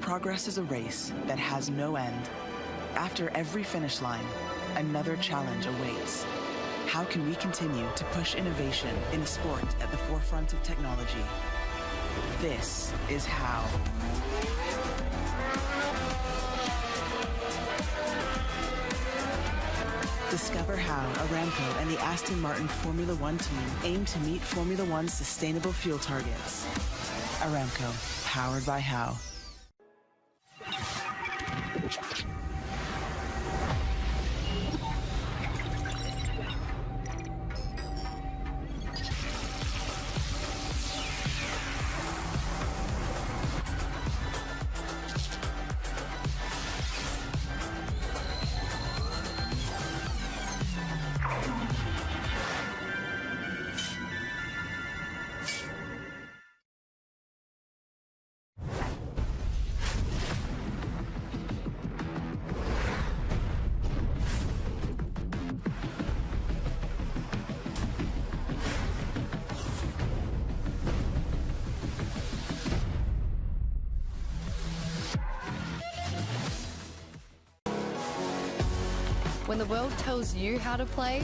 Progress is a race that has no end. After every finish line, another challenge awaits. How can we continue to push innovation in a sport at the forefront of technology? This is how. Discover how Aramco and the Aston Martin Formula One team aim to meet Formula One's sustainable fuel targets. Aramco, powered by How. When the world tells you how to play,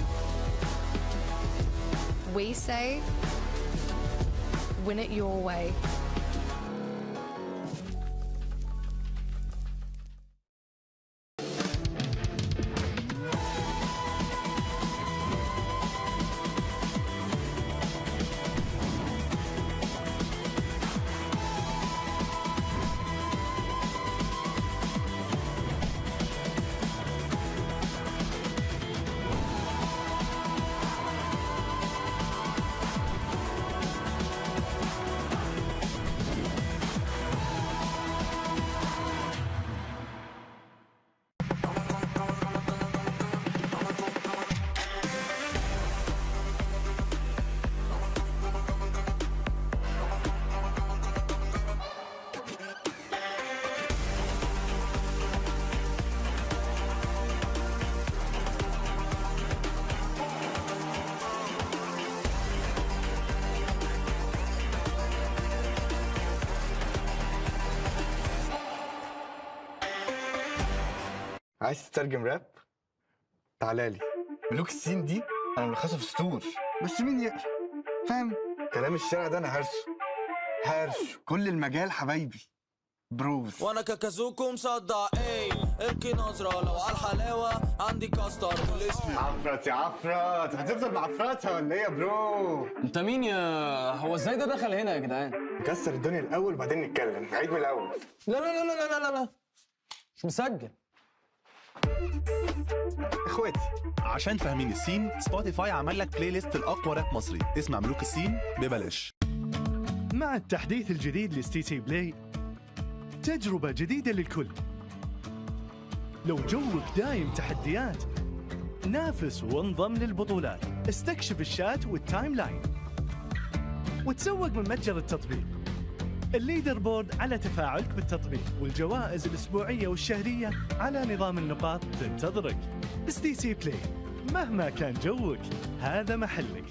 we say, win it your way. عايز تترجم راب؟ تعالالي. ملوك الصين دي انا ملخصه في سطور، بس مين يقرا؟ فاهم؟ كلام الشارع ده انا هرشه كل المجال حبايبي بروز. وانا كاكازوكو مصدع ابكي نظره لو على الحلاوه عندي كاستر والاسم عفرت يا عفرت، هتفضل معفرتها ولا ايه يا برو؟ انت مين يا هو ازاي ده دخل هنا يا جدعان؟ نكسر الدنيا الاول وبعدين نتكلم، نعيد من الاول. لا لا لا لا لا لا مش مسجل. اخواتي عشان فاهمين السين، سبوتيفاي عمل لك بلاي ليست الاقوى راب مصري، اسمع ملوك السين ببلاش. مع التحديث الجديد لستي سي بلاي، تجربة جديدة للكل. لو جوك دايم تحديات، نافس وانضم للبطولات، استكشف الشات والتايم لاين، وتسوق من متجر التطبيق. الليدر بورد على تفاعلك بالتطبيق، والجوائز الأسبوعية والشهرية على نظام النقاط تنتظرك. ستي سي بلاي، مهما كان جوك هذا محلك.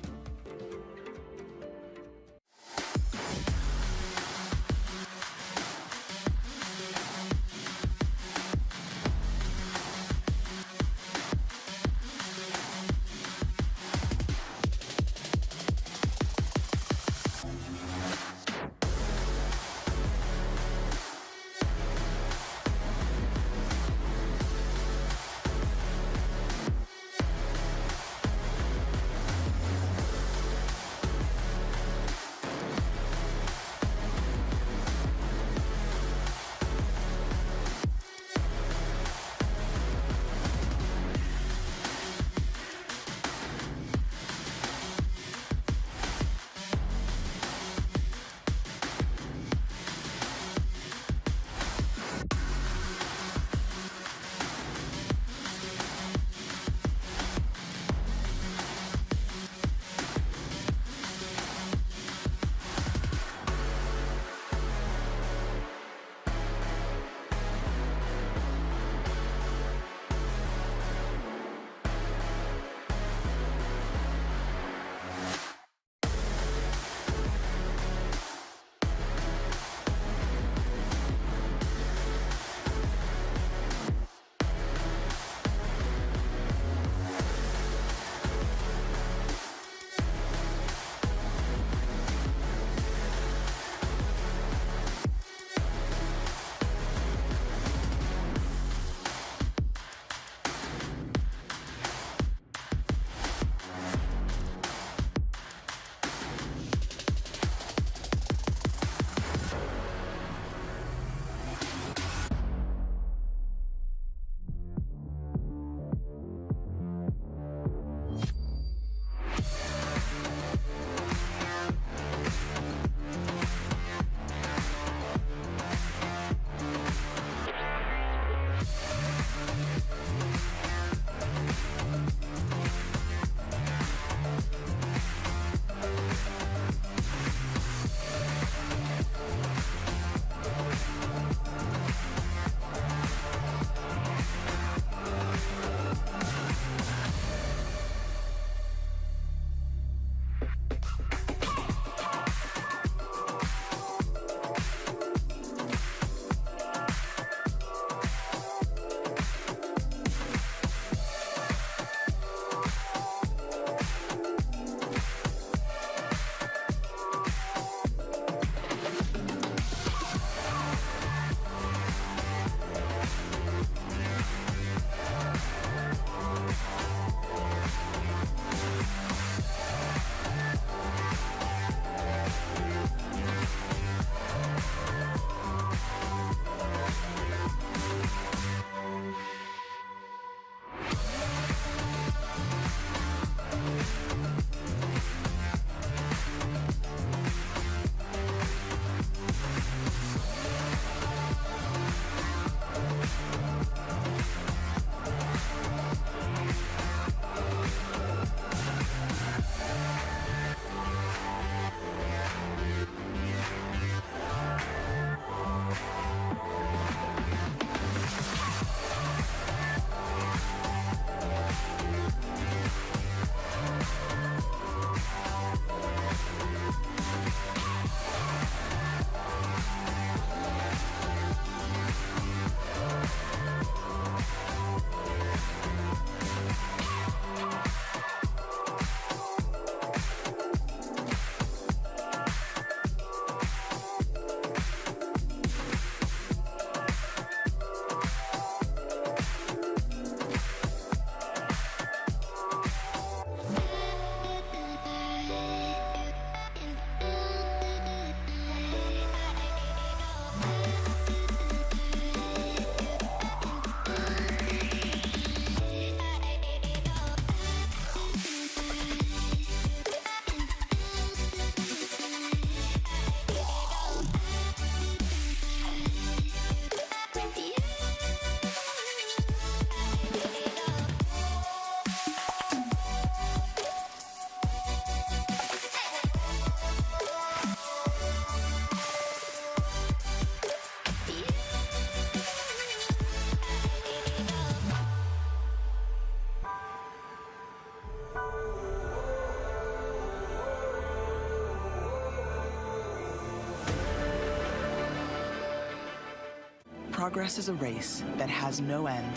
Progress is a race that has no end.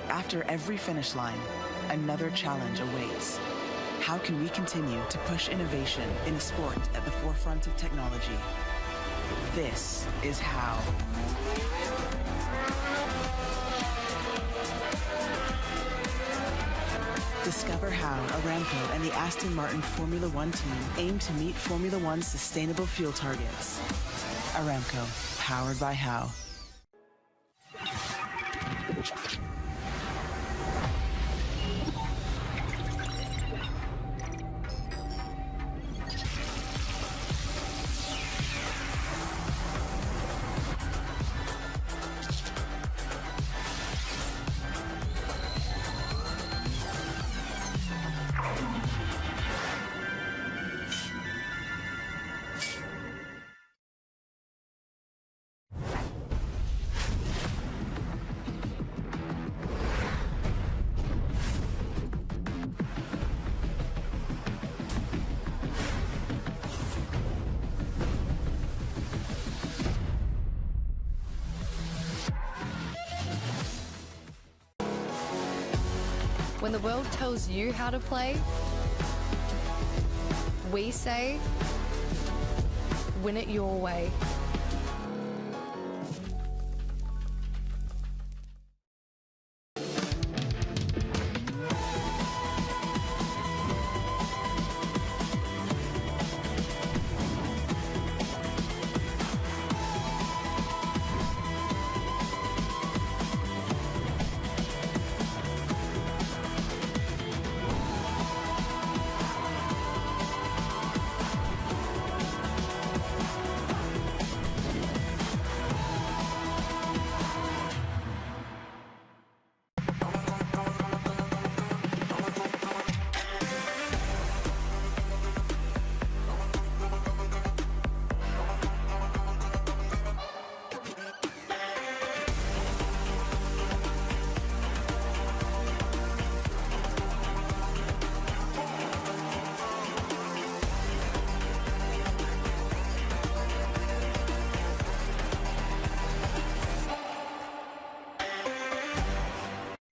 After every finish line, another challenge awaits. How can we continue to push innovation in a sport at the forefront of technology? This is how. Discover how Aramco and the Aston Martin Formula One team aim to meet Formula One's sustainable fuel targets. Aramco, powered by How. When the world tells you how to play, we say, win it your way.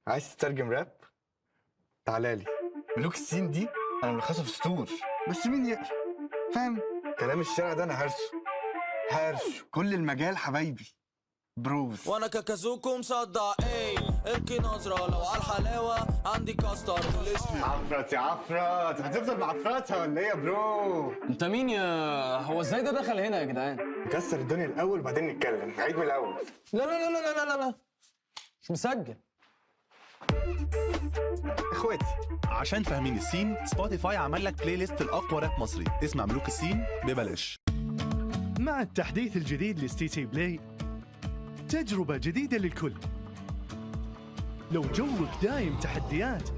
عايز تترجم راب؟ تعالالي. ملوك الصين دي انا ملخصها في سطور، بس مين يقرا؟ فاهم؟ كلام الشارع ده انا هرسه كل المجال حبايبي بروز. وانا كاكازوكو مصدع ايه ابكي نظرة لو على الحلاوة عندي كاستر اسمي عفرت يا عفرت، هتفضل معفرتها ولا ايه يا برو؟ انت مين يا هو ازاي ده دخل هنا يا جدعان؟ نكسر الدنيا الاول وبعدين نتكلم، نعيد من الاول. لا لا لا لا لا لا مش مسجل. اخواتي عشان فاهمين السين، سبوتيفاي عمل لك بلاي ليست الاقوى راب مصري اسمع ملوك السين ببلاش. مع التحديث الجديد لستي سي بلاي، تجربة جديدة للكل. لو جوك دايم تحديات،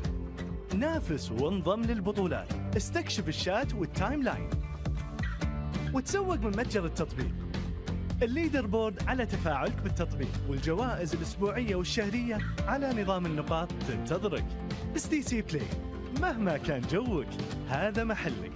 نافس وانضم للبطولات، استكشف الشات والتايم لاين، وتسوق من متجر التطبيق. الليدر بورد على تفاعلك بالتطبيق، والجوائز الأسبوعية والشهرية على نظام النقاط تنتظرك. ستي سي بلاي، مهما كان جوك هذا محلك.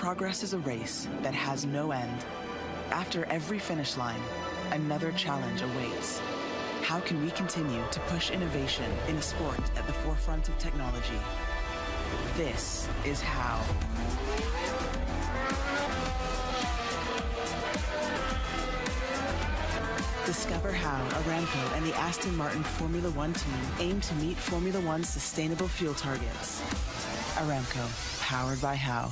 Progress is a race that has no end. After every finish line, another challenge awaits. How can we continue to push innovation in a sport at the forefront of technology? This is how. Discover how Aramco and the Aston Martin Formula One team aim to meet Formula One's sustainable fuel targets. Aramco, powered by How.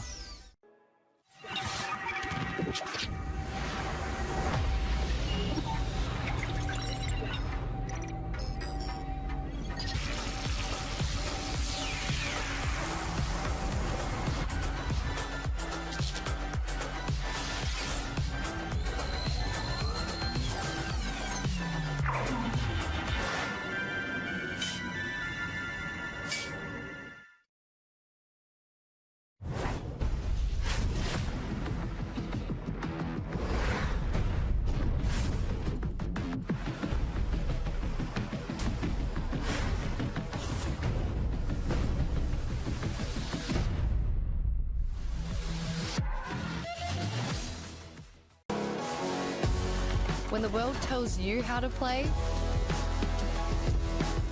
When the world tells you how to play,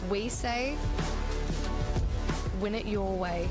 we say, win it your way.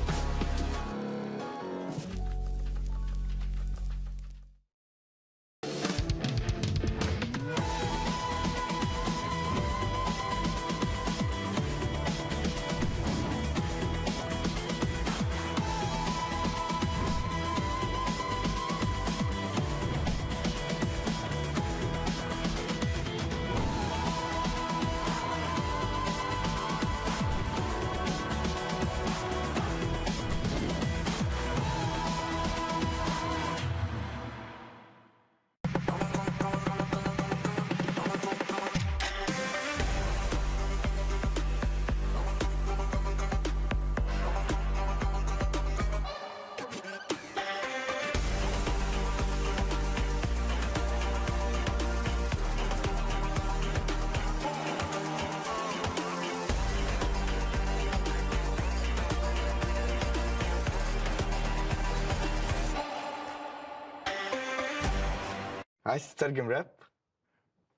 عايز تترجم راب؟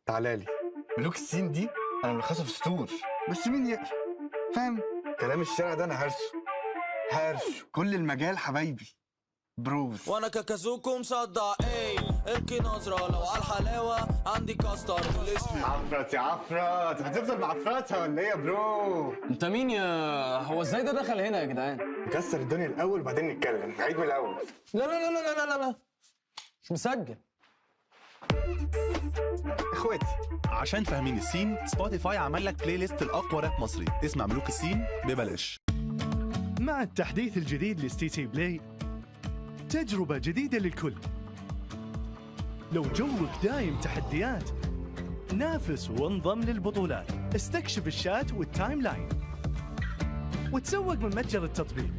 تعالى لي. ملوك الصين دي انا ملخصها في سطور، بس مين يقرا؟ فاهم؟ كلام الشارع ده انا هرشه كل المجال حبايبي بروز. وانا كاكازوكو مصدع اركي نظرة لو على الحلاوة عندي كاستر والاسم عفرت يا عفرت، هتفضل معفرتها ولا ايه يا برو؟ انت مين يا هو ازاي ده دخل هنا يا جدعان؟ نكسر الدنيا الاول وبعدين نتكلم، نعيد من الاول. لا لا لا لا لا لا مش مسجل. اخواتي عشان فاهمين السين، سبوتيفاي عمل لك بلاي ليست الاقوى راب مصري، اسمع ملوك السين ببلاش. مع التحديث الجديد لستي سي بلاي، تجربة جديدة للكل. لو جوك دايم تحديات، نافس وانضم للبطولات، استكشف الشات والتايم لاين، وتسوق من متجر التطبيق.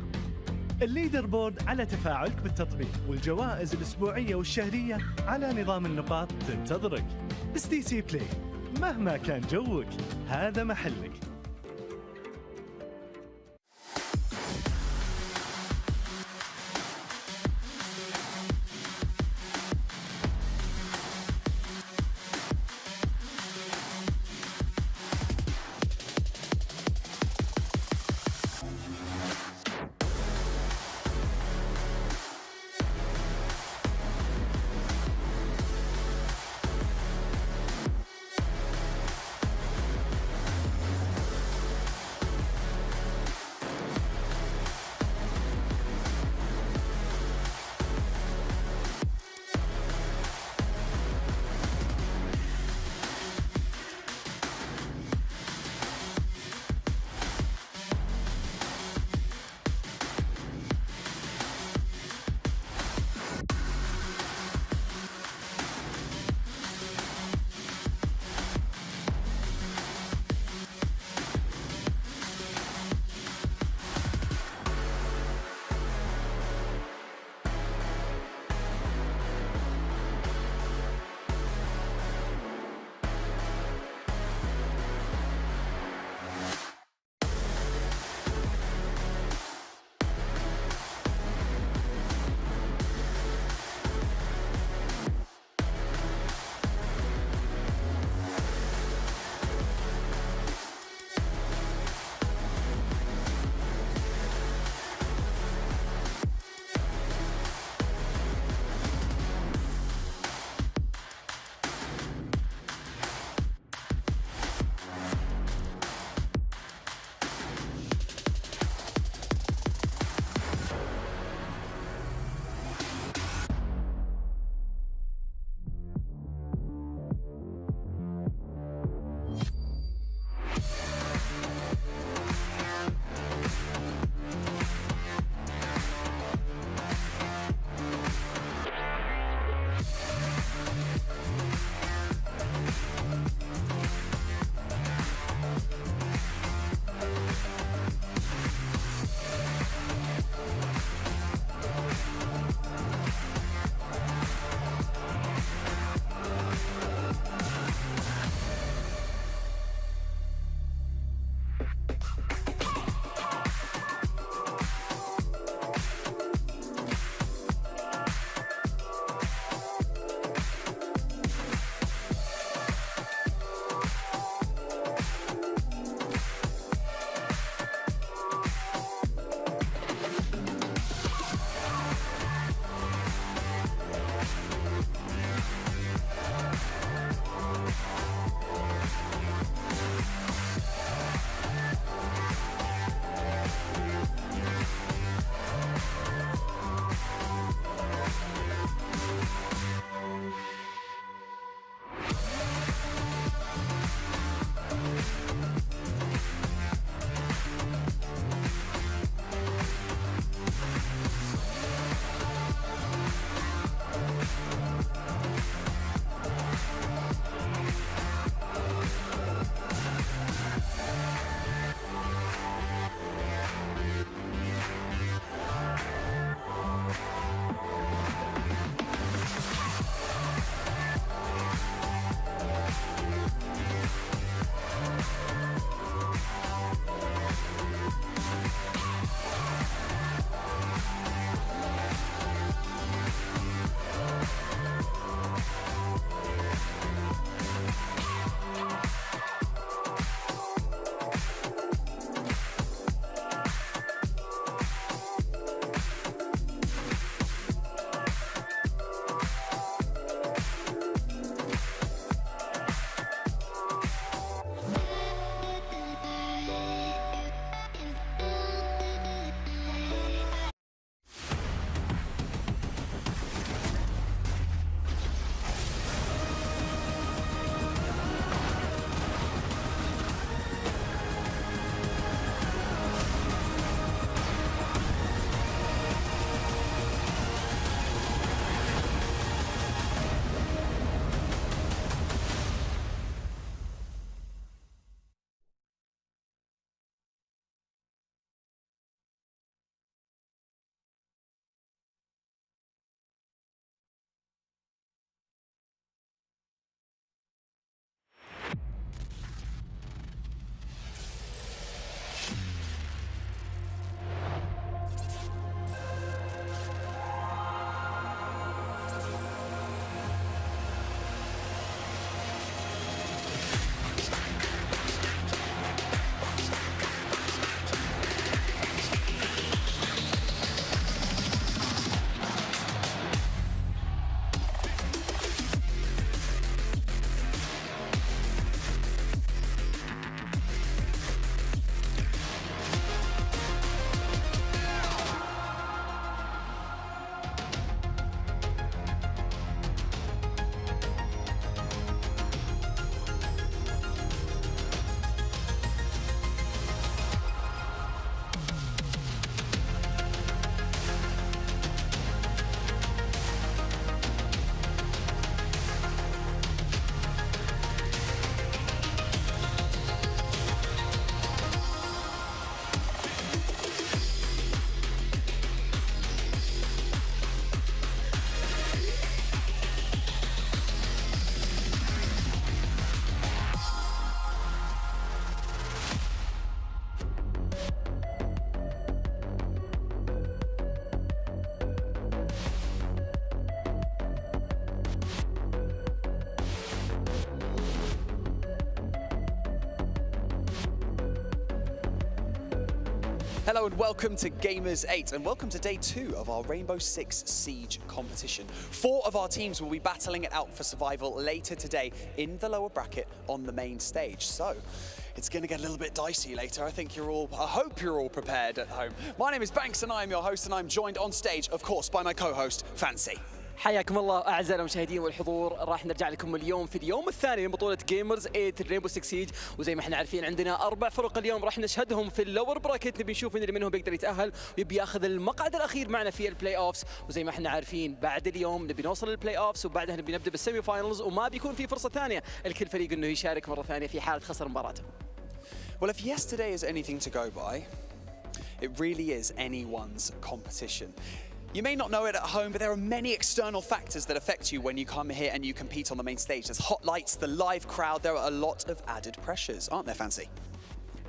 الليدر بورد على تفاعلك بالتطبيق، والجوائز الأسبوعية والشهرية على نظام النقاط تنتظرك. ستي سي بلاي، مهما كان جوك هذا محلك. Hello and welcome to Gamers8 and welcome to day 2 of our Rainbow Six Siege competition. 4 of our teams will be battling it out for survival later today in the lower bracket on the main stage. So it's going to get a little bit dicey later. I hope you're all prepared at home. My name is Banks and I'm your host, and I'm joined on stage, of course, by my co-host, Fancy. حياكم الله اعزائنا المشاهدين والحضور. راح نرجع لكم اليوم في اليوم الثاني من بطوله جيمرز 8 رينبو 6 سيج، وزي ما احنا عارفين عندنا 4 فرق اليوم راح نشهدهم في اللور براكت. نبي نشوف اللي منهم بيقدر يتاهل ويبي ياخذ المقعد الاخير معنا في البلاي اوفز. وزي ما احنا عارفين بعد اليوم نبي نوصل للبلاي اوفز وبعدها نبي نبدا بالسيمي فاينلز، وما بيكون في فرصه ثانيه لكل فريق انه يشارك مره ثانيه في حاله خسر مباراته. Well, if yesterday is anything to go by, it really is anyone's competition. You may not know it at home, but there are many external factors that affect you when you come here and you compete on the main stage. There's hot lights, the live crowd, there are a lot of added pressures, aren't there, Fancy?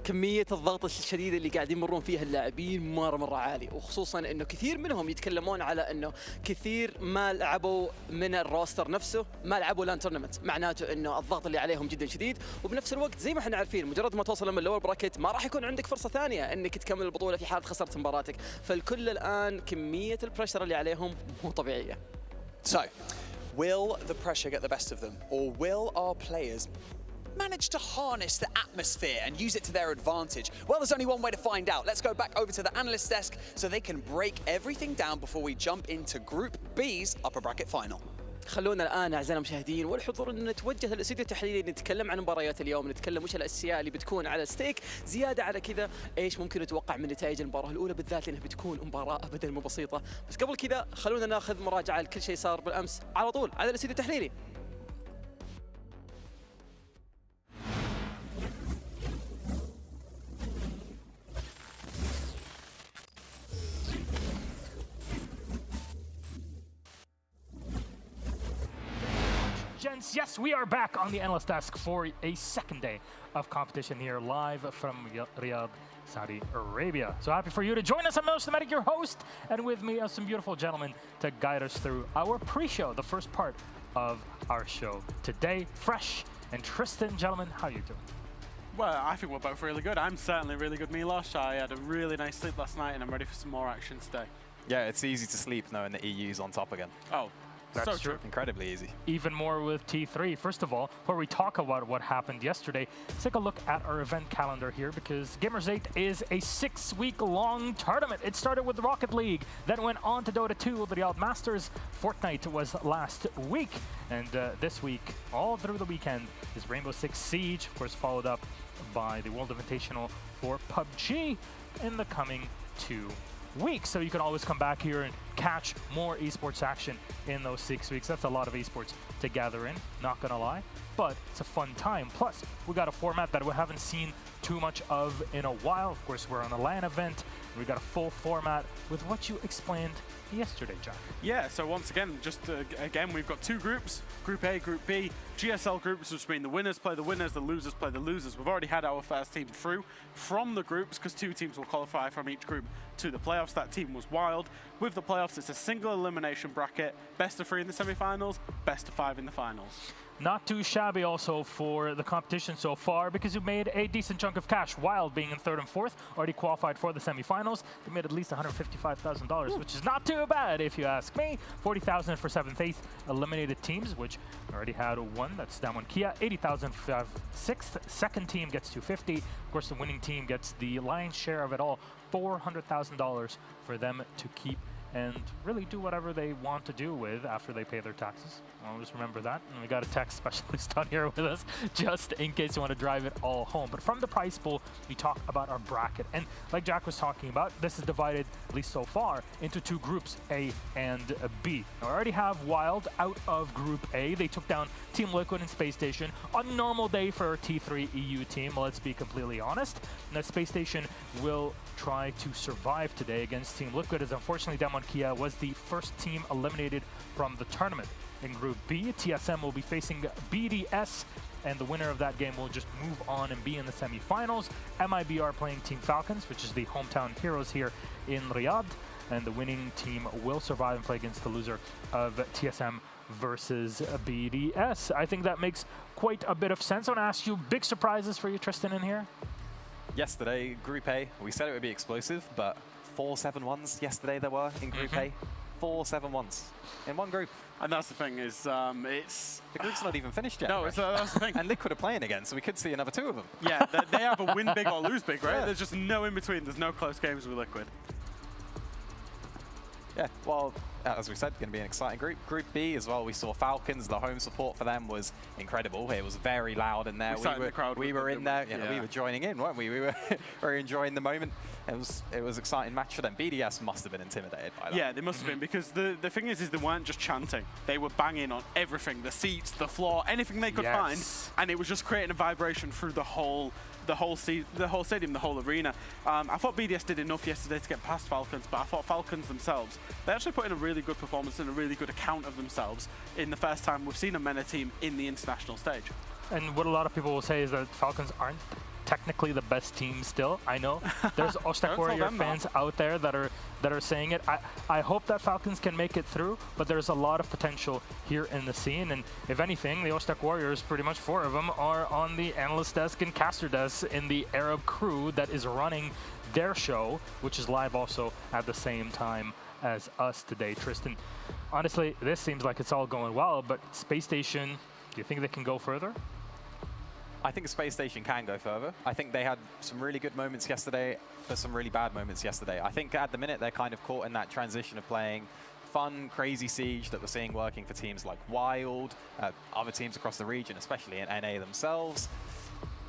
كمية الضغط الشديدة اللي قاعدين يمرون فيها اللاعبين مرة عالي، وخصوصا انه كثير منهم يتكلمون على انه كثير ما لعبوا من الروستر نفسه، ما لعبوا لان تورنمنت، معناته انه الضغط اللي عليهم جدا شديد. وبنفس الوقت زي ما احنا عارفين مجرد ما توصل من اللور براكت ما راح يكون عندك فرصة ثانية انك تكمل البطولة في حال خسرت مباراتك، فالكل الان كمية البريشر اللي عليهم مو طبيعية. So, will the pressure get the best of them, or will our players manage to harness the atmosphere and use it to their advantage? Well, there's only one way to find out. Let's go back over to the analyst desk so they can break everything down before we jump into Group B's upper bracket final. خلونا الان اعزائنا المشاهدين والحضور ان نتوجه للاستوديو التحليلي، نتكلم عن مباريات اليوم، نتكلم وش الاشياء اللي بتكون على ستيك، زياده على كذا ايش ممكن نتوقع من نتائج المباراه الاولى، بالذات لانها بتكون مباراه ابدا مو بسيطه. بس قبل كذا خلونا ناخذ مراجعه لكل شيء صار بالامس على طول على الاستوديو التحليلي. Gents, yes, we are back on the analyst desk for a second day of competition here live from Riyadh, Saudi Arabia. So happy for you to join us. I'm Gamers8, your host, and with me are some beautiful gentlemen to guide us through our pre-show, the first part of our show today. Fresh and Tristan, gentlemen, how are you doing? Well, I think we're both really good. I'm certainly really good, Milos. I had a really nice sleep last night and I'm ready for some more action today. Yeah, it's easy to sleep knowing the EU's on top again. Oh, that's so true. Incredibly easy. Even more with T3. First of all, before we talk about what happened yesterday, let's take a look at our event calendar here, because Gamers8 is a 6-week-long tournament. It started with Rocket League, then went on to Dota 2, the Riyadh Masters. Fortnite was last week, and this week, all through the weekend, is Rainbow Six Siege, of course followed up by the World Invitational for PUBG in the coming 2 weeks. So you can always come back here and catch more esports action in those 6 weeks. That's a lot of esports to gather in, not gonna lie, but it's a fun time. Plus, we got a format that we haven't seen too much of in a while. Of course, we're on a LAN event. We got a full format with what you explained yesterday, Jack. Yeah, so once again, again, we've got 2 groups, Group A, Group B, GSL groups, which mean the winners play the winners, the losers play the losers. We've already had our first team through from the groups, because 2 teams will qualify from each group to the playoffs. That team was Wild. With the playoffs, it's a single elimination bracket, best of 3 in the semi-finals, best of 5 in the finals. Not too shabby also for the competition so far, because you made a decent chunk of cash. Wild being in 3rd and 4th, already qualified for the semi-finals. They made at least $155,000, which is not too bad if you ask me. $40,000 for 7th, 8th eliminated teams, which already had 1. That's Damwon Kia. $80,000 for 6th. Second team gets $250. Of course, the winning team gets the lion's share of it all. $400,000 for them to keep and really do whatever they want to do with after they pay their taxes. Always remember that. And we got a tax specialist on here with us, just in case you want to drive it all home. But from the prize pool, we talk about our bracket. And like Jack was talking about, this is divided, at least so far, into 2 groups, A and B. Now, I already have Wild out of Group A. They took down Team Liquid and Spacestation. A normal day for a T3 EU team, let's be completely honest. Now, Spacestation will try to survive today against Team Liquid, as unfortunately Damwon Kia was the first team eliminated from the tournament. In Group B, TSM will be facing BDS, and the winner of that game will just move on and be in the semi-finals. MIB are playing Team Falcons, which is the hometown heroes here in Riyadh, and the winning team will survive and play against the loser of TSM versus BDS. I think that makes quite a bit of sense. I want to ask you, big surprises for you, Tristan, in here? yesterday, Group A, we said it would be explosive, but 4 7-1s yesterday there were in Group A. 4 7-1s in one group. And that's the thing is, it's... The group's not even finished yet. No, that's the thing. And Liquid are playing again, so we could see another 2 of them. Yeah, they have a win big or lose big, right? Yeah. There's just no in between. There's no close games with Liquid. Yeah, well, as we said, going to be an exciting group. Group B as well, we saw Falcons. The home support for them was incredible. It was very loud in there. We were in there. We were joining in, weren't we? We were enjoying the moment. It was an exciting match for them. BDS must have been intimidated by that. Yeah, they must have been, because the thing is they weren't just chanting. They were banging on everything, the seats, the floor, anything they could find, and it was just creating a vibration through the whole stadium, the whole arena. I thought BDS did enough yesterday to get past Falcons, but I thought Falcons themselves, they actually put in a really good performance and a really good account of themselves in the first time we've seen a MENA team in the international stage. And what a lot of people will say is that Falcons aren't technically the best team still. I know there's Ostek Warrior fans out there that are saying it. I hope that Falcons can make it through, but there's a lot of potential here in the scene. And if anything, the Ostek Warriors, pretty much 4 of them, are on the analyst desk and caster desk in the Arab crew that is running their show, which is live also at the same time as us today. Tristan, honestly, this seems like it's all going well, but Spacestation, do you think they can go further? I think Spacestation can go further. I think they had some really good moments yesterday, but some really bad moments yesterday. I think at the minute they're kind of caught in that transition of playing fun, crazy Siege that we're seeing working for teams like Wild, other teams across the region, especially in NA themselves.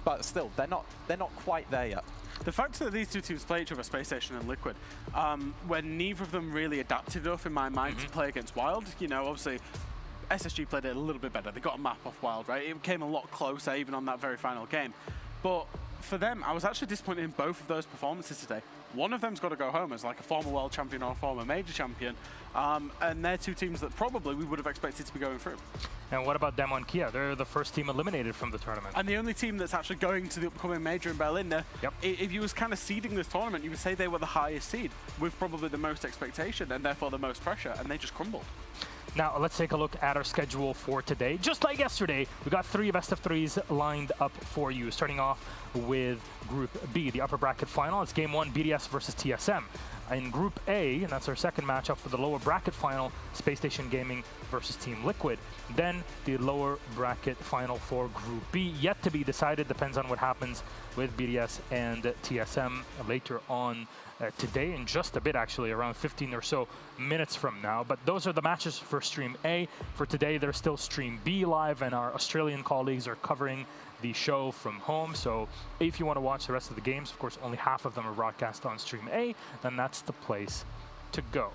But still, they're not quite there yet. The fact that these 2 teams play each other, Spacestation and Liquid, when neither of them really adapted enough in my mind to play against Wild, you know, obviously SSG played it a little bit better. They got a map off Wild, right? It came a lot closer even on that very final game. But for them, I was actually disappointed in both of those performances today. One of them's got to go home as like a former world champion or a former major champion. And they're 2 teams that probably we would have expected to be going through. And what about them on Kia? They're the first team eliminated from the tournament. And the only team that's actually going to the upcoming major in Berlin. If you was kind of seeding this tournament, you would say they were the highest seed with probably the most expectation and therefore the most pressure, and they just crumbled. Now, let's take a look at our schedule for today. Just like yesterday, we got 3 best-of-3s lined up for you. Starting off with Group B, the upper bracket final. It's Game 1, BDS versus TSM. In Group A, and that's our second matchup for the lower bracket final, Spacestation Gaming versus Team Liquid. Then the lower bracket final for Group B, yet to be decided, depends on what happens with BDS and TSM later on today, in just a bit actually, around 15 or so minutes from now. But those are the matches for Stream A. For today, there's still Stream B live, and our Australian colleagues are covering the show from home. So if you want to watch the rest of the games, of course, only half of them are broadcast on Stream A, then that's the place to go.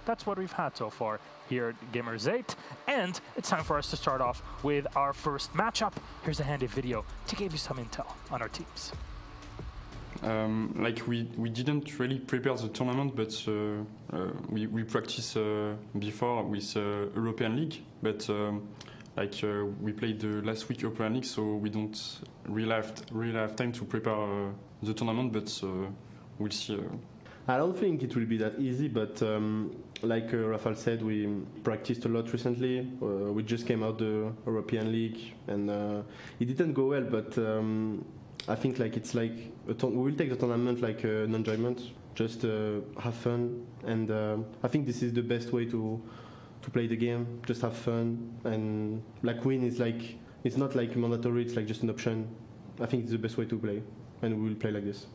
That's what we've had so far here at Gamers8, and it's time for us to start off with our first matchup. Here's a handy video to give you some intel on our teams. Like we didn't really prepare the tournament, but we practice before with European League, but we played the last week European League, so we don't really have time to prepare the tournament, but we'll see. I don't think it will be that easy, but like Rafael said, we practiced a lot recently. We just came out the European League, and it didn't go well, but I think it's like we will take the tournament like an enjoyment, just have fun, and I think this is the best way to play the game. Just have fun, and win is it's not like mandatory. It's like just an option. I think it's the best way to play, and we will play like this.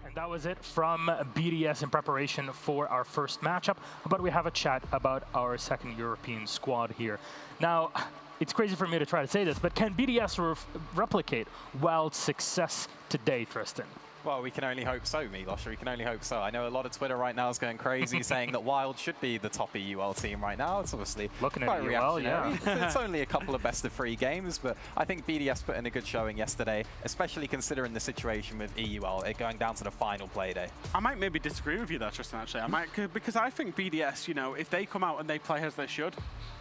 And that was it from BDS in preparation for our first matchup. But we have a chat about our second European squad here. Now, it's crazy for me to try to say this, but can BDS replicate Wild's success today, Tristan? Well, we can only hope so, Milos. We can only hope so. I know a lot of Twitter right now is going crazy saying that Wild should be the top EUL team right now. It's obviously looking quite at EUL, yeah. It's only a couple of best-of-3 games, but I think BDS put in a good showing yesterday, especially considering the situation with EUL, it going down to the final play day. I might maybe disagree with you there, Tristan, actually. Because I think BDS, you know, if they come out and they play as they should,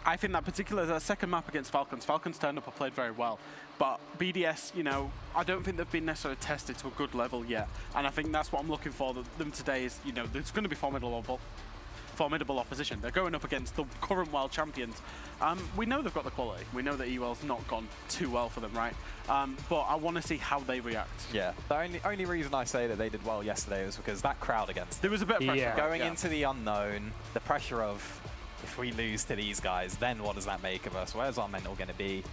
I think that second map against Falcons turned up and played very well. But BDS, you know, I don't think they've been necessarily tested to a good level yet. And I think that's what I'm looking for them today is, you know, it's going to be formidable formidable opposition. They're going up against the current world champions. We know they've got the quality. We know that EUL's not gone too well for them, right? But I want to see how they react. Yeah, the only reason I say that they did well yesterday was because that crowd against them. There was a bit of pressure. Going into the unknown, the pressure of, if we lose to these guys, then what does that make of us? Where's our mental going to be?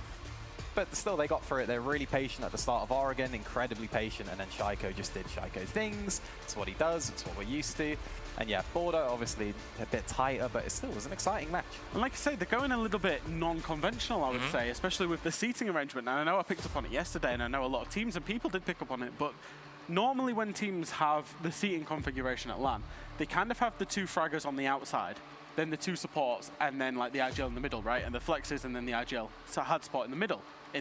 But still, they got through it. They're really patient at the start of Oregon, incredibly patient, and then Shaiko just did Shaiko things. It's what he does. It's what we're used to. And yeah, border obviously a bit tighter, but it still was an exciting match. And like I say, they're going a little bit non-conventional, I would say, especially with the seating arrangement. And I know I picked up on it yesterday, and I know a lot of teams and people did pick up on it, but normally when teams have the seating configuration at LAN, they kind of have the 2 fraggers on the outside, then the 2 supports, and then like the IGL in the middle, right? And the flexes, and then the IGL hard spot in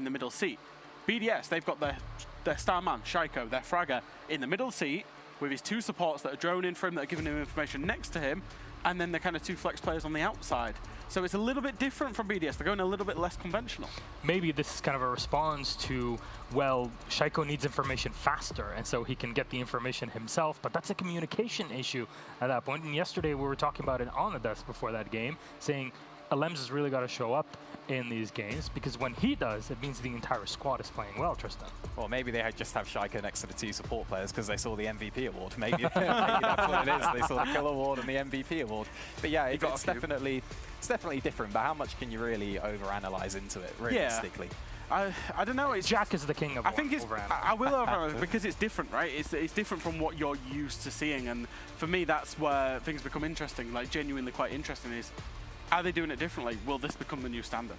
the middle seat. BDS, they've got their star man, Shaiko, their fragger, in the middle seat, with his 2 supports that are droning for him, that are giving him information next to him, and then the kind of 2 flex players on the outside. So it's a little bit different from BDS. They're going a little bit less conventional. Maybe this is kind of a response to, well, Shaiko needs information faster, and so he can get the information himself, but that's a communication issue at that point. And yesterday we were talking about it on the desk before that game, saying Alems has really got to show up in these games, because when he does, it means the entire squad is playing well, Tristan. Well, maybe they just have Shaiko next to the 2 support players because they saw the MVP award. Maybe, maybe that's what it is. They saw the kill award and the MVP award. But yeah, it's definitely different. But how much can you really overanalyze into it, realistically? I don't know. Jack is the king of I think I will overanalyze because it's different, right? It's different from what you're used to seeing, and for me, that's where things become interesting. Like genuinely quite interesting is, are they doing it differently? Will this become the new standard?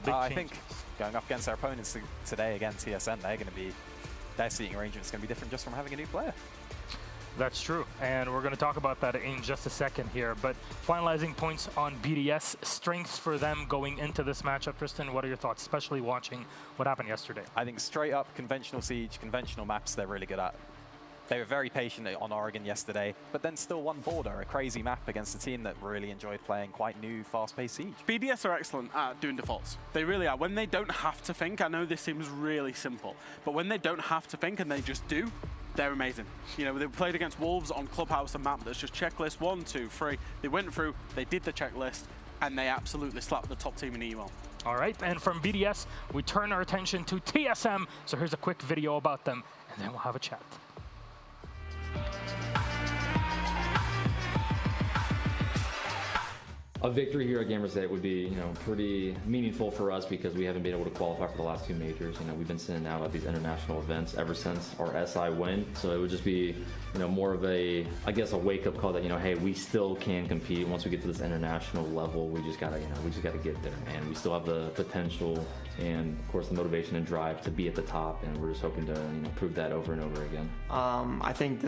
I think going up against their opponents today, again, TSM, their seating arrangement's going to be different just from having a new player. That's true, and we're going to talk about that in just a second here. But finalizing points on BDS, strengths for them going into this matchup. Tristan, what are your thoughts, especially watching what happened yesterday? I think straight up conventional siege, conventional maps, they're really good at. They were very patient on Oregon yesterday, but then still won border, a crazy map against a team that really enjoyed playing quite new, fast-paced siege. BDS are excellent at doing defaults. They really are. When they don't have to think, I know this seems really simple, but when they don't have to think and they just do, they're amazing. You know, they played against Wolves on Clubhouse, a map that's just checklist 1, 2, 3. They went through, they did the checklist, and they absolutely slapped the top team in EUL. All right, and from BDS, we turn our attention to TSM. So here's a quick video about them, and then we'll have a chat. A victory here at Gamers8 would be, pretty meaningful for us because we haven't been able to qualify for the last 2 majors. We've been sending out at these international events ever since our SI win. So it would just be, more of a, I guess, a wake-up call that, hey, we still can compete. Once we get to this international level, we just gotta, get there, man. We still have the potential and, of course, the motivation and drive to be at the top, and we're just hoping to, prove that over and over again. I think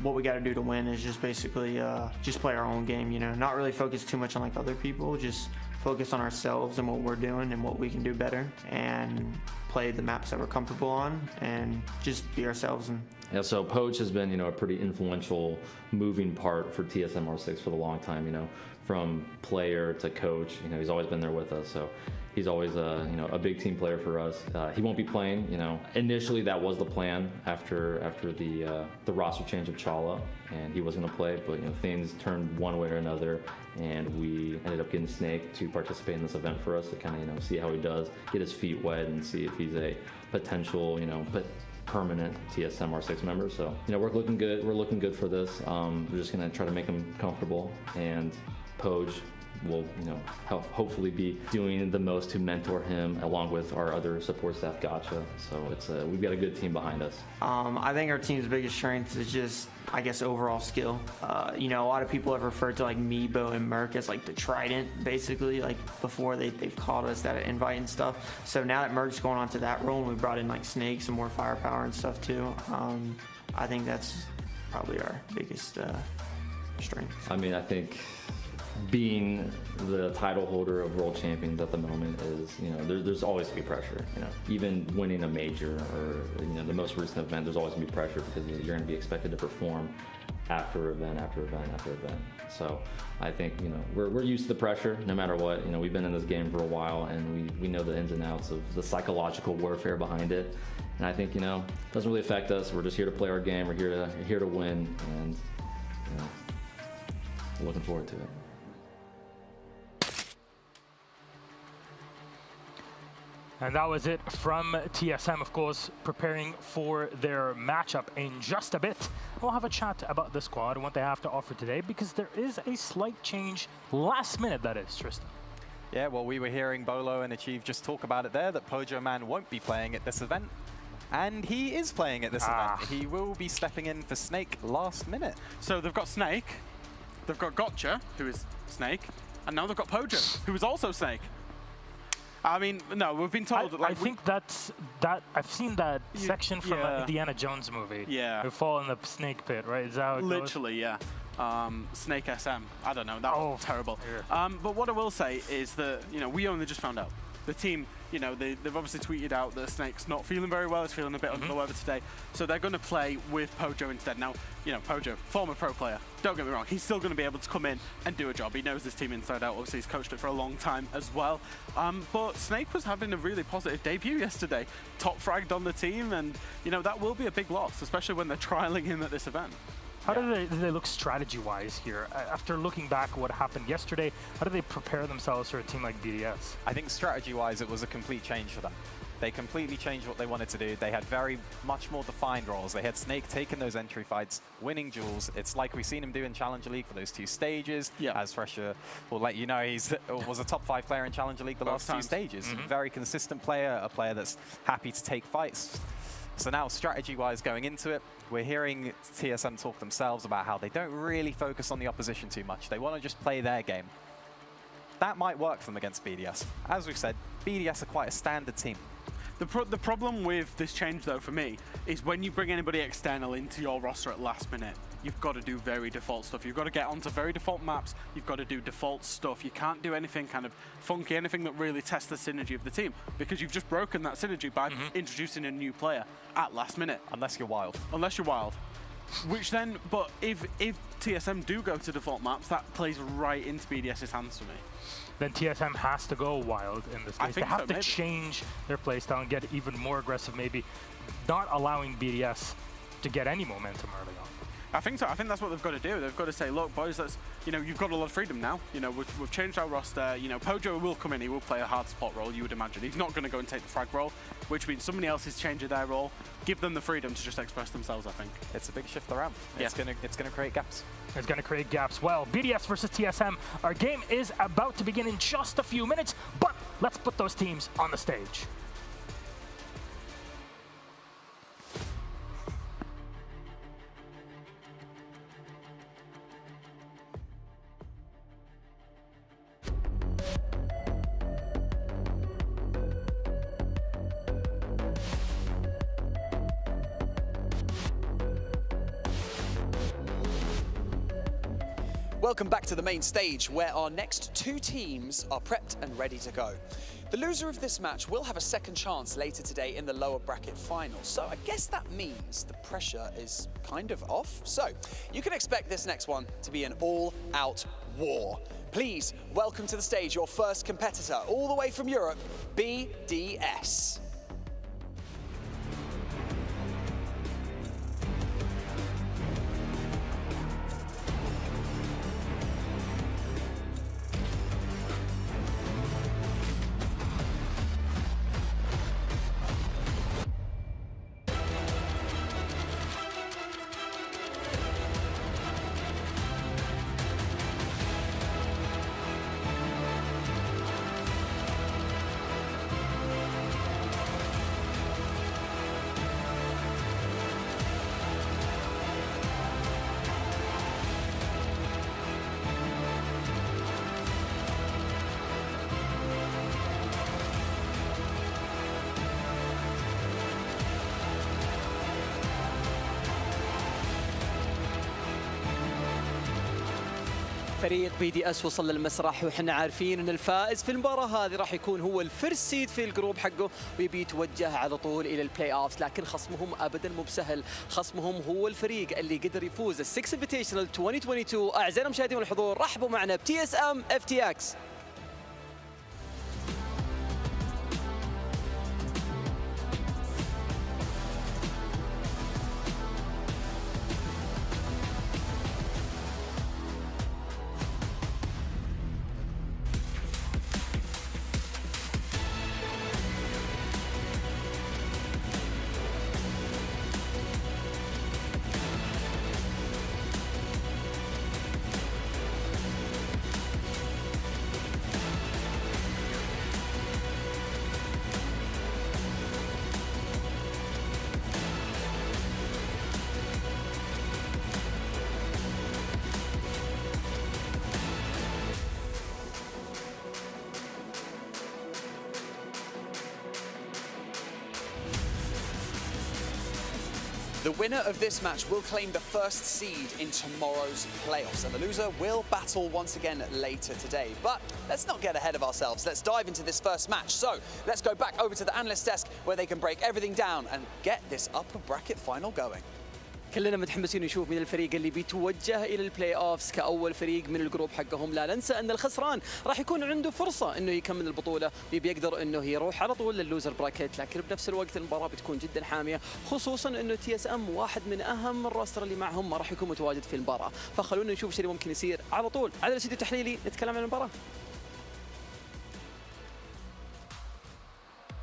what we got to do to win is just basically just play our own game. Not really focus too much on like other people, just focus on ourselves and what we're doing and what we can do better, and play the maps that we're comfortable on, and just be ourselves. And yeah, so Poach has been, a pretty influential moving part for TSMR6 for the long time. From player to coach, he's always been there with us. So he's always a big team player for us. He won't be playing. Initially that was the plan after the roster change of Chala, and he was going to play. But things turned one way or another, and we ended up getting Snake to participate in this event for us to kind of see how he does, get his feet wet, and see if he's a potential permanent TSMR6 member. So we're looking good. We're looking good for this. We're just going to try to make him comfortable, and Poj will hopefully be doing the most to mentor him, along with our other support staff, Gotcha. So we've got a good team behind us. I think our team's biggest strength is just, I guess, overall skill. A lot of people have referred to like Meebo and Merc as like the trident, basically, like before they've called us that invite and stuff. So now that Merc's going on to that role, and we brought in like Snake, some more firepower and stuff too, I think that's probably our biggest strength. I mean, I think being the title holder of world champions at the moment is, there's always going to be pressure. Even winning a major or the most recent event, there's always going to be pressure because you're going to be expected to perform after event after event after event. So I think we're used to the pressure no matter what. We've been in this game for a while, and we know the ins and outs of the psychological warfare behind it. And I think it doesn't really affect us. We're just here to play our game. We're here to win, and looking forward to it. And that was it from TSM, of course, preparing for their matchup in just a bit. We'll have a chat about the squad and what they have to offer today, because there is a slight change last minute, that is, Tristan. Yeah, well, we were hearing Bolo and Achieve just talk about it there, that Pojo Man won't be playing at this event. And he is playing at this event. He will be stepping in for Snake last minute. So they've got Snake, they've got Gotcha, who is Snake, and now they've got Pojo, who is also Snake. I mean, no, we've been told that. Like, I think that's that. I've seen that section from an Indiana Jones movie. Yeah. Who fall in the snake pit, right? Is that how it literally, goes? yeah. Snake SM. I don't know. That was terrible. Yeah. But what I will say is that, you know, we only just found out. The team, you know, they've obviously tweeted out that Snake's not feeling very well. He's feeling a bit under the weather today. So they're going to play with Pojo instead. Now, you know, Pojo, former pro player. Don't get me wrong. He's still going to be able to come in and do a job. He knows this team inside out. Obviously, he's coached it for a long time as well. But Snake was having a really positive debut yesterday. Top fragged on the team. And, you know, that will be a big loss, especially when they're trialing him at this event. How do they look strategy-wise here? After looking back at what happened yesterday, how do they prepare themselves for a team like BDS? I think strategy-wise, it was a complete change for them. They completely changed what they wanted to do. They had very much more defined roles. They had Snake taking those entry fights, winning duels. It's like we've seen him do in Challenger League for those 2 stages. Yeah. As Fresher will let you know, he was a top 5 player in Challenger League the last 2 stages. Very consistent player, a player that's happy to take fights. So now, strategy-wise, going into it, we're hearing TSM talk themselves about how they don't really focus on the opposition too much. They want to just play their game. That might work for them against BDS. As we've said, BDS are quite a standard team. The problem with this change, though, for me, is when you bring anybody external into your roster at last minute, you've got to do very default stuff. You've got to get onto very default maps. You've got to do default stuff. You can't do anything kind of funky, anything that really tests the synergy of the team, because you've just broken that synergy by introducing a new player at last minute. Unless you're wild. Unless you're wild. Which then, but if TSM do go to default maps, that plays right into BDS's hands for me. Then TSM has to go wild in this case. They have to change their playstyle and get even more aggressive, maybe not allowing BDS to get any momentum early on. I think so. I think that's what they've got to do. They've got to say, look, boys, let's, you know, you've got a lot of freedom now. You know, we've changed our roster. You know, Pojo will come in. He will play a hard spot role, you would imagine. He's not going to go and take the frag role, which means somebody else is changing their role. Give them the freedom to just express themselves, I think. It's a big shift around. Yeah. It's gonna create gaps. It's going to create gaps. Well, BDS versus TSM. Our game is about to begin in just a few minutes, but let's put those teams on the stage. Welcome back to the main stage, where our next 2 teams are prepped and ready to go. The loser of this match will have a second chance later today in the lower bracket final. So I guess that means the pressure is kind of off. So you can expect this next one to be an all-out war. Please welcome to the stage your first competitor, all the way from Europe, BDS. فريق بي دي اس وصل للمسرح وحنا عارفين ان الفائز في المباراه هذه راح يكون هو الفيرست سيد في الجروب حقه ويبي يتوجه على طول الى البلاي اوفز، لكن خصمهم ابدا مو بسهل، خصمهم هو الفريق اللي قدر يفوز ال6 انفيتيشنال 2022. اعزائنا المشاهدين والحضور، رحبوا معنا بTSMFTX. The winner of this match will claim the first seed in tomorrow's playoffs, and the loser will battle once again later today. But let's not get ahead of ourselves. Let's dive into this first match. So let's go back over to the analyst desk where they can break everything down and get this upper bracket final going. كلنا متحمسين نشوف مين الفريق اللي بيتوجه الى البلاي اوفز كاول فريق من الجروب حقهم. لا ننسى ان الخسران راح يكون عنده فرصه انه يكمل البطوله، بيقدر انه يروح على طول لللوزر براكيت، لكن بنفس الوقت المباراه بتكون جدا حاميه، خصوصا انه TSM واحد من اهم الروستر اللي معهم ما راح يكون متواجد في المباراه. فخلونا نشوف ايش اللي ممكن يصير على طول على الاستديو التحليلي نتكلم عن المباراه.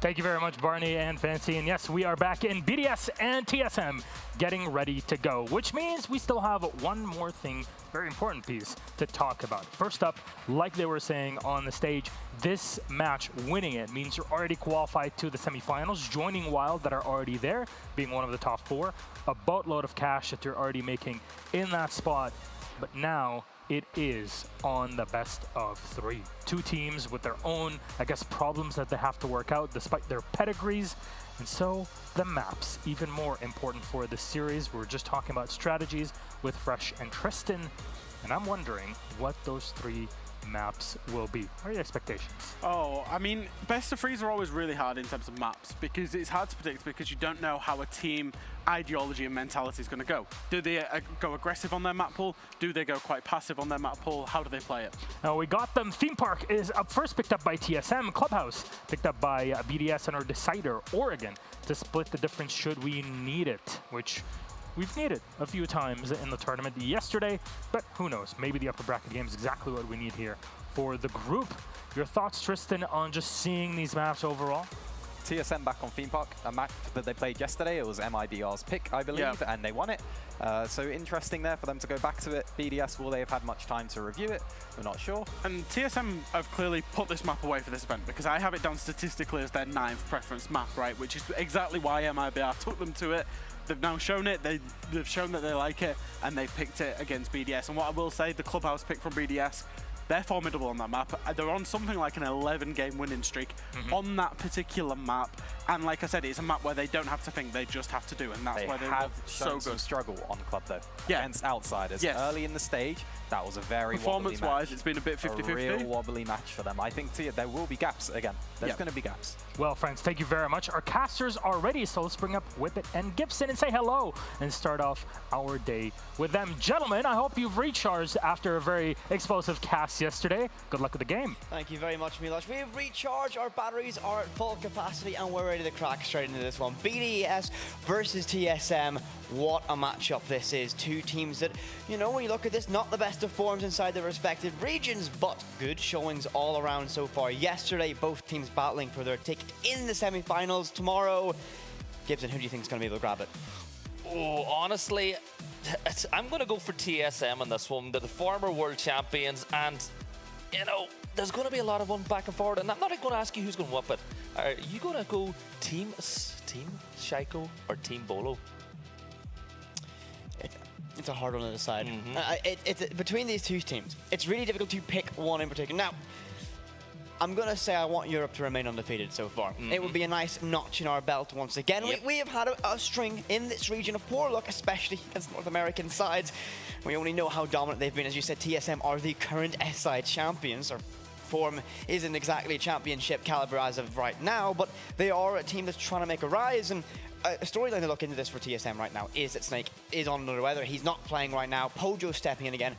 Thank you very much, Barney and Fancy. And yes, we are back in BDS and TSM getting ready to go, which means we still have one more thing, very important piece to talk about. First up, like they were saying on the stage, this match, winning it, means you're already qualified to the semifinals, joining Wild that are already there, being one of the top 4, a boatload of cash that you're already making in that spot. But now, it is on the best of 3. 2 teams with their own, I guess, problems that they have to work out despite their pedigrees. And so the maps, even more important for this series. We were just talking about strategies with Fresh and Tristan. And I'm wondering what those 3 maps will be. What are your expectations? Oh, I mean, best of 3s are always really hard in terms of maps because it's hard to predict because you don't know how a team ideology and mentality is going to go. Do they go aggressive on their map pool? Do they go quite passive on their map pool? How do they play it? Now we got them. Theme Park is up first, picked up by TSM. Clubhouse picked up by BDS and our Decider, Oregon, to split the difference should we need it, which we've needed a few times in the tournament yesterday, but who knows? Maybe the upper bracket game is exactly what we need here for the group. Your thoughts, Tristan, on just seeing these maps overall? TSM back on Theme Park, a map that they played yesterday. It was MIBR's pick, I believe, and they won it. So interesting there for them to go back to it. BDS, will they have had much time to review it? We're not sure. And TSM have clearly put this map away for this event because I have it down statistically as their 9th preference map, right? Which is exactly why MIBR took them to it. They've now shown it, they've shown that they like it, and they've picked it against BDS. And what I will say, the Clubhouse pick from BDS, they're formidable on that map. They're on something like an 11-game winning streak on that particular map. And like I said, it's a map where they don't have to think, they just have to do, and that's why they have shown some struggle on Club though. Against outsiders. Early in the stage, that was a very performance-wise, it's been a bit 50-50. A real wobbly match for them. I think there will be gaps again. There's going to be gaps. Well, friends, thank you very much. Our casters are ready, so let's bring up Whippet and Gibson and say hello and start off our day with them. Gentlemen, I hope you've recharged after a very explosive cast yesterday. Good luck with the game. Thank you very much, Milosh. We've recharged, our batteries are at full capacity, and we're ready to crack straight into this one. BDS versus TSM. What a matchup this is. 2 teams that, you know, when you look at this, not the best of forms inside their respective regions, but good showings all around so far. Yesterday, both teams battling for their ticket in the semi-finals. Tomorrow, Gibson, who do you think is going to be able to grab it? Oh, honestly, I'm going to go for TSM on this one. They're the former world champions, and, you know, there's going to be a lot of one back and forward, and I'm not going to ask you who's going to whip it. Are you going to go Team Shaiko or Team Bolo? It's a hard one to decide. It's between these 2 teams. It's really difficult to pick one in particular. Now, I'm going to say I want Europe to remain undefeated so far. It would be a nice notch in our belt once again. We have had a string in this region of poor luck, especially against North American sides. We only know how dominant they've been. As you said, TSM are the current S-side champions. Or form isn't exactly championship caliber as of right now, but they are a team that's trying to make a rise. And a storyline to look into this for TSM right now is that Snake is on under the weather. He's not playing right now. Pojo's stepping in again.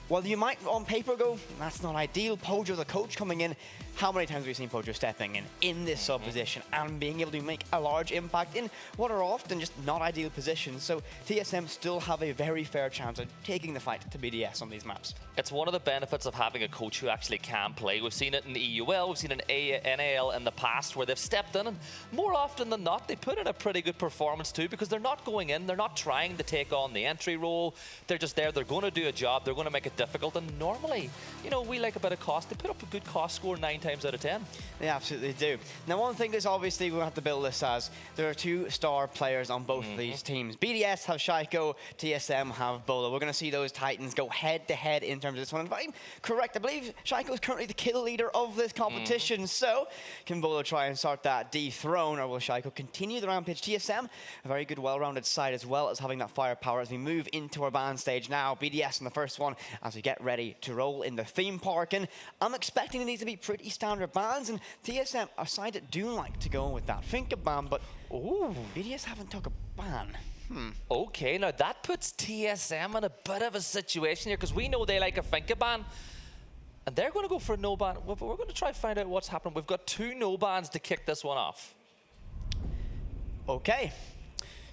Well, you might on paper go, that's not ideal. Pojo, the coach, coming in. How many times have we seen Pojo stepping in this sub position and being able to make a large impact in what are often just not ideal positions? So TSM still have a very fair chance of taking the fight to BDS on these maps. It's one of the benefits of having a coach who actually can play. We've seen it in the EUL, we've seen it in NAL in the past where they've stepped in, and more often than not, they put in a pretty good performance too, because they're not going in, they're not trying to take on the entry role. They're just there, they're going to do a job, they're going to make a it difficult. And normally, you know, we like a bit of cost. They put up a good cost score 9 times out of 10. They absolutely do. Now, one thing is obviously we'll have to build this as there are 2 star players on both of these teams. BDS have Shaiko, TSM have Bolo. We're going to see those Titans go head-to-head in terms of this one. If I'm correct, I believe Shaiko is currently the kill leader of this competition. So, can Bolo try and start that dethrone, or will Shaiko continue the rampage? TSM, a very good, well-rounded side, as well as having that firepower as we move into our ban stage now. BDS in the first one as we get ready to roll in the theme park. And I'm expecting these to be pretty standard bans. And TSM, a side that do like to go with that Finka ban, but BDS haven't took a ban. Okay, now that puts TSM in a bit of a situation here, because we know they like a Finka ban. And they're going to go for a no ban. But we're going to try to find out what's happening. We've got 2 no bans to kick this one off. Okay.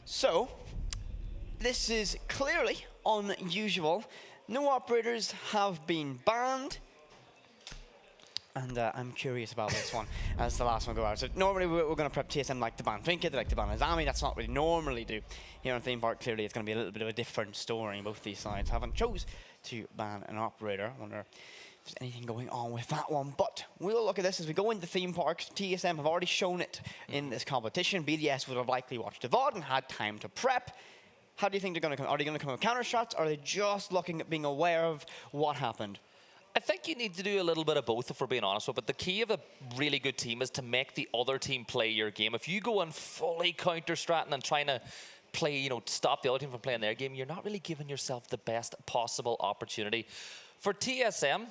So, this is clearly unusual. No operators have been banned. And I'm curious about this one as the last one go out. So normally we're going to prep TSM like to ban Finka, they like to ban Azami. That's not what we normally do. Here on Theme Park, clearly it's going to be a little bit of a different story. Both these sides haven't chose to ban an operator. I wonder if there's anything going on with that one. But we'll look at this as we go into Theme Park. TSM have already shown it in this competition. BDS would have likely watched the VOD and had time to prep. How do you think they're going to come? Are they going to come with counter shots? Or are they just looking at being aware of what happened? I think you need to do a little bit of both, if we're being honest with it. But the key of a really good team is to make the other team play your game. If you go on fully counter-stratting and trying to play, you know, stop the other team from playing their game, you're not really giving yourself the best possible opportunity. For TSM,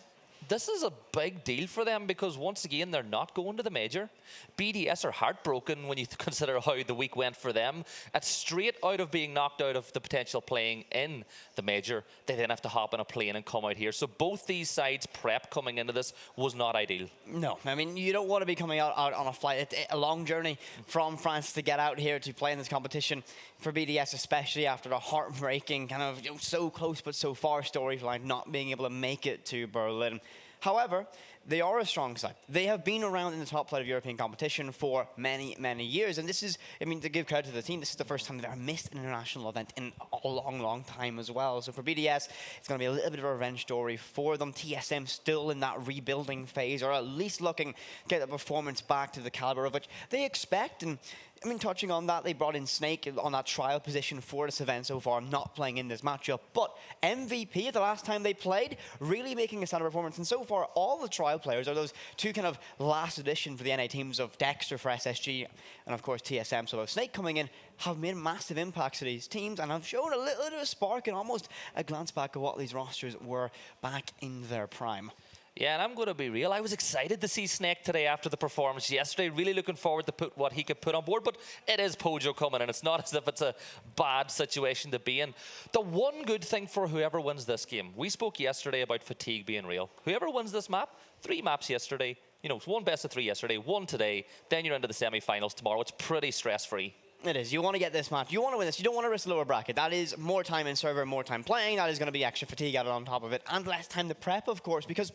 this is a big deal for them because, once again, they're not going to the major. BDS are heartbroken when you consider how the week went for them. It's straight out of being knocked out of the potential playing in the major. They then have to hop on a plane and come out here. So both these sides' prep coming into this was not ideal. No, I mean, you don't want to be coming out on a flight. It's a long journey from France to get out here to play in this competition. For BDS, especially after a heartbreaking kind of, you know, so close but so far storyline, not being able to make it to Berlin. However, they are a strong side. They have been around in the top flight of European competition for many, many years. And this is, I mean, to give credit to the team, this is the first time they've ever missed an international event in a long, long time as well. So for BDS, it's going to be a little bit of a revenge story for them. TSM still in that rebuilding phase, or at least looking to get the performance back to the caliber of which they expect. And I mean, touching on that, they brought in Snake on that trial position for this event so far, not playing in this matchup. But MVP, the last time they played, really making a standard performance. And so far, all the trial players are those 2 kind of last edition for the NA teams of Dexter for SSG and, of course, TSM. So Snake coming in have made massive impacts to these teams and have shown a little bit of a spark and almost a glance back at what these rosters were back in their prime. Yeah, and I'm going to be real. I was excited to see Snake today after the performance yesterday. Really looking forward to put what he could put on board. But it is Pojo coming, and it's not as if it's a bad situation to be in. The one good thing for whoever wins this game, we spoke yesterday about fatigue being real. Whoever wins this map, 3 maps yesterday, you know, 1 best of 3 yesterday, 1 today, then you're into the semi-finals tomorrow. It's pretty stress-free. It is. You want to get this match. You want to win this. You don't want to risk the lower bracket. That is more time in server, more time playing. That is going to be extra fatigue added on top of it. And less time to prep, of course, because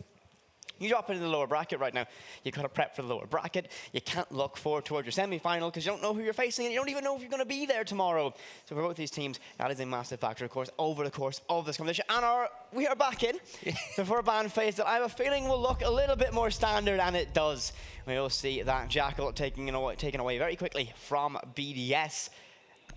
you drop into the lower bracket right now, you've got to prep for the lower bracket. You can't look forward towards your semi-final because you don't know who you're facing and you don't even know if you're going to be there tomorrow. So for both these teams, that is a massive factor, of course, over the course of this competition. And we are back in for a ban phase that I have a feeling will look a little bit more standard, and it does. We'll see that Jackal taken away very quickly from BDS.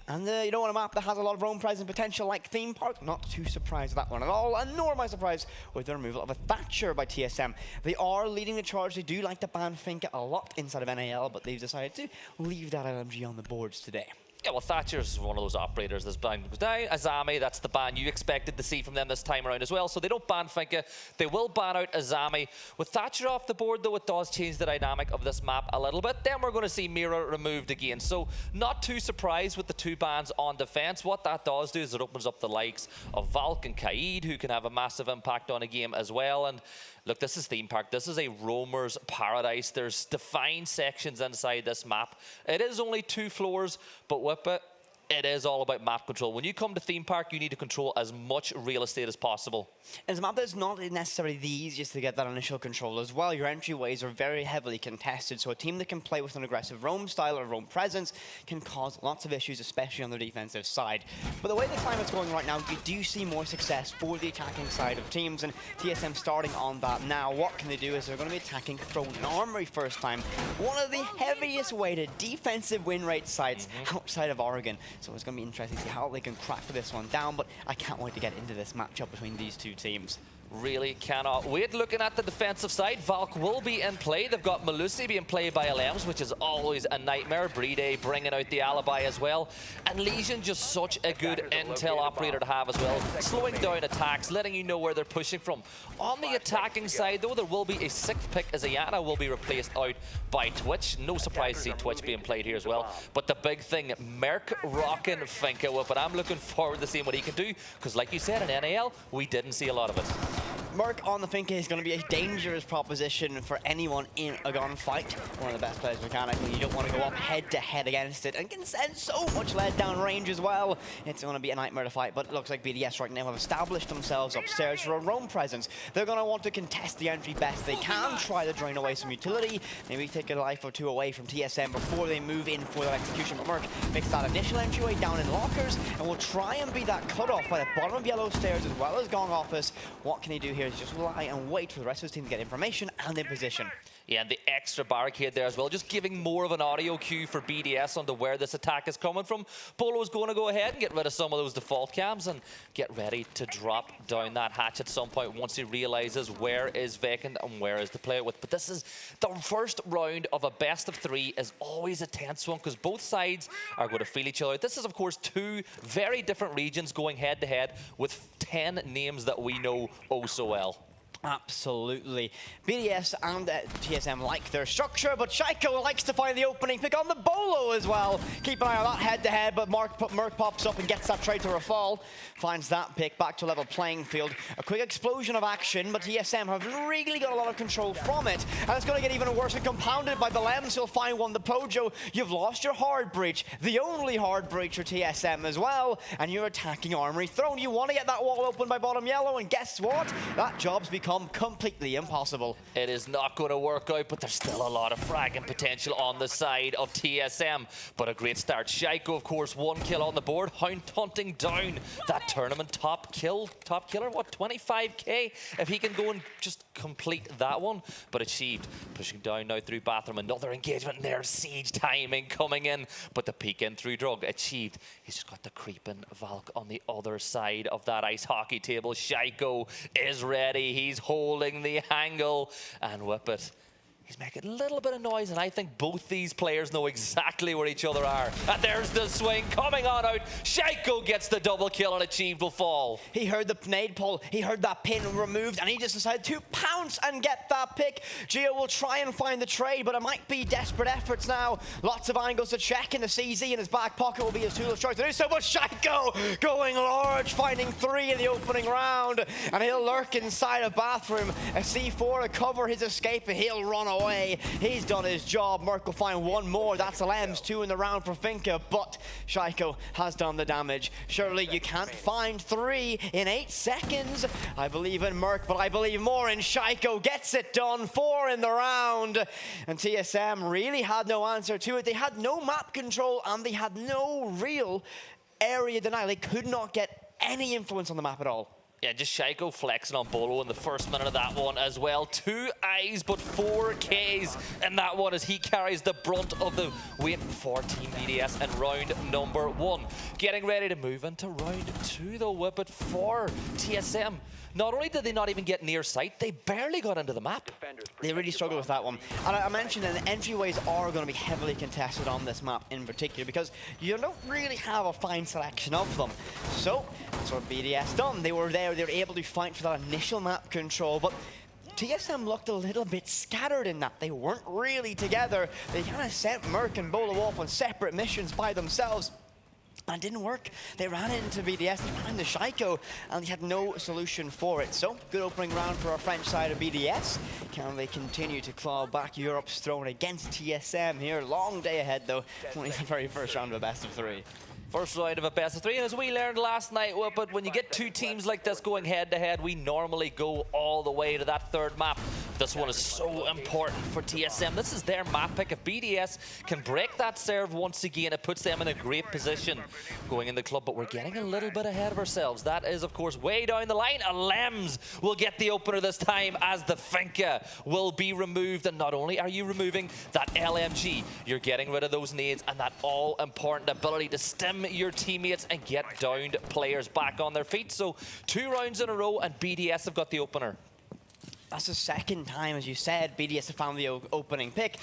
And you know, on a map that has a lot of roam prize and potential like Theme Park, not too surprised with that one at all. And nor am I surprised with the removal of a Thatcher by TSM. They are leading the charge. They do like to ban Finka a lot inside of NAL, but they've decided to leave that LMG on the boards today. Yeah, well, Thatcher's one of those operators that's banned. Now, Azami, that's the ban you expected to see from them this time around as well. So they don't ban Finka. They will ban out Azami. With Thatcher off the board, though, it does change the dynamic of this map a little bit. Then we're going to see Mira removed again. So not too surprised with the 2 bans on defense. What that does do is it opens up the likes of Valk and Kaid, who can have a massive impact on a game as well. And look, this is Theme Park. This is a roamer's paradise. There's defined sections inside this map. It is only 2 floors, but with it, it is all about map control. When you come to theme park, you need to control as much real estate as possible. And it's a map that's not necessarily the easiest to get that initial control as well. Your entryways are very heavily contested, so a team that can play with an aggressive roam style or roam presence can cause lots of issues, especially on the defensive side. But the way the climate's going right now, you do see more success for the attacking side of teams, and TSM starting on that now. What can they do is they're going to be attacking Throne and Armory first time. One of the heaviest weighted defensive win rate sites outside of Oregon. So it's going to be interesting to see how they can crack this one down, but I can't wait to get into this matchup between these two teams. Really cannot wait. Looking at the defensive side, Valk will be in play. They've got Malusi being played by LMs, which is always a nightmare. Brede bringing out the alibi as well. And Legion, just such a good intel operator to have as well. Slowing down attacks, letting you know where they're pushing from. On the attacking side, though, there will be a 6th pick as Ayana will be replaced out by Twitch. No surprise to see Twitch being played here as well. But the big thing, Merc rocking Finka Whip, and I'm looking forward to seeing what he can do, because like you said, in NAL, we didn't see a lot of it. Merc on the Finka is going to be a dangerous proposition for anyone in a gunfight. One of the best players mechanically. You don't want to go up head-to-head against it, and can send so much lead down range as well. It's going to be a nightmare to fight, but it looks like BDS right now have established themselves upstairs for a roam presence. They're going to want to contest the entry best they can, try to drain away some utility, maybe take a life or two away from TSM before they move in for their execution. But Merc makes that initial entryway down in lockers, and will try and be that cutoff by the bottom of yellow stairs as well as Gong Office. What can he do here? Is just lie and wait for the rest of his team to get information and in position. Yeah, and the extra barricade there as well, just giving more of an audio cue for BDS onto where this attack is coming from. Polo is going to go ahead and get rid of some of those default cams and get ready to drop down that hatch at some point once he realizes where is vacant and where is to play it with. But this is the first round of a best of 3 is always a tense one because both sides are going to feel each other. This is, of course, 2 very different regions going head-to-head with 10 names that we know oh so well. Absolutely. BDS and TSM like their structure, but Shaiko likes to find the opening pick on the Bolo as well. Keep an eye on that head-to-head, but Merc pops up and gets that trade to Rafal. Finds that pick back to level playing field. A quick explosion of action, but TSM have really got a lot of control from it. And it's going to get even worse and compounded by the Lems. He'll find one. The Pojo, you've lost your hard breach. The only hard breach for TSM as well. And you're attacking Armory Throne. You want to get that wall open by bottom yellow, and guess what? That job's become completely impossible. It is not going to work out, but there's still a lot of fragging potential on the side of TSM. But a great start. Shaiko, of course, 1 kill on the board. Hunting down that tournament top killer, what, 25k? If he can go and just complete that one. But achieved. Pushing down now through bathroom. Another engagement there. Siege timing coming in. But the peek in through drug achieved. He's just got the creeping Valk on the other side of that ice hockey table. Shaiko is ready. He's holding the angle and Whip it. He's making a little bit of noise, and I think both these players know exactly where each other are. And there's the swing coming on out. Shaiko gets the double kill and achieved will fall. He heard the nade pull, he heard that pin removed, and he just decided to pounce and get that pick. Gio will try and find the trade, but it might be desperate efforts now. Lots of angles to check, and the CZ in his back pocket will be his tool of choice to do so. But Shaiko going large, finding 3 in the opening round, and he'll lurk inside a bathroom. A C4 to cover his escape, and he'll run away. He's done his job. Merc will find 1 more. That's Lems, 2 in the round for Finka, but Shaiko has done the damage. Surely you can't find 3 in 8 seconds. I believe in Merc, but I believe more in Shaiko. Gets it done. 4 in the round. And TSM really had no answer to it. They had no map control, and they had no real area denial. They could not get any influence on the map at all. Yeah, just Shaiko flexing on Bolo in the first minute of that one as well. 2 eyes, but 4 Ks in that one as he carries the brunt of the weight for Team BDS in round number 1. Getting ready to move into round 2, though, Whip it for TSM. Not only did they not even get near sight, they barely got into the map. They really struggled with that one. And I mentioned that the entryways are going to be heavily contested on this map in particular because you don't really have a fine selection of them. So, that's what BDS done. They were there, they were able to fight for that initial map control, but TSM looked a little bit scattered in that. They weren't really together. They kind of sent Merc and Bolo off on separate missions by themselves. And it didn't work. They ran into BDS, they ran into Shaiko, and they had no solution for it. So, good opening round for our French side of BDS. Can they continue to claw back Europe's throne against TSM here? Long day ahead, though. Only the very first round of a best of 3. First round of a best of 3, and as we learned last night, but when you get two teams like this going head-to-head, we normally go all the way to that third map. This one is so important for TSM. This is their map pick. If BDS can break that serve once again, it puts them in a great position going in the club, but we're getting a little bit ahead of ourselves. That is, of course, way down the line. Lems will get the opener this time as the Finka will be removed, and not only are you removing that LMG, you're getting rid of those nades and that all-important ability to stem your teammates and get downed players back on their feet. So 2 rounds in a row and BDS have got the opener. That's the second time, as you said, BDS have found the opening pick.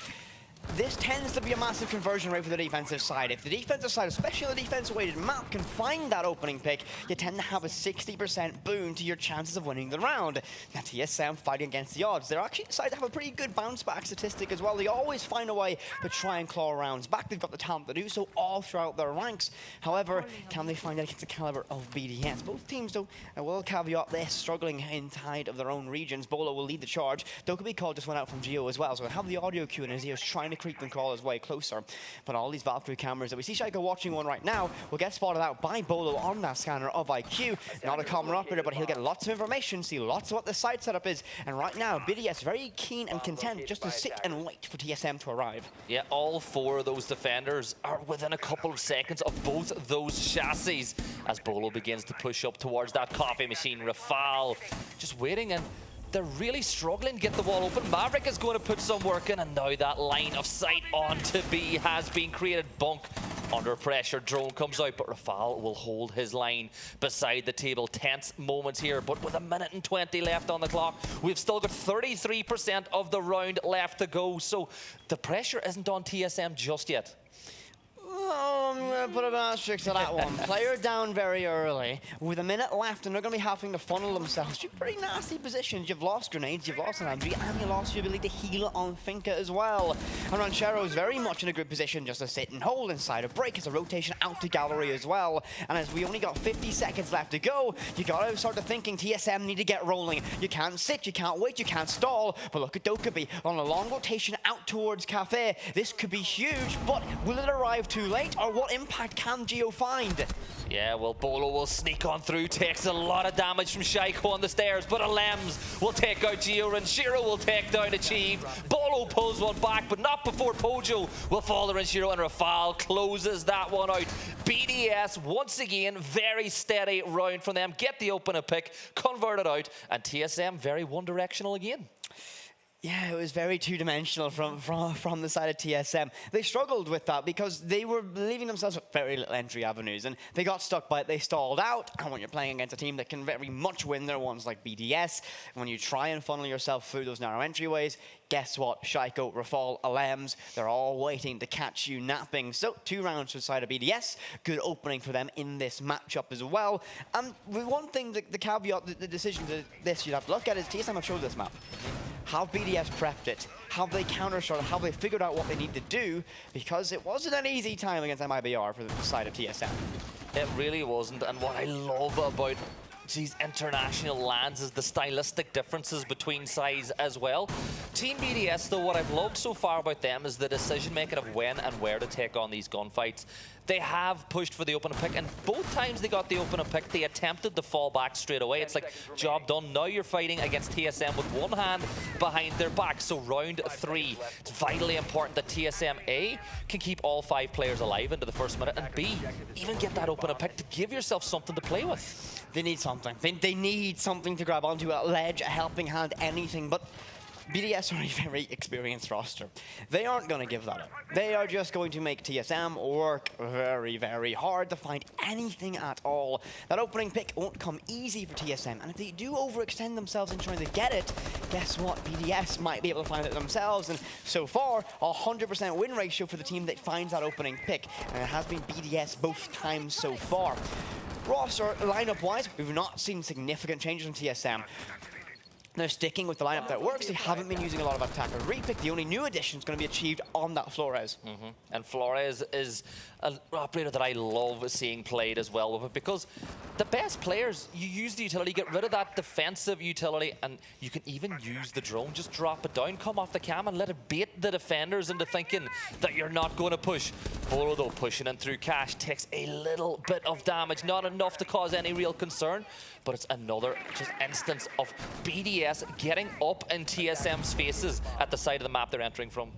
This tends to be a massive conversion rate for the defensive side. If the defensive side, especially on the defensive-weighted map, can find that opening pick, you tend to have a 60% boon to your chances of winning the round. Now, TSM fighting against the odds. They're actually decided to have a pretty good bounce-back statistic as well. They always find a way to try and claw rounds back. They've got the talent to do so all throughout their ranks. However, can they find it against the caliber of BDS? Both teams, though, I will caveat this, struggling inside of their own regions. Bolo will lead the charge. Dokkaebi Call just went out from Geo as well, so I have the audio cue in his ears trying to creep and crawl his way closer. But all these Valkyrie cameras that we see Shaiko watching one right now will get spotted out by Bolo on that scanner of IQ. Not a common operator, but he'll get lots of information, see lots of what the site setup is. And right now, BDS very keen and content just to sit and wait for TSM to arrive. Yeah, all 4 of those defenders are within a couple of seconds of both those chassis as Bolo begins to push up towards that coffee machine. Rafal just waiting, and they're really struggling to get the wall open. Maverick is going to put some work in, and now that line of sight onto B has been created. Bunk under pressure. Drone comes out, but Rafal will hold his line beside the table. Tense moments here, but with 1:20 left on the clock, we've still got 33% of the round left to go. So the pressure isn't on TSM just yet. Oh, I'm going to put an asterisk to that one. Player down very early, with a minute left, and they're going to be having to funnel themselves to pretty nasty positions. You've lost grenades, you've lost an MG, and you lost your ability to heal on Finka as well. And Ranchero is very much in a good position just to sit and hold inside a break as a rotation out to gallery as well. And as we only got 50 seconds left to go, you got to start to thinking TSM need to get rolling. You can't sit, you can't wait, you can't stall. But look at Dokkaebi on a long rotation out towards Cafe. This could be huge, but will it arrive too late, or what impact can Geo find? Yeah, well, Bolo will sneak on through, takes a lot of damage from Shaiko on the stairs, but Lems will take out Geo, and Shiro will take down Achieve. Bolo pulls one back, but not before Pojo will fall to Shiro, and Rafal closes that one out. BDS, once again, very steady round from them. Get the opener pick, convert it out, and TSM very one-directional again. Yeah, it was very two-dimensional from the side of TSM. They struggled with that because they were leaving themselves with very little entry avenues, and they got stuck by it. They stalled out, and when you're playing against a team that can very much win their ones like BDS, when you try and funnel yourself through those narrow entryways, guess what? Shaiko, Rafal, Lems, they're all waiting to catch you napping. So 2 rounds to the side of BDS. Good opening for them in this matchup as well. And one thing, the caveat, the decision to this you'd have to look at is TSM have showed this map. Have BDS prepped it? Have they counter-shot? Have they figured out what they need to do? Because it wasn't an easy time against MIBR for the side of TSM. It really wasn't, and what I love about these international lands is the stylistic differences between sides as well. Team BDS, though, what I've loved so far about them is the decision-making of when and where to take on these gunfights. They have pushed for the opener pick, and both times they got the opener pick, they attempted to fall back straight away. It's like, job done. Now you're fighting against TSM with one hand behind their back. So round 3, it's vitally important that TSM, A, can keep all 5 players alive into the first minute, and B, even get that opener pick to give yourself something to play with. They need something. They need something to grab onto, a ledge, a helping hand, anything. But BDS are a very experienced roster. They aren't going to give that up. They are just going to make TSM work very, very hard to find anything at all. That opening pick won't come easy for TSM, and if they do overextend themselves in trying to get it, guess what? BDS might be able to find it themselves, and so far, a 100% win ratio for the team that finds that opening pick, and it has been BDS both times so far. Roster lineup-wise, we've not seen significant changes from TSM. They're sticking with the lineup that works. They haven't been using a lot of attacker repick. The only new addition is going to be achieved on that Flores. And Flores is an operator that I love seeing played as well with it, because the best players, you use the utility, get rid of that defensive utility, and you can even use the drone. Just drop it down, come off the cam, and let it bait the defenders into thinking that you're not going to push. Bolo, though, pushing in through Cash, takes a little bit of damage, not enough to cause any real concern, but it's another just instance of BDS getting up in TSM's faces at the side of the map they're entering from.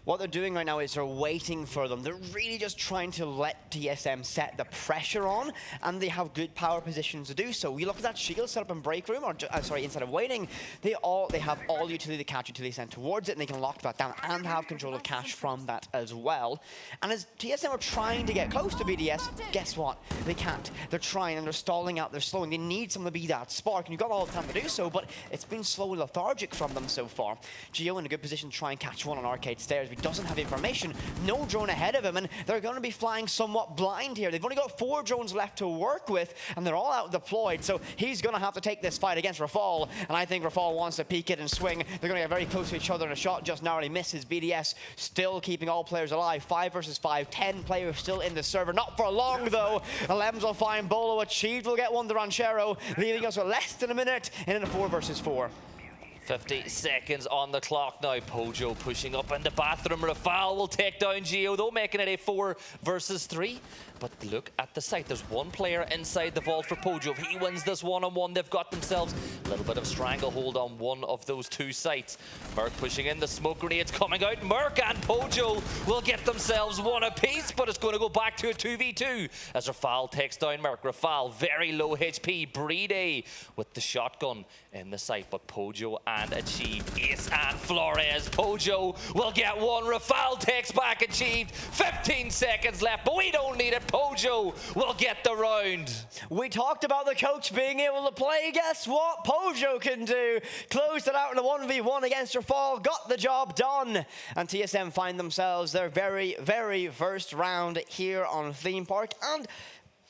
What they're doing right now is they're waiting for them. They're really just trying to let TSM set the pressure on, and they have good power positions to do so. You look at that shield set up in break room, or sorry, instead of waiting, they have all utility, the catch utility sent towards it, and they can lock that down and have control of Cash from that as well. And as TSM are trying to get close to BDS, guess what? They can't. They're trying and they're stalling out, they're slowing. They need someone to be that spark, and you've got all the time to do so, but it's been slow and lethargic from them so far. Gio in a good position to try and catch one on Arcade Stairs. He doesn't have information, no drone ahead of him, and they're going to be flying somewhat blind here. They've only got 4 drones left to work with, and they're all out deployed, so he's going to have to take this fight against Rafal, and I think Rafal wants to peek it and swing. They're going to get very close to each other, and a shot just narrowly misses. BDS still keeping all players alive. 5 versus 5, 10 players still in the server. Not for long, though. 11s will find Bolo. Achieved will get one to Ranchero, leaving us with less than a minute in a 4 versus 4. 50 seconds on the clock now. Pojo pushing up in the bathroom. Rafal will take down Gio, though, making it a 4 versus 3. But look at the site. There's one player inside the vault for Pojo. If he wins this one-on-one, they've got themselves a little bit of stranglehold on one of those 2 sites. Merc pushing in. The smoke grenades coming out. Merc and Pojo will get themselves one apiece, but it's going to go back to a 2v2 as Rafal takes down Merc. Rafal, very low HP. Brede with the shotgun in the site, but Pojo and Achieved, Ace and Flores. Pojo will get one. Rafal takes back Achieved. 15 seconds left, but we don't need it. Pojo will get the round. We talked about the coach being able to play. Guess what Pojo can do? Closed it out in a 1v1 against Rafal. Got the job done. And TSM find themselves their very, very first round here on Theme Park. And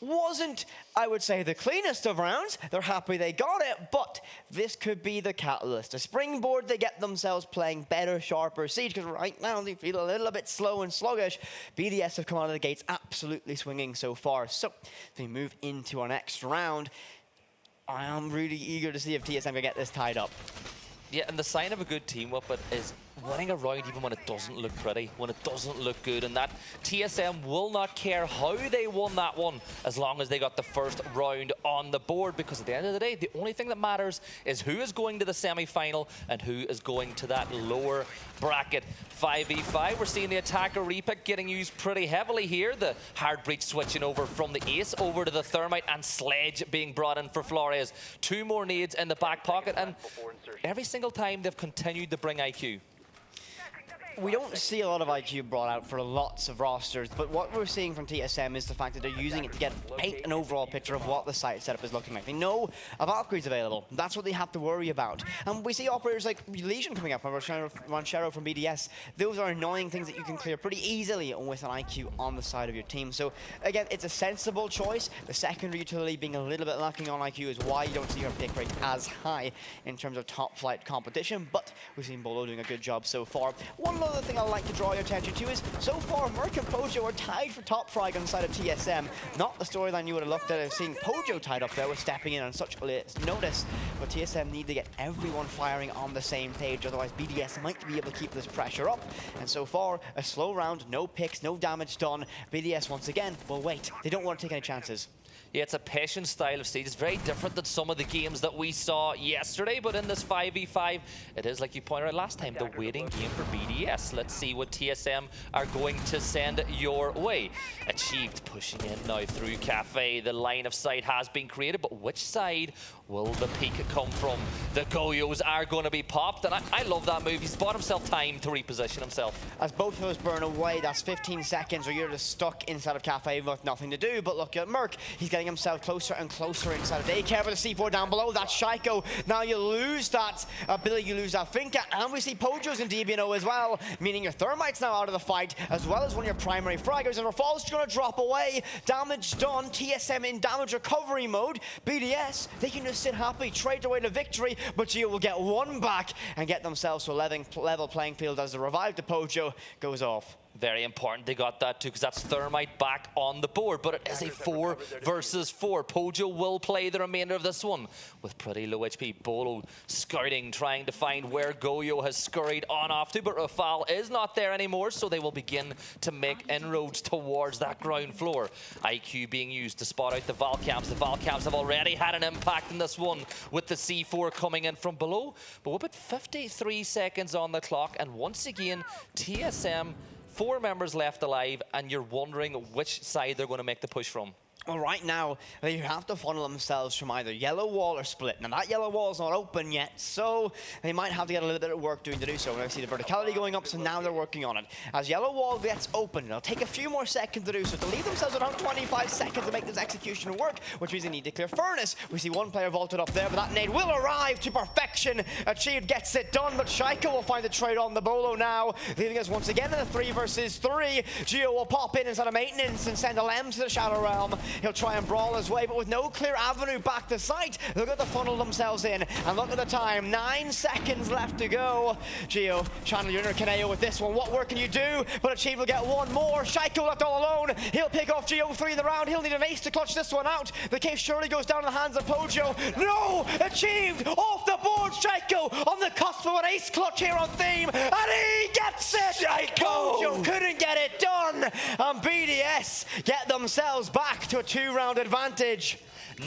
wasn't, I would say, the cleanest of rounds. They're happy they got it, but this could be the catalyst. A springboard, they get themselves playing better, sharper Siege, because right now they feel a little bit slow and sluggish. BDS have come out of the gates absolutely swinging so far. So we move into our next round. I am really eager to see if TSM can get this tied up. Yeah, and the sign of a good team weapon is winning a round even when it doesn't look pretty, when it doesn't look good, and that TSM will not care how they won that one as long as they got the first round on the board, because at the end of the day, the only thing that matters is who is going to the semi-final and who is going to that lower bracket. 5v5, we're seeing the attacker repick getting used pretty heavily here. The hard breach switching over from the Ace over to the Thermite, and Sledge being brought in for Flores. 2 more nades in the back pocket, and every single time they've continued to bring IQ. We don't see a lot of IQ brought out for lots of rosters, but what we're seeing from TSM is the fact that they're using it to paint an overall picture of what the site setup is looking like. They know a Valkyrie's available. That's what they have to worry about. And we see operators like Legion coming up, or Ranchero from BDS. Those are annoying things that you can clear pretty easily with an IQ on the side of your team. So again, it's a sensible choice. The secondary utility being a little bit lacking on IQ is why you don't see her pick rate as high in terms of top flight competition, but we've seen Bolo doing a good job so far. One other thing I'd like to draw your attention to is, so far, Merc and Pojo are tied for top frag on the side of TSM. Not the storyline you would have looked at of seeing Pojo tied up there with stepping in on such late notice, but TSM need to get everyone firing on the same page, otherwise BDS might be able to keep this pressure up. And so far, a slow round, no picks, no damage done. BDS once again will wait. They don't want to take any chances. Yeah, it's a patient style of Siege. It's very different than some of the games that we saw yesterday, but in this 5v5, it is, like you pointed out last time, the waiting game for BDS. Let's see what TSM are going to send your way. Achieved pushing in now through Cafe. The line of sight has been created, but which side will the peak come from? The Goyos are going to be popped, and I love that move. He's bought himself time to reposition himself. As both of those burn away, that's 15 seconds, or you're just stuck inside of Cafe with nothing to do. But look at Merc. He's getting himself closer and closer inside of Daycare with the C4 down below. That's Shaiko. Now you lose that ability, you lose that Finka, and we see Pojo's in DBNO as well, meaning your Thermite's now out of the fight, as well as one of your primary fraggers, and Rafal's going to drop away. Damage done. TSM in damage recovery mode. BDS, they can just sit happy, trade away to victory, but Geo will get one back and get themselves to a level playing field as the revived Pojo goes off. Very important they got that too, because that's Thermite back on the board, but it is a 4 versus 4. Pojo will play the remainder of this one with pretty low HP. Bolo scouting, trying to find where Goyo has scurried on off to, but Rafal is not there anymore, so they will begin to make inroads towards that ground floor. IQ being used to spot out the Valcamps. The Valcamps have already had an impact in this one with the C4 coming in from below, but we're about 53 seconds on the clock, and once again, TSM 4 members left alive, and you're wondering which side they're going to make the push from. Well, right now, they have to funnel themselves from either yellow wall or split. Now, that yellow wall is not open yet, so they might have to get a little bit of work doing to do so. And I see the verticality going up, so now they're working on it. As yellow wall gets open, it'll take a few more seconds to do so. To leave themselves around 25 seconds to make this execution work, which means they need to clear Furnace. We see one player vaulted up there, but that nade will arrive to perfection. Achieved gets it done, but Shaiko will find the trade on the Bolo now, leaving us once again in a 3 versus 3. Geo will pop in instead of maintenance and send a Lem to the Shadow Realm. He'll try and brawl his way, but with no clear avenue back to site, they're going to funnel themselves in. And look at the time, 9 seconds left to go. Geo, channel your inner Kaneo with this one. What work can you do? But Achieve will get one more. Shaiko left all alone. He'll pick off Geo 3 in the round. He'll need an ace to clutch this one out. The case surely goes down in the hands of Pojo. No! Achieved! Off the board! Shaiko on the cusp of an ace clutch here on theme. And he gets it! Shaiko! Pojo couldn't get it done. And BDS get themselves back to a 2-round advantage.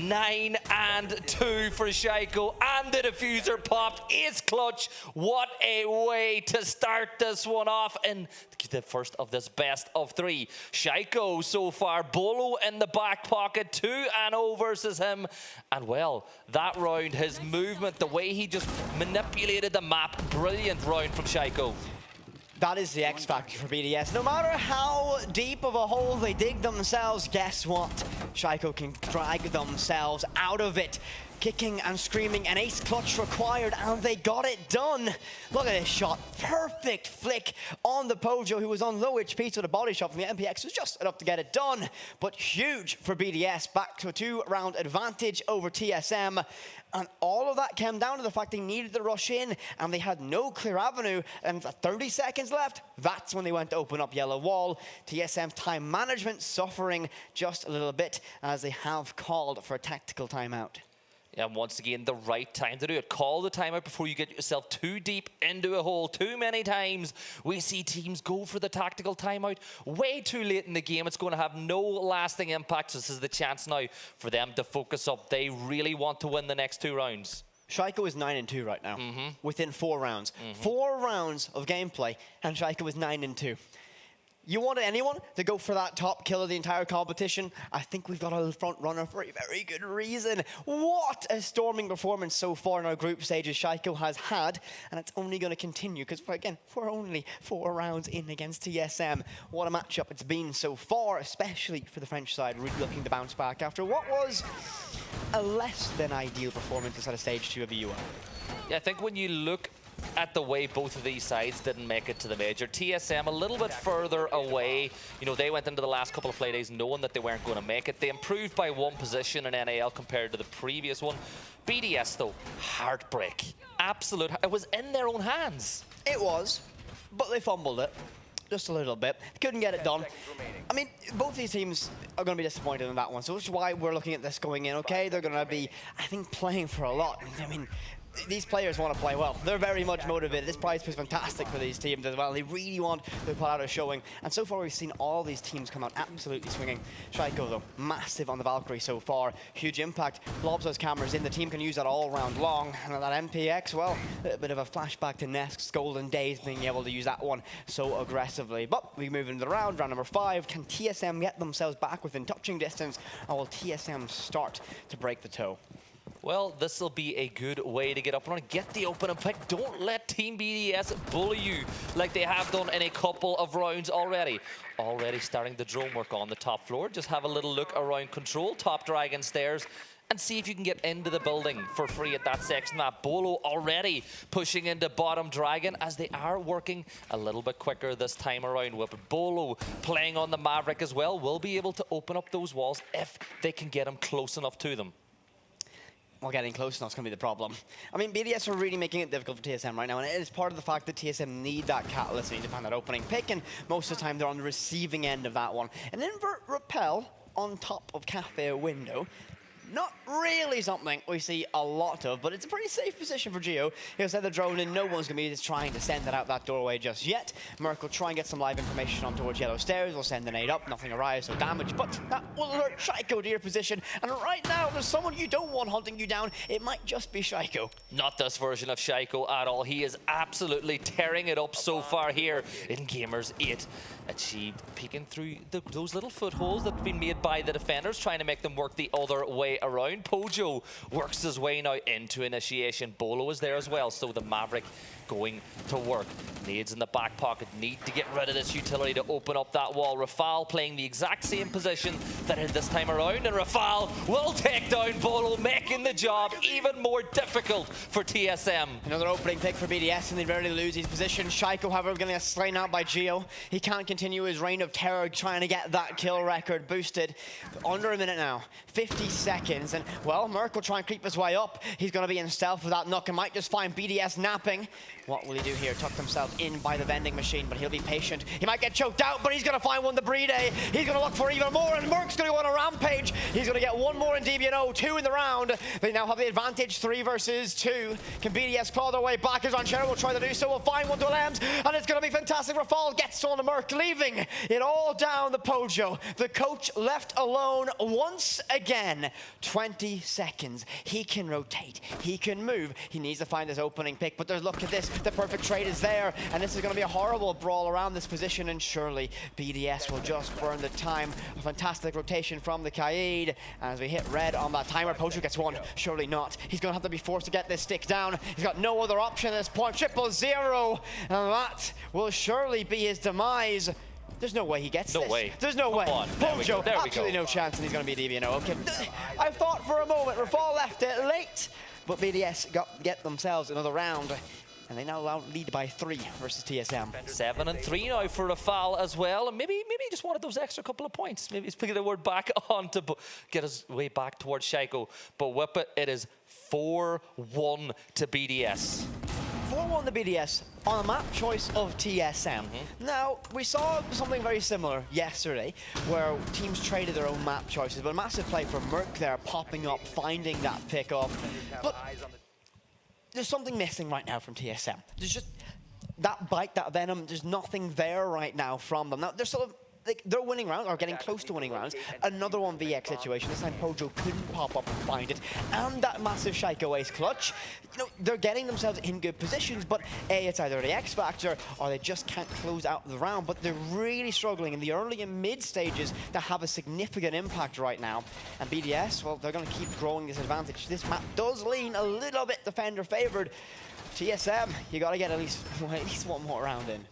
9 and 2 for Shaiko, and the diffuser popped. Ace clutch. What a way to start this one off in the first of this best of 3. Shaiko so far, Bolo in the back pocket, 2-0 versus him. And well, that round, his movement, the way he just manipulated the map, brilliant round from Shaiko. That is the X factor for BDS. No matter how deep of a hole they dig themselves, guess what? Shaiko can drag themselves out of it. Kicking and screaming, an ace clutch required, and they got it done. Look at this shot. Perfect flick on the Pojo, who was on low HP, so the body shot from the MPX was just enough to get it done. But huge for BDS, back to a 2-round advantage over TSM. And all of that came down to the fact they needed to rush in, and they had no clear avenue. And 30 seconds left, that's when they went to open up yellow wall. TSM time management suffering just a little bit, as they have called for a tactical timeout. And once again, the right time to do it. Call the timeout before you get yourself too deep into a hole. Too many times we see teams go for the tactical timeout way too late in the game. It's going to have no lasting impact. So this is the chance now for them to focus up. They really want to win the next 2 rounds. Shaiko is 9 and 2 right now, within 4 rounds. 4 rounds of gameplay, and Shaiko is 9 and 2. You want anyone to go for that top kill of the entire competition? I think we've got a front runner for a very good reason. What a storming performance so far in our group stages Shaiko has had, and it's only going to continue because, again, we're only 4 rounds in against TSM. What a matchup it's been so far, especially for the French side, really looking to bounce back after what was a less than ideal performance inside of stage 2 of the UR. Yeah, I think when you look at the way both of these sides didn't make it to the major. TSM a little bit further away. You know, they went into the last couple of play days knowing that they weren't going to make it. They improved by 1 position in NAL compared to the previous one. BDS, though, heartbreak. Absolute. It was in their own hands. It was, but they fumbled it. Just a little bit. Couldn't get it done. I mean, both these teams are going to be disappointed in that one, so which is why we're looking at this going in, okay? They're going to be, I think, playing for a lot. I mean, these players want to play well. They're very much motivated. This prize is fantastic for these teams as well. They really want to put out a showing. And so far, we've seen all these teams come out absolutely swinging. Shaiko, though, massive on the Valkyrie so far. Huge impact. Lobs those cameras in. The team can use that all round long. And that MPX, well, a bit of a flashback to Nesk's golden days, being able to use that one so aggressively. But we move into the round number 5. Can TSM get themselves back within touching distance? Or will TSM start to break the toe? Well, this will be a good way to get up and running. Get the open and pick. Don't let Team BDS bully you like they have done in a couple of rounds already. Already starting the drone work on the top floor. Just have a little look around control, top dragon stairs, and see if you can get into the building for free at that section map. Bolo already pushing into bottom dragon as they are working a little bit quicker this time around. But Bolo playing on the Maverick as well will be able to open up those walls if they can get him close enough to them. Well, getting close now is going to be the problem. I mean, BDS are really making it difficult for TSM right now, and it is part of the fact that TSM need that catalyst, they need to find that opening pick, and most of the time they're on the receiving end of that one. An invert repel on top of Cafe Window. Not really something we see a lot of, but it's a pretty safe position for Geo. He'll send the drone in, no one's going to be just trying to send it out that doorway just yet. Merc will try and get some live information on towards Yellow Stairs, will send the nade up, nothing arrives, no damage, but that will alert Shaiko to your position. And right now, there's someone you don't want hunting you down, it might just be Shaiko. Not this version of Shaiko at all. He is absolutely tearing it up so far here in Gamers8. Achieved peeking through those little footholes that have been made by the defenders, trying to make them work the other way around. Pojo works his way now into initiation. Bolo is there as well, so the Maverick going to work. Nades in the back pocket, need to get rid of this utility to open up that wall. Rafal playing the exact same position that this time around, and Rafal will take down Bolo, making the job even more difficult for TSM. Another opening pick for BDS, and they rarely lose his position. Shaiko, however, going to get slain out by Geo. He can't continue his reign of terror, trying to get that kill record boosted. Under a minute now, 50 seconds, and well, Merc will try and creep his way up. He's going to be in stealth with that knock and might just find BDS napping. What will he do here? Tuck himself in by the vending machine, but he'll be patient. He might get choked out, but he's going to find one to Bride. He's going to look for even more, and Merc's going to go on a rampage. He's going to get one more in DBNO, 2 in the round. They now have the advantage, 3 versus 2. Can BDS claw their way back as Ranchero will try to do so. We'll find one to Lems, and it's going to be fantastic. Rafal gets on the Merc, leaving it all down the Pojo. The coach left alone once again. 20 seconds. He can rotate. He can move. He needs to find his opening pick, but there's, look at this. The perfect trade is there, and this is going to be a horrible brawl around this position, and surely BDS will just burn the time. A fantastic rotation from the Kaid. As we hit red on that timer, Pojo gets one. Surely not. He's going to have to be forced to get this stick down. He's got no other option at this point. 0-0, and that will surely be his demise. There's no way he gets this. No way. There's no way. Pojo, There we absolutely go. no chance, and he's going to be DBNO. Okay. I thought for a moment Rafal left it late, but BDS get themselves another round. And they now lead by 3 versus TSM. 7-3 now for Rafal as well. And maybe he just wanted those extra couple of points. Maybe he's picking the word back on to get his way back towards Shaiko. But whip it is 4-1 to BDS. 4-1 to BDS on a map choice of TSM. Now, we saw something very similar yesterday, where teams traded their own map choices, but a massive play from Merc there, popping up, finding that pick-off. But there's something missing right now from TSM. There's just that bite, that venom, there's nothing there right now from them. Now, they're sort of, like, they're winning rounds, or getting close to winning rounds. Another 1vx situation. This time Pojo couldn't pop up and find it. And that massive Shaiko ace clutch. You know, they're getting themselves in good positions, but A, it's either the X factor, or they just can't close out the round. But they're really struggling in the early and mid stages to have a significant impact right now. And BDS, well, they're going to keep growing this advantage. This map does lean a little bit defender favored. TSM, you got to get at least one more round in.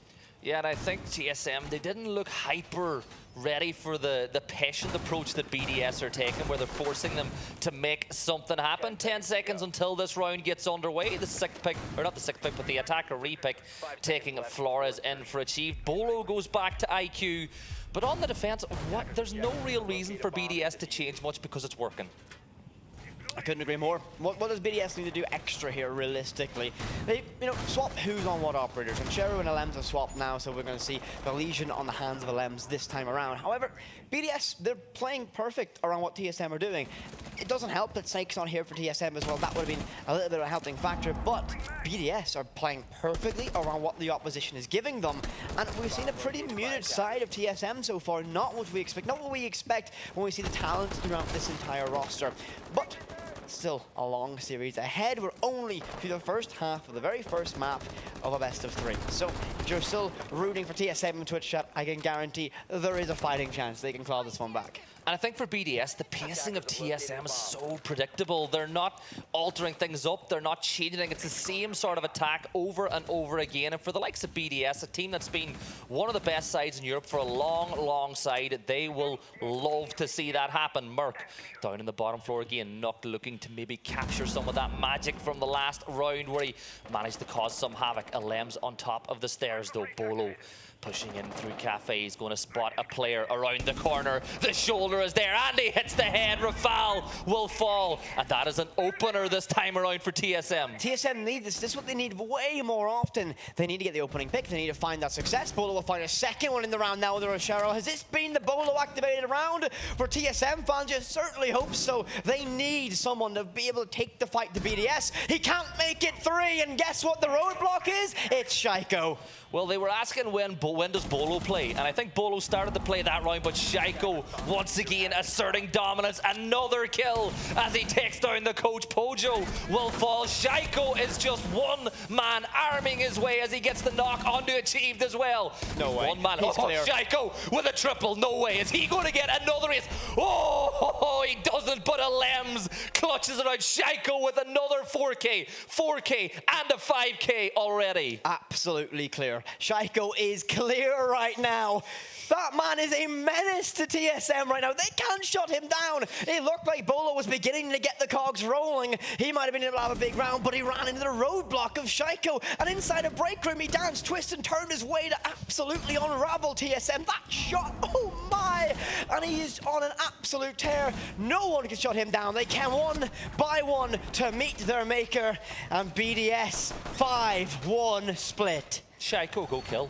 Yeah, and I think TSM, they didn't look hyper ready for the patient approach that BDS are taking, where they're forcing them to make something happen. 10 seconds until this round gets underway. The 6th pick, or not the 6th pick, but the attacker repick, taking Flores in for Achieve. Bolo goes back to IQ, but on the defense, there's no real reason for BDS to change much because it's working. I couldn't agree more. What does BDS need to do extra here, realistically? They, swap who's on what operators. And Cheru and Alems have swapped now, so we're going to see the Legion on the hands of Alems this time around. However, BDS, they're playing perfect around what TSM are doing. It doesn't help that Snake's on here for TSM as well. That would have been a little bit of a helping factor, but BDS are playing perfectly around what the opposition is giving them. And we've seen a pretty muted side of TSM so far, not what we expect when we see the talent throughout this entire roster. But still a long series ahead. We're only through the first half of the very first map of a best of 3. So if you're still rooting for TSM in Twitch chat, I can guarantee there is a fighting chance they can claw this one back. And I think for BDS, the pacing of TSM is so predictable. They're not altering things up. They're not changing. It's the same sort of attack over and over again. And for the likes of BDS, a team that's been one of the best sides in Europe for a long, long side, they will love to see that happen. Merc down in the bottom floor again, not looking to maybe capture some of that magic from the last round where he managed to cause some havoc. Alems on top of the stairs, though. Bolo Pushing in through Cafe, he's going to spot a player around the corner. The shoulder is there, and he hits the head. Rafal will fall, and that is an opener this time around for TSM. TSM need this. This is what they need way more often. They need to get the opening pick. They need to find that success. Bolo will find a second one in the round now with the Rochero. Has this been the Bolo activated round for TSM fans? You certainly hope so. They need someone to be able to take the fight to BDS. He can't make it 3, and guess what the roadblock is? It's Shaiko. Well, they were asking when does Bolo play, and I think Bolo started to play that round, but Shaiko once again asserting dominance. Another kill as he takes down the coach. Pojo will fall. Shaiko is just one man arming his way as he gets the knock onto Achieved as well. No way. One man. He's clear. Shaiko with a triple. No way. Is he going to get another ace? Oh, he doesn't, but a Lems clutches it out. Shaiko with another 4K, and a 5K already. Absolutely clear. Shaiko is clear right now. That man is a menace to TSM right now. They can't shut him down. It looked like Bolo was beginning to get the cogs rolling. He might have been able to have a big round, but he ran into the roadblock of Shaiko. And inside a break room, he danced, twisted, and turned his way to absolutely unravel TSM. That shot, oh my! And he is on an absolute tear. No one can shut him down. They can one by one to meet their maker. And BDS 5-1 split. Shaiko, go kill.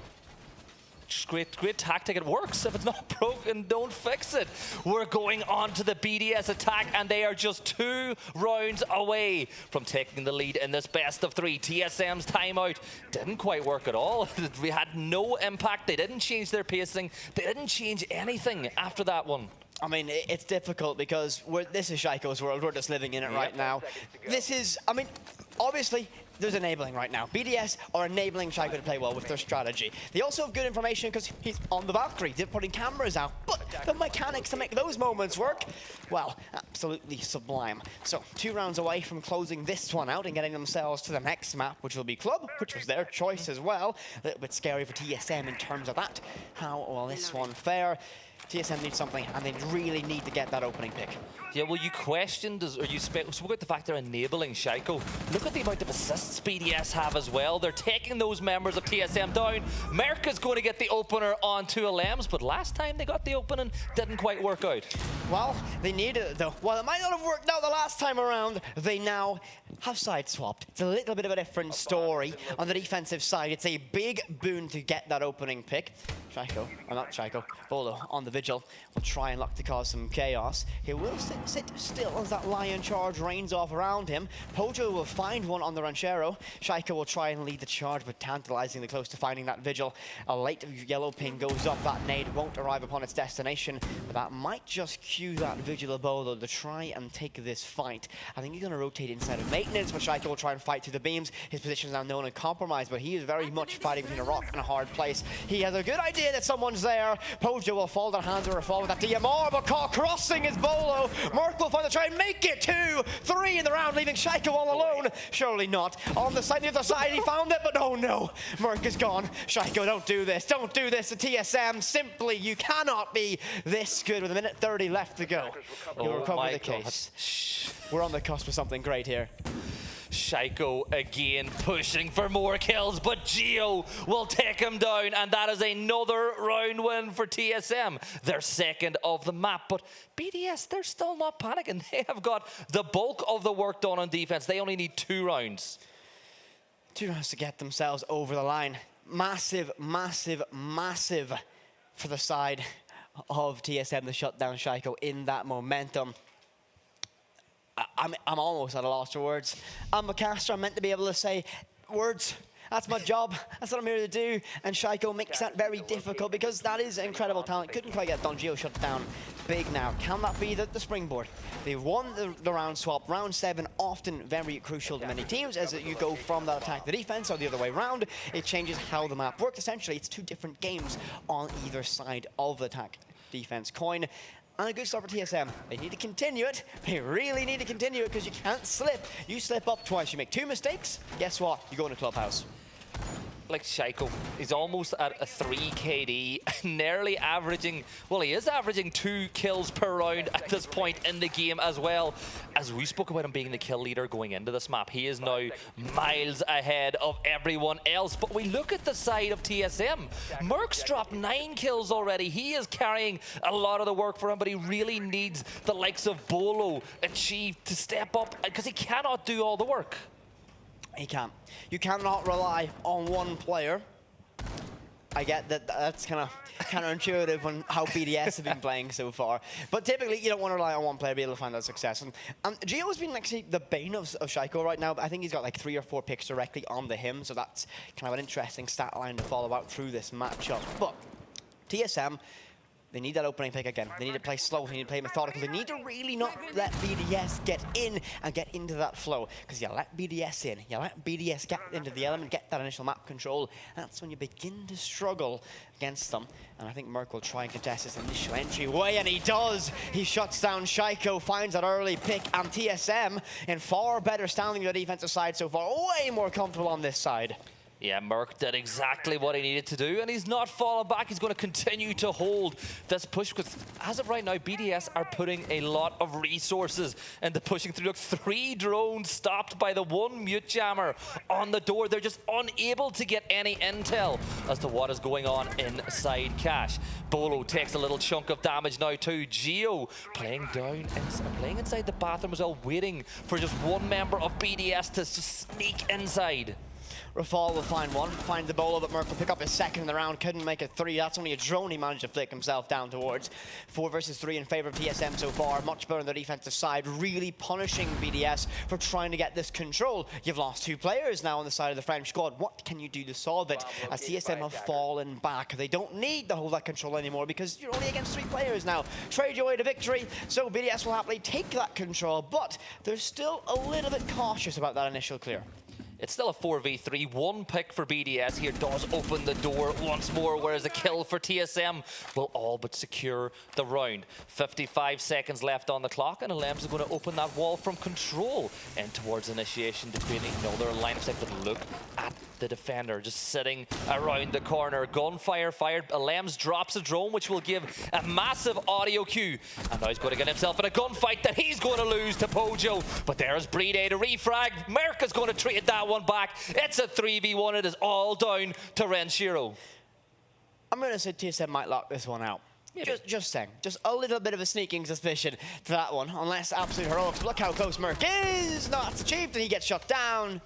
Just great tactic. It works. If it's not broken, don't fix it. We're going on to the BDS attack, and they are just 2 rounds away from taking the lead in this best of 3. TSM's timeout didn't quite work at all. We had no impact. They didn't change their pacing. They didn't change anything after that one. I mean, it's difficult because this is Shaiko's world. We're just living in it right now. This is, I mean, obviously, there's enabling right now. BDS are enabling Shaiko to play well with their strategy. They also have good information because he's on the Valkyrie. They're putting cameras out. But the mechanics to make those moments work, well, absolutely sublime. So 2 rounds away from closing this one out and getting themselves to the next map, which will be Club, which was their choice as well. A little bit scary for TSM in terms of that. How will this one fare? TSM needs something, and they really need to get that opening pick. Yeah, well, you questioned, or you spoke about the fact they're enabling Shaiko. Look at the amount of assists BDS have as well. They're taking those members of TSM down. Merca's going to get the opener on 2 Lems, but last time they got the opening, didn't quite work out. Well, they needed it, though. While it might not have worked out the last time around, they now have side-swapped. It's a little bit of a different story. On the defensive side, it's a big boon to get that opening pick. Shaiko, or not Shaiko, Bolo on the Vigil will try and look to cause some chaos. He will sit still as that Lion charge rains off around him. Pojo will find one on the Ranchero. Shaiko will try and lead the charge, but tantalizingly close to finding that Vigil. A late yellow ping goes up. That nade won't arrive upon its destination, but that might just cue that Vigil of Bolo to try and take this fight. I think he's going to rotate inside of maintenance, but Shaiko will try and fight through the beams. His position is now known and compromised, but he is very much fighting between a rock and a hard place. He has a good idea that someone's there. Pojo will fall their hands or fall with that DMR, but caught crossing is Bolo. Merc will find the try and make it 2-3 in the round, leaving Shaiko all alone. Surely not. On the other side, he found it, but oh no. Merc is gone. Shaiko, don't do this. Don't do this to TSM. Simply, you cannot be this good with 1:30 left to go. You'll recover the case. We're on the cusp of something great here. Shaiko again pushing for more kills, but Geo will take him down, and that is another round win for TSM. Their second of the map, but BDS, they're still not panicking. They have got the bulk of the work done on defense. They only need 2 rounds. 2 rounds to get themselves over the line. Massive, massive, massive for the side of TSM to shut down Shaiko in that momentum. I'm almost at a loss for words. I'm a caster. I'm meant to be able to say words. That's my job. That's what I'm here to do. And Shaiko makes that very difficult because that is incredible talent. Couldn't quite get done. Geo shut down big now. Can that be the springboard? They won the round swap. Round 7 often very crucial to many teams as you go from that attack to defense or the other way around. It changes how the map works. Essentially, it's 2 different games on either side of the attack defense coin. And a good start for TSM. They need to continue it. They really need to continue it because you can't slip. You slip up twice. You make 2 mistakes. Guess what? You go in the clubhouse. like Shaiko, he's almost at a 3 KD, nearly averaging, well, he is averaging 2 kills per round at this point in the game as well. As we spoke about him being the kill leader going into this map, he is now miles ahead of everyone else. But we look at the side of TSM. Merc's dropped 9 kills already. He is carrying a lot of the work for him, but he really needs the likes of Bolo achieved to step up because he cannot do all the work. He can't. You cannot rely on one player. I get that that's kind of counterintuitive on how BDS have been playing so far. But typically, you don't want to rely on one player to be able to find that success. And Gio has been actually the bane of Shaiko right now. But I think he's got like 3 or 4 picks directly onto him. So that's kind of an interesting stat line to follow out through this matchup. But TSM, they need that opening pick again. They need to play slow. They need to play methodical. They need to really not let BDS get in and get into that flow. Because you let BDS in, you let BDS get into the element, get that initial map control. That's when you begin to struggle against them. And I think Merc will try and contest this initial entryway, and he does. He shuts down Shaiko, finds that early pick, and TSM in far better standing on the defensive side so far. Way more comfortable on this side. Yeah, Merc did exactly what he needed to do, and he's not falling back. He's going to continue to hold this push, because as of right now, BDS are putting a lot of resources into pushing through. Look, 3 drones stopped by the 1 mute jammer on the door. They're just unable to get any intel as to what is going on inside Cash. Bolo takes a little chunk of damage now too. Gio playing inside the bathroom as well, waiting for just one member of BDS to just sneak inside. Rafal will find one, find the bowler, but Merc will pick up his second in the round, couldn't make it 3. That's only a drone he managed to flick himself down towards. 4 versus 3 in favor of TSM so far, much better on the defensive side, really punishing BDS for trying to get this control. You've lost 2 players now on the side of the French squad. What can you do to solve it? As TSM have fallen back. They don't need to hold that control anymore because you're only against 3 players now. Trade your way to victory, so BDS will happily take that control, but they're still a little bit cautious about that initial clear. It's still a 4v3. 1 pick for BDS here does open the door once more, whereas a kill for TSM will all but secure the round. 55 seconds left on the clock, and Alems is going to open that wall from control and towards initiation, defeating another line of sight. But look at the defender just sitting around the corner. Gunfire fired. Alems drops a drone, which will give a massive audio cue. And now he's going to get himself in a gunfight that he's going to lose to Pojo. But there's Breed to refrag. Merc is going to trade that one back. It's a 3v1. It is all down to Renshiro. I'm going to say TSM might lock this one out. Just saying. Just a little bit of a sneaking suspicion to that one. Unless absolute heroics. Look how close Merc is. No, it's achieved and he gets shut down.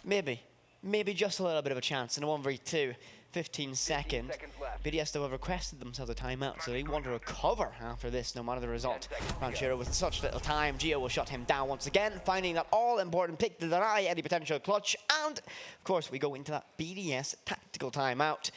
Maybe just a little bit of a chance in a 1v2. 15 seconds. BDS though have requested themselves a timeout, so they want to recover after this, no matter the result. Ranchero with such little time, Gio will shut him down once again, finding that all-important pick to deny any potential clutch, and of course we go into that BDS tactical timeout.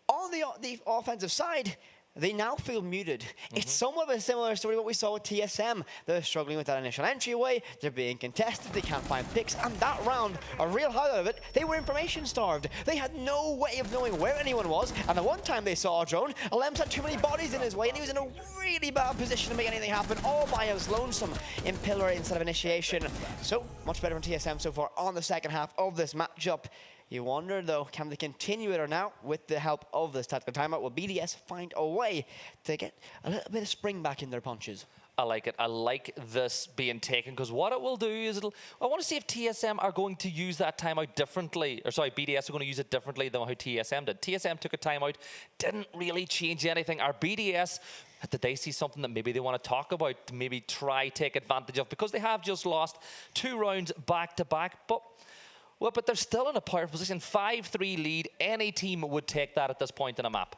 On the offensive side, they now feel muted. It's somewhat of a similar story to what we saw with TSM. They're struggling with that initial entryway, they're being contested, they can't find picks, and that round, a real highlight of it, they were information starved. They had no way of knowing where anyone was, and the one time they saw a drone, Alems had too many bodies in his way, and he was in a really bad position to make anything happen, all by his lonesome in pillar instead of initiation. So, much better from TSM so far on the second half of this matchup. You wonder, though, can they continue it or now with the help of this tactical timeout? Will BDS find a way to get a little bit of spring back in their punches? I like it. I like this being taken, because what it will do is I want to see if TSM are going to use that timeout differently. Or sorry, BDS are going to use it differently than how TSM did. TSM took a timeout, didn't really change anything. Our BDS, did they see something that maybe they want to talk about, to maybe try take advantage of? Because they have just lost 2 rounds back-to-back. But they're still in a power position. 5-3 lead. Any team would take that at this point in a map.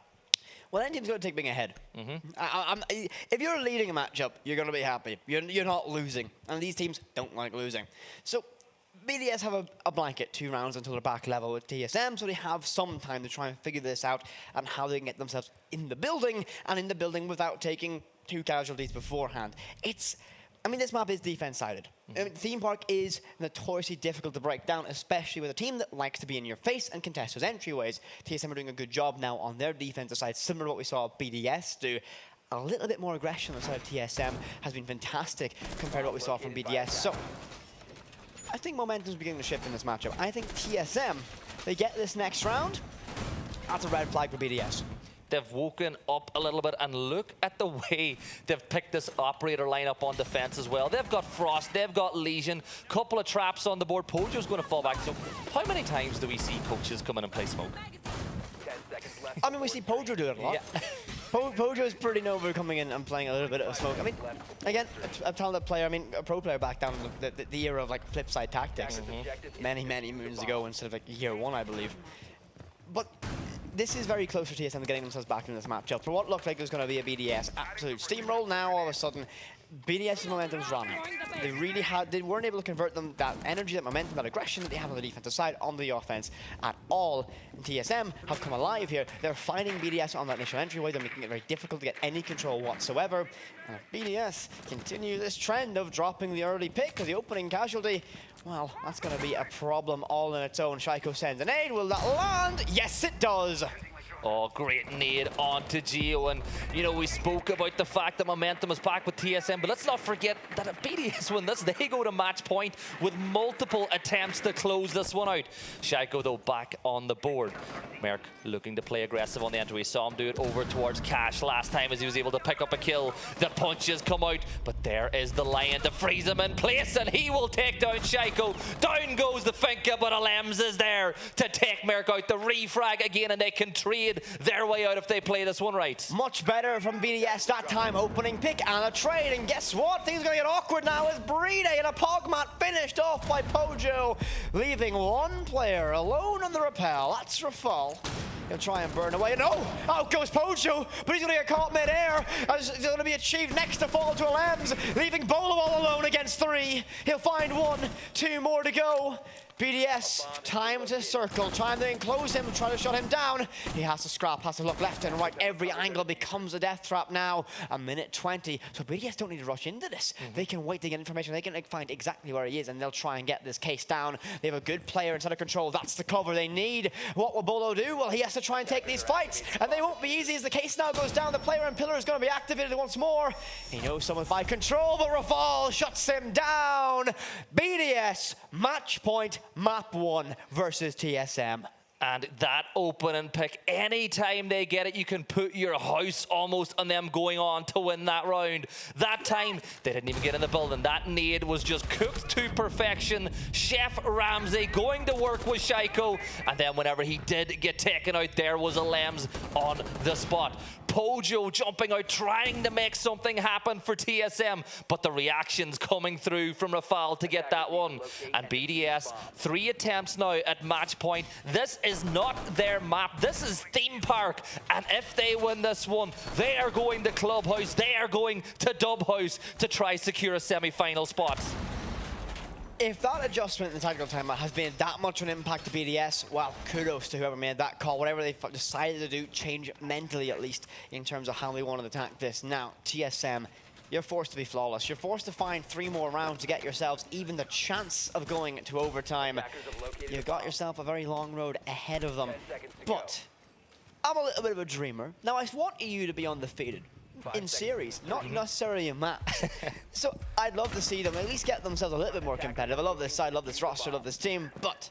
Well, any team's going to take being ahead. If you're leading a matchup, you're going to be happy. You're not losing. And these teams don't like losing. So BDS have a blanket 2 rounds until they're back level with TSM, so they have some time to try and figure this out and how they can get themselves in the building, and in the building without taking 2 casualties beforehand. This map is defense-sided. Theme Park is notoriously difficult to break down, especially with a team that likes to be in your face and contest those entryways. TSM are doing a good job now on their defensive side, similar to what we saw BDS do. A little bit more aggression on the side of TSM has been fantastic compared to what we saw from BDS. So, I think momentum's beginning to shift in this matchup. I think TSM they get this next round, that's a red flag for BDS. They've woken up a little bit, and look at the way they've picked this operator lineup on defense as well. They've got Frost, they've got Lesion, couple of traps on the board. Pojo's going to fall back. So how many times do we see coaches come in and play smoke? I mean, we see Pojo do it a lot. Yeah. Pojo is pretty known for coming in and playing a little bit of smoke. I mean, again, a talented player. I mean, a pro player back down in the era of like flip side tactics, many moons ago instead of like year 1, I believe. But this is very close for TSM getting themselves back in this matchup. For what looked like it was going to be a BDS absolute steamroll, now all of a sudden BDS's momentum's running. They weren't able to convert that energy, that momentum, that aggression that they have on the defensive side on the offense at all. And TSM have come alive here. They're finding BDS on that initial entryway. They're making it very difficult to get any control whatsoever. And if BDS continue this trend of dropping the early pick or the opening casualty, well, that's going to be a problem all on its own. Shaiko sends an aid. Will that land? Yes, it does. Oh, great nade onto Geo, and you know, we spoke about the fact that momentum is back with TSM, but let's not forget that if BDS win this, they go to match point with multiple attempts to close this one out. Shaiko, though, back on the board. Merc looking to play aggressive on the entry. We saw him do it over towards Cash last time as he was able to pick up a kill. The punches come out, but there is the Lion to freeze him in place, and he will take down Shaiko. Down goes the Finka, but Alems is there to take Merc out. The refrag again, and they can trade their way out if they play this one right. Much better from BDS that time. Opening pick and a trade, and guess what? Things are going to get awkward now as Brede and a Pogmat finished off by Pojo, leaving one player alone on the rappel. That's Rafal. He'll try and burn away. No! Out goes Pojo, but he's going to get caught mid-air. It's going to be achieved next to fall to Alems, leaving Bolo all alone against 3. He'll find 1, 2 more to go. BDS, time to circle, time to enclose him, try to shut him down. He has to scrap, has to look left and right. Every angle becomes a death trap now. A minute 20. So BDS don't need to rush into this. They can wait to get information. They can find exactly where he is, and they'll try and get this case down. They have a good player inside of control. That's the cover they need. What will Bolo do? Well, he has to try and take these fights, and they won't be easy as the case now goes down. The player and pillar is going to be activated once more. He knows someone's by control, but Rafal shuts him down. BDS, match point. Map 1 versus TSM. And that opening pick, anytime they get it, you can put your house almost on them going on to win that round. That time, they didn't even get in the building. That nade was just cooked to perfection. Chef Ramsey going to work with Shaiko. And then whenever he did get taken out, there was Alems on the spot. Pojo jumping out, trying to make something happen for TSM, but the reactions coming through from Rafal to get that one. And BDS, 3 attempts now at match point. This is not their map. This is Theme Park. And if they win this one, they are going to Clubhouse. They are going to Dubhouse to try secure a semi-final spot. If that adjustment in the tactical timeout has been that much of an impact to BDS, well, kudos to whoever made that call. Whatever they decided to do, change mentally at least in terms of how they want to attack this. Now, TSM, you're forced to be flawless. You're forced to find 3 more rounds to get yourselves even the chance of going to overtime. You've got yourself a very long road ahead of them. But I'm a little bit of a dreamer. Now, I want you to be undefeated. In series, not necessarily in maps. So I'd love to see them at least get themselves a little bit more competitive. I love this side, love this roster, love this team, but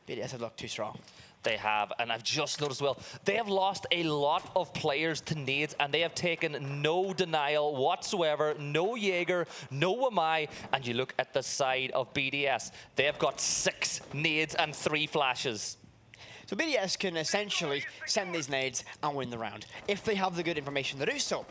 BDS have looked too strong. They have, and I've just noticed, well, they have lost a lot of players to nades, and they have taken no denial whatsoever, no Jaeger, no Wamai, and you look at the side of BDS, they have got 6 nades and 3 flashes. So BDS can essentially send these nades and win the round, if they have the good information to do so.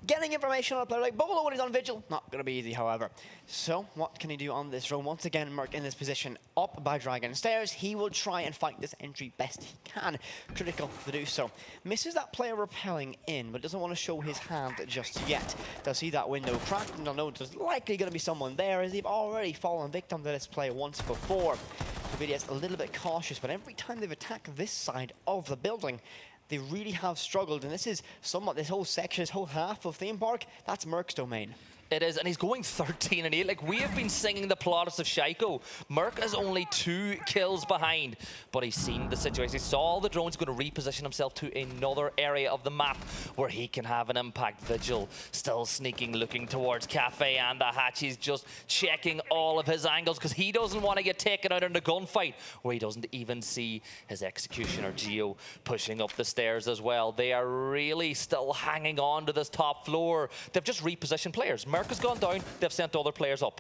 Getting information on a player like Bolo when he's on Vigil, not going to be easy, however. So, what can he do on this roam? Once again, Merc in this position, up by Dragon Stairs. He will try and fight this entry best he can. Critical to do so. Misses that player repelling in, but doesn't want to show his hand just yet. They'll see that window cracked, and they'll know there's likely going to be someone there, as they've already fallen victim to this play once before. So BDS a little bit cautious, but every time they've attacked this side of the building, they really have struggled, and this is somewhat, this whole section, this whole half of Theme Park, that's Merc's domain. It is, and he's going 13-8. Like, we have been singing the plaudits of Shaiko. Merc is only 2 kills behind, but he's seen the situation. He saw all the drones, going to reposition himself to another area of the map where he can have an impact. Vigil still sneaking, looking towards Cafe and the hatch. He's just checking all of his angles because he doesn't want to get taken out in the gunfight where he doesn't even see his executioner Geo pushing up the stairs as well. They are really still hanging on to this top floor. They've just repositioned players. Merc has gone down, they've sent other players up.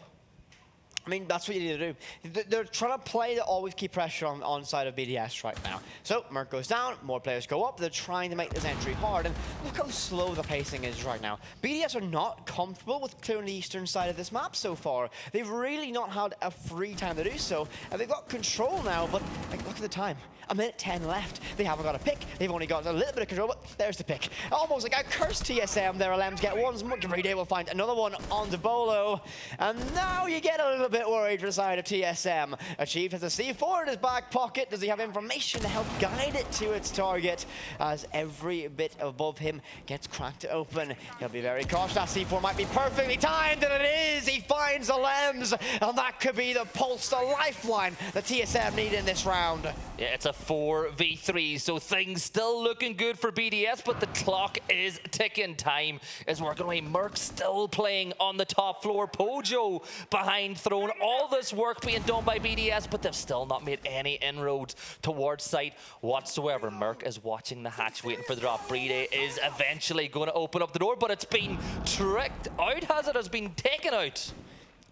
I mean, that's what you need to do. They're trying to play to always keep pressure on side of BDS right now. So, Merc goes down, more players go up. They're trying to make this entry hard, and look how slow the pacing is right now. BDS are not comfortable with clearing the eastern side of this map so far. They've really not had a free time to do so, and they've got control now, but like, look at the time. 1:10 left. They haven't got a pick. They've only got a little bit of control, but there's the pick. Almost like a cursed TSM there. LMs get one. Riyadh will find another one on Bolo. And now you get a little bit worried for the side of TSM. Achieved has a C4 in his back pocket. Does he have information to help guide it to its target? As every bit above him gets cracked open. He'll be very cautious. That C4 might be perfectly timed, and it is. He finds the LMs, and that could be the pulse, the lifeline that TSM need in this round. Yeah, it's a 4v3, so things still looking good for BDS, but the clock is ticking. Time is working away. Merc still playing on the top floor. Pojo behind throne. All this work being done by BDS, but they've still not made any inroads towards site whatsoever. Merc is watching the hatch, waiting for the drop. Riyadh is eventually going to open up the door, but it's been tricked out, has it? Has been taken out.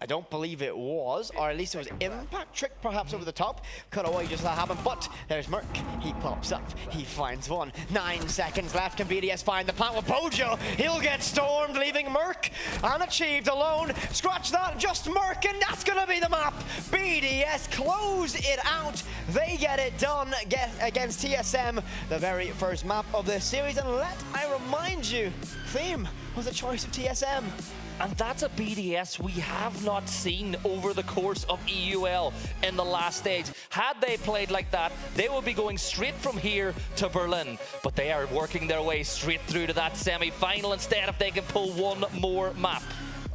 I don't believe it was, or at least it was impact trick perhaps over the top. Cut away just that happened, but there's Merc. He pops up, he finds one. 9 seconds left. Can BDS find the plant with Pojo? He'll get stormed, leaving Merc unachieved alone. Scratch that, just Merc, and that's gonna be the map. BDS close it out. They get it done against TSM, the very first map of this series. And let I remind you, theme was a choice of TSM. And that's a BDS we have not seen over the course of EUL in the last stage. Had they played like that, they would be going straight from here to Berlin. But they are working their way straight through to that semi-final instead if they can pull one more map.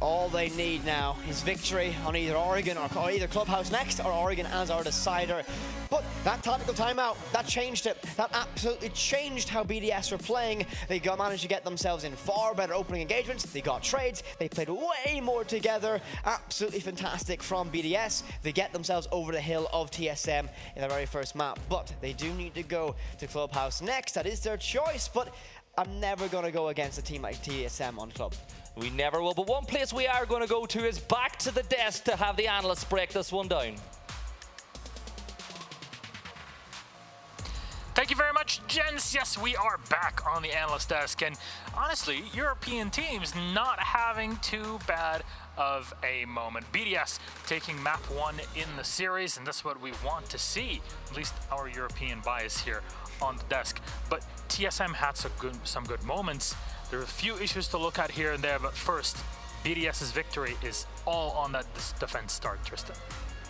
All they need now is victory on either Oregon or either Clubhouse next or Oregon as our decider. But that tactical timeout, that changed it. That absolutely changed how BDS were playing. They managed to get themselves in far better opening engagements. They got trades. They played way more together. Absolutely fantastic from BDS. They get themselves over the hill of TSM in the very first map. But they do need to go to Clubhouse next. That is their choice. But I'm never going to go against a team like TSM on Club. We never will, but one place we are going to go to is back to the desk to have the analysts break this one down. Thank you very much, gents. Yes, we are back on the analyst desk, and honestly, European teams not having too bad of a moment. BDS taking map 1 in the series, and that's what we want to see, at least our European bias here on the desk. But TSM had some good moments. There are a few issues to look at here and there, but first, BDS's victory is all on that defense start, Tristan.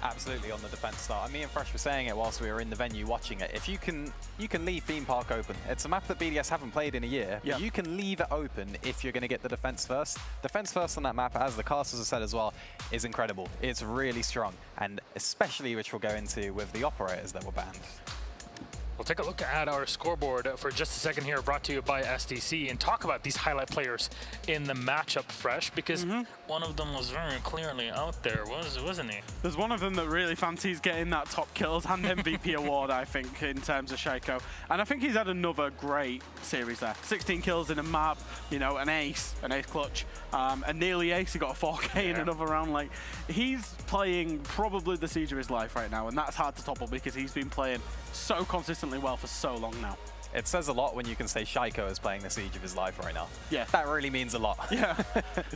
Absolutely on the defense start. Me and Fresh were saying it whilst we were in the venue watching it. If you can leave Theme Park open. It's a map that BDS haven't played in a year. Yeah. But you can leave it open if you're going to get the defense first. Defense first on that map, as the casters have said as well, is incredible. It's really strong, and especially which we'll go into with the operators that were banned. We'll take a look at our scoreboard for just a second here, brought to you by SDC, and talk about these highlight players in the matchup, Fresh, because one of them was very clearly out there, wasn't he? There's one of them that really fancies getting that top kills and MVP award, I think, in terms of Shaiko. And I think he's had another great series there. 16 kills in a map, you know, an ace clutch, and nearly ace. He got a 4K in another round. Like, he's playing probably the siege of his life right now, and that's hard to topple because he's been playing so consistently well for so long now. It says a lot when you can say Shaiko is playing the siege of his life right now. Yeah. That really means a lot. Yeah.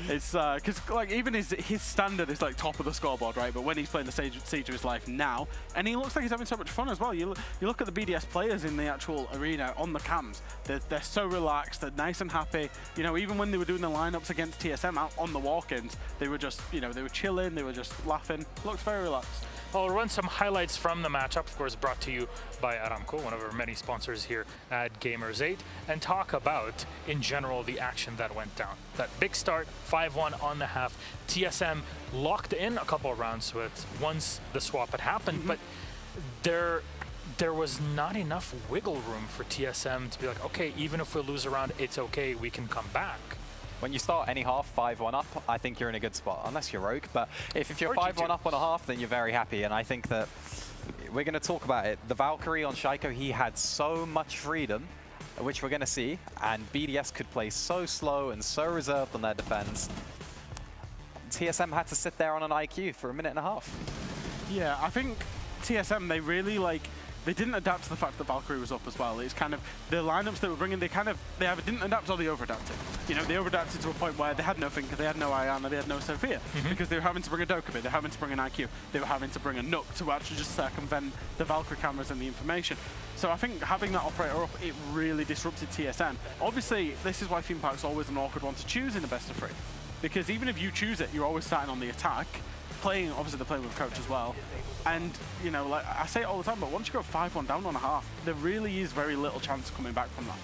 It's because like even his standard is like top of the scoreboard, right? But when he's playing the siege of his life now, and he looks like he's having so much fun as well. You look at the BDS players in the actual arena on the cams. They're so relaxed. They're nice and happy. You know, even when they were doing the lineups against TSM out on the walk-ins, they were just, you know, they were chilling. They were just laughing. Looked very relaxed. I'll run some highlights from the matchup, of course brought to you by Aramco, one of our many sponsors here at Gamers8, and talk about, in general, the action that went down. That big start, 5-1 on the half. TSM locked in a couple of rounds with once the swap had happened, but there was not enough wiggle room for TSM to be like, okay, even if we lose a round, it's okay, we can come back. When you start any half 5-1 up, I think you're in a good spot, unless you're Rogue. But if you're 5-1 up on a half, then you're very happy. And I think that we're going to talk about it. The Valkyrie on Shaiko, he had so much freedom, which we're going to see. And BDS could play so slow and so reserved on their defense. TSM had to sit there on an IQ for a minute and a half. Yeah, I think TSM, they really they didn't adapt to the fact that Valkyrie was up as well. It's kind of the lineups they were bringing, they either didn't adapt or they over-adapted. You know, they over-adapted to a point where they had no Finker, they had no Ayana, they had no Sophia, because they were having to bring a Dokkaebi, they were having to bring an IQ, they were having to bring a Nook to actually just circumvent the Valkyrie cameras and the information. So I think having that operator up, it really disrupted TSM. Obviously, this is why Theme Park's always an awkward one to choose in the best of 3. Because even if you choose it, you're always starting on the attack, obviously they're playing with a coach as well. And, you know, like I say it all the time, but once you go 5-1 down on a half, there really is very little chance of coming back from that.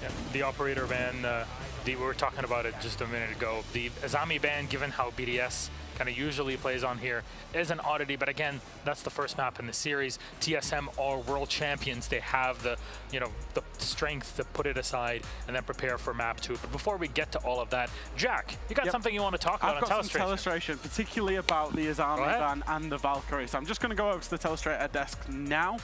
Yeah, the operator ban, we were talking about it just a minute ago. The Azami ban, given how BDS kind of usually plays on here, is an oddity, but again, that's the first map in the series. TSM are world champions. They have the, you know, the strength to put it aside and then prepare for map 2. But before we get to all of that, Jack, you got something you want to talk about on Telestration? I've got some Telestration, particularly about the Azami ban and the Valkyrie. So I'm just going to go over to the Telestrator desk now.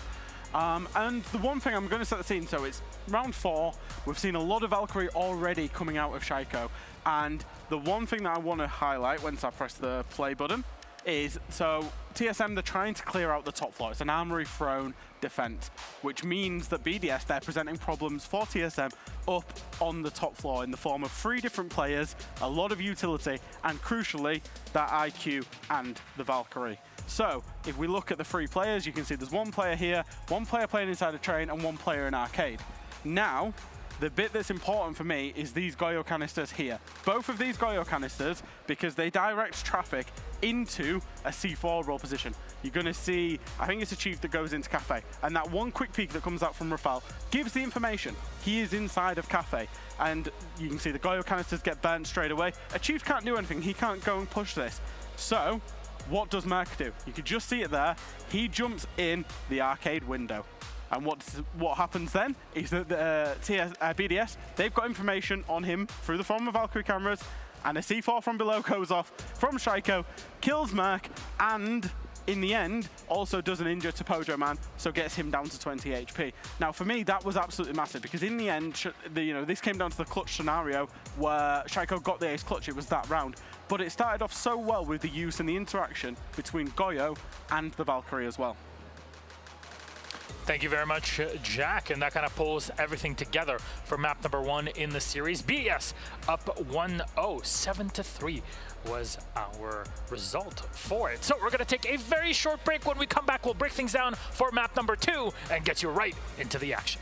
And the one thing, I'm going to set the scene, so it's round 4. We've seen a lot of Valkyrie already coming out of Shaiko. And the one thing that I want to highlight once I press the play button is, so TSM, they're trying to clear out the top floor. It's an armory throne defense, which means that BDS, they're presenting problems for TSM up on the top floor in the form of 3 different players, a lot of utility, and crucially, that IQ and the Valkyrie. So, if we look at the 3 players, you can see there's 1 player here, 1 player playing inside a train, and 1 player in arcade. Now, the bit that's important for me is these Goyo canisters here. Both of these Goyo canisters, because they direct traffic into a C4 roll position. You're going to see, I think it's a Chief that goes into Cafe, and that one quick peek that comes out from Rafal gives the information. He is inside of Cafe, and you can see the Goyo canisters get burnt straight away. A Chief can't do anything. He can't go and push this. So, what does Merc do? You can just see it there. He jumps in the arcade window. And what happens then is that the BDS, they've got information on him through the form of Valkyrie cameras, and a C4 from below goes off from Shaiko, kills Merc, and in the end, also does an injure to Pojo Man, so gets him down to 20 HP. Now, for me, that was absolutely massive, because in the end, this came down to the clutch scenario where Shaiko got the ace clutch. It was that round. But it started off so well with the use and the interaction between Goyo and the Valkyrie as well. Thank you very much, Jack, and that kind of pulls everything together for map number 1 in the series. BDS up 1-0, 7-3 was our result for it. So we're going to take a very short break. When we come back, we'll break things down for map number 2 and get you right into the action.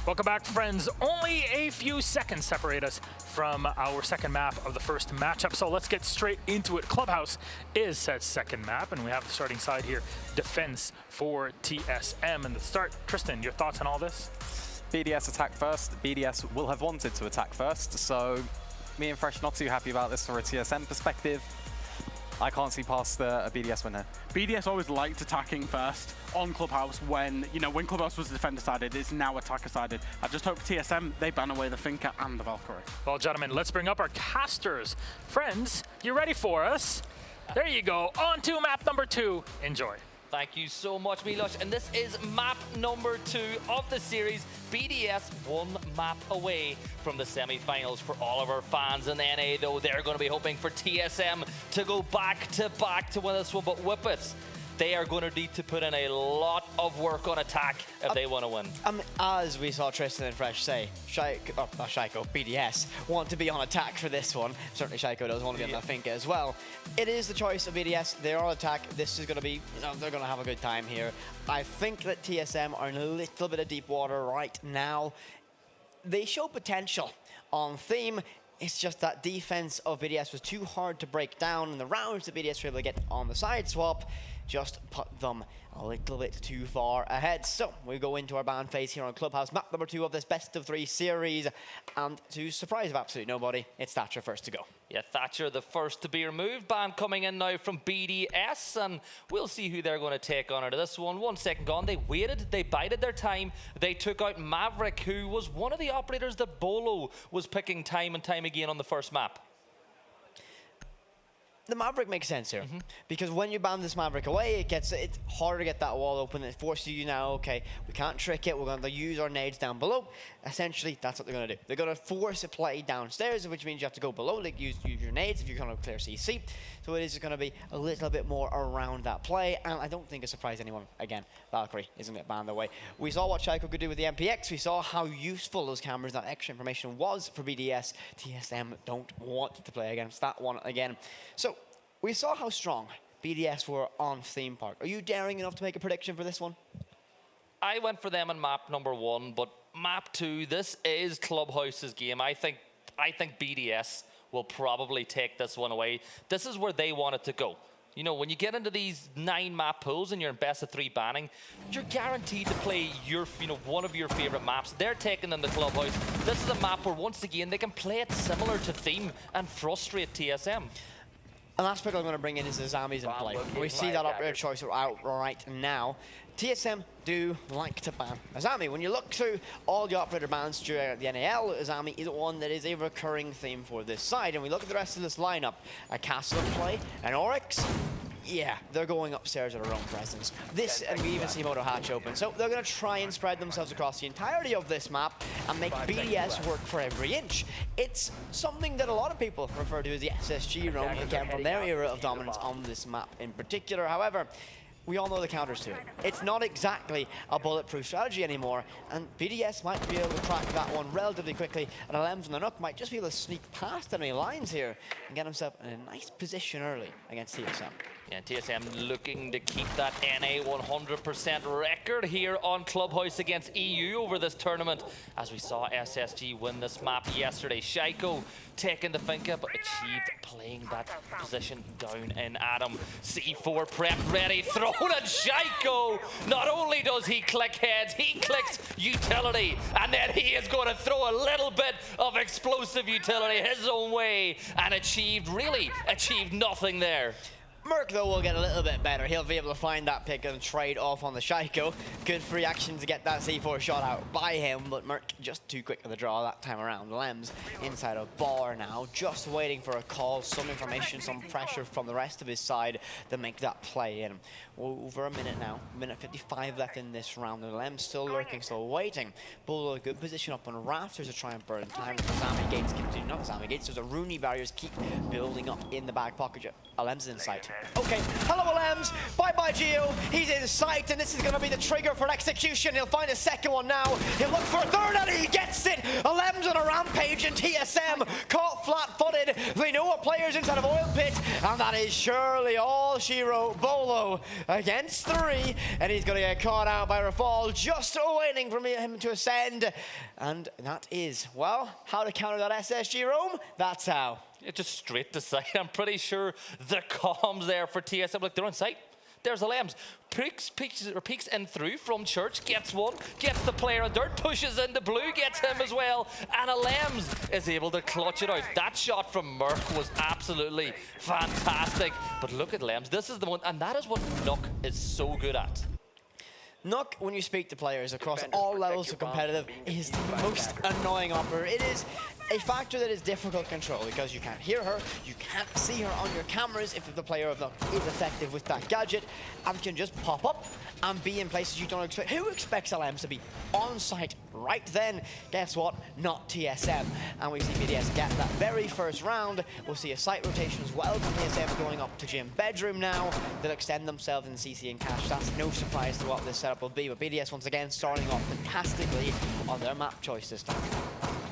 Welcome back, friends. Only a few seconds separate us from our second map of the first matchup, so let's get straight into it. Clubhouse is CEST's second map, and we have the starting side here, defense for TSM. And the start, Tristan, your thoughts on all this? BDS attack first. BDS will have wanted to attack first, so me and Fresh not too happy about this from a TSM perspective. I can't see past a BDS win here. BDS always liked attacking first on Clubhouse when Clubhouse was defender sided, it's now attacker sided. I just hope TSM, they ban away the Finker and the Valkyrie. Well, gentlemen, let's bring up our casters. Friends, you ready for us? There you go. On to map number 2. Enjoy. Thank you so much, Milos. And this is map number 2 of the series. BDS 1 map away from the semi-finals for all of our fans in NA, though they're going to be hoping for TSM to go back to win this one. But Whippets, they are going to need to put in a lot of work on attack if they want to win. As we saw Tristan and Fresh say, BDS want to be on attack for this one. Certainly Shaiko does want to be on that Finka as well. It is the choice of BDS. They're on attack. This is going to be, they're going to have a good time here. I think that TSM are in a little bit of deep water right now. They show potential on theme. It's just that defense of BDS was too hard to break down, and the rounds that BDS were able to get on the side swap just put them a little bit too far ahead. So we go into our ban phase here on Clubhouse, map number 2 of this best of 3 series, and to surprise of absolutely nobody, it's Thatcher first to go. Yeah, Thatcher the first to be removed. Ban coming in now from BDS, and we'll see who they're going to take on into this one. 1 second gone, they waited, they bided their time. They took out Maverick, who was one of the operators that Bolo was picking time and time again on the first map. The Maverick makes sense here, because when you ban this Maverick away, it's harder to get that wall open. It forces you now, okay, we can't trick it, we're going to use our nades down below. Essentially, that's what they're going to do. They're going to force a play downstairs, which means you have to go below, like use your nades if you're going to clear CC. So it is going to be a little bit more around that play, and I don't think it surprised anyone. Again, Valkyrie isn't it banned away. We saw what Shaiko could do with the MPX. We saw how useful those cameras, that extra information was for BDS. TSM don't want to play against that one again. So we saw how strong BDS were on theme park. Are you daring enough to make a prediction for this one? I went for them in map number 1, but map 2, this is Clubhouse's game. I think BDS will probably take this one away. This is where they want it to go. You know, when you get into these 9 map pools and you're in best of 3 banning, you're guaranteed to play one of your favorite maps. They're taking them to Clubhouse. This is a map where once again they can play it similar to theme and frustrate TSM. An aspect I'm going to bring in is the Zombies in play. We see that operator choice out right now. TSM do like to ban Azami. When you look through all the operator bans during the NAL, Azami is one that is a recurring theme for this side. And we look at the rest of this lineup, a Castle in play, an Oryx. Yeah, they're going upstairs at their own presence. This, and we even see Moto Hatch open. So they're going to try and spread themselves across the entirety of this map and make BDS work for every inch. It's something that a lot of people refer to as the SSG roam, again, from their era of dominance on this map in particular. However, we all know the counters to it. It's not exactly a bulletproof strategy anymore, and BDS might be able to crack that one relatively quickly, and Alems and the Nook might just be able to sneak past enemy lines here and get himself in a nice position early against TSM. Yeah, TSM looking to keep that NA 100% record here on Clubhouse against EU over this tournament, as we saw SSG win this map yesterday. Shaiko taking the Finka, but achieved playing that position down in Adam. C4 prep ready, thrown at Shaiko. Not only does he click heads, he clicks utility, and then he is going to throw a little bit of explosive utility his own way, and achieved nothing there. Merc, though, will get a little bit better. He'll be able to find that pick and trade off on the Shaiko. Good free action to get that C4 shot out by him, but Merc just too quick for the draw that time around. Lems inside a bar now, just waiting for a call, some information, some pressure from the rest of his side to make that play in. Over a minute now, minute 55 left in this round. The Lems still lurking, still waiting. Bolo a good position up on rafters to try and burn time. Zami Gates continue, not Zami Gates, there's a Rooney barriers keep building up in the back pocket. Alems in sight. Okay, hello Alems, bye-bye Geo, he's in sight, and this is going to be the trigger for execution. He'll find a second one now, he'll look for a third, and he gets it! Alems LM's on a rampage and TSM caught flat-footed. They know what player's inside of Oil Pit, and that is surely all she wrote. Bolo against 3, and he's going to get caught out by Rafal, just waiting for him to ascend. And that is, well, how to counter that SSG roam? That's how. Yeah, just straight to sight. I'm pretty sure the comms there for TSM, look, they're on sight. There's LMs. Peeks in through from Church, gets one, gets the player on dirt, pushes into blue, gets him as well, and LMs is able to clutch it out. That shot from Merc was absolutely fantastic. But look at LMs, this is the one, and that is what Nook is so good at. Nook, when you speak to players across all levels of competitive, is the most annoying operator. It is a factor that is difficult to control because you can't hear her, you can't see her on your cameras if the player of Nook is effective with that gadget, and can just pop up and be in places you don't expect. Who expects LMs to be on site right then? Guess what? Not TSM. And we see BDS get that very first round. We'll see a site rotation as well. TSM going up to Gym Bedroom now. They'll extend themselves in CC and Cash. That's no surprise to what this setup will be. But BDS once again starting off fantastically on their map choice this time.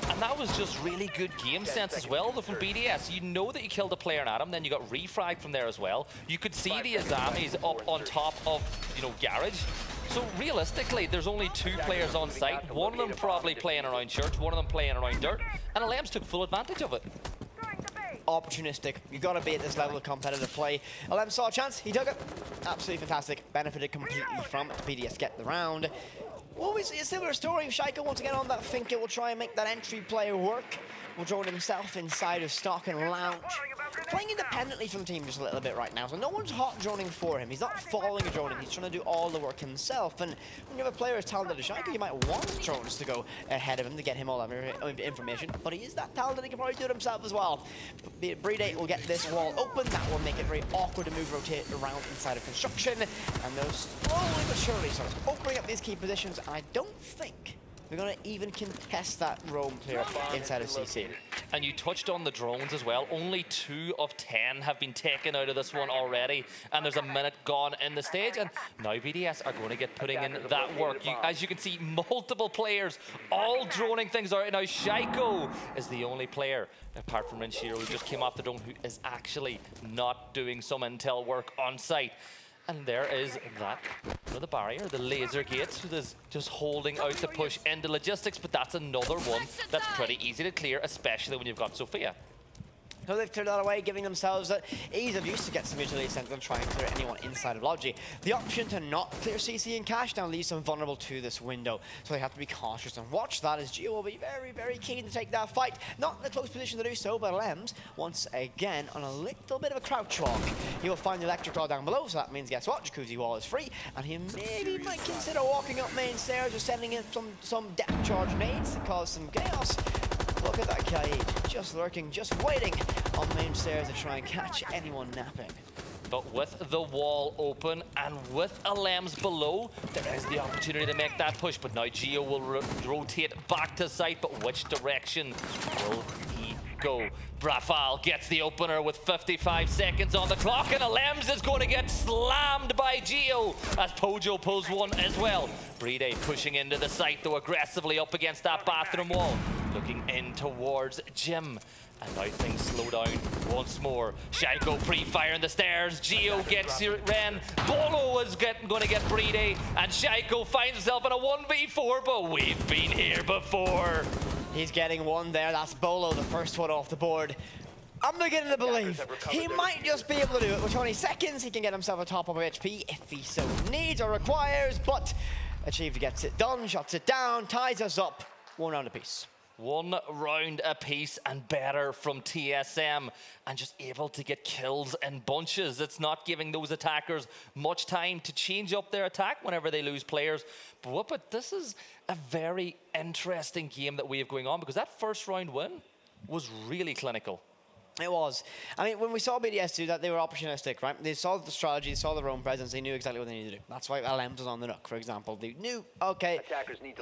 And that was just really good game sense as well, though, from BDS. You know that you killed a player in Adam, then you got refragged from there as well. You could see the Azamis up on top of, you know, Garage. So realistically, there's only 2 players on site. One of them probably playing around Church, one of them playing around Dirt, and LMs took full advantage of it. Opportunistic. You've got to be at this level of competitive play. LM saw a chance, he took it. Absolutely fantastic. Benefited completely from it. BDS get the round. Well, we see a similar story. Shaiko once again on that Finket will try and make that entry player work. Will drone himself inside of Stock and Lounge. Playing independently from the team just a little bit right now, so no one's hot droning for him. He's not following a droning, he's trying to do all the work himself. And when you have a player as talented as Shaiko, you might want drones to go ahead of him to get him all that information. But he is that talented, he can probably do it himself as well. Breed8 will get this wall open. That will make it very awkward to rotate around inside of construction. And they're slowly but surely sort of opening up these key positions. And I don't think we're going to even contest that roam player inside of CC. And you touched on the drones as well. Only 2 of 10 have been taken out of this one already. And there's a minute gone in the stage. And now BDS are going to get putting in that work. As you can see, multiple players all droning things out. Now Shaiko is the only player, apart from Renshiro, who just came off the drone, who is actually not doing some intel work on site. And there is that for the barrier, the laser gates, that is just holding out the push into logistics, but that's another one that's pretty easy to clear, especially when you've got Sophia. So they've cleared that away, giving themselves that ease of use to get some utility center and try and clear anyone inside of Logi. The option to not clear CC and Cash now leaves them vulnerable to this window. So they have to be cautious and watch that, as Gio will be very, very keen to take that fight. Not in a close position to do so, but Lems, once again, on a little bit of a crouch walk. He will find the electric claw down below, so that means, guess what? Jacuzzi wall is free, and he maybe might consider walking up main stairs or sending in some depth charge nades to cause some chaos. Look at that Kaid, just lurking, just waiting on main stairs to try and catch anyone napping. But with the wall open and with LMs below, there is the opportunity to make that push. But now Gio will rotate back to site, but which direction will he go? Rafal gets the opener with 55 seconds on the clock, and LMs is going to get slammed by Gio as Pojo pulls one as well. Breed8 pushing into the site, though, aggressively up against that bathroom wall, looking in towards Jim. And now things slow down once more. Shaiko pre-firing the stairs. Gio gets Ren. Bolo is going to get Breed8. And Shaiko finds himself in a 1v4, but we've been here before. He's getting one there. That's Bolo, the first one off the board. I'm beginning to believe he might just be able to do it. With 20 seconds, he can get himself a top of HP if he so needs or requires. But Achieved gets it done, shuts it down, ties us up. 1 round apiece. 1 round apiece, and better from TSM, and just able to get kills in bunches. It's not giving those attackers much time to change up their attack whenever they lose players. But this is a very interesting game that we have going on, because that first round win was really clinical. It was. I mean, when we saw BDS do that, they were opportunistic, right? They saw the strategy, they saw their own presence, they knew exactly what they needed to do. That's why LMs was on the Nook, for example. They knew, okay,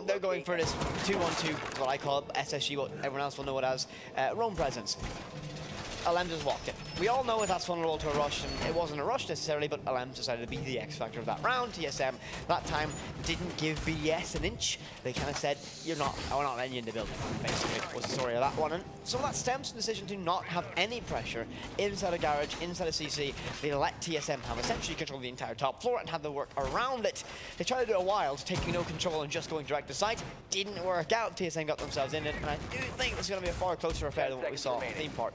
they're going for this 2-1-2, what I call it, SSG, what everyone else will know it as, roam presence. Alems just walked in. We all know that's vulnerable to a rush, and it wasn't a rush necessarily, but Alems decided to be the X factor of that round. TSM that time didn't give BDS an inch. They kind of said, we're not letting you in the building, basically, was the story of that one. And so that stems from the decision to not have any pressure inside a garage, inside a CC. They let TSM have essentially control of the entire top floor and have the work around it. They tried to do it a while, taking no control and just going direct to site. Didn't work out. TSM got themselves in it, and I do think this is going to be a far closer affair than what we saw at Theme Park.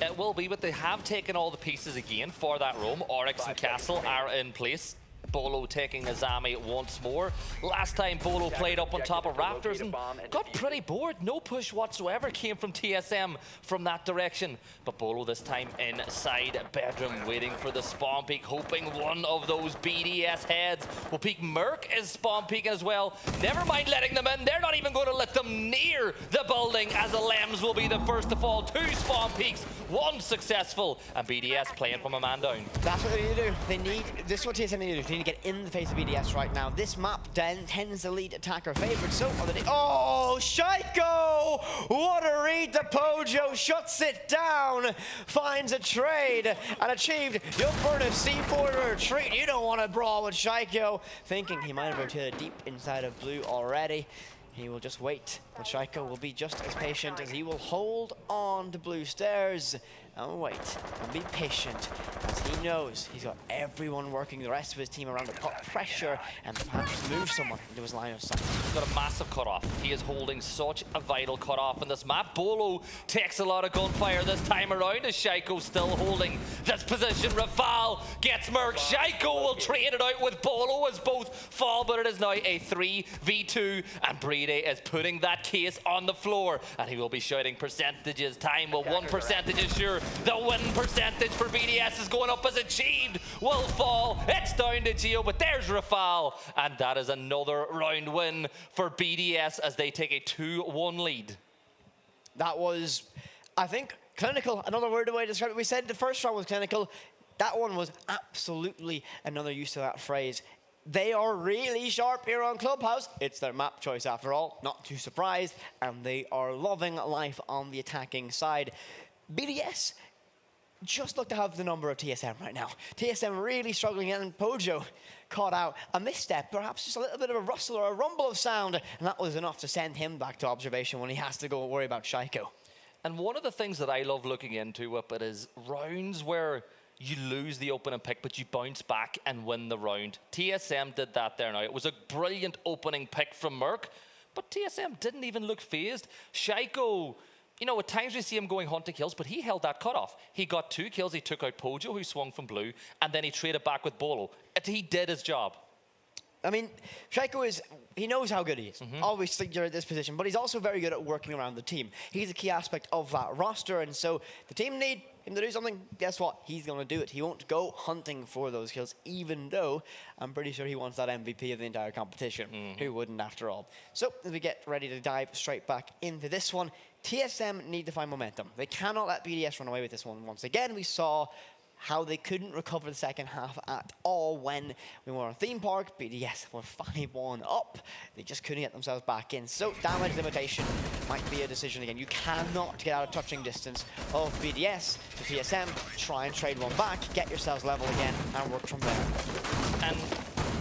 It will be, but they have taken all the pieces again for that roam. Oryx and Castle are in place. Bolo taking Azami once more. Last time Bolo played up on top of Raptors and got pretty bored. No push whatsoever came from TSM from that direction. But Bolo this time inside bedroom, waiting for the spawn peek, hoping one of those BDS heads will peek. Merc is spawn peeking as well. Never mind letting them in. They're not even going to let them near the building, as the Lems will be the first to fall. 2 spawn peeks, 1 successful, and BDS playing from a man down. That's what they need to do. This is what TSM need to do. They need to get in the face of BDS right now. This map tends to lead attacker favored. So are they. Oh, Shaiko! What a read to Pojo. Shuts it down. Finds a trade and achieved. You'll burn a C4 retreat. You don't want to brawl with Shaiko. Thinking he might have rotated deep inside of blue already. He will just wait, but Shaiko will be just as patient as he will hold on to blue stairs and wait and be patient, as he knows he's got everyone working the rest of his team around to put pressure and perhaps move someone into his line of sight. He's got a massive cutoff. He is holding such a vital cutoff in this map. Bolo takes a lot of gunfire this time around, as Shaiko still holding this position. Rafal gets Merc. Shaiko will trade it out with Bolo as both fall, but it is now a 3v2, and Brede is putting that case on the floor, and he will be shouting percentages. Time will 1% is sure. The win percentage for BDS is going up as achieved. Will fall. It's down to Geo, but there's Rafal, and that is another round win for BDS as they take a 2-1 lead. That was, I think, clinical. Another word way to describe it. We said the first round was clinical. That one was absolutely another use of that phrase. They are really sharp here on Clubhouse. It's their map choice after all, not too surprised, and they are loving life on the attacking side. BDS just look to have the number of TSM right now. TSM really struggling, and Pojo caught out a misstep, perhaps just a little bit of a rustle or a rumble of sound, and that was enough to send him back to observation when he has to go and worry about Shaiko. And one of the things that I love looking into with it is rounds where you lose the opening pick, but you bounce back and win the round. TSM did that there now. It was a brilliant opening pick from Merc, but TSM didn't even look phased. Shaiko, you know, at times we see him going hunting kills, but he held that cutoff. He got 2 kills. He took out Pojo, who swung from blue, and then he traded back with Bolo. He did his job. I mean, Shaiko he knows how good he is. Always think you're at this position, but he's also very good at working around the team. He's a key aspect of that roster, and so the team need him to do something. Guess what? He's going to do it. He won't go hunting for those kills, even though I'm pretty sure he wants that MVP of the entire competition. Who wouldn't, after all? So, as we get ready to dive straight back into this one, TSM need to find momentum. They cannot let BDS run away with this one. Once again, we saw how they couldn't recover the second half at all when we were on Theme Park. BDS were 5-1 up. They just couldn't get themselves back in. So damage limitation might be a decision again. You cannot get out of touching distance of BDS to TSM. Try and trade one back, get yourselves level again, and work from there. And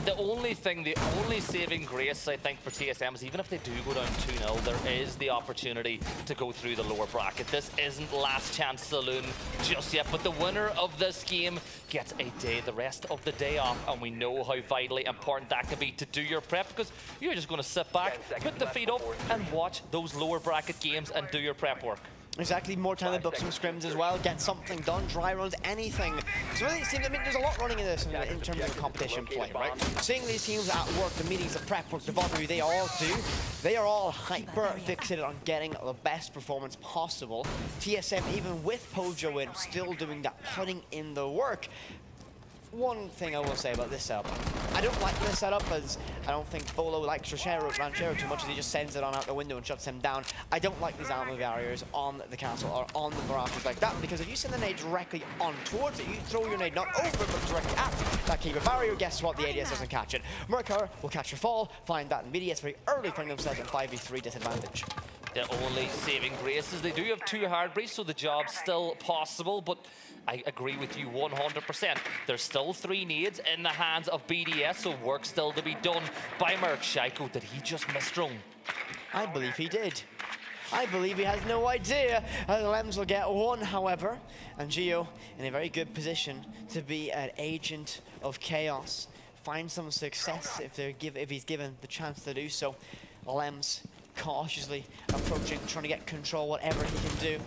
the only saving grace, I think, for TSM is even if they do go down 2-0, there is the opportunity to go through the lower bracket. This isn't last chance saloon just yet, but the winner of this game gets the rest of the day off, and we know how vitally important that can be to do your prep, because you're just going to sit back, put the feet up, and watch those lower bracket games and do your prep work. Exactly, more time to book some scrims as well, get something done, dry runs, anything. So really, I mean, there's a lot running in this in terms of competition play, right? Seeing these teams at work, the meetings, the prep work, the volume they all do, they are all hyper fixated on getting the best performance possible. TSM, even with Pojo in, still doing that, putting in the work. One thing I will say about this setup, I don't like this setup as I don't think Bolo likes Ranchero too much as he just sends it on out the window and shuts him down. I don't like these ammo barriers on the castle or on the barrages like that, because if you send the nade directly on towards it, you throw your nade not over it but directly at that keeper barrier, guess what? The ADS doesn't catch it. Merkur will catch your fall, find that in BDS very early, putting themselves at 5v3 disadvantage. The only saving grace is they do have 2 hard breach, so the job's still possible, but I agree with you 100%. There's still 3 nades in the hands of BDS, so work still to be done by Merc. Shaiko, did he just miss drone? I believe he did. I believe he has no idea. Lems will get 1, however, and Geo in a very good position to be an agent of chaos. Find some success if he's given the chance to do so. Lems cautiously approaching, trying to get control, whatever he can do.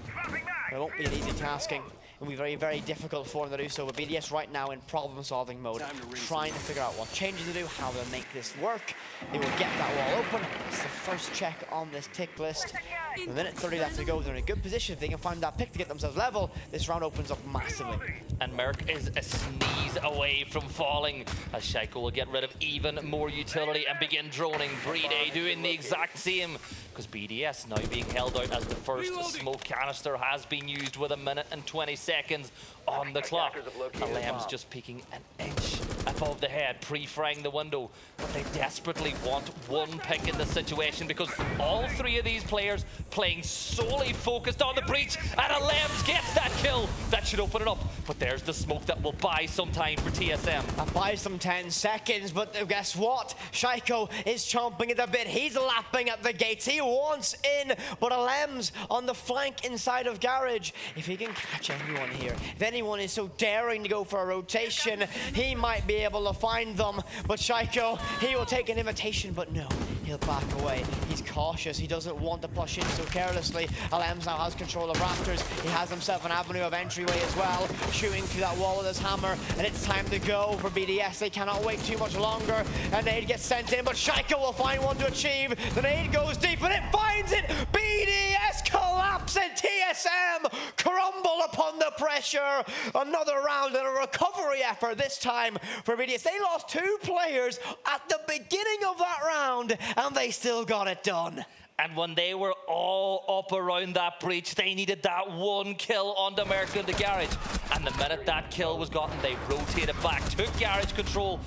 It won't be an easy tasking. It'll be very, very difficult for him to do so, but BDS right now in problem-solving mode, trying to figure out what changes to do, how to make this work. They will get that wall open. It's the first check on this tick list. With a minute 30 left to go, they're in a good position. If they can find that pick to get themselves level, this round opens up massively. And Merc is a sneeze away from falling, as Shaiko will get rid of even more utility and begin droning. Brede doing the exact same, because BDS now being held out as the first smoke canister has been used with 1 minute and 20 seconds on the clock. Alam's just peeking an inch above the head, pre-frying the window, but they desperately want 1 pick in this situation because all 3 of these players playing solely focused on the breach, and Alam's gets that kill. That should open it up, but there's the smoke that will buy some time for TSM. That buys them 10 seconds, but guess what? Shaiko is chomping at the bit. He's lapping at the gates. He wants in, but Alam's on the flank inside of Garage. If he can catch anyone here, if anyone is so daring to go for a rotation, he might be able to find them. But Shaiko, he will take an invitation, but no, he'll back away. He's cautious. He doesn't want to push in so carelessly. Alams now has control of Raptors. He has himself an avenue of entryway as well, shooting through that wall with his hammer, and it's time to go for BDS. They cannot wait too much longer. A nade gets sent in, but Shaiko will find one to achieve. The nade goes deep, and it finds it. BDS collapse, and TSM crumble upon the pressure. Another round and a recovery effort this time for BDS. They lost 2 players at the beginning of that round, and they still got it done. And when they were all up around that breach, they needed that 1 kill on the Merc in the Garage. And the minute that kill was gotten, they rotated back, took Garage control.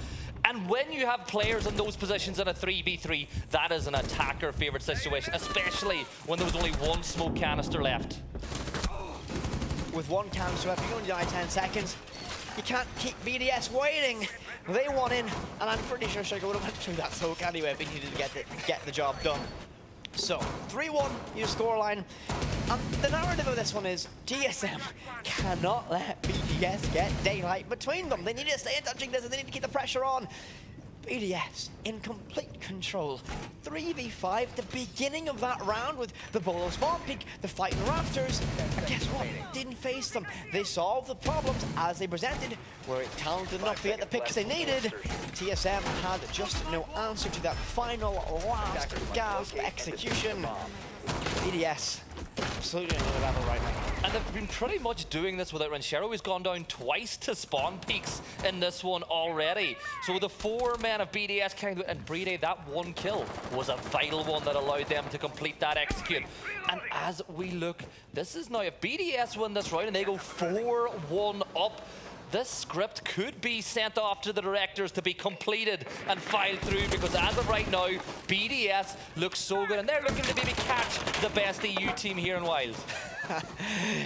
And when you have players in those positions in a 3v3, that is an attacker favorite situation, especially when there was only 1 smoke canister left. With 1 canister left, you only die 10 seconds. You can't keep BDS waiting. They want in, and I'm pretty sure Shaiko would have went through that smoke anyway, but he didn't get the job done. So, 3-1, your scoreline. The narrative of this one is TSM cannot let BDS get daylight between them. They need to stay in touching this, and they need to keep the pressure on. BDS in complete control. 3v5, the beginning of that round with the Bolo spawn peak, the fighting Raptors. And guess what? Didn't face them. They solved the problems as they presented. Were talented enough to get the picks they needed. TSM had just no answer to that final last gasp execution. BDS absolutely another level right now. And they've been pretty much doing this without Ranchero. He's gone down twice to spawn peaks in this one already. So the 4 men of BDS came and Brede, that 1 kill was a vital one that allowed them to complete that execute. And as we look, this is now, if BDS win this round and they go 4-1 up, this script could be sent off to the directors to be completed and filed through, because as of right now, BDS looks so good, and they're looking to maybe catch the best EU team here in Wild.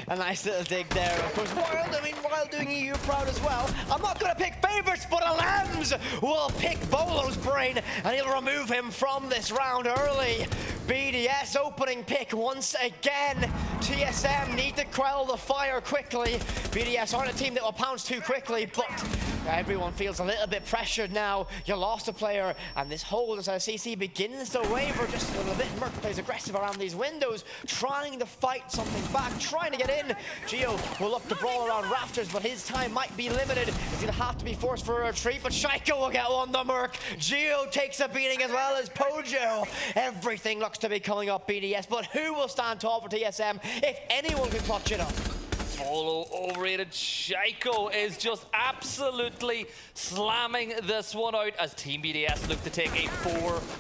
A nice little dig there. Of course, Wild doing EU proud as well. I'm not going to pick favorites, but Alams will pick Bolo's brain, and he'll remove him from this round early. BDS opening pick once again. TSM need to quell the fire quickly. BDS aren't a team that will pounce too quickly, but everyone feels a little bit pressured now. You lost a player, and this hold inside CC begins to waver just a little bit. Merc plays aggressive around these windows, trying to fight something back, trying to get in. Geo will look to brawl around Raptors, but his time might be limited. He's going to have to be forced for a retreat, but Shaiko will get on the Merc. Geo takes a beating as well as Pojo. Everything looks to be coming up BDS, but who will stand tall for TSM if anyone can clutch it up? Bolo overrated. Shaiko is just absolutely slamming this one out as Team BDS look to take a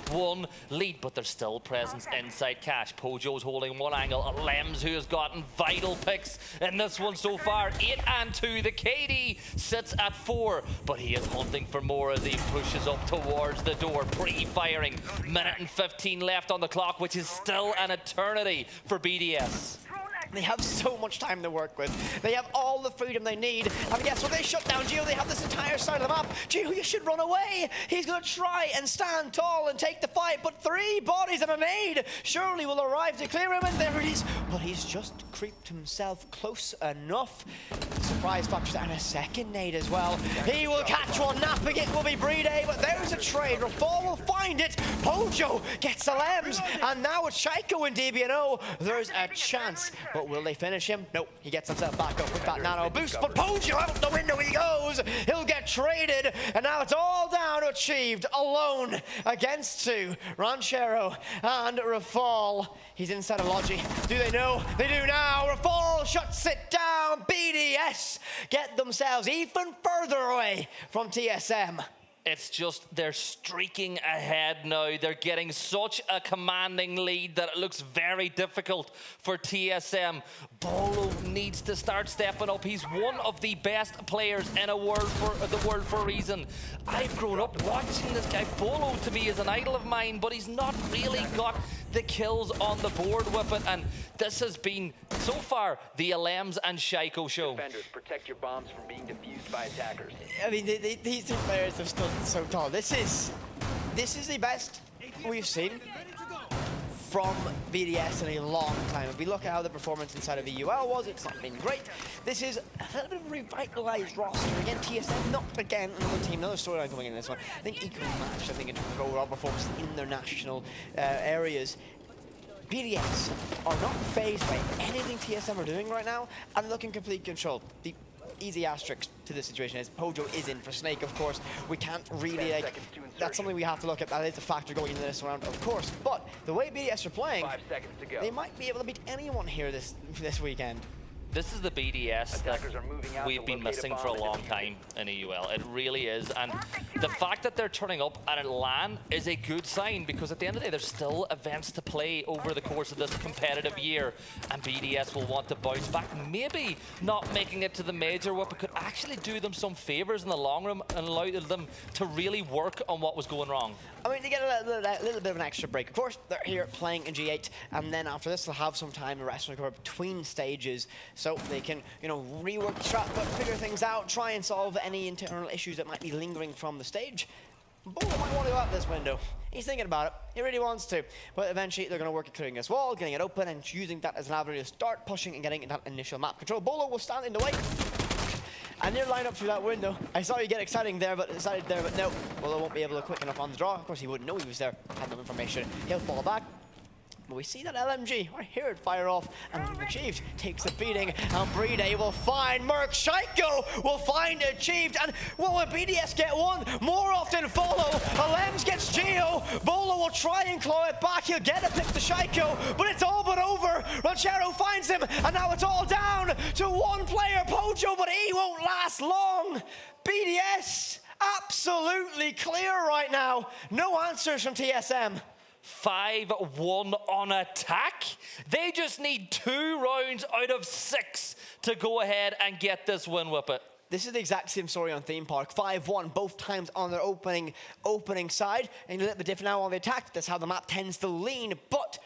4-1 lead, but there's still presence inside Cash. Pojo's holding one angle. Lems, who has gotten vital picks in this one so far, 8 and 2. The KD sits at 4, but he is hunting for more as he pushes up towards the door. Pre-firing, minute and 15 left on the clock, which is still an eternity for BDS. They have so much time to work with. They have all the freedom they need. And guess what? They shut down Geo. They have this entire side of the map. Geo, you should run away. He's going to try and stand tall and take the fight. But 3 bodies and a nade surely will arrive to clear him. And there it is. But he's just creeped himself close enough. Surprise factors and a second nade as well. He will catch one. Napping it will be Brede. But there's a trade. Rafal will find it. Pojo gets the Lems. And now it's Shaiko and DBNO. There's a chance. But will they finish him? Nope. He gets himself back up with that nano boost, but Pojo out the window he goes. He'll get traded, and now it's all down to Achieved alone against 2. Ranchero and Rafal. He's inside of Logi. Do they know? They do now. Rafal shuts it down. BDS get themselves even further away from TSM. It's just they're streaking ahead now. They're getting such a commanding lead that it looks very difficult for TSM. Bolo needs to start stepping up. He's one of the best players in the world for a reason. I've grown up watching this guy. Bolo to me is an idol of mine, but he's not really got the kills on the board with it, and this has been so far the Alems and Shaiko show. Defenders, protect your bombs from being defused by attackers. I mean, these 2 players have stood so tall. This is the best we've seen from BDS in a long time. If we look at how the performance inside of EUL was, it's not been great. This is a little bit of a revitalized roster. Again, TSM, not again another team, another storyline coming in this one. I think equally matched, I think, in terms of overall performance in their national areas. BDS are not phased by anything TSM are doing right now, and look in complete control. The easy asterisk to this situation is Pojo is in for Snake, of course. We can't really, that's something we have to look at. That is a factor going into this round, of course. But the way BDS are playing, they might be able to beat anyone here this weekend. This is the BDS that we've been missing for a long time in EUL. It really is. And the fact that they're turning up at LAN is a good sign, because at the end of the day, there's still events to play over the course of this competitive year. And BDS will want to bounce back. Maybe not making it to the major whip could actually do them some favors in the long run and allow them to really work on what was going wrong. I mean, they get a little bit of an extra break. Of course, they're here playing in G8, and then after this, they'll have some time to rest and recover between stages, so they can, rework the strat, but figure things out, try and solve any internal issues that might be lingering from the stage. Bolo might want to go out this window. He's thinking about it. He really wants to. But eventually, they're going to work at clearing this wall, getting it open, and using that as an avenue to start pushing and getting that initial map control. Bolo will stand in the way. And they're lined up through that window. I saw you get excited there, but no. Bolo won't be able to quick enough on the draw. Of course, he wouldn't know he was there. Had no information. He'll fall back. But we see that LMG, I hear it fire off, and Achieved takes a beating, and Brede will find Merc. Shaiko will find Achieved, and will BDS get one? More often follow. Alems gets Geo. Bolo will try and claw it back. He'll get a pick to Shaiko, but it's all but over. Ranchero finds him, and now it's all down to one player, Pojo, but he won't last long. BDS absolutely clear right now. No answers from TSM. 5-1 on attack. They just need 2 rounds out of 6 to go ahead and get this win with it. This is the exact same story on Theme Park. 5-1, both times on their opening side. And a little bit different now on the attack. That's how the map tends to lean. But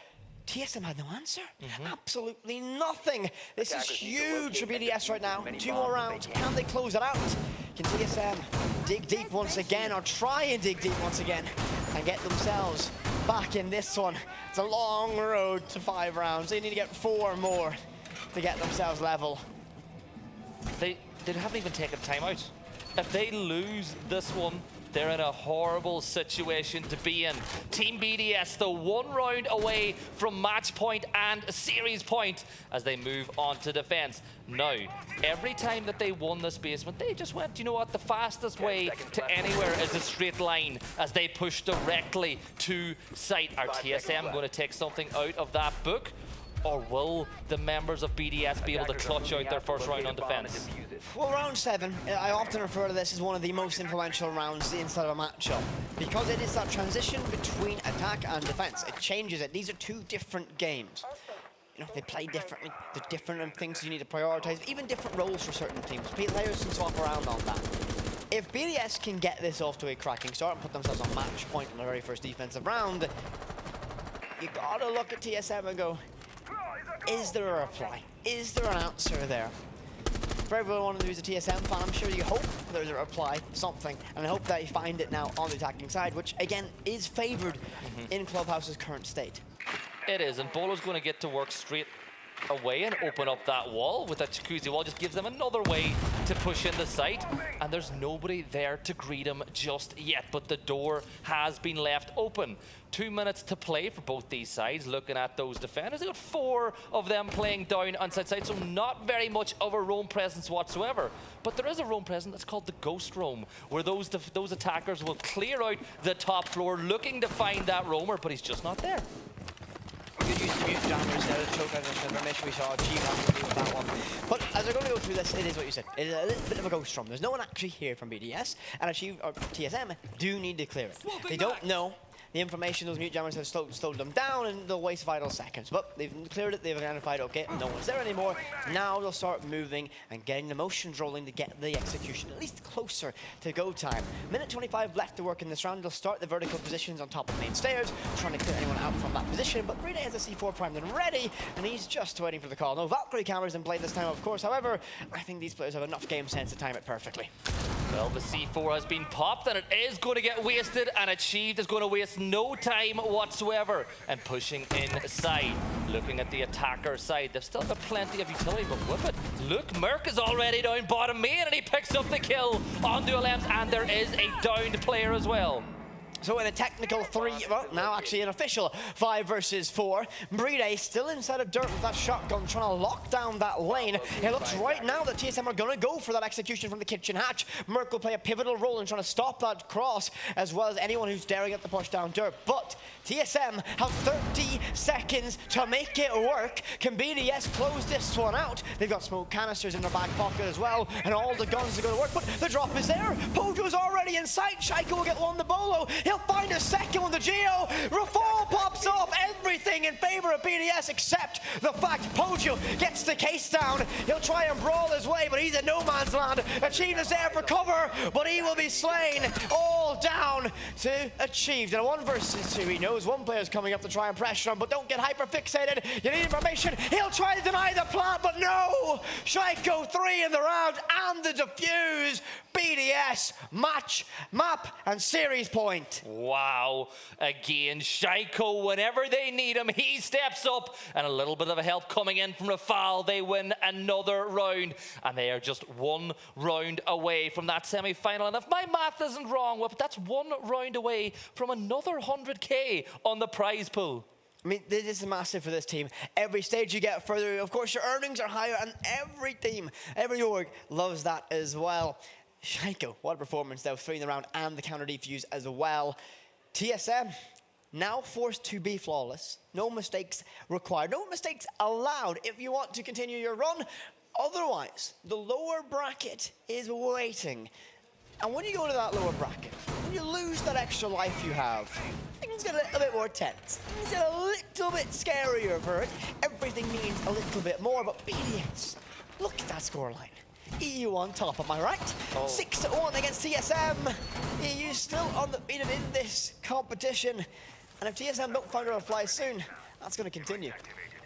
TSM had no answer. Absolutely nothing. This is huge for BDS right now. 2 more rounds. Can they close it out? Can TSM dig deep once again, or try and dig deep once again, and get themselves back in this one? It's a long road to 5 rounds. They need to get 4 more to get themselves level. They haven't even taken time out. If they lose this one, they're in a horrible situation to be in. Team BDS, the 1 round away from match point and series point as they move on to defense. Now, every time that they won this basement, they just went, you know what, the fastest way to anywhere is a straight line as they push directly to site. Are TSM going to take something out of that book? or will the members of BDS be able to clutch out their first round on defense? Well, round 7, I often refer to this as one of the most influential rounds inside of a matchup because it is that transition between attack and defense. It changes it. These are two different games. You know, they play differently. There's different things you need to prioritize, even different roles for certain teams. Players can swap around on that. If BDS can get this off to a cracking start and put themselves on match point in the very first defensive round, you gotta look at TSM and go, is there a reply? Is there an answer there? For everyone who's a TSM fan, I'm sure you hope there's a reply, something, and I hope that you find it now on the attacking side, which again is favored in Clubhouse's current state. It is, and Bolo's going to get to work straight away and open up that wall with that jacuzzi wall. Just gives them another way to push in the site, and there's nobody there to greet him just yet, but the door has been left open. 2 minutes to play for both these sides. Looking at those defenders, they've got 4 of them playing down on side, so not very much of a roam presence whatsoever. But there is a roam presence that's called the ghost roam, where those attackers will clear out the top floor looking to find that roamer, but he's just not there. Good use of mute jammers there to choke out the information we saw achieve with that one. But as we're going to go through this, it is what you said. It is a little bit of a ghost roam. There's no one actually here from BDS, and TSM do need to clear it. They don't know the information those mute jammers have slowed them down, and they'll waste vital seconds. But they've cleared it, they've identified, okay, no one's there anymore. Now they'll start moving and getting the motions rolling to get the execution at least closer to go time. Minute 25 left to work in this round. They'll start the vertical positions on top of the main stairs, trying to clear anyone out from that position. But Riyadh has a C4 primed and ready, and he's just waiting for the call. No Valkyrie cameras in play this time, of course. However, I think these players have enough game sense to time it perfectly. Well, the C4 has been popped, and it is going to get wasted, and Achieved is going to waste no time whatsoever. And pushing inside, looking at the attacker side, they've still got plenty of utility, but with it, look, Merc is already down bottom main, and he picks up the kill on Dual M's, and there is a downed player as well. So in a technical 3, well, now actually an official 5 versus 4, Bride still inside of dirt with that shotgun, trying to lock down that lane. It looks right now that TSM are going to go for that execution from the kitchen hatch. Merc will play a pivotal role in trying to stop that cross, as well as anyone who's daring at the push down dirt. But TSM have 30 seconds to make it work. Can BDS close this one out? They've got smoke canisters in their back pocket as well, and all the guns are going to work, but the drop is there. Pojo's already in sight. Shaiko will get one the bolo. He'll find a second with the Geo. Rafal pops off. Everything in favor of BDS except the fact Pojo gets the case down. He'll try and brawl his way, but he's in no man's land. Achieved is there for cover, but he will be slain. All down to Achieved. In a 1 versus 2, he knows one player's coming up to try and pressure him, but don't get hyper fixated. You need information. He'll try to deny the plant, but no! Shaiko 3 in the round and the defuse. BDS match, map, and series point. Wow. Again, Shaiko, whenever they need him, he steps up, and a little bit of a help coming in from Rafal. They win another round, and they are just 1 round away from that semi-final. And if my math isn't wrong, well, that's 1 round away from another 100K on the prize pool. I mean, this is massive for this team. Every stage you get further, of course, your earnings are higher, and every team, every org loves that as well. Shaiko, what a performance though, 3 in the round and the counter defuse as well. TSM now forced to be flawless. No mistakes required, no mistakes allowed if you want to continue your run. Otherwise, the lower bracket is waiting. And when you go to that lower bracket, when you lose that extra life you have, things get a little bit more tense. Things get a little bit scarier for it. Everything means a little bit more, but BDS, look at that scoreline. EU on top, am I right? 6-1 against TSM. EU still undefeated in this competition. And if TSM don't find a reply soon, that's going to continue.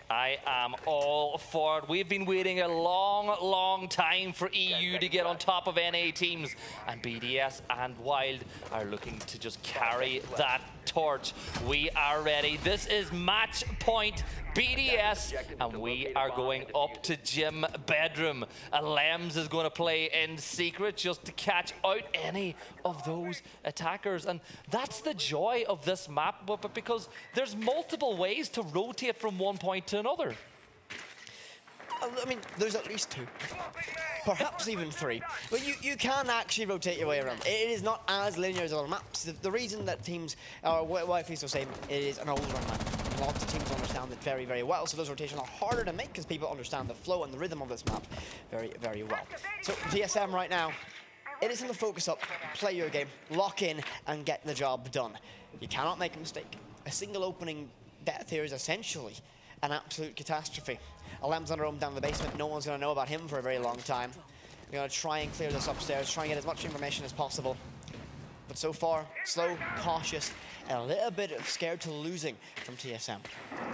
I am all for it. We've been waiting a long time for EU to get on top of NA teams, and BDS and Wild are looking to just carry that torch. We are ready. This is match point BDS, and we are going up to Gym Bedroom. Lems is going to play in secret just to catch out any of those attackers, and that's the joy of this map, but because there's multiple ways to rotate from one point to another. I mean, there's at least 2, perhaps even 3. But you can actually rotate your way around. It is not as linear as other maps. The reason that teams are why please so say it is an older map. lots of teams understand it very, very well. So those rotations are harder to make because people understand the flow and the rhythm of this map very, very well. So TSM right now, it is in the focus up, play your game, lock in, and get the job done. You cannot make a mistake. A single opening death here is essentially an absolute catastrophe. Alem's on her own down the basement. No one's going to know about him for a very long time. We're going to try and clear this upstairs, try and get as much information as possible. But so far, slow, cautious, and a little bit of scared to losing from TSM.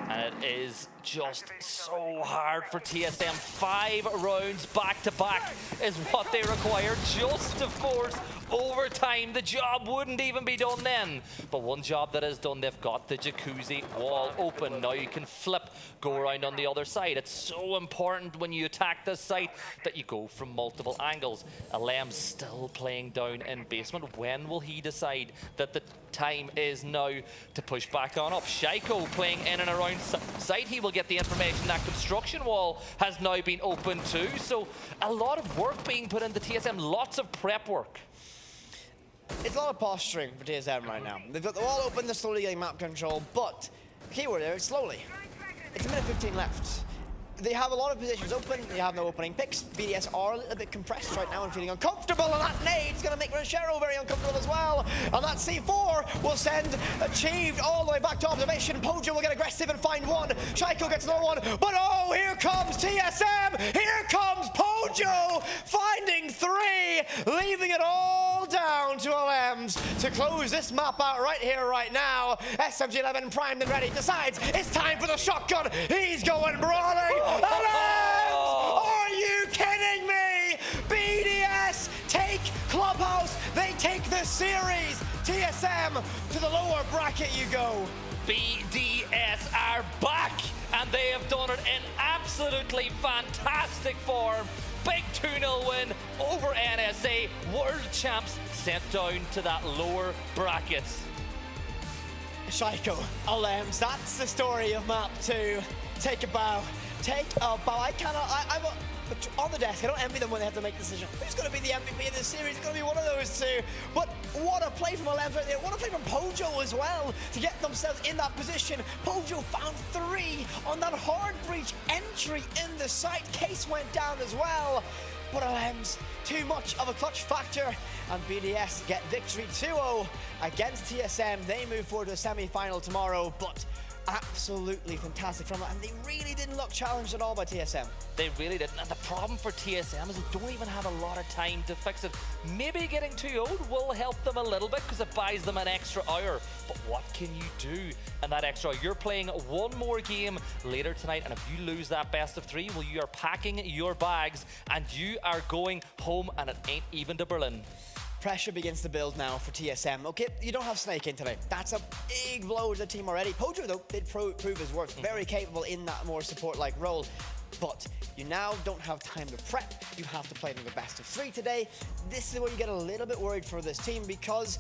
And it is just so hard for TSM. 5 rounds back-to-back is what they require just to force overtime. The job wouldn't even be done then. But one job that is done, they've got the jacuzzi wall open. Now you can flip, go around on the other side. It's so important when you attack this site that you go from multiple angles. Alem's still playing down in basement. When will he decide that the time is now to push back on up? Shaiko playing in and around site. He will get the information that construction wall has now been opened too. So a lot of work being put into TSM, lots of prep work. It's a lot of posturing for TSM right now. They've got the wall open, they're slowly getting map control, but keyword there is slowly. It's a minute 15 left. They have a lot of positions open, they have no opening picks. BDS are a little bit compressed right now and feeling uncomfortable, and that nade's going to make Ranchero very uncomfortable as well. And that C4 will send Achieved all the way back to observation. Pojo will get aggressive and find one. Shaiko gets another one, but oh, here comes TSM! Here comes Pojo! Finding 3, leaving it all down to Alems to close this map out right here, right now. SMG11 primed and ready, decides it's time for the shotgun. He's going brawling. Alems! Are you kidding me? BDS take Clubhouse. They take the series. TSM to the lower bracket you go. BDS are back, and they have done it in absolutely fantastic form. Big 2-0 win over NSA. World champs sent down to that lower bracket. Shaiko, Alems, that's the story of map 2. Take a bow. Take a bow. I'm on the desk. I don't envy them when they have to make a decision. Who's going to be the MVP of this series? It's going to be one of those two. But what a play from Alems right there. What a play from Pojo as well to get themselves in that position. Pojo found 3 on that hard breach entry in the site. Case went down as well. But Alems, too much of a clutch factor. And BDS get victory 2-0 against TSM. They move forward to the semi-final tomorrow. But absolutely fantastic from that, and they really didn't look challenged at all by TSM. They really didn't, and the problem for TSM is they don't even have a lot of time to fix it. Maybe getting 2-0 will help them a little bit because it buys them an extra hour, but what can you do in that extra hour? You're playing one more game later tonight, and if you lose that best of 3, well, you are packing your bags and you are going home, and it ain't even to Berlin. Pressure begins to build now for TSM. Okay, you don't have Snake in today. That's a big blow to the team already. Pojo, though, did prove his worth. Very capable in that more support-like role. But you now don't have time to prep. You have to play in the best of 3 today. This is where you get a little bit worried for this team because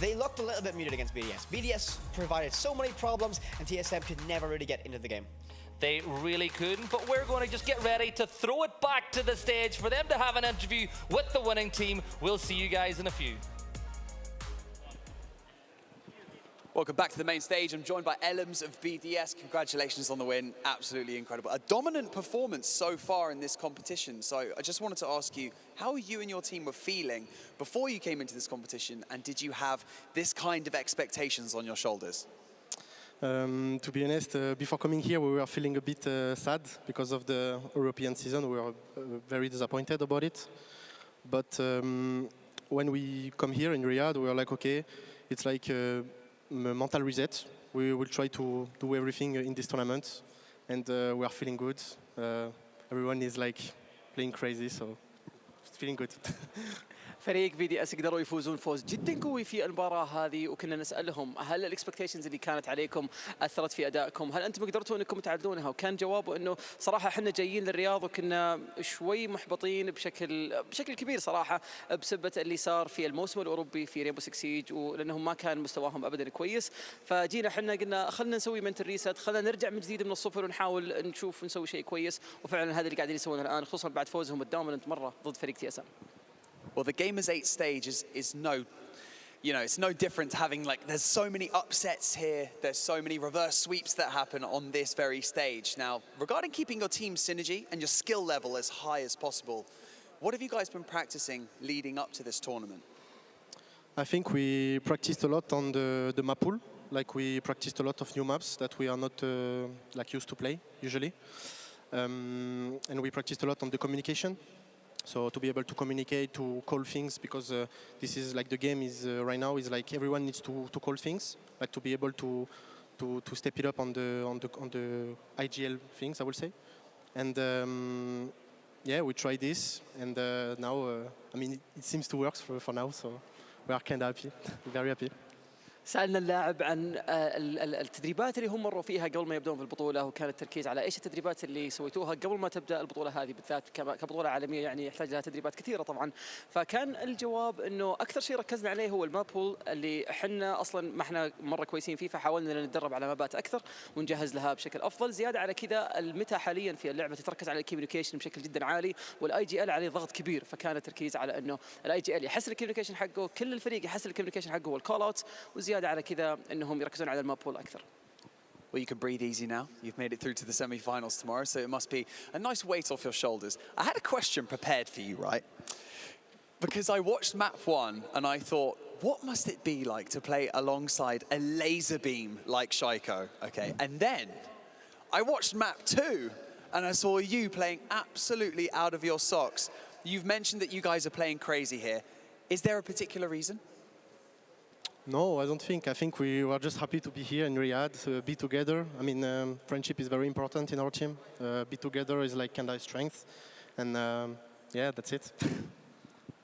they looked a little bit muted against BDS. BDS provided so many problems, and TSM could never really get into the game. They really couldn't, but we're going to just get ready to throw it back to the stage for them to have an interview with the winning team. We'll see you guys in a few. Welcome back to the main stage. I'm joined by Alems of BDS. Congratulations on the win. Absolutely incredible. A dominant performance so far in this competition. So I just wanted to ask you how you and your team were feeling before you came into this competition, and did you have this kind of expectations on your shoulders? To be honest, before coming here, we were feeling a bit sad because of the European season. We were very disappointed about it. But when we come here in Riyadh, we were like, okay, it's like a mental reset. We will try to do everything in this tournament, and we are feeling good. Everyone is like playing crazy, so it's feeling good. فريق بي دي اس قدروا يفوزون فوز جدا قوي في المباراه هذه، وكنا نسالهم هل الاكسبكتيشنز اللي كانت عليكم اثرت في ادائكم؟ هل انتم قدرتوا انكم تعدلونها؟ وكان جوابه انه صراحه احنا جايين للرياض وكنا شوي محبطين بشكل كبير صراحه بسبب اللي صار في الموسم الاوروبي في رينبو 6 سيج، ولانهم ما كان مستواهم ابدا كويس، فجينا احنا قلنا خلينا نسوي منتل ريست، خلينا نرجع من جديد من الصفر ونحاول نشوف نسوي شيء كويس، وفعلا هذا اللي قاعدين يسوونه الان خصوصا بعد فوزهم الدوميننت مره ضد فريق TSM. Well, the Gamers8 stage is no you know, it's no different to having, like, there's so many upsets here, there's so many reverse sweeps that happen on this very stage. Now, regarding keeping your team synergy and your skill level as high as possible, what have you guys been practicing leading up to this tournament? I think we practiced a lot on the map pool. Like, we practiced a lot of new maps that we are not like used to play usually. And we practiced a lot on the communication. So to be able to communicate, to call things, because this is like the game is right now is like everyone needs to call things, like to be able to step it up on the IGL things, I would say. And yeah, we tried this, and now I mean it seems to work for now, so we are kind of happy, very happy. سألنا اللاعب عن التدريبات اللي هم مروا فيها قبل ما يبدون في البطولة، وكان التركيز على ايش التدريبات اللي سويتوها قبل ما تبدأ البطولة هذه بالذات كبطولة عالمية، يعني يحتاج لها تدريبات كثيرة طبعا. فكان الجواب انه اكثر شيء ركزنا عليه هو الماب بول اللي احنا اصلا ما احنا مرة كويسين فيه، فحاولنا نتدرب على مابات اكثر ونجهز لها بشكل افضل. زيادة على كذا الميتا حاليا في اللعبة تتركز على الكوميونيكيشن بشكل جدا عالي، والاي جي ال عليه ضغط كبير، فكان التركيز على انه الاي جي ال يحسن الكوميونيكيشن حقه، كل الفريق يحسن الكوميونيكيشن حقه والكول اوتس، وزيادة على كذا انهم يركزون على الماب بول اكثر. Well, you can breathe easy now. You've made it through to the semi-finals tomorrow, so it must be a nice weight off your shoulders. I had a question prepared for you, right? Because I watched map 1 and I thought, what must it be like to play alongside a laser beam like Shaiko? Okay, and then I watched map 2 and I saw you playing absolutely out of your socks. You've mentioned that you guys are playing crazy here. Is there a particular reason? No, I don't think. I think we were just happy to be here in Riyadh, be together. I mean, friendship is very important in our team. Be together is like kind of strength. And yeah, that's it.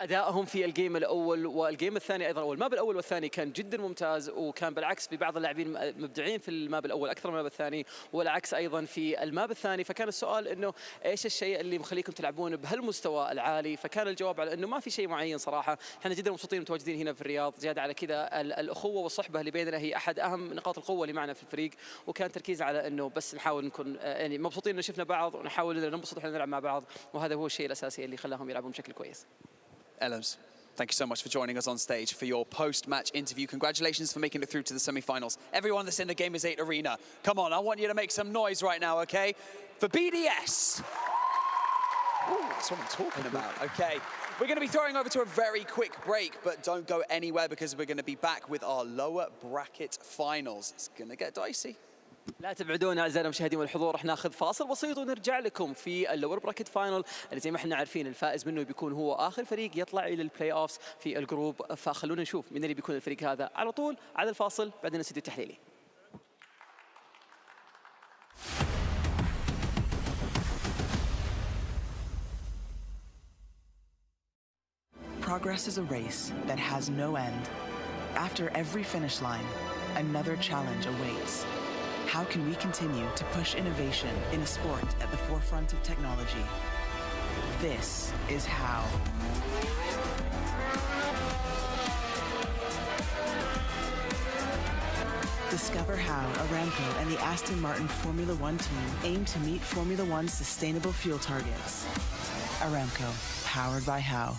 أدائهم في الجيم الأول والجيم الثاني أيضا، أو الماب الأول والثاني كان جدا ممتاز، وكان بالعكس في بعض اللاعبين مبدعين في الماب الأول أكثر من الماب الثاني، والعكس أيضا في الماب الثاني. فكان السؤال إنه إيش الشيء اللي مخليكم تلعبون بهالمستوى العالي؟ فكان الجواب على إنه ما في شيء معين صراحة. إحنا جدا مبسوطين متواجدين هنا في الرياض. زيادة على كذا الأخوة والصحبة اللي بيننا هي أحد أهم نقاط القوة اللي معنا في الفريق، وكان تركيز على إنه بس نحاول نكون يعني مبسوطين إنه شفنا بعض، ونحاول إنه ننبسط إحنا نلعب مع بعض، وهذا هو الشيء الأساسي اللي خلاهم يلعبون بشكل كويس. Elams, thank you so much for joining us on stage for your post-match interview. Congratulations for making it through to the semi-finals. Everyone that's in the Gamers8 arena, come on, I want you to make some noise right now, okay? For BDS. Ooh, that's what I'm talking about. Okay, we're going to be throwing over to a very quick break, but don't go anywhere because we're going to be back with our lower bracket finals. It's going to get dicey. لا تبعدونا اعزائنا المشاهدين والحضور، احنا ناخذ فاصل بسيط ونرجع لكم في اللور براكت فاينل اللي زي ما احنا عارفين الفائز منه بيكون هو اخر فريق يطلع الى البلاي اوفز في الجروب. فخلونا نشوف مين اللي بيكون الفريق هذا على طول على الفاصل بعدين الاستديو التحليلي. Progress is a race that has no end. After every finish line, another challenge awaits. How can we continue to push innovation in a sport at the forefront of technology? This is how. Discover how Aramco and the Aston Martin Formula One team aim to meet Formula One's sustainable fuel targets. Aramco, powered by How.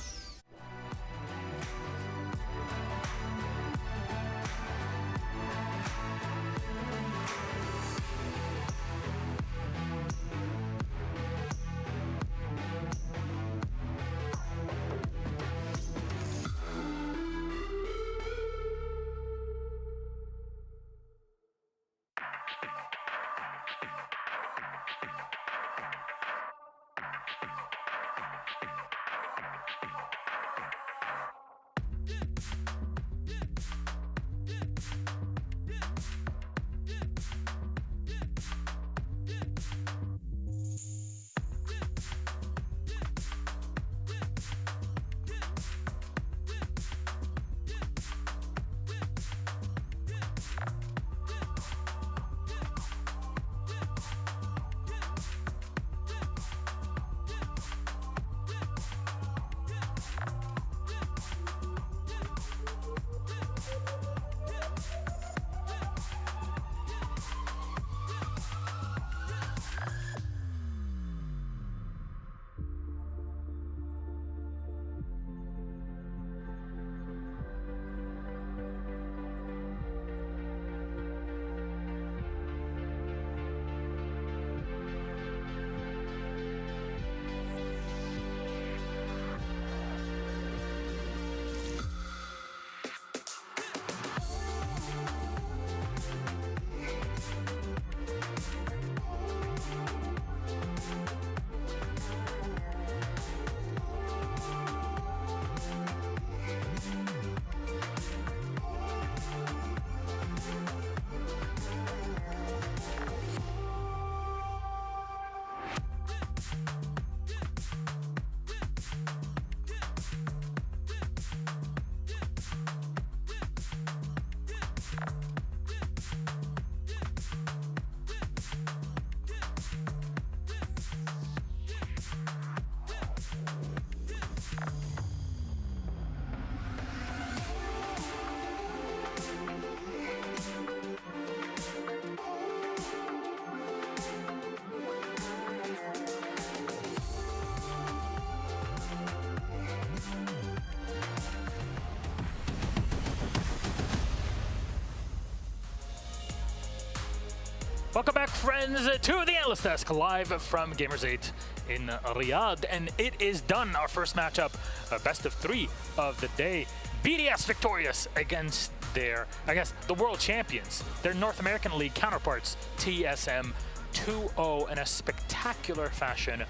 Welcome back, friends, to the Analyst Desk, live from Gamers8 in Riyadh. And it is done, our first matchup, best of 3 of the day. BDS victorious against their, I guess, the world champions, their North American League counterparts, TSM 2-0 in a spectacular fashion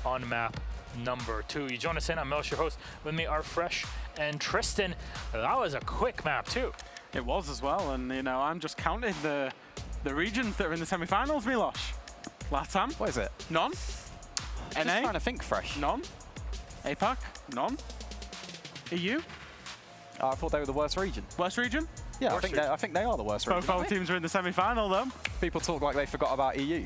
on map number 2. You join us in, I'm Melsh, your host. With me are Fresh and Tristan. That was a quick map too. It was as well, and you know, I'm just counting the regions that are in the semi-finals, Milosh. LATAM. What is it? None. NA. Just trying to think, Fresh. None. APAC. None. EU. I thought they were the worst region. Worst region? Yeah, I think they are the worst region. Both our teams are in the semi-final, though. People talk like they forgot about EU.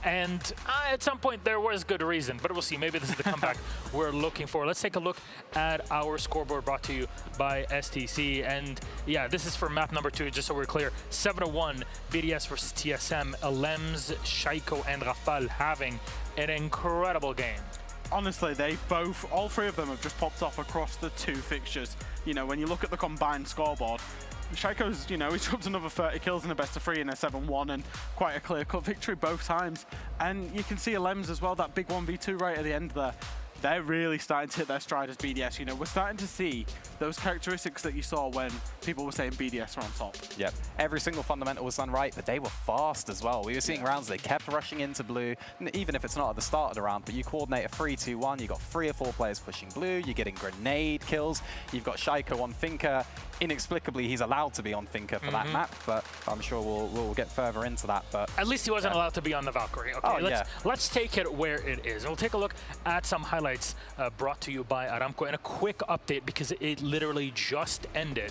And at some point there was good reason, but we'll see. Maybe this is the comeback we're looking for. Let's take a look at our scoreboard brought to you by STC. And yeah, this is for map number 2, just so we're clear. 7-1 BDS versus TSM. Alems, Shaiko, and Rafal having an incredible game. Honestly, all 3 of them have just popped off across the 2 fixtures. You know, when you look at the combined scoreboard, Shaiko's, you know, he's dropped another 30 kills in a best of 3 in a 7-1 and quite a clear-cut victory both times. And you can see Alems as well, that big 1v2 right at the end there. They're really starting to hit their stride as BDS. You know, we're starting to see those characteristics that you saw when people were saying BDS are on top. Yep. Every single fundamental was done right, but they were fast as well. We were seeing rounds they kept rushing into blue, even if it's not at the start of the round, but you coordinate a 3-2-1, you've got 3 or 4 players pushing blue, you're getting grenade kills, you've got Shaiko on Thinker. Inexplicably, he's allowed to be on Thinker for that map, but I'm sure we'll get further into that. But at least he wasn't allowed to be on the Valkyrie. Okay, let's take it where it is. We'll take a look at some highlights brought to you by Aramco and a quick update because it literally just ended.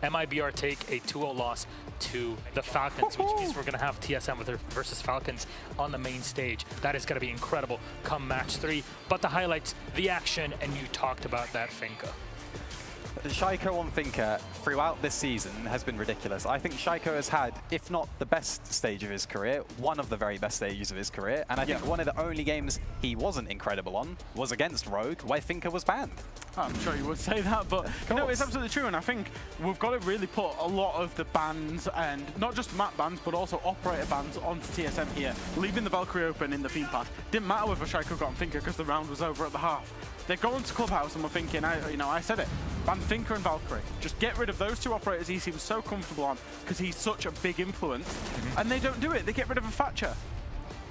MIBR take a 2-0 loss to the Falcons, which means we're going to have TSM versus Falcons on the main stage. That is going to be incredible come match 3. But the highlights, the action, and you talked about that Finka. Shaiko on Thinker throughout this season has been ridiculous. I think Shaiko has had, if not the best stage of his career, one of the very best stages of his career. And I think one of the only games he wasn't incredible on was against Rogue, where Thinker was banned. I'm sure you would say that, but you know, it's absolutely true. And I think we've got to really put a lot of the bans, and not just map bans, but also operator bans onto TSM here, leaving the Valkyrie open in the theme path. Didn't matter whether Shaiko got on Thinker because the round was over at the half. They're going to Clubhouse and we're thinking, I said it, ban Thinker and Valkyrie. Just get rid of those 2 operators he seems so comfortable on because he's such a big influence. And they don't do it. They get rid of a Thatcher.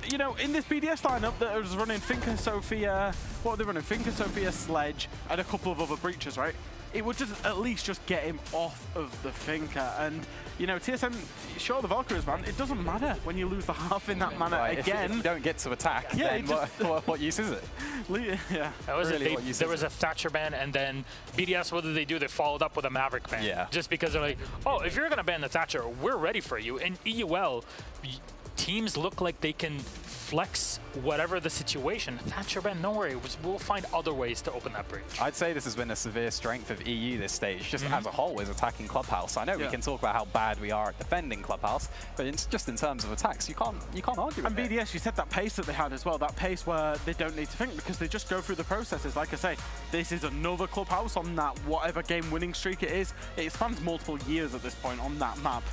You know, in this BDS lineup that was running Thinker, Sophia, what were they running? Thinker, Sophia, Sledge, and a couple of other breaches, right? It would just at least just get him off of the Thinker. And, you know, TSM, sure, the Valkyries, man, it doesn't matter when you lose the half in that manner again. If you don't get to attack, then what use is it? Yeah. That was there was a Thatcher ban, and then BDS, what did they do? They followed up with a Maverick ban. Yeah. Just because they're like, oh, if you're going to ban the Thatcher, we're ready for you. In EUL, teams look like they can flex whatever the situation. Thatcher ban, no worry, we'll find other ways to open that breach. I'd say this has been a severe strength of EU this stage, just as a whole, is attacking Clubhouse. I know we can talk about how bad we are at defending Clubhouse, but just in terms of attacks, you can't argue with it. And BDS, you said that pace that they had as well, that pace where they don't need to think because they just go through the processes. Like I say, this is another Clubhouse on that whatever game winning streak it is. It spans multiple years at this point on that map.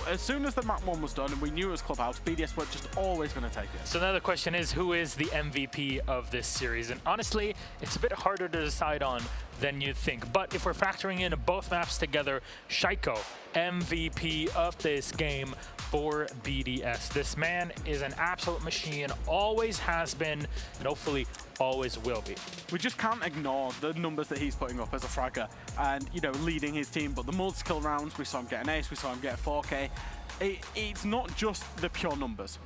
As soon as the map 1 was done and we knew it was Clubhouse, BDS were just always going to take it. So now the question is, who is the MVP of this series? And honestly, it's a bit harder to decide on than you'd think. But if we're factoring in both maps together, Shaiko, MVP of this game for BDS. This man is an absolute machine, always has been, and hopefully always will be. We just can't ignore the numbers that he's putting up as a fragger and, you know, leading his team. But the multi-kill rounds, we saw him get an ace, we saw him get a 4K. It's not just the pure numbers.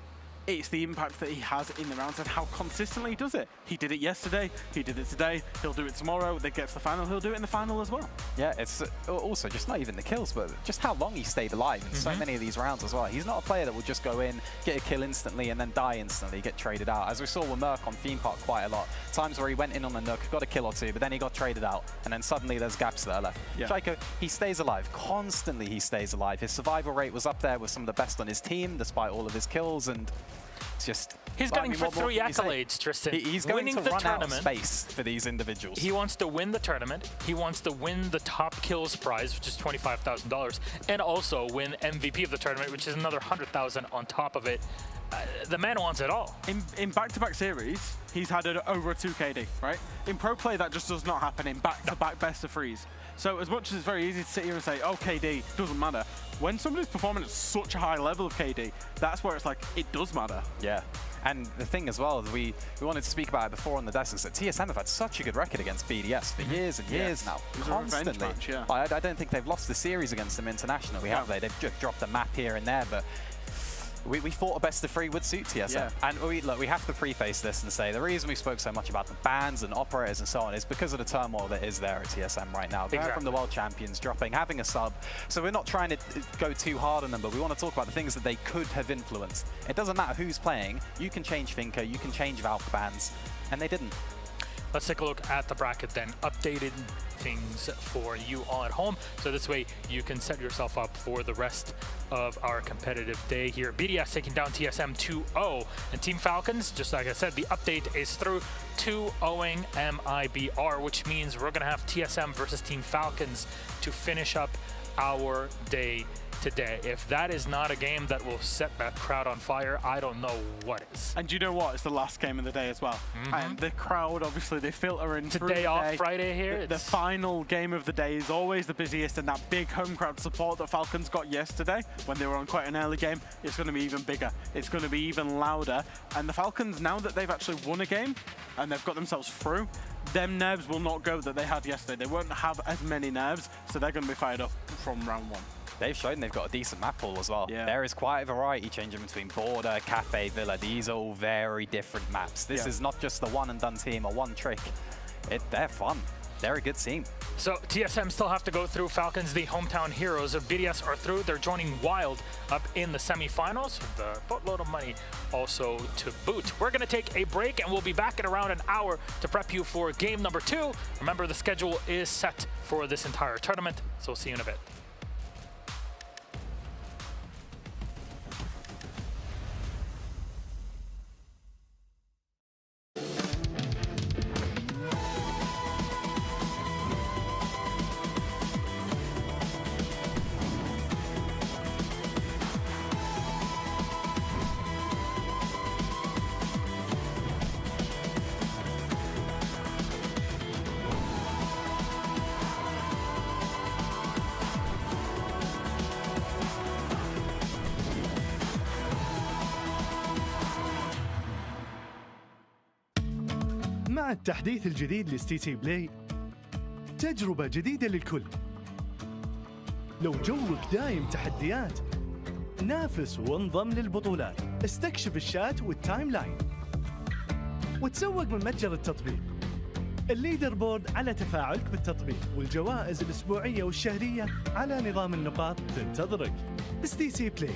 It's the impact that he has in the rounds and how consistently he does it. He did it yesterday, he did it today, he'll do it tomorrow, then gets the final, he'll do it in the final as well. Yeah, it's also just not even the kills, but just how long he stayed alive in so many of these rounds as well. He's not a player that will just go in, get a kill instantly, and then die instantly, get traded out. As we saw with Merc on Theme Park quite a lot. Times where he went in on a Nook, got a kill or 2, but then he got traded out, and then suddenly there's gaps that are left. Yeah. Shaiko, he stays alive. Constantly he stays alive. His survival rate was up there with some of the best on his team, despite all of his kills, and just... He's Well, I gunning mean, for what more 3 can you say? accolades, Tristan. He's going Winning to the run out of tournament. space for these individuals. He wants to win the tournament. He wants to win the top kills prize, which is $25,000, and also win MVP of the tournament, which is another $100,000 on top of it. The man wants it all. In back-to-back series, he's had over a 2 KD, right? In pro play, that just does not happen in back-to-back best of threes. So as much as it's very easy to sit here and say, oh, KD, doesn't matter, when somebody's performing at such a high level of KD, that's where it's like, it does matter. Yeah. And the thing as well, is we wanted to speak about it before on the desk, is that TSM have had such a good record against BDS for years and years now. It was a revenge match, yeah. I don't think they've lost the series against them internationally, have they? They've just dropped a map here and there, but we thought a best of 3 would suit TSM. Yeah. And look, we have to preface this and say the reason we spoke so much about the bans and operators and so on is because of the turmoil that is there at TSM right now. Going from the world champions, dropping, having a sub. So we're not trying to go too hard on them, but we want to talk about the things that they could have influenced. It doesn't matter who's playing. You can change Finca, you can change Valk bans, and they didn't. Let's take a look at the bracket then. Updated things for you all at home. So this way you can set yourself up for the rest of our competitive day here. BDS taking down TSM 2-0. And Team Falcons, just like I said, the update is through 2-0ing MIBR, which means we're going to have TSM versus Team Falcons to finish up our day today. If that is not a game that will set that crowd on fire, I don't know what is. And you know what? It's the last game of the day as well. And the crowd, obviously, they filter in through Today the off, day. Friday here. The final game of the day is always the busiest, and that big home crowd support that Falcons got yesterday when they were on quite an early game, it's going to be even bigger. It's going to be even louder. And the Falcons, now that they've actually won a game and they've got themselves through, them nerves will not go that they had yesterday. They won't have as many nerves, so they're going to be fired up from round 1. They've shown they've got a decent map pool as well. Yeah. There is quite a variety changing between Border, Cafe, Villa. These are all very different maps. This is not just the one and done team or one trick. They're fun. They're a good team. So TSM still have to go through. Falcons, the hometown heroes of BDS, are through. They're joining Wild up in the semifinals with a boatload of money also to boot. We're going to take a break and we'll be back in around an hour to prep you for game number 2. Remember, the schedule is set for this entire tournament, so we'll see you in a bit. مع التحديث الجديد لستيتي بلاي، تجربة جديدة للكل. لو جوك دايم تحديات، نافس وانضم للبطولات. استكشف الشات والتايم لاين وتسوق من متجر التطبيق. الليدر بورد على تفاعلك بالتطبيق، والجوائز الأسبوعية والشهرية على نظام النقاط تنتظرك. ستيتي بلاي،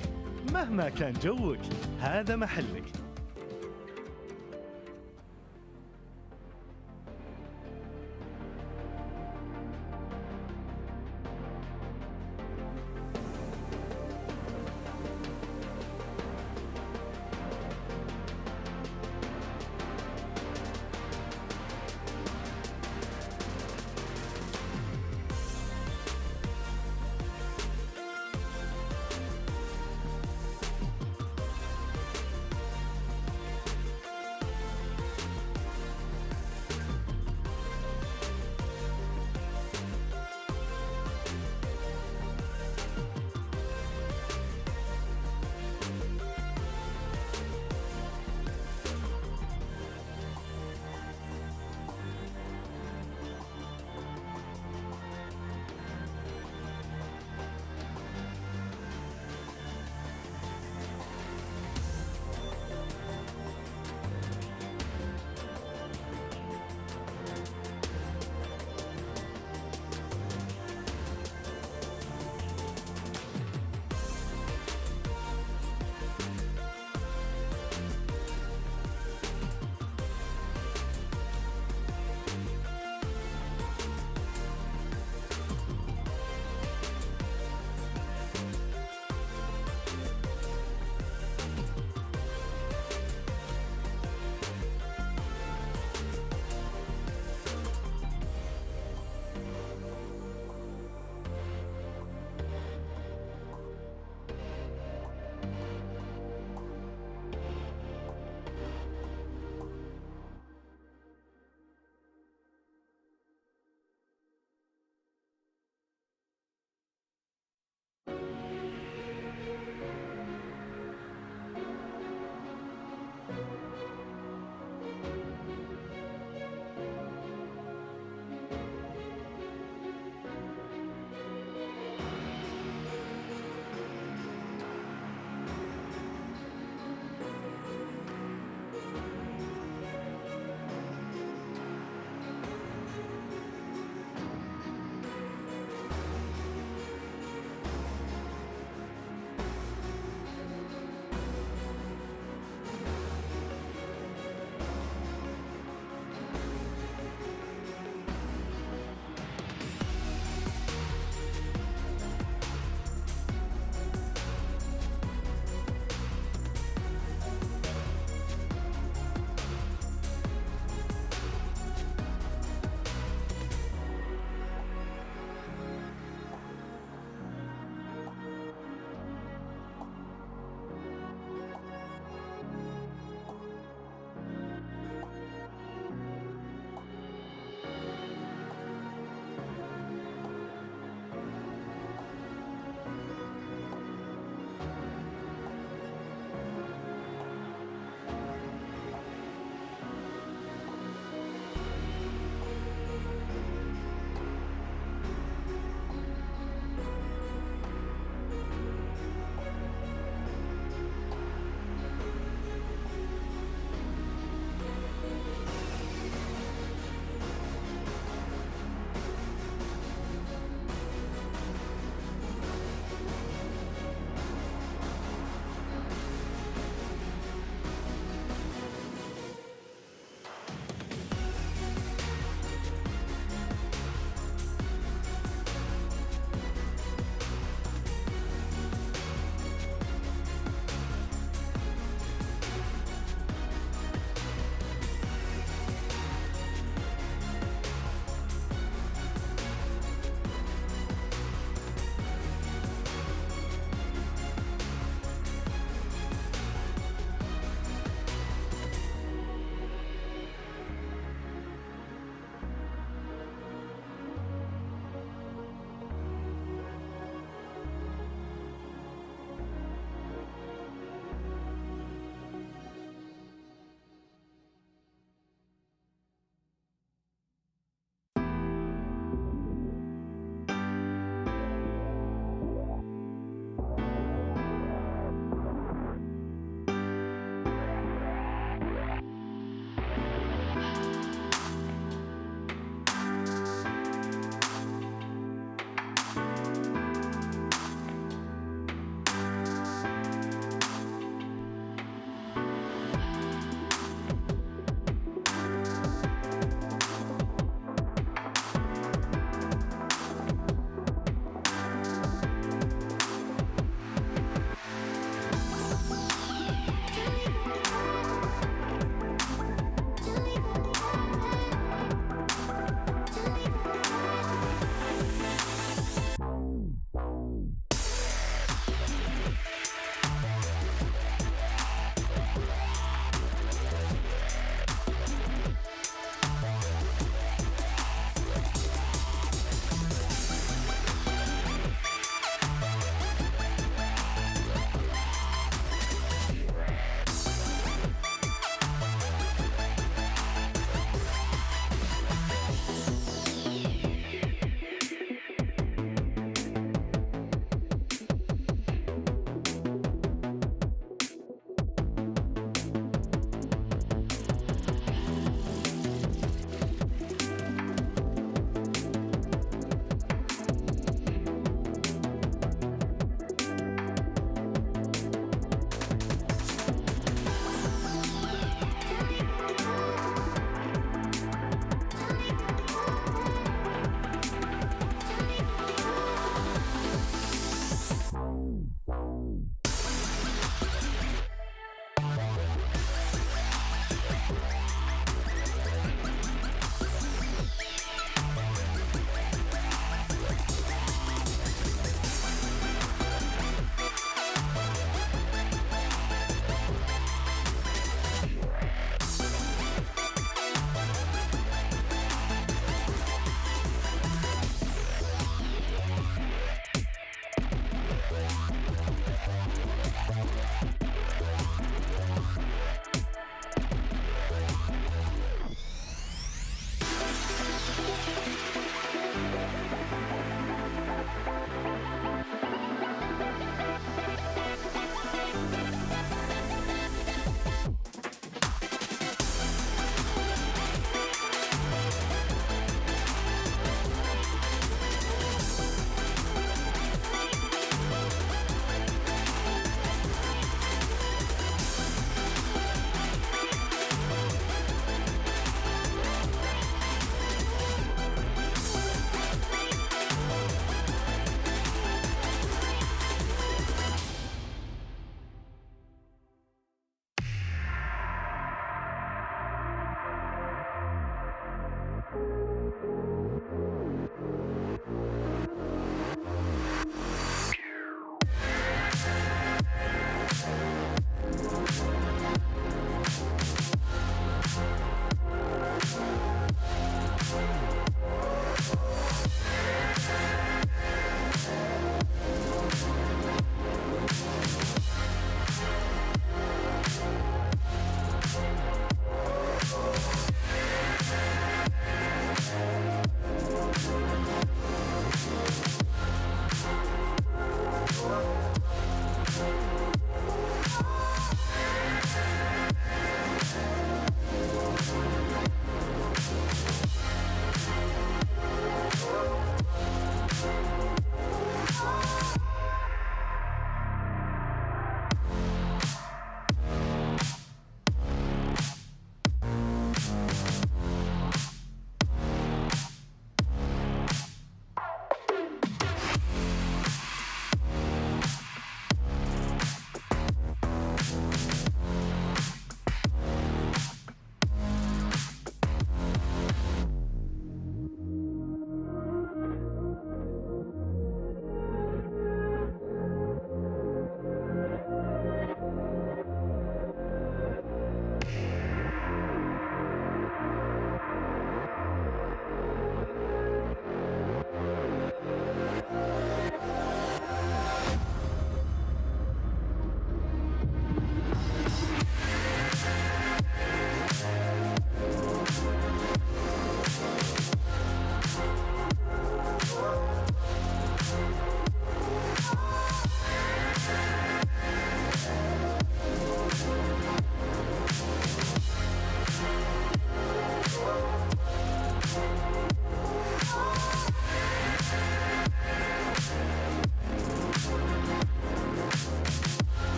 مهما كان جوك هذا محلك.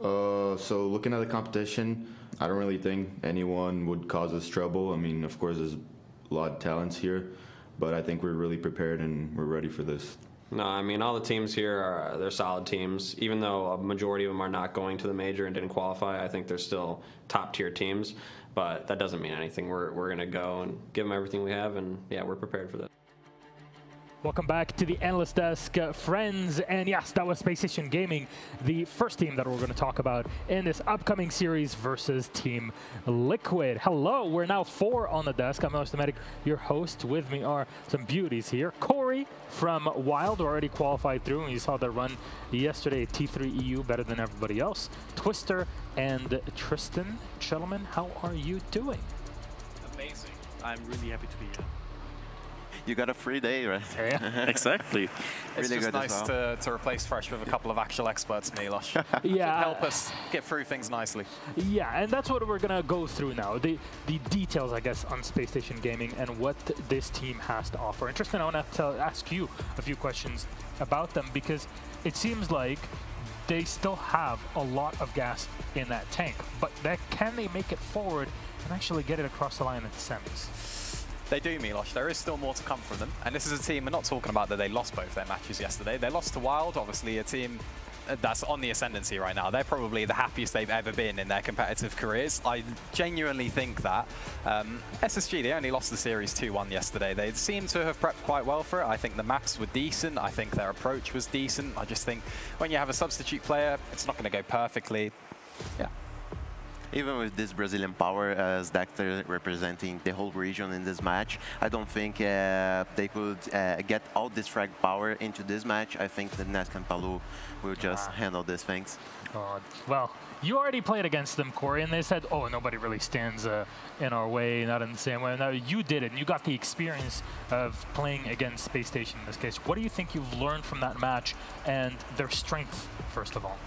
So looking at the competition, I don't really think anyone would cause us trouble. I mean, of course, there's a lot of talents here, but I think we're really prepared and we're ready for this. No, I mean, all the teams here they're solid teams. Even though a majority of them are not going to the major and didn't qualify, I think they're still top-tier teams. But that doesn't mean anything. We're going to go and give them everything we have, and yeah, we're prepared for that. Welcome back to the Analyst Desk, friends. And yes, that was Spacestation Gaming, the first team that we're going to talk about in this upcoming series versus Team Liquid. Hello, we're now 4 on the desk. I'm Automatic, your host. With me are some beauties here. Corey from Wild already qualified through, and you saw their run yesterday at T3 EU, better than everybody else. Twister and Tristan. Gentlemen, how are you doing? Amazing. I'm really happy to be here. You got a free day, right? Yeah. Exactly. It's Really just good as nice well. to replace Fresh with a couple of actual experts, Milos. Yeah. Should help us get through things nicely. Yeah, and that's what we're going to go through now. The details, I guess, on Spacestation Gaming and what this team has to offer. And Tristan, I want to ask you a few questions about them, because it seems like they still have a lot of gas in that tank. But can they make it forward and actually get it across the line at the semis? They do, Milos. There is still more to come from them. And this is a team, we're not talking about that they lost both their matches yesterday. They lost to Wild, obviously a team that's on the ascendancy right now. They're probably the happiest they've ever been in their competitive careers. I genuinely think that. SSG, they only lost the series 2-1 yesterday. They seem to have prepped quite well for it. I think the maps were decent. I think their approach was decent. I just think when you have a substitute player, it's not going to go perfectly. Yeah. Even with this Brazilian power as Dexter representing the whole region in this match, I don't think they could get all this frag power into this match. I think that Nesk and Palu will just handle these things. Well, you already played against them, Corey, and they said, oh, nobody really stands in our way, not in the same way. Now, you did it, and you got the experience of playing against Space Station in this case. What do you think you've learned from that match and their strength, first of all?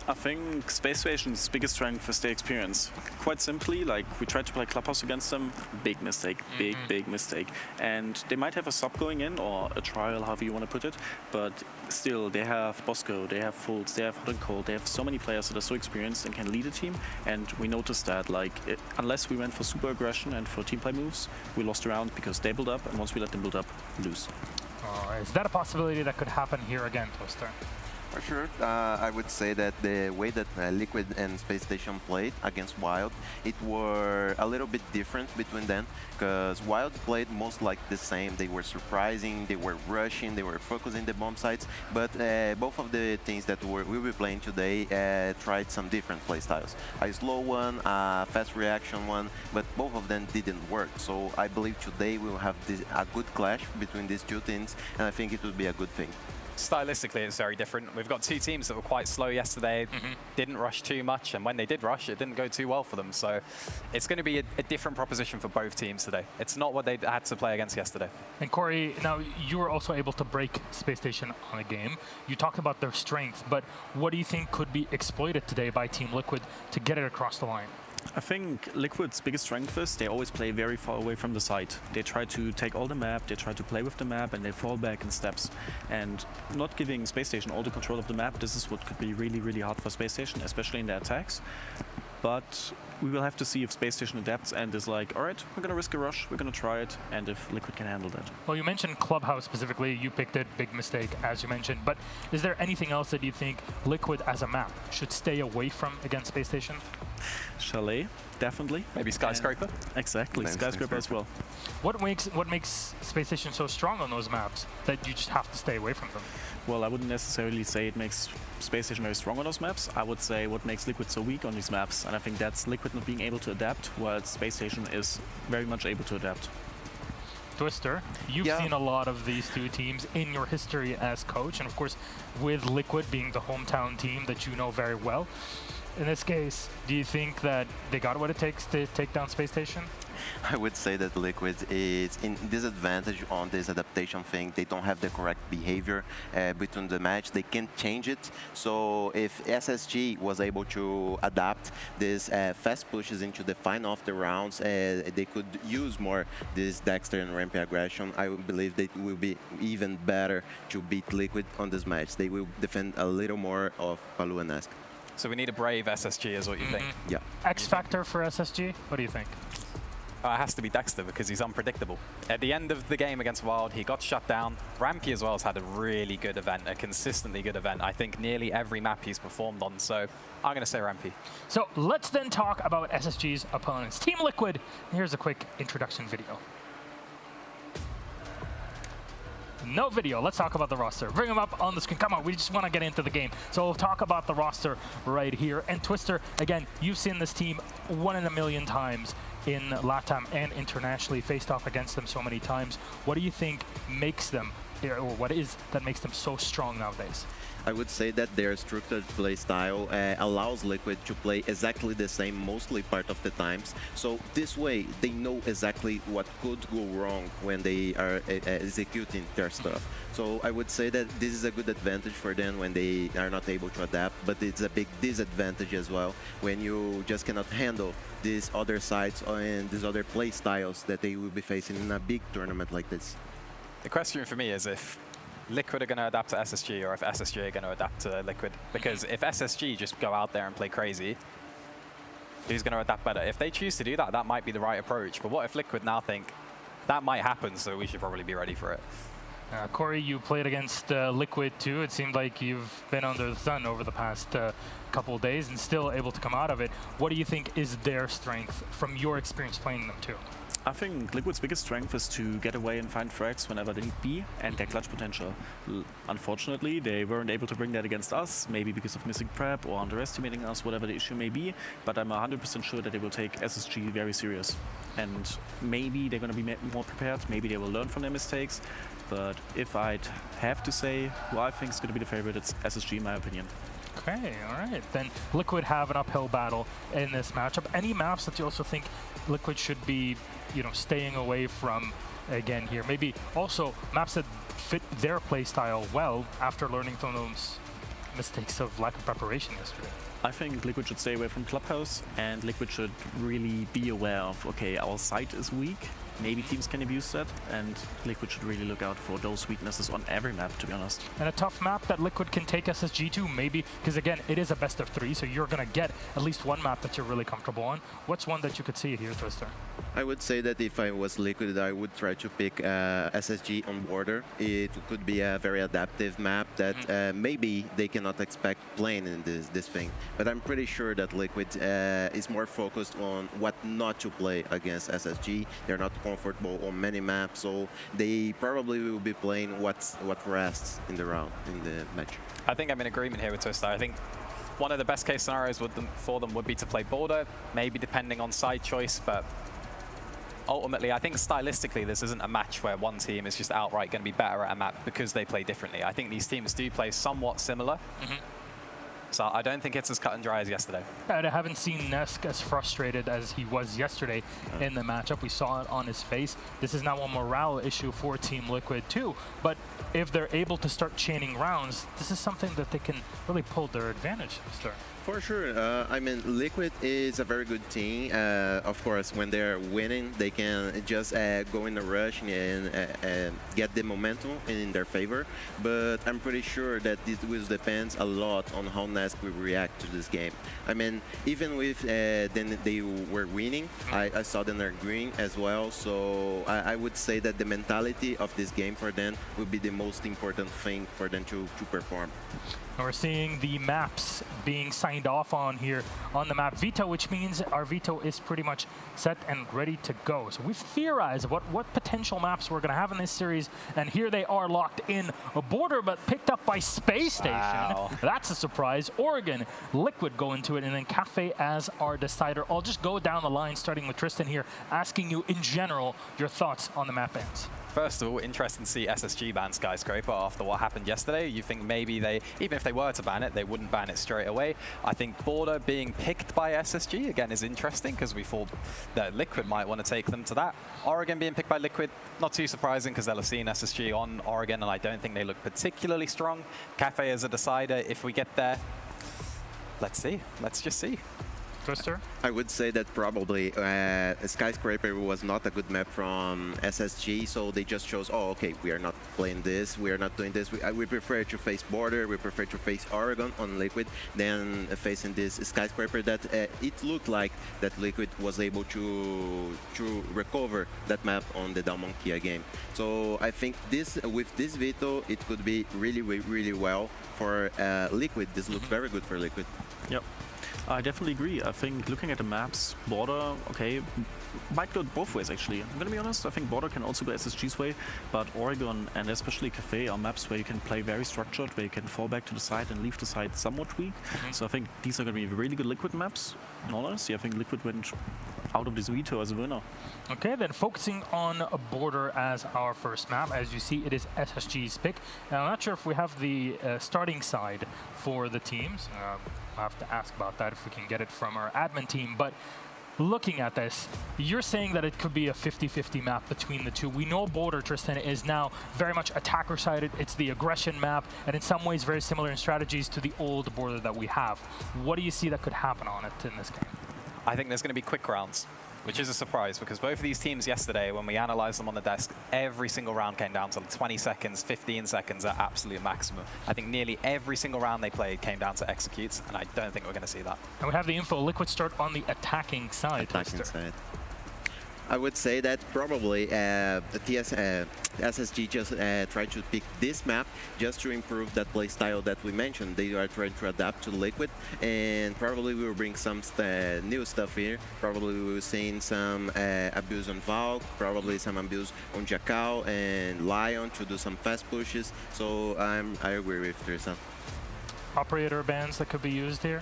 I think Space Station's biggest strength is the experience. Quite simply, like, we tried to play Clubhouse against them, big mistake, big mistake. And they might have a sub going in, or a trial, however you want to put it, but still, they have Bosco, they have Fultz, they have Hot and Cold, they have so many players that are so experienced and can lead a team, and we noticed that, like, unless we went for super aggression and for team play moves, we lost a round because they build up, and once we let them build up, we lose. Is that a possibility that could happen here again, Twister? For sure. I would say that the way that Liquid and Space Station played against Wild, it were a little bit different between them, because Wild played most like the same. They were surprising, they were rushing, they were focusing the bomb sites, but both of the teams that we'll be playing today tried some different play styles. A slow one, a fast reaction one, but both of them didn't work. So I believe today we'll have a good clash between these two teams, and I think it would be a good thing. Stylistically, it's very different. We've got two teams that were quite slow yesterday, didn't rush too much, and when they did rush, it didn't go too well for them. So it's going to be a different proposition for both teams today. It's not what they had to play against yesterday. And Corey, now you were also able to break Space Station on a game. You talked about their strength, but what do you think could be exploited today by Team Liquid to get it across the line? I think Liquid's biggest strength is they always play very far away from the site. They try to take all the map, they try to play with the map, and they fall back in steps. And not giving Space Station all the control of the map, this is what could be really, really hard for Space Station, especially in their attacks. But we will have to see if Space Station adapts and is like, all right, we're going to risk a rush, we're going to try it, and if Liquid can handle that. Well, you mentioned Clubhouse specifically. You picked it, big mistake, as you mentioned. But is there anything else that you think Liquid as a map should stay away from against Space Station? Chalet, definitely. Maybe Skyscraper? Exactly, Skyscraper as well. What makes Space Station so strong on those maps that you just have to stay away from them? Well, I wouldn't necessarily say it makes Space Station very strong on those maps. I would say what makes Liquid so weak on these maps, and I think that's Liquid not being able to adapt, while Space Station is very much able to adapt. Twister, you've seen a lot of these two teams in your history as coach, and of course, with Liquid being the hometown team that you know very well. In this case, do you think that they got what it takes to take down Space Station? I would say that Liquid is in disadvantage on this adaptation thing. They don't have the correct behavior between the match. They can't change it. So if SSG was able to adapt this fast pushes into the final of the rounds, they could use more this Dexter and Rampy aggression. I believe they will be even better to beat Liquid on this match. They will defend a little more of Palu and Nesk. So we need a brave SSG is what you think? Yeah. X factor for SSG? What do you think? It has to be Dexter because he's unpredictable. At the end of the game against Wild, he got shut down. Rampy as well has had a really good event, a consistently good event. I think nearly every map he's performed on, so I'm going to say Rampy. So let's then talk about SSG's opponents. Team Liquid, here's a quick introduction video. No video. Let's talk about the roster. Bring them up on the screen. Come on, we just want to get into the game. So we'll talk about the roster right here. And Twister, again, you've seen this team 1 in a million times in LATAM and internationally, faced off against them so many times. What do you think makes them, or what is that makes them so strong nowadays? I would say that their structured play style allows Liquid to play exactly the same mostly part of the times. So this way, they know exactly what could go wrong when they are executing their stuff. So I would say that this is a good advantage for them when they are not able to adapt, but it's a big disadvantage as well when you just cannot handle these other sides and these other play styles that they will be facing in a big tournament like this. The question for me is if Liquid are going to adapt to SSG or if SSG are going to adapt to Liquid. Because if SSG just go out there and play crazy, who's going to adapt better? If they choose to do that, that might be the right approach. But what if Liquid now think that might happen, so we should probably be ready for it? Corey, you played against Liquid too. It seemed like you've been under the sun over the past couple of days and still able to come out of it. What do you think is their strength from your experience playing them too? I think Liquid's biggest strength is to get away and find frags whenever they need be, and their clutch potential. Unfortunately, they weren't able to bring that against us, maybe because of missing prep or underestimating us, whatever the issue may be, but I'm 100% sure that they will take SSG very serious. And maybe they're going to be more prepared, maybe they will learn from their mistakes, but if I'd have to say who I think is going to be the favorite, it's SSG in my opinion. Okay, all right. Then Liquid have an uphill battle in this matchup. Any maps that you also think Liquid should be, staying away from again here? Maybe also maps that fit their play style well after learning from those mistakes of lack of preparation yesterday. I think Liquid should stay away from Clubhouse, and Liquid should really be aware of, okay, our site is weak. Maybe teams can abuse that, and Liquid should really look out for those weaknesses on every map, to be honest. And a tough map that Liquid can take SSG to, maybe, because again, it is a best of 3, so you're going to get at least one map that you're really comfortable on. What's one that you could see here, Twister? I would say that if I was Liquid, I would try to pick SSG on border. It could be a very adaptive map that maybe they cannot expect playing in this thing. But I'm pretty sure that Liquid is more focused on what not to play against SSG. They're not comfortable on many maps, so they probably will be playing what rests in the round, in the match. I think I'm in agreement here with Twister. I think one of the best case scenarios for them would be to play border, maybe depending on side choice, but ultimately I think stylistically this isn't a match where one team is just outright going to be better at a map because they play differently. I think these teams do play somewhat similar. So I don't think it's as cut and dry as yesterday. I haven't seen Nesk as frustrated as he was yesterday in the matchup. We saw it on his face. This is now a morale issue for Team Liquid too. But if they're able to start chaining rounds, this is something that they can really pull their advantage. For sure. I mean, Liquid is a very good team. Of course, when they're winning, they can just go in a rush and get the momentum in their favor. But I'm pretty sure that it will depend a lot on how Nesk will react to this game. I mean, even with then they were winning, I saw them are green as well. So I would say that the mentality of this game for them will be the most important thing for them to perform. And we're seeing the maps being signed off on here on the map veto, which means our veto is pretty much set and ready to go. So we've theorized what potential maps we're going to have in this series, and here they are locked in a border, but picked up by Spacestation. Wow. That's a surprise. Oregon, Liquid go into it, and then Cafe as our decider. I'll just go down the line, starting with Tristan here, asking you in general your thoughts on the map bans. First of all, interesting to see SSG ban Skyscraper after what happened yesterday. You think maybe they, even if they were to ban it, they wouldn't ban it straight away. I think Border being picked by SSG, again, is interesting because we thought that Liquid might want to take them to that. Oregon being picked by Liquid, not too surprising because they'll have seen SSG on Oregon, and I don't think they look particularly strong. Cafe as a decider, if we get there, let's see. Let's just see. Twister? I would say that probably Skyscraper was not a good map from SSG, so they just chose, oh, okay, we are not playing this, we are not doing this. We prefer to face Border, we prefer to face Oregon on Liquid than facing this Skyscraper that it looked like that Liquid was able to recover that map on the Diamond Kia game. So I think this with this veto, it could be really well for Liquid. This looks very good for Liquid. Yep. I definitely agree. I think looking at the maps, Border, okay, might go both ways actually. I'm gonna be honest, I think Border can also go SSG's way, but Oregon and especially Cafe are maps where you can play very structured, where you can fall back to the side and leave the side somewhat weak. So I think these are gonna be really good Liquid maps. In all honesty, I think Liquid went out of this veto as a winner. Okay, then focusing on Border as our first map. As you see, it is SSG's pick. Now, I'm not sure if we have the starting side for the teams. I'll have to ask about that if we can get it from our admin team. But looking at this, you're saying that it could be a 50-50 map between the two. We know Border, Tristan, is now very much attacker-sided. It's the aggression map, and in some ways very similar in strategies to the old Border that we have. What do you see that could happen on it in this game? I think there's going to be quick rounds, which is a surprise because both of these teams yesterday, when we analyzed them on the desk, every single round came down to 20 seconds, 15 seconds at absolute maximum. I think nearly every single round they played came down to executes, and I don't think we're going to see that. And we have the info. Liquid start on the attacking side. I would say that probably the SSG just tried to pick this map just to improve that playstyle that we mentioned. They are trying to adapt to Liquid, and probably we will bring some new stuff here. Probably we will see some abuse on Valk, probably some abuse on Jackal and Lion to do some fast pushes. So I agree with Tristan. Operator bans that could be used here?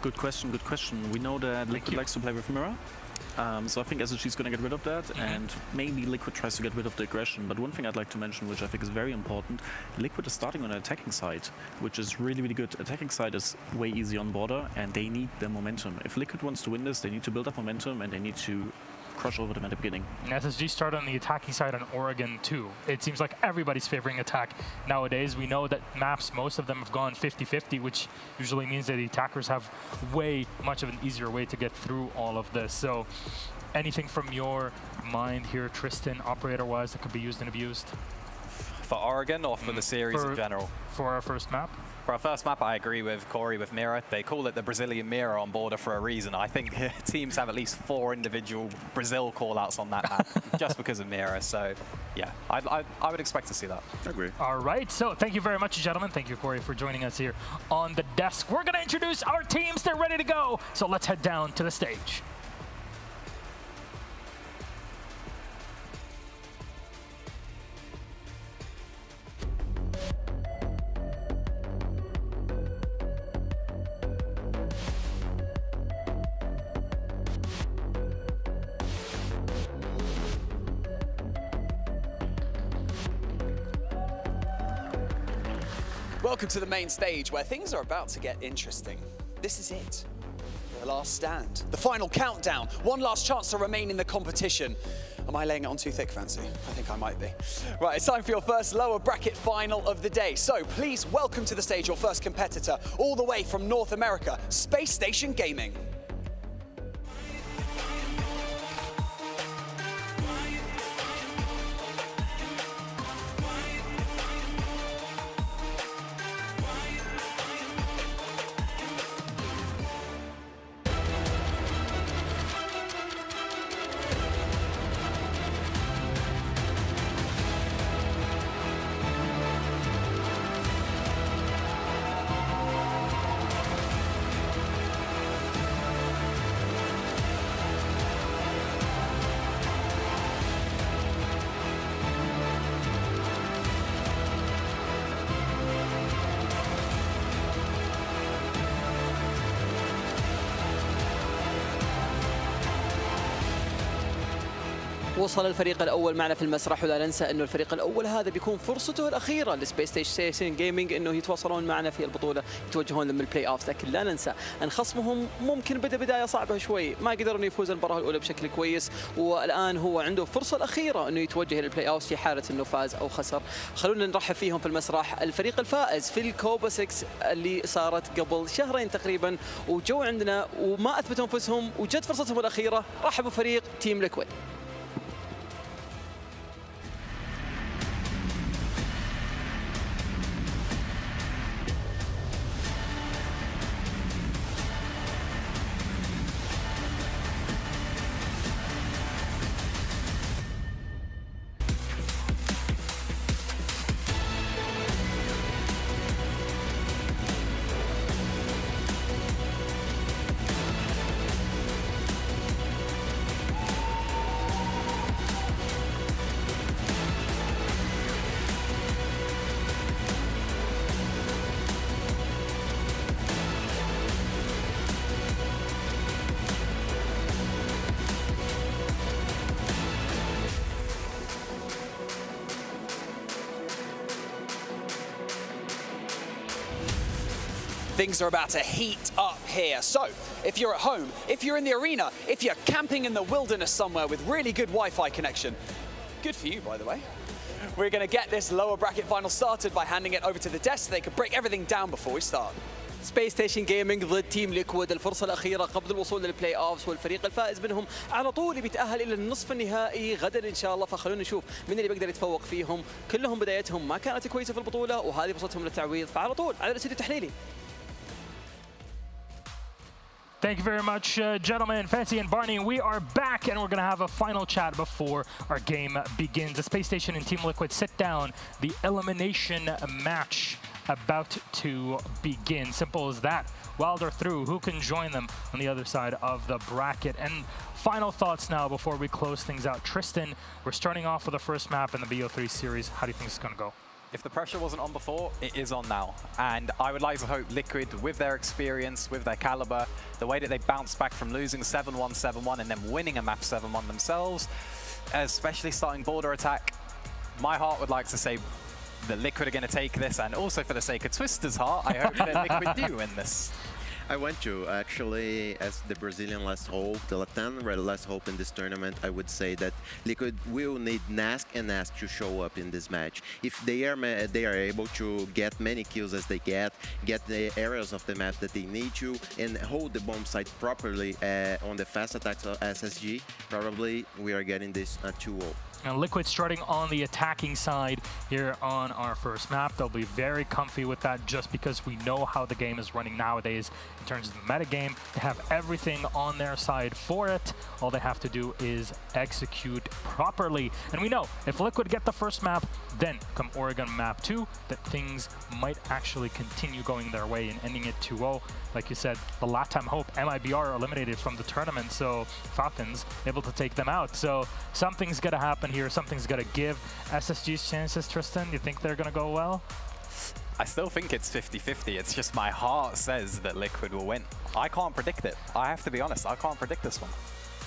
Good question, good question. We know that Liquid likes to play with Mirror. So I think SSG is going to get rid of that, and maybe Liquid tries to get rid of the aggression. But one thing I'd like to mention, which I think is very important, Liquid is starting on an attacking side, which is really good. Attacking side is way easy on Border, and they need the momentum. If Liquid wants to win this, they need to build up momentum, and they need to crush over them at the beginning. And SSG started on the attacking side on Oregon too. It seems like everybody's favoring attack nowadays. We know that maps, most of them have gone 50-50, which usually means that the attackers have way much of an easier way to get through all of this. So anything from your mind here, Tristan, operator-wise, that could be used and abused? For Oregon or for the series in general? For our first map? For our first map, I agree with Corey with Mirror. They call it the Brazilian Mirror on Border for a reason. I think teams have at least 4 individual Brazil call-outs on that map just because of Mirror. So, yeah, I would expect to see that. I agree. All right, so thank you very much, gentlemen. Thank you, Corey, for joining us here on the desk. We're going to introduce our teams. They're ready to go. So let's head down to the stage. Welcome to the main stage where things are about to get interesting. This is it. The last stand. The final countdown. One last chance to remain in the competition. Am I laying it on too thick, Fancy? I think I might be. Right, it's time for your first lower bracket final of the day. So please welcome to the stage your first competitor, all the way from North America, Spacestation Gaming. وصل الفريق الأول معنا في المسرح، ولا ننسى أنه الفريق الأول هذا بيكون فرصته الأخيرة لسبيس جيمنج أنه يتواصلون معنا في البطولة، يتوجهون لهم البلاي أوف. لكن لا ننسى أن خصمهم ممكن بداية صعبة شوي، ما قدر أنه يفوز المباراة الأولى بشكل كويس، والآن هو عنده فرصة الأخيرة أنه يتوجه للبلاي أوف في حالة أنه فاز أو خسر. خلونا نرحب فيهم في المسرح، الفريق الفائز في الكوبا 6 اللي صارت قبل شهرين تقريبا، وجو عندنا وما أثبتوا أنفسهم وجت فرصتهم الأخيرة. رحبوا فريق تيم ليكويد. Things are about to heat up here. So, if you're at home, if you're in the arena, if you're camping in the wilderness somewhere with really good Wi-Fi connection, good for you, by the way. We're going to get this lower bracket final started by handing it over to the desk so they can break everything down before we start. سبيستيشن جيمنج ضد تيم ليكويد، الفرصة الأخيرة قبل الوصول للبلاي أوفs، والفريق الفائز منهم على طول بيتأهل إلى النصف النهائي غدا إن شاء الله. فخلونا نشوف من اللي بيقدر يتفوق فيهم. كلهم بدايتهم ما كانت كويسة في البطولة، وهذه فرصتهم للتعويض. فعلى طول على الاستوديو التحليلي. Thank you very much, gentlemen. Fancy and Barney, we are back, and we're going to have a final chat before our game begins. The Space Station and Team Liquid sit down. The elimination match about to begin. Simple as that. While they're through, who can join them on the other side of the bracket? And final thoughts now before we close things out. Tristan, we're starting off with the first map in the BO3 series. How do you think it's going to go? If the pressure wasn't on before, it is on now. And I would like to hope Liquid, with their experience, with their caliber, the way that they bounced back from losing 7-1, 7-1, and then winning a map 7-1 themselves, especially starting border attack, my heart would like to say that Liquid are going to take this, and also for the sake of Twister's heart, I hope that Liquid do win this. I want to, actually, as the Brazilian last hope, the Latin last hope in this tournament, I would say that Liquid will need Nask and Nask to show up in this match. If they are able to get many kills as they get the areas of the map that they need to, and hold the bomb site properly on the fast attacks of SSG, probably we are getting this 2-0. And Liquid starting on the attacking side here on our first map. They'll be very comfy with that just because we know how the game is running nowadays in terms of the metagame. They have everything on their side for it. All they have to do is execute properly. And we know if Liquid get the first map, then come Oregon map 2, that things might actually continue going their way and ending it 2-0. Like you said, the Latam Hope, MIBR eliminated from the tournament, so Falcons able to take them out. So something's gonna happen here, something's gonna give. SSG's chances, Tristan, you think they're gonna go well? I still think it's 50-50. It's just my heart says that Liquid will win. I can't predict it. I have to be honest, I can't predict this one.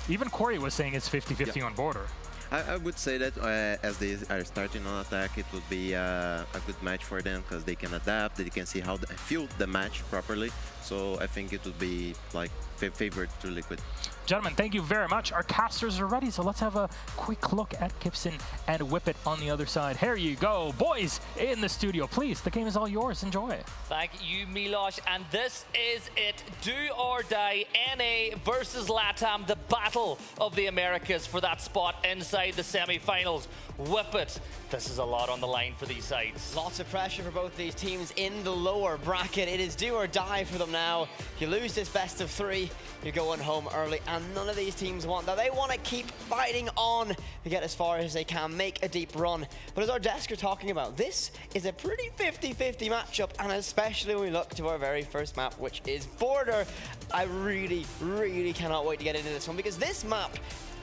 Even Corey was saying it's 50-50 on border. I would say that as they are starting on attack, it would be a good match for them because they can adapt, they can see how they feel the match properly. So I think it would be like favored to Liquid. Gentlemen, thank you very much. Our casters are ready, so let's have a quick look at Gibson and Whippet on the other side. Here you go, boys in the studio. Please, the game is all yours. Enjoy. Thank you, Milosh. And this is it. Do or die. NA versus LATAM, the battle of the Americas for that spot inside the semi-finals. Whippet. This is a lot on the line for these sides. Lots of pressure for both these teams in the lower bracket. It is do or die for them now. If you lose this best of 3, you're going home early, and none of these teams want that. They want to keep fighting on to get as far as they can, make a deep run. But as our desk are talking about, this is a pretty 50-50 matchup, and especially when we look to our very first map, which is Border. I really, really cannot wait to get into this one, because this map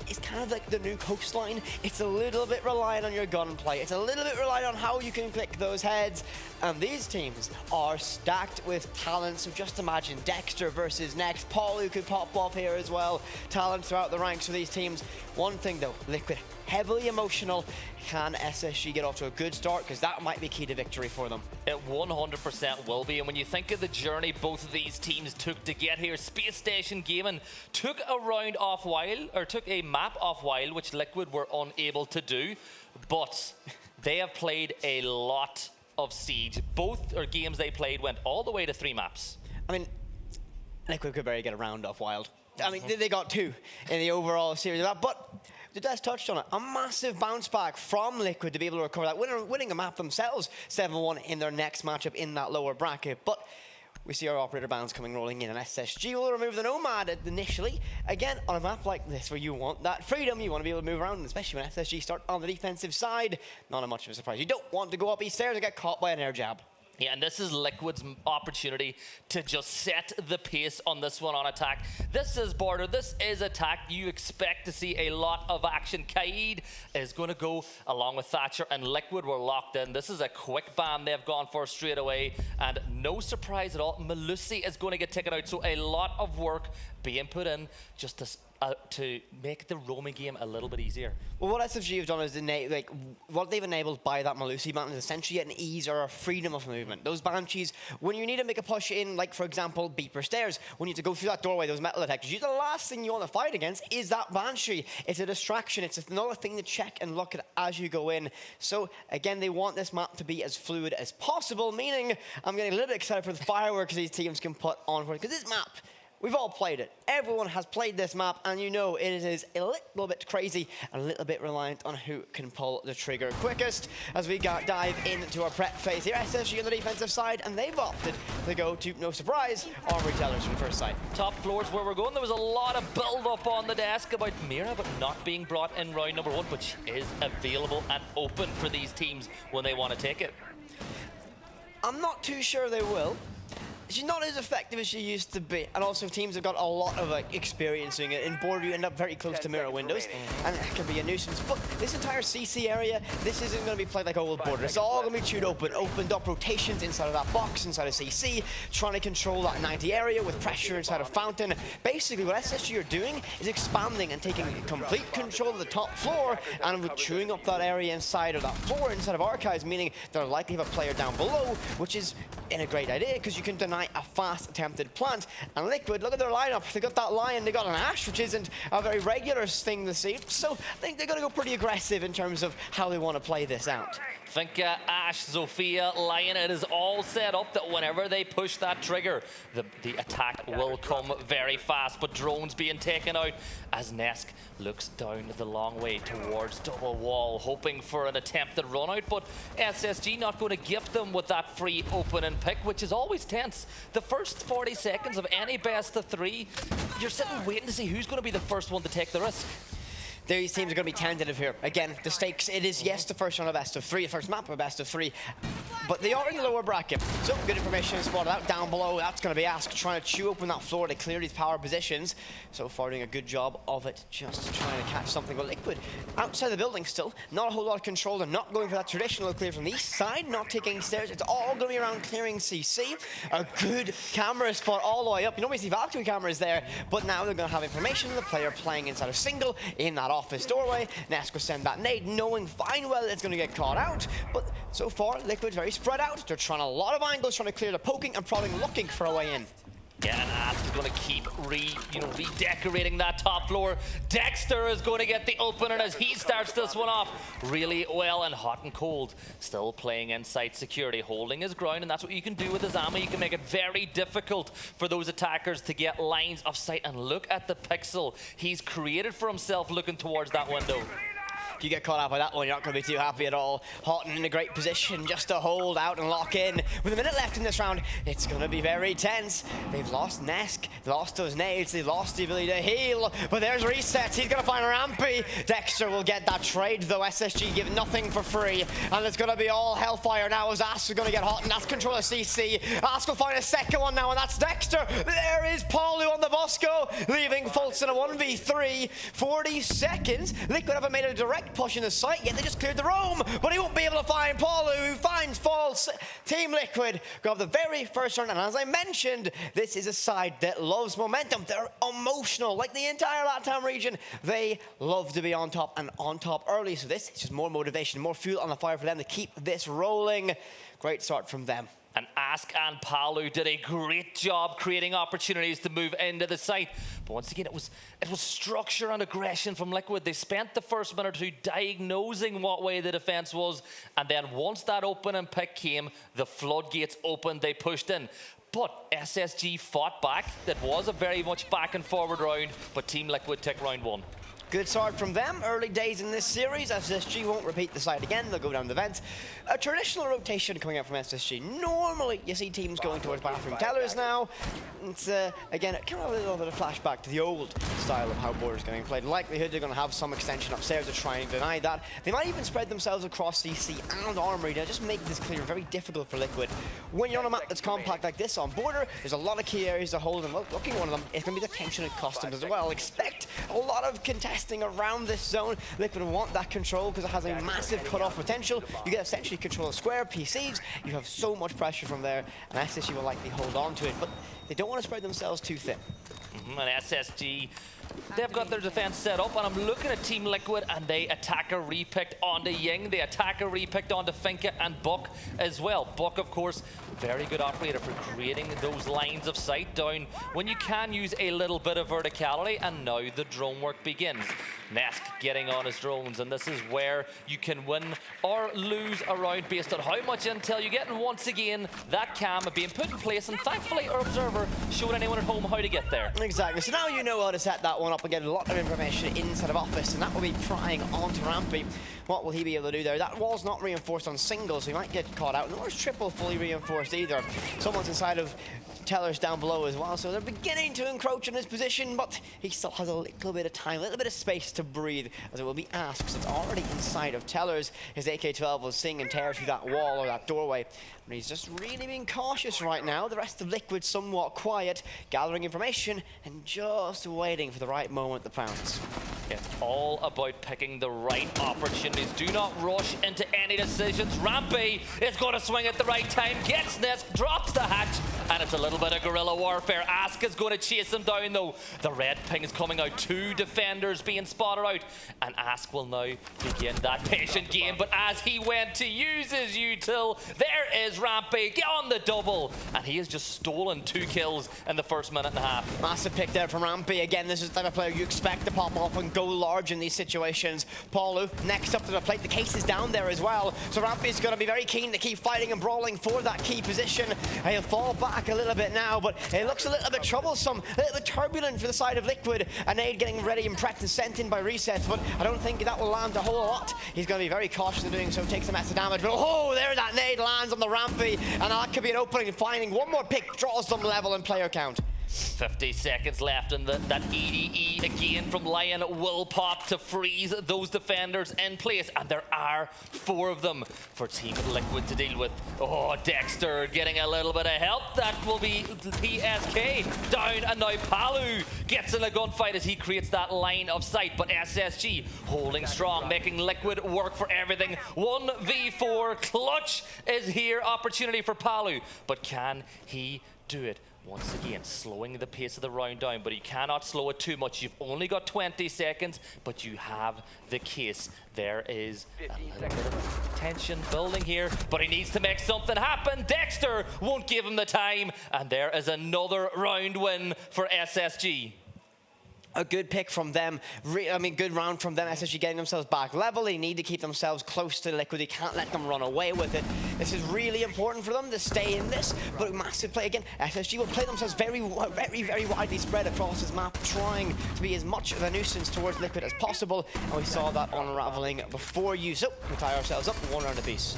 is kind of like the new coastline. It's a little bit reliant on your gunplay. It's a little bit reliant on how you can click those heads. And these teams are stacked with talent. So just imagine Dexter versus Next. Paul, who could pop off here as well. Talent throughout the ranks for these teams. One thing though, Liquid heavily emotional. Can SSG get off to a good start? Because that might be key to victory for them. It 100% will be. And when you think of the journey both of these teams took to get here, Spacestation Gaming took a round off Wild, or took a map off Wild, which Liquid were unable to do. But they have played a lot of Siege. Both games they played went all the way to 3 maps. I mean, Liquid could barely get a round off Wild. I mean, they got 2 in the overall series of that, but the Des touched on it. A massive bounce back from Liquid to be able to recover that, winning a map themselves 7-1 in their next matchup in that lower bracket. But we see our operator bans coming rolling in, and SSG will remove the Nomad initially. Again, on a map like this where you want that freedom, you want to be able to move around, especially when SSG start on the defensive side. Not much of a surprise. You don't want to go up these stairs and get caught by an air jab. Yeah, and this is Liquid's opportunity to just set the pace on this one on attack. This is border, this is attack. You expect to see a lot of action. Kaid is going to go along with Thatcher, and Liquid were locked in. This is a quick ban they've gone for straight away, and no surprise at all, Malusi is going to get taken out. So a lot of work being put in just to make the roaming game a little bit easier. Well, what SFG have done is what they've enabled by that Malusi ban is essentially an ease or a freedom of movement. Those Banshees, when you need to make a push in, like for example, Beeper Stairs, when you need to go through that doorway, those metal detectors, the last thing you want to fight against is that Banshee. It's a distraction. It's another thing to check and look at as you go in. So again, they want this map to be as fluid as possible, meaning I'm getting a little bit excited for the fireworks these teams can put on for it, because this map, we've all played it. Everyone has played this map, and you know it is a little bit crazy, a little bit reliant on who can pull the trigger quickest. As we dive into our prep phase here, SSG on the defensive side, and they've opted to go to, no surprise, on retailers from the first side. Top floors where we're going. There was a lot of build-up on the desk about Mira, but not being brought in round number 1, which is available and open for these teams when they want to take it. I'm not too sure they will. She's not as effective as she used to be, and also teams have got a lot of experience doing it. In border, you end up very close to mirror windows, and it can be a nuisance. But this entire CC area, this isn't going to be played like old border. It's all going to be chewed open, opened up rotations inside of that box, inside of CC, trying to control that 90 area with pressure inside of Fountain. Basically, what SSG are doing is expanding and taking complete control of the top floor, and chewing up that area inside of that floor, inside of Archives, meaning they're likely to have a player down below, which is a great idea, because you can deny a fast attempted plant. And Liquid, look at their lineup. They got that Lion, they got an Ashe, which isn't a very regular thing to see. So I think they're going to go pretty aggressive in terms of how they want to play this out. Think Ashe, Zofia, Lion, it is all set up that whenever they push that trigger, the attack will come very fast. But drones being taken out as Nesk looks down the long way towards double wall, hoping for an attempted run out. But SSG not going to gift them with that free opening pick, which is always tense. The first 40 seconds of any best of 3, you're sitting waiting to see who's going to be the first one to take the risk. These teams are going to be tentative here. Again, the stakes, it is yes, the first round of best of 3, the first map of best of 3, but they are in the lower bracket. So good information spotted out down below. That's going to be Ask trying to chew open that floor to clear these power positions. So far doing a good job of it, just trying to catch something with Liquid. Outside the building still, not a whole lot of control. They're not going for that traditional clear from the east side, not taking stairs. It's all going to be around clearing CC. A good camera spot all the way up. You normally see Valkyrie cameras there, but now they're going to have information of the player playing inside of single in that office doorway. Nesk will send that nade, knowing fine well it's going to get caught out. But so far, Liquid very spread out. They're trying a lot of angles, trying to clear the poking and prodding, looking for a way in. Yeah, and Ask is going to keep redecorating that top floor. Dexter is going to get the opener as he starts this one off really well, and hot and cold. Still playing inside security, holding his ground, and that's what you can do with his ammo. You can make it very difficult for those attackers to get lines of sight. And look at the pixel he's created for himself looking towards that window. If you get caught out by that one, you're not going to be too happy at all. Houghton in a great position just to hold out and lock in. With a minute left in this round, it's going to be very tense. They've lost Nesk, lost those nades, they've lost the ability to heal. But there's resets. He's going to find Rampy. Dexter will get that trade, though. SSG give nothing for free. And it's going to be all hellfire now as Ask is going to get Houghton. That's control of CC. Ask will find a second one now, and that's Dexter. There is Paulu on the Bosco, leaving Fultz in a 1v3. 40 seconds. Liquid haven't made a direct quick push in the site, yet they just cleared the roam, but he won't be able to find Paulo, who finds False. Team Liquid grab the very first round, and as I mentioned, this is a side that loves momentum. They're emotional, like the entire LATAM region. They love to be on top and on top early, so this is just more motivation, more fuel on the fire for them to keep this rolling. Great start from them. And Ask and Palu did a great job creating opportunities to move into the site. But once again, it was structure and aggression from Liquid. They spent the first minute or two diagnosing what way the defense was. And then once that opening pick came, the floodgates opened, they pushed in. But SSG fought back. That was a very much back and forward round, but Team Liquid took round one. Good start from them. Early days in this series. SSG won't repeat the side again. They'll go down the vents. A traditional rotation coming out from SSG. Normally, you see teams going towards bathroom tellers now. It's, again, kind of a little bit of flashback to the old style of how Border's going to be played. Likelihood they're going to have some extension upstairs to try and deny that. They might even spread themselves across CC and Armory to just make this clear very difficult for Liquid. When you're on a map that's compact like this on Border, there's a lot of key areas to hold, and well, looking at one of them, it's going to be the tension and customs as well. Expect a lot of contesting around this zone. Liquid want that control because it has a massive cut-off potential. You get essentially control of square PCs. You have so much pressure from there, and SSG will likely hold on to it, but they don't want to spread themselves too thin. And SSG, they've got their defense set up, and I'm looking at Team Liquid, and they attacker repicked onto Ying. They attacker repicked onto Finka and Buck as well. Buck, of course, very good operator for creating those lines of sight down when you can use a little bit of verticality, and now the drone work begins. Nesk getting on his drones, and this is where you can win or lose a round based on how much intel you get. And once again, that cam being put in place, and thankfully our observer showed anyone at home how to get there. Exactly, so now you know how to set that one up and get a lot of information inside of Office, and that will be prying onto Rampy. What will he be able to do there? That wall's not reinforced on single, so he might get caught out. Nor is triple fully reinforced either. Someone's inside of Tellers down below as well, so they're beginning to encroach on his position, but he still has a little bit of time, a little bit of space to breathe, as it will be Asked, because it's already inside of Tellers. His AK-12 will sing and tear through that wall or that doorway, but he's just really being cautious right now. The rest of Liquid somewhat quiet, gathering information and just waiting for the right moment to pounce. It's all about picking the right opportunities. Do not rush into any decisions. Rampy is going to swing at the right time, gets Nisk, drops the hatch, and it's a little bit of guerrilla warfare. Ask is going to chase him down though. The red ping is coming out, 2 defenders being spotted out, and Ask will now begin that patient game, but as he went to use his util, there is Rampy on the double, and he has just stolen 2 kills in the first minute and a half. Massive pick there from Rampy. Again, this is the type of player you expect to pop off and go large in these situations. Paulu next up to the plate. The case is down there as well, so Rampy is going to be very keen to keep fighting and brawling for that key position. He'll fall back a little bit now, but it looks a little bit troublesome, a little bit turbulent for the side of Liquid. A nade getting ready and prepped and sent in by Reset, but I don't think that will land a whole lot. He's going to be very cautious in doing so, takes some extra damage, but oh, there that nade lands on the Rampy, and that could be an opening. Finding one more pick draws them level in player count. 50 seconds left, and that EDE again from Lion will pop to freeze those defenders in place, and there are 4 of them for Team Liquid to deal with. Oh, Dexter getting a little bit of help. That will be PSK down, and now Palu gets in a gunfight as he creates that line of sight, but SSG holding strong, making Liquid work for everything. 1v4 clutch is here, opportunity for Palu, but can he do it? Once again, slowing the pace of the round down, but you cannot slow it too much. You've only got 20 seconds, but you have the case. There is a little bit of tension building here, but he needs to make something happen. Dexter won't give him the time, and there is another round win for SSG. A good pick from them. Good round from them. SSG getting themselves back level. They need to keep themselves close to Liquid. They can't let them run away with it. This is really important for them to stay in this. But massive play again. SSG will play themselves very widely spread across this map, trying to be as much of a nuisance towards Liquid as possible. And we saw that unraveling before you. So we tie ourselves up 1 round apiece.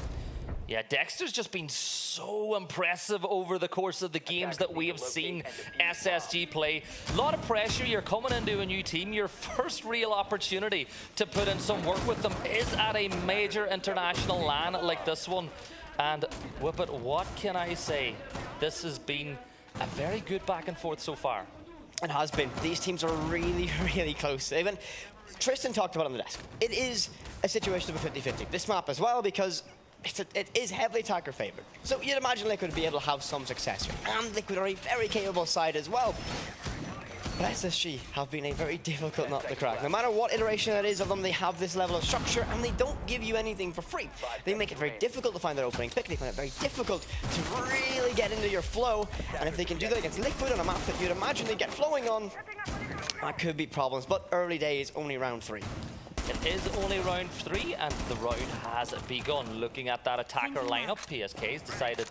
Yeah, Dexter's just been so impressive over the course of the games that we have seen SSG play. A lot of pressure. You're coming into a new team. Your first real opportunity to put in some work with them is at a major international LAN like this one. And Whippet, what can I say? This has been a very good back and forth so far. It has been. These teams are really close. Even Tristan talked about it on the desk. It is a situation of a 50-50. This map as well, because it is heavily attacker favored. So you'd imagine Liquid would be able to have some success here. And Liquid are a very capable side as well. But SSG have been a very difficult nut to crack. No matter what iteration it is of them, they have this level of structure and they don't give you anything for free. They make it very difficult to find their opening pick. They find it very difficult to really get into your flow. And if they can do that against Liquid on a map that you'd imagine they get flowing on, that could be problems. But early days, only round 3. It is only round 3 and the round has begun. Looking at that attacker lineup, PSK's decided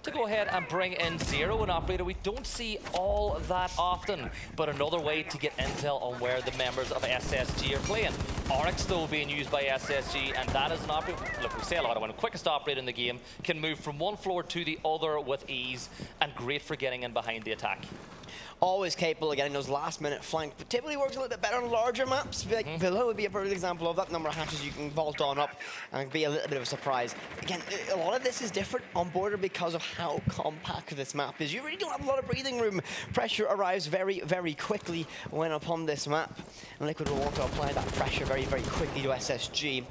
to go ahead and bring in Zero, an operator we don't see all that often, but another way to get intel on where the members of SSG are playing. Oryx though being used by SSG, and that is an operator, look, we say a lot of when the quickest operator in the game can move from one floor to the other with ease, and great for getting in behind the attack. Always capable of getting those last-minute flanks, but typically works a little bit better on larger maps. Like Villa would be a perfect example of that. Number of hatches you can bolt on up and be a little bit of a surprise. Again, a lot of this is different on Border because of how compact this map is. You really don't have a lot of breathing room. Pressure arrives very, very quickly when upon this map, and Liquid will want to apply that pressure very, very quickly to SSG.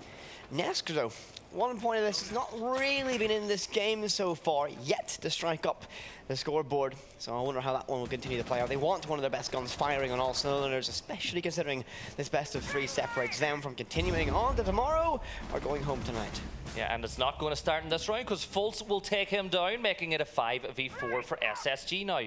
Nesk, though, one point of this has not really been in this game so far yet to strike up the scoreboard. So I wonder how that one will continue to play out. They want one of their best guns firing on all cylinders, especially considering this best of 3 separates them from continuing on to tomorrow or going home tonight. Yeah, and it's not going to start in this round because Fultz will take him down, making it a 5v4 for SSG now.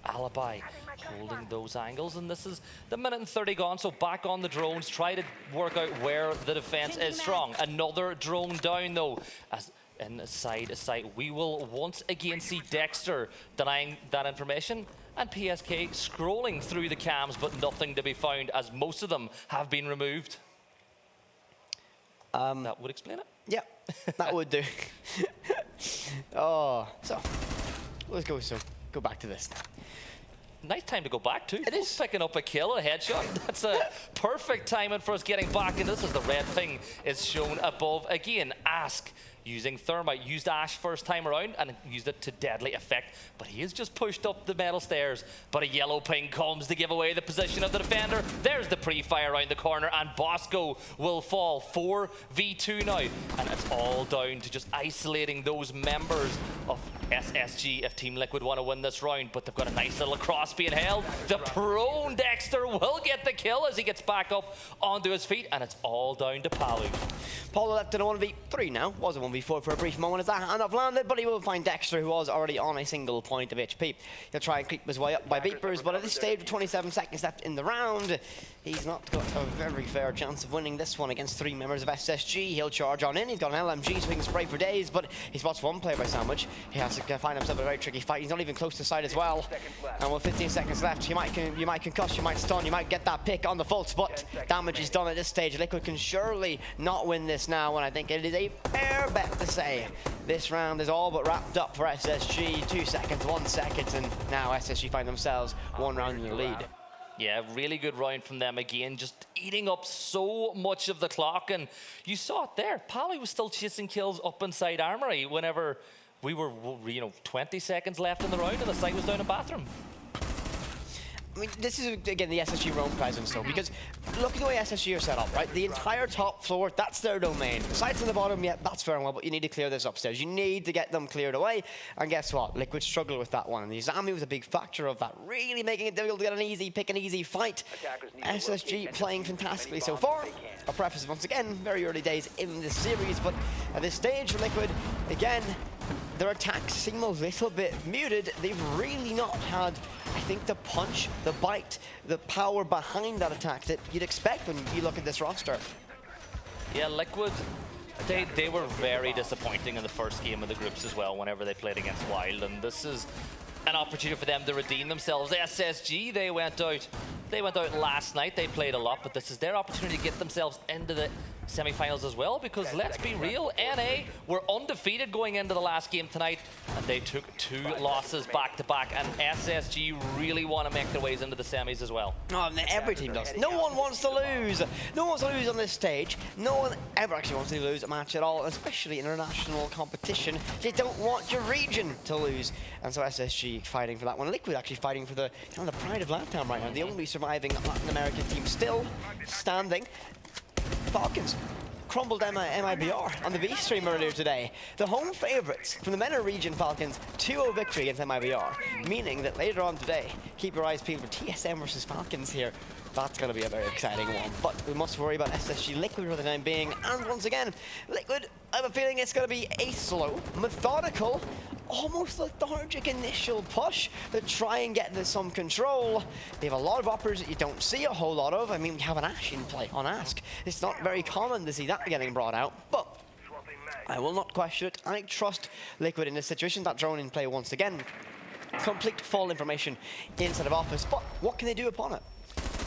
Alibi holding those angles, and this is the minute and 30 gone, so back on the drones, try to work out where the defense is strong. Another drone down though, as in side sight. We will once again see Dexter denying that information, and PSK scrolling through the cams, but nothing to be found as most of them have been removed. That would explain it. Yeah, that would do. Oh, so let's go back to this. Nice time to go back too. It is picking up a kill, a headshot. That's a perfect timing for us getting back. And this is the red thing is shown above again. Ask using Thermite, used Ash first time around and used it to deadly effect. But he has just pushed up the metal stairs. But a yellow ping comes to give away the position of the defender. There's the pre-fire around the corner and Bosco will fall. 4v2 now. And it's all down to just isolating those members of SSG if Team Liquid want to win this round. But they've got a nice little cross being held. The prone Dexter will get the kill as he gets back up onto his feet. And it's all down to Palu. Paulo left in a 1v3 now. Was a 1v4 for a brief moment as that handoff landed, but he will find Dexter, who was already on a single point of HP. He'll try and creep his way up by beepers, but at this stage with 27 seconds left in the round, he's not got a very fair chance of winning this one against 3 members of SSG. He'll charge on in. He's got an LMG so he can spray for days, but he spots one player by sandwich. He has to find himself a very tricky fight. He's not even close to side as well. And with 15 seconds left, you might concuss, you might stun, you might get that pick on the Fultz, but damage is done at this stage. Liquid can surely not win this now, and I think it is a fair bet to say this round is all but wrapped up for SSG. 2 seconds, 1 second, and now SSG find themselves 1 round in the lead. Yeah, really good round from them again, just eating up so much of the clock, and you saw it there. Pally was still chasing kills up inside Armory whenever we were, 20 seconds left in the round and the site was down a bathroom. I mean, this is, again, the SSG roam presence, though, because look at the way SSG are set up, right? The entire top floor, that's their domain. The sites on the bottom, yeah, that's fair and well, but you need to clear this upstairs. You need to get them cleared away, and guess what? Liquid struggled with that one, and the Zami was a big factor of that, really making it difficult to get an easy pick, an easy fight. SSG playing fantastically so far. I'll preface once again, very early days in this series, but at this stage for Liquid, again, their attacks seem a little bit muted. They've really not had, I think, the punch, the bite, the power behind that attack that you'd expect when you look at this roster. Yeah, Liquid, they were very disappointing in the first game of the groups as well whenever they played against Wild, and this is an opportunity for them to redeem themselves. SSG, they went out last night. They played a lot, but this is their opportunity to get themselves into the semi-finals as well, because let's be real, NA were undefeated going into the last game tonight, and they took 2 losses back-to-back, and SSG really want to make their ways into the semis as well. Oh, every team does. No one wants to lose. No one wants to lose on this stage. No one ever actually wants to lose a match at all, especially international competition. They don't want your region to lose. And so SSG fighting for that one. Liquid actually fighting for the kind of the pride of LATAM right now. The only surviving Latin American team still standing. Falcons crumbled MIBR on the B stream earlier today. The home favourites from the MENA region Falcons, 2-0 victory against MIBR, meaning that later on today, keep your eyes peeled for TSM versus Falcons here. That's going to be a very exciting one. But we must worry about SSG Liquid for the time being. And once again, Liquid, I have a feeling it's going to be a slow, methodical, almost lethargic initial push to try and get this some control. They have a lot of uppers that you don't see a whole lot of. I mean, we have an Ashe in play on Ask. It's not very common to see that getting brought out, but I will not question it. I trust Liquid in this situation. That drone in play once again. Complete full information inside of Office, but what can they do upon it?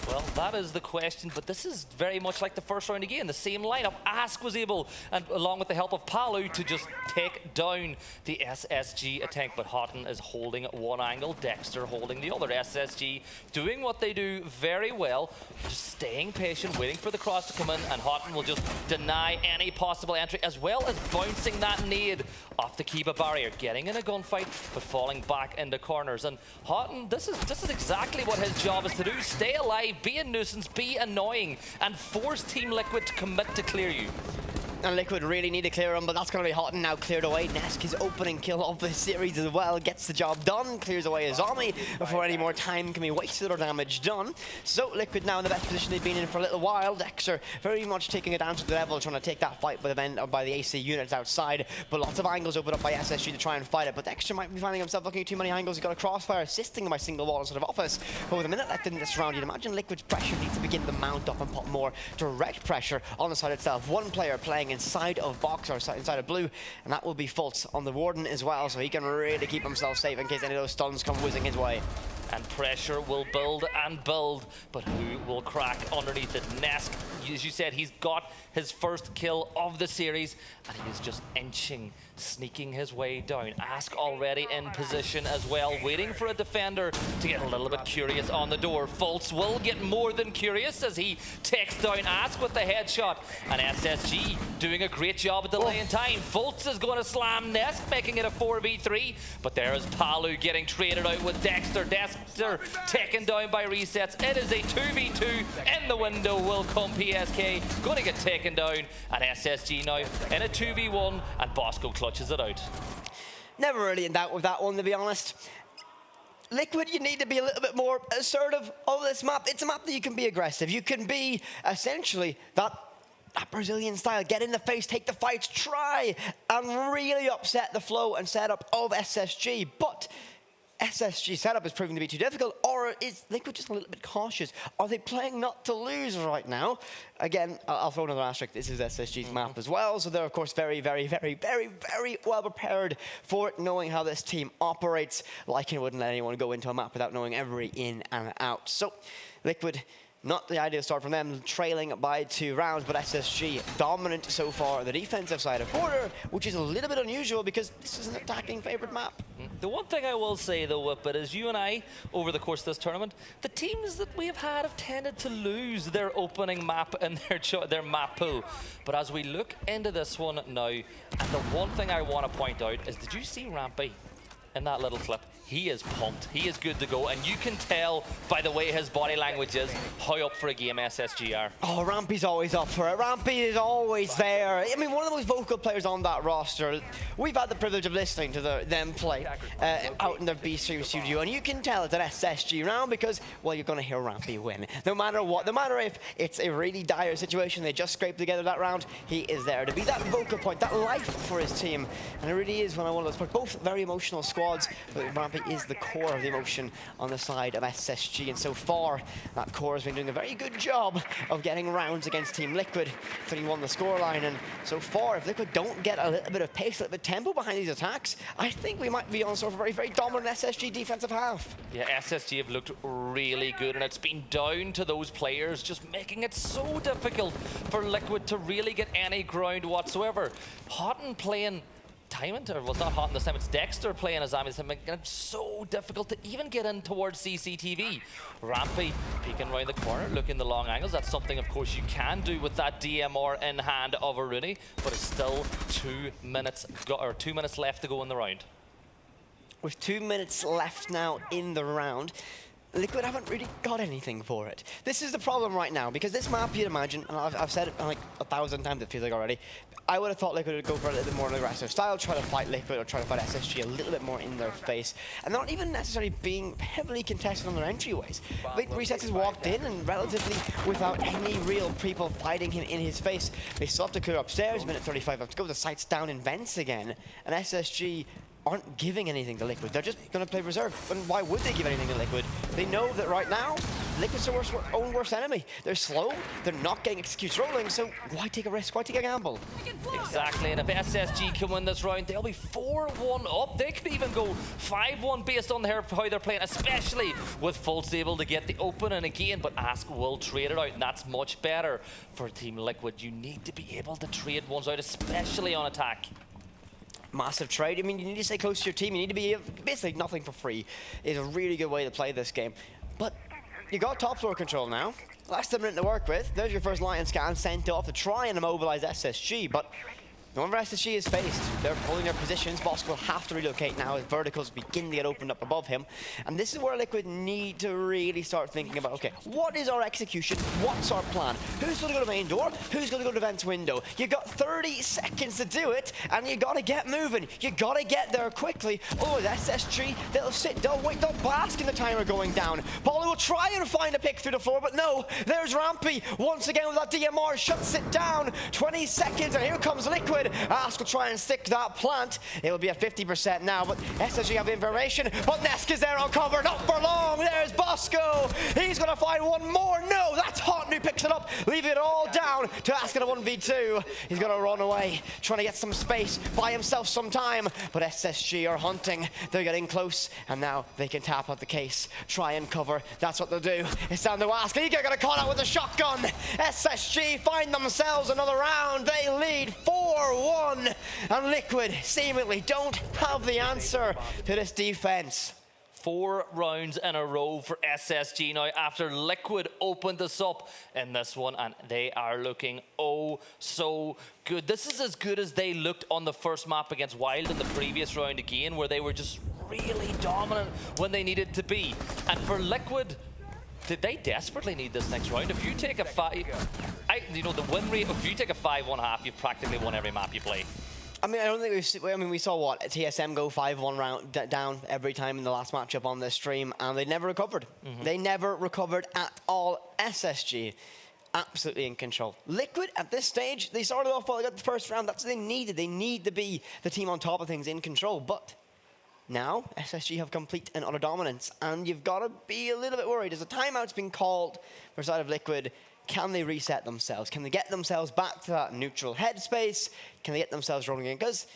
Well, that is the question, but this is very much like the first round again. The same lineup. Ask was able, and along with the help of Palu, to just take down the SSG attack, but Houghton is holding one angle, Dexter holding the other. SSG doing what they do very well, just staying patient, waiting for the cross to come in, and Houghton will just deny any possible entry, as well as bouncing that nade off the Kiba barrier, getting in a gunfight, but falling back into corners. And Houghton, this is exactly what his job is to do. Stay alive, be a nuisance, be annoying, and force Team Liquid to commit to clear you. And Liquid really need to clear him, but that's going to be Houghton now cleared away. Nesk, his opening kill of the series as well, gets the job done, clears away his army before any more time can be wasted or damage done. So Liquid now in the best position they've been in for a little while. Dexter very much taking it down to the level, trying to take that fight by the AC units outside, but lots of angles open up by SSG to try and fight it. But Dexter might be finding himself looking at too many angles. He's got a crossfire assisting him by single wall instead of Office. But with a minute left in this round, you'd imagine Liquid's pressure needs to begin to mount up and put more direct pressure on the side itself. One player playing inside of box or inside of blue, and that will be Fultz on the Warden as well, so he can really keep himself safe in case any of those stuns come whizzing his way. And pressure will build and build, but who will crack underneath it? Nesk, as you said, he's got his first kill of the series, and he is just inching, sneaking his way down. Ask already in position as well, waiting for a defender to get a little bit curious on the door. Fultz will get more than curious as he takes down Ask with the headshot, and SSG doing a great job at delaying time. Fultz is going to slam Nesk, making it a 4v3, but there is Palu getting traded out with Dexter. Dexter taken down by resets. It is a 2v2 in the window. Will come PSK, going to get taken down, and SSG now in a 2v1, and Bosco clutches it out. Never really in doubt with that one, to be honest. Liquid, you need to be a little bit more assertive of this map. It's a map that you can be aggressive. You can be essentially that Brazilian style, get in the face, take the fights, try and really upset the flow and setup of SSG. But SSG setup is proving to be too difficult, or is Liquid just a little bit cautious? Are they playing not to lose right now? Again, I'll throw another asterisk. This is SSG's map as well, so they're, of course, very, very, very, very, very well prepared for it, knowing how this team operates. Lycan wouldn't let anyone go into a map without knowing every in and out. So, Liquid, not the ideal start from them, trailing by 2 rounds, but SSG dominant so far on the defensive side of border, which is a little bit unusual because this is an attacking favorite map. The one thing I will say though, Whippet, is you and I, over the course of this tournament, the teams that we have had have tended to lose their opening map and their map pool. But as we look into this one now, and the one thing I want to point out is, did you see Rampy in that little clip? He is pumped. He is good to go. And you can tell by the way his body language is how up for a game SSG are. Oh, Rampy's always up for it. Rampy is always there. I mean, one of the most vocal players on that roster. We've had the privilege of listening to them play out in their B-Stream studio. And you can tell it's an SSG round because, well, you're going to hear Rampy win. No matter what. No matter if it's a really dire situation, they just scraped together that round, he is there to be that vocal point, that life for his team. And it really is one of those, both very emotional squads. squads, but Rampy is the core of the emotion on the side of SSG, and so far, that core has been doing a very good job of getting rounds against Team Liquid. 3-1 the scoreline, and so far, if Liquid don't get a little bit of pace, a little bit of tempo behind these attacks, I think we might be on sort of a very, very dominant SSG defensive half. Yeah, SSG have looked really good, and it's been down to those players just making it so difficult for Liquid to really get any ground whatsoever. Hotton playing Diamond, or well, it's not Hotton this time, it's Dexter playing as Diamond, making it so difficult to even get in towards CCTV. Rampy peeking around the corner, looking the long angles. That's something, of course, you can do with that DMR in hand of a Rooney, but it's still 2 minutes left to go in the round. With 2 minutes left now in the round, Liquid haven't really got anything for it. This is the problem right now, because this map, you'd imagine, and I've said it like 1,000 times, it feels like already, I would have thought Liquid would go for a little bit more aggressive style, try to fight Liquid or try to fight SSG a little bit more in their face, and not even necessarily being heavily contested on their entryways. TBD.CEST has walked in and relatively without any real people fighting him in his face. They still have to clear upstairs, minute 35 left to go, the site's down in vents again, and SSG aren't giving anything to Liquid. They're just going to play reserve. And why would they give anything to Liquid? They know that right now, Liquid's their own worst enemy. They're slow, they're not getting executes rolling, so why take a risk? Why take a gamble? Exactly, and if SSG can win this round, they'll be 4-1 up. They could even go 5-1 based on how they're playing, especially with Fultz able to get the open. And again, but Ask will trade it out, and that's much better for Team Liquid. You need to be able to trade ones out, especially on attack. Massive trade. I mean, you need to stay close to your team. You need to be basically nothing for free. Is a really good way to play this game. But you got top floor control now. Last minute to work with. There's your first Lion scan sent off to try and immobilize SSG, but no one for SSG is faced. They're pulling their positions. Bosco will have to relocate now as verticals begin to get opened up above him. And this is where Liquid need to really start thinking about, okay, what is our execution? What's our plan? Who's going to go to main door? Who's going to go to vents window? You got 30 seconds to do it, and you got to get moving. You got to get there quickly. Oh, SSG, they'll sit, they'll wait, they'll bask in the timer going down. Paulie will try and find a pick through the floor, but no, there's Rampy. Once again with that DMR, shuts it down. 20 seconds, and here comes Liquid. Ask will try and stick that plant. It will be at 50% now, but SSG have the information. But Nesk is there on cover, not for long. There's Bosco. He's going to find one more. No, that's Hotton who picks it up, leaving it all down to Ask in a 1v2. He's going to run away, trying to get some space, buy himself some time. But SSG are hunting. They're getting close, and now they can tap out the case, try and cover. That's what they'll do. It's down to Ask. He's going to call out with a shotgun. SSG find themselves another round. They lead 4-1. And Liquid seemingly don't have the answer to this defense. 4 rounds in a row for SSG now after Liquid opened this up in this one, and they are looking oh so good. This is as good as they looked on the first map against Wild in the previous round again, where they were just really dominant when they needed to be. And for Liquid, they desperately need this next round. If you take a the win rate, if you take a 5-1 half, you've practically won every map you play. I mean, I don't think we saw what TSM go 5-1 round down every time in the last matchup on this stream, and they never recovered. They never recovered at all. SSG absolutely in control. Liquid at this stage, they started off well. They got the first round. That's what they needed. They need to be the team on top of things, in control. But now SSG have complete and utter dominance, and you've got to be a little bit worried. As a timeout's been called for side of Liquid, can they reset themselves? Can they get themselves back to that neutral headspace? Can they get themselves rolling in? Because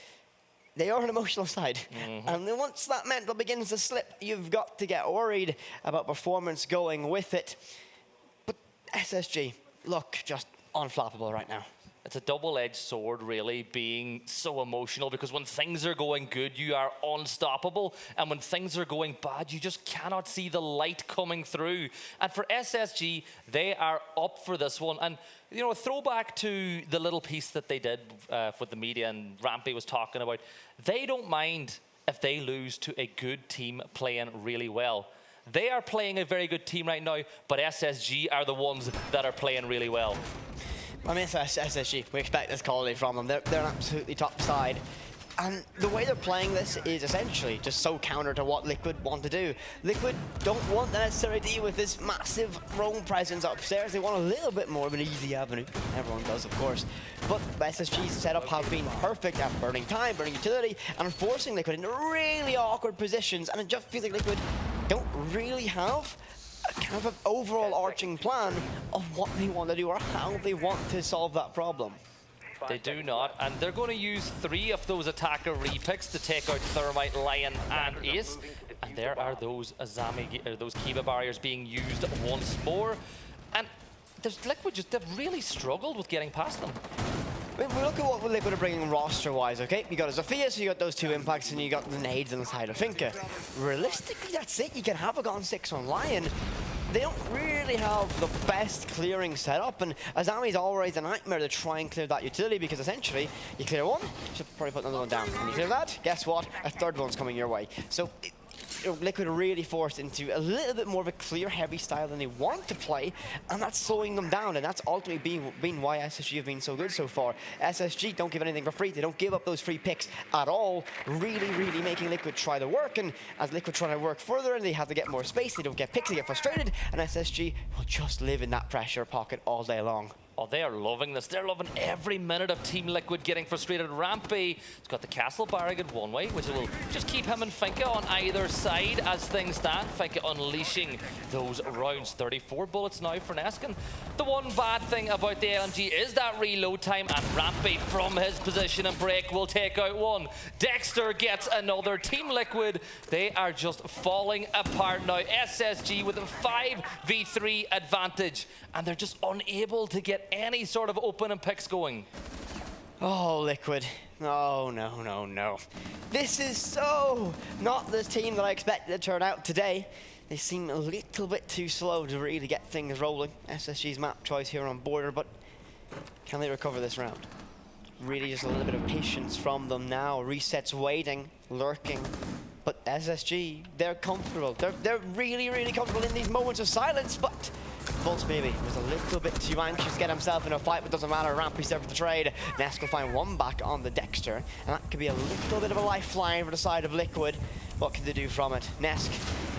they are an emotional side. And then once that mental begins to slip, you've got to get worried about performance going with it. But SSG look just unflappable right now. It's a double-edged sword, really, being so emotional, because when things are going good, you are unstoppable. And when things are going bad, you just cannot see the light coming through. And for SSG, they are up for this one. And, you know, a throwback to the little piece that they did with the media and Rampy was talking about, they don't mind if they lose to a good team playing really well. They are playing a very good team right now, but SSG are the ones that are playing really well. I mean, it's SSG. We expect this quality from them. They're an absolutely top side. And the way they're playing this is essentially just so counter to what Liquid want to do. Liquid don't want to necessarily deal with this massive roam presence upstairs. They want a little bit more of an easy avenue. Everyone does, of course. But SSG's setup have been perfect at burning time, burning utility, and forcing Liquid into really awkward positions. And it just feels like Liquid don't really have a kind of an overall arching plan of what they want to do or how they want to solve that problem. They do not, and they're going to use 3 of those attacker repicks to take out Thermite, Lion, and Ace. And there are those those Kiba barriers being used once more. And there's Liquid they've really struggled with getting past them. I mean, we look at what Liquid are bringing roster-wise, okay? You got a Zofia, so you got those 2 impacts, and you got the nades on the side of Finka. Realistically, that's it. You can have a Gone 6 on Lion. They don't really have the best clearing setup, and Azami's always a nightmare to try and clear that utility, because essentially, you clear one, you should probably put another one down. And you clear that, guess what? A third one's coming your way. So Liquid are really forced into a little bit more of a clear, heavy style than they want to play, and that's slowing them down, and that's ultimately been why SSG have been so good so far. SSG don't give anything for free. They don't give up those free picks at all, really making Liquid try to work, and as Liquid try to work further and they have to get more space, they don't get picks, they get frustrated, and SSG will just live in that pressure pocket all day long. Oh, they are loving this. They're loving every minute of Team Liquid getting frustrated. Rampy has got the castle barricade one way, which will just keep him and Finka on either side as things stand. Finka unleashing those rounds. 34 bullets now for Neskin. The one bad thing about the LMG is that reload time, and Rampy from his position and break will take out one. Dexter gets another. Team Liquid, they are just falling apart now. SSG with a 5v3 advantage, and they're just unable to get any sort of open and picks going. Oh, Liquid. Oh, no. This is so not the team that I expected to turn out today. They seem a little bit too slow to really get things rolling. SSG's map choice here on border, but can they recover this round? Really just a little bit of patience from them now. Resets waiting, lurking. But SSG, they're comfortable. They're really comfortable in these moments of silence, but Pulse maybe was a little bit too anxious to get himself in a fight, but doesn't matter. Rampy's there for the trade. Nesk will find one back on the Dexter, and that could be a little bit of a lifeline for the side of Liquid. What can they do from it? Nesk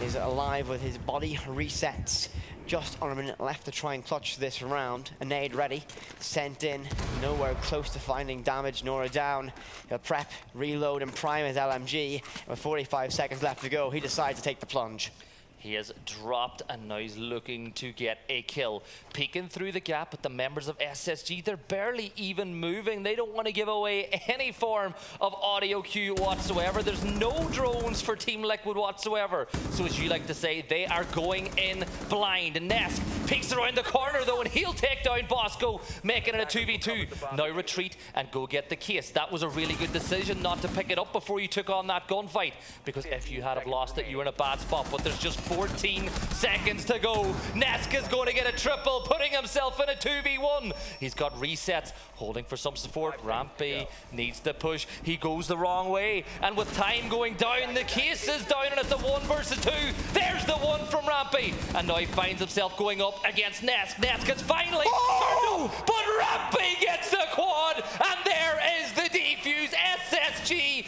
is alive with his body resets. Just on a minute left to try and clutch this round. A nade ready, sent in, nowhere close to finding damage nor a down. He'll prep, reload, and prime his LMG. With 45 seconds left to go, he decides to take the plunge. He has dropped, and now he's looking to get a kill. Peeking through the gap with the members of SSG. They're barely even moving. They don't want to give away any form of audio cue whatsoever. There's no drones for Team Liquid whatsoever. So as you like to say, they are going in blind. Nesk peeks around the corner though, and he'll take down Bosco, making it a 2v2. Now retreat and go get the case. That was a really good decision not to pick it up before you took on that gunfight, because if you had have lost it, you were in a bad spot. But there's just 14 seconds to go. Nesk is going to get a triple, putting himself in a 2v1. He's got resets, holding for some support. Rampy needs to push. He goes the wrong way, and with time going down, the case is down, and it's a 1 versus 2. There's the one from Rampy, and now he finds himself going up against Nesk. Nesk is finally turned up, but Rampy gets the quad, and there is the defuse. SSG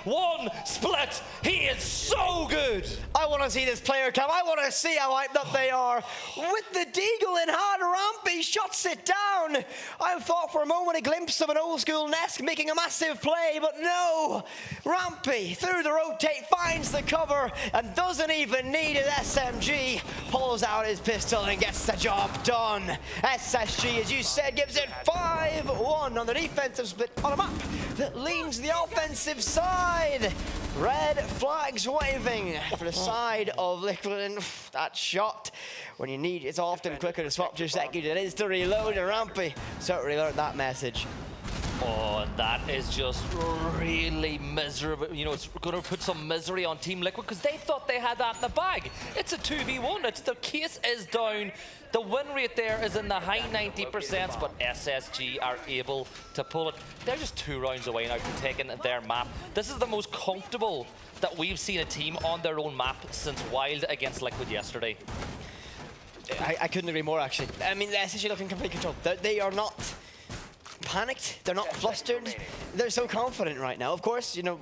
5-1 split. He is so good. I want to see this player come. I want to see how hyped up they are. With the deagle in hand, Rampy shuts it down. I thought for a moment a glimpse of an old school Nesk making a massive play, but no. Rampy, through the rotate, finds the cover and doesn't even need an SMG. Pulls out his pistol and gets the job done. SSG, as you said, gives it 5-1 on the defensive split on a map that leans the offensive side. Red flags waving for the side of Liquid, and that shot, when you need, it's often quicker to swap your second than it is to reload, and Rampy certainly learned that message. Oh, and that is just really miserable. You know, it's going to put some misery on Team Liquid because they thought they had that in the bag. It's a 2v1. It's the case is down. The win rate there is in the high 90%, but SSG are able to pull it. They're just 2 rounds away now from taking their map. This is the most comfortable that we've seen a team on their own map since Wild against Liquid yesterday. I couldn't agree more, actually. I mean, SSG looking complete control. They are not panicked. They're not flustered. They're so confident right now. Of course, you know,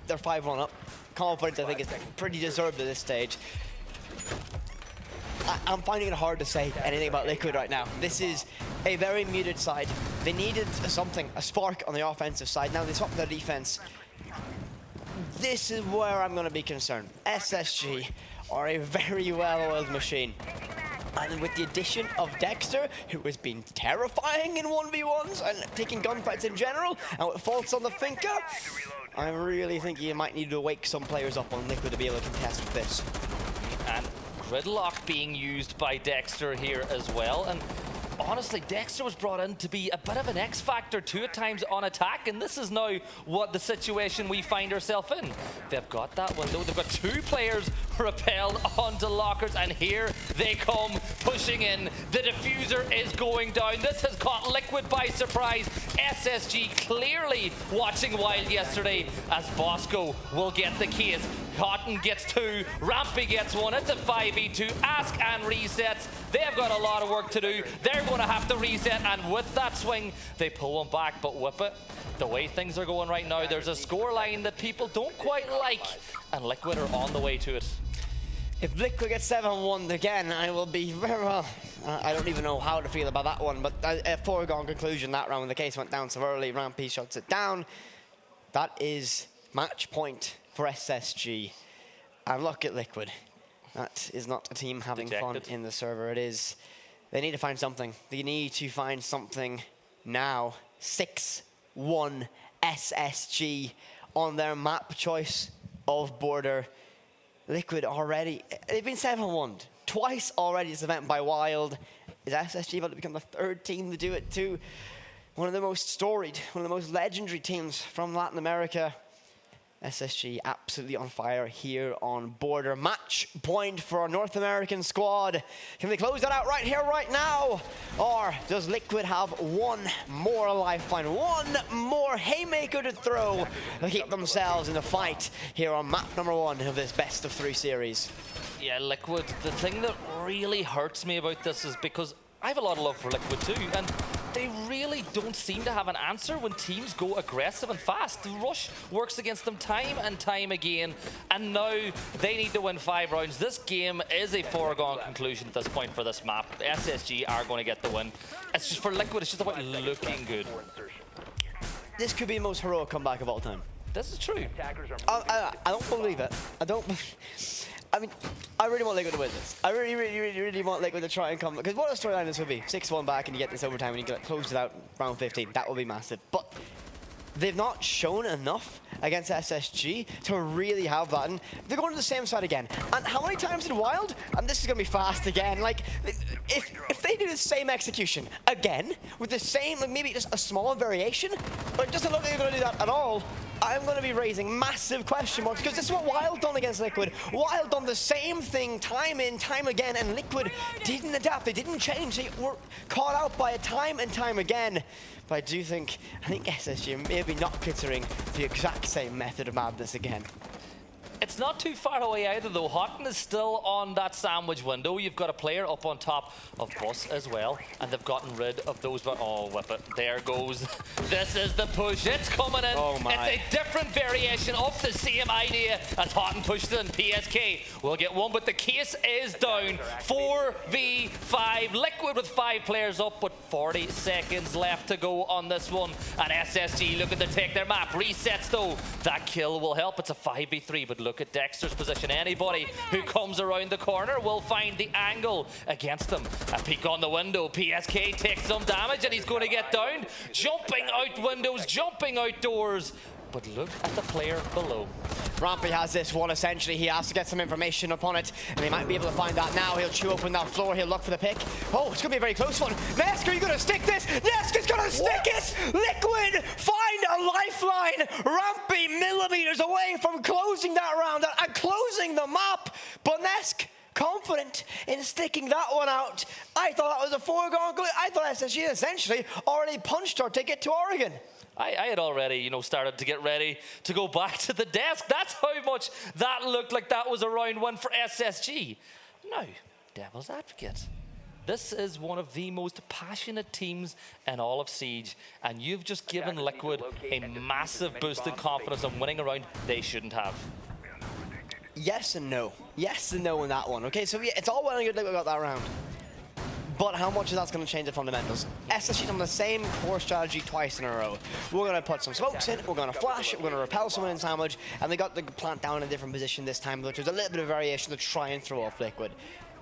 they're 5-1 up. Confidence, I think, is pretty deserved at this stage. I'm finding it hard to say anything about Liquid right now. This is a very muted side. They needed something, a spark on the offensive side. Now they swapped their defense. This is where I'm going to be concerned. SSG are a very well-oiled machine. And with the addition of Dexter, who has been terrifying in 1v1s and taking gunfights in general, and with faults on the Finka, I really think you might need to wake some players up on Liquid to be able to contest with this. And Gridlock being used by Dexter here as well. And honestly, Dexter was brought in to be a bit of an X factor too at times on attack, and this is now what the situation we find ourselves in. They've got that window, they've got 2 players repelled onto lockers, and here they come pushing in. The diffuser is going down. This has caught Liquid by surprise. SSG clearly watching Wild yesterday, as Bosco will get the case. Cotton gets 2, Rampy gets 1. It's a 5v2. Ask and resets. They have got a lot of work to do. They're going to have to reset, and with that swing, they pull one back, but whip it. The way things are going right now, there's a score line that people don't quite like, and Liquid are on the way to it. If Liquid gets 7-1 again, I will be very well. I don't even know how to feel about that one, but a foregone conclusion that round when the case went down so early. Rampy shuts it down. That is match point for SSG. And look at Liquid. That is not a team having fun in the server. It is. They need to find something. They need to find something now. 6-1 SSG on their map choice of Border. Liquid already, they've been 7-1 twice already this event by Wild. Is SSG about to become the 3rd team to do it too? One of the most storied, one of the most legendary teams from Latin America. SSG absolutely on fire here on Border. Match point for our North American squad. Can they close that out right here, right now? Or does Liquid have one more lifeline, one more haymaker to throw to keep themselves in the fight here on map number 1 of this best of 3 series? Yeah, Liquid, the thing that really hurts me about this is because I have a lot of love for Liquid too, and they really don't seem to have an answer when teams go aggressive and fast. The rush works against them time and time again, and now they need to win 5 rounds. This game is a foregone conclusion at this point for this map. The SSG are going to get the win. It's just for Liquid, it's just about looking good. This could be the most heroic comeback of all time. This is true. I don't believe it. I mean, I really want Liquid to win this. I really want Liquid to try and come, because what a storyline this would be. 6-1 back and you get this overtime and you get close it out round 15. That would be massive. But they've not shown enough against SSG to really have that. And they're going to the same side again. And how many times in Wild? And this is going to be fast again. Like, if they do the same execution again, with the same, like maybe just a small variation, but it doesn't look like they're going to do that at all, I'm going to be raising massive question marks, because this is what Wild done against Liquid. Wild done the same thing time in, time again, and Liquid didn't adapt. They didn't change. They were caught out by it time and time again. But I think SSG may be not considering the exact same method of madness again. It's not too far away either, though. Houghton is still on that sandwich window. You've got a player up on top of Bus as well, and they've gotten rid of those. Oh, whip it. There goes. This is the push. It's coming in. Oh my. It's a different variation of the same idea as Houghton pushed in. PSK will get one, but the case is down. 4v5. Liquid with 5 players up, but 40 seconds left to go on this one. And SSG looking to take their map. Resets, though. That kill will help. It's a 5v3, but look at Dexter's position. Anybody who comes around the corner will find the angle against them. A peek on the window. PSK takes some damage and he's going to get down. Jumping out windows, jumping outdoors. But look at the player below. Rampy has this one, essentially. He has to get some information upon it, and he might be able to find that now. He'll chew open that floor. He'll look for the pick. Oh, it's going to be a very close one. Nesk, are you going to stick this? Nesk is going to stick it! Liquid, find a lifeline! Rampy millimeters away from closing that round and closing the map. But Nesk, confident in sticking that one out. I thought that was a foregone conclusion. I thought SSG essentially already punched our ticket to Oregon. I had already, started to get ready to go back to the desk. That's how much that looked like that was a round 1 for SSG. Now, devil's advocate. This is one of the most passionate teams in all of Siege, and you've just given Liquid a massive boost in confidence on winning a round they shouldn't have. Yes and no. Yes and no in that one. Okay, so yeah, it's all well and good that we got that round. But how much of that's going to change the fundamentals? SSG's on the same core strategy twice in a row. We're going to put some smokes in, we're going to flash, we're going to repel someone in sandwich, and they got the plant down in a different position this time, which was a little bit of variation to try and throw off Liquid.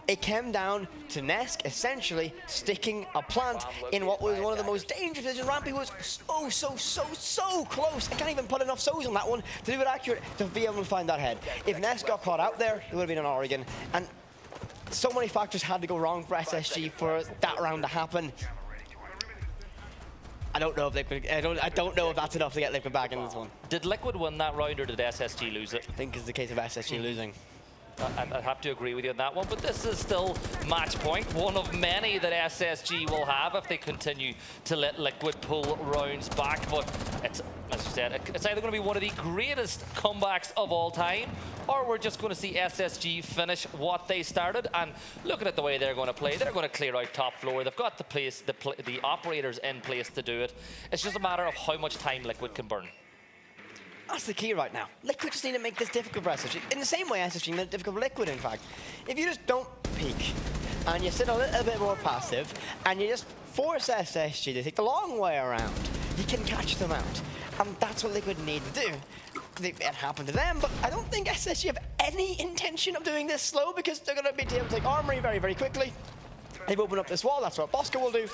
It came down to Nesk essentially sticking a plant in what was one of the most dangerous positions. Rampy was so close. I can't even put enough so's on that one to do it accurate to be able to find that head. If Nesk got caught out there, it would have been an Oregon. And so many factors had to go wrong for SSG for that round to happen. I don't know if Liquid, I don't know if that's enough to get Liquid back in this one. Did Liquid win that round or did SSG lose it? I think it's the case of SSG losing. I'd have to agree with you on that one, but this is still match point, one of many that SSG will have if they continue to let Liquid pull rounds back. But it's, as you said, it's either going to be one of the greatest comebacks of all time, or we're just going to see SSG finish what they started. And looking at the way they're going to play, they're going to clear out top floor. They've got the operators in place to do it. It's just a matter of how much time Liquid can burn. That's the key right now. Liquid just need to make this difficult for SSG. In the same way SSG made it difficult for Liquid, in fact. If you just don't peek, and you sit a little bit more passive, and you just force SSG to take the long way around, you can catch them out. And that's what Liquid need to do. It happened to them, but I don't think SSG have any intention of doing this slow, because they're going to be able to take Armory very, very quickly. They've opened up this wall, that's what Bosco will do.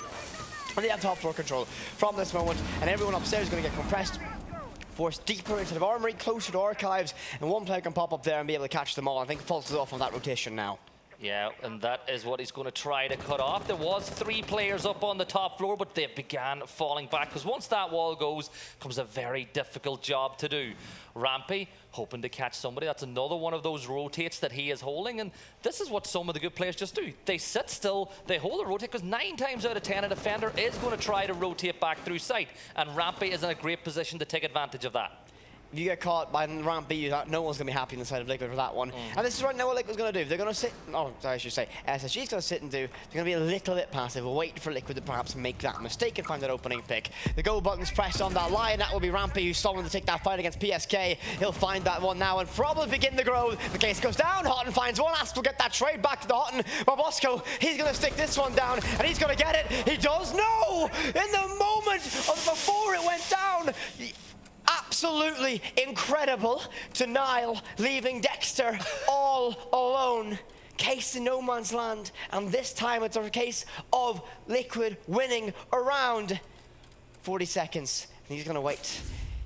And they have top floor control from this moment, and everyone upstairs is going to get compressed. Forced deeper into the Armory, closer to Archives, and one player can pop up there and be able to catch them all. I think Fultz is off on that rotation now. Yeah, and that is what he's going to try to cut off. There was 3 players up on the top floor, but they began falling back, because once that wall goes, comes a very difficult job to do. Rampy, hoping to catch somebody. That's another one of those rotates that he is holding, and this is what some of the good players just do. They sit still, they hold a rotate, because 9 times out of 10 a defender is going to try to rotate back through sight, and Rampy is in a great position to take advantage of that. If you get caught by Rampy, no one's going to be happy on the side of Liquid for that one. And this is right now what Liquid's going to do. They're going to sit, I should say, SSG's going to sit and do, they're going to be a little bit passive, wait for Liquid to perhaps make that mistake and find that opening pick. The go button's pressed on that line, that will be Rampy, who's someone to take that fight against PSK. He'll find that one now and probably begin to grow. The case goes down, Houghton finds one, Ast will get that trade back to the Houghton, but Bosco, he's going to stick this one down, and he's going to get it. He does, no! In the moment before it went down, absolutely incredible to Nile, leaving Dexter all alone. Case in no man's land, and this time it's a case of Liquid winning around 40 seconds. And he's going to wait.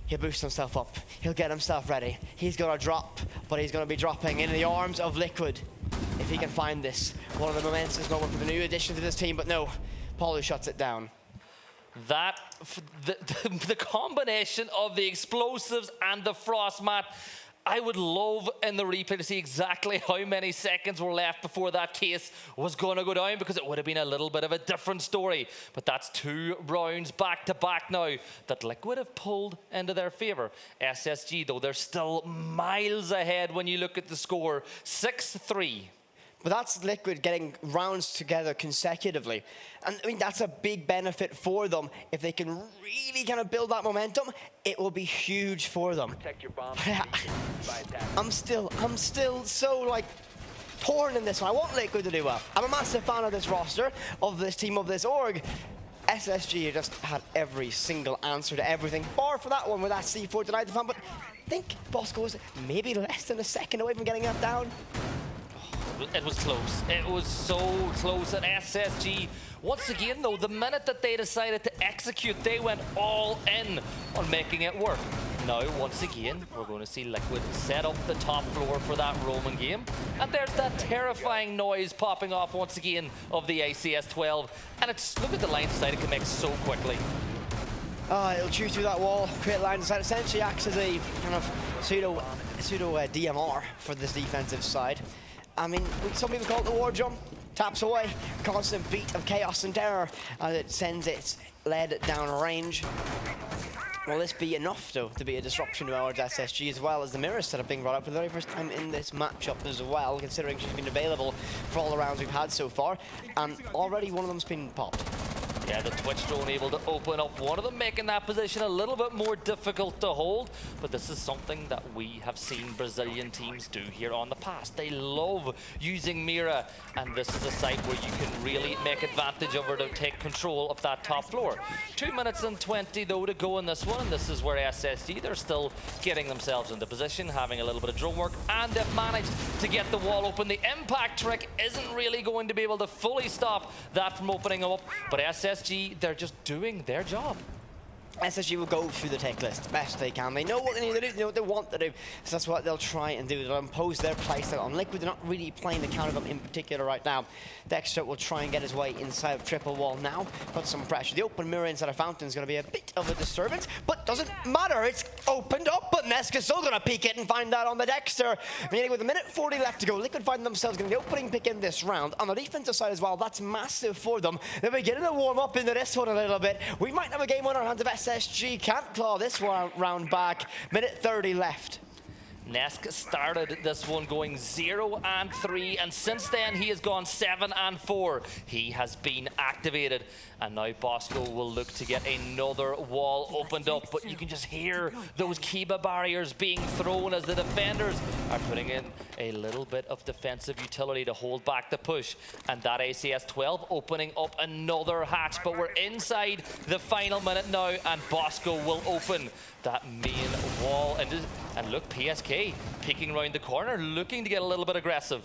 He'll boost himself up. He'll get himself ready. He's going to drop, but he's going to be dropping in the arms of Liquid. If he can find this, one of the momentous moments for the new addition to this team, but no, Paulo shuts it down. That, the combination of the explosives and the frost mat, I would love in the replay to see exactly how many seconds were left before that case was going to go down, because it would have been a little bit of a different story. But that's 2 rounds back to back now that Liquid have pulled into their favor. SSG, though, they're still miles ahead when you look at the score, 6-3. But that's Liquid getting rounds together consecutively. And I mean, that's a big benefit for them. If they can really kind of build that momentum, it will be huge for them. Protect your bombs. I'm still so like torn in this one. I want Liquid to do well. I'm a massive fan of this roster, of this team, of this org. SSG just had every single answer to everything, bar for that one with that C4 denied the fan. But I think Bosco was maybe less than a second away from getting that down. It was close. It was so close. And SSG, once again, though, the minute that they decided to execute, they went all in on making it work. Now, once again, we're going to see Liquid set up the top floor for that Roman game. And there's that terrifying noise popping off once again of the ACS-12. And it's, look at the line of sight it can make so quickly. It'll chew through that wall, create line of sight, essentially acts as a kind of pseudo DMR for this defensive side. I mean, some people call it the war drum. Taps away, constant beat of chaos and terror as it sends its lead down range. Will this be enough, though, to be a disruption to our SSG, as well as the mirror setup being brought up for the very first time in this matchup as well, considering she's been available for all the rounds we've had so far, and already one of them's been popped. Yeah, the Twitch drone able to open up one of them, making that position a little bit more difficult to hold. But this is something that we have seen Brazilian teams do here on the past. They love using Mira, and this is a site where you can really make advantage of her to take control of that top floor. 2 minutes and 20 though to go in this one, and this is where SSG, they're still getting themselves into position, having a little bit of drone work, and they've managed to get the wall open. The impact trick isn't really going to be able to fully stop that from opening up, but SSG, they're just doing their job. SSG will go through the tech list best they can. They know what they need to do, they know what they want to do. So that's what they'll try and do. They'll impose their playstyle on Liquid. They're not really playing the counter gun in particular right now. Dexter will try and get his way inside of triple wall now. Put some pressure. The open mirror inside of Fountain is going to be a bit of a disturbance, but doesn't matter. It's opened up, but Nesk is still going to peek it and find that on the Dexter. Meaning with a minute 40 left to go, Liquid find themselves getting the opening pick in this round. On the defensive side as well, that's massive for them. They're beginning to warm up into this one a little bit. We might have a game on our hands if SSG can't claw this one round back. Minute 30 left. Nesk started this one going 0-3, and since then he has gone 7-4. He has been activated, and now Bosco will look to get another wall opened up, but you can just hear those Kiba barriers being thrown as the defenders are putting in a little bit of defensive utility to hold back the push, and that ACS-12 opening up another hatch, but we're inside the final minute now, and Bosco will open that main wall. And look, PSK peeking around the corner, looking to get a little bit aggressive.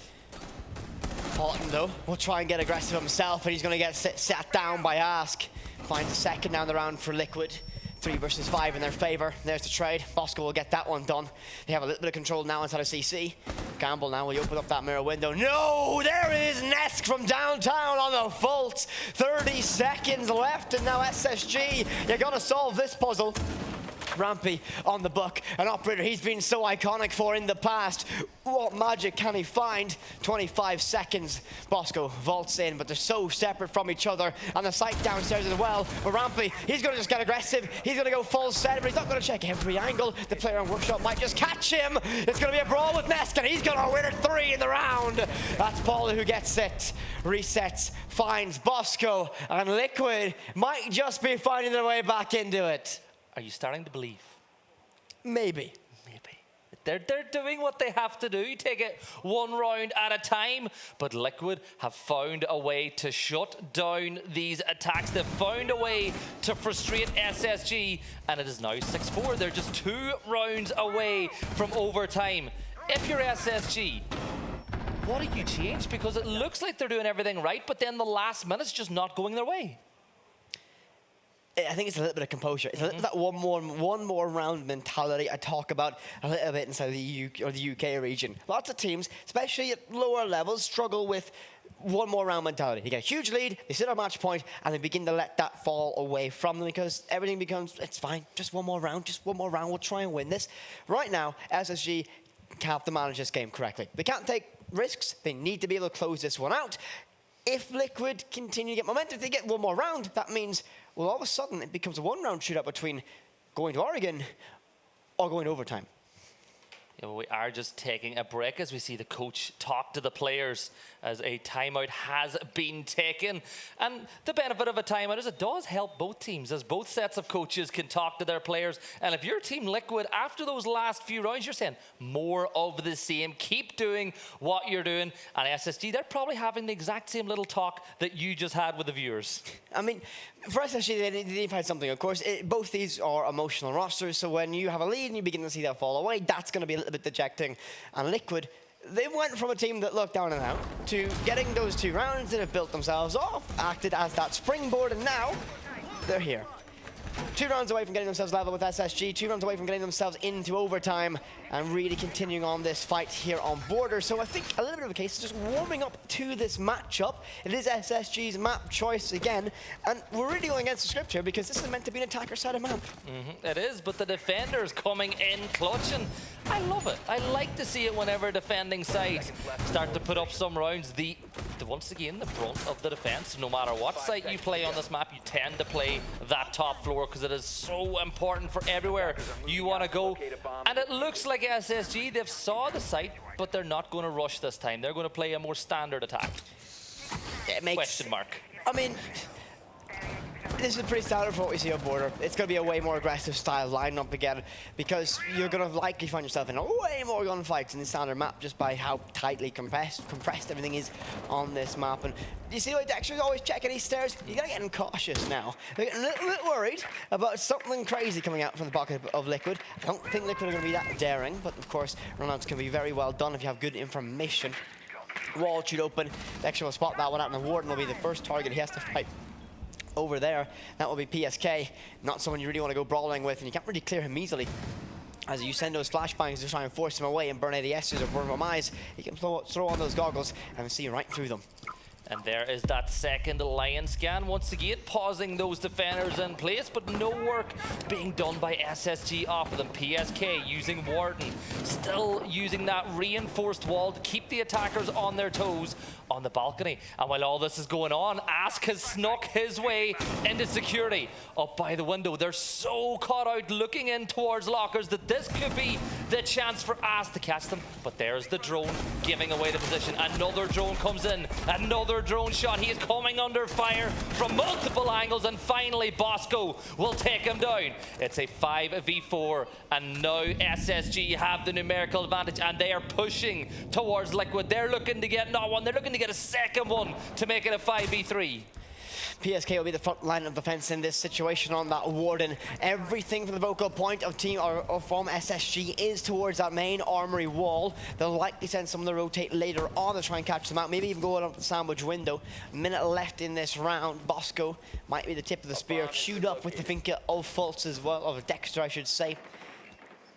Houghton, though, will try and get aggressive himself, and he's going to get sat down by Ask. Finds a second down the round for Liquid. 3 versus 5 in their favor. There's the trade. Bosco will get that one done. They have a little bit of control now inside of CC. Gamble now, will he open up that mirror window? No! There is Nesk from downtown on the vault. 30 seconds left, and now SSG, you got to solve this puzzle. Rampy on the buck, an operator he's been so iconic for in the past. What magic can he find? 25 seconds. Bosco vaults in, but they're so separate from each other. And the site downstairs as well. But Rampy, he's going to just get aggressive. He's going to go full set, but he's not going to check every angle. The player on Workshop might just catch him. It's going to be a brawl with Nesk, and he's going to win it 3 in the round. That's Paula who gets it. Resets, finds Bosco, and Liquid might just be finding their way back into it. Are you starting to believe? Maybe. They're doing what they have to do. Take it one round at a time. But Liquid have found a way to shut down these attacks. They've found a way to frustrate SSG. And it is now 6-4. They're just 2 rounds away from overtime. If you're SSG, what do you change? Because it looks like they're doing everything right, but then the last minute's just not going their way. I think it's a little bit of composure. It's a little bit that one more round mentality I talk about a little bit inside the UK region. Lots of teams, especially at lower levels, struggle with one more round mentality. You get a huge lead, they sit on match point, and they begin to let that fall away from them because everything becomes, it's fine, just one more round, we'll try and win this. Right now, SSG have to manage this game correctly. They can't take risks, they need to be able to close this one out. If Liquid continue to get momentum, if they get one more round, that means, well, all of a sudden it becomes a 1-round shootout between going to Oregon or going to overtime. Yeah, well, we are just taking a break as we see the coach talk to the players as a timeout has been taken. And the benefit of a timeout is it does help both teams as both sets of coaches can talk to their players. And if you're Team Liquid, after those last few rounds, you're saying more of the same. Keep doing what you're doing. And SSG, they're probably having the exact same little talk that you just had with the viewers. I mean, for SSG, they need to find something. Of course, both these are emotional rosters, so when you have a lead and you begin to see that fall away, that's going to be a little bit dejecting. And Liquid, they went from a team that looked down and out to getting those 2 rounds that have built themselves off, acted as that springboard, and now they're here. 2 rounds away from getting themselves level with SSG, 2 rounds away from getting themselves into overtime, and really continuing on this fight here on Border. So I think a little bit of a case is just warming up to this matchup. It is SSG's map choice again, and we're really going against the script here because this is meant to be an attacker-sided map. It is, but the defenders coming in clutching. I love it. I like to see it whenever defending sides start to put up some rounds. Once again, the brunt of the defense. No matter what site you play on this map, you tend to play that top floor because it is so important for everywhere you want to go. And it looks like SSG, they've saw the site, but they're not going to rush this time. They're going to play a more standard attack. It makes, question mark. I mean, this is pretty standard for what we see on Border. It's going to be a way more aggressive style lineup again because you're going to likely find yourself in a way more gunfights in the standard map just by how tightly compressed everything is on this map. And you see like Dexter's always checking these stairs? You got to get cautious now. They're getting a little bit worried about something crazy coming out from the pocket of Liquid. I don't think Liquid are going to be that daring, but of course, runouts can be very well done if you have good information. Wall should open. Dexter will spot that one out, and the Warden will be the first target he has to fight. Over there, that will be PSK, not someone you really want to go brawling with, and you can't really clear him easily. As you send those flashbangs to try and force him away and burn ADSs or burn him eyes, he can throw on those goggles and see right through them. And there is that second Lion scan, once again pausing those defenders in place, but no work being done by SSG off of them. PSK using Warden, still using that reinforced wall to keep the attackers on their toes on the balcony. And while all this is going on, Ask has snuck his way into security up by the window. They're so caught out looking in towards lockers that this could be the chance for Ask to catch them. But there's the drone giving away the position. Another drone comes in, another drone shot. He is coming under fire from multiple angles, and finally Bosco will take him down. It's a 5v4, and now SSG have the numerical advantage, and they are pushing towards Liquid. They're looking to get not one, they're looking to get a second one to make it a 5v3. PSK will be the front line of defense in this situation on that Warden. Everything from the vocal point of team or from SSG is towards that main armory wall. They'll likely send someone to rotate later on to try and catch them out. Maybe even go up the sandwich window. A minute left in this round. Bosco might be the tip of the spear, queued up with the finger of Fultz as well, of Dexter I should say.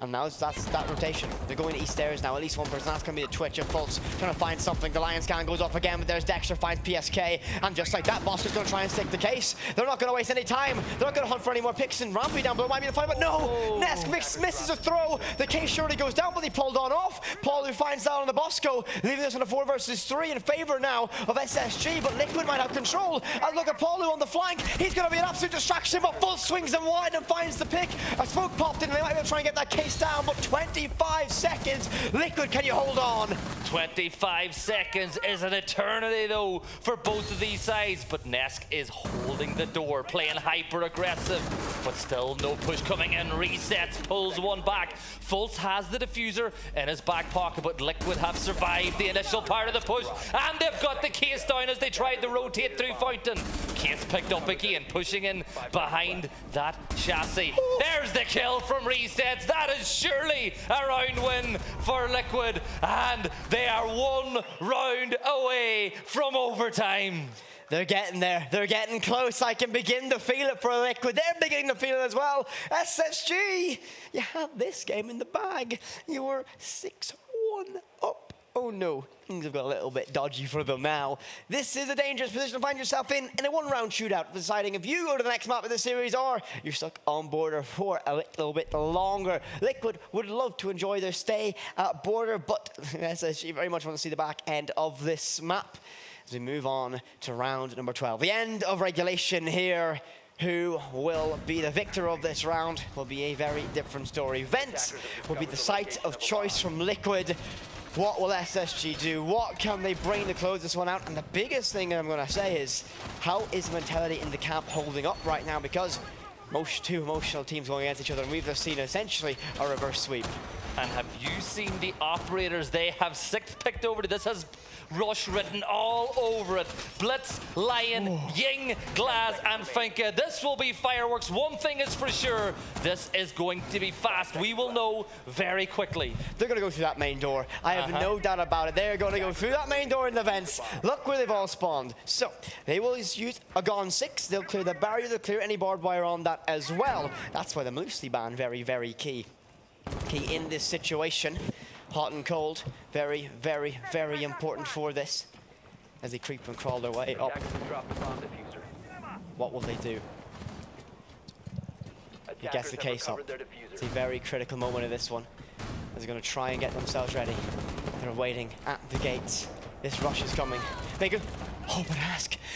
And now that's that rotation. They're going to East Stairs now. At least one person. That's going to be the Twitch of Fultz trying to find something. The Lion scan goes off again, but there's Dexter, finds PSK. And just like that, Bosco's going to try and stick the case. They're not going to waste any time. They're not going to hunt for any more picks. And Rampy down below might be the fight, but no! Nesk misses a throw. The case surely goes down, but he pulled on off. Paul who finds that on the Bosco, leaving this on a 4 versus 3 in favor now of SSG, but Liquid might have control. And look at Paul on the flank. He's going to be an absolute distraction, but Fultz swings him wide and finds the pick. A smoke popped in, and they might be able to try and get that case down, but 25 seconds. Liquid, can you hold on? 25 seconds is an eternity, though, for both of these sides. But Nesk is holding the door, playing hyper-aggressive, but still no push coming in. Resets, pulls one back. Fultz has the diffuser in his back pocket, but Liquid have survived the initial part of the push, and they've got the case down as they tried to rotate through Fountain. Case picked up again, pushing in behind that chassis. There's the kill from Resets. That is surely a round win for Liquid, and they are 1 round away from overtime. They're getting there. They're getting close. I can begin to feel it for Liquid. They're beginning to feel it as well. SSG, you had this game in the bag. You were 6-1 up. Oh no, things have got a little bit dodgy for them now. This is a dangerous position to find yourself in a 1-round shootout, deciding if you go to the next map of the series or you're stuck on Border for a little bit longer. Liquid would love to enjoy their stay at Border, but SSG very much want to see the back end of this map as we move on to round number 12. The end of regulation here. Who will be the victor of this round will be a very different story. Vent will be the site of choice from Liquid. What will SSG do? What can they bring to close this one out? And the biggest thing I'm going to say is, how is mentality in the camp holding up right now? Because two emotional teams going against each other, and we've just seen essentially a reverse sweep. And have you seen the operators? They have 6 picked over to this. Has Rush written all over it. Blitz, Lion, Ying, Glaz, and Finka. This will be fireworks. One thing is for sure, this is going to be fast. We will know very quickly. They're going to go through that main door. I have no doubt about it. They're going to go through that main door in the vents. Look where they've all spawned. So they will use a Gone 6. They'll clear the barrier. They'll clear any barbed wire on that as well. That's why the Moosely ban very, very key in this situation. Hot and cold, very, very, very important for this as they creep and crawl their way up. What will they do? He gets the case up. It's a very critical moment in this one. They're going to try and get themselves ready. They're waiting at the gates. This rush is coming. They go. Oh, but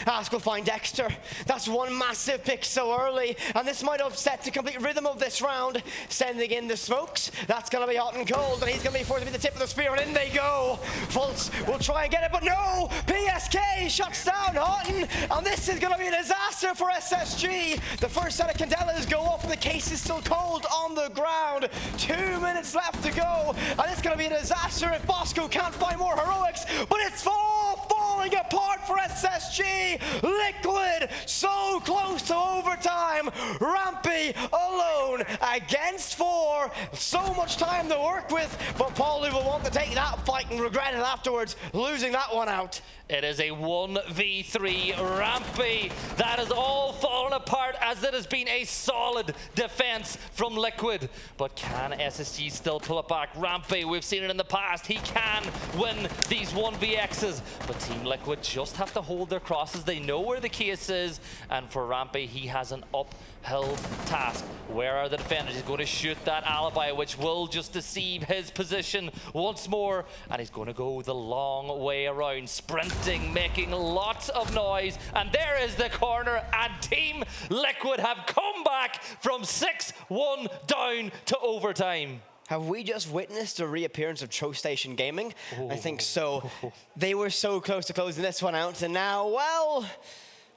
Ask will find Dexter. That's one massive pick so early, and this might upset the complete rhythm of this round. Sending in the smokes. That's going to be hot and cold, and he's going to be forced to be the tip of the spear, and in they go. Fultz will try and get it, but no! PSK shuts down Houghton, and this is going to be a disaster for SSG. The first set of Candelas go off, and the case is still cold on the ground. 2 minutes left to go, and it's going to be a disaster if Bosco can't find more heroics, but it's falling apart for SSG. Liquid so close to overtime. Rampy alone against 4. So much time to work with, but Paulie will want to take that fight and regret it afterwards, losing that one out. It is a 1v3 Rampy. That has all fallen apart as it has been a solid defense from Liquid. But can SSG still pull it back? Rampy, we've seen it in the past. He can win these 1vx's. But Team Liquid just have to hold their crosses. They know where the case is. And for Rampy, he has an uphill task. Where are the defenders? He's going to shoot that alibi, which will just deceive his position once more. And he's going to go the long way around, sprinting, making lots of noise. And there is the corner, and Team Liquid have come back from 6-1 down to overtime. Have we just witnessed a reappearance of Spacestation Gaming? I think so. They were so close to closing this one out, and now, well,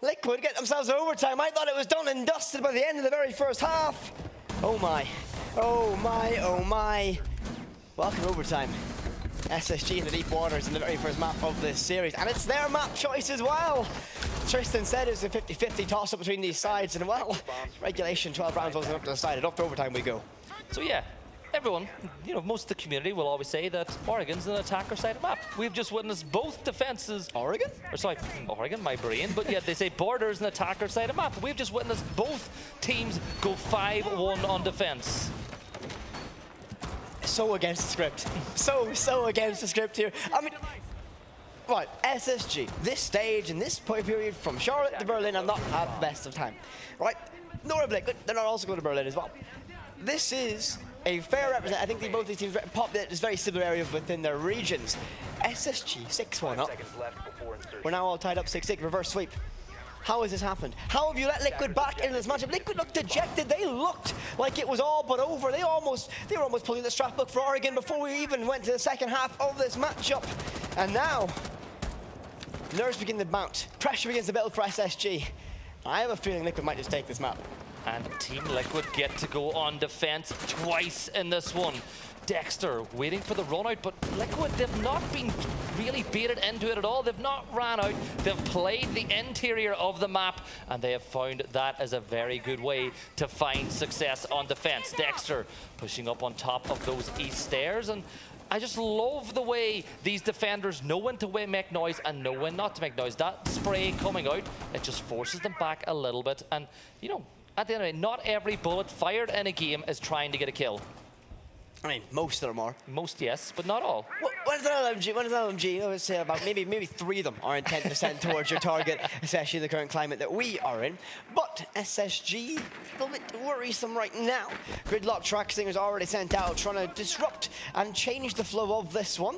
Liquid get themselves overtime. I thought it was done and dusted by the end of the very first half. Oh my, oh my, oh my. Welcome to overtime. SSG in the deep waters in the very first map of this series, and it's their map choice as well. Tristan said it's a 50-50 toss-up between these sides, and well, regulation 12 rounds wasn't up to decide. Up to overtime we go. So yeah, everyone, you know, most of the community will always say that Oregon's an attacker side of map. We've just witnessed both defenses. Oregon? Or sorry, Oregon, my brain. But yeah, they say Border's an attacker side of map. We've just witnessed both teams go 5-1 on defense. So against the script. So against the script here. I mean, right, SSG, this stage and this period from Charlotte to Berlin have not had the best of time. Right? Nor Liquid, they're not also going to Berlin as well. This is a fair represent. I think both these teams pop this very similar area within their regions. SSG 6-1 up. We're now all tied up 6-6, reverse sweep. How has this happened? How have you let Liquid back into this matchup? Liquid looked dejected. They looked like it was all but over. They were almost pulling the strap book for Oregon before we even went to the second half of this matchup. And now, nerves begin to mount. Pressure begins to build for SSG. I have a feeling Liquid might just take this map. And Team Liquid get to go on defense twice in this one. Dexter waiting for the run out, but Liquid, they've not been really baited into it at all. They've not ran out. They've played the interior of the map, and they have found that as a very good way to find success on defense. Dexter pushing up on top of those east stairs, and I just love the way these defenders know when to make noise and know when not to make noise. That spray coming out, it just forces them back a little bit. And, you know, at the end of the day, not every bullet fired in a game is trying to get a kill. I mean, most of them are. Most, yes, but not all. When is an LMG? I would say about maybe 3 of them are intent to send towards your target, especially in the current climate that we are in. But SSG, a little bit worrisome right now. Gridlock Track Singers already sent out, trying to disrupt and change the flow of this one.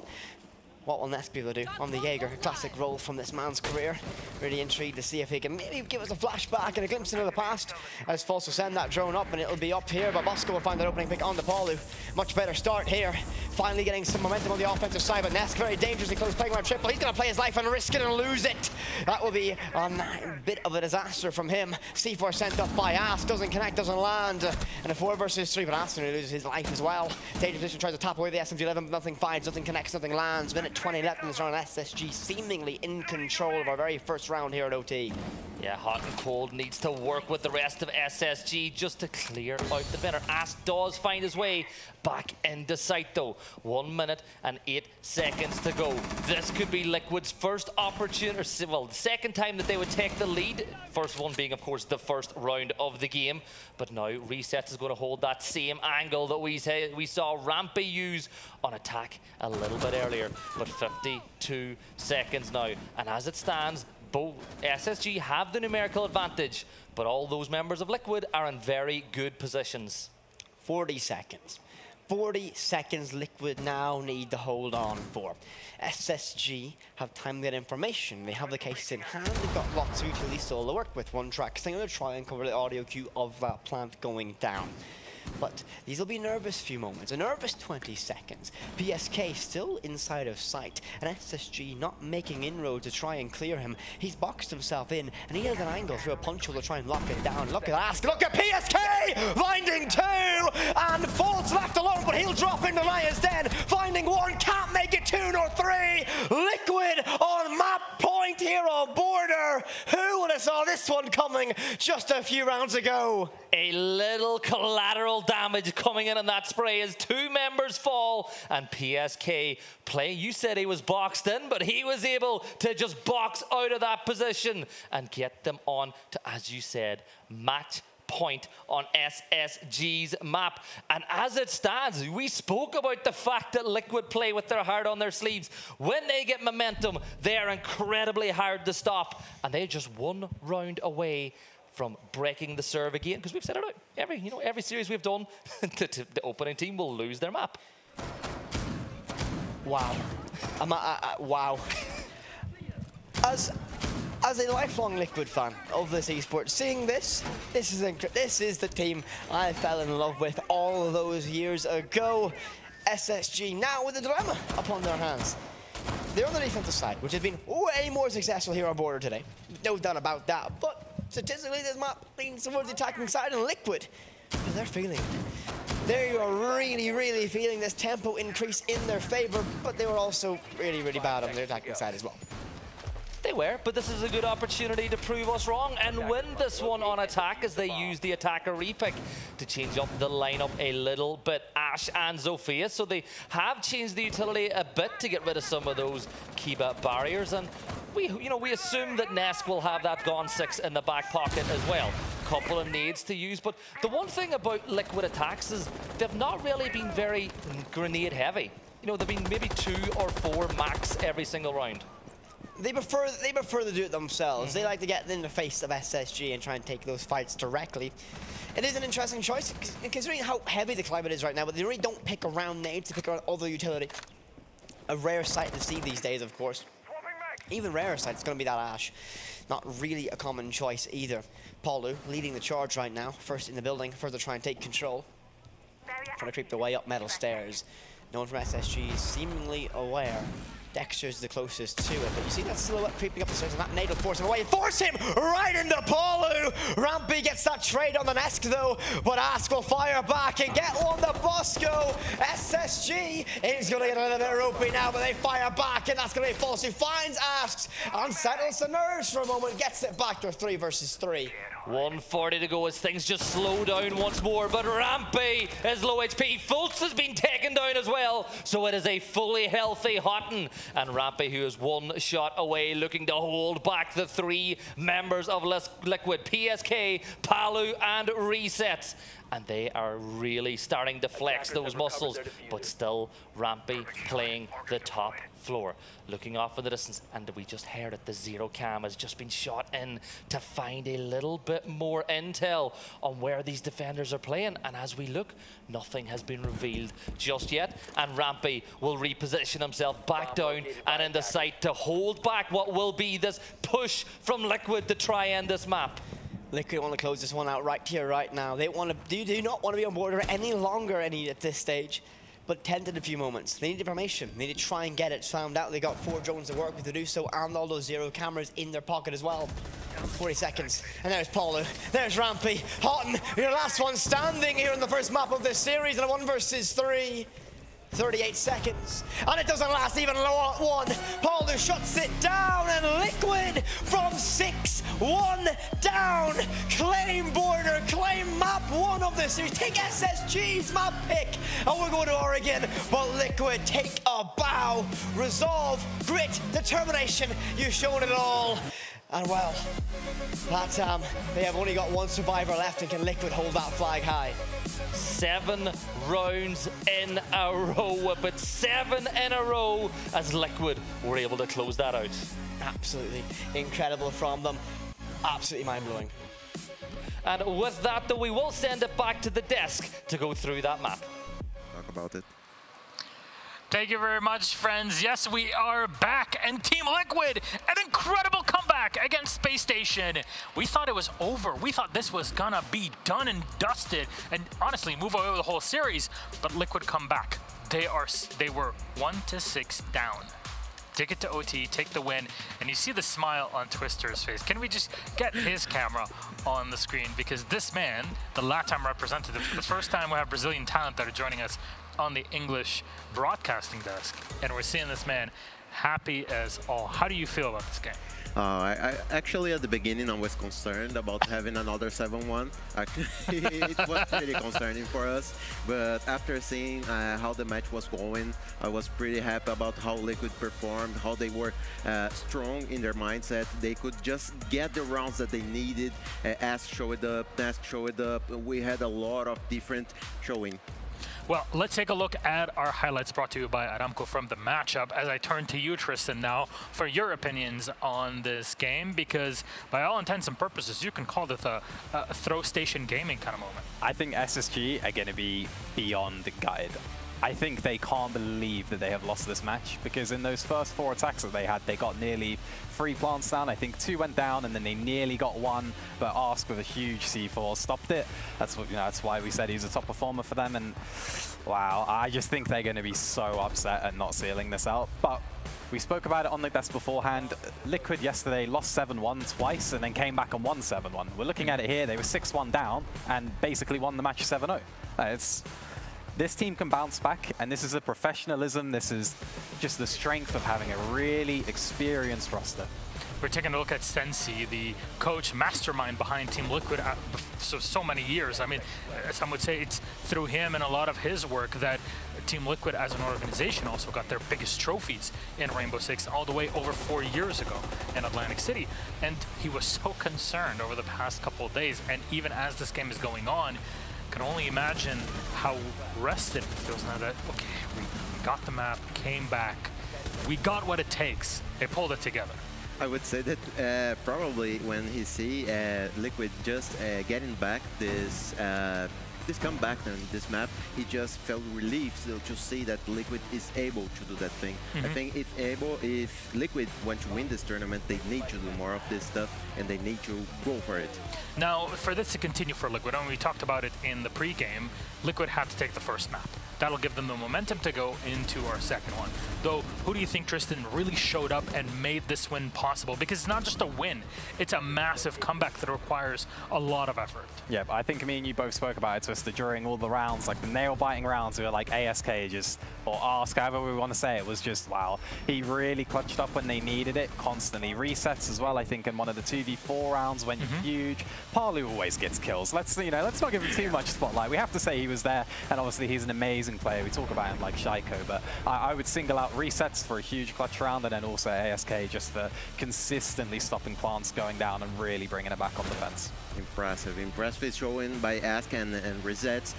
What will Ness be able to do on the Jaeger? A classic role from this man's career. Really intrigued to see if he can maybe give us a flashback and a glimpse into the past. As False will send that drone up, and it'll be up here, but Bosco will find that opening pick on the Paulu. Much better start here. Finally getting some momentum on the offensive side, but Ness very dangerously close, playing around triple. He's going to play his life and risk it and lose it. That will be a bit of a disaster from him. C4 sent up by Ask, doesn't connect, doesn't land. And a 4 versus 3, but Ask loses his life as well. Dangerous position, tries to tap away the SMG-11, but nothing finds, nothing connects, nothing lands. Minute 20 left in this round. SSG seemingly in control of our very first round here at OT. Yeah, Hot and Cold needs to work with the rest of SSG just to clear out the better. Ask does find his way back into sight though. 1 minute and 8 seconds to go. This could be Liquid's first opportunity, well, the second time that they would take the lead. First one being, of course, the first round of the game. But now Reset is going to hold that same angle that we saw Rampy use on attack a little bit earlier. But 52 seconds now. And as it stands, both SSG have the numerical advantage, but all those members of Liquid are in very good positions. 40 seconds. 40 seconds Liquid now need to hold on for. SSG have time to get information. They have the case in hand. They've got lots of utility still to work with. One track, so I'm going to try and cover the audio cue of that plant going down. But these will be nervous few moments, a nervous 20 seconds. PSK still inside of sight, and SSG not making inroads to try and clear him. He's boxed himself in, and he has an angle through a punch hole to try and lock it down. Look at Ask, look at PSK! Finding 2, and Fault's left alone, but he'll drop into Lion's Den. Finding 1, can't make it 2 nor 3. Liquid on map point here on border. Who would have saw this one coming just a few rounds ago? A little collateral damage coming in on that spray as 2 members fall, and PSK play. You said he was boxed in, but he was able to just box out of that position and get them on to, as you said, match point on SSG's map. And as it stands, we spoke about the fact that Liquid play with their heart on their sleeves. When they get momentum, they are incredibly hard to stop, and they're just 1 round away from breaking the serve again, because we've set it out. Every series we've done, the opening team will lose their map. Wow. Wow. As a lifelong Liquid fan of this esports, seeing this is the team I fell in love with all of those years ago. SSG now with a dilemma upon their hands. They're on the defensive side, which has been way more successful here on border today. No doubt about that. But statistically, this map leans towards the attacking side, and Liquid, they're feeling it. They are really, really feeling this tempo increase in their favor, but they were also really, really bad on their attacking side as well. They were, but this is a good opportunity to prove us wrong and win this one on attack as they use the attacker repick to change up the lineup a little bit. Ash and Zofia, so they have changed the utility a bit to get rid of some of those Kiba barriers, and we assume that Nesk will have that Gone 6 in the back pocket as well. Couple of nades to use, but the one thing about Liquid attacks is they've not really been very grenade heavy. They've been maybe 2 or 4 max every single round. They prefer to do it themselves. They like to get in the face of SSG and try and take those fights directly. It is an interesting choice, considering how heavy the climate is right now, but they really don't pick around nades, they pick around other utility. A rare sight to see these days, of course. Even rarer sight, it's going to be that Ash. Not really a common choice either. Paulu leading the charge right now, first in the building, further try and take control. Trying to creep their way up metal stairs. No one from SSG is seemingly aware. Dexter's the closest to it, but you see that silhouette creeping up the stairs, and that nade will force him away. Force him right into Paulu! Rampy gets that trade on the Nesk though, but Ask will fire back and get one to Bosco. SSG is going to get a little bit ropey now, but they fire back, and that's going to be false. Who finds Ask, unsettles the nerves for a moment, gets it back to 3 versus 3. 140 to go as things just slow down once more, but Rampy is low HP. Fultz has been taken down as well, so it is a fully healthy Houghton. And Rampy, who is 1 shot away, looking to hold back the 3 members of Liquid, PSK, Palu, and Resets. And they are really starting to flex those muscles, but still Rampy playing the top floor. Looking off in the distance, and we just heard it, the 0 cam has just been shot in to find a little bit more intel on where these defenders are playing. And as we look, nothing has been revealed just yet. And Rampy will reposition himself back down and in the sight to hold back what will be this push from Liquid to try end this map. Liquid want to close this one out right here, right now. They do not want to be on border any longer at this stage, but tentative few moments. They need information. They need to try and get it found out. They got 4 drones to work with to do so, and all those 0 cameras in their pocket as well. 40 seconds, and there's Paulu, there's Rampy. Houghton, your last one standing here in the first map of this series in a 1 versus 3. 38 seconds, and it doesn't last even one. Paulu shuts it down, and Liquid from 6-1 down. Claim border, claim map 1 of this series. Take SSG's map pick, and we're going to Oregon. But Liquid take a bow. Resolve, grit, determination. You've shown it all. And well, that time, they have only got 1 survivor left, and can Liquid hold that flag high? 7 rounds in a row, but 7 in a row as Liquid were able to close that out. Absolutely incredible from them. Absolutely mind-blowing. And with that, though, we will send it back to the desk to go through that map. about it. Thank you very much, friends. Yes, we are back, and Team Liquid, an incredible comeback against Space Station. We thought it was over. We thought this was gonna be done and dusted, and honestly, move away with the whole series. But Liquid come back. They were 1-6 down. Take it to OT, take the win, and you see the smile on Twister's face. Can we just get his camera on the screen? Because this man, the LATAM representative, for the first time we have Brazilian talent that are joining us on the English broadcasting desk, and we're seeing this man happy as all. How do you feel about this game? I actually, at the beginning, I was concerned about having another 7-1. Actually, it was pretty concerning for us. But after seeing how the match was going, I was pretty happy about how Liquid performed, how they were strong in their mindset. They could just get the rounds that they needed. Ask showed up, Nest showed up. We had a lot of different showing. Well, let's take a look at our highlights brought to you by Aramco from the matchup as I turn to you, Tristan, now for your opinions on this game, because by all intents and purposes, you can call this a throw station gaming kind of moment. I think SSG are going to be beyond gutted. I think they can't believe that they have lost this match, because in those first 4 attacks that they had, they got nearly 3 plants down. I think 2 went down, and then they nearly got 1, but Ask with a huge C4 stopped it. That's what, that's why we said he's a top performer for them. And wow, I just think they're going to be so upset at not sealing this out. But we spoke about it on the desk beforehand. Liquid yesterday lost 7-1 twice and then came back and won 7-1. We're looking at it here. They were 6-1 down and basically won the match 7-0. This team can bounce back, and this is a professionalism. This is just the strength of having a really experienced roster. We're taking a look at Sensi, the coach mastermind behind Team Liquid so many years. I mean, some would say it's through him and a lot of his work that Team Liquid as an organization also got their biggest trophies in Rainbow Six all the way over 4 years ago in Atlantic City. And he was so concerned over the past couple of days, and even as this game is going on, can only imagine how rested it feels now that, okay, we got the map, came back, we got what it takes. They pulled it together. I would say that probably when he see Liquid just getting back this comeback on this map, he just felt relieved to see that Liquid is able to do that thing. I think if Liquid want to win this tournament, they need to do more of this stuff, and they need to go for it. Now, for this to continue for Liquid, and we talked about it in the pre-game, Liquid had to take the first map. That'll give them the momentum to go into our second one. Though, who do you think, Tristan, really showed up and made this win possible? Because it's not just a win, it's a massive comeback that requires a lot of effort. Yeah, I think me and you both spoke about it, Twister, during all the rounds, like the nail-biting rounds, we were like ASK just, or Ask, however we want to say it, was just, wow. He really clutched up when they needed it, constantly. Resets as well, I think, in one of the 2v4 rounds went huge. Palu always gets kills. Let's not give him too much spotlight. We have to say he was there, and obviously he's an amazing player. We talk about him like Shaiko, but I would single out Resets for a huge clutch round, and then also ASK just for consistently stopping plants going down and really bringing it back on defense. Impressive showing by Ask and Resets.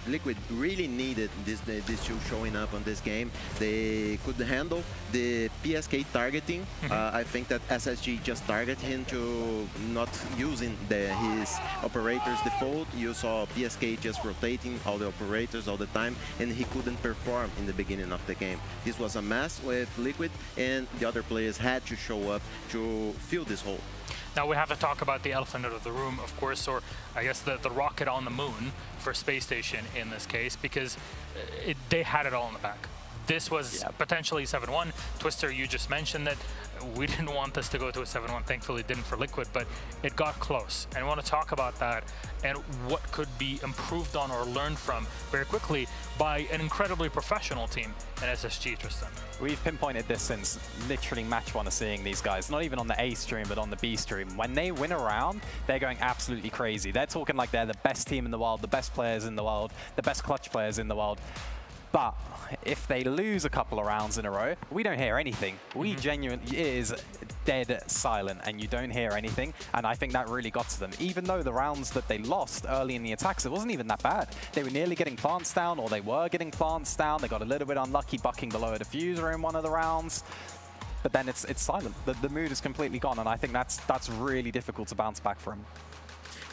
Liquid really needed these two showing up on this game. They could handle the PSK targeting. I think that SSG just targeted him to not using his operators default. You saw PSK just rotating all the operators all the time, and he couldn't perform in the beginning of the game. This was a mess with Liquid, and the other players had to show up to fill this hole. Now we have to talk about the elephant out of the room, of course, or I guess the rocket on the moon for Space Station in this case, because they had it all in the back. This was potentially 7-1. Twister, you just mentioned that we didn't want this to go to a 7-1. Thankfully, it didn't for Liquid, but it got close. And I want to talk about that and what could be improved on or learned from very quickly by an incredibly professional team in SSG, Tristan. We've pinpointed this since literally match 1 of seeing these guys, not even on the A stream, but on the B stream. When they win a round, they're going absolutely crazy. They're talking like they're the best team in the world, the best players in the world, the best clutch players in the world. But if they lose a couple of rounds in a row, we don't hear anything. We genuinely, it is dead silent, and you don't hear anything. And I think that really got to them. Even though the rounds that they lost early in the attacks, it wasn't even that bad. They were nearly getting plants down, or they were getting plants down. They got a little bit unlucky bucking below a diffuser in one of the rounds. But then it's silent. The mood is completely gone, and I think that's really difficult to bounce back from.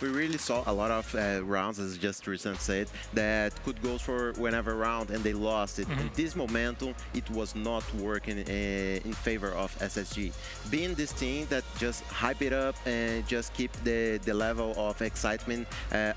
we really saw a lot of rounds, as just Tristan said, that could go for whenever round and they lost it. And this momentum, it was not working in favor of SSG. Being this team that just hype it up and just keep the level of excitement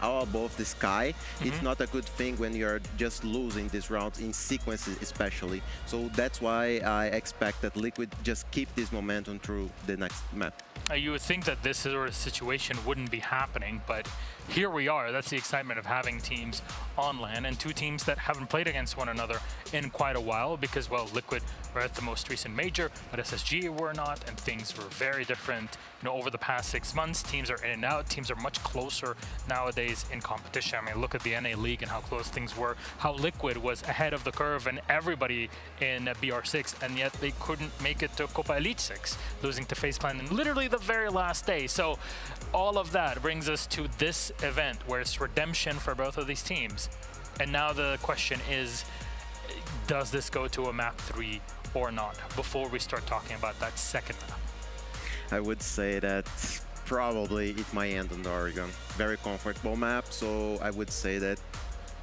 all above the sky, it's not a good thing when you're just losing these rounds in sequences especially. So that's why I expect that Liquid just keep this momentum through the next map. You would think that this sort of situation wouldn't be happening, but here we are. That's the excitement of having teams on LAN, and two teams that haven't played against one another in quite a while because, well, Liquid were at the most recent major, but SSG were not, and things were very different. You know, over the past 6 months, teams are in and out. Teams are much closer nowadays in competition. I mean, look at the NA League and how close things were, how Liquid was ahead of the curve and everybody in BR6, and yet they couldn't make it to Copa Elite 6, losing to FacePlan in literally the very last day. So all of that brings us to this event where it's redemption for both of these teams. And now the question is, does this go to a map 3 or not, before we start talking about that second map? I would say that probably it might end on the Oregon. Very comfortable map, so I would say that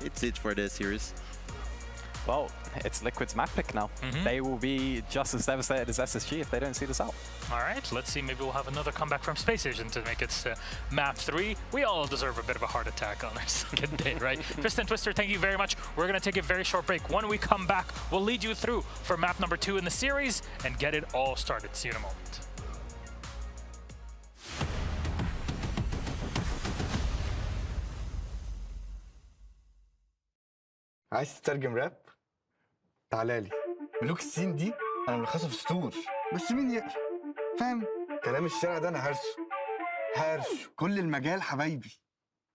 it's it for this series. Well, it's Liquid's map pick now. They will be just as devastated as SSG if they don't see this out. All right, let's see. Maybe we'll have another comeback from Spacestation to make it map 3. We all deserve a bit of a heart attack on our second day, right? Tristan Twister, thank you very much. We're going to take a very short break. When we come back, we'll lead you through for map number 2 in the series and get it all started. See you in a moment. عايز تترجم راب؟ تعالى لي. ملوك الصين دي انا ملخصه في سطور، بس مين يقرا؟ فاهم؟ كلام الشارع ده انا هرشه كل المجال حبايبي.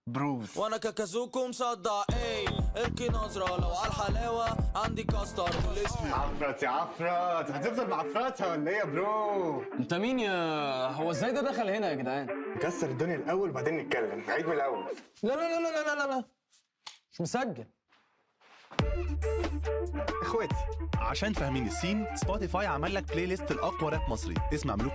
بروز. وانا كاكازوكو مصدع ايه القي نظره لو على الحلاوه عندي كاستر والاسم عفرت يا عفرت، هتفضل معفرتها ولا ايه يا برو؟ انت مين يا هو ازاي ده دخل هنا يا جدعان؟ نكسر الدنيا الاول وبعدين نتكلم، نعيد من الاول. لا لا لا لا لا لا مش مسجل. اخواتي عشان فاهمين السين، سبوتيفاي عمل لك بلاي ليست الاقوى راب مصري اسمع ملوك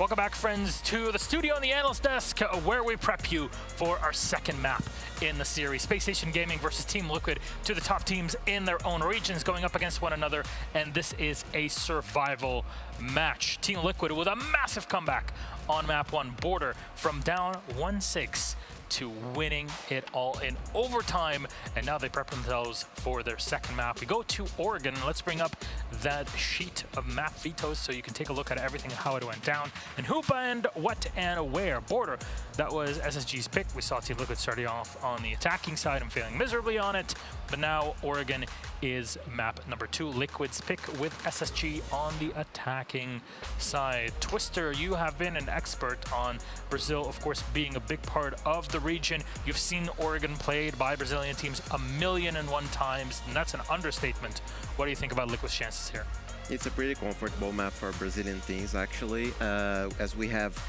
Welcome back, friends, to the studio on the analyst desk, where we prep you for our second map in the series. Spacestation Gaming versus Team Liquid, two of the top teams in their own regions going up against one another, and this is a survival match. Team Liquid with a massive comeback on map 1, Border, from down 1-6 to winning it all in overtime, and now they prep themselves for their second map. We go to Oregon. Let's bring up that sheet of map vetoes so you can take a look at everything and how it went down, and who banned what and where. Border, that was SSG's pick. We saw Team Liquid starting off on the attacking side and failing miserably on it, but now Oregon is map number 2, Liquid's pick, with SSG on the attacking side. Twister, you have been an expert on Brazil, of course, being a big part of the region. You've seen Oregon played by Brazilian teams 1,000,001 times, and that's an understatement. What do you think about Liquid's chances here? It's a pretty comfortable map for Brazilian teams, actually, as we have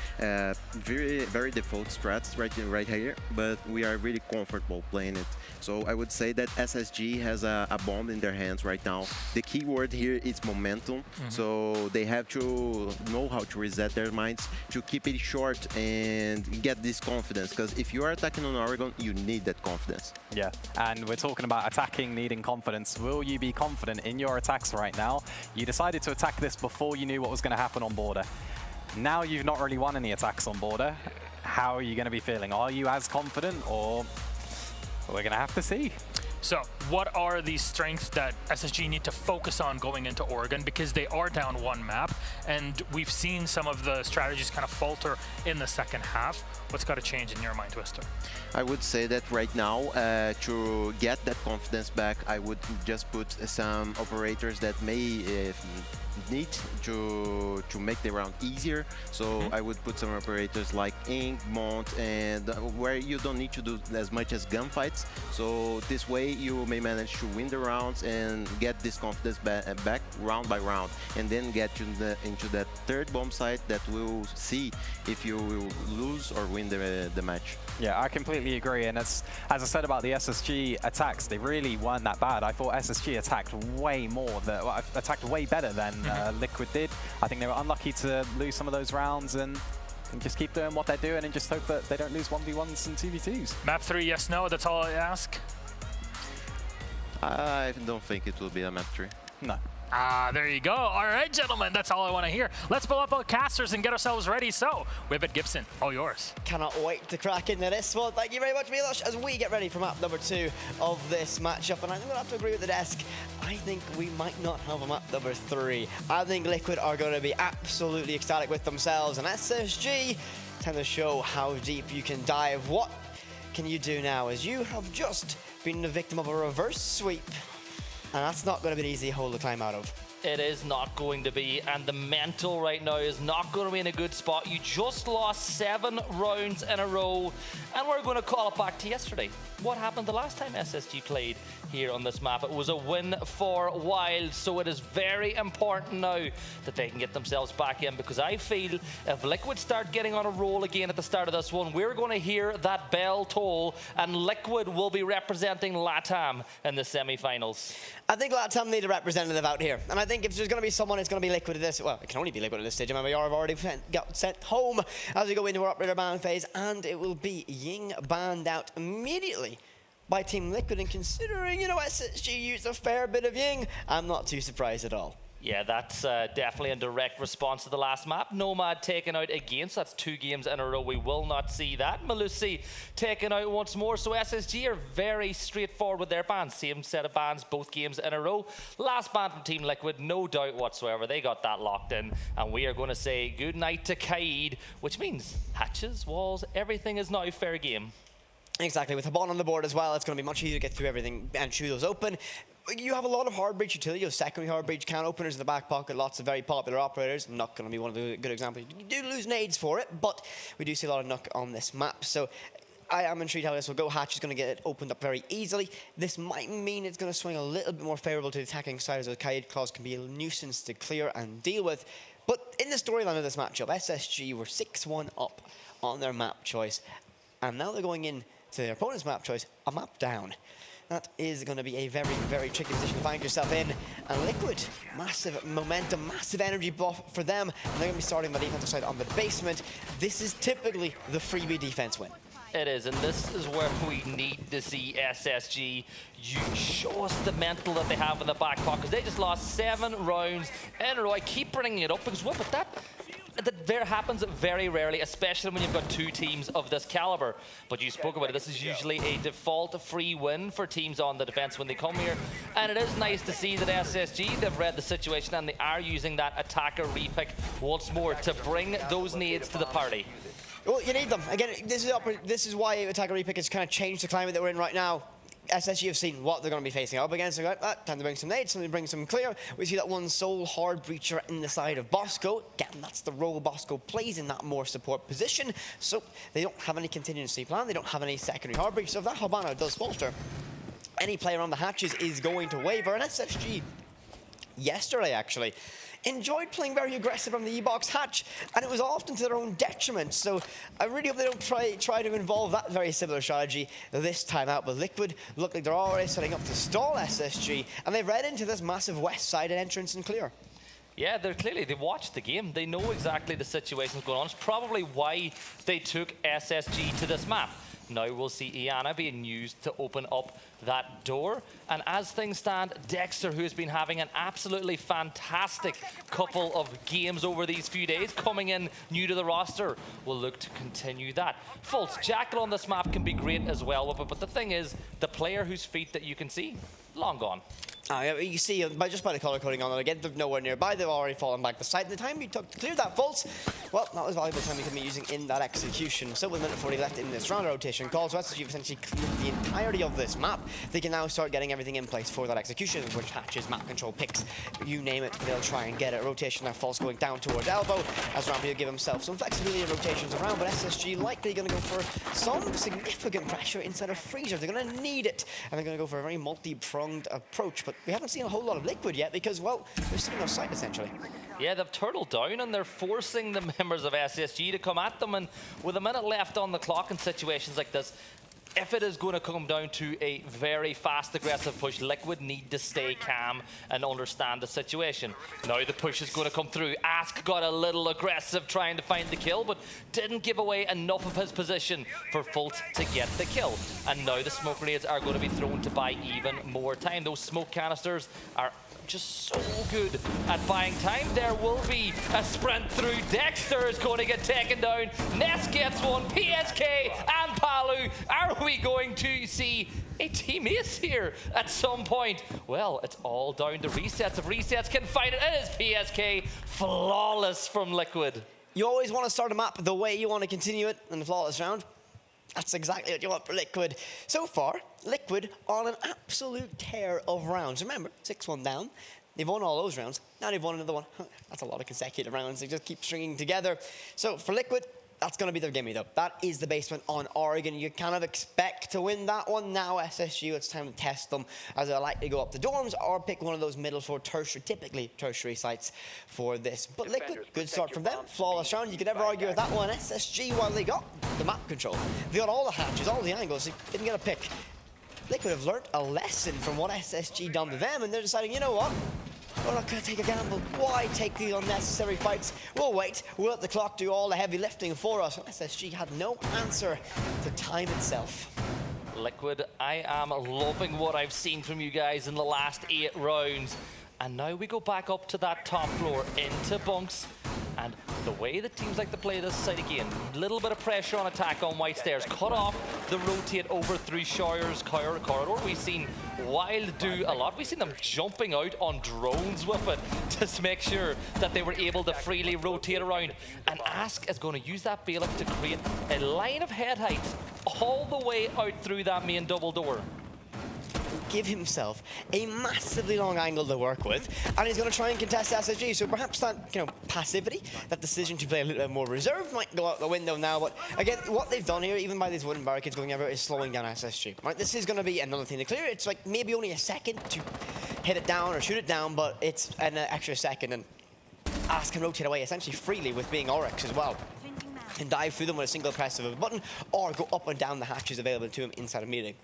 very default strats right here, but we are really comfortable playing it. So I would say that SSG has a bomb in their hands right now. The key word here is momentum, so they have to know how to reset their minds, to keep it short and get this confidence, because if you are attacking on Oregon, you need that confidence. Yeah, and we're talking about attacking, needing confidence. Will you be confident in your attacks right now? You decided to attack this before you knew what was going to happen on Border. Now you've not really won any attacks on Border. How are you going to be feeling? Are you as confident, or we're going to have to see? So what are the strengths that SSG need to focus on going into Oregon, because they are down one map, and we've seen some of the strategies kind of falter in the second half. What's got to change in your mind, Twister? I would say that right now, to get that confidence back, I would just put some operators that may need to make the round easier. So I would put some operators like Ink, Mont, and where you don't need to do as much as gunfights. So this way you may manage to win the rounds and get this confidence back round by round, and then get into that third bomb site that will see if you will lose or win the match. Yeah, I completely agree, and as I said about the SSG attacks, they really weren't that bad. I thought SSG attacked way more, attacked way better than Liquid did. I think they were unlucky to lose some of those rounds, and just keep doing what they're doing and just hope that they don't lose 1v1s and 2v2s. Map 3, yes, no, that's all I ask? I don't think it will be a map 3. No. Ah, there you go. All right, gentlemen, that's all I want to hear. Let's pull up our casters and get ourselves ready. So, Whippet Gibson, all yours. Cannot wait to crack into this one. Thank you very much, Milos, as we get ready for map number 2 of this matchup. And I'm going to have to agree with the desk. I think we might not have a map number 3. I think Liquid are going to be absolutely ecstatic with themselves. And SSG tend to show how deep you can dive. What can you do now, as you have just been the victim of a reverse sweep? And that's not going to be an easy hole to climb out of. It is not going to be, and the mental right now is not going to be in a good spot. You just lost 7 rounds in a row, and we're going to call it back to yesterday. What happened the last time SSG played here on this map? It was a win for Wild, so it is very important now that they can get themselves back in, because I feel if Liquid start getting on a roll again at the start of this one, we're going to hear that bell toll, and Liquid will be representing LATAM in the semi-finals. I think LATAM need a representative out here, and I think if there's going to be someone, it's going to be Liquid at this. Well, it can only be Liquid at this stage. Remember, Yara have already got sent home as we go into our operator ban phase, and it will be Ying banned out immediately by Team Liquid. And considering, you know, SSG used a fair bit of Ying, I'm not too surprised at all. Yeah, that's definitely a direct response to the last map. Nomad taken out again, so that's 2 games in a row. We will not see that. Malusi taken out once more, so SSG are very straightforward with their bans. Same set of bans, both games in a row. Last ban from Team Liquid, no doubt whatsoever. They got that locked in, and we are going to say good night to Kaid, which means hatches, walls, everything is now fair game. Exactly, with Habon on the board as well, it's going to be much easier to get through everything and chew those open. You have a lot of hard breach utility, you have secondary hard breach can openers in the back pocket, lots of very popular operators. Not going to be one of the good examples. You do lose nades for it, but we do see a lot of Nook on this map. So I am intrigued how this will go. Hatch is going to get it opened up very easily. This might mean it's going to swing a little bit more favorable to the attacking side, as those Kaid claws can be a nuisance to clear and deal with. But in the storyline of this matchup, SSG were 6-1 up on their map choice, and now they're going in to their opponent's map choice, a map down. that is going to be a very, very tricky position to find yourself in. And Liquid, massive momentum, massive energy buff for them. And they're going to be starting the defensive side on the basement. This is typically the freebie defense win. It is, and this is where we need to see SSG. You show us the mental that they have in the back pocket, because they just lost 7 rounds in a row. I keep bringing it up because that there happens very rarely, especially when you've got 2 teams of this caliber. But you spoke about it, this is usually a default free win for teams on the defense when they come here. And it is nice to see that SSG, they've read the situation and they are using that attacker repick once more to bring those nades to the party. Well, you need them. Again, this is why attacker repick has kind of changed the climate that we're in right now. SSG have seen what they're going to be facing up against. They're like, time to bring some nades, time to bring some clear. We see that one soul hard breacher in the side of Bosco. Again, that's the role Bosco plays in that more support position. So they don't have any contingency plan. They don't have any secondary hard breach. So if that Habana does falter, any player on the hatches is going to waver. And SSG, yesterday actually, enjoyed playing very aggressive on the E-box hatch, and it was often to their own detriment. So I really hope they don't try to involve that very similar strategy this time out. But Liquid look like they're already setting up to stall SSG, and they've read into this massive west side entrance and clear. Yeah, they've watched the game. They know exactly the situations going on. It's probably why they took SSG to this map. Now we'll see Iana being used to open up that door. And as things stand, Dexter, who has been having an absolutely fantastic couple of games over these few days, coming in new to the roster, will look to continue that. Fultz, Jackal on this map can be great as well, but the thing is, the player whose feet that you can see, long gone. You see, just by the color coding on it, again, they're nowhere nearby. They've already fallen back the side. The time you took to clear that Fultz, well, that was valuable time you can be using in that execution. So with a minute 40 left in this round rotation call, so SSG essentially cleared the entirety of this map. They can now start getting everything in place for that execution, which hatches, map control, picks, you name it, they'll try and get it. Rotation now, Fultz going down towards elbow, as Rampy will give himself some flexibility in rotations around, but SSG likely going to go for some significant pressure instead of freezer. They're going to need it, and they're going to go for a very multi-pronged approach, but we haven't seen a whole lot of Liquid yet because, well, they're sitting outside essentially. Yeah, they've turtled down and they're forcing the members of SSG to come at them, and with a minute left on the clock in situations like this, if it is going to come down to a very fast, aggressive push, Liquid need to stay calm and understand the situation. Now the push is going to come through. Ask got a little aggressive trying to find the kill, but didn't give away enough of his position for Fultz to get the kill. And now the smoke grenades are going to be thrown to buy even more time. Those smoke canisters are just so good at buying time. There will be a sprint through. Dexter is going to get taken down. Ness gets one. PSK and Palu. Are we going to see a team ace here at some point? Well, it's all down to resets. If resets can find it, it is PSK. Flawless from Liquid. You always want to start a map the way you want to continue it in the flawless round. That's exactly what you want for Liquid. So far, Liquid on an absolute tear of rounds. Remember, 6-1 down. They've won all those rounds. Now they've won another one. That's a lot of consecutive rounds. They just keep stringing together. So for Liquid, that's going to be their gimme, though. That is the basement on Oregon. You kind of expect to win that one. Now SSU, it's time to test them, as they'll likely go up the dorms or pick one of those middle for tertiary, typically tertiary sites for this. But Liquid, good start from them. Flawless round. You could never argue with that one. SSG, while they got the map control, they got all the hatches, all the angles. They didn't get a pick. Liquid have learnt a lesson from what SSG done to them, and they're deciding, you know what? We're not going to take a gamble. Why take these unnecessary fights? We'll wait. We'll let the clock do all the heavy lifting for us. SSG had no answer to time itself. Liquid, I am loving what I've seen from you guys in the last 8 rounds. And now we go back up to that top floor into bunks. And the way that teams like to play this side again, a little bit of pressure on attack on white stairs, cut off the rotate over through Shoyer's corridor. We've seen Wild do a lot. We've seen them jumping out on drones with it to make sure that they were able to freely rotate around. And Ask is going to use that bailiff to create a line of head heights all the way out through that main double door. Give himself a massively long angle to work with, and he's going to try and contest SSG. So perhaps that, passivity, that decision to play a little bit more reserved might go out the window now. But again, what they've done here, even by these wooden barricades going everywhere, is slowing down SSG. Right, this is going to be another thing to clear. It's like maybe only a second to hit it down or shoot it down, but it's an extra second, and Ask can rotate away essentially freely with being Oryx as well. Can dive through them with a single press of a button, or go up and down the hatches available to him inside a meeting.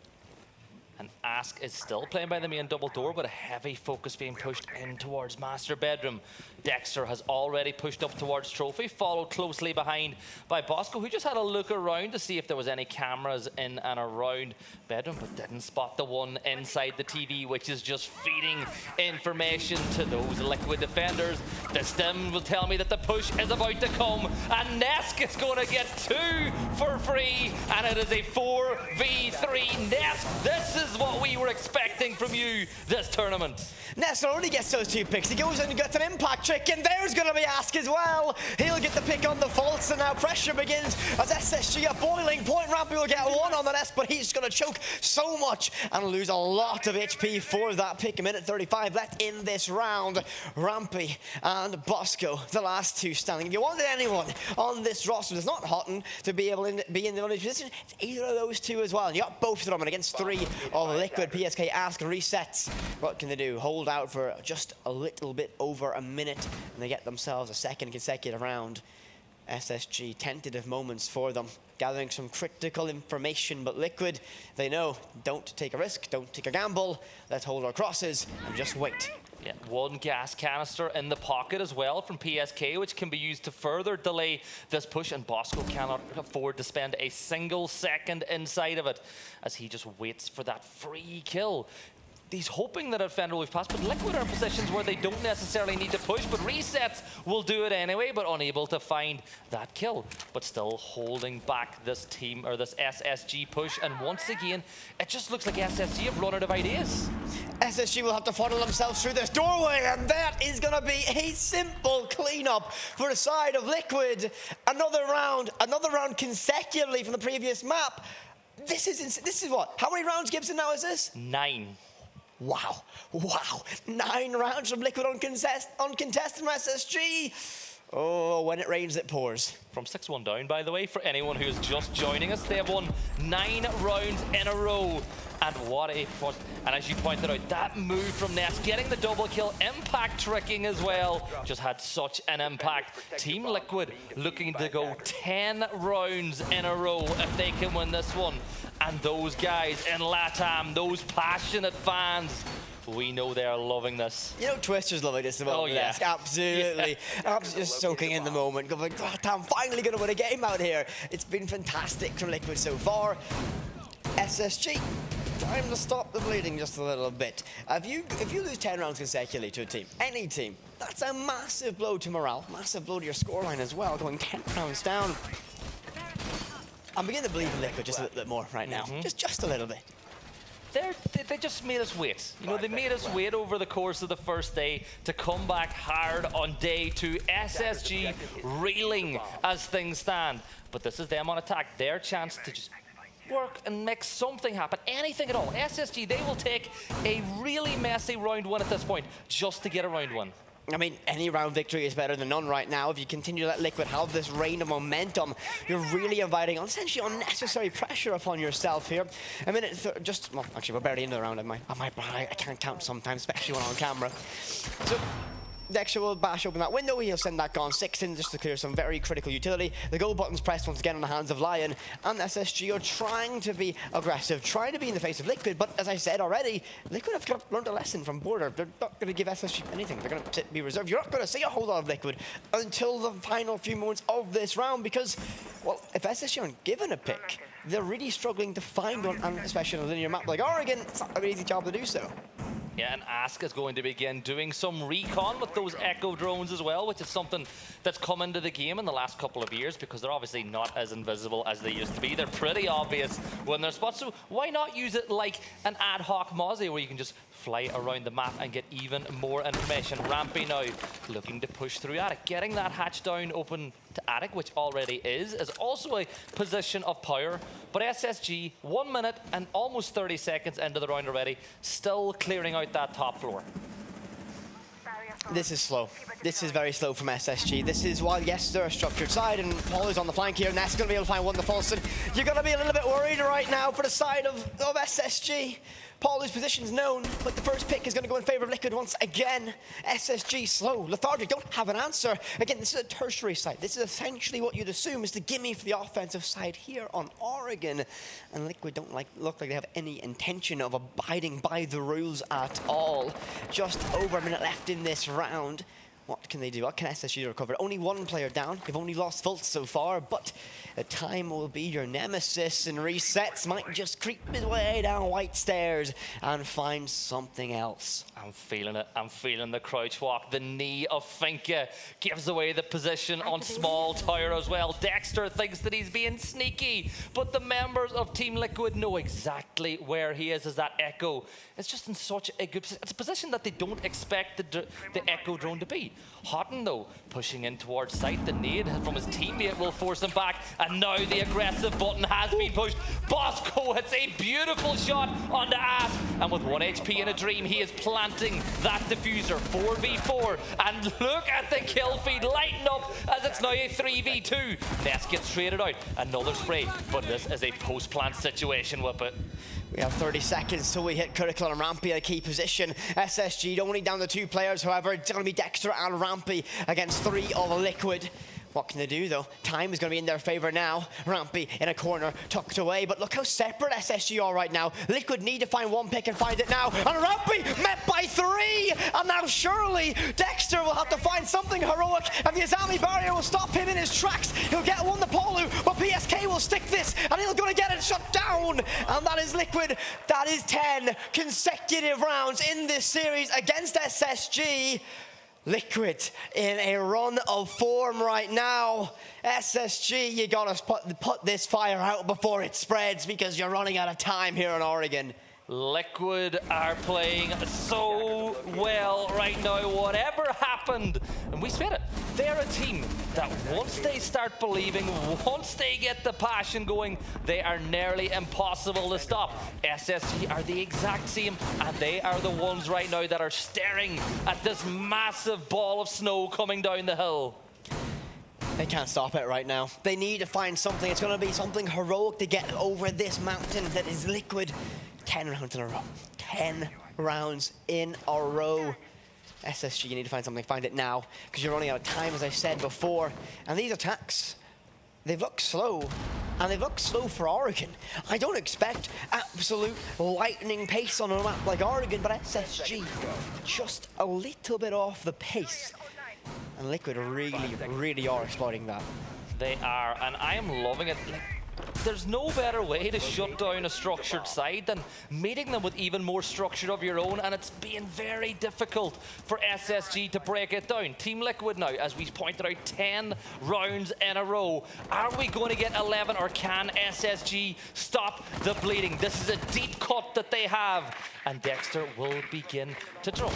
And Ask is still playing by the main double door, but a heavy focus being pushed in towards Master Bedroom. Dexter has already pushed up towards Trophy, followed closely behind by Bosco, who just had a look around to see if there was any cameras in and around Bedroom, but didn't spot the one inside the TV, which is just feeding information to those Liquid defenders. The stim will tell me that the push is about to come, and Nesk is going to get 2 for free, and it is a 4v3. Nesk, this is what we were expecting from you this tournament. Nesk already gets those 2 picks. He goes in and gets an impact trick, and there's going to be Ask as well. He'll get the pick on the faults, and now pressure begins as SSG are boiling point. Rampy will get 1 on the Nesk, but he's going to choke so much and lose a lot of HP for that pick. A minute 35 left in this round. Rampy and Bosco, the last 2 standing. If you wanted anyone on this roster that's not Houghton to be able to be in the advantage position, it's either of those 2 as well. And you got both of them, and against 3 of Liquid, PSK, Ask, resets. What can they do? Hold out for just a little bit over a minute, and they get themselves a 2nd consecutive round. SSG, tentative moments for them, gathering some critical information, but Liquid, they know, don't take a risk, don't take a gamble, let's hold our crosses and just wait. Yeah, 1 gas canister in the pocket as well from PSK, which can be used to further delay this push, and Bosco cannot afford to spend a single second inside of it as he just waits for that free kill. He's hoping that a defender will pass, but Liquid are in positions where they don't necessarily need to push, but resets will do it anyway, but unable to find that kill. But still holding back this team, or this SSG push, and once again, it just looks like SSG have run out of ideas. SSG will have to funnel themselves through this doorway, and that is going to be a simple cleanup for the side of Liquid. Another round consecutively from the previous map. This is what? How many rounds, Gibson, now is this? 9. Wow. 9 rounds from Liquid uncontested from SSG. Oh, when it rains, it pours. From 6-1 down, by the way, for anyone who is just joining us, they have won 9 rounds in a row. And what a push. And as you pointed out, that move from Ness, getting the double kill, impact tricking as well, just had such an impact. Team Liquid looking to go 10 rounds in a row if they can win this one. And those guys in LATAM, those passionate fans, we know they're loving this. You know, Twister's loving this about Ness. Absolutely. Yeah. Absolutely just soaking in the moment. Going, God, I'm finally going to win a game out here. It's been fantastic from Liquid so far. SSG, time to stop the bleeding just a little bit. If you lose 10 rounds consecutively to a team, any team, that's a massive blow to morale, massive blow to your scoreline as well, going 10 rounds down. I'm beginning to believe in Liquid just a little bit more right now. Just a little bit. They just made us wait. You know, they made us wait over the course of the first day to come back hard on day 2. SSG reeling as things stand. But this is them on attack. Their chance to just work and make something happen. Anything at all. SSG, they will take a really messy round 1 at this point just to get a round 1. I mean, any round victory is better than none right now. If you continue to let Liquid have this reign of momentum, you're really inviting essentially unnecessary pressure upon yourself here. I mean, well, actually, we're barely into the round. I can't count sometimes, especially when on camera. So Dexter will bash open that window. He'll send that Gone 6 in just to clear some very critical utility. The goal button's pressed once again in the hands of Lion, and SSG are trying to be aggressive, trying to be in the face of Liquid, but as I said already, Liquid have learned a lesson from Border. They're not going to give SSG anything. They're going to be reserved. You're not going to see a whole lot of Liquid until the final few moments of this round because, well, if SSG aren't given a pick, they're really struggling to find one, and especially on a linear map like Oregon, it's not an easy job to do so. Yeah, and Ask is going to begin doing some recon with those Echo drones as well, which is something that's come into the game in the last couple of years because they're obviously not as invisible as they used to be. They're pretty obvious when they're spotted, so why not use it like an ad hoc Mozzie where you can just fly around the map and get even more information. Rampy now looking to push through Attic, getting that hatch down open to Attic, which already is also a position of power. But SSG, 1 minute and almost 30 seconds into the round already, still clearing out that top floor. This is slow. This is very slow from SSG. This is why, yes, they're a structured side, and Paul is on the flank here. Ness going to be able to find one to Fulson. You're going to be a little bit worried right now for the side of SSG. Paulu's position's known, but the first pick is going to go in favor of Liquid once again. SSG slow, lethargic, don't have an answer. Again, this is a tertiary site. This is essentially what you'd assume is the gimme for the offensive side here on Oregon. And Liquid don't look like they have any intention of abiding by the rules at all. Just over a minute left in this round. What can they do? What can SSG recover? Only one player down. They've only lost Fultz so far, but time will be your nemesis, and Resets might just creep his way down white stairs and find something else. I'm feeling it. I'm feeling the crouch walk. The knee of Finka gives away the position on small tower as well. Dexter thinks that he's being sneaky, but the members of Team Liquid know exactly where he is as that Echo. It's just in such a good position. It's a position that they don't expect the Echo drone to be. Houghton, though, pushing in towards site. The nade from his teammate will force him back, and now the aggressive button has been pushed. Bosco hits a beautiful shot on the ass, and with 1 HP in a dream, he is planting that diffuser. 4v4, and look at the kill feed lighten up as it's now a 3v2. Ness gets traded out. Another spray, but this is a post-plant situation, Whippet. We have 30 seconds till we hit Critical and Rampy at a key position. SSG only down to 2 players, however. It's going to be Dexter and Rampy against 3 of Liquid. What can they do, though? Time is going to be in their favor now. Rampy in a corner, tucked away. But look how separate SSG are right now. Liquid need to find one pick and find it now. And Rampy met by 3! And now surely Dexter will have to find something heroic. And the Azami barrier will stop him in his tracks. He'll get one to Paulu, but PSK will stick this. And he's going to get it shut down. And that is Liquid. That is 10 consecutive rounds in this series against SSG. Liquid in a run of form right now. SSG, you gotta put this fire out before it spreads, because you're running out of time here in Oregon. Liquid are playing so well right now, whatever happened. And we said it, they're a team that once they start believing, once they get the passion going, they are nearly impossible to stop. SSG are the exact same, and they are the ones right now that are staring at this massive ball of snow coming down the hill. They can't stop it right now. They need to find something. It's going to be something heroic to get over this mountain that is Liquid. 10 rounds in a row. 10 rounds in a row. SSG, you need to find something. Find it now, because you're running out of time, as I said before. And these attacks, they've looked slow. And they've looked slow for Oregon. I don't expect absolute lightning pace on a map like Oregon, but SSG just a little bit off the pace. And Liquid really are exploiting that. They are, and I am loving it. There's no better way to shut down a structured side than meeting them with even more structure of your own, and it's being very difficult for SSG to break it down. Team Liquid now, as we pointed out, 10 rounds in a row. Are we going to get 11, or can SSG stop the bleeding? This is a deep cut that they have, and Dexter will begin to draw.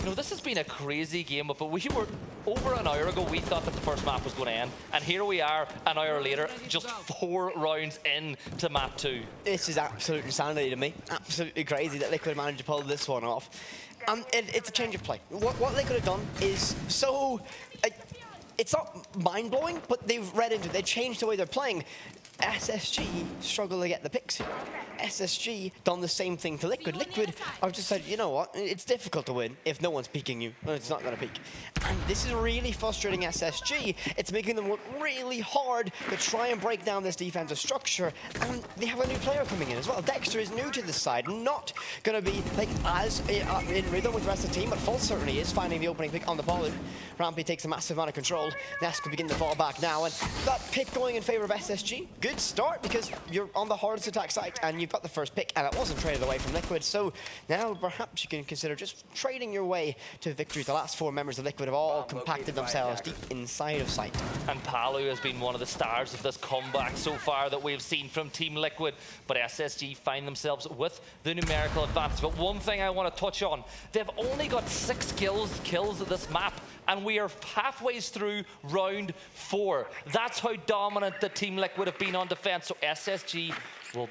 You know, this has been a crazy game, but we were over an hour ago, we thought that the first map was going to end, and here we are an hour later, just 4 rounds into map 2. This is absolute insanity to me. Absolutely crazy that Liquid managed to pull this one off. And it's a change of play. What Liquid have done is so... it's not mind-blowing, but they've read into it. They changed the way they're playing. SSG struggle to get the picks here. SSG done the same thing to Liquid. Liquid have just said, you know what, it's difficult to win if no one's peeking you. It's not going to peek. And this is really frustrating SSG. It's making them work really hard to try and break down this defensive structure. And they have a new player coming in as well. Dexter is new to this side, not going to be like as in rhythm with the rest of the team, but Fultz certainly is finding the opening pick on the ball. Rampy takes a massive amount of control. Ness can begin to fall back now, and that pick going in favor of SSG. Good start, because you're on the hardest attack site and you've got the first pick, and it wasn't traded away from Liquid, so now perhaps you can consider just trading your way to victory. The last 4 members of Liquid have all compacted themselves deep inside of sight. And Palu has been one of the stars of this comeback so far that we've seen from Team Liquid, but SSG find themselves with the numerical advantage. But one thing I want to touch on, they've only got 6 kills of this map, and we are halfway through round 4. That's how dominant the Team Liquid have been on defense, so SSG will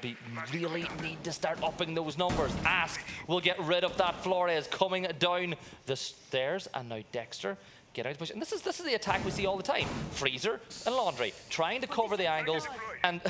really need to start upping those numbers. Ask will get rid of that Flores coming down the stairs, and now Dexter get out of push. And this is the attack we see all the time. Freezer and Laundry trying to cover the angles, and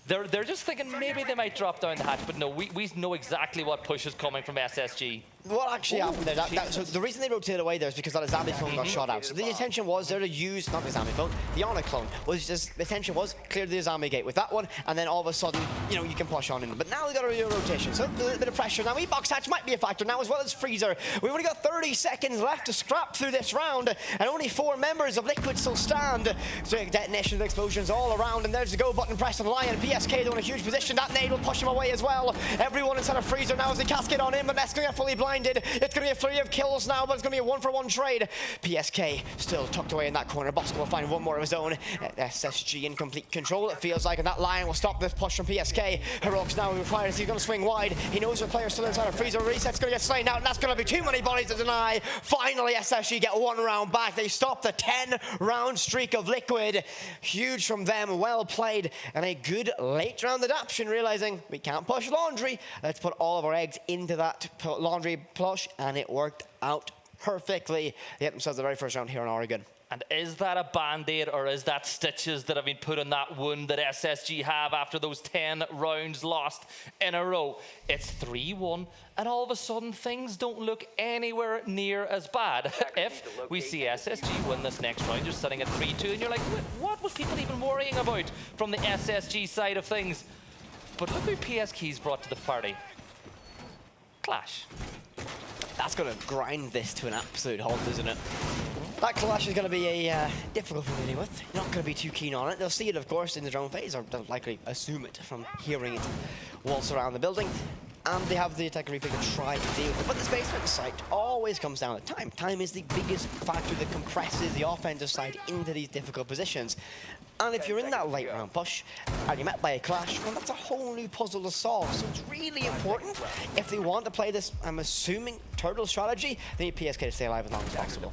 they're just thinking maybe they might drop down the hatch, but no, we know exactly what push is coming from SSG. What actually happened there? So the reason they rotated away there is because that Zami clone got shot out. So the intention was there to use, not the Zami clone, the Honor clone. Was just, the intention was clear the Zami gate with that one, and then all of a sudden, you know, you can push on in. But now we got a real rotation, so a little bit of pressure. Now E-Box hatch might be a factor now, as well as Freezer. We've only got 30 seconds left to scrap through this round, and only 4 members of Liquid still stand. So detonation of explosions all around, and there's the go button pressed on the Lion. PSK doing a huge position. That nade will push him away as well. Everyone inside of Freezer now as they cascade on in, but that's going to get fully blinded. It's going to be a flurry of kills now, but it's going to be a 1-for-1 trade. PSK still tucked away in that corner. Bosco will find one more of his own. SSG in complete control, it feels like, and that Lion will stop this push from PSK. Heroics now requires he's going to swing wide. He knows the player's still inside of Freezer. Reset's going to get slain out, and that's going to be too many bodies to deny. Finally, SSG get 1 round back. They stop the 10-round streak of Liquid. Huge from them, well played, and a good late round adaptation, realizing we can't push Laundry. Let's put all of our eggs into that Laundry push, and it worked out perfectly. They get themselves the very first round here in Oregon. And is that a band-aid, or is that stitches that have been put on that wound that SSG have after those 10 rounds lost in a row? It's 3-1, and all of a sudden things don't look anywhere near as bad. If we see SSG win this next round, you're sitting at 3-2, and you're like, what was people even worrying about from the SSG side of things? But look who PSK's brought to the party. Clash. That's going to grind this to an absolute halt, isn't it? That Clash is going to be a difficult one to deal with. Not going to be too keen on it. They'll see it, of course, in the drone phase, or they'll likely assume it from hearing it waltz around the building. And they have the attack replay to try to deal with it. But this basement site always comes down to time. Time is the biggest factor that compresses the offensive side into these difficult positions. And if you're in that late round push and you're met by a Clash, well, that's a whole new puzzle to solve. So it's really important, if they want to play this, I'm assuming, turtle strategy, they need PSK to stay alive as long as possible.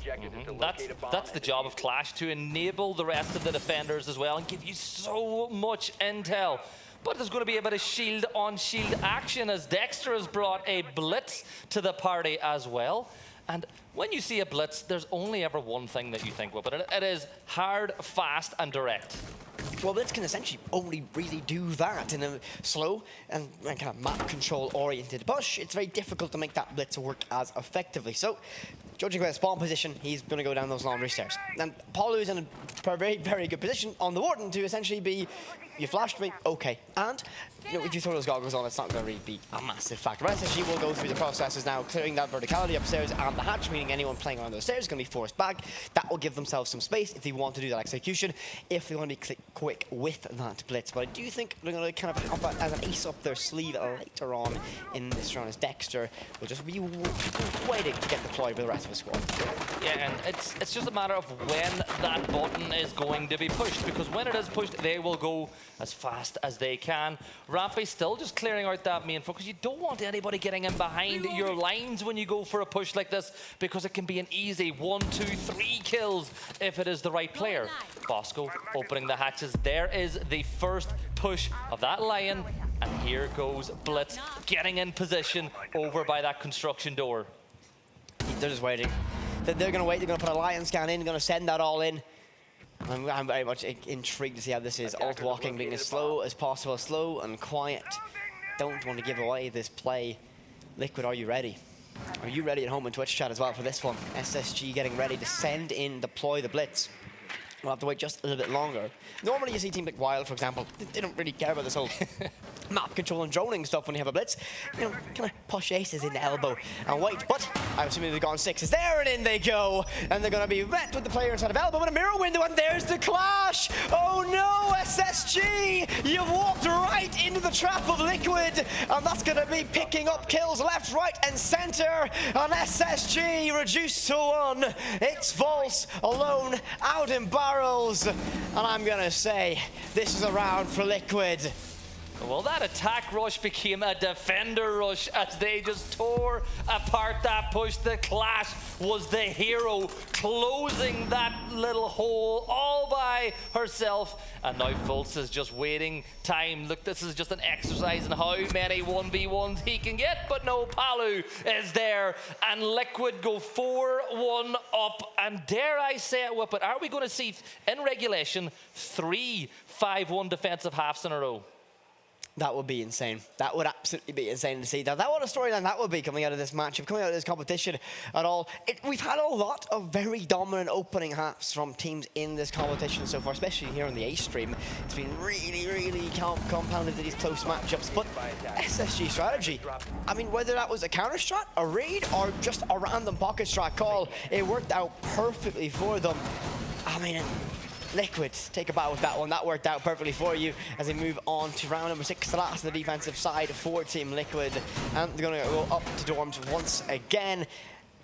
That's the job of Clash, to enable the rest of the defenders as well and give you so much intel. But there's going to be a bit of shield-on-shield action, as Dexter has brought a blitz to the party as well. And when you see a blitz, there's only ever one thing that you think of, but it is hard, fast, and direct. Well, Blitz can essentially only really do that in a slow and kind of map control oriented push. It's very difficult to make that Blitz work as effectively. So, judging by the spawn position, he's going to go down those Laundry stairs. And Paulo is in a very, very good position on the Warden to essentially be, you flashed me, okay. And, you know, if you throw those goggles on, it's not going to really be a massive factor. But SSG will go through the processes now, clearing that verticality upstairs and the hatch, meaning anyone playing around those stairs is going to be forced back. That will give themselves some space if they want to do that execution, if they want to be quick with that Blitz. But I do think they're going to kind of have as an ace up their sleeve later on in this round, as Dexter will just be waiting to get deployed with the rest of the squad. Yeah, and it's just a matter of when that button is going to be pushed, because when it is pushed, they will go as fast as they can. Rampy still just clearing out that main focus. You don't want anybody getting in behind your lines when you go for a push like this, because it can be an easy 1, 2, 3 kills if it is the right player. Bosco opening the hatches. There is the first push of that Lion, and here goes Blitz getting in position over by that construction door. They're just waiting. They're going to wait. They're going to put a Lion scan in. They're going to send that all in. I'm very much intrigued to see how this is. Alt walking being as slow as possible, slow and quiet. Don't want to give away this play. Liquid, are you ready? Are you ready at home in Twitch chat as well for this one? SSG getting ready to send in, deploy the Blitz. We'll have to wait just a little bit longer. Normally you see teams like Wild, for example, they don't really care about this whole map control and droning stuff when you have a Blitz. You know, kind of push aces in the elbow and wait. But I'm assuming they've gone 6s there, and in they go. And they're going to be met with the player inside of elbow with a mirror window, and there's the Clash. Oh no, SSG! You've walked right into the trap of Liquid, and that's going to be picking up kills left, right, and center. And SSG reduced to 1. It's Volts alone out in barrels. And I'm going to say, this is a round for Liquid. Well, that attack rush became a defender rush as they just tore apart that push. The Clash was the hero, closing that little hole all by herself. And now Fultz is just waiting time. Look, this is just an exercise in how many 1v1s he can get. But no, Palu is there. And Liquid go 4-1 up. And dare I say it, Whippet, are we going to see, in regulation, 3 5-1 defensive halves in a row? That would be insane. That would absolutely be insane to see. That what a storyline that would be coming out of this matchup, coming out of this competition at all. We've had a lot of very dominant opening halves from teams in this competition so far, especially here on the A stream. It's been really, really compounded to these close matchups. But SSG strategy, I mean, whether that was a counter strat, a raid, or just a random pocket strat call, it worked out perfectly for them. I mean, Liquid, take a bow with that one. That worked out perfectly for you as they move on to round number 6, the last on the defensive side for Team Liquid. And they're going to go up to dorms once again.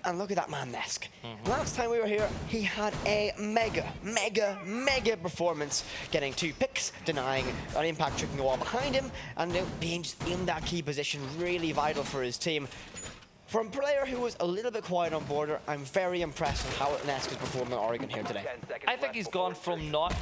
And look at that man, Nesk. Last time we were here, he had a mega performance, getting 2 picks, denying an impact, tricking the wall behind him, and being just in that key position, really vital for his team. From a player who was a little bit quiet on border, I'm very impressed with how Nesk is performing in Oregon here today. I think he's gone from not,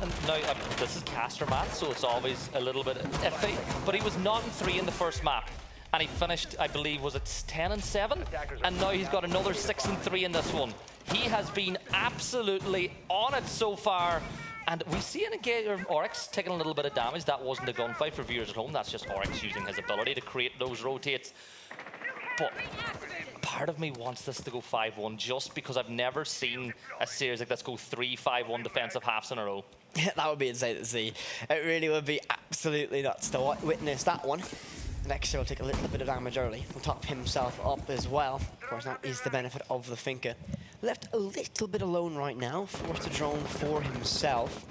this is caster math, so it's always a little bit iffy, but he was not in 3 in the first map. And he finished, I believe, was it 10 and 7? And now he's got another 6 and 3 in this one. He has been absolutely on it so far. And we see an engager of Oryx taking a little bit of damage. That wasn't a gunfight for viewers at home. That's just Oryx using his ability to create those rotates. But part of me wants this to go 5-1 just because I've never seen a series like this go 3 5-1 defensive halves in a row. Yeah, that would be insane to see. It really would be absolutely nuts to witness that one. Nexter will take a little bit of damage early. Will top himself up as well. Of course, that is the benefit of the Finka. Left a little bit alone right now, forced to drone for himself.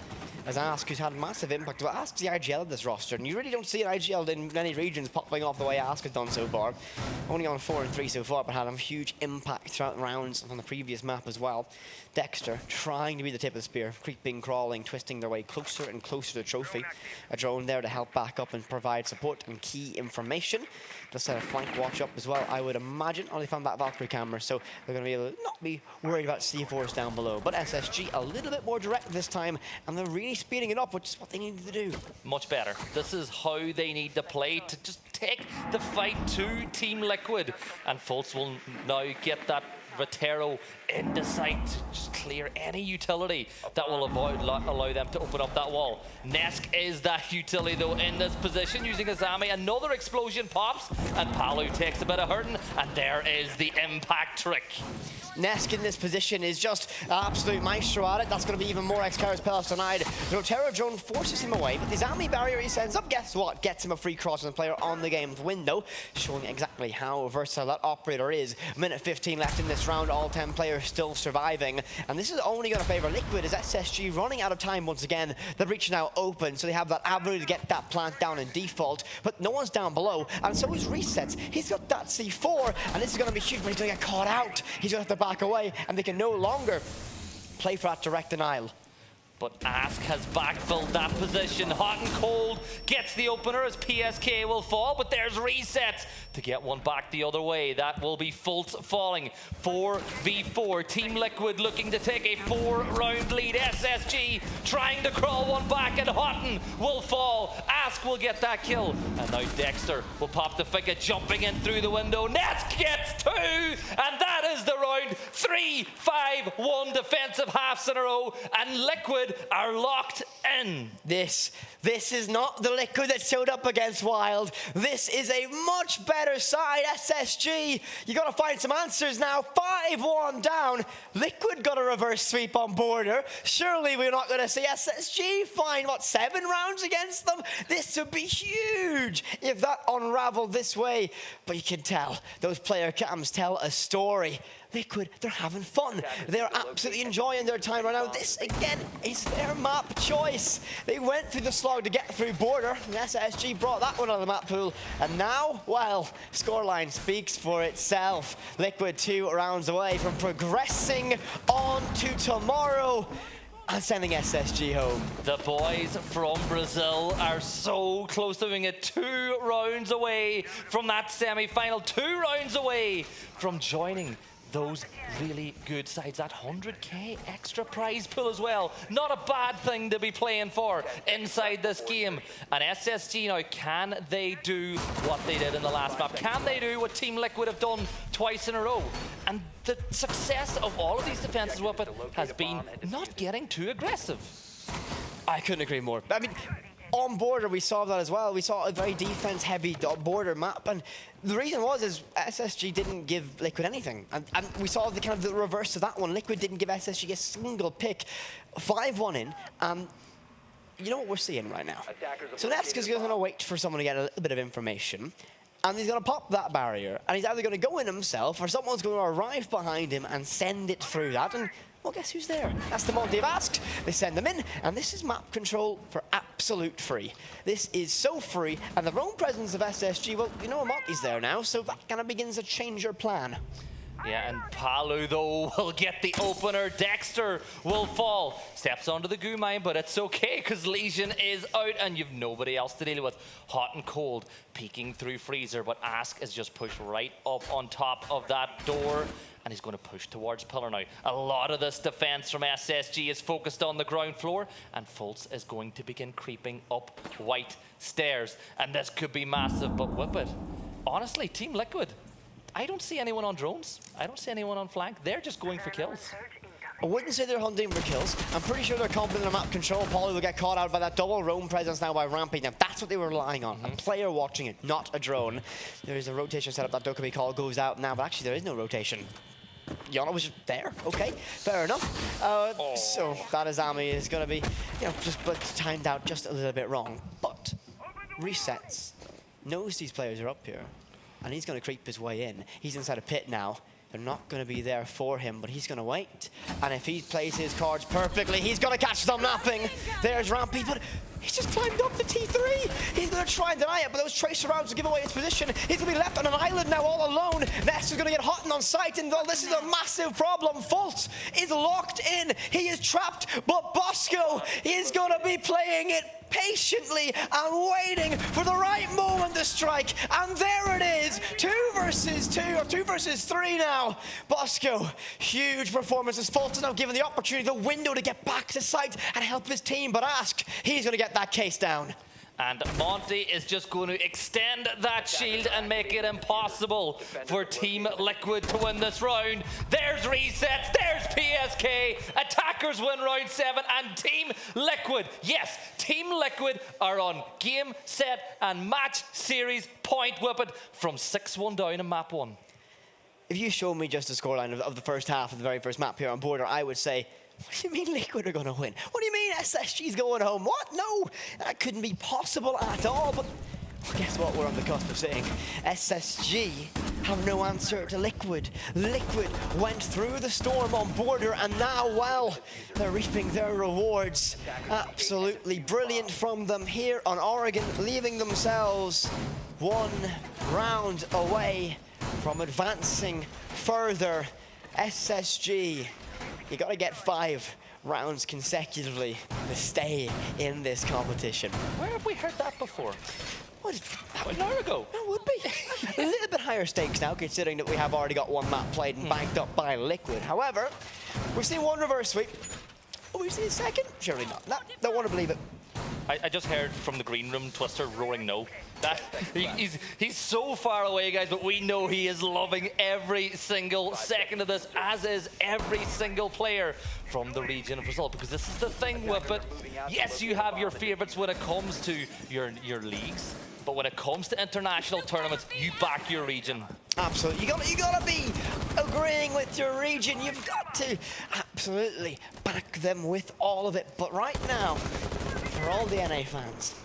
As Ask, who's had massive impact. Well, Ask's the IGL of this roster, and you really don't see an IGL in many regions popping off the way Ask has done so far. Only on 4 and 3 so far, but had a huge impact throughout rounds on the previous map as well. Dexter trying to be the tip of the spear, creeping, crawling, twisting their way closer and closer to trophy. A drone there to help back up and provide support and key information. Just set a flank watch up as well, I would imagine. Only found that Valkyrie camera, so they're going to be able to not be worried about C4s down below. But SSG a little bit more direct this time, and they're really speeding it up, which is what they needed to do. Much better. This is how they need to play to just take the fight to Team Liquid. And Fultz will now get that Vatero into sight to just clear any utility that will allow them to open up that wall. Nesk is that utility though in this position using Azami. Another explosion pops and Palu takes a bit of hurting, and there is the impact trick. Nesk in this position is just an absolute maestro at it. That's going to be even more X-Car's Pellets denied. The Rotero drone forces him away, but the Azami barrier he sends up, guess what? Gets him a free cross on the player on the game's window, showing exactly how versatile that operator is. Minute 15 left in this round, all 10 players still surviving. And this is only going to favor Liquid as SSG running out of time once again. The breach now open, so they have that avenue to get that plant down in default, but no one's down below, and so he's resets. He's got that C4, and this is going to be huge, but he's going to get caught out. He's going to have to back away, and they can no longer play for that direct denial. But Ask has backfilled that position. Hot and cold gets the opener as PSK will fall, but there's resets to get one back the other way. That will be Fultz falling. 4v4. Team Liquid looking to take a 4-round lead. SSG trying to crawl one back, and Houghton will fall. Ask will get that kill. And now Dexter will pop the Fika, jumping in through the window. Nesk gets 2, and that is the round. 3-5-1 defensive halves in a row, and Liquid are locked in. This is not the Liquid that showed up against Wild. This is a much better side, SSG. You got to find some answers now. 5-1 down. Liquid got a reverse sweep on border. Surely we're not going to see SSG find, 7 rounds against them? This would be huge if that unraveled this way. But you can tell, those player cams tell a story. Liquid, they're having fun. They're absolutely enjoying their time right now. This, again, is their map choice. They went through the slog to get through border. And SSG brought that one out of the map pool. And now, well, scoreline speaks for itself. Liquid 2 rounds away from progressing on to tomorrow. and sending SSG home. The boys from Brazil are so close to doing it. 2 rounds away from that semi-final. 2 rounds away from joining those really good sides. That 100k extra prize pool as well. Not a bad thing to be playing for inside this game. And SSG now, can they do what they did in the last map? Can they do what Team Liquid have done twice in a row? And the success of all of these defenses, Whippet, has been not getting too aggressive. I couldn't agree more. I mean, on border, we saw that as well. We saw a very defense-heavy border map, and the reason is SSG didn't give Liquid anything, and we saw the kind of the reverse of that one. Liquid didn't give SSG a single pick. 5-1 in. You know what we're seeing right now? So Nevska's going to wait for someone to get a little bit of information, and he's going to pop that barrier, and he's either going to go in himself, or someone's going to arrive behind him and send it through that. And well, guess who's there? That's the mod they've asked. They send them in, and this is map control for absolute free. This is so free, and the roam presence of SSG, well, you know Monty's there now, so that kind of begins to change your plan. Yeah, and Palu, though, will get the opener. Dexter will fall. Steps onto the goo mine, but it's okay, because Legion is out, and you've nobody else to deal with. Hot and cold, peeking through Freezer, but Ask is just pushed right up on top of that door. And he's going to push towards Pillar now. A lot of this defense from SSG is focused on the ground floor, and Fultz is going to begin creeping up white stairs. And this could be massive, but Whippet, honestly, Team Liquid, I don't see anyone on drones. I don't see anyone on flank. They're just going for kills. I wouldn't say they're hunting for kills. I'm pretty sure they're confident in map control. Paulie will get caught out by that double roam presence now by Rampy. Now, that's what they were relying on. A player watching it, not a drone. There's a rotation setup. That Dokkaebi call goes out now, but actually there is no rotation. Yana was just there. Okay, fair enough. So that Azami is going to be, you know, just but timed out just a little bit wrong. But resets, knows these players are up here, and he's going to creep his way in. He's inside a pit now. They're not going to be there for him, but he's going to wait. And if he plays his cards perfectly, he's going to catch them napping. There's Rampy, but he's just climbed up the T3. He's going to try and deny it, but those tracer rounds will give away his position. He's going to be left on an island now all alone. Ness is going to get hot and on sight, and this is a massive problem. Fultz is locked in. He is trapped, but Bosco is going to be playing it patiently and waiting for the right moment to strike. And there it is, 2 versus 2, or 2 versus 3 now. Bosco, huge performance as Fultz is now given the opportunity, the window to get back to sight and help his team, but Ask, he's going to get that case down. And Monty is just going to extend that shield and make it impossible for Team Liquid to win this round. There's resets, there's PSK, attackers win round 7, and Team Liquid, yes, Team Liquid are on game, set, and match series point Whippet from 6-1 down in map 1. If you show me just the scoreline of the first half of the very first map here on Border, I would say, what do you mean Liquid are going to win? What do you mean SSG's going home? What? No, that couldn't be possible at all. But guess what we're on the cusp of saying? SSG have no answer to Liquid. Liquid went through the storm on Border, and now, well, they're reaping their rewards. Absolutely brilliant from them here on Oregon, leaving themselves 1 round away from advancing further. SSG, you got to get 5 rounds consecutively to stay in this competition. Where have we heard that before? What? An hour ago. It would be. A little bit higher stakes now, considering that we have already got 1 map played and banked up by Liquid. However, we've seen 1 reverse sweep. Oh, we've seen a second? Surely not. No, don't want to believe it. I just heard from the green room Twister roaring no. That he's so far away, guys, but we know he is loving every single second of this, as is every single player from the region of Brazil. Because this is the thing, Whippet. Yes, you have your favorites when it comes to your leagues, but when it comes to international tournaments, you back your region. Absolutely. You gotta be agreeing with your region. You've got to absolutely back them with all of it. But right now, for all the NA fans,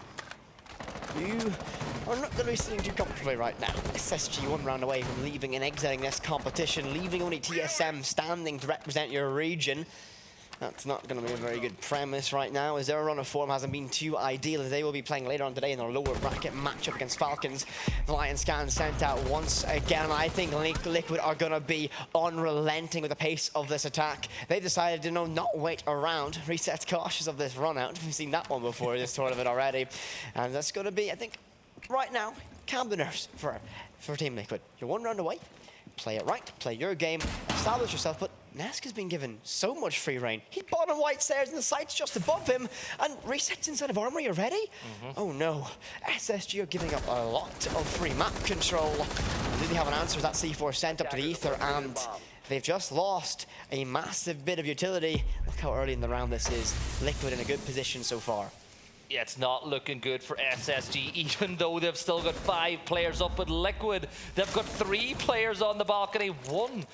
you are not going to be sitting too comfortably right now. SSG 1 round away from leaving and exiting this competition, leaving only TSM standing to represent your region. That's not going to be a very good premise right now, as their run of form hasn't been too ideal, as they will be playing later on today in their lower bracket matchup against Falcons. The Lion Scan sent out once again, and I think Liquid are going to be unrelenting with the pace of this attack. They decided to not wait around. Reset's cautious of this run out. We've seen that one before this tournament already. And that's going to be, I think, right now, calm the nerves for Team Liquid. You're one round away. Play it right, play your game, establish yourself, but Nesk has been given so much free reign. He bought on white stairs and the sight's just above him, and resets inside of armory already? Oh no, SSG are giving up a lot of free map control. Do they have an answer? That C4 sent up to the ether, and they've just lost a massive bit of utility. Look how early in the round this is. Liquid in a good position so far. Yeah, it's not looking good for SSG, even though they've still got 5 players up with Liquid. They've got 3 players on the balcony. 1.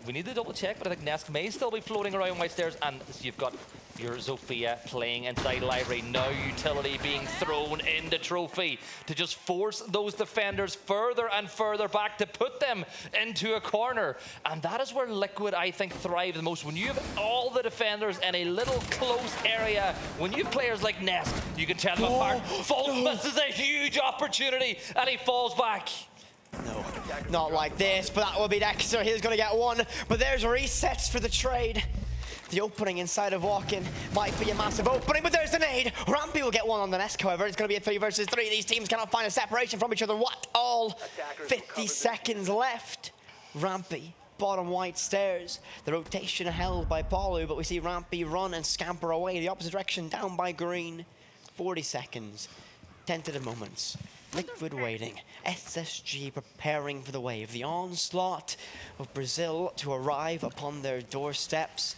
We need to double check, but I think Nesk may still be floating around white stairs. And you've got your Zofia playing inside library. No utility being thrown in the trophy to just force those defenders further and further back to put them into a corner. And that is where Liquid, I think, thrive the most. When you have all the defenders in a little close area, when you have players like Nesk, you can tell them apart. Fultz misses a huge opportunity and he falls back. No, not like this, but that will be Dexter. He's going to get one, but there's resets for the trade. The opening inside of Walkin might be a massive opening, but there's the nade. Rampy will get one on the Nesk, however. It's going to be a 3 versus 3. These teams cannot find a separation from each other. What all? 50 seconds left. Rampy, bottom white stairs. The rotation held by Paulu, but we see Rampy run and scamper away the opposite direction, down by green. 40 seconds. Tentative moments. Liquid waiting. SSG preparing for the wave. The onslaught of Brazil to arrive upon their doorsteps.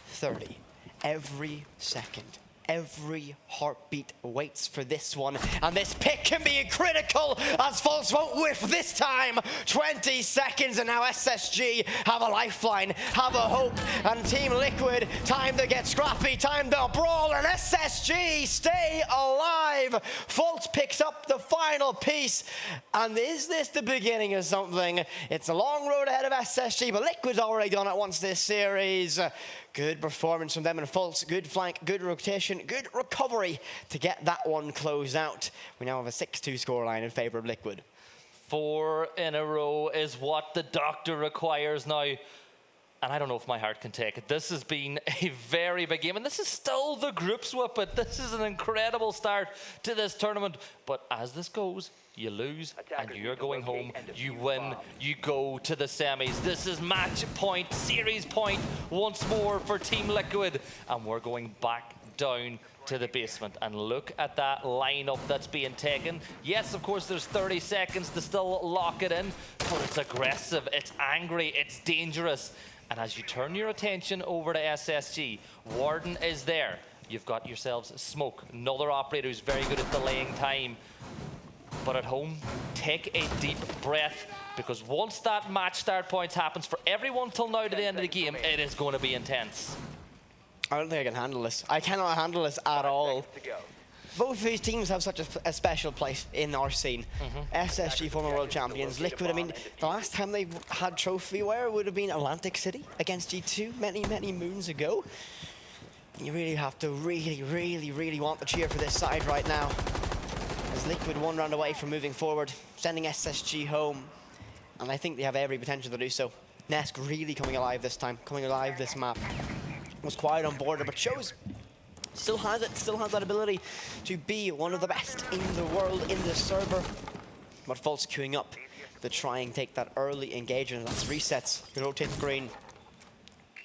30. Every second, every heartbeat waits for this one. And this pick can be critical as Fultz won't whiff this time. 20 seconds and now SSG have a lifeline, have a hope. And Team Liquid, time to get scrappy, time to brawl. And SSG stay alive. Fultz picks up the final piece. And is this the beginning of something? It's a long road ahead of SSG, but Liquid's already done it once this series. Good performance from them and Fultz. Good flank, good rotation, good recovery to get that one closed out. We now have a 6-2 scoreline in favor of Liquid. 4 in a row is what the doctor requires now. And I don't know if my heart can take it. This has been a very big game, and this is still the group swap. But this is an incredible start to this tournament. But as this goes, you lose, and you're going home. You win, you go to the semis. This is match point, series point once more for Team Liquid. And we're going back down to the basement. And look at that lineup that's being taken. Yes, of course, there's 30 seconds to still lock it in, but it's aggressive, it's angry, it's dangerous. And as you turn your attention over to SSG, Warden is there. You've got yourselves Smoke, another operator who's very good at delaying time. But at home, take a deep breath, because once that match start points happens for everyone till now to the end of the game, it is going to be intense. I don't think I can handle this. I cannot handle this at all. Both of these teams have such a special place in our scene. SSG, former world champions. Liquid, I mean, the last time they had trophy wear would have been Atlantic City against G2 many, many moons ago. You really have to really want to cheer for this side right now. As Liquid 1 round away from moving forward, sending SSG home. And I think they have every potential to do so. Nesk really coming alive this time, coming alive this map. Was quiet on border, but shows still has it, still has that ability to be one of the best in the world in this server. But Fultz queuing up to try and take that early engagement. That's resets, rotate the green.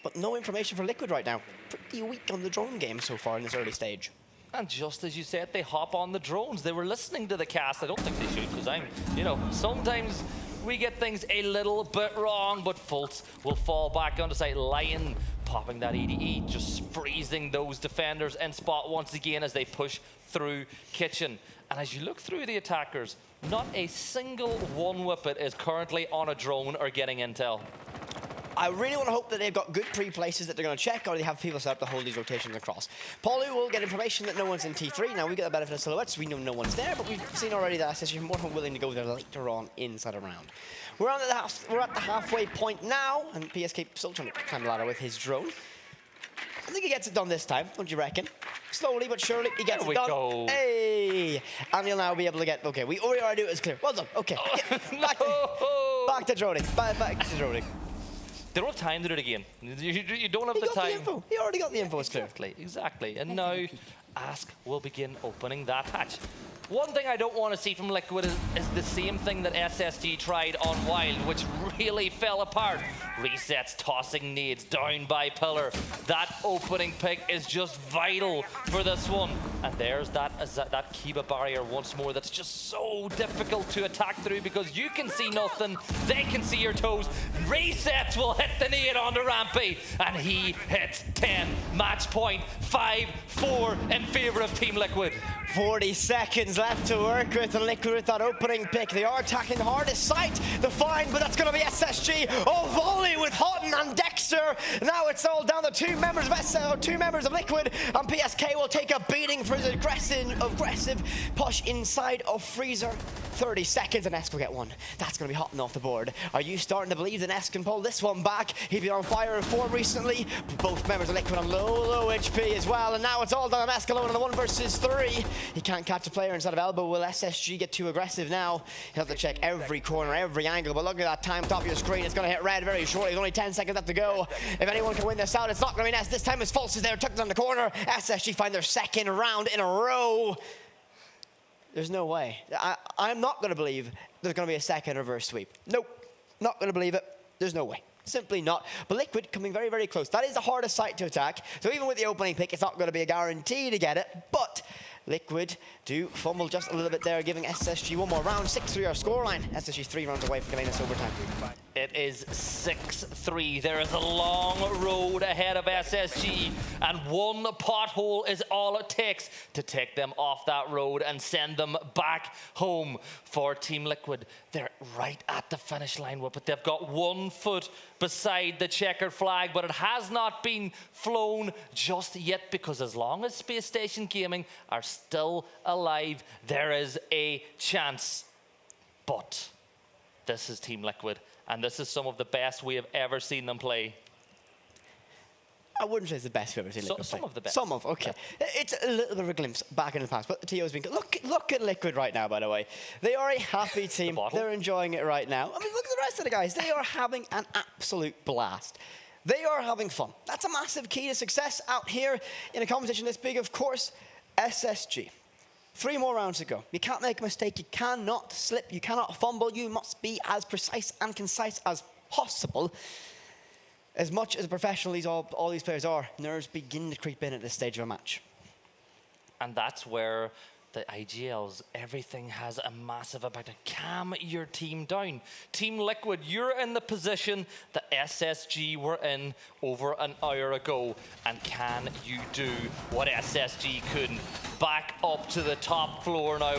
But no information for Liquid right now. Pretty weak on the drone game so far in this early stage. And just as you said, they hop on the drones. They were listening to the cast. I don't think they should, because sometimes we get things a little bit wrong, but Fultz will fall back onto site. Lion popping that EDE, just freezing those defenders in spot once again as they push through Kitchen. And as you look through the attackers, not a single one whippet is currently on a drone or getting intel. I really want to hope that they've got good pre-places that they're going to check, or they have people set up to hold these rotations across. Paulu will get information that no one's in T3. Now, we get the benefit of silhouettes. We know no one's there, but we've seen already that SSG are more than willing to go there later on inside a round. We're at the halfway point now, and PSK still trying to climb the ladder with his drone. I think he gets it done this time, don't you reckon? Slowly but surely, he gets it done. Go. Hey! And he'll now be able to get, okay, we already do it, it's clear. Well done, okay. Back to Drody, back to Drody. They don't have time to do it again. You don't have the time. He already got the info, it's clear. Exactly. And now, Ask will begin opening that hatch. One thing I don't want to see from Liquid is the same thing that SSG tried on Wild, which really fell apart. Resets, tossing nades, down by pillar. That opening pick is just vital for this one. And there's that Kiba barrier once more that's just so difficult to attack through because you can see nothing, they can see your toes. Resets will hit the nade onto Rampy, and he hits 10. Match point, 5-4 in favor of Team Liquid. 40 seconds left to work with, and Liquid with that opening pick. They are attacking the hardest site to find, but that's going to be SSG. Oh, volley with Houghton and Dexter. Now it's all down to two members of Liquid, and PSK will take a beating for his aggressive push inside of Freezer. 30 seconds, and Esk will get one. That's going to be Houghton off the board. Are you starting to believe that Esk can pull this one back? He's been on fire in form recently. Both members of Liquid on low HP as well, and now it's all down to Esk alone in the 1 versus 3. He can't catch a player inside of elbow. Will SSG get too aggressive now? He'll have to check every corner, every angle, but look at that time top of your screen. It's going to hit red very shortly. There's only 10 seconds left to go. If anyone can win this out, it's not going to be Ness. This time it's False is there, took it on the corner. SSG find their second round in a row. There's no way. I'm not going to believe there's going to be a second reverse sweep. Nope, not going to believe it. There's no way. Simply not. But Liquid coming very, very close. That is the hardest site to attack. So even with the opening pick, it's not going to be a guarantee to get it. But Liquid do fumble just a little bit there, giving SSG one more round. 6-3 our scoreline. SSG 3 rounds away from getting this overtime. It is 6-3. There is a long road ahead of SSG, and one pothole is all it takes to take them off that road and send them back home. For Team Liquid, they're right at the finish line, but they've got 1 foot beside the checkered flag, but it has not been flown just yet, because as long as Spacestation Gaming are still alive, there is a chance. But this is Team Liquid, and this is some of the best we have ever seen them play. I wouldn't say it's the best we've ever seen Liquid play. Some of the best. Some of, okay. Yeah. It's a little bit of a glimpse back in the past, but Tio's been... Look at Liquid right now, by the way. They are a happy team. They're enjoying it right now. I mean, look at the rest of the guys. They are having an absolute blast. They are having fun. That's a massive key to success out here in a competition this big, of course. SSG. 3 more rounds to go. You can't make a mistake. You cannot slip. You cannot fumble. You must be as precise and concise as possible. As much as a professional all these players are, nerves begin to creep in at this stage of a match. And that's where the IGLs, everything has a massive impact to calm your team down. Team Liquid, you're in the position that SSG were in over an hour ago. And can you do what SSG couldn't? Back up to the top floor now.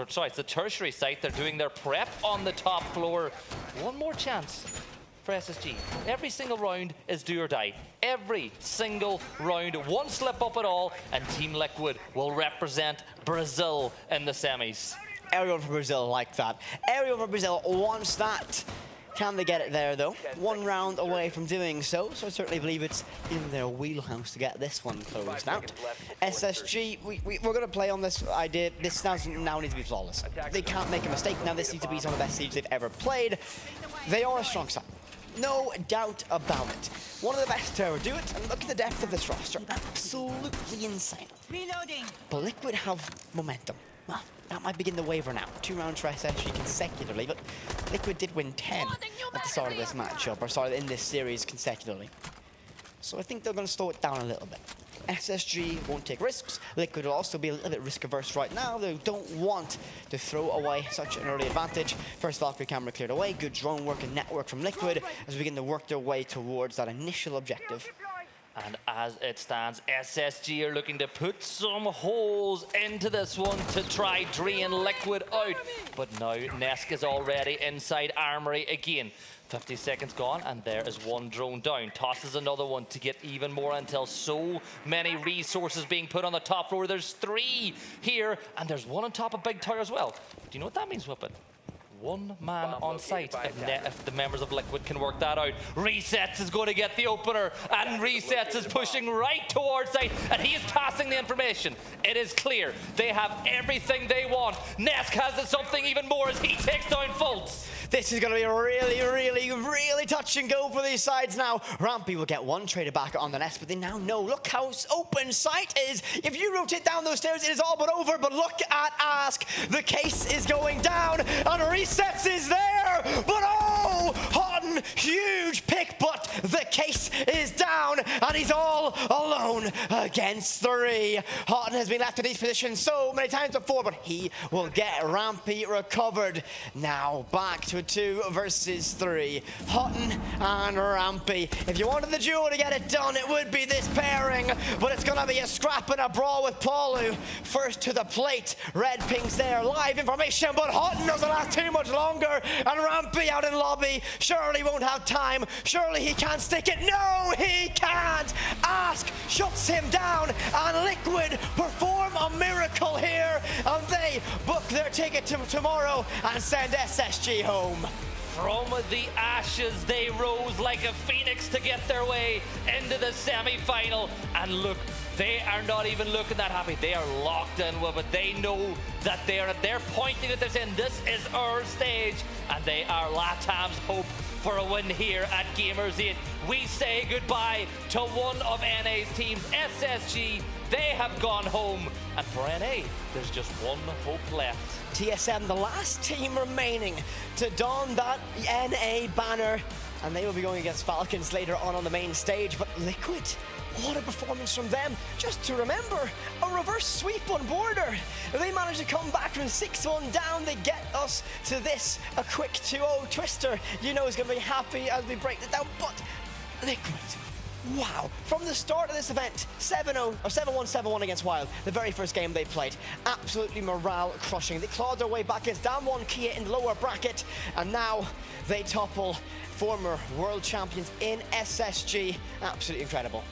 Sorry, it's the tertiary site. They're doing their prep on the top floor. One more chance for SSG. Every single round is do or die. Every single round, one slip up at all, and Team Liquid will represent Brazil in the semis. Everyone from Brazil like that. Everyone from Brazil wants that. Can they get it there, though? 1 round away from doing so, so I certainly believe it's in their wheelhouse to get this one closed out. SSG, we're going to play on this idea. This now needs to be flawless. They can't make a mistake. Now this needs to be some of the best siege they've ever played. They are a strong side. No doubt about it. One of the best to ever do it, and look at the depth of this roster. Absolutely insane. Reloading. But Liquid have momentum. Well, that might begin to waver now. 2 rounds for SSG consecutively, but Liquid did win 10 at the start of this matchup, or sorry, in this series consecutively. So I think they're going to slow it down a little bit. SSG won't take risks. Liquid will also be a little bit risk-averse right now. They don't want to throw away such an early advantage. First Valkyrie camera cleared away. Good drone work and network from Liquid as we begin to work their way towards that initial objective. And as it stands, SSG are looking to put some holes into this one to try drain Liquid out. But now Nesk is already inside Armory again. 50 seconds gone, and there is 1 drone down. Tosses another one to get even more until so many resources being put on the top floor. There's 3 here, and there's 1 on top of Big Tower as well. Do you know what that means, Whippet? one man on site if the members of Liquid can work that out. TSMFTX is going to get the opener, and TSMFTX is pushing right towards site, and he is passing the information. It is clear they have everything they want. Nesk has something even more as he takes down Fultz. This is going to be a really touch and go for these sides now. Rampy will get one trader back on the nest, but they now know, look how open sight is. If you rotate down those stairs, it is all but over, but look at Ask. The case is going down, and TSMFTX is there, but oh, Houghton, huge pick, but the case is down, and he's all alone against 3. Houghton has been left in these positions so many times before, but he will get Rampy recovered. Now back to 2 versus 3. Houghton and Rampy. If you wanted the duo to get it done, it would be this pairing, but it's gonna be a scrap and a brawl with Paulu. First to the plate, red pings there, live information, but Houghton doesn't last too much longer, and Rampy out in lobby. Surely won't have time, surely he can't stick it. No, he can't! Ask shuts him down, and Liquid perform a miracle here, and they book their ticket to tomorrow and send SSG home. From the ashes, they rose like a phoenix to get their way into the semi-final. And look, they are not even looking that happy. They are locked in with it. They know that they're pointing at this saying, this is our stage. And they are Latam's hope for a win here at Gamers8. We say goodbye to one of NA's teams, SSG. They have gone home. And for NA, there's just one hope left. TSM, the last team remaining to don that NA banner, and they will be going against Falcons later on the main stage. But Liquid, what a performance from them. Just to remember, a reverse sweep on border. They managed to come back from 6-1 down. They get us to this, a quick 2-0 twister. You know he's going to be happy as we break it down, but Liquid, wow, from the start of this event, 7-0 or 7-1, 7-1 against Wild, the very first game they played, absolutely morale crushing. They clawed their way back against down 1 Kia in the lower bracket, and now they topple former world champions in SSG. Absolutely incredible.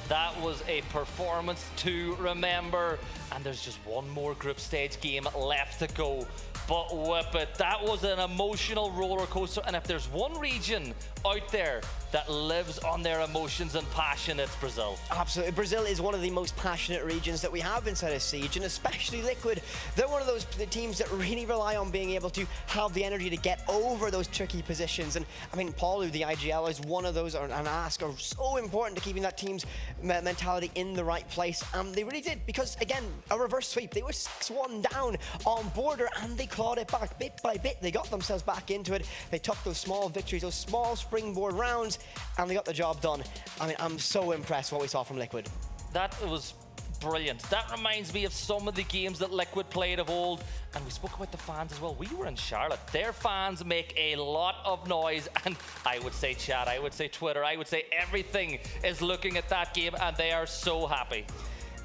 That was a performance to remember, and there's just one more group stage game left to go. But whip it, that was an emotional roller coaster, and if there's one region out there that lives on their emotions and passion, it's Brazil. Absolutely. Brazil is one of the most passionate regions that we have inside of Siege, and especially Liquid. They're one of those teams that really rely on being able to have the energy to get over those tricky positions. And I mean, Paulu, the IGL, is one of those, and Ask are so important to keeping that team's mentality in the right place. And they really did, because again, a reverse sweep. They were 6-1 down on border, and they clawed it back bit by bit. They got themselves back into it. They took those small victories, those small springboard rounds, and they got the job done. I mean, I'm so impressed with what we saw from Liquid. That was brilliant. That reminds me of some of the games that Liquid played of old, and we spoke about the fans as well. We were in Charlotte. Their fans make a lot of noise, and I would say chat, I would say Twitter, I would say everything is looking at that game, and they are so happy.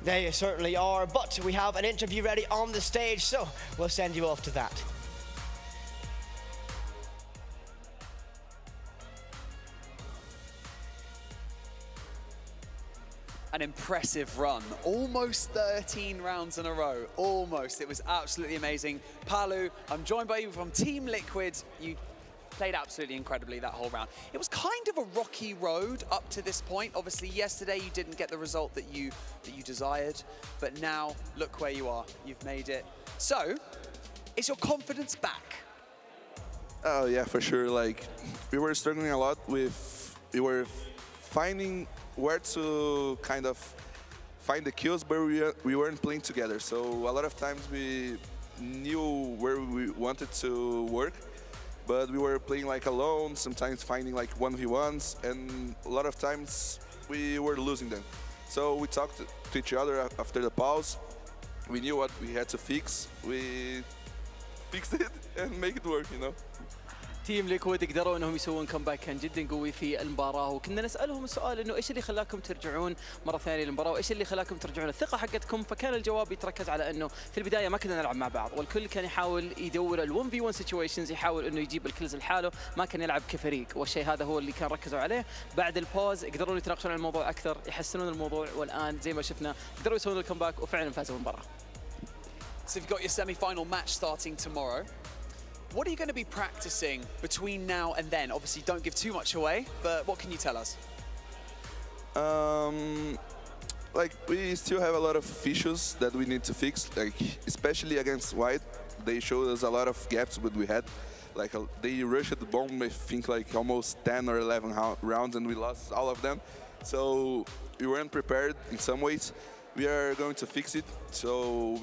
They certainly are, but we have an interview ready on the stage, so we'll send you off to that. An impressive run, almost 13 rounds in a row, almost. It was absolutely amazing. Paulu, I'm joined by you from Team Liquid. You played absolutely incredibly that whole round. It was kind of a rocky road up to this point. Obviously, yesterday you didn't get the result that you desired, but now look where you are. You've made it. So, is your confidence back? Oh yeah, for sure. Like, we were struggling a lot we were finding where to kind of find the kills, but we weren't playing together. So a lot of times we knew where we wanted to work, but we were playing like alone, sometimes finding like 1v1s, and a lot of times we were losing them. So we talked to each other after the pause. We knew what we had to fix. We fixed it and make it work, you know. تيم ليكويد قدروا انهم يسوون كمباك كان جدا قوي في المباراه، وكنا نسالهم السؤال انه ايش اللي خلاكم ترجعون مره ثانيه للمباراه، وايش اللي خلاكم ترجعون الثقه حقتكم؟ فكان الجواب يتركز على انه في البدايه ما كنا نلعب مع بعض، والكل كان يحاول يدور ال1 v 1 سيتويشنز، يحاول انه يجيب الكلز لحاله، ما كان يلعب كفريق، والشيء هذا هو اللي كان ركزوا عليه. بعد البوز قدروا يتناقشون عن الموضوع اكثر، يحسنون الموضوع، والان زي ما شفنا قدروا يسوون الكمباك وفعلا فازوا بالمباراه. So you've got your semi-final match starting tomorrow. what are you going to be practicing between now and then? Obviously, don't give too much away, but what can you tell us? Like, we still have a lot of issues that we need to fix, like, especially against White. They showed us a lot of gaps that we had. Like, they rushed the bomb, I think, like, almost 10 or 11 rounds, and we lost all of them. So we weren't prepared in some ways. We are going to fix it, so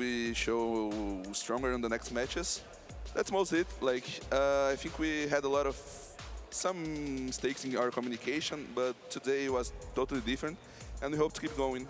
we show stronger in the next matches. That's mostly it. Like, I think we had some mistakes in our communication, but today was totally different, and we hope to keep going.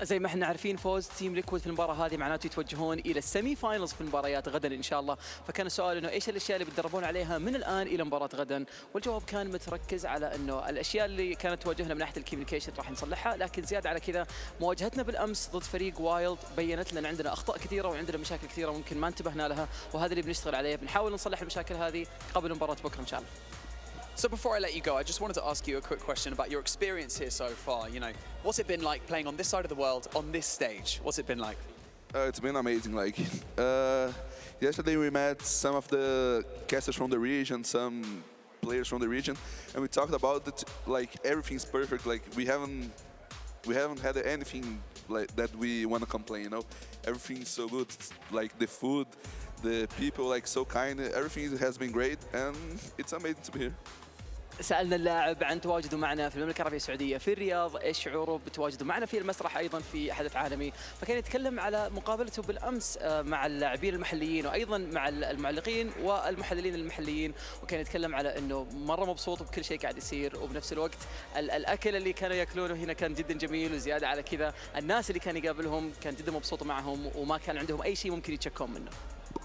زي ما احنا عارفين فوز تيم ليكويد في المباراه هذه معناته يتوجهون الى السيمي فاينلز في المباريات غدا ان شاء الله، فكان السؤال انه ايش الاشياء اللي بتدربون عليها من الان الى مباراه غدا، والجواب كان متركز على انه الاشياء اللي كانت تواجهنا من ناحيه الكوميونيكيشن راح نصلحها، لكن زياده على كذا مواجهتنا بالامس ضد فريق وايلد بينت لنا عندنا اخطاء كثيره وعندنا مشاكل كثيره ممكن ما انتبهنا لها، وهذا اللي بنشتغل عليه، بنحاول نصلح المشاكل هذه قبل مباراه بكره ان شاء الله. So before I let you go, I just wanted to ask you a quick question about your experience here so far. You know, what's it been like playing on this side of the world, on this stage? What's it been like? It's been amazing. Like, yesterday we met some of the casters from the region, some players from the region, and we talked about it. Like, everything's perfect. Like, we haven't had anything like that we want to complain. You know, everything's so good. Like the food, the people, like so kind. Everything has been great, and it's amazing to be here. سألنا اللاعب عن تواجده معنا في المملكة العربية السعودية في الرياض، ايش شعوره بتواجده معنا في المسرح ايضا في حدث عالمي، فكان يتكلم على مقابلته بالامس مع اللاعبين المحليين وايضا مع المعلقين والمحللين المحليين، وكان يتكلم على انه مرة مبسوط بكل شيء قاعد يصير، وبنفس الوقت الاكل اللي كانوا ياكلونه هنا كان جدا جميل، وزيادة على كذا الناس اللي كان يقابلهم كان جدا مبسوط معهم وما كان عندهم اي شيء ممكن يتشكون منه.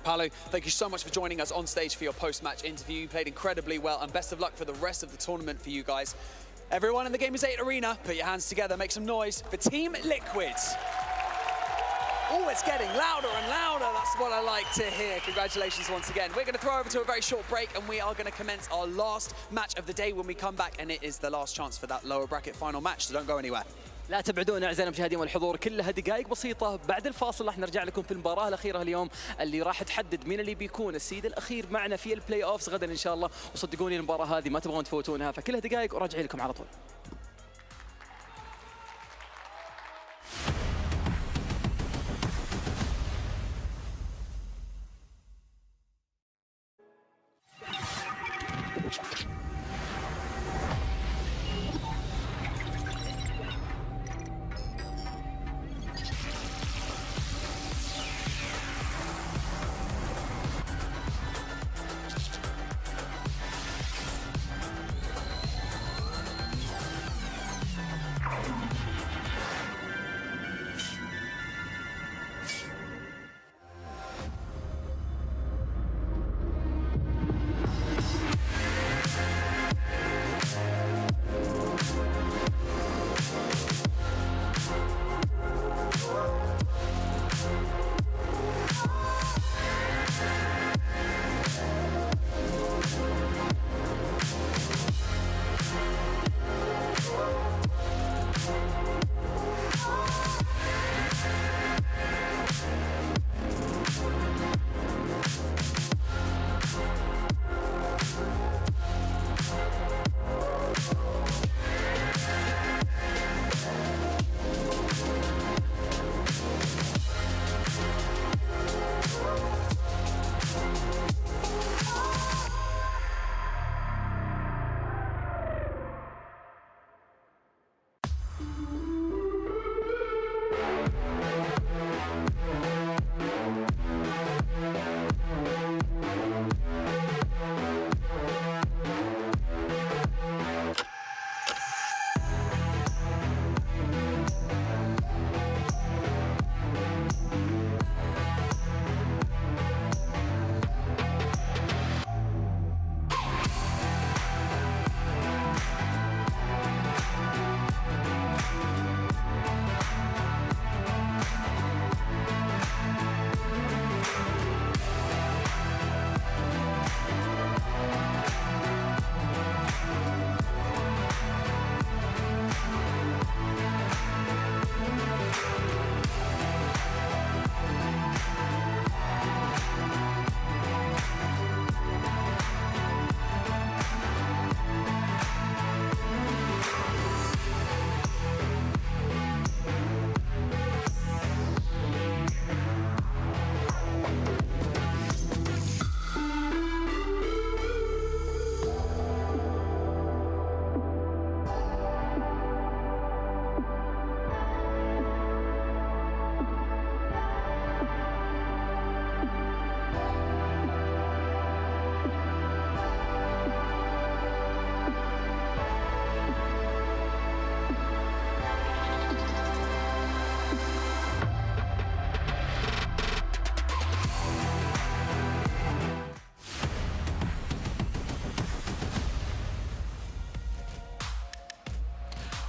Paolo, thank you so much for joining us on stage for your post-match interview. You played incredibly well, and best of luck for the rest of the tournament for you guys. Everyone in the Gamers8 arena, put your hands together, make some noise for Team Liquid. Oh, it's getting louder and louder. That's what I like to hear. Congratulations once again. We're going to throw over to a very short break, and we are going to commence our last match of the day when we come back, and it is the last chance for that lower bracket final match, so don't go anywhere. لا تبعدونا اعزائنا المشاهدين والحضور، كلها دقائق بسيطه، بعد الفاصل راح نرجع لكم في المباراه الاخيره اليوم اللي راح تحدد مين اللي بيكون السيد الاخير معنا في البلاي اوفز غدا ان شاء الله، وصدقوني المباراه هذه ما تبغون تفوتونها، فكلها دقائق وراجعين لكم على طول.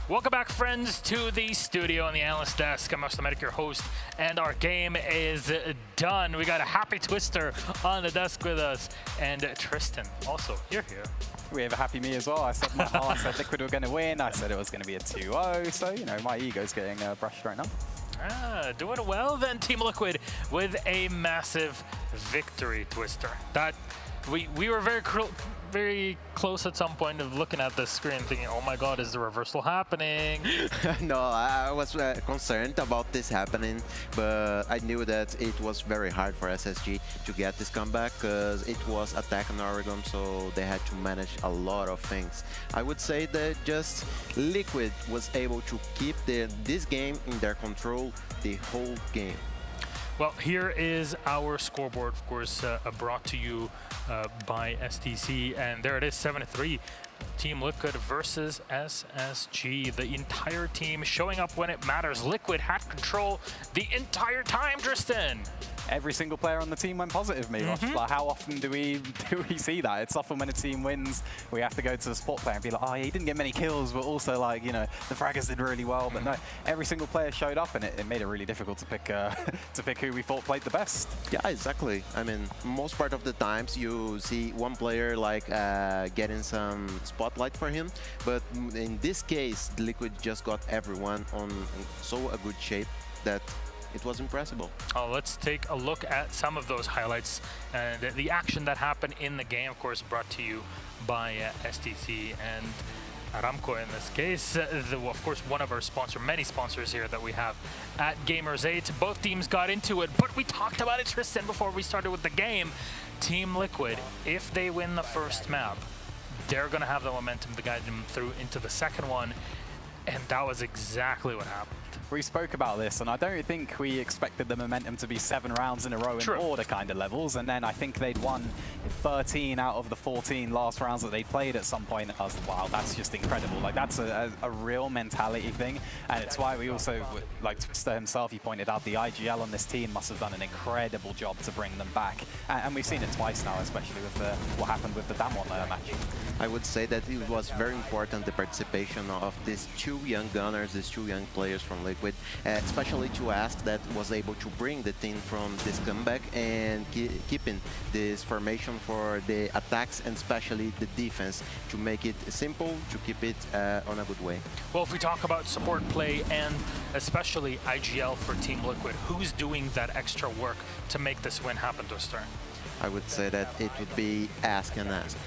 Welcome back, friends, to the studio on the analyst desk. I'm Medic, your host, and our game is done. We got a happy Twister on the desk with us, and Tristan also. You're here. We have a happy me as well. I said I said Liquid were going to win. I said it was going to be a 2-0. So, you know, my ego's getting brushed right now. Doing well then, Team Liquid, with a massive victory, Twister. That we were very close at some point of looking at the screen thinking, oh my god, is the reversal happening? No, I was concerned about this happening, but I knew that it was very hard for SSG to get this comeback because it was attack on Oregon, so they had to manage a lot of things. I would say that just Liquid was able to keep this game in their control the whole game. Well, here is our scoreboard, of course, brought to you by STC, and there it is, 7-3. Team Liquid versus SSG. The entire team showing up when it matters. Liquid had control the entire time, Tristan. Every single player on the team went positive, me. Like, how often do we see that? It's often when a team wins, we have to go to the support player and be like, oh, yeah, he didn't get many kills, but also, like, you know, the fraggers did really well. But no, every single player showed up, and it made it really difficult to pick to pick who we thought played the best. Yeah, exactly. I mean, most part of the times you see one player like getting some spotlight for him, but in this case, Liquid just got everyone on so a good shape that it was impressive. Oh, let's take a look at some of those highlights and the action that happened in the game, of course, brought to you by STC and Aramco in this case. Of course, one of our many sponsors here that we have at Gamers8. Both teams got into it, but we talked about it, Tristan, before we started with the game. Team Liquid, if they win the first map, they're going to have the momentum to guide them through into the second one, and that was exactly what happened. We spoke about this, and I don't think we expected the momentum to be 7 rounds in a row in order kind of levels, and then I think they'd won 13 out of the 14 last rounds that they played at some point. I was like, wow, that's just incredible. Like, that's a real mentality thing, and it's why we also, like Twister himself, he pointed out the IGL on this team must have done an incredible job to bring them back, and we've seen it twice now, especially with what happened with the Damwon match. I would say that it was very important, the participation of these 2 young gunners, these 2 young players from Liquid, especially TSMFTX that was able to bring the team from this comeback and keeping this formation for the attacks and especially the defense to make it simple, to keep it on a good way. Well, if we talk about support play and especially IGL for Team Liquid, who's doing that extra work to make this win happen, Twister? I would say that it would be Ask and Ask.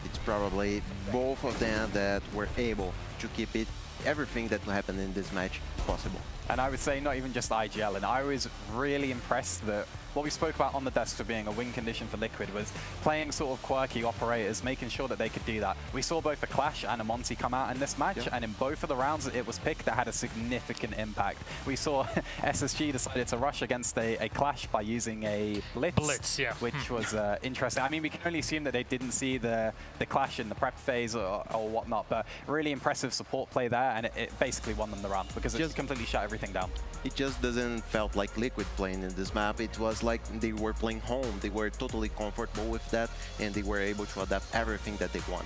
It's probably both of them that were able to keep it everything that happened in this match possible. And I would say not even just IGL, and I was really impressed that what we spoke about on the desk for being a win condition for Liquid was playing sort of quirky operators, making sure that they could do that. We saw both a Clash and a Monty come out in this match, and in both of the rounds that it was picked, that had a significant impact. We saw SSG decided to rush against a Clash by using a Blitz, which was interesting. I mean, we can only assume that they didn't see the Clash in the prep phase or whatnot, but really impressive support play there, and it basically won them the round because it just completely shut everything down. It just doesn't felt like Liquid playing in this map. It was like they were playing home. They were totally comfortable with that, and they were able to adapt everything that they want.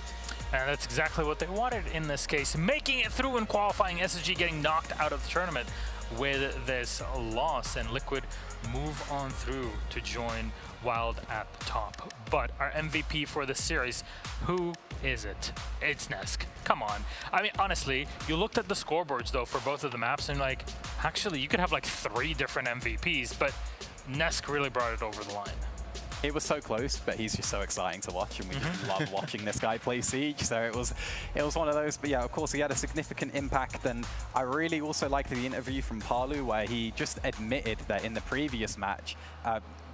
And that's exactly what they wanted in this case. Making it through in qualifying, SSG getting knocked out of the tournament with this loss, and Liquid move on through to join Wild at the top. But our MVP for the series, who is it? It's Nesk. Come on. I mean, honestly, you looked at the scoreboards though for both of the maps and like, actually you could have like 3 different MVPs, but Nesk really brought it over the line. It was so close, but he's just so exciting to watch, and we just love watching this guy play Siege. So it was one of those. But yeah, of course, he had a significant impact, and I really also liked the interview from Palu where he just admitted that in the previous match,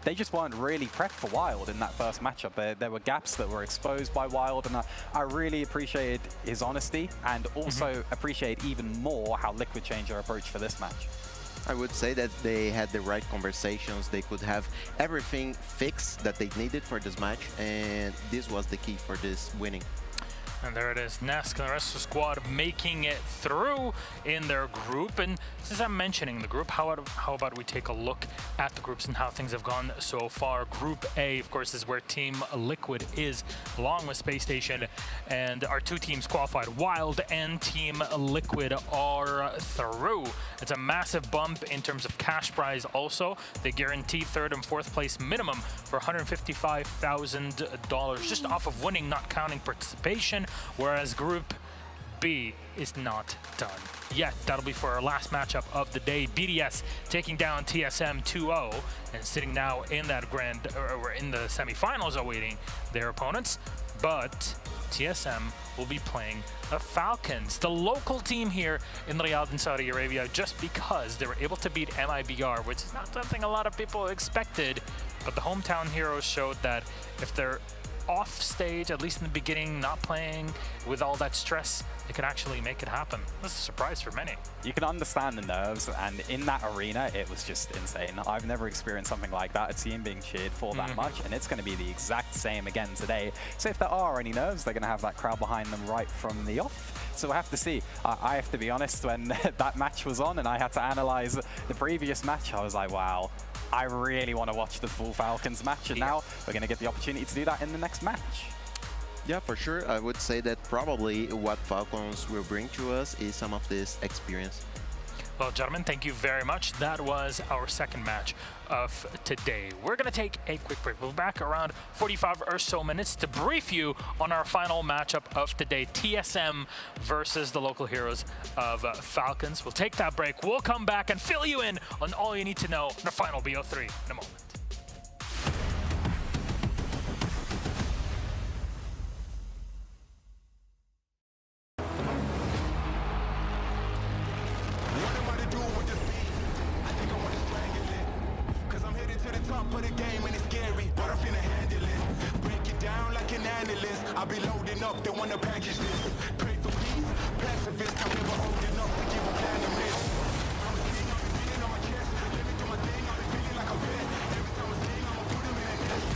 they just weren't really prepped for Wild in that first matchup. There were gaps that were exposed by Wild, and I really appreciated his honesty, and also appreciate even more how Liquid changed their approach for this match. I would say that they had the right conversations. They could have everything fixed that they needed for this match, and this was the key for this winning. And there it is, Nesk and the rest of the squad making it through in their group. And since I'm mentioning the group, how about we take a look at the groups and how things have gone so far. Group A, of course, is where Team Liquid is, along with Spacestation. And our two teams qualified, Wild and Team Liquid, are through. It's a massive bump in terms of cash prize also. They guarantee 3rd and 4th place minimum for $155,000 just off of winning, not counting participation. Whereas Group B is not done yet. That'll be for our last matchup of the day. BDS taking down TSM 2-0 and sitting now in that or in the semifinals awaiting their opponents. But TSM will be playing the Falcons, the local team here in Riyadh in Saudi Arabia, just because they were able to beat MIBR, which is not something a lot of people expected. But the hometown heroes showed that if they're off stage, at least in the beginning, not playing with all that stress, they could actually make it happen. This is a surprise for many. You can understand the nerves, and in that arena, it was just insane. I've never experienced something like that, a team being cheered for that much, and it's going to be the exact same again today. So if there are any nerves, they're going to have that crowd behind them right from the off. So we'll have to see. I have to be honest, when that match was on and I had to analyze the previous match, I was like, wow, I really want to watch the full Falcons match, and now we're going to get the opportunity to do that in the next match. Yeah, for sure. I would say that probably what Falcons will bring to us is some of this experience. Well, gentlemen, thank you very much. That was our second match of today. We're going to take a quick break. We'll be back around 45 or so minutes to brief you on our final matchup of today, TSM versus the local heroes of Falcons. We'll take that break. We'll come back and fill you in on all you need to know in our final BO3 in a moment. For the game and it's scary, but I'm finna handle it. Break it down like an analyst. I'll be loading up, they wanna package this. Pray for peace, pacifist. I'm never holding up to give a plan to miss. I'm seeing, I'm feeling on my chest. Let me do my thing, I'm feeling like a vet. Every time I sing, I'ma put them in a nest.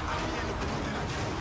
I'm in the booth and I can't.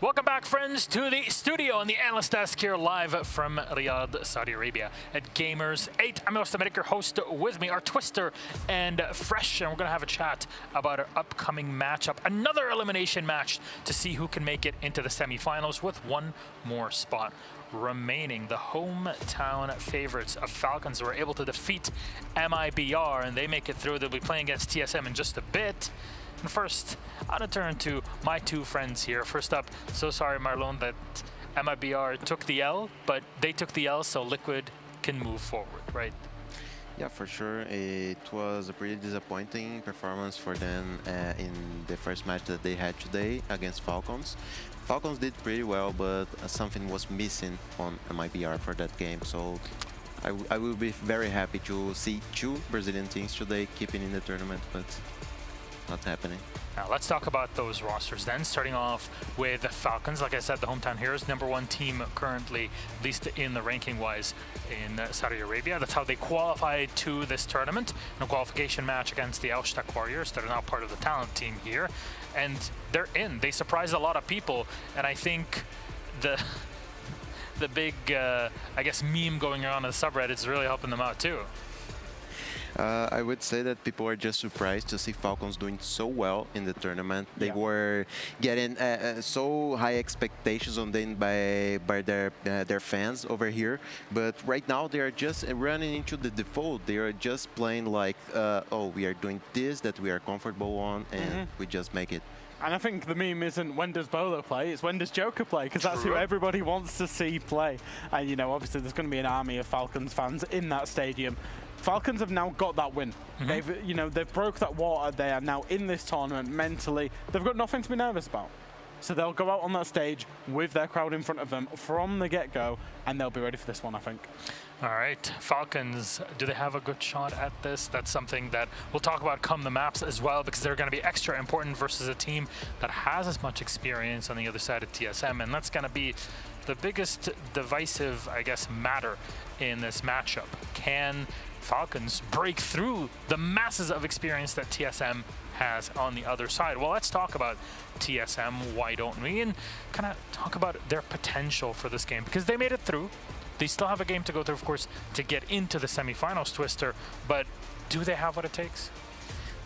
Welcome back, friends, to the studio on the analyst desk here live from Riyadh, Saudi Arabia at Gamers8. I'm your host. With me are Twister and Fresh, and we're going to have a chat about our upcoming matchup, another elimination match to see who can make it into the semifinals with one more spot remaining. The hometown favorites of Falcons were able to defeat MIBR, and they make it through. They'll be playing against TSM in just a bit. And first, I'm going to turn to my two friends here. First up, so sorry, Marlon, that MIBR took the L, but they took the L so Liquid can move forward, right? Yeah, for sure. It was a pretty disappointing performance for them in the first match that they had today against Falcons. Falcons did pretty well, but something was missing on MIBR for that game. So I will be very happy to see two Brazilian teams today keeping in the tournament, but not happening. Now let's talk about those rosters then, starting off with the Falcons. Like I said, the hometown heroes, #1 team currently, at least in the ranking-wise, in Saudi Arabia. That's how they qualified to this tournament in a qualification match against the Al-Shtaq Warriors that are now part of the talent team here. And they're in. They surprised a lot of people, and I think the big, I guess, meme going on in the subreddit is really helping them out too. I would say that people are just surprised to see Falcons doing so well in the tournament. They were getting so high expectations on them by their fans over here, but right now they are just running into the default. They are just playing like, oh, we are doing this that we are comfortable on, and we just make it. And I think the meme isn't when does Bolo play, it's when does Joker play, because that's who everybody wants to see play. And, you know, obviously there's going to be an army of Falcons fans in that stadium. Falcons have now got that win. They've broke that water. They are now in this tournament mentally. They've got nothing to be nervous about. So they'll go out on that stage with their crowd in front of them from the get-go, and they'll be ready for this one, I think. All right, Falcons, do they have a good shot at this? That's something that we'll talk about come the maps as well, because they're going to be extra important versus a team that has as much experience on the other side of TSM, and that's going to be the biggest divisive, I guess, matter in this matchup. Can Falcons break through the masses of experience that TSM has on the other side? Well, let's talk about TSM, why don't we, and kind of talk about their potential for this game, because they made it through. They still have a game to go through, of course, to get into the semifinals, Twister, but do they have what it takes?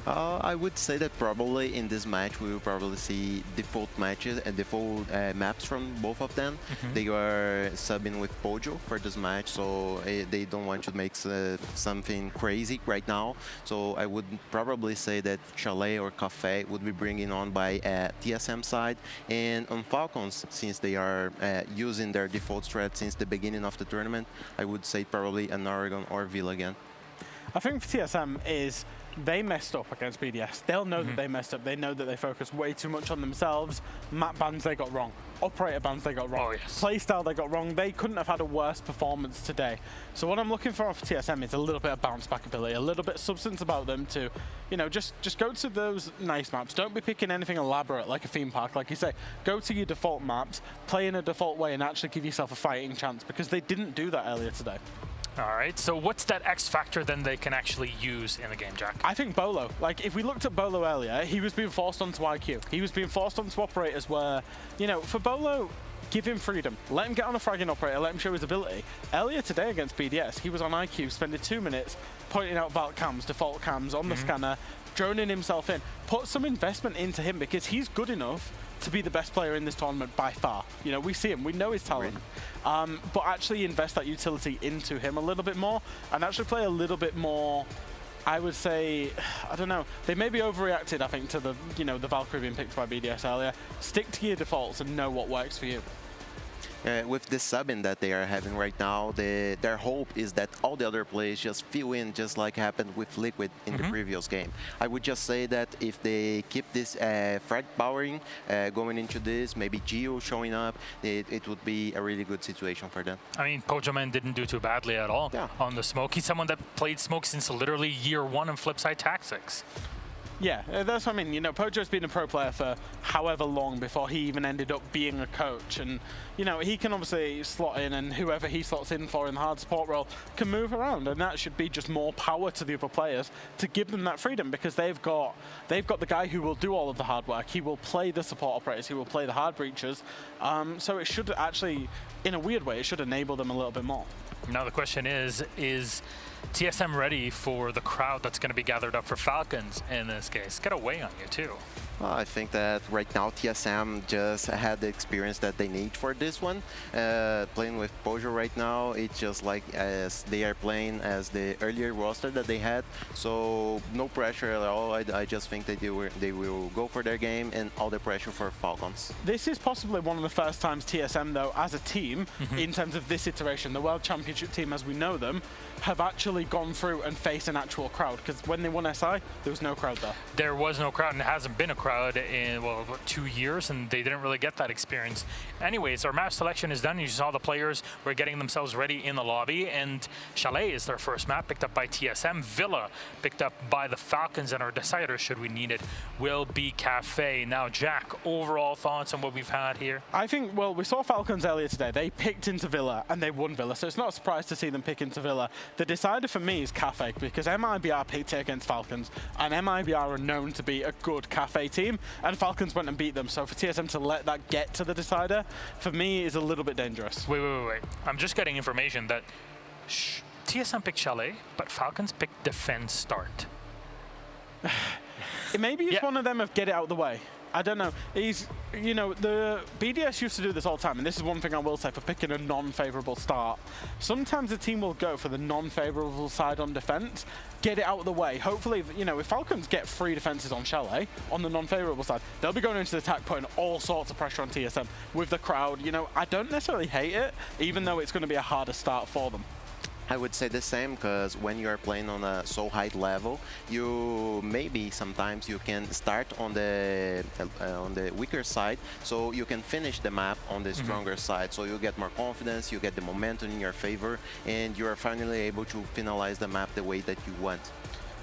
I would say that probably in this match we will probably see default matches and default maps from both of them. They are subbing with Pojo for this match, so they don't want to make something crazy right now. So I would probably say that Chalet or Cafe would be bringing on by TSM side, and on Falcons, since they are using their default strat since the beginning of the tournament, I would say probably an Oregon or Villa again. I think for TSM is they messed up against BDS. They'll know that they messed up. They know that they focused way too much on themselves. Map bans they got wrong. Operator bans they got wrong. Playstyle they got wrong. They couldn't have had a worse performance today. So what I'm looking for TSM is a little bit of bounce back ability, a little bit of substance about them to, you know, just go to those nice maps. Don't be picking anything elaborate like a theme park, like you say. Go to your default maps, play in a default way, and actually give yourself a fighting chance, because they didn't do that earlier today. All right, so what's that X factor then they can actually use in the game, Jack? I think Bolo. Like, if we looked at Bolo earlier, he was being forced onto IQ. He was being forced onto operators where, you know, for Bolo, give him freedom. Let him get on a fragging operator, let him show his ability. Earlier today against BDS, he was on IQ, spending 2 minutes pointing out vault cams, default cams on the scanner, droning himself in. Put some investment into him, because he's good enough to be the best player in this tournament by far. You know, we see him, we know his talent. But actually invest that utility into him a little bit more, and actually play a little bit more, I would say, I don't know, they maybe overreacted, I think, to the, you know, the Valkyrie being picked by BDS earlier. Stick to your defaults and know what works for you. With the subbing that they are having right now, their hope is that all the other players just fill in, just like happened with Liquid in the previous game. I would just say that if they keep this frag powering going into this, maybe Geo showing up, it would be a really good situation for them. I mean, Pojoman didn't do too badly at all on the smoke. He's someone that played smoke since literally year 1 in Flipside Tactics. Yeah, that's what I mean. You know, Pojo's been a pro player for however long before he even ended up being a coach. And, you know, he can obviously slot in, and whoever he slots in for in the hard support role can move around. And that should be just more power to the other players to give them that freedom, because they've got the guy who will do all of the hard work. He will play the support operators. He will play the hard breachers. So it should actually, in a weird way, it should enable them a little bit more. Now the question is TSM ready for the crowd that's going to be gathered up for Falcons in this case? Got to weigh on you too. Well, I think that right now TSM just had the experience that they need for this one. Playing with Pojo right now, it's just like as they are playing as the earlier roster that they had. So no pressure at all. I just think that they will go for their game, and all the pressure for Falcons. This is possibly one of the first times TSM, though, as a team, in terms of this iteration, the World Championship team as we know them, have actually gone through and faced an actual crowd. Because when they won SI, there was no crowd there. There was no crowd, and it hasn't been a crowd in, well, about 2 years, and they didn't really get that experience. Anyways, our map selection is done. You saw the players were getting themselves ready in the lobby, and Chalet is their first map, picked up by TSM. Villa picked up by the Falcons, and our decider, should we need it, will be Cafe. Now, Jack, overall thoughts on what we've had here? I think, well, we saw Falcons earlier today. They picked into Villa, and they won Villa, so it's not a surprise to see them pick into Villa. The decider for me is Cafe, because MIBR picked it against Falcons, and MIBR are known to be a good Cafe team, and Falcons went and beat them. So for TSM to let that get to the decider, for me, is a little bit dangerous. Wait. I'm just getting information that TSM picked Chalet, but Falcons picked Defense Start. Maybe it's one of them of get it out of the way. I don't know. You know, the BDS used to do this all the time, and this is one thing I will say for picking a non-favorable start. Sometimes the team will go for the non-favorable side on defense, get it out of the way. Hopefully, you know, if Falcons get 3 defenses on Chalet on the non-favorable side, they'll be going into the attack, putting all sorts of pressure on TSM with the crowd. You know, I don't necessarily hate it, even though it's going to be a harder start for them. I would say the same, because when you are playing on a so high level, you maybe sometimes you can start on the weaker side, so you can finish the map on the stronger side. So you get more confidence, you get the momentum in your favor, and you are finally able to finalize the map the way that you want.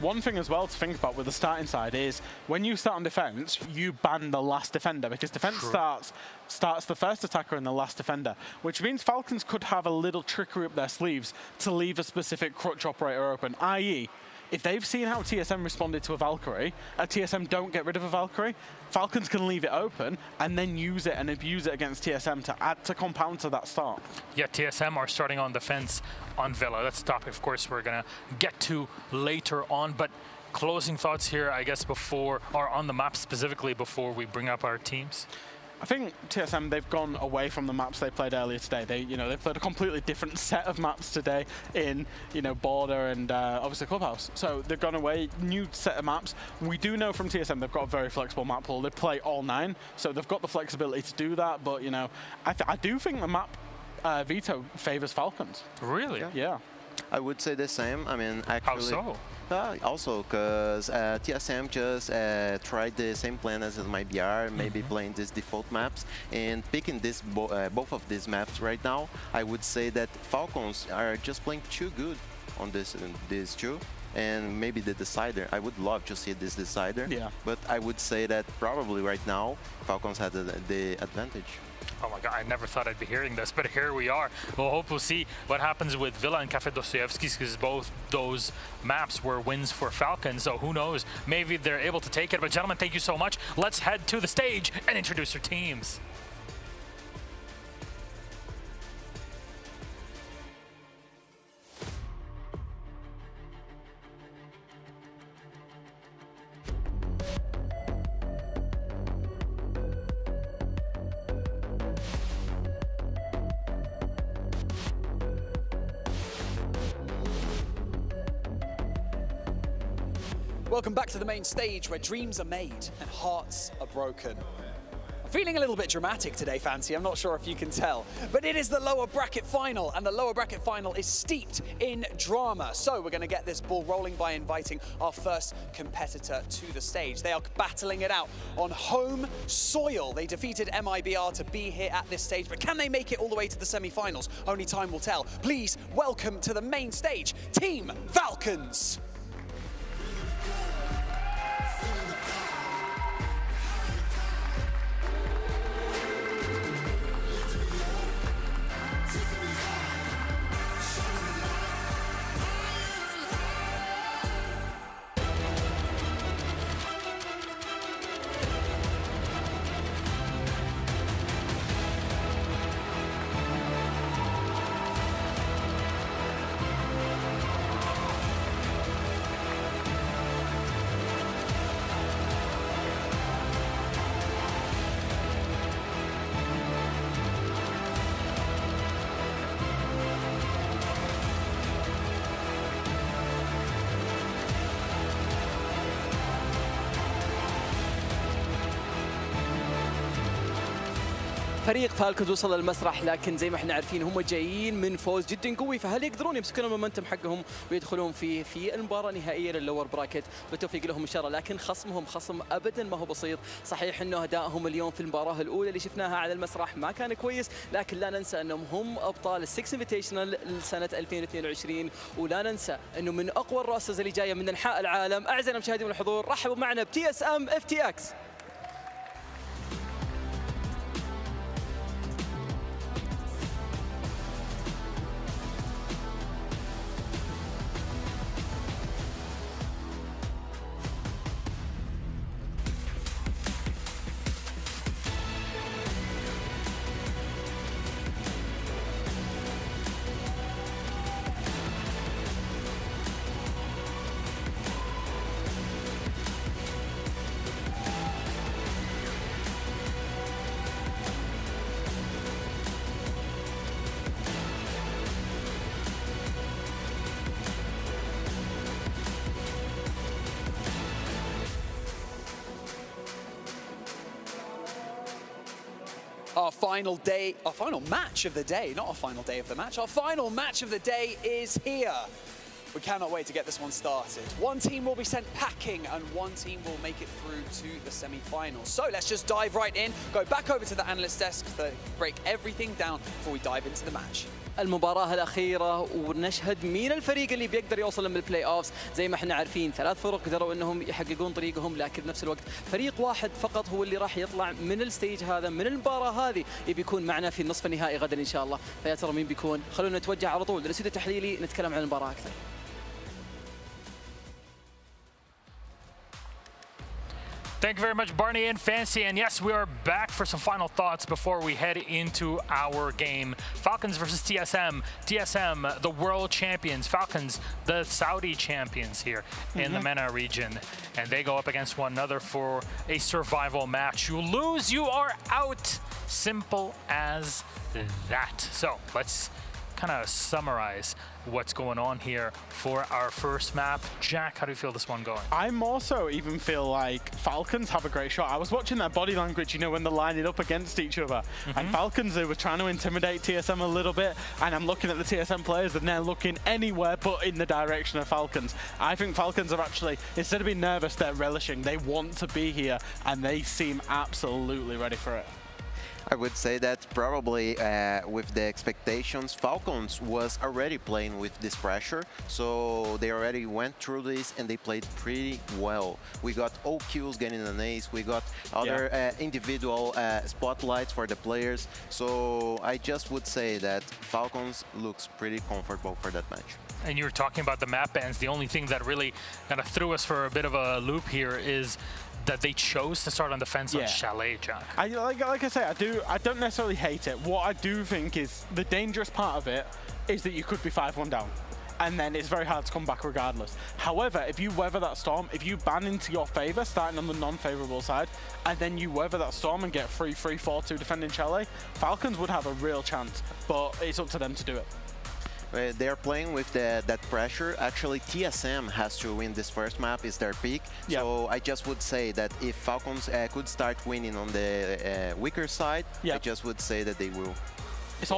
One thing as well to think about with the starting side is when you start on defense, you ban the last defender, because defense starts the first attacker and the last defender, which means Falcons could have a little trickery up their sleeves to leave a specific crutch operator open, i.e., if they've seen how TSM responded to a Valkyrie, and TSM don't get rid of a Valkyrie, Falcons can leave it open and then use it and abuse it against TSM to compound to that start. Yeah, TSM are starting on defense on Villa. That's a topic, of course, we're going to get to later on. But closing thoughts here, I guess, before, or on the map specifically, before we bring up our teams? I think TSM, they've gone away from the maps they played earlier today. They played a completely different set of maps today in, Border and obviously Clubhouse. So they've gone away, new set of maps. We do know from TSM they've got a very flexible map pool. They play all 9, so they've got the flexibility to do that. But I do think the map veto favors Falcons. Really? Yeah. I would say the same. I mean, actually. How so? Also, because TSM just tried the same plan as MIBR, maybe playing these default maps, and picking this both of these maps right now. I would say that Falcons are just playing too good on these two, and maybe the decider. I would love to see this decider, but I would say that probably right now Falcons had the advantage. Oh my God, I never thought I'd be hearing this, but here we are. We'll hope we'll see what happens with Villa and Café.CEST, because both those maps were wins for Falcons, so who knows? Maybe they're able to take it. But gentlemen, thank you so much. Let's head to the stage and introduce our teams. Welcome back to the main stage, where dreams are made and hearts are broken. I'm feeling a little bit dramatic today, Fancy. I'm not sure if you can tell, but it is the lower bracket final, and the lower bracket final is steeped in drama. So we're going to get this ball rolling by inviting our first competitor to the stage. They are battling it out on home soil. They defeated MIBR to be here at this stage, but can they make it all the way to the semi-finals? Only time will tell. Please welcome to the main stage, Team Falcons. فريق فالكونز وصل للمسرح، لكن زي ما احنا عارفين هم جايين من فوز جدا قوي، فهل يقدرون يمسكون المومنتم حقهم ويدخلون في المباراه النهائيه لللور براكت؟ بالتوفيق لهم ان شاء الله. لكن خصمهم خصم ابدا ما هو بسيط. صحيح انه ادائهم اليوم في المباراه الاولى اللي شفناها على المسرح ما كان كويس، لكن لا ننسى انهم هم ابطال السكس انفيتيشنال لسنه 2022، ولا ننسى انه من اقوى الروسترز اللي جايه من انحاء العالم. اعزائنا المشاهدين والحضور، رحبوا معنا بTSMFTX. Our final day, our final match of the day, not our final day of the match, our final match of the day is here. We cannot wait to get this one started. One team will be sent packing and one team will make it through to the semi-finals. So let's just dive right in, go back over to the analyst desk to break everything down before we dive into the match. المباراة الأخيرة ونشهد مين الفريق اللي بيقدر يوصل من البلاي أوفز. زي ما احنا عارفين 3 فرق قدروا انهم يحققون طريقهم، لكن بنفس الوقت فريق واحد فقط هو اللي راح يطلع من الستيج هذا، من المباراة هذه، يبي يكون معنا في النصف النهائي غدا إن شاء الله. فيا ترى مين بيكون؟ خلونا نتوجه على طول للاستوديو التحليلي نتكلم عن المباراة أكثر. Thank you very much, Barney and Fancy. And yes, we are back for some final thoughts before we head into our game. Falcons versus TSM. TSM, the world champions. Falcons, the Saudi champions here in the MENA region. And they go up against one another for a survival match. You lose, you are out. Simple as that. So let's kind of summarize what's going on here for our first map. Jack, how do you feel this one going? I more so even feel like Falcons have a great shot. I was watching their body language, you know, when they're lining up against each other. And Falcons, they were trying to intimidate TSM a little bit. And I'm looking at the TSM players and they're looking anywhere but in the direction of Falcons. I think Falcons are actually, instead of being nervous, they're relishing. They want to be here and they seem absolutely ready for it. I would say that probably with the expectations, Falcons was already playing with this pressure, so they already went through this and they played pretty well. We got all kills getting an ace, we got other individual spotlights for the players, so I just would say that Falcons looks pretty comfortable for that match. And you were talking about the map bans. The only thing that really kind of threw us for a bit of a loop here is that they chose to start on the fence on Chalet, Jack. Like I say, I don't necessarily hate it. What I do think is the dangerous part of it is that you could be 5-1 down. And then it's very hard to come back regardless. However, if you weather that storm, if you ban into your favor, starting on the non-favorable side, and then you weather that storm and get 3-3, 4-2 defending Chalet, Falcons would have a real chance, but it's up to them to do it. They are playing with that pressure. Actually, TSM has to win this first map, is their peak. So I just would say that if Falcons could start winning on the weaker side, I just would say that they will. It's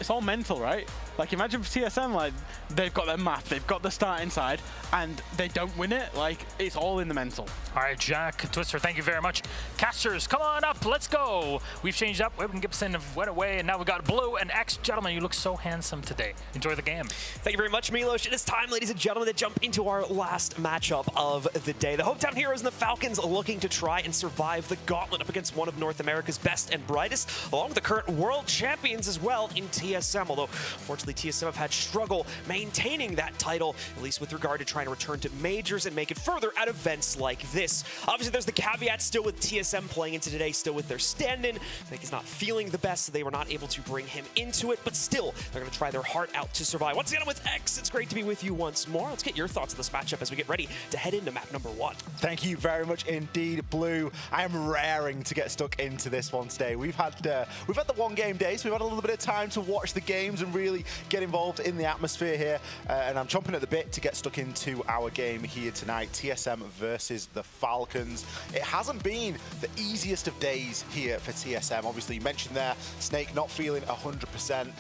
all mental, right? Like, imagine for TSM, like, they've got their map, they've got the starting side, and they don't win it. Like, it's all in the mental. All right, Jack, Twister, thank you very much. Casters, come on up, let's go. We've changed up. Webb and Gibson have went away, and now we've got Blue and X. Gentlemen, you look so handsome today. Enjoy the game. Thank you very much, Milos. It is time, ladies and gentlemen, to jump into our last matchup of the day. The hometown heroes and the Falcons looking to try and survive the gauntlet up against one of North America's best and brightest, along with the current world champions as well in TSM, although fortunately TSM have had struggle maintaining that title, at least with regard to trying to return to majors and make it further at events like this. Obviously, there's the caveat still with TSM playing into today, still with their stand-in. I think he's not feeling the best, so they were not able to bring him into it, but still, they're going to try their heart out to survive. Once again, I'm with X. It's great to be with you once more. Let's get your thoughts on this matchup as we get ready to head into map number 1. Thank you very much indeed, Blue. I am raring to get stuck into this one today. We've had the one game day, so we've had a little bit of time to watch the games and really get involved in the atmosphere here. And I'm chomping at the bit to get stuck into our game here tonight, TSM versus the Falcons. It hasn't been the easiest of days here for TSM. Obviously, you mentioned there, Snake not feeling 100%.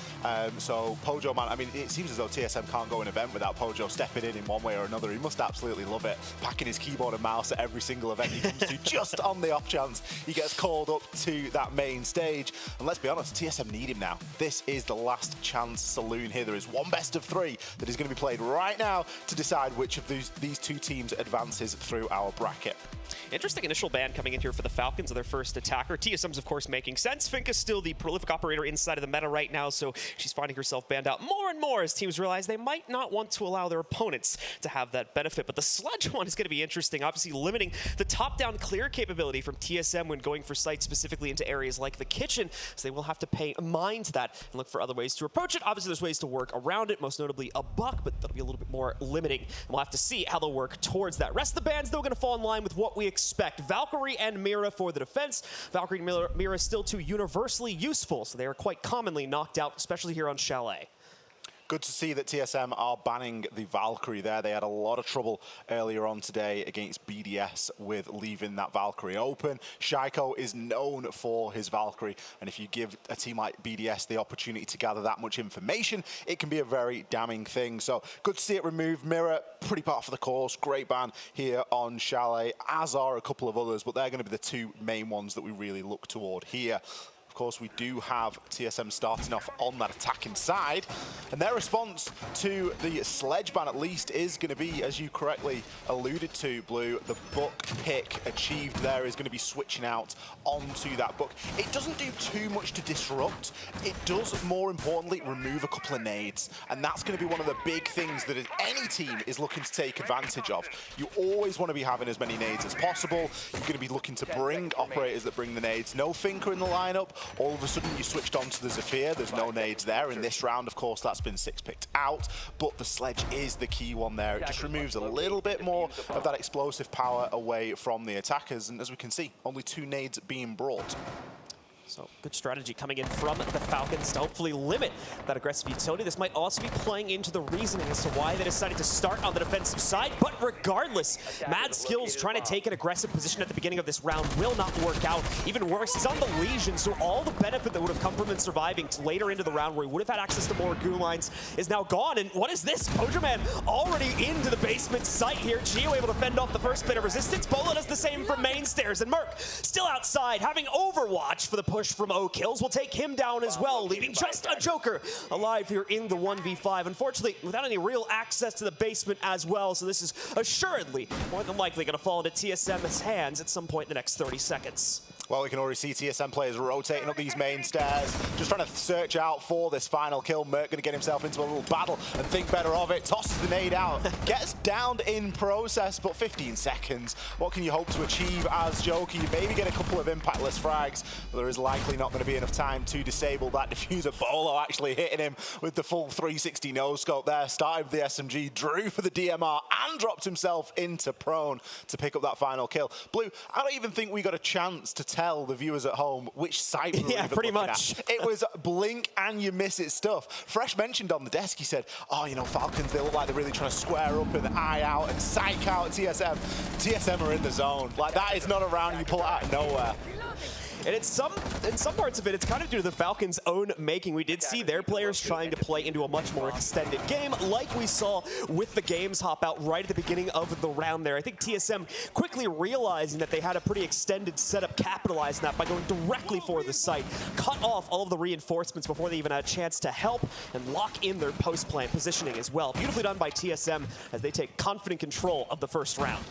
So Pojo, man, I mean, it seems as though TSM can't go an event without Pojo stepping in one way or another. He must absolutely love it, packing his keyboard and mouse at every single event he comes to, just on the off chance he gets called up to that main stage. And let's be honest, TSM need him now. This is the last chance saloon here. There is one best of 3 that is going to be played right now to decide which of these 2 teams advances through our bracket. Interesting initial ban coming in here for the Falcons of their first attacker. TSM's, of course, making sense. Finka's still the prolific operator inside of the meta right now, so she's finding herself banned out more and more as teams realize they might not want to allow their opponents to have that benefit. But the Sledge one is going to be interesting, obviously limiting the top-down clear capability from TSM when going for sites specifically into areas like the kitchen, so they will have to pay mind to that and look for other ways to approach it. Obviously, there's ways to work around it, most notably a buck, but that'll be a little bit more limiting. And we'll have to see how they'll work towards that. Rest of the bans, though, going to fall in line with what we expect. Valkyrie and Mira for the defense. Valkyrie and Mira still too universally useful, so they are quite commonly knocked out, especially here on Chalet. Good to see that TSM are banning the Valkyrie there. They had a lot of trouble earlier on today against BDS with leaving that Valkyrie open. Shaiko is known for his Valkyrie, and if you give a team like BDS the opportunity to gather that much information, it can be a very damning thing. So good to see it removed. Mirror, pretty part for the course. Great ban here on Chalet, as are a couple of others, but they're going to be the 2 main ones that we really look toward here. Of course, we do have TSM starting off on that attacking side, and their response to the Sledge ban, at least, is going to be, as you correctly alluded to, Blue, the Buck pick achieved there is going to be switching out onto that Buck. It doesn't do too much to disrupt. It does, more importantly, remove a couple of nades, and that's going to be one of the big things that any team is looking to take advantage of. You always want to be having as many nades as possible. You're going to be looking to bring operators that bring the nades. No Finker in the lineup. All of a sudden, you switched on to the Zephyr. There's no nades there. In this round, of course, that's been 6-picked out, but the Sledge is the key one there. It just removes a little bit more of that explosive power away from the attackers, and as we can see, only 2 nades being brought. So good strategy coming in from the Falcons to hopefully limit that aggressive utility. This might also be playing into the reasoning as to why they decided to start on the defensive side. But regardless, Mad Skills trying to take an aggressive position at the beginning of this round will not work out. Even worse, he's on the Legion, so all the benefit that would have come from him surviving to later into the round where he would have had access to more goo lines is now gone. And what is this? Pojo Man already into the basement site here. Gio able to fend off the first bit of resistance. Bola does the same from main stairs. And Merc still outside, having Overwatch for the push from O-Kills will take him down as well, leaving just a Joker alive here in the 1v5. Unfortunately, without any real access to the basement as well, so this is assuredly more than likely going to fall into TSM's hands at some point in the next 30 seconds. Well, we can already see TSM players rotating up these main stairs, just trying to search out for this final kill. Merc going to get himself into a little battle and think better of it. Tosses the nade out, gets downed in process, but 15 seconds. What can you hope to achieve as Joker? You maybe get a couple of impactless frags, but there is likely not going to be enough time to disable that diffuser. Bolo actually hitting him with the full 360 no-scope there. Started with the SMG, drew for the DMR, and dropped himself into prone to pick up that final kill. Blue, I don't even think we got a chance to tell the viewers at home which site we were even pretty looking much. at. It was blink and you miss it stuff. Fresh mentioned on the desk, he said, oh, you know, Falcons, they look like they're really trying to square up and eye out and psych out TSM. TSM are in the zone. Like, that is not a round you pull out of nowhere. And in some parts of it, it's kind of due to the Falcons' own making. We did see their players trying to play into a much more extended game, like we saw with the games hop out right at the beginning of the round there. I think TSM quickly realizing that they had a pretty extended setup, capitalizing that by going directly for the site, cut off all of the reinforcements before they even had a chance to help, and lock in their post-plant positioning as well. Beautifully done by TSM as they take confident control of the first round.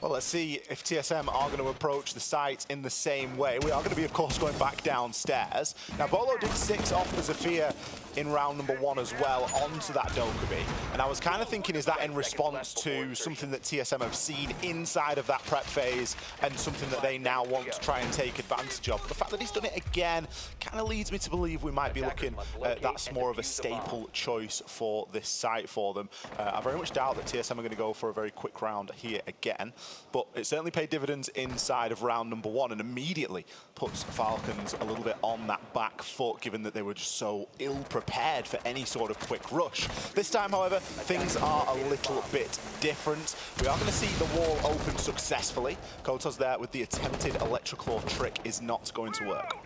Well, let's see if TSM are going to approach the site in the same way. We are going to be, of course, going back downstairs. Now, Bolo did 6 off the Zephyr in round number 1 as well onto that Dokkaebi. And I was kind of thinking, is that in response to something that TSM have seen inside of that prep phase and something that they now want to try and take advantage of? But the fact that he's done it again kind of leads me to believe we might be looking at that's more of a staple choice for this site for them. I very much doubt that TSM are going to go for a very quick round here again. but it certainly paid dividends inside of round number 1 and immediately puts Falcons a little bit on that back foot, given that they were just so ill-prepared for any sort of quick rush. This time, however, things are a little bit different. We are going to see the wall open successfully. Kotos there with the attempted Electroclaw trick is not going to work.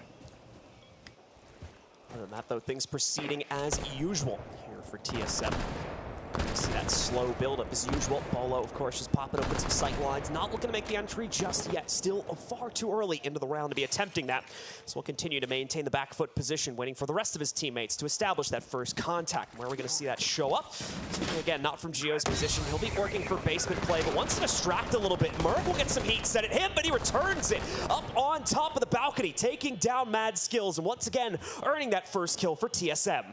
Other than that, though, things proceeding as usual here for TSM. See that slow build-up as usual. Bolo, of course, just popping open some sight lines. Not looking to make the entry just yet. Still far too early into the round to be attempting that. So we'll continue to maintain the back foot position, waiting for the rest of his teammates to establish that first contact. Where are we going to see that show up? Speaking again, not from Gio's position. He'll be working for basement play, but wants to distract a little bit. Merc will get some heat set at him, but he returns it up on top of the balcony, taking down Mad Skills, and once again, earning that first kill for TSM.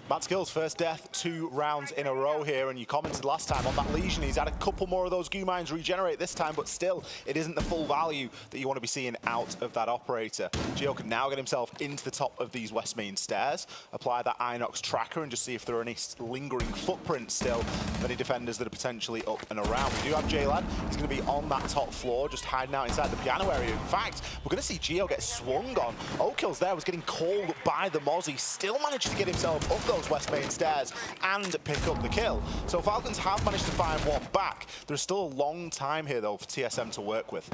Mad Skills, first death 2 rounds in a row here, and you commented last time on that Legion. He's had a couple more of those goo mines regenerate this time, but still, it isn't the full value that you want to be seeing out of that operator. Gio can now get himself into the top of these west main stairs, apply that Inox tracker, and just see if there are any lingering footprints still of any defenders that are potentially up and around. We do have J-Lad. He's going to be on that top floor, just hiding out inside the piano area. In fact, we're going to see Gio get swung on. Okills there was getting called by the Mozzie, still managed to get himself up those west main stairs and pick up the kill. So Falcons have managed to find one back. There's still a long time here, though, for TSM to work with.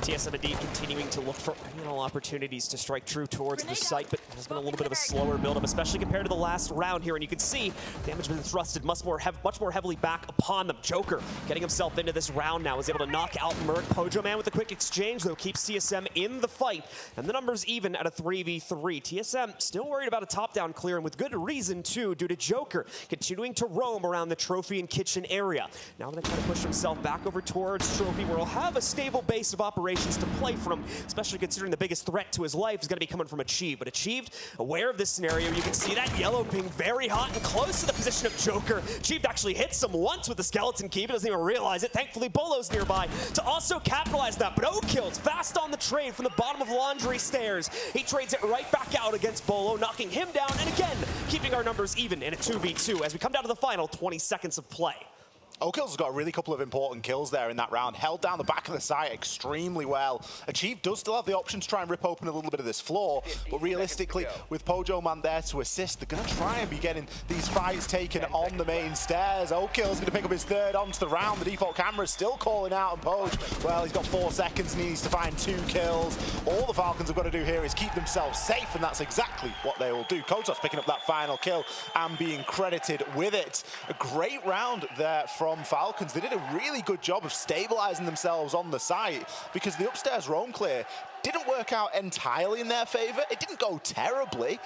TSM indeed continuing to look for opportunities to strike true towards the site, but it has been a little bit of a slower build-up, especially compared to the last round here. And you can see damage has been thrusted much more heavily back upon them. Joker getting himself into this round now, is able to knock out Merc. Pojo Man with a quick exchange, though, keeps TSM in the fight. And the numbers even at a 3v3. TSM still worried about a top-down clear, and with good reason, too, due to Joker continuing to roam around the trophy and kitchen area. Now going to try to push himself back over towards trophy, where he'll have a stable base of operations to play from, especially considering the biggest threat to his life is going to be coming from Achieved. But Achieved, aware of this scenario, you can see that yellow ping very hot and close to the position of Joker. Achieved actually hits him once with the skeleton key, but doesn't even realize it. Thankfully, Bolo's nearby to also capitalize that. But O-Kills fast on the trade from the bottom of Laundry Stairs. He trades it right back out against Bolo, knocking him down, and again, keeping our numbers even in a 2v2 as we come down to the final 20 seconds of play. Okills has got a really couple of important kills there in that round. Held down the back of the site extremely well. Achieved does still have the option to try and rip open a little bit of this floor, but realistically, with Pojo Man there to assist, they're going to try and be getting these fights taken on the main stairs. Okill's going to pick up his third onto the round. The default camera is still calling out on Poj. Well, he's got 4 seconds and he needs to find 2 kills. All the Falcons have got to do here is keep themselves safe, and that's exactly what they will do. Kotos picking up that final kill and being credited with it. A great round there from Falcons. They did a really good job of stabilizing themselves on the site, because the upstairs roam clear didn't work out entirely in their favor. It didn't go terribly,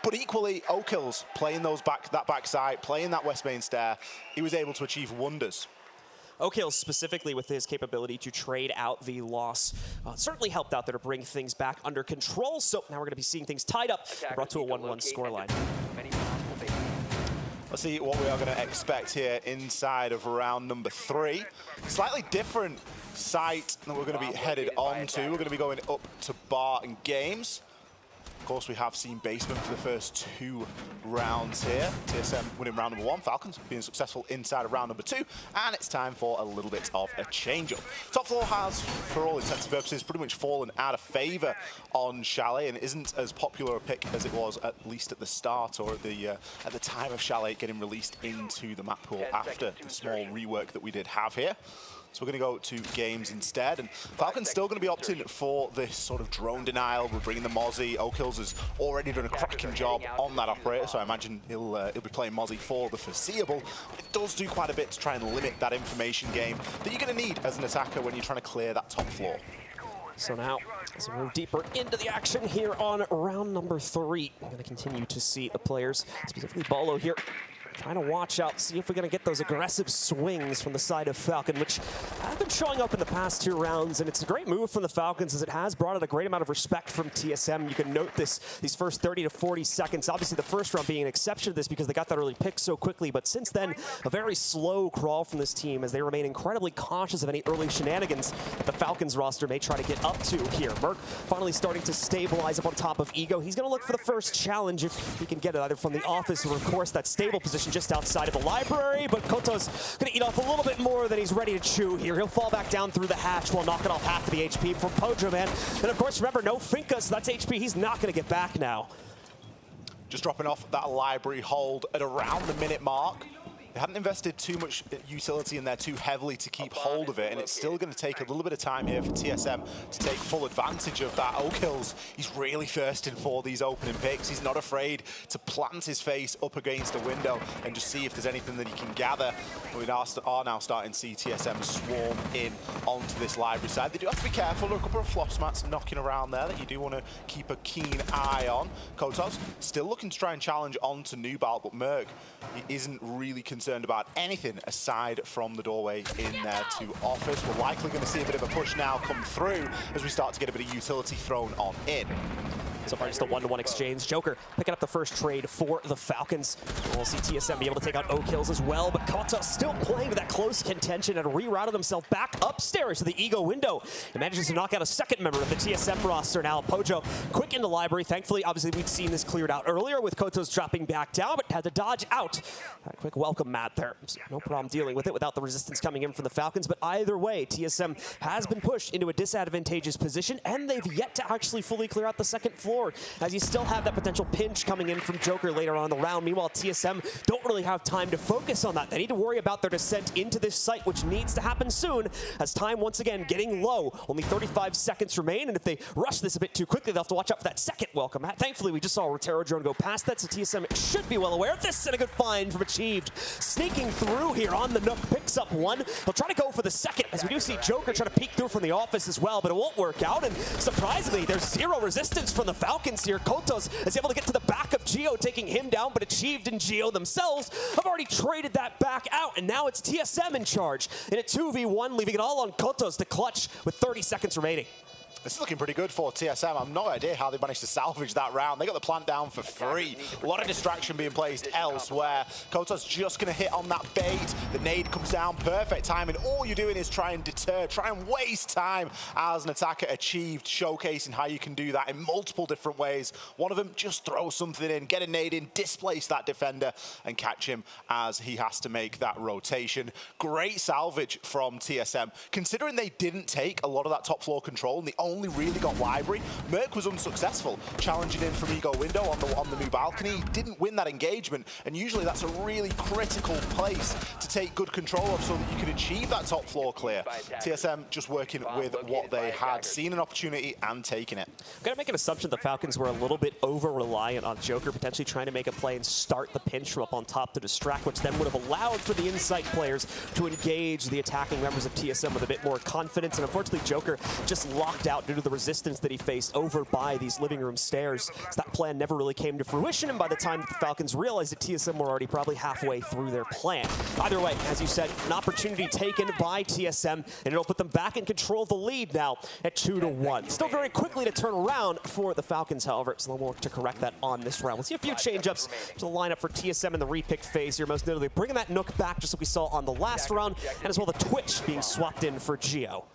but equally, Okills playing that back side, playing that west main stair, he was able to achieve wonders. Okills specifically with his capability to trade out the loss certainly helped out there to bring things back under control. So now we're going to be seeing things tied up and brought to a 1-1 scoreline. Let's see what we are going to expect here inside of round number 3. Slightly different site that we're going to be headed on to. We're going to be going up to Bar and Games. Of course, we have seen basement for the first 2 rounds here. TSM winning round number 1, Falcons being successful inside of round number 2, and it's time for a little bit of a change-up. Top floor has, for all intents and purposes, pretty much fallen out of favor on Chalet, and isn't as popular a pick as it was at least at the start or at the time of Chalet getting released into the map pool after the small rework that we did have here. So we're going to go to Games instead, and Falcon's still going to be opting for this sort of drone denial. We're bringing the Mozzie. Okills has already done a cracking job on that operator, so I imagine he'll be playing Mozzie for the foreseeable. It does do quite a bit to try and limit that information game that you're going to need as an attacker when you're trying to clear that top floor. So now, as we move deeper into the action here on round number 3, we're going to continue to see the players, specifically Bolo here, trying to watch out, see if we're going to get those aggressive swings from the side of Falcon, which have been showing up in the past 2 rounds, and it's a great move from the Falcons as it has brought out a great amount of respect from TSM. You can note these first 30 to 40 seconds. Obviously, the first round being an exception to this because they got that early pick so quickly, but since then, a very slow crawl from this team as they remain incredibly cautious of any early shenanigans that the Falcons roster may try to get up to here. Merc finally starting to stabilize up on top of Ego. He's going to look for the first challenge if he can get it, either from the office or, of course, that stable position position just outside of the library, but Koto's going to eat off a little bit more than he's ready to chew here. He'll fall back down through the hatch while knocking off half of the HP from Pojo, man. And of course, remember, no Finka, so that's HP he's not going to get back now. Just dropping off that library hold at around the minute mark. They hadn't invested too much utility in there too heavily to keep hold of it, and it's still going to take a little bit of time here for TSM to take full advantage of that. O'Kills, he's really thirsting for these opening picks. He's not afraid to plant his face up against a window and just see if there's anything that he can gather. We are now starting to see TSM swarm in onto this library side. They do have to be careful. There are a couple of floss mats knocking around there that you do want to keep a keen eye on. Kotos still looking to try and challenge onto Nubal, but Merc, he isn't really concerned about anything aside from the doorway in there to office. We're likely going to see a bit of a push now come through as we start to get a bit of utility thrown on in. So far, just a 1-to-1 exchange. Joker picking up the first trade for the Falcons. We'll see TSM be able to take out O-Kills as well, but Kota still playing to that close contention and rerouted himself back upstairs to the Ego window. He manages to knock out a second member of the TSM roster now. Pojo quick into library. Thankfully, obviously, we'd seen this cleared out earlier with Koto's dropping back down, but had to dodge out. A quick welcome mat there. So no problem dealing with it without the resistance coming in from the Falcons, but either way, TSM has been pushed into a disadvantageous position, and they've yet to actually fully clear out the second floor, as you still have that potential pinch coming in from Joker later on in the round. Meanwhile, TSM don't really have time to focus on that. They need to worry about their descent into this site, which needs to happen soon, as time once again getting low. Only 35 seconds remain, and if they rush this a bit too quickly, they'll have to watch out for that second welcome mat. Thankfully, we just saw a Rotero drone go past that, so TSM should be well aware of this, and a good find from Achieved. Sneaking through here on the Nook, picks up one. They'll try to go for the second, as we do see Joker try to peek through from the office as well, but it won't work out, and surprisingly, there's zero resistance from the Falcons here. Kotos is able to get to the back of Geo, taking him down, but Achieved and Geo themselves have already traded that back out, and now it's TSM in charge in a 2v1, leaving it all on Kotos to clutch with 30 seconds remaining. This is looking pretty good for TSM. I've no idea how they managed to salvage that round. They got the plant down for free. A lot of distraction being placed elsewhere. Kotos just going to hit on that bait. The nade comes down, perfect timing. All you're doing is try and deter, try and waste time as an attacker. Achieved, showcasing how you can do that in multiple different ways. One of them, just throw something in, get a nade in, displace that defender, and catch him as he has to make that rotation. Great salvage from TSM. Considering they didn't take a lot of that top floor control, and the only really got library, Merc was unsuccessful challenging in from Ego window on the new balcony. He didn't win that engagement, and usually that's a really critical place to take good control of so that you can achieve that top floor clear. TSM just working with what they had, seen an opportunity and taking it. I'm going to make an assumption the Falcons were a little bit over-reliant on Joker, potentially trying to make a play and start the pinch from up on top to distract, which then would have allowed for the Insight players to engage the attacking members of TSM with a bit more confidence, and unfortunately Joker just locked out due to the resistance that he faced over by these living room stairs. So that plan never really came to fruition, and by the time that the Falcons realized that TSM were already probably halfway through their plan. Either way, as you said, an opportunity taken by TSM, and it'll put them back in control of the lead now at 2-1. Still very quickly to turn around for the Falcons, however, so they'll work to correct that on this round. We'll see a few change-ups to the lineup for TSM in the repick phase here, most notably bringing that Nook back just like we saw on the last round, and as well the Twitch being swapped in for Geo.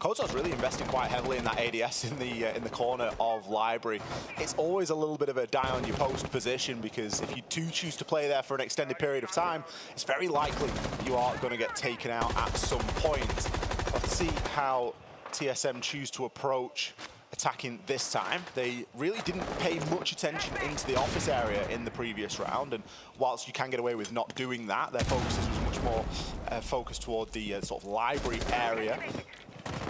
Koto's really investing quite heavily in that ADS in the corner of library. It's always a little bit of a die on your post position, because if you do choose to play there for an extended period of time, it's very likely you are going to get taken out at some point. We'll have to see how TSM choose to approach attacking this time. They really didn't pay much attention into the office area in the previous round, and whilst you can get away with not doing that, their focus was much more focused toward the sort of library area.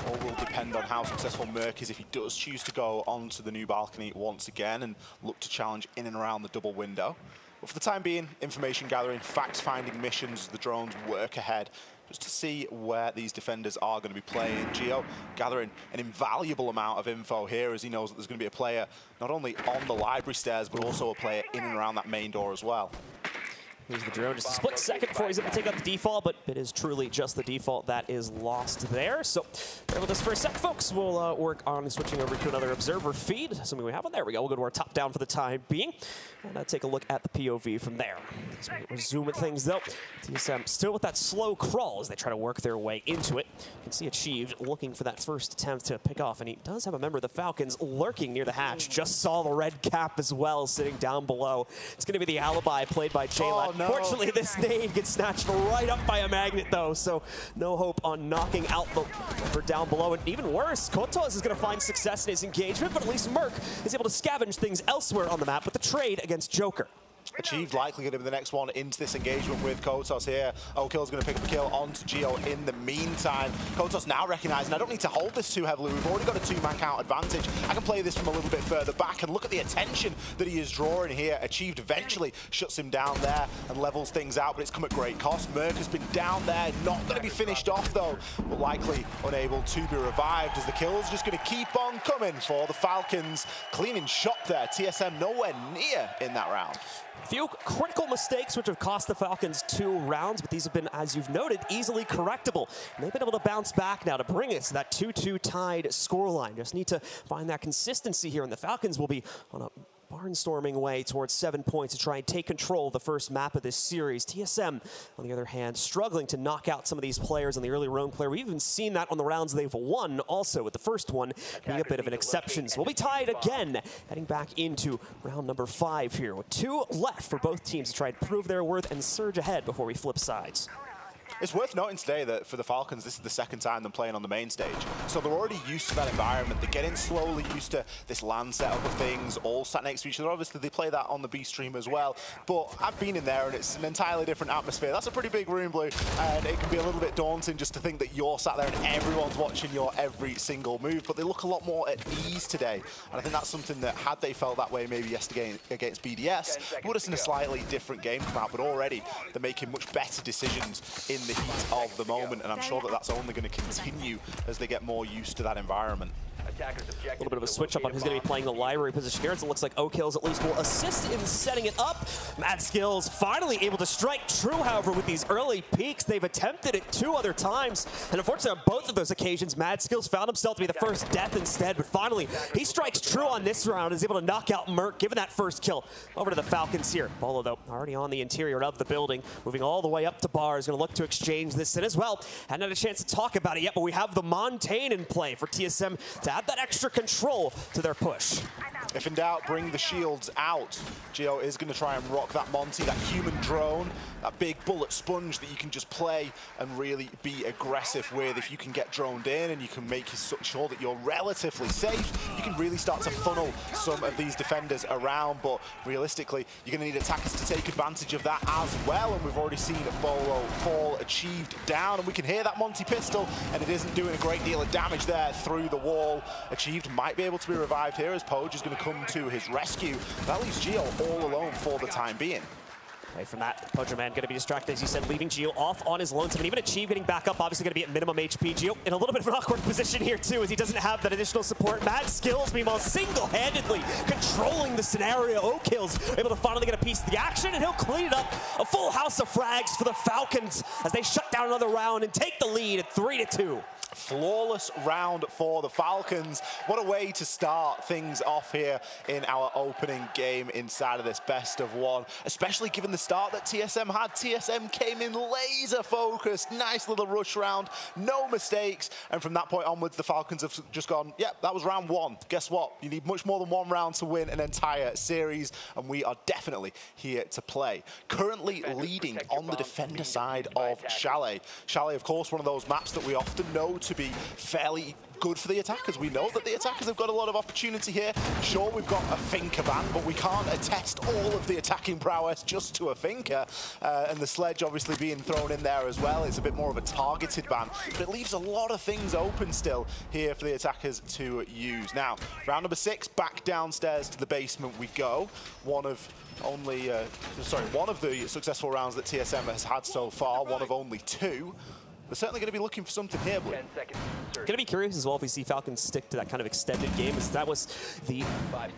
All will depend on how successful Merc is if he does choose to go onto the new balcony once again and look to challenge in and around the double window. But for the time being, information gathering, fact-finding missions, the drones work ahead, just to see where these defenders are going to be playing. Geo gathering an invaluable amount of info here, as he knows that there's going to be a player not only on the library stairs, but also a player in and around that main door as well. Here's the drone, just a split second before he's able to take out the default, but it is truly just the default that is lost there. So bear with us for a sec, folks. We'll work on switching over to another observer feed, assuming we have one. There we go. We'll go to our top down for the time being, and take a look at the POV from there. So we resume with things, though. TSM still with that slow crawl as they try to work their way into it. You can see Achieved looking for that first attempt to pick off, and he does have a member of the Falcons lurking near the hatch. Just saw the red cap as well sitting down below. It's going to be the alibi played by Jayla. No. Fortunately, this nade gets snatched right up by a magnet, though, so no hope on knocking out the member down below. And even worse, Kotos is going to find success in his engagement, but at least Merc is able to scavenge things elsewhere on the map with the trade against Joker. Achieved likely going to be the next one into this engagement with Kotos here. Okill's going to pick up a kill onto Geo in the meantime. Kotos now recognizing I don't need to hold this too heavily. We've already got a 2-man count advantage. I can play this from a little bit further back, and look at the attention that he is drawing here. Achieved eventually shuts him down there and levels things out, but it's come at great cost. Merc has been down there, not going to be finished off though, but likely unable to be revived as the kills just going to keep on coming for the Falcons. Cleaning shop there. TSM nowhere near in that round. Few critical mistakes which have cost the Falcons 2 rounds, but these have been, as you've noted, easily correctable. And they've been able to bounce back now to bring us to that 2-2 tied scoreline. Just need to find that consistency here, and the Falcons will be on a barnstorming way towards 7 points to try and take control of the first map of this series. TSM, on the other hand, struggling to knock out some of these players on the early roam player. We've even seen that on the rounds they've won also, with the first one being a bit of an exception. So we'll be tied again, heading back into round number 5 here, with 2 left for both teams to try and prove their worth and surge ahead before we flip sides. It's worth noting today that for the Falcons, this is the second time they're playing on the main stage. So they're already used to that environment. They're getting slowly used to this LAN setup of things, all sat next to each other. Obviously, they play that on the B stream as well. But I've been in there, and it's an entirely different atmosphere. That's a pretty big room, Blue, and it can be a little bit daunting just to think that you're sat there and everyone's watching your every single move. But they look a lot more at ease today. And I think that's something that, had they felt that way maybe yesterday against BDS, would have seen a slightly different game come out. But already, they're making much better decisions in the heat of the moment, and I'm sure that that's only going to continue as they get more used to that environment. A little bit of a switch up on who's going to be playing the library position here. It looks like O'Kills at least will assist in setting it up. Mad Skills finally able to strike true, however, with these early peaks. They've attempted it 2 other times, and unfortunately on both of those occasions, Mad Skills found himself to be the first death instead, but finally he strikes true on this round and is able to knock out Merc, giving that first kill over to the Falcons here. Bolo, though, already on the interior of the building, moving all the way up to Bar, is going to look to exchange this in as well. Hadn't had a chance to talk about it yet, but we have the Montaigne in play for TSM to add that extra control to their push. If in doubt, bring the shields out. Geo is going to try and rock that Monty, that human drone, that big bullet sponge that you can just play and really be aggressive with. If you can get droned in and you can make sure that you're relatively safe, you can really start to funnel some of these defenders around. But realistically, you're going to need attackers to take advantage of that as well. And we've already seen Bolo fall, Achieved down, and we can hear that Monty pistol, and it isn't doing a great deal of damage there through the wall. Achieved might be able to be revived here as Poge is going to come to his rescue. That leaves Geo all alone for the time being. Away from that, Pojo Man going to be distracted, as you said, leaving Geo off on his lonesome. And even Achieve getting back up, obviously going to be at minimum HP. Geo in a little bit of an awkward position here, too, as he doesn't have that additional support. Mad Skills, meanwhile, single-handedly controlling the scenario. O'Kills able to finally get a piece of the action, and he'll clean it up. A full house of frags for the Falcons as they shut down another round and take the lead at 3-2. Flawless round for the Falcons. What a way to start things off here in our opening game inside of this best of 1, especially given the start that TSM had. TSM came in laser focused, nice little rush round, no mistakes, and from that point onwards the Falcons have just gone, yep, that was round 1. Guess what? You need much more than 1 round to win an entire series, and we are definitely here to play. Currently leading on the defender side of Chalet. Chalet, of course, one of those maps that we often know to be fairly good for the attackers. We know that the attackers have got a lot of opportunity here. Sure, we've got a Finker ban, but we can't attest all of the attacking prowess just to a Finker. And the Sledge obviously being thrown in there as well. It's a bit more of a targeted ban, but it leaves a lot of things open still here for the attackers to use. Now, round number 6, back downstairs to the basement we go. One of the successful rounds that TSM has had so far, one of only 2. they're certainly going to be looking for something here, Blue. Going to be curious as well if we see Falcons stick to that kind of extended game, as that was the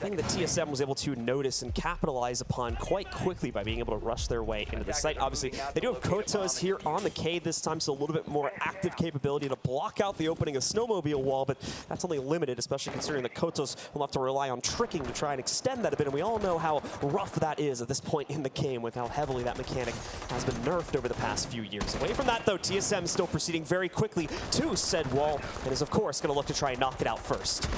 thing that TSM was able to notice and capitalize upon quite quickly by being able to rush their way into the site. Obviously, they do have Kotos here on the K this time, so a little bit more active capability to block out the opening of Snowmobile Wall, but that's only limited, especially considering that Kotos will have to rely on tricking to try and extend that a bit, and we all know how rough that is at this point in the game with how heavily that mechanic has been nerfed over the past few years. Away from that, though, TSM still proceeding very quickly to said wall, and is, of course, going to look to try and knock it out first.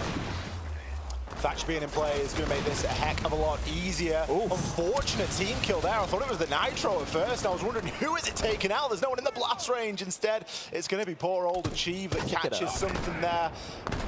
Thatch being in play is going to make this a heck of a lot easier. Unfortunate team kill there. I thought it was the Nitro at first. I was wondering who is it taking out. There's no one in the blast range. Instead, it's going to be poor old Achieve that catches something there.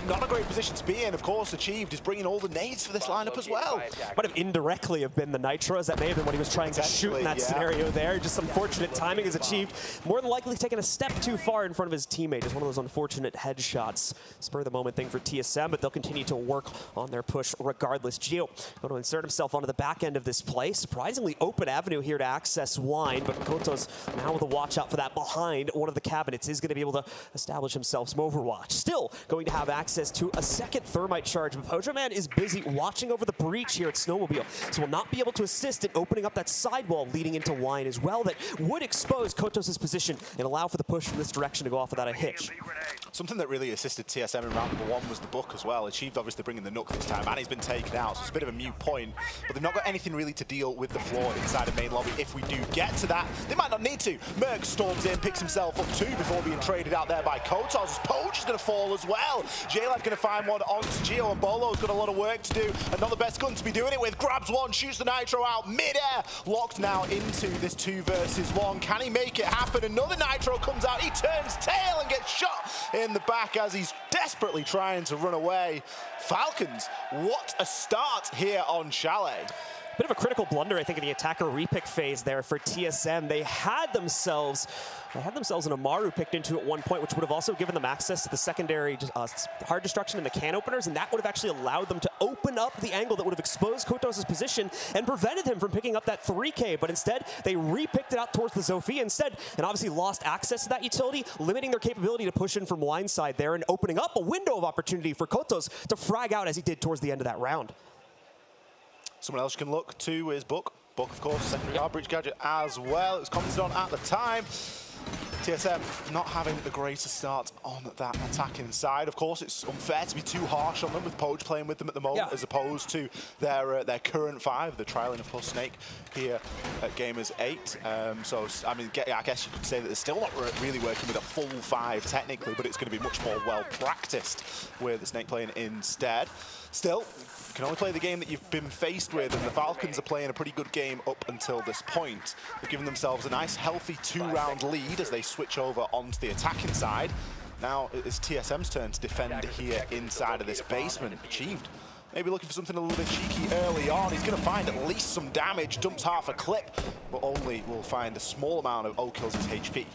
Not a great position to be in. Of course, Achieved is bringing all the nades for this lineup as well. Might have indirectly have been the Nitros. That may have been what he was trying to shoot in that scenario there. Just unfortunate timing is Achieved. More than likely taking a step too far in front of his teammate. Just one of those unfortunate headshots. Spur of the moment thing for TSM, but they'll continue to work on their push regardless. Geo going to insert himself onto the back end of this play. Surprisingly open avenue here to access Wine, but Kotos now with a watch out for that behind one of the cabinets is going to be able to establish himself some overwatch. Still going to have access to a second thermite charge, but Pojoman is busy watching over the breach here at Snowmobile, so will not be able to assist in opening up that sidewall leading into Wine as well that would expose Kotos' position and allow for the push from this direction to go off without a hitch. Something that really assisted TSM in round number 1 was the book as well. Achieved obviously bringing the Nook this time, and he's been taken out, so it's a bit of a mute point. But they've not got anything really to deal with the floor inside of main lobby. If we do get to that, they might not need to. Merc storms in, picks himself up too before being traded out there by Kotos. Poach is going to fall as well. J-Lad going to find one onto Geo, and Bolo's got a lot of work to do. And not the best gun to be doing it with. Grabs one, shoots the Nitro out mid-air. Locked now into this 2 versus 1. Can he make it happen? Another Nitro comes out. He turns tail and gets shot in the back as he's desperately trying to run away. Falcons, what a start here on Chalet. Bit of a critical blunder, I think, in the attacker repick phase there for TSM. They had themselves an Amaru picked into at one point, which would have also given them access to the secondary hard destruction in the can openers, and that would have actually allowed them to open up the angle that would have exposed Kotos' position and prevented him from picking up that 3K, but instead they repicked it out towards the Zofia instead, and obviously lost access to that utility, limiting their capability to push in from line side there and opening up a window of opportunity for Kotos to frag out as he did towards the end of that round. Someone else can look to is Book. Book, of course, secondary hard breach gadget as well. It was commented on at the time. TSM not having the greatest start on that attacking side. Of course, it's unfair to be too harsh on them with Poach playing with them at the moment, as opposed to their current 5, the trialing, of course, Snake here at Gamers8. So, I mean, I guess you could say that they're still not really working with a full 5 technically, but it's going to be much more well-practiced with the Snake playing instead. Still, you can only play the game that you've been faced with, and the Falcons are playing a pretty good game up until this point. They've given themselves a nice, healthy 2-round lead as they switch over onto the attacking side. Now it's TSM's turn to defend here inside of this basement. Achieved. Maybe looking for something a little bit cheeky early on. He's going to find at least some damage, dumps half a clip, but only will find a small amount of O-kills as HP.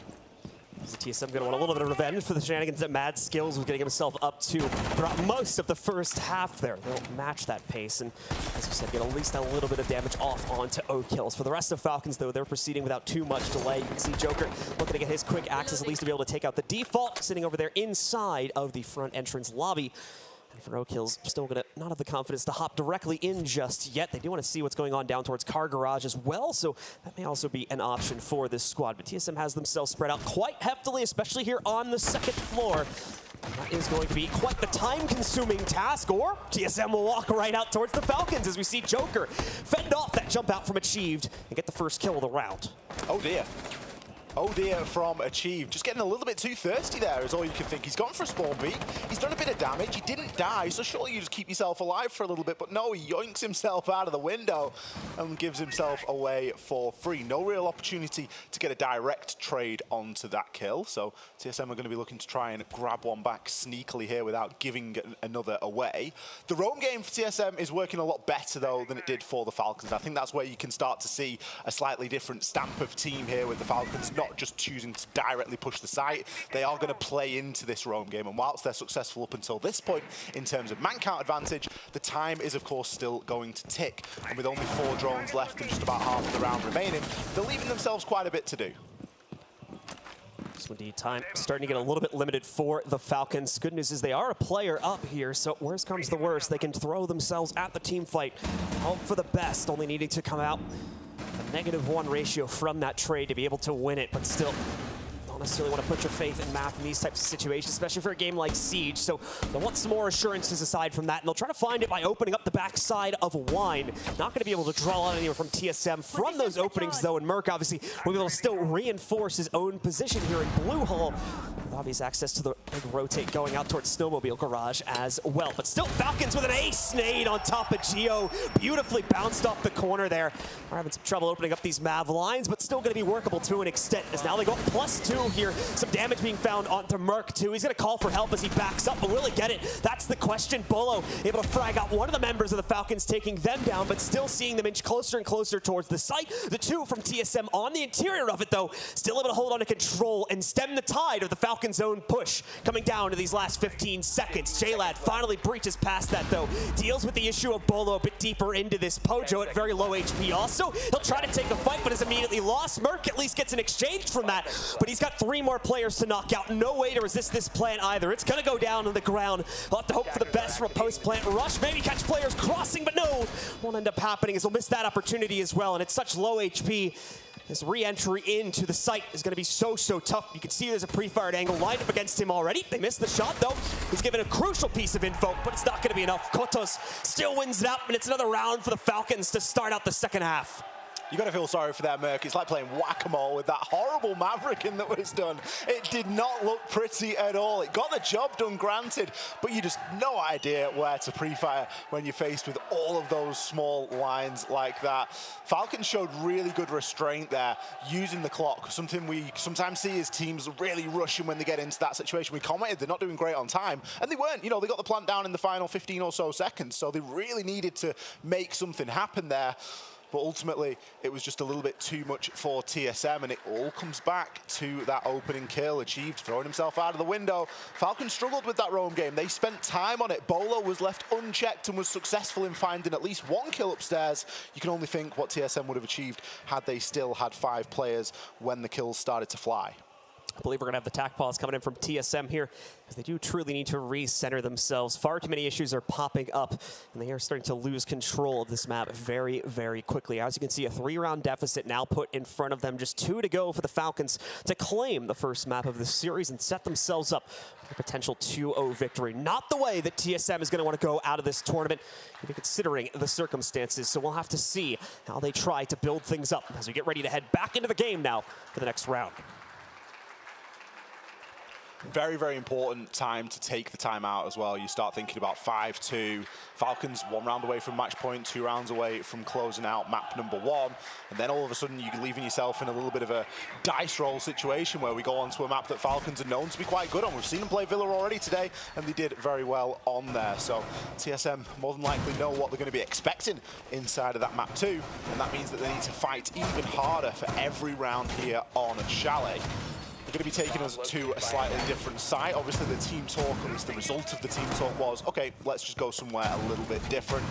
The TSM going to want a little bit of revenge for the shenanigans that Mad Skills was getting himself up to throughout most of the first half there. They'll match that pace and, as you said, get at least a little bit of damage off onto O-kills. For the rest of Falcons, though, they're proceeding without too much delay. You can see Joker looking to get his quick access, at least to be able to take out the default, sitting over there inside of the front entrance lobby. And for O-kills, still going to not have the confidence to hop directly in just yet. They do want to see what's going on down towards Car Garage as well, so that may also be an option for this squad. But TSM has themselves spread out quite heftily, especially here on the second floor. And that is going to be quite the time-consuming task, or TSM will walk right out towards the Falcons as we see Joker fend off that jump out from Achieved and get the first kill of the round. Oh dear. Oh dear from Achieve. Just getting a little bit too thirsty there is all you can think. He's gone for a spawn peek. He's done a bit of damage. He didn't die, so surely you just keep yourself alive for a little bit. But no, he yoinks himself out of the window and gives himself away for free. No real opportunity to get a direct trade onto that kill. So TSM are going to be looking to try and grab one back sneakily here without giving another away. The roam game for TSM is working a lot better, though, than it did for the Falcons. I think that's where you can start to see a slightly different stamp of team here with the Falcons, not just choosing to directly push the site. They are going to play into this roam game, and whilst they're successful up until this point in terms of man count advantage, the time is of course still going to tick, and with only 4 drones left and just about half of the round remaining, they're leaving themselves quite a bit to do. So indeed, time starting to get a little bit limited for the Falcons. Good news is they are a player up here, so worst comes to worst, they can throw themselves at the team fight. Hope for the best, only needing to come out a -1 ratio from that trade to be able to win it, but still don't necessarily want to put your faith in math in these types of situations, especially for a game like Siege. So they'll want some more assurances aside from that, and they'll try to find it by opening up the backside of Wine. Not going to be able to draw out anyone from TSM from those openings, though, and Merc obviously will be able to still reinforce his own position here in Blue Hole, with obvious access to the big rotate going out towards Snowmobile Garage as well. But still, Falcons with an ace nade on top of Geo. Beautifully bounced off the corner there. We're having some trouble opening up these Mav lines, but still going to be workable to an extent, as now they go +2 here. Some damage being found onto Merc, too. He's going to call for help as he backs up, but will he get it? That's the question. Bolo able to frag out one of the members of the Falcons, taking them down, but still seeing them inch closer and closer towards the site. The two from TSM on the interior of it, though, still able to hold on to control and stem the tide of the Falcons' own push coming down to these last 15 seconds. J-Lad finally breaches past that, though. Deals with the issue of Bolo a bit deeper into this. Pojo at very low HP also. He'll try to take the fight, but is immediately lost. Merc at least gets an exchange from that, but he's got 3 more players to knock out. No way to resist this plant either. It's going to go down on the ground. We'll have to hope for the best from a post-plant rush. Maybe catch players crossing, but no. Won't end up happening as he'll miss that opportunity as well, and it's such low HP. This re-entry into the site is going to be so tough. You can see there's a pre-fired angle lined up against him already. They missed the shot, though. He's given a crucial piece of info, but it's not going to be enough. Kotos still wins it up, and it's another round for the Falcons to start out the second half. You got to feel sorry for that Merc. It's like playing whack-a-mole with that horrible Mavericking that was done. It did not look pretty at all. It got the job done, granted, but you just no idea where to pre-fire when you're faced with all of those small lines like that. Falcons showed really good restraint there, using the clock. Something we sometimes see is teams really rushing when they get into that situation. We commented they're not doing great on time, and they weren't. You know, they got the plant down in the final 15 or so seconds, so they really needed to make something happen there. But ultimately, it was just a little bit too much for TSM, and it all comes back to that opening kill achieved, throwing himself out of the window. Falcons struggled with that roam game. They spent time on it. Bolo was left unchecked and was successful in finding at least 1 kill upstairs. You can only think what TSM would have achieved had they still had 5 players when the kills started to fly. I believe we're going to have the tack pause coming in from TSM here, because they do truly need to recenter themselves. Far too many issues are popping up, and they are starting to lose control of this map very, very quickly. As you can see, a 3-round deficit now put in front of them. Just 2 to go for the Falcons to claim the first map of the series and set themselves up for a potential 2-0 victory. Not the way that TSM is going to want to go out of this tournament, even considering the circumstances. So we'll have to see how they try to build things up as we get ready to head back into the game now for the next round. Very, very important time to take the time out as well. You start thinking about 5-2. Falcons 1 round away from match point, 2 rounds away from closing out map number 1. And then all of a sudden you're leaving yourself in a little bit of a dice roll situation where we go onto a map that Falcons are known to be quite good on. We've seen them play Villa already today, and they did very well on there. So TSM more than likely know what they're going to be expecting inside of that map 2. And that means that they need to fight even harder for every round here on Chalet. They're going to be taking us to a slightly different site. Obviously, the team talk, at least the result of the team talk was, okay, let's just go somewhere a little bit different.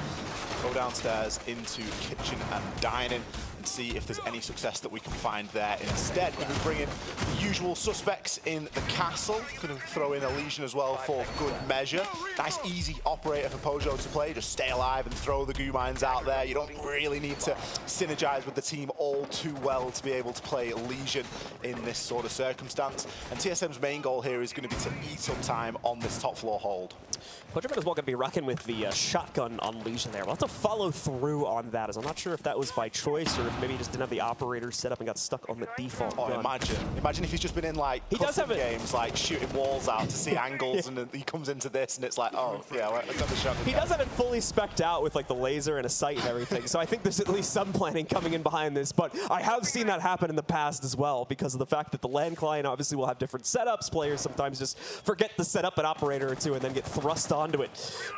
Go downstairs into kitchen and dining and see if there's any success that we can find there instead. We're going to bring in the usual suspects in the castle. Going to throw in a Legion as well for good measure. Nice, easy operator for Pojo to play. Just stay alive and throw the goo mines out there. You don't really need to synergize with the team all too well to be able to play Legion in this sort of circumstance. And TSM's main goal here is going to be to eat up time on this top floor hold. Pojo as well going to be rocking with the shotgun on Legion there. We'll have to follow through on that, as I'm not sure if that was by choice or if maybe he just didn't have the operator set up and got stuck on the default gun. Imagine if he's just been in like custom games, like shooting walls out to see angles, and he comes into this and it's like, oh yeah, I got the shotgun. He does have it fully spec'd out with like the laser and a sight and everything, so I think there's at least some planning coming in behind this, but I have seen that happen in the past as well, because of the fact that the LAN client obviously will have different setups. Players sometimes just forget to set up an operator or two and then get thrust onto it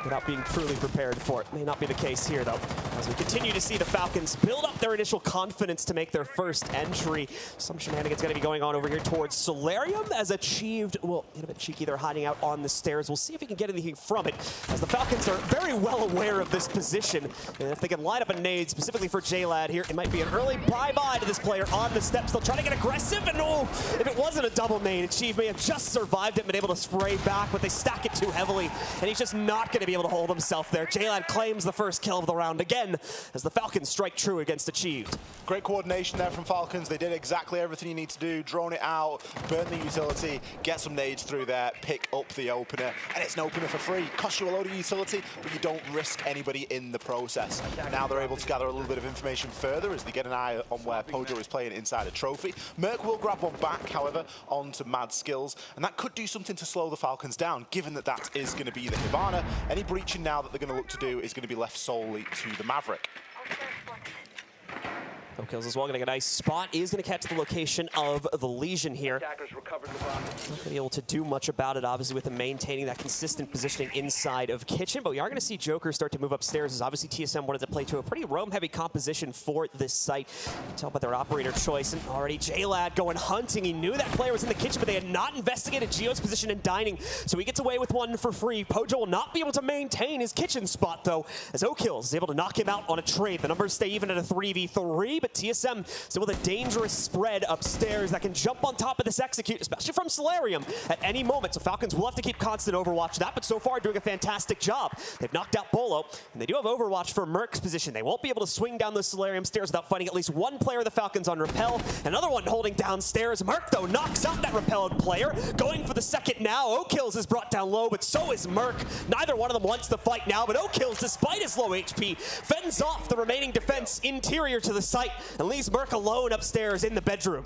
without being truly prepared for it. May not be the case here though, as we continue to see the Falcons build up their initial confidence to make their first entry. Some shenanigans going to be going on over here towards Solarium as Achieved. Well, a bit cheeky, they're hiding out on the stairs. We'll see if we can get anything from it, as the Falcons are very well aware of this position. And if they can line up a nade specifically for J-Lad here, it might be an early bye-bye to this player on the steps. They'll try to get aggressive, and oh, if it wasn't a double nade, Achieve may have just survived it and been able to spray back, but they stack it too heavily, and he's just not going to be able to hold himself there. J-Lad claims the first kill of the round again, as the Falcons strike true against Achieved. Great coordination there from Falcons. They did exactly everything you need to do. Drone it out, burn the utility, get some nades through there, pick up the opener, and it's an opener for free. Costs you a load of utility, but you don't risk anybody in the process. Now they're able to gather a little bit of information further as they get an eye on where Pojo is playing inside a trophy. Merc will grab one back, however, onto Mad Skills, and that could do something to slow the Falcons down, given that that is going to be the Hibana. Any breaching now that they're going to look to do is going to be left solely to the Maverick. No kills as well, getting a nice spot. Is going to catch the location of the Legion here. Not going to be able to do much about it, obviously, with them maintaining that consistent positioning inside of Kitchen. But we are going to see Joker start to move upstairs, as obviously TSM wanted to play to a pretty roam-heavy composition for this site. You can tell by their operator choice. And already J-Lad going hunting. He knew that player was in the kitchen, but they had not investigated Geo's position in dining. So he gets away with one for free. Pojo will not be able to maintain his kitchen spot, though, as O'Kills is able to knock him out on a trade. The numbers stay even at a 3v3, but TSM still with a dangerous spread upstairs that can jump on top of this execute, especially from Solarium at any moment. So Falcons will have to keep constant overwatch that, but so far doing a fantastic job. They've knocked out Bolo, and they do have overwatch for Merc's position. They won't be able to swing down the Solarium stairs without finding at least one player of the Falcons on Repel. Another one holding downstairs. Merc, though, knocks out that repelled player. Going for the second now. O'Kills is brought down low, but so is Merc. Neither one of them wants the fight now, but O'Kills, despite his low HP, fends off the remaining defense interior to the site and leaves Merc alone upstairs in the bedroom.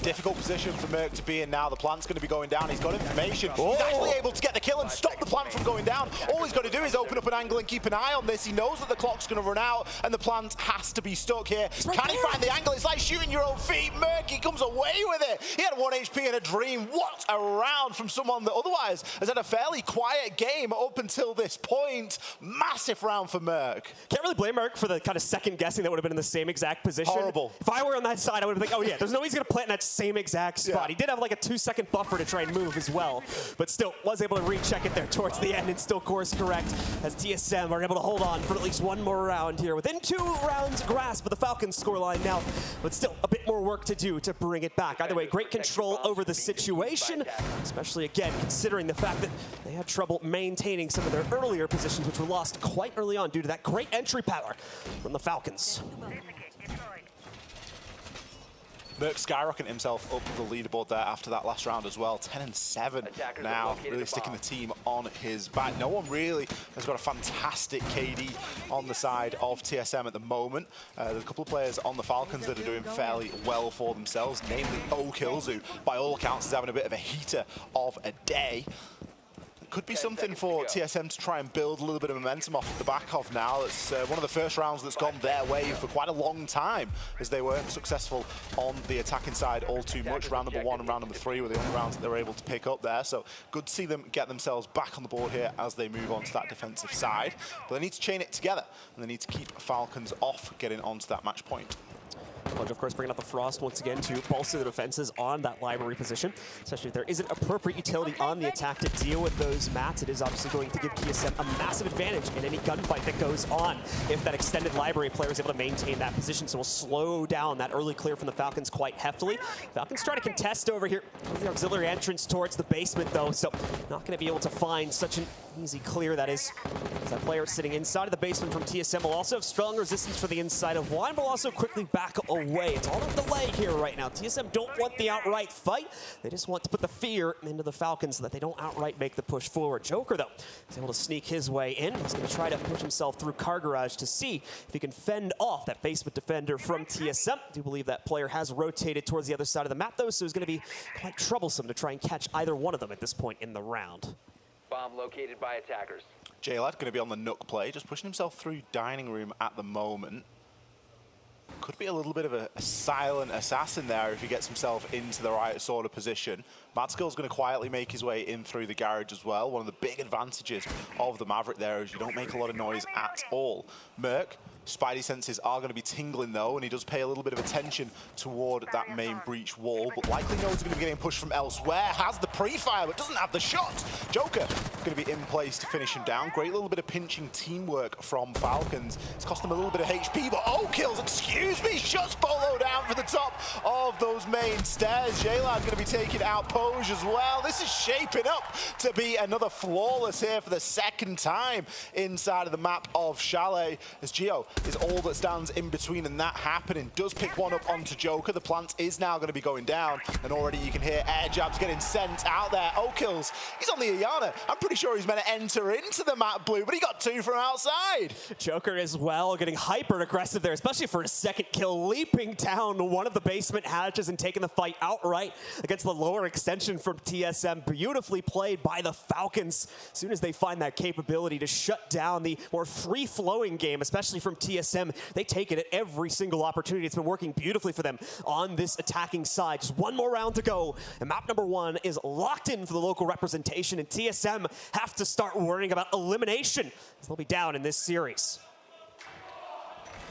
Difficult position for Merc to be in now. The plant's going to be going down. He's got information. He's actually able to get the kill and stop the plant from going down. All he's got to do is open up an angle and keep an eye on this. He knows that the clock's going to run out and the plant has to be stuck here. Can he find the angle? It's like shooting your own feet. Merc, he comes away with it. He had 1 HP in a dream. What a round from someone that otherwise has had a fairly quiet game up until this point. Massive round for Merc. Can't really blame Merc for the kind of second guessing that would have been in the same exact position. Horrible. If I were on that side, I would have been like, oh yeah, there's no way he's going to plant in that same exact spot. Yeah. He did have like a 2-second buffer to try and move as well, but still was able to recheck it there towards the end and still course correct, as TSM are able to hold on for at least one more round here. Within 2 rounds grasp of the Falcons scoreline now, but still a bit more work to do to bring it back. Either way, great control over the situation, especially again considering the fact that they had trouble maintaining some of their earlier positions, which were lost quite early on due to that great entry power from the Falcons. Merc skyrocketing himself up the leaderboard there after that last round as well. 10-7 now, really sticking the team on his back. No one really has got a fantastic KD on the side of TSM at the moment. There's a couple of players on the Falcons that are doing fairly well for themselves, namely O'Kills, who by all accounts is having a bit of a heater of a day. Could be something for TSM to try and build a little bit of momentum off the back of now. It's one of the first rounds that's gone their way for quite a long time, as they weren't successful on the attacking side all too much. Round number 1 and round number 3 were the only rounds that they were able to pick up there. So good to see them get themselves back on the board here as they move on to that defensive side. But they need to chain it together, and they need to keep Falcons off getting onto that match point. Of course, bringing out the Frost once again to bolster the defenses on that library position, especially if there isn't appropriate utility on the attack to deal with those mats. It is obviously going to give TSM a massive advantage in any gunfight that goes on if that extended library player is able to maintain that position. So we'll slow down that early clear from the Falcons quite heftily. Falcons trying to contest over here. The auxiliary entrance towards the basement, though, so not going to be able to find such an easy clear. That is, as that player sitting inside of the basement from TSM will also have strong resistance for the inside of Wine, but will also quickly back away. It's all a delay here right now. TSM don't want the outright fight. They just want to put the fear into the Falcons so that they don't outright make the push forward. Joker, though, is able to sneak his way in. He's going to try to push himself through Car Garage to see if he can fend off that basement defender from TSM. I do believe that player has rotated towards the other side of the map, though, so it's going to be quite troublesome to try and catch either one of them at this point in the round. Bomb located by attackers. J-Lad going to be on the Nook play, just pushing himself through dining room at the moment. Could be a little bit of a silent assassin there if he gets himself into the right sort of position. Madskill's going to quietly make his way in through the garage as well. One of the big advantages of the Maverick there is you don't make a lot of noise at all. Merc Spidey senses are going to be tingling though, and he does pay a little bit of attention toward that main breach wall, but likely knows he's going to be getting pushed from elsewhere. Has the pre-fire, but doesn't have the shot. Joker going to be in place to finish him down. Great little bit of pinching teamwork from Falcons. It's cost them a little bit of HP, but kills, excuse me, shuts Bolo down for the top of those main stairs. Jaylan going to be taking out Poj as well. This is shaping up to be another flawless here for the second time inside of the map of Chalet, as Geo is all that stands in between, and that happening does pick one up onto Joker. The plant is now going to be going down, and already you can hear air jabs getting sent out there. kills, he's on the Iana. I'm pretty sure he's meant to enter into the map blue, but he got 2 from outside. Joker as well, getting hyper aggressive there, especially for his second kill, leaping down one of the basement hatches and taking the fight outright against the lower extension from TSM. Beautifully played by the Falcons. As soon as they find that capability to shut down the more free-flowing game, especially from TSM, they take it at every single opportunity. It's been working beautifully for them on this attacking side. Just one more round to go, and map number 1 is locked in for the local representation, and TSM have to start worrying about elimination as they'll be down in this series.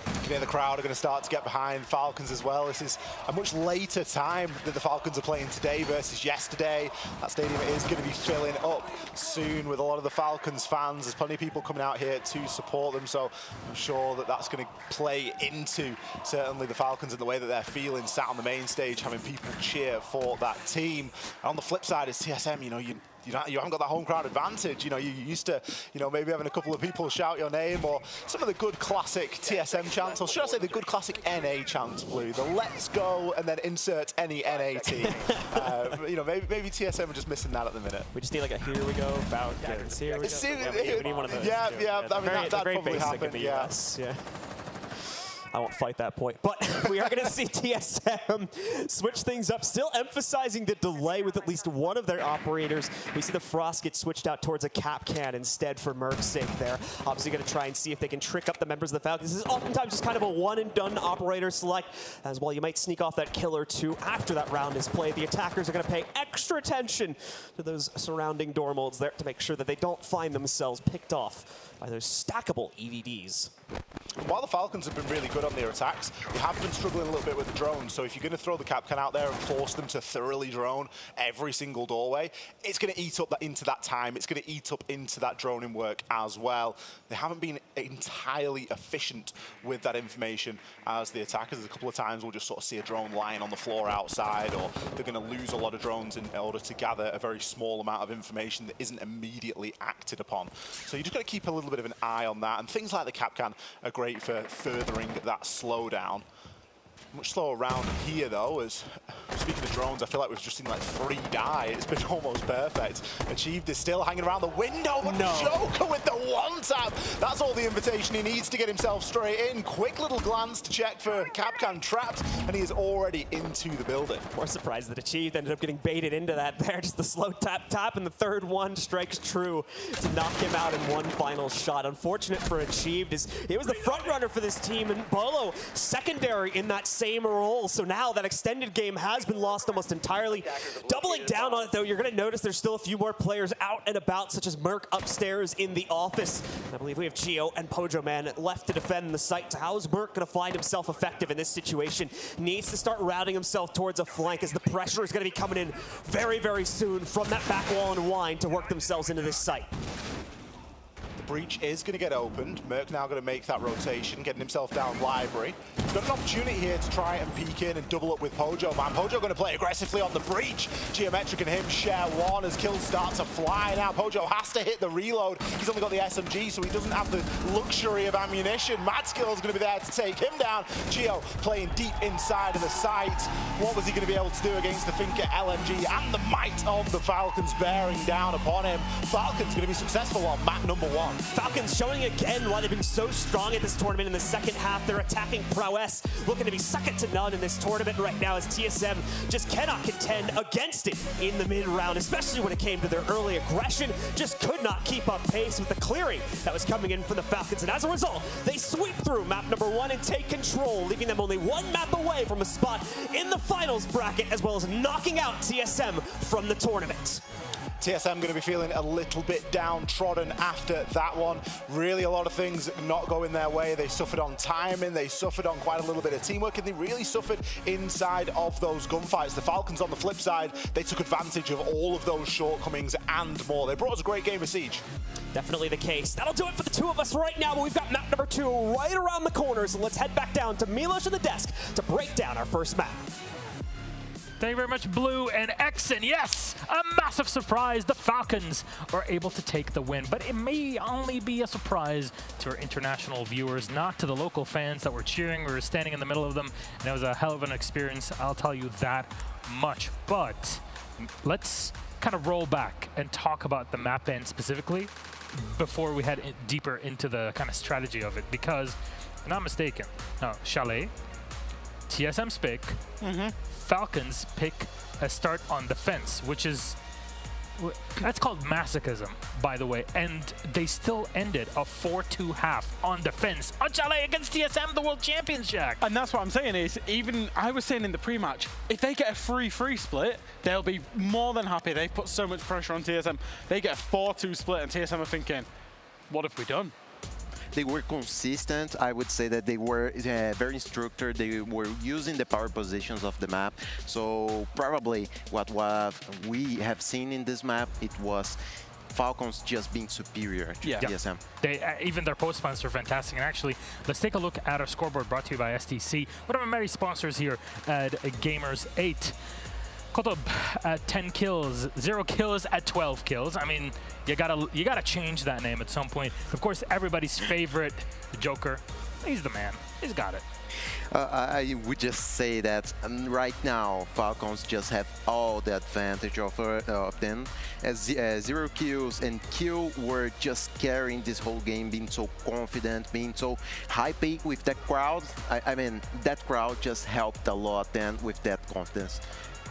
You can hear the crowd are going to start to get behind Falcons as well. This is a much later time that the Falcons are playing today versus yesterday. That stadium is going to be filling up soon with a lot of the Falcons fans. There's plenty of people coming out here to support them, so I'm sure that that's going to play into certainly the Falcons and the way that they're feeling sat on the main stage, having people cheer for that team. And on the flip side is TSM, you haven't got that home crowd advantage. You used to, maybe having a couple of people shout your name, or some of the good classic TSM chants, or should I say the good classic NA chants, Blue. The let's go, and then insert any NA team. Maybe TSM are just missing that at the minute. We just need like a here we go, Falcons, here we go. We need one of those. Yeah, I mean, that'd probably happen. Yeah. I won't fight that point, but we are going to see TSM switch things up, still emphasizing the delay with at least one of their operators. We see the Frost get switched out towards a cap can instead for Merc's sake there. Obviously going to try and see if they can trick up the members of the Falcons. This is oftentimes just kind of a one-and-done operator select, as well you might sneak off that kill or 2 after that round is played. The attackers are going to pay extra attention to those surrounding door molds there to make sure that they don't find themselves picked off by those stackable EVDs. While the Falcons have been really good on their attacks, they have been struggling a little bit with the drones. So if you're going to throw the Capcan out there and force them to thoroughly drone every single doorway, it's going to eat up into that time. It's going to eat up into that droning work as well. They haven't been entirely efficient with that information as the attackers. A couple of times we'll just sort of see a drone lying on the floor outside, or they're going to lose a lot of drones in order to gather a very small amount of information that isn't immediately acted upon. So you just got to keep a little bit of an eye on that. And things like the Capcan are great for furthering that slowdown. Much slower round here, though, as speaking of drones, I feel like we've just seen like 3 die. It's been almost perfect. Achieved is still hanging around the window, but Joker with the one-tap. That's all the invitation he needs to get himself straight in. Quick little glance to check for Capcan trapped, and he is already into the building. More surprised that Achieved ended up getting baited into that there. Just the slow tap, and the third one strikes true to knock him out in one final shot. Unfortunate for Achieved, is he was the front runner for this team, and Bolo secondary in that same role. So now that extended game has been lost almost entirely. Doubling down on it, though, you're going to notice there's still a few more players out and about, such as Merc upstairs in the office. And I believe we have Geo and Pojo Man left to defend the site. So how is Merc going to find himself effective in this situation? Needs to start routing himself towards a flank, as the pressure is going to be coming in very, very soon from that back wall and wine to work themselves into this site. Breach is going to get opened. Merc now going to make that rotation, getting himself down library. He's got an opportunity here to try and peek in and double up with Pojo, man. Pojo going to play aggressively on the breach. Geometric and him share one as kills start to fly. Now Pojo has to hit the reload. He's only got the SMG, so he doesn't have the luxury of ammunition. Mad Skill's going to be there to take him down. Geo playing deep inside of the site. What was he going to be able to do against the Finka LMG and the might of the Falcons bearing down upon him? Falcons going to be successful on map number 1. Falcons showing again why they've been so strong at this tournament in the second half. Their attacking prowess looking to be second to none in this tournament right now, as TSM just cannot contend against it in the mid-round, especially when it came to their early aggression. Just could not keep up pace with the clearing that was coming in from the Falcons, and as a result, they sweep through map number 1 and take control, leaving them only 1 map away from a spot in the finals bracket, as well as knocking out TSM from the tournament. TSM going to be feeling a little bit downtrodden after that one. Really a lot of things not going their way. They suffered on timing, they suffered on quite a little bit of teamwork, and they really suffered inside of those gunfights. The Falcons on the flip side, they took advantage of all of those shortcomings and more. They brought us a great game of Siege. Definitely the case. That'll do it for the two of us right now, but we've got map number 2 right around the corner, so let's head back down to Milos on the desk to break down our first map. Thank you very much, Blue and Exen. Yes, a massive surprise. The Falcons are able to take the win, but it may only be a surprise to our international viewers, not to the local fans that were cheering. We were standing in the middle of them, and it was a hell of an experience. I'll tell you that much. But let's kind of roll back and talk about the map end specifically before we head deeper into the kind of strategy of it, because if I'm not mistaken, now Chalet, TSM Spic, Falcons pick a start on defense, which is, that's called masochism, by the way, and they still ended a 4-2 half on defense on Chalet against TSM, the world champions, Jack. And that's what I'm saying is, even I was saying in the pre-match, if they get a 3-3 split, they'll be more than happy. They put so much pressure on TSM. They get a 4-2 split, and TSM are thinking, what have we done? They were consistent. I would say that they were very structured. They were using the power positions of the map. So probably what we have seen in this map, it was Falcons just being superior to TSM. They, even their post-spawns are fantastic. And actually, let's take a look at our scoreboard brought to you by STC, one of our many sponsors here at Gamers8. Kotob at 10 kills, 0 kills at 12 kills. I mean, you gotta change that name at some point. Of course, everybody's favorite Joker. He's the man. He's got it. I would just say that right now Falcons just have all the advantage of them. As 0 kills and Kill were just carrying this whole game, being so confident, being so high-peak with that crowd. I mean, that crowd just helped a lot then with that confidence.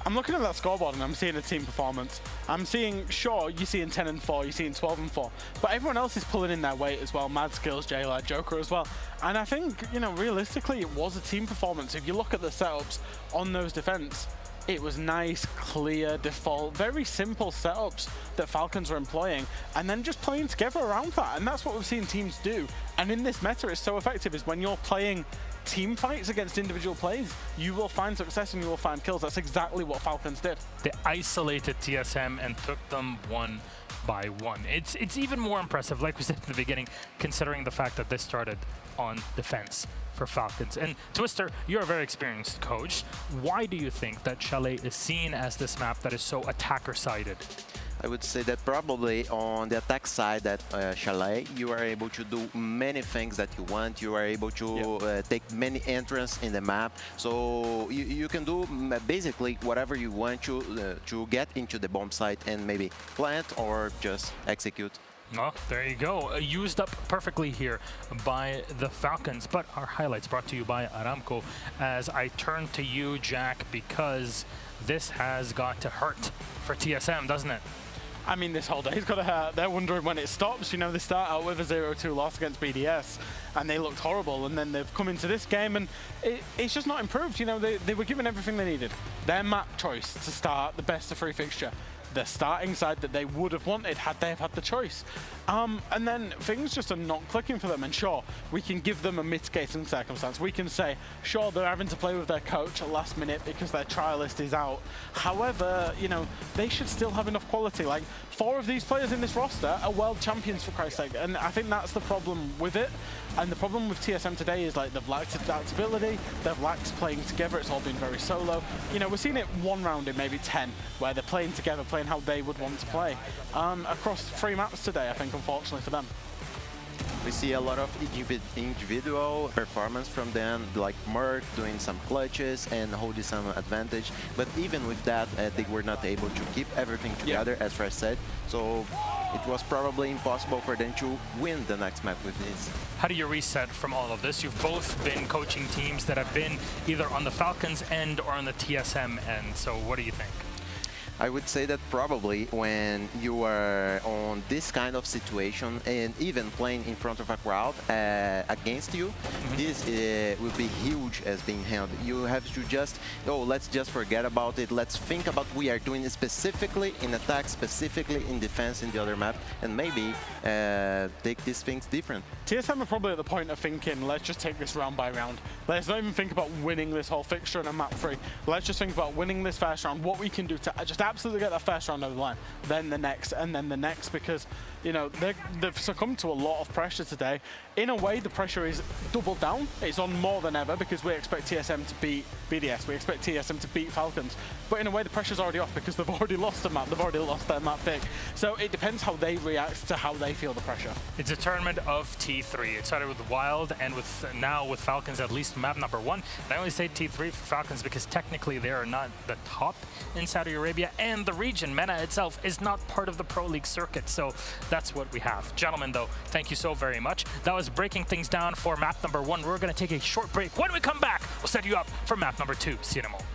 I'm looking at that scoreboard and I'm seeing a team performance. I'm seeing, sure, you're seeing 10 and 4, you're seeing 12 and 4, but everyone else is pulling in their weight as well. Mad Skills, J-Lad, Joker as well. And I think, you know, realistically, it was a team performance. If you look at the setups on those defense, it was nice, clear, default, very simple setups that Falcons are employing, and then just playing together around that. And that's what we've seen teams do. And in this meta, it's so effective, is when you're playing team fights against individual plays, you will find success and you will find kills. That's exactly what Falcons did. They isolated TSM and took them one by one. It's even more impressive, like we said at the beginning, considering the fact that this started on defense for Falcons. And Twister, you're a very experienced coach. Why do you think that Chalet is seen as this map that is so attacker-sided? I would say that probably on the attack side at Chalet, you are able to do many things that you want. You are able to take many entrances in the map. So you can do basically whatever you want to get into the bomb site and maybe plant or just execute. Oh, there you go. Used up perfectly here by the Falcons. But our highlights brought to you by Aramco. As I turn to you, Jack, because this has got to hurt for TSM, doesn't it? I mean, this whole day's got to hurt. They're wondering when it stops. You know, they start out with a 0-2 loss against BDS, and they looked horrible. And then they've come into this game, and it's just not improved. You know, they were given everything they needed. Their map choice to start the best of 3 fixture. The starting side that they would have wanted had they have had the choice. And then things just are not clicking for them. And sure, we can give them a mitigating circumstance. We can say, sure, they're having to play with their coach at last minute because their trialist is out. However, you know, they should still have enough quality. Like, 4 of these players in this roster are world champions, for Christ's sake. And I think that's the problem with it. And the problem with TSM today is, like, they've lacked adaptability, they've lacked playing together, it's all been very solo. You know, we're seeing it one round in maybe 10, where they're playing together, playing how they would want to play. Across 3 maps today, I think, unfortunately for them. We see a lot of individual performance from them, like Merc doing some clutches and holding some advantage. But even with that, they were not able to keep everything together, as Fresh said. So it was probably impossible for them to win the next map with this. How do you reset from all of this? You've both been coaching teams that have been either on the Falcons end or on the TSM end. So what do you think? I would say that probably when you are on this kind of situation and even playing in front of a crowd against you, this will be huge as being handled. You have to just, let's just forget about it. Let's think about what we are doing specifically in attack, specifically in defense in the other map, and maybe take these things different. TSM are probably at the point of thinking, let's just take this round by round. Let's not even think about winning this whole fixture in a map 3. Let's just think about winning this first round, what we can do to just absolutely get that first round over the line, then the next, and then the next, because, you know, they've succumbed to a lot of pressure today. In a way, the pressure is doubled down. It's on more than ever because we expect TSM to beat BDS. We expect TSM to beat Falcons. But in a way, the pressure's already off because they've already lost a map. They've already lost their map pick. So it depends how they react to how they feel the pressure. It's a tournament of T3. It started with Wild and now with Falcons, at least map number 1. And I only say T3 for Falcons because technically they are not the top in Saudi Arabia, and the region, MENA itself, is not part of the Pro League circuit. So that's what we have. Gentlemen, though, thank you so very much. That was breaking things down for map number 1. We're going to take a short break. When we come back, we'll set you up for map number 2. See you in a moment.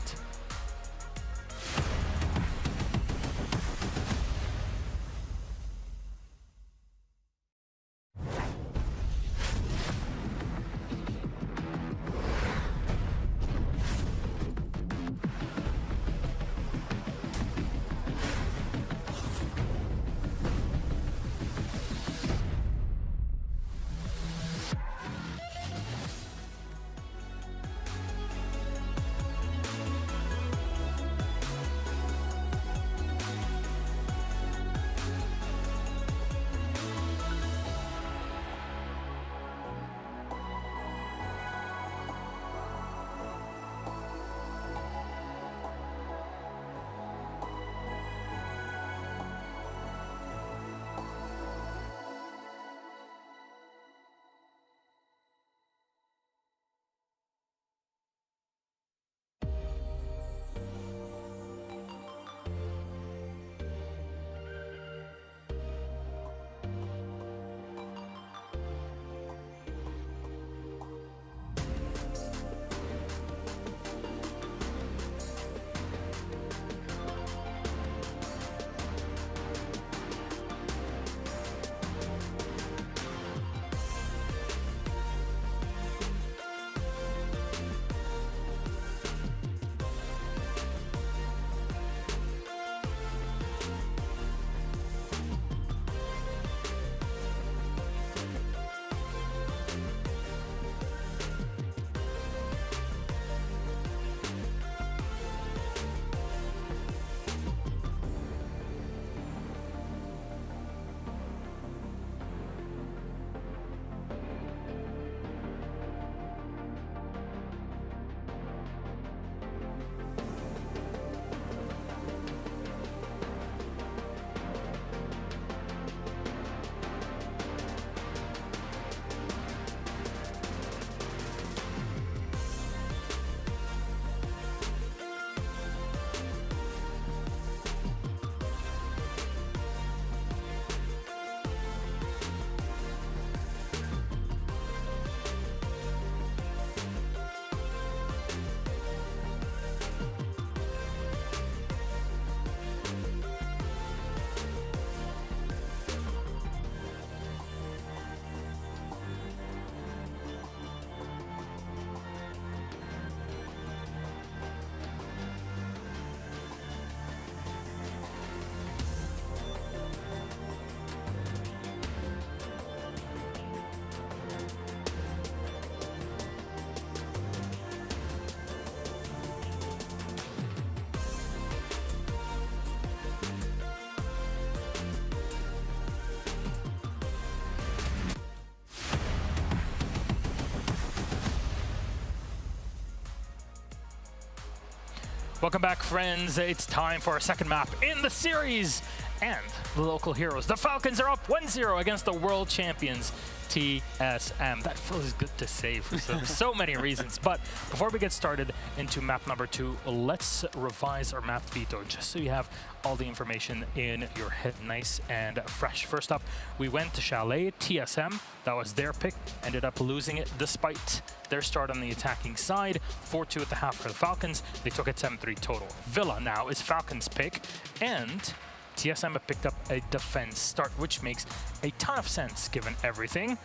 Welcome back, friends. It's time for our second map in the series. And the local heroes, the Falcons, are up 1-0 against the world champions, TSM. That feels good to say for so many reasons. But before we get started into map number 2, let's revise our map veto just so you have all the information in your head nice and fresh. First up, we went to Chalet. TSM, that was their pick, ended up losing it despite their start on the attacking side. 4-2 at the half for the Falcons. They took it 7-3 total. Villa now is Falcons' pick, and TSM have picked up a defense start, which makes a ton of sense given everything.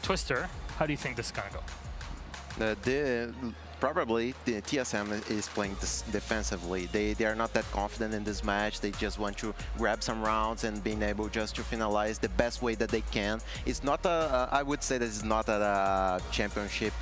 Twister, how do you think this is going to go? Probably the TSM is playing defensively. They are not that confident in this match. They just want to grab some rounds and being able just to finalize the best way that they can. It's not a, I would say this is not a championship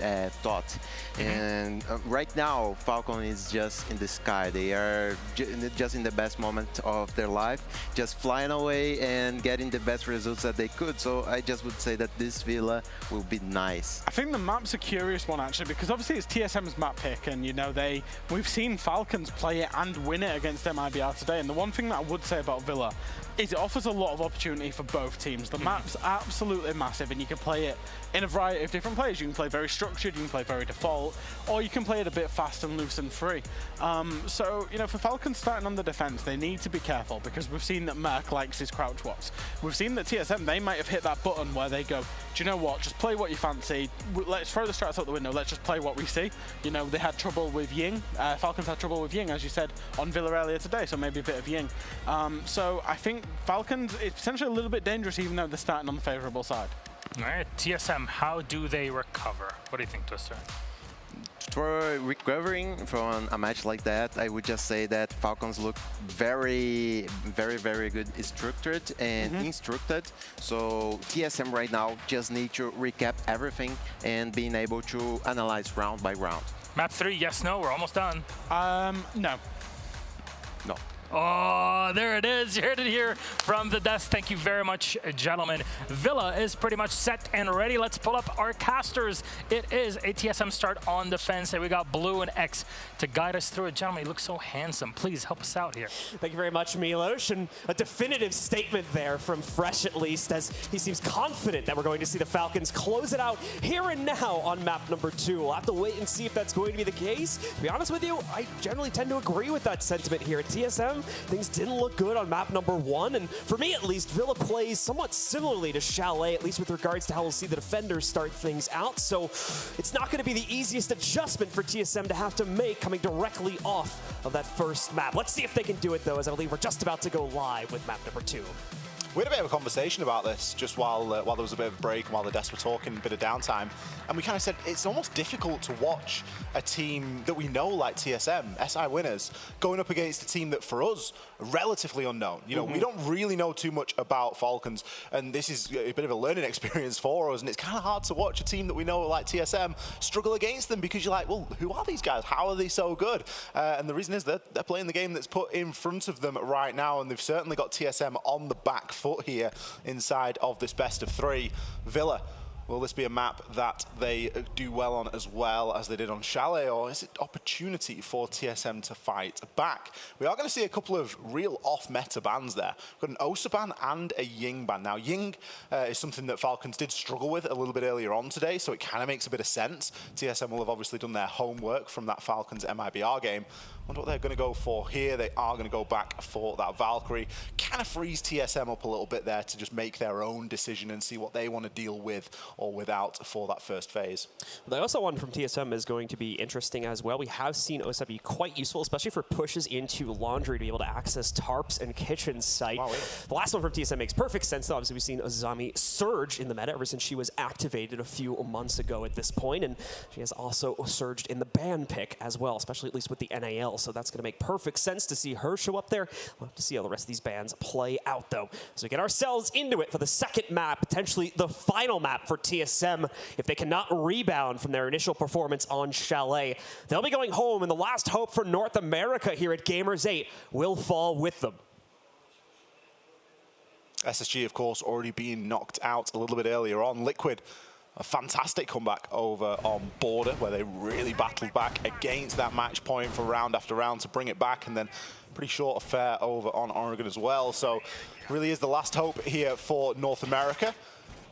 thought. And right now, Falcon is just in the sky. They are just in the best moment of their life, just flying away and getting the best results that they could. So I just would say that this Villa will be nice. I think the map's a curious one actually, because obviously it's TSM's map pick, and you know we've seen Falcons play it and win it against MIBR today. And the one thing that I would say about Villa is it offers a lot of opportunity for both teams. The map's absolutely massive, and you can play it in a variety of different plays. You can play very structured, you can play very default, or you can play it a bit fast and loose and free. So, you know, for Falcons starting on the defense, they need to be careful, because we've seen that Merc likes his crouch walks. We've seen that TSM, they might have hit that button where they go, do you know what, just play what you fancy. Let's throw the strats out the window, let's just play what we see. You know, they had trouble with Ying. Falcons had trouble with Ying, as you said, on Villa earlier today, so maybe a bit of Ying. So I think Falcons is potentially a little bit dangerous, even though they're starting on the favorable side. All right, TSM, how do they recover? What do you think, Twister? For recovering from a match like that, I would just say that Falcons look very good structured and instructed. So TSM right now just need to recap everything and being able to analyze round by round. Map 3, yes, no, we're almost done. No. No. Oh, there it is. You heard it here from the desk. Thank you very much, gentlemen. Villa is pretty much set and ready. Let's pull up our casters. It is a TSM start on defense, and we got Blue and X to guide us through it. Gentlemen, you look so handsome. Please help us out here. Thank you very much, Milos. And a definitive statement there from Fresh, at least, as he seems confident that we're going to see the Falcons close it out here and now on map number 2. We'll have to wait and see if that's going to be the case. To be honest with you, I generally tend to agree with that sentiment here at TSM. Things didn't look good on map number 1, and for me at least, Villa plays somewhat similarly to Chalet, at least with regards to how we'll see the defenders start things out. So it's not going to be the easiest adjustment for TSM to have to make coming directly off of that first map. Let's see if they can do it though, as I believe we're just about to go live with map number 2. We had a bit of a conversation about this just while there was a bit of a break and while the desks were talking, a bit of downtime. And we kind of said it's almost difficult to watch a team that we know like TSM, SI winners, going up against a team that for us, relatively unknown. You know, we don't really know too much about Falcons, and this is a bit of a learning experience for us, and it's kind of hard to watch a team that we know like TSM struggle against them, because you're like, well, who are these guys? How are they so good? And the reason is that they're playing the game that's put in front of them right now, and they've certainly got TSM on the back foot here inside of this best of 3. Villa, will this be a map that they do well on as well as they did on Chalet, or is it opportunity for TSM to fight back? We are going to see a couple of real off-meta bans there. We've got an Osa ban and a Ying ban. Now, Ying is something that Falcons did struggle with a little bit earlier on today, so it kind of makes a bit of sense. TSM will have obviously done their homework from that Falcons MIBR game. I wonder what they're going to go for here. They are going to go back for that Valkyrie. Kind of frees TSM up a little bit there to just make their own decision and see what they want to deal with or without for that first phase. The OSA one from TSM is going to be interesting as well. We have seen OSA be quite useful, especially for pushes into laundry to be able to access tarps and kitchen site. Wow, the last one from TSM makes perfect sense, though. Obviously, we've seen Azami surge in the meta ever since she was activated a few months ago at this point, and she has also surged in the ban pick as well, especially at least with the NAL. So that's going to make perfect sense to see her show up there. We'll have to see how the rest of these bans play out, though. So we get ourselves into it for the second map, potentially the final map for TSM. If they cannot rebound from their initial performance on Chalet, they'll be going home, and the last hope for North America here at Gamers8 will fall with them. SSG, of course, already being knocked out a little bit earlier on. Liquid, a fantastic comeback over on Border, where they really battled back against that match point for round after round to bring it back, and then pretty short affair over on Oregon as well. So really is the last hope here for North America.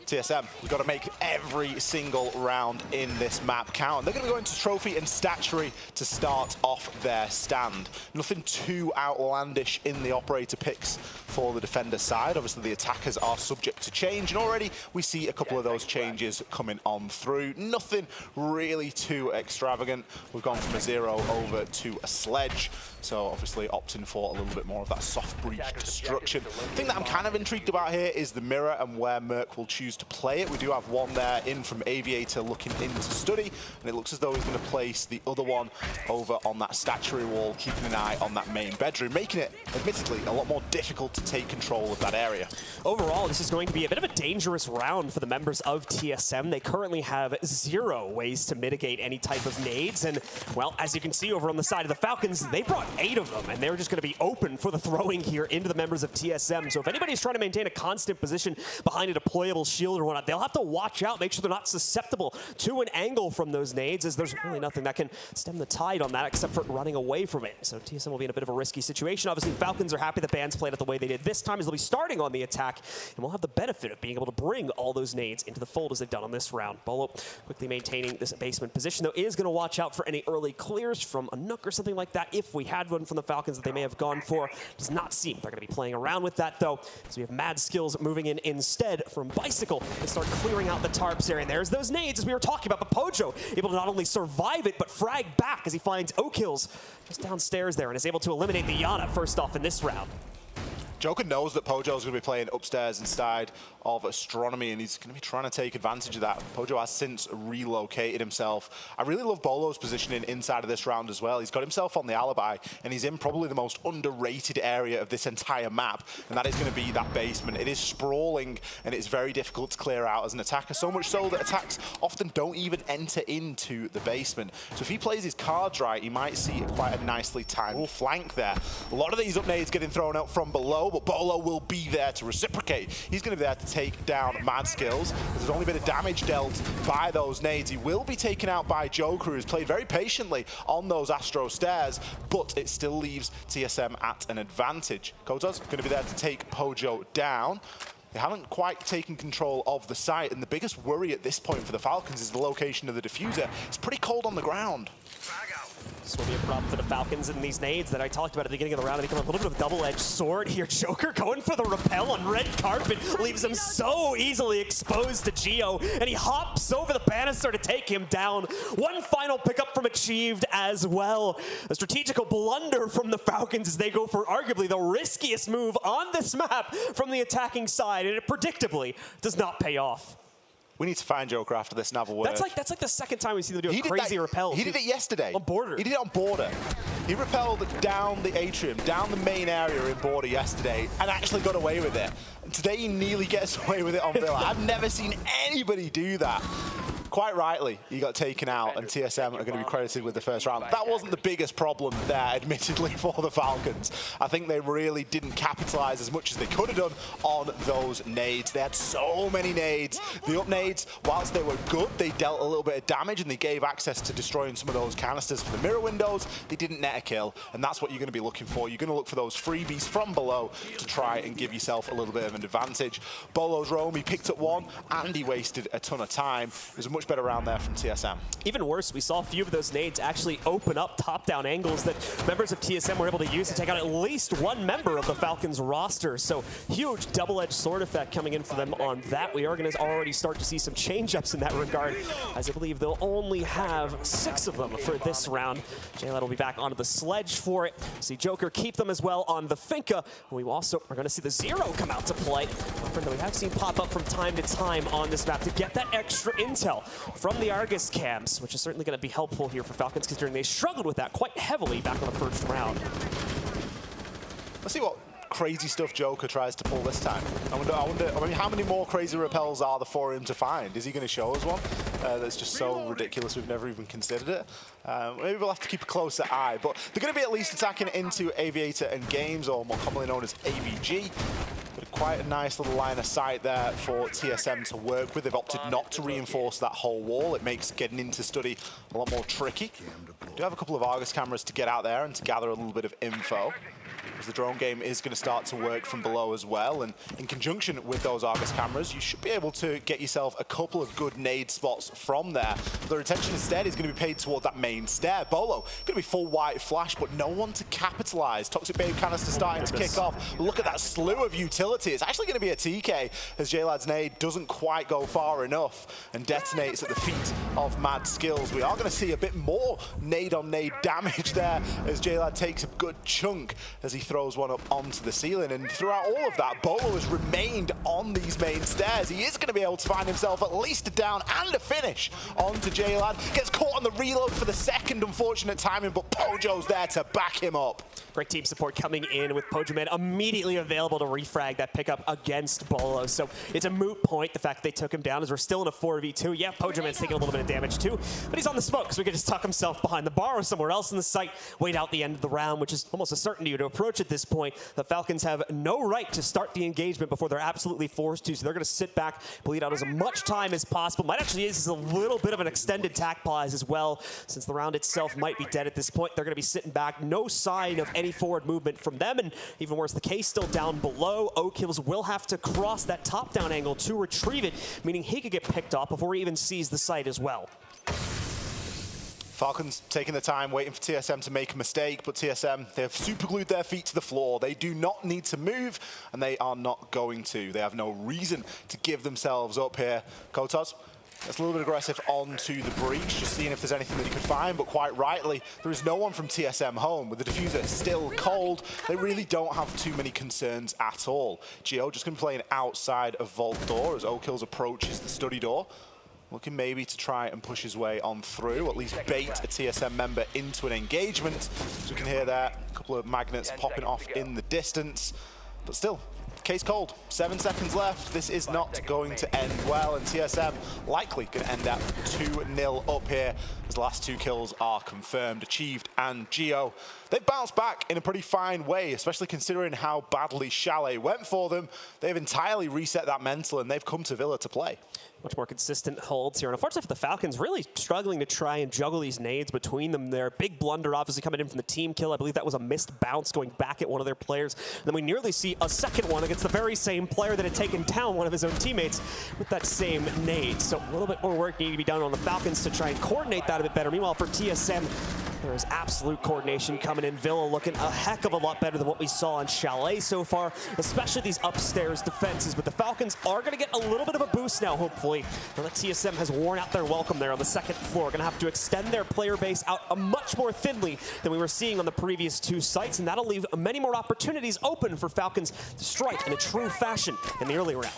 TSM, we've got to make every single round in this map count. They're going to go into Trophy and Statuary to start off their stand. Nothing too outlandish in the operator picks for the defender side. Obviously, the attackers are subject to change, and already we see a couple of those changes coming on through. Nothing really too extravagant. We've gone from a 0 over to a Sledge, so obviously opting for a little bit more of that soft breach destruction. The thing that I'm kind of intrigued about here is the mirror and where Merc will choose to play it. We do have one there in from Aviator looking into Study, and it looks as though he's going to place the other one over on that statuary wall, keeping an eye on that main bedroom, making it, admittedly, a lot more difficult to take control of that area. Overall, this is going to be a bit of a dangerous round for the members of TSM. They currently have 0 ways to mitigate any type of nades, and, well, as you can see over on the side of the Falcons, they brought 8 of them, and they're just going to be open for the throwing here into the members of TSM. So if anybody's trying to maintain a constant position behind a deployable shield or whatnot, they'll have to watch out, make sure they're not susceptible to an angle from those nades, as there's really nothing that can stem the tide on that except for running away from it. So TSM will be in a bit of a risky situation. Obviously, Falcons are happy the bands played it the way they did this time, as they'll be starting on the attack, and we'll have the benefit of being able to bring all those nades into the fold as they've done on this round. Bolo quickly maintaining this basement position, though, is going to watch out for any early clears from a Nook or something like that. If we had one from the Falcons that they may have gone for, does not seem they're going to be playing around with that, though. So we have Mad Skills moving in instead from Bicycle and start clearing out the tarps there. And there's those nades, as we were talking about, but Pojo able to not only survive it, but frag back as he finds O-Kills just downstairs there and is able to eliminate the Yana first off in this round. Joker knows that Pojo's going to be playing upstairs inside of Astronomy, and he's going to be trying to take advantage of that. Pojo has since relocated himself. I really love Bolo's positioning inside of this round as well. He's got himself on the alibi, and he's in probably the most underrated area of this entire map, and that is going to be that basement. It is sprawling, and it's very difficult to clear out as an attacker, so much so that attacks often don't even enter into the basement. So if he plays his cards right, he might see quite a nicely timed flank there. A lot of these up nades getting thrown out from below, but Bolo will be there to reciprocate. He's going to be there to take down Mad Skills. There's only been a damage dealt by those nades. He will be taken out by Joker, who's played very patiently on those Astro stairs, but it still leaves TSM at an advantage. Koto's going to be there to take Pojo down. They haven't quite taken control of the site, and the biggest worry at this point for the Falcons is the location of the diffuser. It's pretty cold on the ground. This will be a problem for the Falcons and these nades that I talked about at the beginning of the round. They become a little bit of a double-edged sword here. Joker going for the rappel on red carpet leaves him so easily exposed to Geo, and he hops over the banister to take him down. One final pickup from Achieved as well. A strategical blunder from the Falcons as they go for arguably the riskiest move on this map from the attacking side, and it predictably does not pay off. We need to find Joker after this and have a word. That's like the second time we've seen them do a crazy rappel. He did it yesterday. On Border. He did it on Border. He rappelled down the atrium, down the main area in Border yesterday, and actually got away with it. And today he nearly gets away with it on Villa. I've never seen anybody do that. Quite rightly, he got taken out, and TSM are going to be credited with the first round. That wasn't the biggest problem there, admittedly, for the Falcons. I think they really didn't capitalize as much as they could have done on those nades. They had so many nades. The up nades, whilst they were good, they dealt a little bit of damage, and they gave access to destroying some of those canisters for the mirror windows. They didn't net a kill, and that's what you're going to be looking for. You're going to look for those freebies from below to try and give yourself a little bit of an advantage. Bolo's roam, he picked up one, and he wasted a ton of time. It was a much better round there from TSM. Even worse, we saw a few of those nades actually open up top-down angles that members of TSM were able to use to take out at least one member of the Falcons roster. So huge double-edged sword effect coming in for them on that. We are going to already start to see some change-ups in that regard, as I believe they'll only have 6 of them for this round. JLad will be back onto the Sledge for it. See Joker keep them as well on the Finca. We also are going to see the Zero come out to play. That we have seen pop up from time to time on this map to get that extra intel from the Argus cams, which is certainly going to be helpful here for Falcons, considering they struggled with that quite heavily back on the first round. Let's see what crazy stuff Joker tries to pull this time. I mean, how many more crazy rappels are there for him to find? Is he going to show us one that's just so ridiculous we've never even considered it? Maybe we'll have to keep a closer eye, but they're going to be at least attacking into Aviator and Games, or more commonly known as AVG. But quite a nice little line of sight there for TSM to work with. They've opted not to reinforce that whole wall. It makes getting into Study a lot more tricky. We do have a couple of Argus cameras to get out there and to gather a little bit of info. As the drone game is going to start to work from below as well, and in conjunction with those Argus cameras, you should be able to get yourself a couple of good nade spots from there. The attention instead is going to be paid toward that main stair. Bolo going to be full white flash, but no one to capitalize. Toxic Babe canister starting to kick off. Look at that slew of utility. It's actually going to be a TK as J-Lad's nade doesn't quite go far enough and detonates at the feet of Mad Skills. We are going to see a bit more nade on nade damage there as J-Lad takes a good chunk as he throws one up onto the ceiling. And throughout all of that, Bolo has remained on these main stairs. He is going to be able to find himself at least a down and a finish onto J-Lad. Gets caught on the reload for the second, unfortunate timing, but Pojo's there to back him up. Great team support coming in with Pojoman immediately available to refrag that pickup against Bolo. So it's a moot point, the fact that they took him down, as we're still in a 4v2. Yeah, Pojoman's taking a little bit of damage too, but he's on the smoke, so he can just tuck himself behind the bar or somewhere else in the site, wait out the end of the round, which is almost a certainty to approach at this point. The Falcons have no right to start the engagement before they're absolutely forced to, so they're going to sit back, bleed out as much time as possible. Might actually is a little bit of an extended tack pause as well, since the round itself might be dead at this point. They're going to be sitting back, no sign of any forward movement from them, and even worse, the case still down below. Oakhills will have to cross that top-down angle to retrieve it, meaning he could get picked off before he even sees the site as well. Falcons taking the time, waiting for TSM to make a mistake, but TSM, they have superglued their feet to the floor. They do not need to move, and they are not going to. They have no reason to give themselves up here. Kotos, that's a little bit aggressive onto the breach, just seeing if there's anything that he could find, but quite rightly, there is no one from TSM home. With the diffuser still cold, they really don't have too many concerns at all. Gio just going to play an outside of Vault door as Oakhills approaches the study door. Looking maybe to try and push his way on through, at least bait a TSM member into an engagement. As we can hear there, a couple of magnets popping off in the distance, but still, case cold. 7 seconds left. This is not going to end well, and TSM likely going to end up 2-0 up here as the last 2 kills are confirmed. Achieved and Geo, they've bounced back in a pretty fine way, especially considering how badly Chalet went for them. They've entirely reset that mental, and they've come to Villa to play. Much more consistent holds here. And unfortunately for the Falcons, really struggling to try and juggle these nades between them there. Big blunder obviously coming in from the team kill. I believe that was a missed bounce going back at one of their players. And then we nearly see a second one against the very same player that had taken down one of his own teammates with that same nade. So a little bit more work needed to be done on the Falcons to try and coordinate that a bit better. Meanwhile, for TSM, there is absolute coordination coming in. Villa looking a heck of a lot better than what we saw on Chalet so far, especially these upstairs defenses. But the Falcons are going to get a little bit of a boost now, hopefully. Now that TSM has worn out their welcome there on the second floor. Going to have to extend their player base out a much more thinly than we were seeing on the previous 2 sites, and that'll leave many more opportunities open for Falcons to strike in a true fashion in the early round.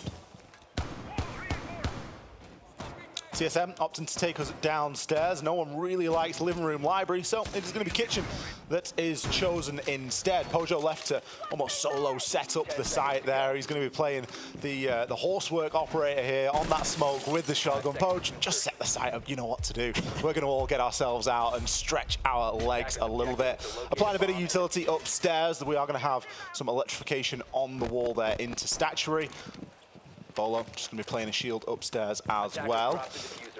TSM opting to take us downstairs. No one really likes living room library, so it is going to be kitchen that is chosen instead. Pojo left to almost solo set up the site there. He's going to be playing the horsework operator here on that smoke with the shotgun. Pojo, just set the site up. You know what to do. We're going to all get ourselves out and stretch our legs a little bit. Applying a bit of utility upstairs. We are going to have some electrification on the wall there into statuary. Bolo just going to be playing a shield upstairs as well.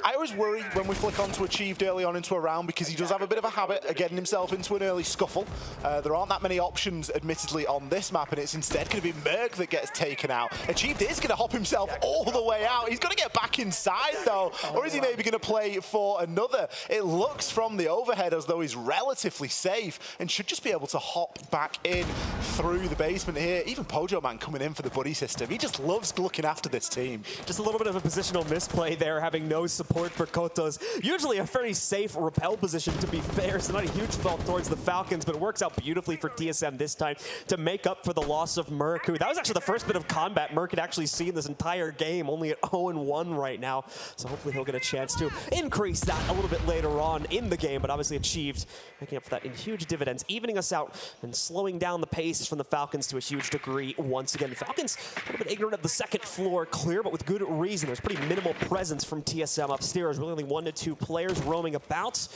I always worry when we flick onto Achieved early on into a round because he does have a bit of a habit of getting himself into an early scuffle. There aren't that many options, admittedly, on this map, and it's instead going to be Merc that gets taken out. Achieved is going to hop himself all the way out. He's going to get back inside, though, or is he maybe going to play for another? It looks from the overhead as though he's relatively safe and should just be able to hop back in through the basement here. Even Pojo Man coming in for the buddy system. He just loves looking after this team. Just a little bit of a positional misplay there, having no support for Kotos. Usually a very safe repel position, to be fair, so not a huge fault towards the Falcons, but it works out beautifully for TSM this time to make up for the loss of Merc, who that was actually the first bit of combat Merc had actually seen this entire game, only at 0-1 right now. So hopefully he'll get a chance to increase that a little bit later on in the game, but obviously Achieved making up for that in huge dividends, evening us out and slowing down the pace from the Falcons to a huge degree once again. The Falcons a little bit ignorant of the second floor clear, but with good reason. There's pretty minimal presence from TSM upstairs. Really only 1 to 2 players roaming about.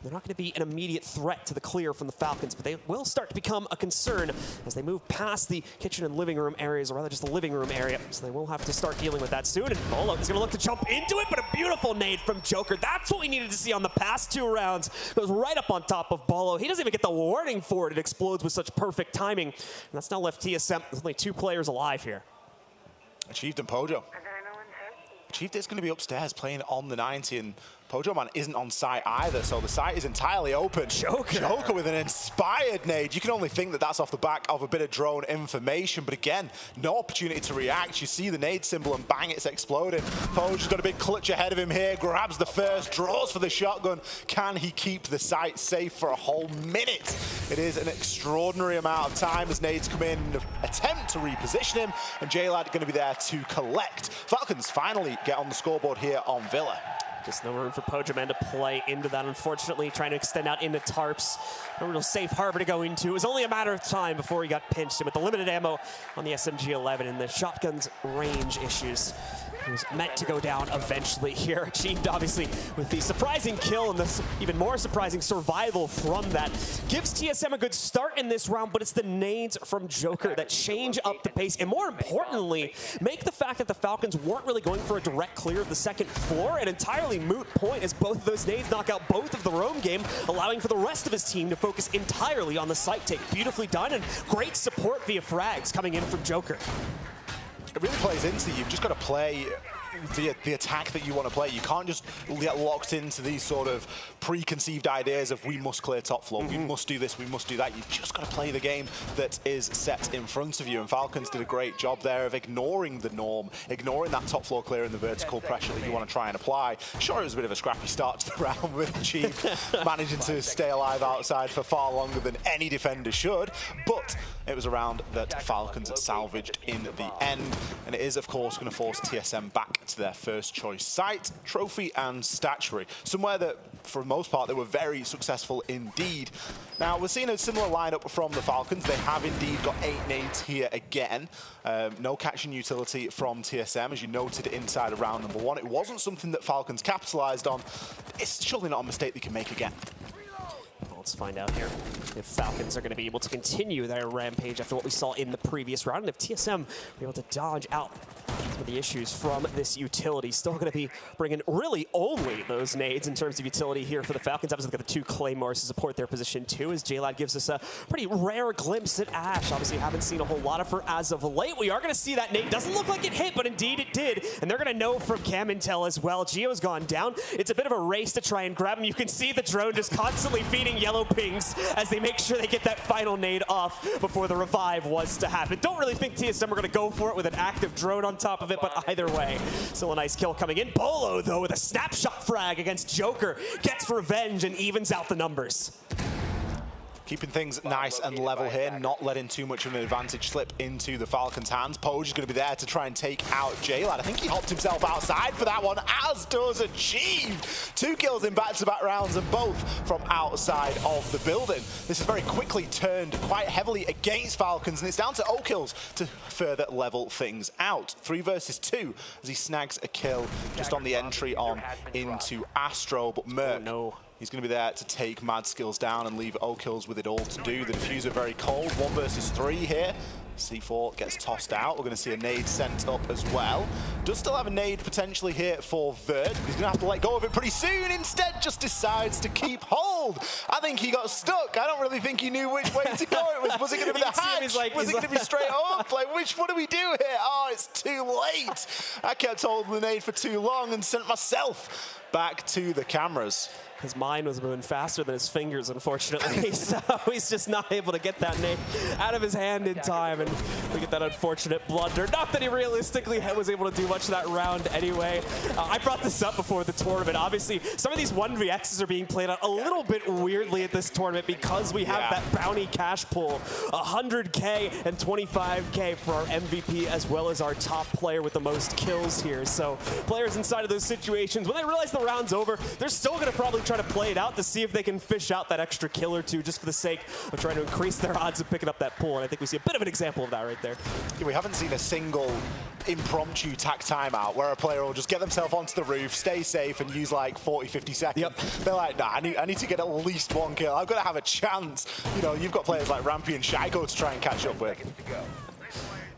They're not going to be an immediate threat to the clear from the Falcons, but they will start to become a concern as they move past the kitchen and living room areas, or rather just the living room area. So they will have to start dealing with that soon. And Bolo is going to look to jump into it, but a beautiful nade from Joker. That's what we needed to see on the past 2 rounds. Goes right up on top of Bolo. He doesn't even get the warning for it. It explodes with such perfect timing. And that's now left TSM with only 2 players alive here. Achieved and Pojo. Achieved is going to be upstairs playing on the 90, and Pojo Man isn't on site either, so the site is entirely open. Joker with an inspired nade. You can only think that that's off the back of a bit of drone information, but again, no opportunity to react. You see the nade symbol and bang, it's exploding. Pojo's got a big clutch ahead of him here, grabs the first, draws for the shotgun. Can he keep the site safe for a whole minute? It is an extraordinary amount of time as nades come in, attempt to reposition him, and J-Lad going to be there to collect. Falcons finally get on the scoreboard here on Villa. Just no room for Pojo Man to play into that, unfortunately. Trying to extend out into tarps. No real safe harbor to go into. It was only a matter of time before he got pinched. And with the limited ammo on the SMG-11 and the shotgun's range issues, he was meant to go down eventually here. Achieved, obviously, with the surprising kill and the even more surprising survival from that. Gives TSM a good start in this round, but it's the nades from Joker that change up the pace. And more importantly, make the fact that the Falcons weren't really going for a direct clear of the second floor an entirely moot point, as both of those nades knock out both of the roam game, allowing for the rest of his team to focus entirely on the site take. Beautifully done, and great support via frags coming in from Joker. It really plays into you've just got to play the attack that you want to play. You can't just get locked into these sort of preconceived ideas of we must clear top floor, we must do this, we must do that. You've just got to play the game that is set in front of you, and Falcons did a great job there of ignoring the norm, ignoring that top floor clear and the vertical pressure that you want to try and apply. Sure, it was a bit of a scrappy start to the round with Chief managing to stay alive outside for far longer than any defender should, but it was a round that Falcons salvaged in the end, and it is of course going to force TSM back to their first choice site, trophy and statuary, somewhere that for the most part they were very successful indeed. Now we're seeing a similar lineup from the Falcons. They have indeed got 8 nades here again. No catching utility from TSM, as you noted inside of round number 1. It wasn't something that Falcons capitalized on. It's surely not a mistake they can make again. Let's find out here if Falcons are going to be able to continue their rampage after what we saw in the previous round, and if TSM are able to dodge out some of the issues from this utility. Still going to be bringing really only those nades in terms of utility here for the Falcons. Obviously, got the 2 Claymores to support their position too, as J-Lad gives us a pretty rare glimpse at Ash. Obviously, haven't seen a whole lot of her as of late. We are going to see that nade. Doesn't look like it hit, but indeed it did. And they're going to know from Cam Intel as well. Gio's gone down. It's a bit of a race to try and grab him. You can see the drone just constantly feeding yellow pings as they make sure they get that final nade off before the revive was to happen. Don't really think TSM are going to go for it with an active drone on top of it, but either way, still a nice kill coming in. Bolo, though, with a snapshot frag against Joker, gets revenge and evens out the numbers. Keeping things nice and level here, not letting too much of an advantage slip into the Falcons' hands. Poge is going to be there to try and take out J-Lad. I think he hopped himself outside for that one, as does Achieved. 2 kills in back-to-back rounds, and both from outside of the building. This has very quickly turned quite heavily against Falcons, and it's down to O-Kills to further level things out. 3 versus 2 as he snags a kill just on the entry on into Astro, but Merc. He's going to be there to take Mad Skills down and leave O-Kills with it all to do. The diffuser very cold. 1 versus 3 here. C4 gets tossed out. We're going to see a nade sent up as well. Does still have a nade potentially here for Vert. He's going to have to let go of it pretty soon. Instead, just decides to keep hold. I think he got stuck. I don't really think he knew which way to go. Was it going to be the hatch? Was it going to be straight up? Like, what do we do here? Oh, it's too late. I kept holding the nade for too long and sent myself back to the cameras. His mind was moving faster than his fingers, unfortunately, so he's just not able to get that nade out of his hand in time, and we get that unfortunate blunder. Not that he realistically was able to do much of that round anyway. I brought this up before the tournament. Obviously, some of these 1vx's are being played out a little bit bit weirdly at this tournament because we have that bounty cash pool, 100K and 25K for our MVP as well as our top player with the most kills here. So players inside of those situations, when they realize the round's over, they're still going to probably try to play it out to see if they can fish out that extra kill or two just for the sake of trying to increase their odds of picking up that pool. And I think we see a bit of an example of that right there. Yeah, we haven't seen a single impromptu tack timeout where a player will just get themselves onto the roof, stay safe, and use like 40, 50 seconds. They're like, nah, I need to get at least one kill. I've got to have a chance. You know, you've got players like Rampy and Shaiko to try and catch up with.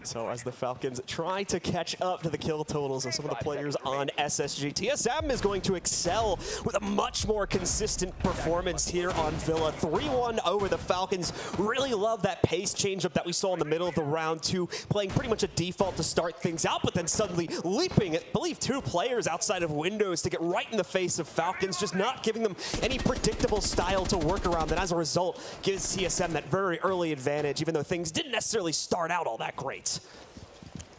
So as the Falcons try to catch up to the kill totals of some of the players on SSG, TSM is going to excel with a much more consistent performance here on Villa. 3-1 over the Falcons. Really love that pace changeup that we saw in the middle of the round two, playing pretty much a default to start things out, but then suddenly leaping, I believe, 2 players outside of windows to get right in the face of Falcons, just not giving them any predictable style to work around. And as a result, gives TSM that very early advantage, even though things didn't necessarily start out all that great.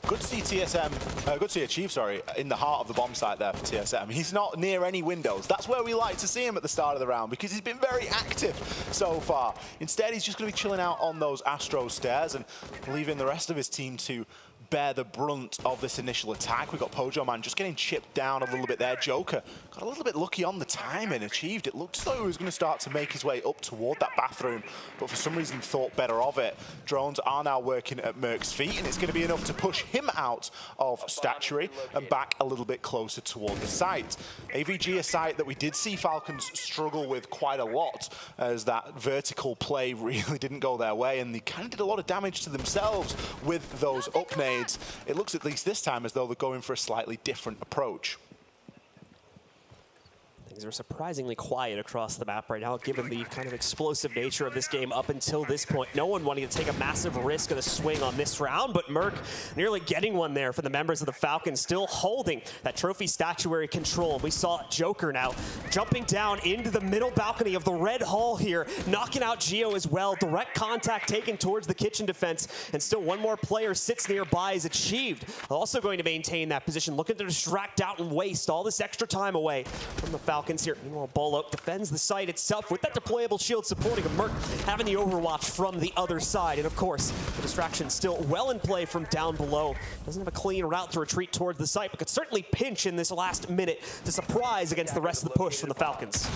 Good to see TSM, good to see Achieve, sorry, in the heart of the bomb site there for TSM. He's not near any windows. That's where we like to see him at the start of the round because he's been very active so far. Instead, he's just going to be chilling out on those Astro stairs and leaving the rest of his team to bear the brunt of this initial attack. We got Pojo Man just getting chipped down a little bit there. Joker got a little bit lucky on the time and Achieved. It looked as though he was going to start to make his way up toward that bathroom, but for some reason thought better of it. Drones are now working at Merc's feet, and it's going to be enough to push him out of statuary and back a little bit closer toward the site. AVG, a site that we did see Falcons struggle with quite a lot, as that vertical play really didn't go their way, and they kind of did a lot of damage to themselves with those up nades. It looks at least this time as though they're going for a slightly different approach. Things are surprisingly quiet across the map right now, given the kind of explosive nature of this game up until this point. No one wanting to take a massive risk of the swing on this round, but Merc nearly getting one there for the members of the Falcons, still holding that trophy statuary control. We saw Joker now jumping down into the middle balcony of the red hall here, knocking out Geo as well. Direct contact taken towards the kitchen defense, and still one more player sits nearby is Achieved. Also going to maintain that position, looking to distract out and waste all this extra time away from the Falcons here. Meanwhile, Bolo defends the site itself with that deployable shield supporting him. Merc having the overwatch from the other side. And of course, the distraction still well in play from down below. Doesn't have a clean route to retreat towards the site, but could certainly pinch in this last minute to surprise against the rest of the push from the Falcons.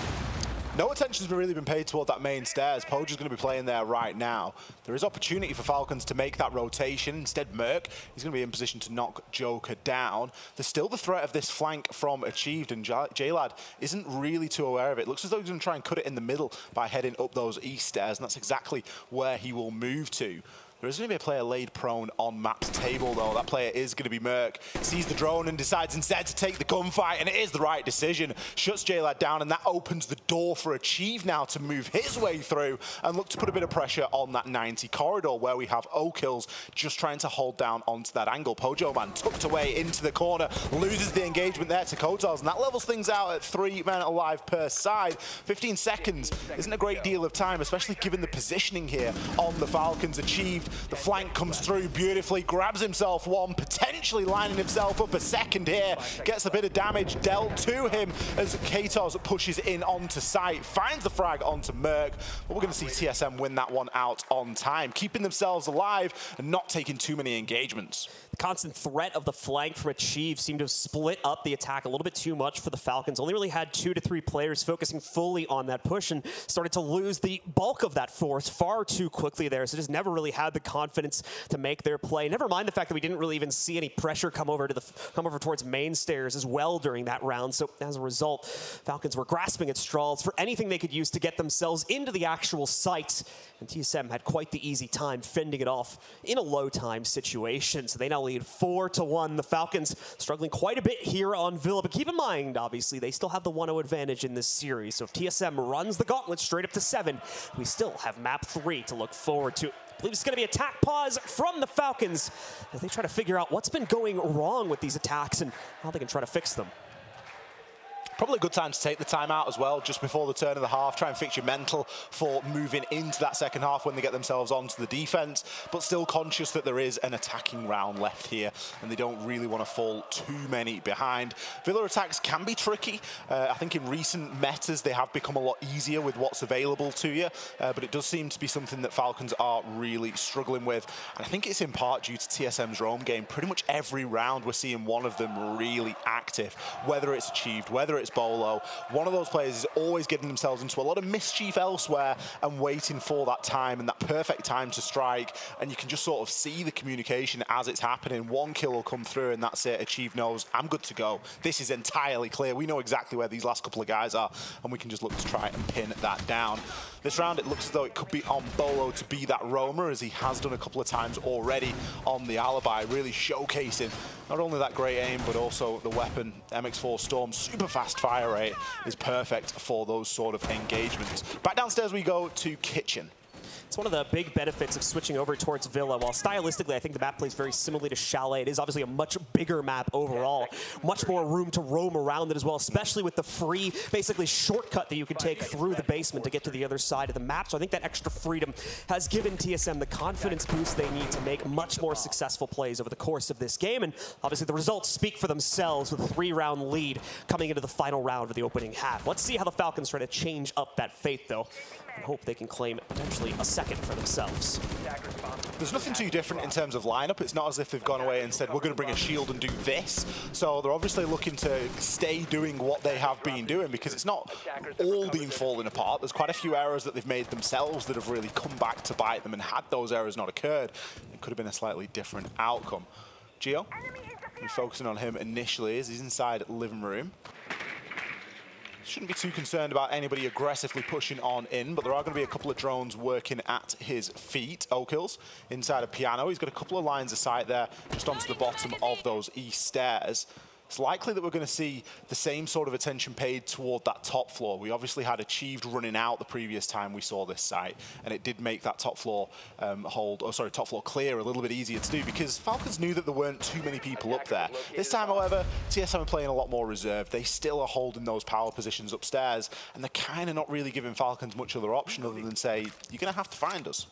No attention's really been paid toward that main stairs. Pojo's going to be playing there right now. There is opportunity for Falcons to make that rotation. Instead, Merc, he's going to be in position to knock Joker down. There's still the threat of this flank from Achieved, and J-Lad isn't really too aware of it. Looks as though he's going to try and cut it in the middle by heading up those east stairs, and that's exactly where he will move to. There is going to be a player laid prone on map's table, though. That player is going to be Merc. Sees the drone and decides instead to take the gunfight, and it is the right decision. Shuts J-Lad down, and that opens the door for Achieve now to move his way through and look to put a bit of pressure on that 90 corridor, where we have O-Kills just trying to hold down onto that angle. Pojo Man tucked away into the corner, loses the engagement there to Kotos, and that levels things out at 3 men alive per side. 15 seconds isn't a great deal of time, especially given the positioning here on the Falcons. Achieved. The flank comes through beautifully, grabs himself one, potentially lining himself up a second here, gets a bit of damage dealt to him as Katos pushes in onto site, finds the frag onto Merc, but we're going to see TSM win that one out on time, keeping themselves alive and not taking too many engagements. The constant threat of the flank from Achieve seemed to have split up the attack a little bit too much for the Falcons. Only really had 2 to 3 players focusing fully on that push and started to lose the bulk of that force far too quickly there, so just never really had the confidence to make their play. Never mind the fact that we didn't really even see any pressure come over towards main stairs as well during that round. So as a result, Falcons were grasping at straws for anything they could use to get themselves into the actual site. And TSM had quite the easy time fending it off in a low time situation. So they now lead 4-1. The Falcons struggling quite a bit here on Villa, but keep in mind, obviously, they still have the 1-0 advantage in this series. So if TSM runs the gauntlet straight up to 7, we still have map 3 to look forward to. I believe it's going to be attack pause from the Falcons as they try to figure out what's been going wrong with these attacks and how they can try to fix them. Probably a good time to take the timeout as well, just before the turn of the half. Try and fix your mental for moving into that second half when they get themselves onto the defense, but still conscious that there is an attacking round left here, and they don't really want to fall too many behind. Villa attacks can be tricky. I think in recent metas, they have become a lot easier with what's available to you, but it does seem to be something that Falcons are really struggling with. And I think it's in part due to TSM's roam game. Pretty much every round, we're seeing one of them really active, whether it's Achieved, whether it's Bolo. One of those players is always getting themselves into a lot of mischief elsewhere and waiting for that time and that perfect time to strike. And you can just sort of see the communication as it's happening. One kill will come through and that's it. Achieve knows, I'm good to go. This is entirely clear. We know exactly where these last couple of guys are, and we can just look to try and pin that down. This round, it looks as though it could be on Bolo to be that roamer, as he has done a couple of times already on the Alibi, really showcasing not only that great aim, but also the weapon. MX4 Storm, super fast fire rate, is perfect for those sort of engagements. Back downstairs we go to Kitchen. It's one of the big benefits of switching over towards Villa. While stylistically, I think the map plays very similarly to Chalet. It is obviously a much bigger map overall. Much more room to roam around it as well, especially with the free, basically, shortcut that you can take through the basement to get to the other side of the map. So I think that extra freedom has given TSM the confidence boost they need to make much more successful plays over the course of this game. And obviously, the results speak for themselves with a 3-round lead coming into the final round of the opening half. Let's see how the Falcons try to change up that fate, though, and hope they can claim potentially a second for themselves. There's nothing too different in terms of lineup. It's not as if they've gone away and said, we're going to bring a shield and do this. So they're obviously looking to stay doing what they have been doing, because it's not all been falling apart. There's quite a few errors that they've made themselves that have really come back to bite them, and had those errors not occurred, it could have been a slightly different outcome. Gio, we're focusing on him initially as he's inside living room. Shouldn't be too concerned about anybody aggressively pushing on in, but there are going to be a couple of drones working at his feet. Okil's inside a piano. He's got a couple of lines of sight there just onto the bottom of those east stairs. It's likely that we're going to see the same sort of attention paid toward that top floor. We obviously had Achieved running out the previous time we saw this site, and it did make that top floor top floor clear a little bit easier to do, because Falcons knew that there weren't too many people up there. This time, however, TSM are playing a lot more reserved. They still are holding those power positions upstairs, and they're kind of not really giving Falcons much other option other than say, you're going to have to find us.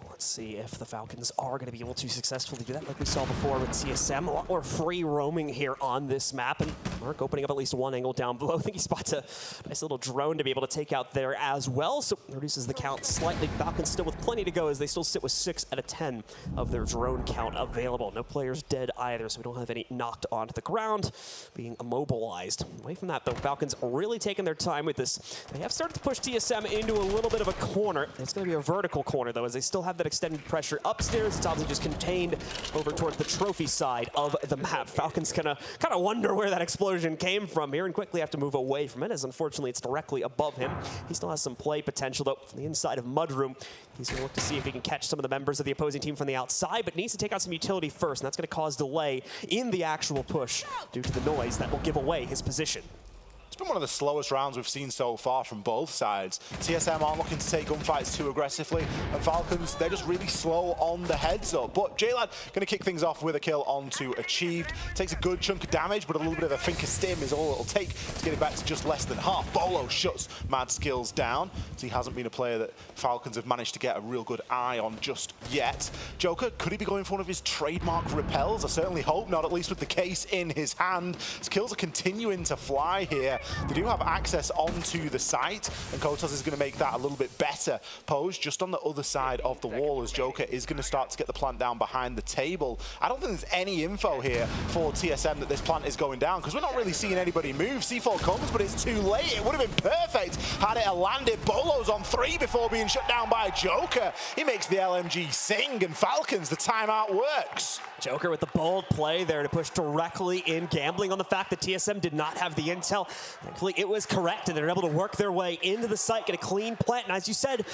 Let's see if the Falcons are going to be able to successfully do that like we saw before with TSM. A lot more free roaming here on this map, and Mark opening up at least one angle down below. I think he spots a nice little drone to be able to take out there as well, so reduces the count slightly. Falcons still with plenty to go, as they still sit with 6 out of 10 of their drone count available. No players dead either, so we don't have any knocked onto the ground, being immobilized. Away from that, though, Falcons really taking their time with this. They have started to push TSM into a little bit of a corner. It's going to be a vertical corner, though, as they still have that extended pressure upstairs. It's obviously just contained over towards the trophy side of the map. Falcons gonna kind of wonder where that explosion came from here and quickly have to move away from it, as unfortunately it's directly above him. He still has some play potential, though, from the inside of Mudroom. He's going to look to see if he can catch some of the members of the opposing team from the outside, but needs to take out some utility first, and that's going to cause delay in the actual push due to the noise that will give away his position. It's been one of the slowest rounds we've seen so far from both sides. TSM aren't looking to take gunfights too aggressively, and Falcons, they're just really slow on the heads up. But J-Lad going to kick things off with a kill onto Achieved. Takes a good chunk of damage, but a little bit of a finger stim is all it'll take to get it back to just less than half. Bolo shuts Mad Skills down, as he hasn't been a player that Falcons have managed to get a real good eye on just yet. Joker, could he be going for one of his trademark repels? I certainly hope not, at least with the case in his hand. His kills are continuing to fly here. They do have access onto the site, and Kotas is going to make that a little bit better. Pose just on the other side of the wall, as Joker is going to start to get the plant down behind the table. I don't think there's any info here for TSM that this plant is going down, because we're not really seeing anybody move. C4 comes, but it's too late. It would have been perfect had it landed. Bolo's on 3 before being shut down by Joker. He makes the LMG sing, and Falcons, the timeout works. Joker with the bold play there to push directly in, gambling on the fact that TSM did not have the intel. Thankfully, it was correct, and they're able to work their way into the site, get a clean plant, and as you said,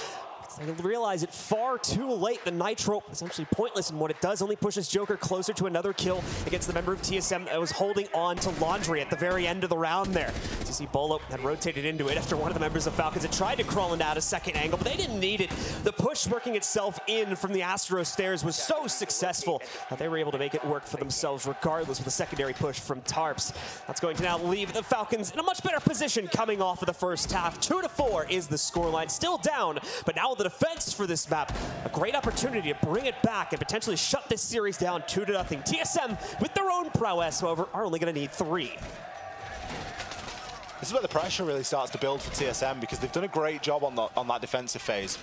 they realize it far too late. The Nitro is essentially pointless, and what it does only pushes Joker closer to another kill against the member of TSM that was holding on to Laundry at the very end of the round there. He's You see Bolo had rotated into it after one of the members of Falcons had tried to crawl into out a second angle, but they didn't need it. The push working itself in from the Astro stairs was so successful that they were able to make it work for themselves regardless with a secondary push from Tarps. That's going to now leave the Falcons in a much better position coming off of the first half. 2-4 is the scoreline, still down, but now with the defense for this map, a great opportunity to bring it back and potentially shut this series down 2-0. TSM, with their own prowess, however, are only going to need 3. This is where the pressure really starts to build for TSM because they've done a great job on that defensive phase.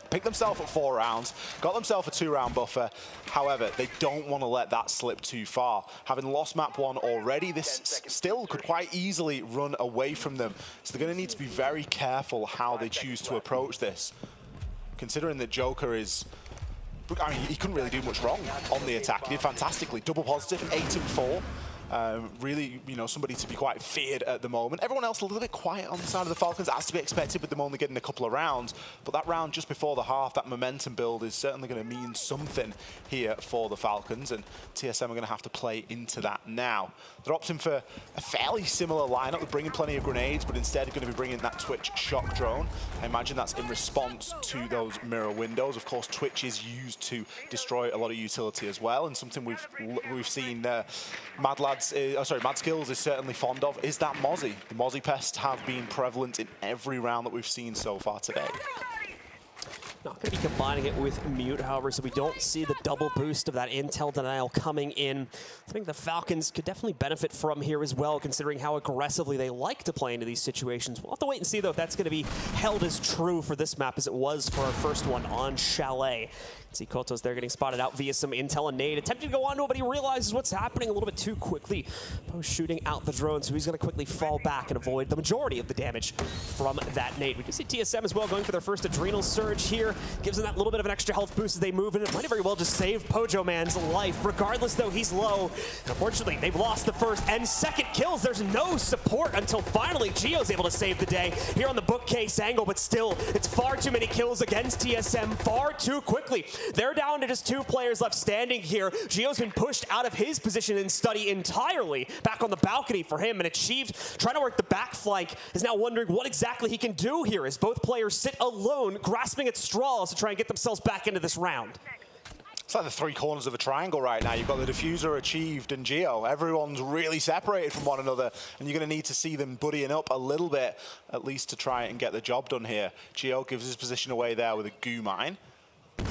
Picked themselves at 4 rounds, got themselves a 2-round buffer. However, they don't want to let that slip too far. Having lost map 1 already, this still could quite easily run away from them. So they're going to need to be very careful how they choose to approach this. Considering that Joker is... I mean, he couldn't really do much wrong on the attack. He did fantastically. Double positive, 8-4. Really, you know, somebody to be quite feared at the moment. Everyone else a little bit quiet on the side of the Falcons, as to be expected with them only getting a couple of rounds. But that round just before the half, that momentum build is certainly going to mean something here for the Falcons, and TSM are going to have to play into that now. They're opting for a fairly similar lineup. They're bringing plenty of grenades, but instead going to be bringing that Twitch shock drone. I imagine that's in response to those mirror windows. Of course, Twitch is used to destroy a lot of utility as well, and something we've seen Mad Skills is certainly fond of is that Mozzie. The Mozzie pests have been prevalent in every round that we've seen so far today. Not going to be combining it with Mute, however, so we don't see the double boost of that intel denial coming in. I think the Falcons could definitely benefit from here as well, considering how aggressively they like to play into these situations. We'll have to wait and see, though, if that's going to be held as true for this map as it was for our first one on Chalet. See Koto's there getting spotted out via some intel and nade. Attempting to go on, nobody realizes what's happening a little bit too quickly. Post shooting out the drone, so he's going to quickly fall back and avoid the majority of the damage from that nade. We do see TSM as well going for their first adrenal surge here. Gives them that little bit of an extra health boost as they move in. It might very well just save Pojo Man's life. Regardless, though, he's low. And unfortunately, they've lost the first and second kills. There's no support until finally Gio's able to save the day here on the bookcase angle, but still, it's far too many kills against TSM far too quickly. They're down to just 2 players left standing here. Gio's been pushed out of his position in study entirely. Back on the balcony for him, and Achieved, trying to work the back flank, is now wondering what exactly he can do here as both players sit alone, grasping at straws to try and get themselves back into this round. It's like the 3 corners of a triangle right now. You've got the Diffuser, Achieved, and Gio. Everyone's really separated from one another, and you're going to need to see them buddying up a little bit, at least to try and get the job done here. Gio gives his position away there with a goo mine.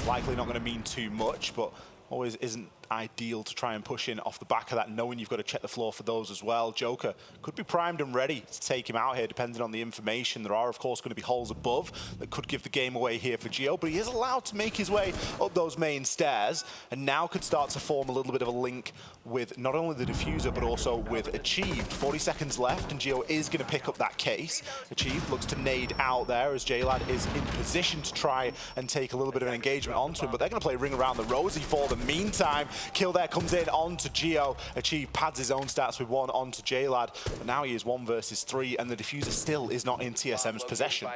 Likely not going to mean too much, but always isn't ideal to try and push in off the back of that, knowing you've got to check the floor for those as well. Joker could be primed and ready to take him out here, depending on the information. There are, of course, going to be holes above that could give the game away here for Gio, but he is allowed to make his way up those main stairs, and now could start to form a little bit of a link with not only the Diffuser, but also with Achieved. 40 seconds left, and Gio is going to pick up that case. Achieved looks to nade out there as J-Lad is in position to try and take a little bit of an engagement onto him, but they're going to play Ring Around the Rosie for the meantime. Kill there comes in onto Gio. Achieved pads his own stats with 1 onto J-Lad, but now he is 1 versus 3, and the Diffuser still is not in TSM's possession.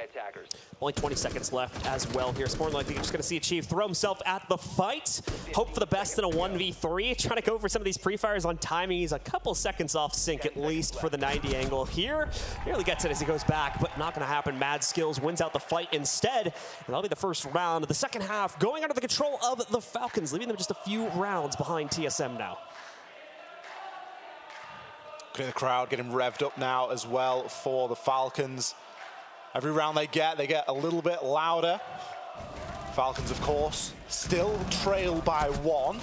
Only 20 seconds left as well here. It's more likely you're just going to see Achieved throw himself at the fight. Hope for the best in a 1v3. Trying to go for some of these pre-fires on timing. He's a couple seconds off sync at least for the 90 angle here. Nearly gets it as he goes back, but not going to happen. Mad Skills wins out the fight instead, and that'll be the first round of the second half, going under the control of the Falcons, leaving them just a few rounds behind TSM now. The crowd getting revved up now as well for the Falcons. Every round they get a little bit louder. Falcons, of course, still trail by 1.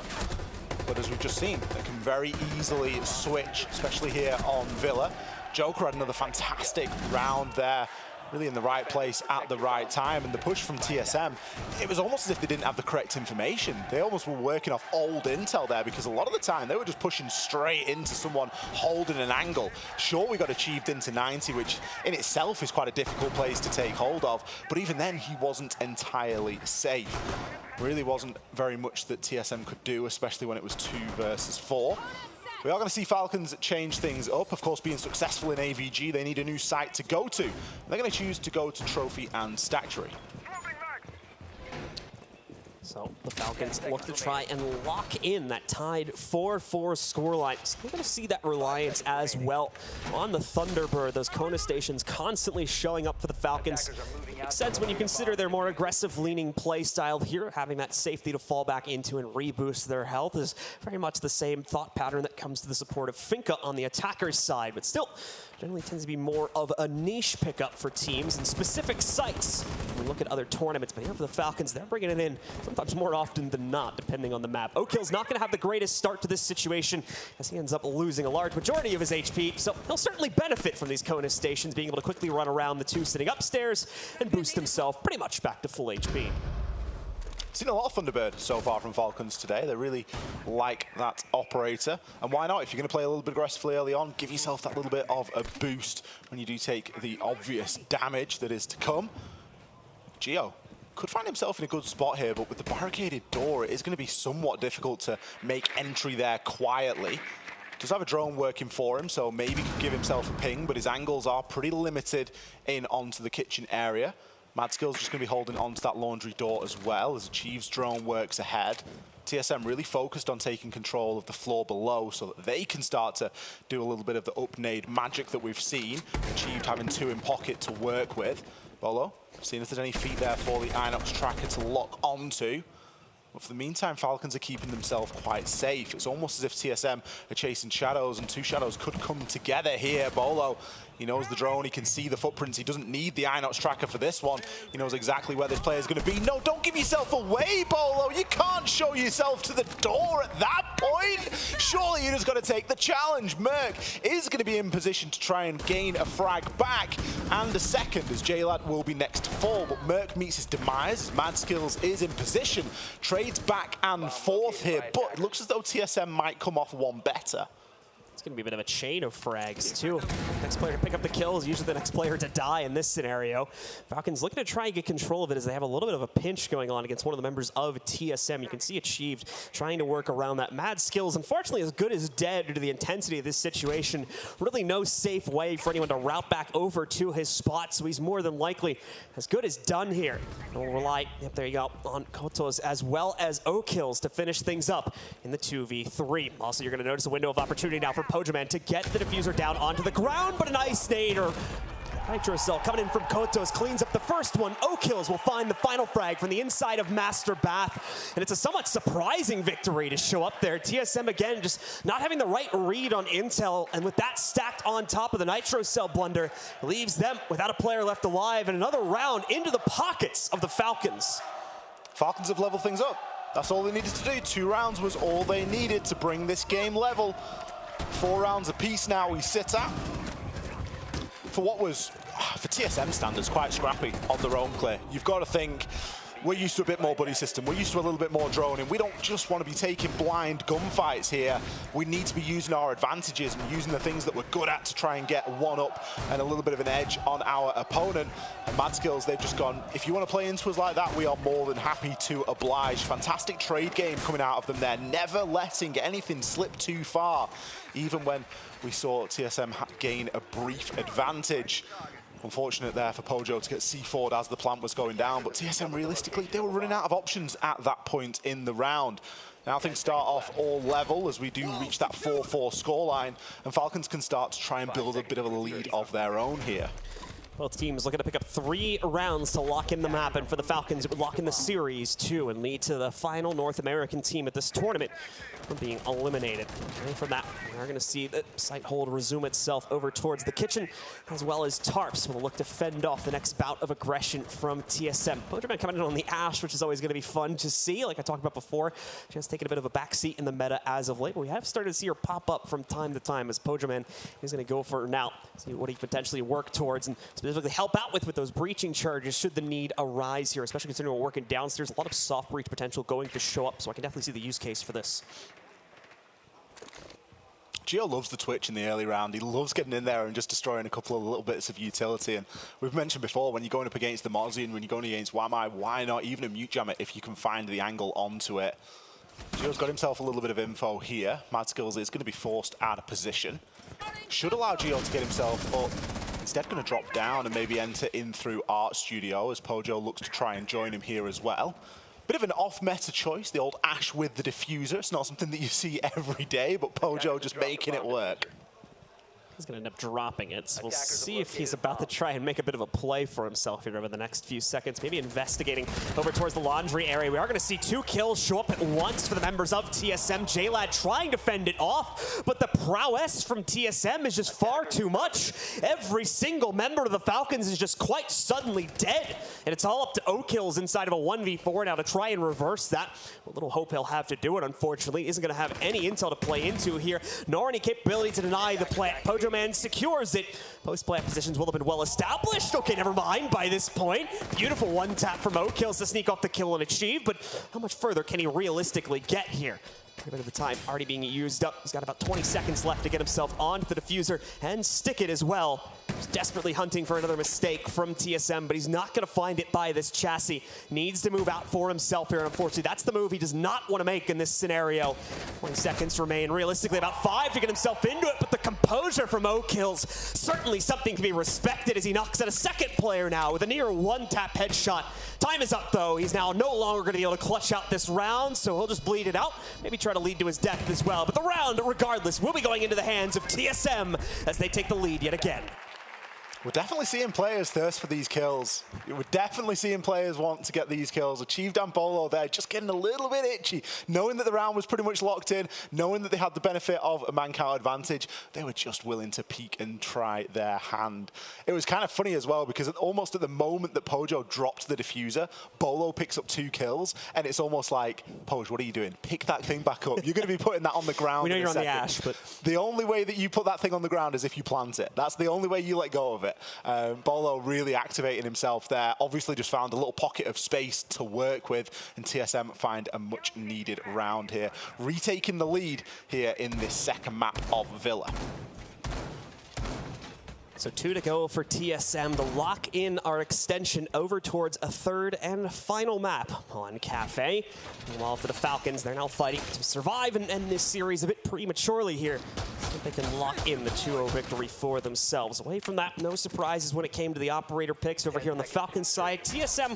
But as we've just seen, they can very easily switch, especially here on Villa. Joker had another fantastic round there, really in the right place at the right time. And the push from TSM, it was almost as if they didn't have the correct information. They almost were working off old intel there, because a lot of the time they were just pushing straight into someone holding an angle. Sure, we got Achieved into 90, which in itself is quite a difficult place to take hold of, but even then he wasn't entirely safe. Really wasn't very much that TSM could do, especially when it was 2 versus 4. We are going to see Falcons change things up. Of course, being successful in AVG, they need a new site to go to. They're going to choose to go to Trophy and Statuary. So the Falcons look to try and lock in that tied 4-4 scoreline. So we're going to see that reliance as well on the Thunderbird. Those Kona stations constantly showing up for the Falcons. Makes sense when you consider their more aggressive-leaning play style here. Having that safety to fall back into and reboost their health is very much the same thought pattern that comes to the support of Finka on the attacker's side, but still generally tends to be more of a niche pickup for teams and specific sites when we look at other tournaments. But here for the Falcons, they're bringing it in sometimes more often than not, depending on the map. Okill's not going to have the greatest start to this situation as he ends up losing a large majority of his HP, so he'll certainly benefit from these Kona stations, being able to quickly run around the two sitting upstairs and boost himself pretty much back to full HP. Seen a lot of Thunderbird so far from Falcons today. They really like that operator. And why not? If you're going to play a little bit aggressively early on, give yourself that little bit of a boost when you do take the obvious damage that is to come. Gio could find himself in a good spot here, but with the barricaded door, it is going to be somewhat difficult to make entry there quietly. Does have a drone working for him, so maybe could give himself a ping, but his angles are pretty limited in onto the kitchen area. Madskill's just going to be holding onto that laundry door as well as Achieve's drone works ahead. TSM really focused on taking control of the floor below so that they can start to do a little bit of the up-nade magic that we've seen. Achieved having two in pocket to work with. Bolo, seeing if there's any feet there for the Inox tracker to lock onto. But for the meantime, Falcons are keeping themselves quite safe. It's almost as if TSM are chasing shadows, and two shadows could come together here. Bolo, he knows the drone, he can see the footprints. He doesn't need the Inox tracker for this one. He knows exactly where this player is going to be. No, don't give yourself away, Bolo. You can't show yourself to the door at that point. Surely you just got to take the challenge. Merc is going to be in position to try and gain a frag back and a second, as JLad will be next to fall. But Merc meets his demise. Madskills is in position. Trades back and forth here, but it looks as though TSM might come off one better. It's going to be a bit of a chain of frags, too. Next player to pick up the kill is usually the next player to die in this scenario. Falcons looking to try and get control of it as they have a little bit of a pinch going on against one of the members of TSM. You can see Achieved trying to work around that. Madskills, unfortunately, as good as dead due to the intensity of this situation. Really no safe way for anyone to route back over to his spot, so he's more than likely as good as done here. And we'll rely, yep, there you go, on Kotos as well as Okills to finish things up in the 2v3. Also, you're going to notice a window of opportunity now for Pojaman to get the diffuser down onto the ground, but a nice nade or Nitro Cell coming in from Kotos cleans up the first one. Okills will find the final frag from the inside of Master Bath, and it's a somewhat surprising victory to show up there. TSM again just not having the right read on intel, and with that stacked on top of the Nitro Cell blunder, leaves them without a player left alive, and another round into the pockets of the Falcons. Falcons have leveled things up. That's all they needed to do. 2 rounds was all they needed to bring this game level. 4 rounds apiece now we sit at. For what was, for TSM standards, quite scrappy on their own clear. You've got to think, we're used to a bit more buddy system. We're used to a little bit more droning. We don't just want to be taking blind gunfights here. We need to be using our advantages and using the things that we're good at to try and get one up and a little bit of an edge on our opponent. And Madskills, they've just gone, if you want to play into us like that, we are more than happy to oblige. Fantastic trade game coming out of them there, never letting anything slip too far, even when we saw TSM gain a brief advantage. Unfortunate there for Pojo to get C4'd as the plant was going down, but TSM realistically, they were running out of options at that point in the round. Now things start off all level as we do reach that 4-4 scoreline, and Falcons can start to try and build a bit of a lead of their own here. Both teams looking to pick up 3 rounds to lock in the map, and for the Falcons, it would lock in the series too and lead to the final North American team at this tournament from being eliminated. And from that, we're going to see the site hold resume itself over towards the kitchen, as well as Tarps will look to fend off the next bout of aggression from TSM. Pojaman coming in on the Ash, which is always going to be fun to see. Like I talked about before, she has taken a bit of a backseat in the meta as of late, but we have started to see her pop up from time to time as Pojaman is going to go for now, see what he potentially work towards and specifically help out with those breaching charges should the need arise here, especially considering we're working downstairs. A lot of soft breach potential going to show up, so I can definitely see the use case for this. Gio loves the twitch in the early round. He loves getting in there and just destroying a couple of little bits of utility. And we've mentioned before, when you're going up against the Mozzie and when you're going against Wamai, why not even a mute jammer if you can find the angle onto it? Gio's got himself a little bit of info here. Madskills is going to be forced out of position. Should allow Gio to get himself up. Instead going to drop down and maybe enter in through Art Studio as Pojo looks to try and join him here as well. Bit of an off-meta choice, the old Ash with the diffuser. It's not something that you see every day, but Pojo just making it work. He's going to end up dropping it, so we'll see if he's about to try and make a bit of a play for himself here over the next few seconds, maybe investigating over towards the laundry area. We are going to see 2 kills show up at once for the members of TSM. JLad trying to fend it off, but the prowess from TSM is just far too much. Every single member of the Falcons is just quite suddenly dead, and it's all up to O-Kills inside of a 1v4 now to try and reverse that. What little hope he'll have to do it, unfortunately, isn't going to have any intel to play into here, nor any capability to deny the plant. Pojo Man secures it. Post-plant positions will have been well established. Okay, never mind by this point. Beautiful one tap from O-Kills to sneak off the kill and achieve, but how much further can he realistically get here? A bit of the time already being used up. He's got about 20 seconds left to get himself onto the diffuser and stick it as well. He's desperately hunting for another mistake from TSM, but he's not going to find it by this chassis. Needs to move out for himself here, and unfortunately, that's the move he does not want to make in this scenario. 20 seconds remain. Realistically, about 5 to get himself into it, but the composure from O-Kills, certainly something to be respected as he knocks out a second player now with a near one-tap headshot. Time is up, though. He's now no longer going to be able to clutch out this round, so he'll just bleed it out. Maybe try to lead to his death as well. But the round, regardless, will be going into the hands of TSM as they take the lead yet again. We're definitely seeing players thirst for these kills. We're definitely seeing players want to get these kills. Achieved and Bolo there, just getting a little bit itchy. Knowing that the round was pretty much locked in, knowing that they had the benefit of a man count advantage, they were just willing to peek and try their hand. It was kind of funny as well, because almost at the moment that Pojo dropped the diffuser, Bolo picks up 2 kills, and it's almost like, Pojo, what are you doing? Pick that thing back up. You're going to be putting that on the ground. We know in you're a on the second. Ash, but the only way that you put that thing on the ground is if you plant it. That's the only way you let go of it. Bolo really activating himself there. Obviously just found a little pocket of space to work with, and TSM find a much needed round here. Retaking the lead here in this second map of Villa. So 2 to go for TSM to lock in our extension over towards a third and final map on Cafe. Meanwhile, for the Falcons, they're now fighting to survive and end this series a bit prematurely here. So they can lock in the 2-0 victory for themselves. Away from that, no surprises when it came to the operator picks over here on the Falcons side. TSM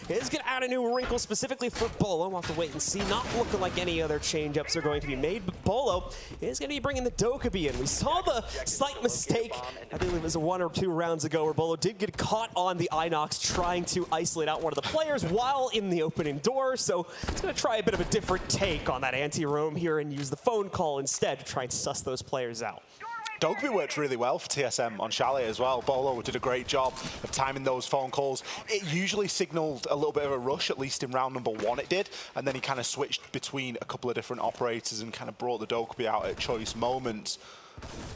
is going to add a new wrinkle specifically for Bolo. We'll have to wait and see. Not looking like any other change-ups are going to be made, but Bolo is going to be bringing the Dokkaebi in. We saw the slight mistake, I believe it was 1 or 2 rounds ago, where Bolo did get caught on the Inox trying to isolate out one of the players while in the opening door. So it's going to try a bit of a different take on that anti-roam here and use the phone call instead to try and suss those players out. Dokkaebi worked really well for TSM on Chalet as well. Bolo did a great job of timing those phone calls. It usually signaled a little bit of a rush, at least in round number 1 it did, and then he kind of switched between a couple of different operators and kind of brought the Dokkaebi out at choice moments.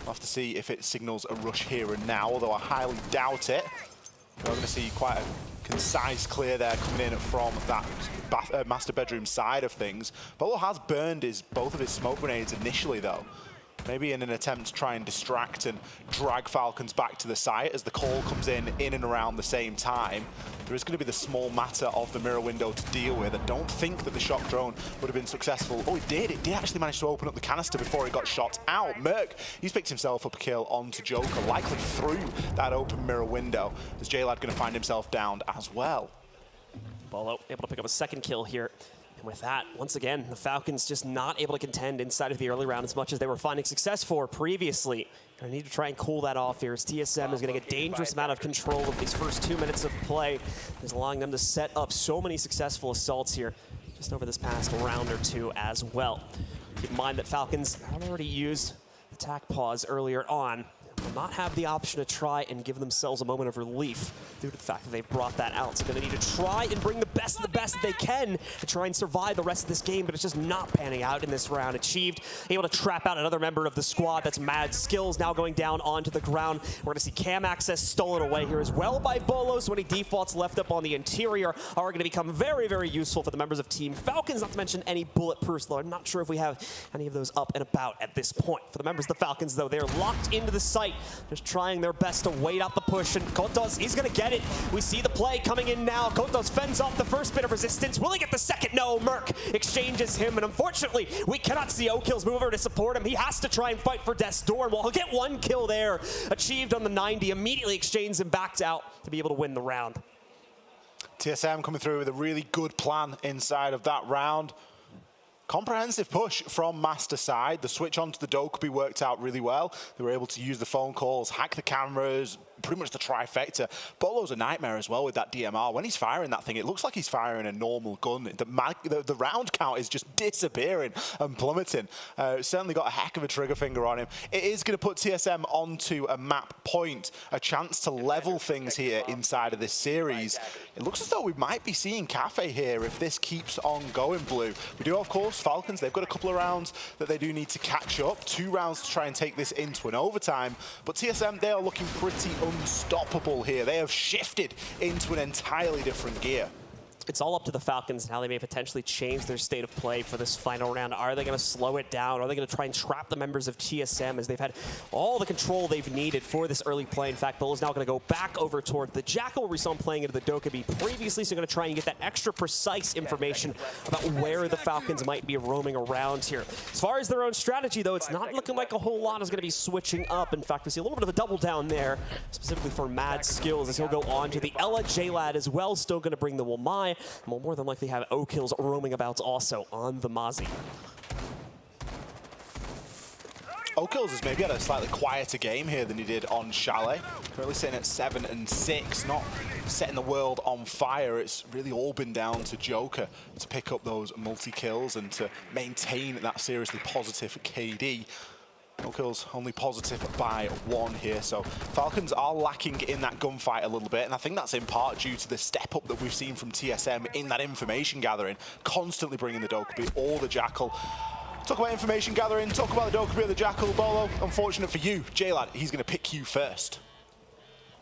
We'll have to see if it signals a rush here and now, although I highly doubt it. We're going to see quite a concise clear there coming in from that master bedroom side of things. Bolo has burned both of his smoke grenades initially, though. Maybe in an attempt to try and distract and drag Falcons back to the site as the call comes in and around the same time. There is going to be the small matter of the mirror window to deal with. I don't think that the shock drone would have been successful. Oh, it did. It did actually manage to open up the canister before it got shot out. Merc, he's picked himself up a kill onto Joker, likely through that open mirror window. Is JLad going to find himself downed as well? Bolo able to pick up a second kill here. And with that, once again, the Falcons just not able to contend inside of the early round as much as they were finding success for previously. Gonna need to try and cool that off here as TSM is gonna get a dangerous amount of control of these first 2 minutes of play. Is allowing them to set up so many successful assaults here just over this past round or 2 as well. Keep in mind that Falcons have already used attack pause earlier on. Will not have the option to try and give themselves a moment of relief due to the fact that they've brought that out. So going to need to try and bring the best of the best that they can to try and survive the rest of this game, but it's just not panning out in this round. Achieved, able to trap out another member of the squad. That's Mad Skills now going down onto the ground. We're going to see cam access stolen away here as well by Bolo, so any defaults left up on the interior are going to become very, very useful for the members of Team Falcons, not to mention any bulletproofs, though I'm not sure if we have any of those up and about at this point. For the members of the Falcons, though, they're locked into the site, just trying their best to wait out the push, and Kotos, he's going to get it. We see the play coming in now. Kotos fends off the first bit of resistance. Will he get the second? No, Merc exchanges him, and unfortunately, we cannot see O-Kills move over to support him. He has to try and fight for Death's Door, and while he'll get 1 kill there, achieved on the 90, immediately exchanges him back out to be able to win the round. TSM coming through with a really good plan inside of that round. Comprehensive push from Master side. The switch onto the Dokkaebi worked out really well. They were able to use the phone calls, hack the cameras, pretty much the trifecta. Bolo's a nightmare as well with that DMR. When he's firing that thing, it looks like he's firing a normal gun. The round count is just disappearing and plummeting. Certainly got a heck of a trigger finger on him. It is going to put TSM onto a map point, a chance to level things here inside of this series. It looks as though we might be seeing Cafe here if this keeps on going, Blue. We do, of course, Falcons. They've got a couple of rounds that they do need to catch up. 2 rounds to try and take this into an overtime. But TSM, they are looking pretty unstoppable here. They have shifted into an entirely different gear. It's all up to the Falcons and how they may potentially change their state of play for this final round. Are they going to slow it down? Are they going to try and trap the members of TSM as they've had all the control they've needed for this early play? In fact, Bolo's now going to go back over toward the Jackal, where we saw him playing into the Dokkaebi previously, so going to try and get that extra precise information about where the Falcons might be roaming around here. As far as their own strategy, though, it's not looking like a whole lot is going to be switching up. In fact, we see a little bit of a double down there, specifically for Mad Skills, as he'll go on to the Ella J-Lad as well, still going to bring the Wamai. And we'll more than likely have O-Kills roaming about also on the Mozzie. O-Kills has maybe had a slightly quieter game here than he did on Chalet. Currently sitting at 7 and 6, not setting the world on fire. It's really all been down to Joker to pick up those multi-kills and to maintain that seriously positive KD. O-Kills only positive by 1 here, so Falcons are lacking in that gunfight a little bit, and I think that's in part due to the step up that we've seen from TSM in that information gathering, constantly bringing the Dokkaebi or the Jackal. Talk about information gathering, talk about the Dokkaebi or the Jackal. Bolo, unfortunate for you, J-Lad, he's going to pick you first.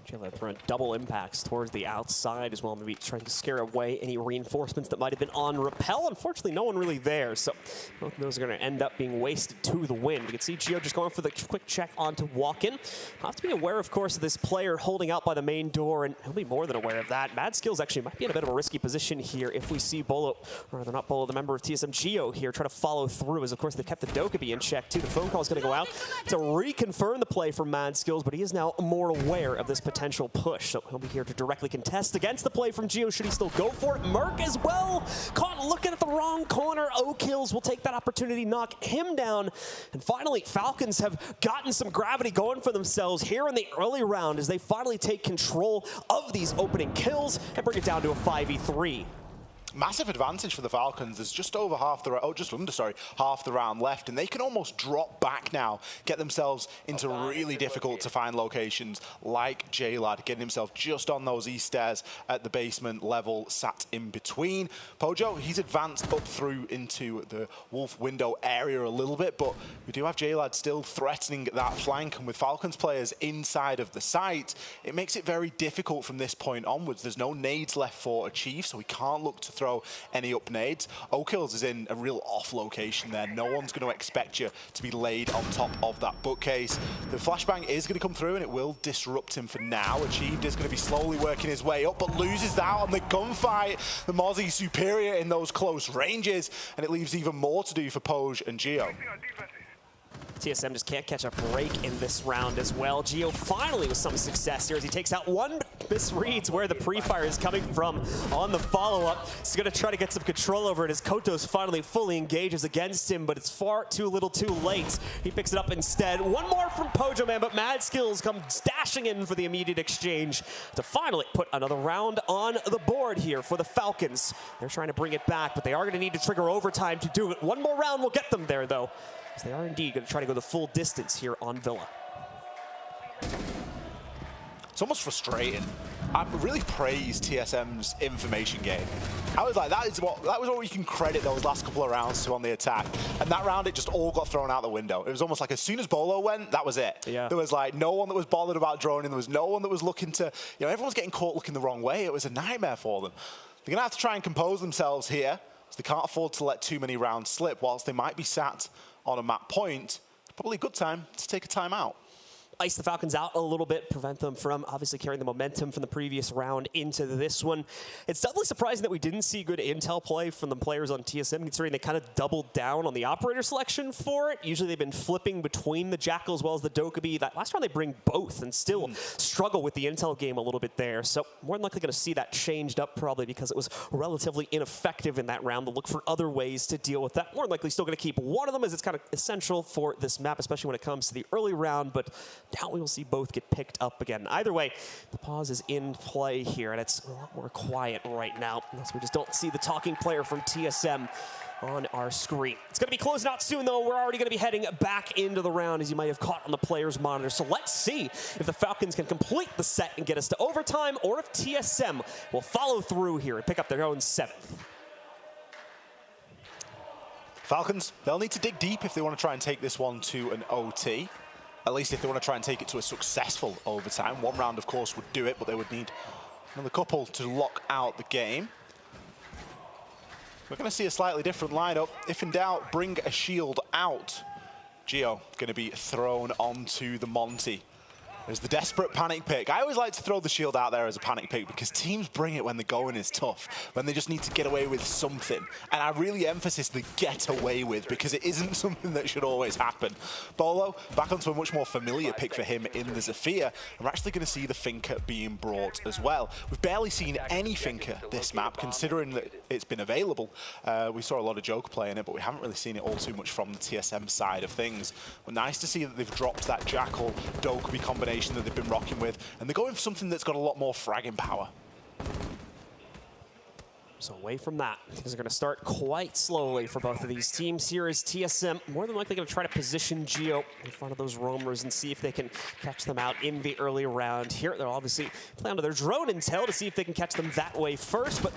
J-Lad throwing double impacts towards the outside as well, maybe trying to scare away any reinforcements that might have been on Repel. Unfortunately, no one really there, so both of those are going to end up being wasted to the wind. You can see Gio just going for the quick check onto Walk-In. Have to be aware, of course, of this player holding out by the main door, and he'll be more than aware of that. Mad Skills actually might be in a bit of a risky position here if we see Bolo, or rather not Bolo, the member of TSM Gio here, try to follow through, as of course they've kept the Dokkaebi in check too. The phone call is going to go out to reconfirm the play from Mad Skills, but he is now more aware of this potential push, so he'll be here to directly contest against the play from Gio should he still go for it. Merc as well, caught looking at the wrong corner. O-Kills will take that opportunity, knock him down. And finally, Falcons have gotten some gravity going for themselves here in the early round as they finally take control of these opening kills and bring it down to a 5v3. Massive advantage for the Falcons. There's just over half the half the round left, and they can almost drop back now, get themselves into really difficult to find locations like J-Lad, getting himself just on those east stairs at the basement level, sat in between. Pojo, he's advanced up through into the Wolf window area a little bit, but we do have J-Lad still threatening that flank, and with Falcons players inside of the site, it makes it very difficult from this point onwards. There's no nades left for Achieve, so we can't look to throw any up nades. O-Kills is in a real off location there. No one's going to expect you to be laid on top of that bookcase. The flashbang is going to come through and it will disrupt him for now. Achieved is going to be slowly working his way up, but loses that on the gunfight. The Mozzie superior in those close ranges, and it leaves even more to do for Poj and Gio. TSM just can't catch a break in this round as well. Gio finally with some success here as he takes out one, misreads where the pre-fire is coming from on the follow-up. He's going to try to get some control over it as Kotos finally fully engages against him, but it's far too little too late. He picks it up instead. One more from Pojo Man, but Mad Skills come dashing in for the immediate exchange to finally put another round on the board here for the Falcons. They're trying to bring it back, but they are going to need to trigger overtime to do it. One more round will get them there, though, as they are indeed going to try to go the full distance here on Villa. It's almost frustrating. I really praised TSM's information game. I was like, that was what we can credit those last couple of rounds to on the attack. And that round, it just all got thrown out the window. It was almost like as soon as Bolo went, that was it. Yeah. There was like no one that was bothered about droning. There was no one that was looking to, everyone's getting caught looking the wrong way. It was a nightmare for them. They're going to have to try and compose themselves here, so they can't afford to let too many rounds slip whilst they might be sat on a map point. Probably a good time to take a timeout. ice the Falcons out a little bit, prevent them from obviously carrying the momentum from the previous round into this one. It's definitely surprising that we didn't see good intel play from the players on TSM, considering they kind of doubled down on the operator selection for it. Usually they've been flipping between the Jackal as well as the Dokkaebi. That last round they bring both and still struggle with the intel game a little bit there. So more than likely going to see that changed up probably because it was relatively ineffective in that round. They'll look for other ways to deal with that. More than likely still going to keep one of them as it's kind of essential for this map, especially when it comes to the early round, but doubt we will see both get picked up again. Either way, the pause is in play here, and it's a lot more quiet right now, unless we just don't see the talking player from TSM on our screen. It's going to be closing out soon, though. We're already going to be heading back into the round, as you might have caught on the player's monitor. So let's see if the Falcons can complete the set and get us to overtime, or if TSM will follow through here and pick up their own 7th. Falcons, they'll need to dig deep if they want to try and take this one to an OT. At least if they want to try and take it to a successful overtime. One round, of course, would do it, but they would need another couple to lock out the game. We're going to see a slightly different lineup. If in doubt, bring a shield out. Geo going to be thrown onto the Monty. There's the desperate panic pick. I always like to throw the shield out there as a panic pick because teams bring it when the going is tough, when they just need to get away with something. And I really emphasize the get away with because it isn't something that should always happen. Bolo, back onto a much more familiar pick for him in the Zafir. We're actually going to see the Finker being brought as well. We've barely seen any Finker this map, considering that it's been available. We saw a lot of Joker playing it, but we haven't really seen it all too much from the TSM side of things. But nice to see that they've dropped that Jackal Dokkaebi combination that they've been rocking with, and they're going for something that's got a lot more fragging power. So away from that, things are going to start quite slowly for both of these teams. Here is TSM more than likely going to try to position Geo in front of those roamers and see if they can catch them out in the early round. Here, they'll obviously play onto their drone intel to see if they can catch them that way first, but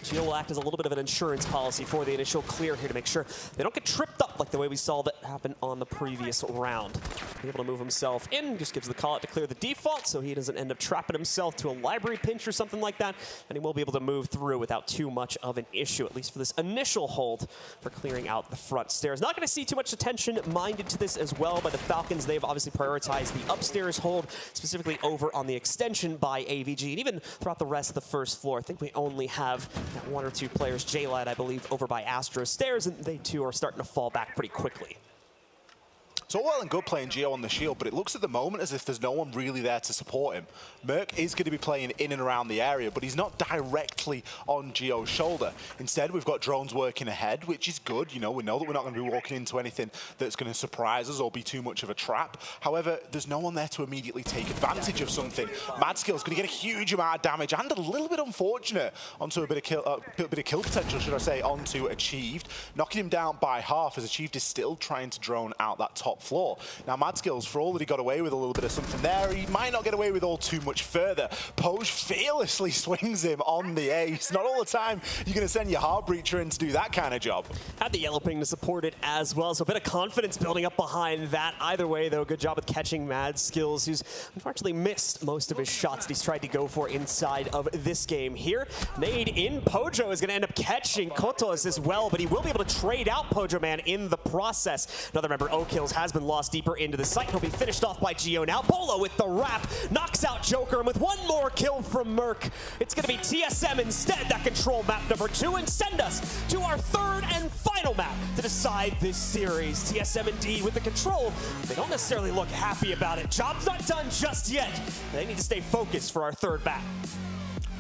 Geo will act as a little bit of an insurance policy for the initial clear here to make sure they don't get tripped up like the way we saw that happen on the previous round. Be able to move himself in, just gives the call out to clear the default so he doesn't end up trapping himself to a library pinch or something like that, and he will be able to move through without too much of an issue, at least for this initial hold for clearing out the front stairs. Not going to see too much attention minded to this as well by the Falcons. They've obviously prioritized the upstairs hold, specifically over on the extension by AVG, and even throughout the rest of the first floor. I think we only have one or two players, J-Lad, I believe, over by Astro Stairs, and they too are starting to fall back pretty quickly. It's all well and good playing Geo on the shield, but it looks at the moment as if there's no one really there to support him. Merc is going to be playing in and around the area, but he's not directly on Geo's shoulder. Instead, we've got drones working ahead, which is good. You know, we know that we're not going to be walking into anything that's going to surprise us or be too much of a trap. However, there's no one there to immediately take advantage of something. Madskill's going to get a huge amount of damage and a little bit unfortunate onto a bit of kill potential, should I say, onto Achieved. Knocking him down by half as Achieved is still trying to drone out that top floor. Now, Madskills, for all that he got away with a little bit of something there, he might not get away with all too much further. Poj fearlessly swings him on the ace. Not all the time you're going to send your Heartbreacher in to do that kind of job. Had the yellow ping to support it as well, so a bit of confidence building up behind that. Either way, though, good job with catching Madskills, who's unfortunately missed most of his shots that he's tried to go for inside of this game here. Nade in, Pojo is going to end up catching Kotos as well, but he will be able to trade out Pojo Man in the process. Another member, O-Kills, has been lost deeper into the site. He'll be finished off by Geo now. Bolo with the wrap, knocks out Joker, and with one more kill from Merc, it's going to be TSM instead that control map number 2 and send us to our third and final map to decide this series. TSM indeed with the control. They don't necessarily look happy about it. Job's not done just yet. They need to stay focused for our third map.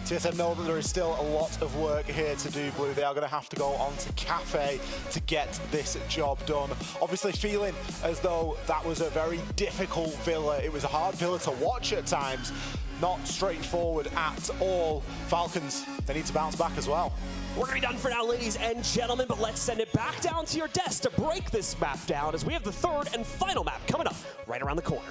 TSM know that there is still a lot of work here to do, Blue. They are going to have to go on to Cafe to get this job done. Obviously feeling as though that was a very difficult villa. It was a hard villa to watch at times. Not straightforward at all. Falcons, they need to bounce back as well. We're going to be done for now, ladies and gentlemen, but let's send it back down to your desk to break this map down as we have the third and final map coming up right around the corner.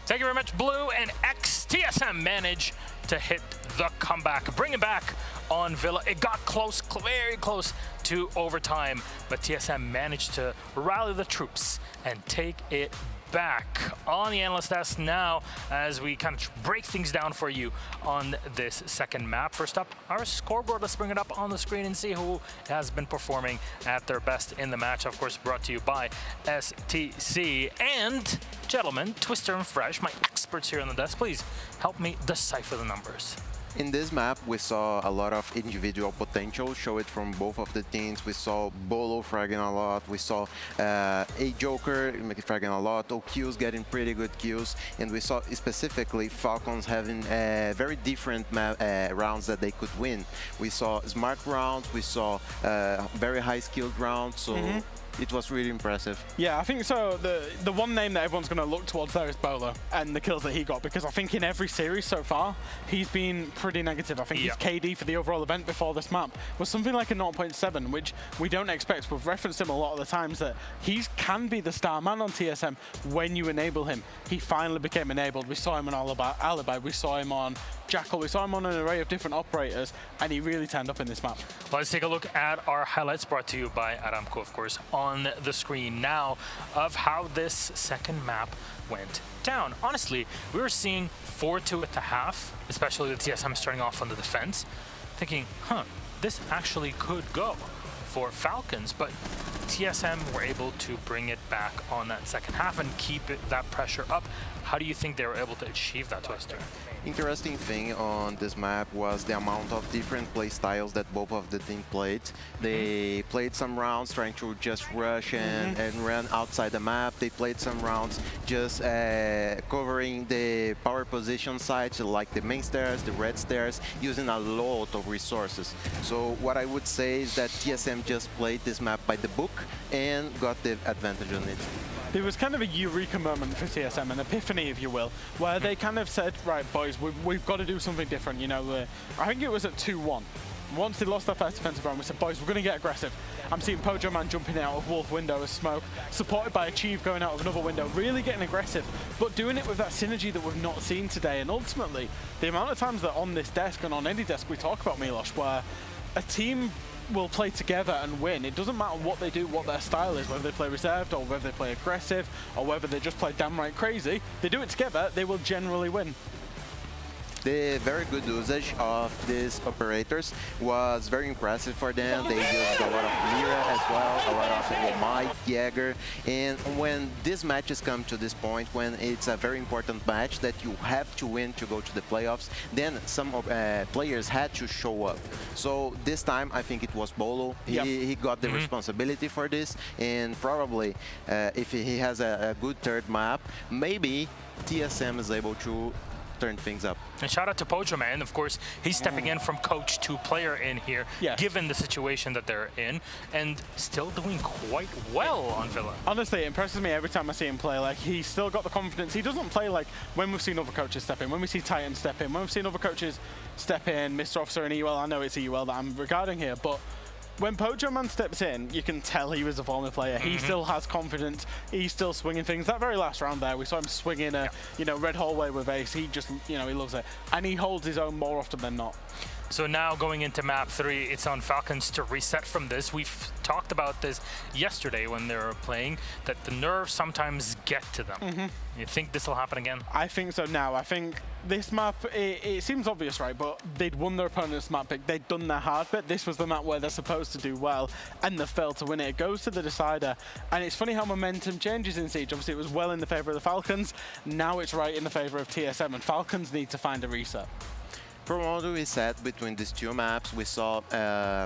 Thank you very much, Blue and TSM manage to hit the comeback, bring it back on Villa. It got close, very close to overtime, but TSM managed to rally the troops and take it back on the analyst desk now as we kind of break things down for you on this second map. First up, our scoreboard. Let's bring it up on the screen and see who has been performing at their best in the match. Of course, brought to you by STC. And Gentlemen, Twister and Fresh, my experts here on the desk, please help me decipher the numbers. In this map, we saw a lot of individual potential, show it from both of the teams. We saw Bolo fragging a lot, we saw a Joker fragging a lot, OQs getting pretty good kills, and we saw specifically Falcons having very different rounds that they could win. We saw smart rounds, we saw very high skilled rounds, so it was really impressive. Yeah, I think so. The one name that everyone's going to look towards there is Bolo and the kills that he got, because I think in every series so far, he's been pretty negative. I think his KD for the overall event before this map was something like a 0.7, which we don't expect. We've referenced him a lot of the times that he can be the star man on TSM when you enable him. He finally became enabled. We saw him on Alibi, we saw him on Jackal, we saw him on an array of different operators, and he really turned up in this map. Let's take a look at our highlights brought to you by Aramco, of course, on the screen now of how this second map went down. Honestly, we were seeing 4-2 at the half, especially with TSM starting off on the defense, thinking, this actually could go for Falcons, but TSM were able to bring it back on that second half and keep that pressure up. How do you think they were able to achieve that, Twister? Interesting thing on this map was the amount of different play styles that both of the teams played. They played some rounds trying to just rush and run outside the map. They played some rounds just covering the power position sites, like the main stairs, the red stairs, using a lot of resources. So what I would say is that TSM just played this map by the book and got the advantage on it. There was kind of a eureka moment for TSM, an epiphany, if you will, where they kind of said, right, boys, we've got to do something different. You know, I think it was at 2-1. Once they lost their first defensive round, we said, boys, we're going to get aggressive. I'm seeing Pojo Man jumping out of Wolf window as smoke, supported by Achieve going out of another window, really getting aggressive, but doing it with that synergy that we've not seen today. And ultimately, the amount of times that on this desk and on any desk we talk about, Milos, where a team will play together and win. It doesn't matter what they do, what their style is, whether they play reserved or whether they play aggressive or whether they just play damn right crazy. They do it together, they will generally win. The very good usage of these operators was very impressive for them. They used a lot of Mira as well, a lot of Omai, Jäger. And when these matches come to this point, when it's a very important match that you have to win to go to the playoffs, then some players had to show up. So this time, I think it was Bolo. He got the responsibility for this. And probably, if he has a good third map, maybe TSM is able to turn things up. And shout out to Pojo Man, of course, he's stepping in from coach to player in here, given the situation that they're in, and still doing quite well on Villa. Honestly, it impresses me every time I see him play. Like, he's still got the confidence. He doesn't play like when we've seen other coaches step in, when we see Titan step in, when we've seen other coaches step in, Mr. Officer and EUL. I know it's EUL that I'm regarding here, but when Pojo Man steps in, you can tell he was a former player. He still has confidence. He's still swinging things. That very last round there, we saw him swinging a red hallway with Ace. He just, he loves it. And he holds his own more often than not. So now going into map 3, it's on Falcons to reset from this. We've talked about this yesterday when they were playing, that the nerves sometimes get to them. You think this will happen again? I think so now. I think this map, it seems obvious, right? But they'd won their opponent's map pick. They'd done their hard bit. This was the map where they're supposed to do well, and they failed to win it. It goes to the decider. And it's funny how momentum changes in Siege. Obviously, it was well in the favor of the Falcons. Now it's right in the favor of TSM, and Falcons need to find a reset. From what we said between these two maps, we saw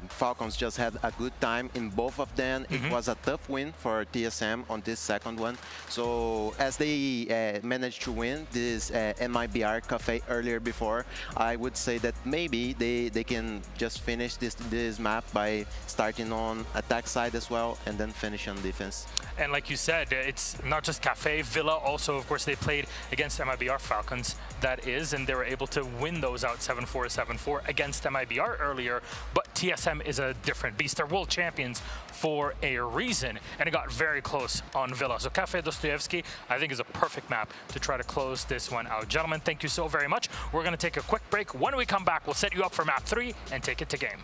Falcons just had a good time in both of them. It was a tough win for TSM on this second one. So as they managed to win this MIBR Cafe earlier before, I would say that maybe they can just finish this map by starting on attack side as well and then finish on defense. And like you said, it's not just Cafe. Villa also, of course, they played against MIBR Falcons, that is, and they were able to win those out 7-4, 7-4 against MIBR earlier. But TSM is a different beast. They're world champions for a reason, and it got very close on Villa. So Cafe Dostoevsky, I think, is a perfect map to try to close this one out. Gentlemen, thank you so very much. We're going to take a quick break. When we come back, we'll set you up for map 3 and take it to game.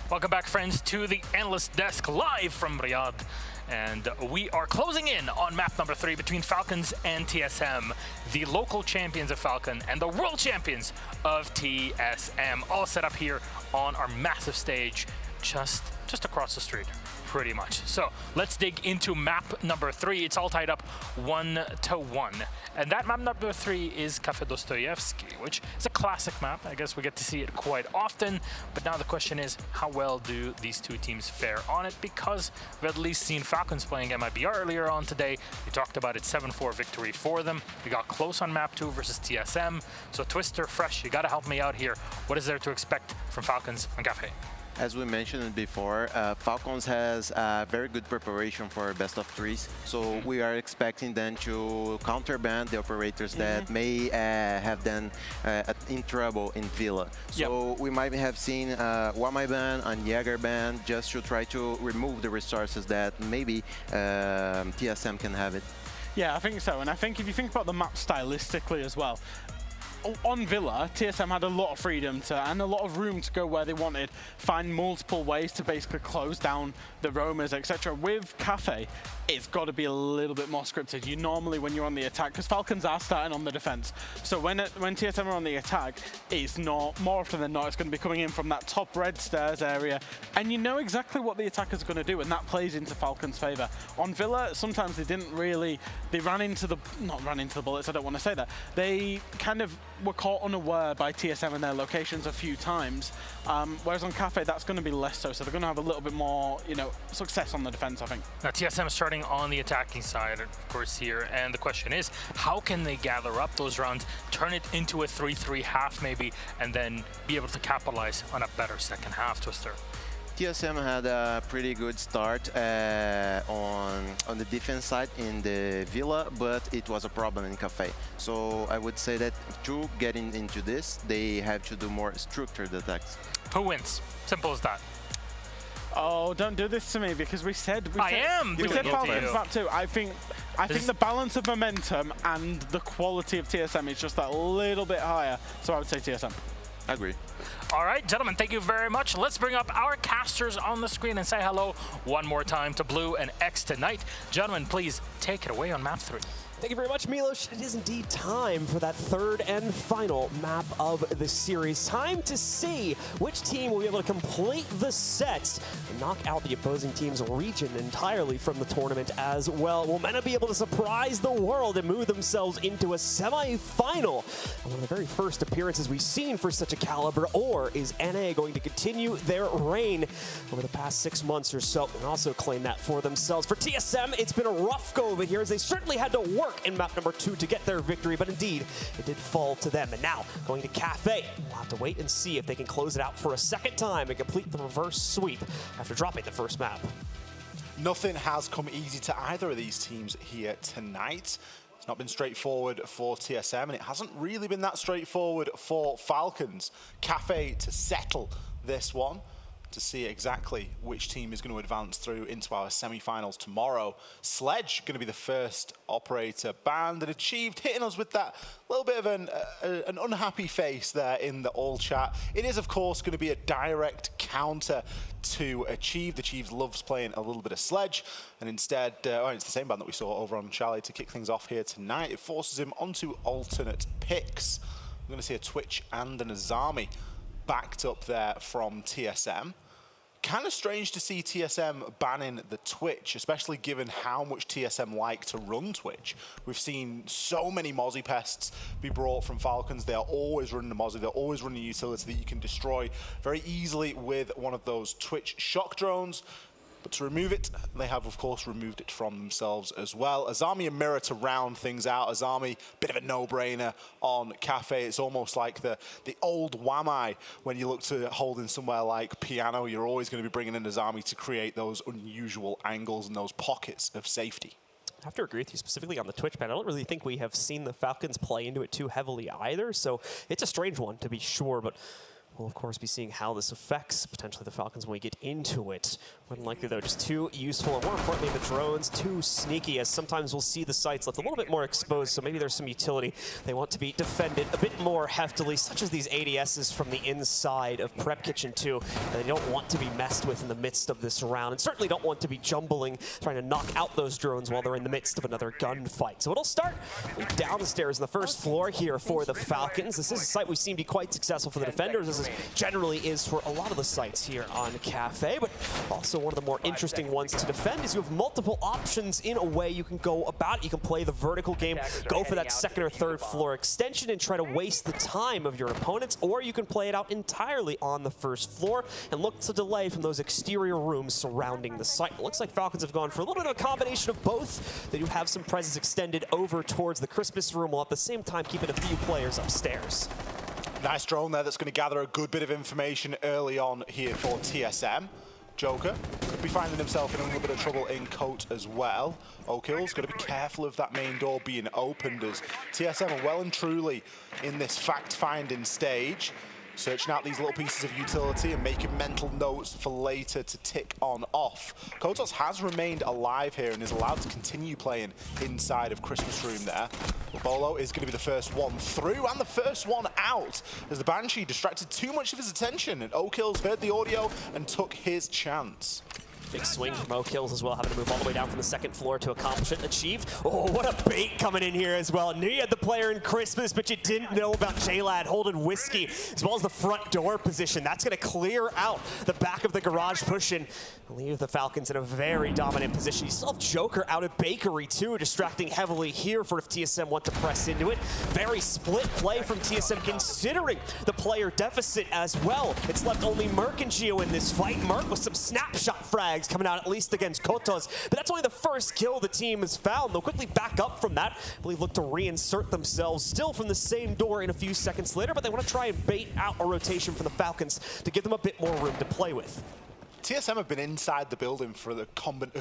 Welcome back, friends, to the Analyst Desk live from Riyadh. And we are closing in on map number 3 between Falcons and TSM, the local champions of Falcon and the world champions of TSM, all set up here on our massive stage just across the street, pretty much. So let's dig into map number 3. It's all tied up 1-1. And that map number 3 is Cafe.CEST, which is a classic map. I guess we get to see it quite often. But now the question is, how well do these two teams fare on it? Because we've at least seen Falcons playing MIBR earlier on today. We talked about it, 7-4 victory for them. We got close on map 2 versus TSM. So Twister, Fresh, you got to help me out here. What is there to expect from Falcons on Cafe? As we mentioned before, Falcons has very good preparation for best of threes. So we are expecting them to counterban the operators that may have them in trouble in Villa. So we might have seen Wamai ban and Jäger ban just to try to remove the resources that maybe TSM can have it. Yeah, I think so. And I think if you think about the map stylistically as well, on Villa, TSM had a lot of freedom and a lot of room to go where they wanted, find multiple ways to basically close down the roamers, etc. With Cafe, it's got to be a little bit more scripted. You normally, when you're on the attack, because Falcons are starting on the defense, so when TSM are on the attack, it's not, more often than not, it's going to be coming in from that top red stairs area, and you know exactly what the attacker's going to do, and that plays into Falcons' favor. On Villa, sometimes they didn't really, they ran into the, not ran into the bullets, I don't want to say that, they kind of were caught unaware by TSM in their locations a few times, whereas on Cafe, that's going to be less so they're going to have a little bit more, you know, success on the defense, I think. Now, TSM is starting on the attacking side, of course, here, and the question is, how can they gather up those rounds, turn it into a 3-3 half maybe, and then be able to capitalize on a better second half, Twister? TSM had a pretty good start on the defense side in the Villa, but it was a problem in Cafe. So I would say that to get into this, they have to do more structured attacks. Who wins? Simple as that. Oh, don't do this to me, because we said Falcons map 2. I think the balance of momentum and the quality of TSM is just that little bit higher. So I would say TSM. I agree. All right, gentlemen, thank you very much. Let's bring up our casters on the screen and say hello one more time to Blue and X tonight. Gentlemen, please take it away on map 3. Thank you very much, Milos. It is indeed time for that third and final map of the series. Time to see which team will be able to complete the sets and knock out the opposing team's region entirely from the tournament as well. Will MENA be able to surprise the world and move themselves into a semi-final? One of the very first appearances we've seen for such a caliber, or is NA going to continue their reign over the past 6 months or so and also claim that for themselves? For TSM, it's been a rough go over here as they certainly had to work in map number 2 to get their victory, but indeed, it did fall to them. And now, going to Cafe, we'll have to wait and see if they can close it out for a second time and complete the reverse sweep after dropping the first map. Nothing has come easy to either of these teams here tonight. It's not been straightforward for TSM, and it hasn't really been that straightforward for Falcons. Cafe to settle this one, to see exactly which team is going to advance through into our semi-finals tomorrow. Sledge going to be the first operator banned and achieved, hitting us with that little bit of an unhappy face there in the all chat. It is, of course, going to be a direct counter to Achieve. The Chiefs loves playing a little bit of Sledge, and instead, it's the same ban that we saw over on Charlie to kick things off here tonight. It forces him onto alternate picks. We're going to see a Twitch and an Azami backed up there from TSM. Kind of strange to see TSM banning the Twitch, especially given how much TSM like to run Twitch. We've seen so many Mozzie pests be brought from Falcons. They are always running a Mozzie. They're always running a utility that you can destroy very easily with one of those Twitch shock drones. But to remove it, they have, of course, removed it from themselves as well. Azami and Mirror to round things out. Azami, bit of a no-brainer on Cafe. It's almost like the old Wamai. When you look to hold in somewhere like Piano, you're always going to be bringing in Azami to create those unusual angles and those pockets of safety. I have to agree with you specifically on the Twitch ban. I don't really think we have seen the Falcons play into it too heavily either, so it's a strange one to be sure, but We'll, of course, be seeing how this affects potentially the Falcons when we get into it. More than likely, though, just too useful, and more importantly, the drones too sneaky, as sometimes we'll see the sites left a little bit more exposed, so maybe there's some utility. They want to be defended a bit more heftily, such as these ADSs from the inside of Prep Kitchen 2. They don't want to be messed with in the midst of this round, and certainly don't want to be jumbling, trying to knock out those drones while they're in the midst of another gunfight. So it'll start down the stairs on the first floor here for the Falcons. This is a site we've seen be quite successful for the defenders. This is generally is for a lot of the sites here on Cafe, but also one of the more interesting ones to defend is you have multiple options in a way you can go about it. You can play the vertical game, go for that second or third floor extension and try to waste the time of your opponents, or you can play it out entirely on the first floor and look to delay from those exterior rooms surrounding the site. It looks like Falcons have gone for a little bit of a combination of both. They do have some presence extended over towards the Christmas room, while at the same time keeping a few players upstairs. Nice drone there that's going to gather a good bit of information early on here for TSM. Joker could be finding himself in a little bit of trouble in Coat as well. O'Kill's got to be careful of that main door being opened, as TSM are well and truly in this fact-finding stage, searching out these little pieces of utility and making mental notes for later to tick on off. Kotos has remained alive here and is allowed to continue playing inside of Christmas Room there. Bolo is going to be the first one through and the first one out, as the Banshee distracted too much of his attention, and O'Kills heard the audio and took his chance. Big swing from O'Kills as well, having to move all the way down from the second floor to accomplish it. Achieved. Oh, what a bait coming in here as well. Knew you had the player in Christmas, but you didn't know about J-Lad holding Whiskey, as well as the front door position. That's going to clear out the back of the garage, pushing, leave the Falcons in a very dominant position. You still have Joker out at Bakery too, distracting heavily here for if TSM want to press into it. Very split play from TSM, considering the player deficit as well. It's left only Merc and Geo in this fight. Merc with some snapshot frags coming out at least against Kotos, but that's only the first kill the team has found. They'll quickly back up from that. I believe look to reinsert themselves still from the same door in a few seconds later, but they want to try and bait out a rotation from the Falcons to give them a bit more room to play with. TSM have been inside the building for the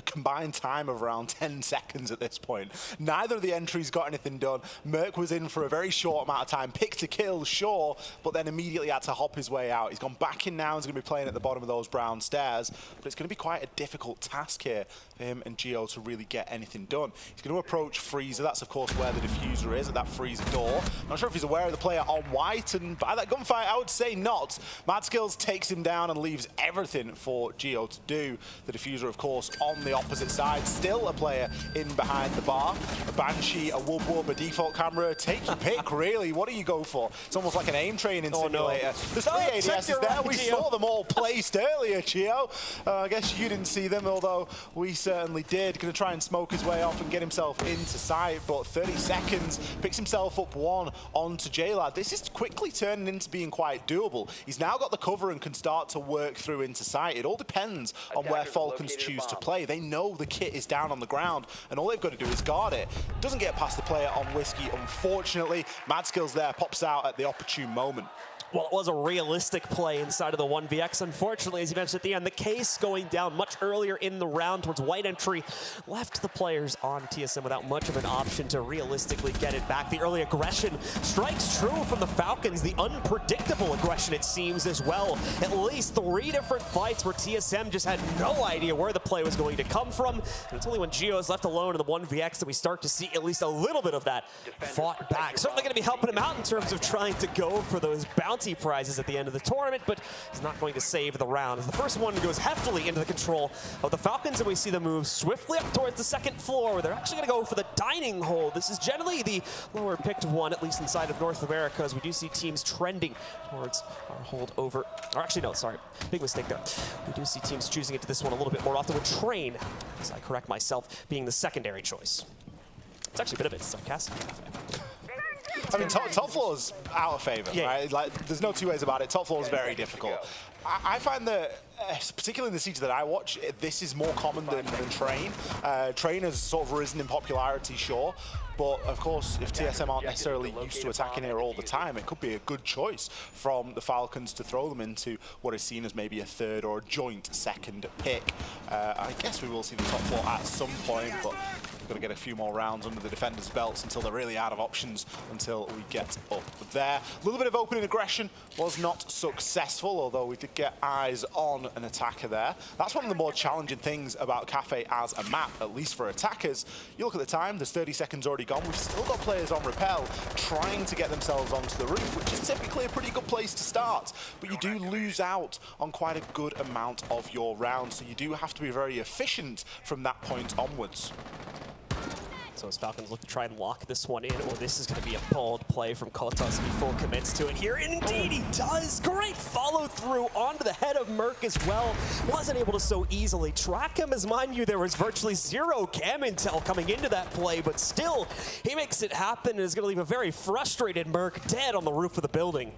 combined time of around 10 seconds at this point. Neither of the entries got anything done. Merc was in for a very short amount of time, picked a kill, sure, but then immediately had to hop his way out. He's gone back in now, he's going to be playing at the bottom of those brown stairs, but it's going to be quite a difficult task here for him and Geo to really get anything done. He's going to approach Freezer, that's of course where the diffuser is, at that Freezer door. Not sure if he's aware of the player on white, and by that gunfight I would say not. Mad Skills takes him down and leaves everything for Geo to do. The diffuser, of course, on the opposite side. Still a player in behind the bar. A Banshee, a Wub Wub, a default camera. Take your pick, really. What do you go for? It's almost like an aim training simulator. There's 3 ADSs there. We saw them all placed earlier, Geo. I guess you didn't see them, although we certainly did. Going to try and smoke his way off and get himself into sight, but 30 seconds. Picks himself up one onto J-Lad. This is quickly turning into being quite doable. He's now got the cover and can start to work through into sight. It all depends on where Falcons choose to play. They know the kit is down on the ground, and all they've got to do is guard it. Doesn't get past the player on Whiskey, unfortunately. Mad Skills there pops out at the opportune moment. Well, it was a realistic play inside of the 1vx. Unfortunately, as you mentioned at the end, the case going down much earlier in the round towards white entry left the players on TSM without much of an option to realistically get it back. The early aggression strikes true from the Falcons, the unpredictable aggression it seems as well. At least 3 different fights where TSM just had no idea where the play was going to come from. And it's only when Geo is left alone in the 1vx that we start to see at least a little bit of that fought back. Certainly going to be helping him out in terms of trying to go for those bounty prizes at the end of the tournament, but he's not going to save the round. The first one goes heftily into the control of the Falcons, and we see them move swiftly up towards the second floor, where they're actually going to go for the dining hole. This is generally the lower picked one, at least inside of North America, as we do see teams trending towards our hold over. Or actually, no, sorry, big mistake there. We do see teams choosing into this one a little bit more often, with Train, as I correct myself, being the secondary choice. It's actually been a bit sarcastic. I mean, top floor's out of favor, right? Like, there's no two ways about it. Top floor is very difficult. I find that, particularly in the siege that I watch, this is more common than Train. Train has sort of risen in popularity, sure, but of course, if TSM aren't necessarily used to attacking here all the time, it could be a good choice from the Falcons to throw them into what is seen as maybe a third or a joint second pick. I guess we will see the top floor at some point, but Got to get a few more rounds under the defenders' belts until they're really out of options until we get up there. A little bit of opening aggression was not successful, although we did get eyes on an attacker there. That's one of the more challenging things about Cafe as a map, at least for attackers. You look at the time, there's 30 seconds already gone. We've still got players on rappel trying to get themselves onto the roof, which is typically a pretty good place to start. But you do lose out on quite a good amount of your rounds, so you do have to be very efficient from that point onwards. So as Falcons look to try and lock this one in, or this is going to be a bold play from Kotos. He full commits to it here, and indeed he does. Great follow through onto the head of Merc as well. Wasn't able to so easily track him, as mind you, there was virtually zero cam intel coming into that play, but still, he makes it happen and is going to leave a very frustrated Merc dead on the roof of the building.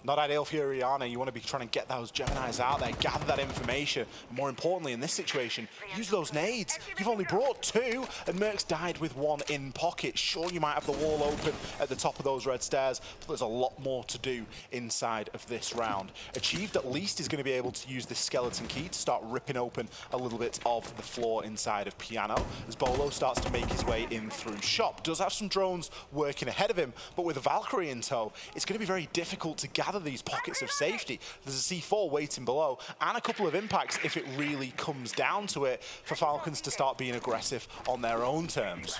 Not ideal for Riyadh. You want to be trying to get those Geminis out there, gather that information, and more importantly in this situation, use those nades. You've only brought 2, and Merc's died with 1 in pocket. Sure, you might have the wall open at the top of those red stairs, but there's a lot more to do inside of this round. Achieved at least is going to be able to use this skeleton key to start ripping open a little bit of the floor inside of Piano, as Bolo starts to make his way in through shop. Does have some drones working ahead of him, but with a Valkyrie in tow, it's going to be very difficult to gather these pockets of safety. There's a C4 waiting below and a couple of impacts if it really comes down to it for Falcons to start being aggressive on their own terms.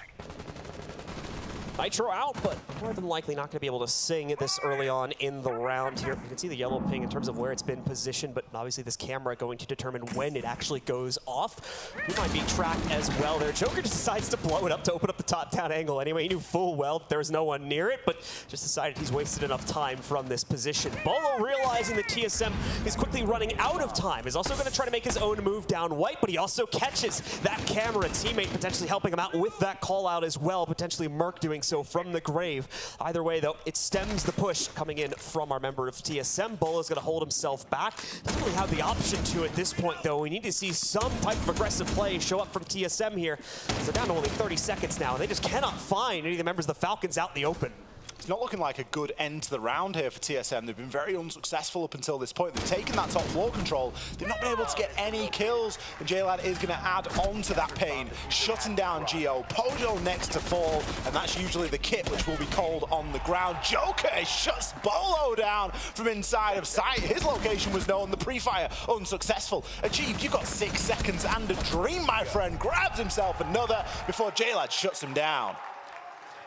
Nitro out, but more than likely not going to be able to sing this early on in the round here. You can see the yellow ping in terms of where it's been positioned, but obviously this camera going to determine when it actually goes off. He might be tracked as well there. Joker just decides to blow it up to open up the top-down angle anyway. He knew full well there was no one near it, but just decided he's wasted enough time from this position. Bolo, realizing that TSM is quickly running out of time, is also going to try to make his own move down white, but he also catches that camera teammate, potentially helping him out with that call out as well, potentially Merc doing so from the grave. Either way, though, it stems the push coming in from our member of TSM. Bolo's going to hold himself back. Doesn't really have the option to at this point, though. We need to see some type of aggressive play show up from TSM here. They're down to only 30 seconds now, and they just cannot find any of the members of the Falcons out in the open. It's not looking like a good end to the round here for TSM. They've been very unsuccessful up until this point. They've taken that top floor control. They've not been able to get any kills, and JLad is going to add on to that pain, shutting down Geo. Pojo next to fall, and that's usually the kit which will be called on the ground. Joker shuts Bolo down from inside of sight. His location was known. The pre-fire unsuccessful. Achieved, you've got 6 seconds and a dream, my friend. Grabs himself another before JLad shuts him down.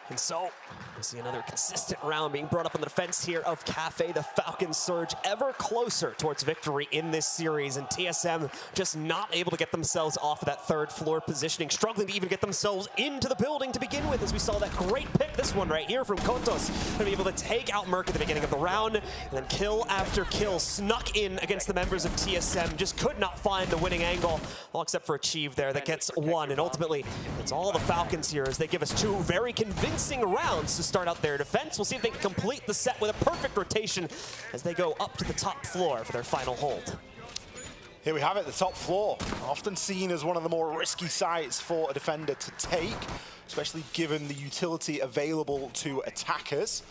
And so, we see another consistent round being brought up on the defense here of Cafe. The Falcons surge ever closer towards victory in this series, and TSM just not able to get themselves off of that 3rd floor positioning, struggling to even get themselves into the building to begin with, as we saw that great pick, this one right here from Kotos, to be able to take out Merc at the beginning of the round, and then kill after kill snuck in against the members of TSM, just could not find the winning angle, all except for Achieve there that gets 1, and ultimately, it's all the Falcons here as they give us 2 very convincing rounds to start out their defense. We'll see if they can complete the set with a perfect rotation as they go up to the top floor for their final hold. Here we have it, the top floor, often seen as one of the more risky sites for a defender to take, especially given the utility available to attackers.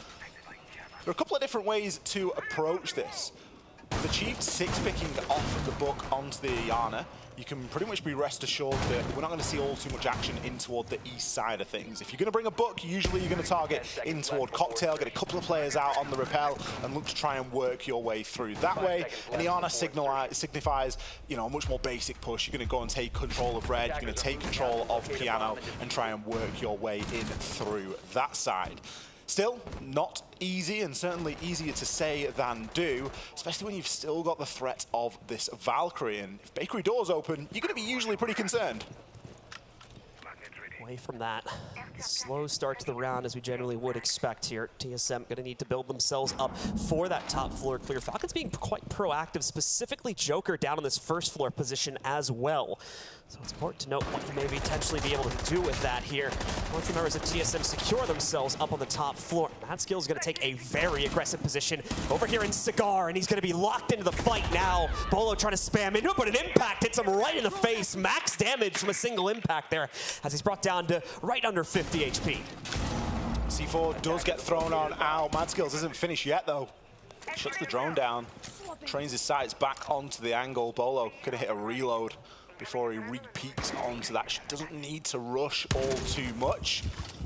There are a couple of different ways to approach this. With Achieved 6-picking off the book onto the Iana, you can pretty much be rest assured that we're not going to see all too much action in toward the east side of things. If you're going to bring a book, usually you're going to target in toward Cocktail, get a couple of players out on the rappel, and look to try and work your way through that way. And Iana signifies, you know, a much more basic push. You're going to go and take control of red, you're going to take control of Piano, and try and work your way in through that side. Still, not easy, and certainly easier to say than do, especially when you've still got the threat of this Valkyrie. And if bakery doors open, you're going to be usually pretty concerned. Away from that slow start to the round as we generally would expect here. TSM going to need to build themselves up for that top floor clear. Falcons being quite proactive, specifically Joker down on this 1st floor position as well. So it's important to note what you may potentially be able to do with that here. Once the members of TSM secure themselves up on the top floor, Mad Skill is going to take a very aggressive position over here in Cigar, and he's going to be locked into the fight now. Bolo trying to spam into it, but an impact hits him right in the face. Max damage from a single impact there as he's brought down to right under 50 HP. C4 does get thrown on. Ow, Mad Skills isn't finished yet though. Shuts the drone down, trains his sights back onto the angle. Bolo gonna hit a reload. before he repeats onto that. She doesn't need to rush all too much.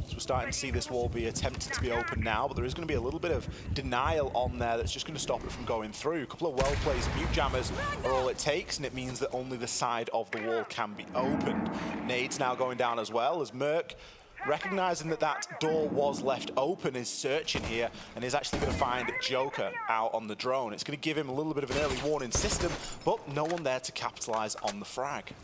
So we're starting to see this wall be attempted to be open now, but there is going to be a little bit of denial on there that's just going to stop it from going through. A couple of well-placed mute jammers are all it takes, and it means that only the side of the wall can be opened. Nades now going down as well, as Merc, recognizing that that door was left open, is searching here and is actually going to find Joker out on the drone. It's going to give him a little bit of an early warning system, but no one there to capitalize on the frag.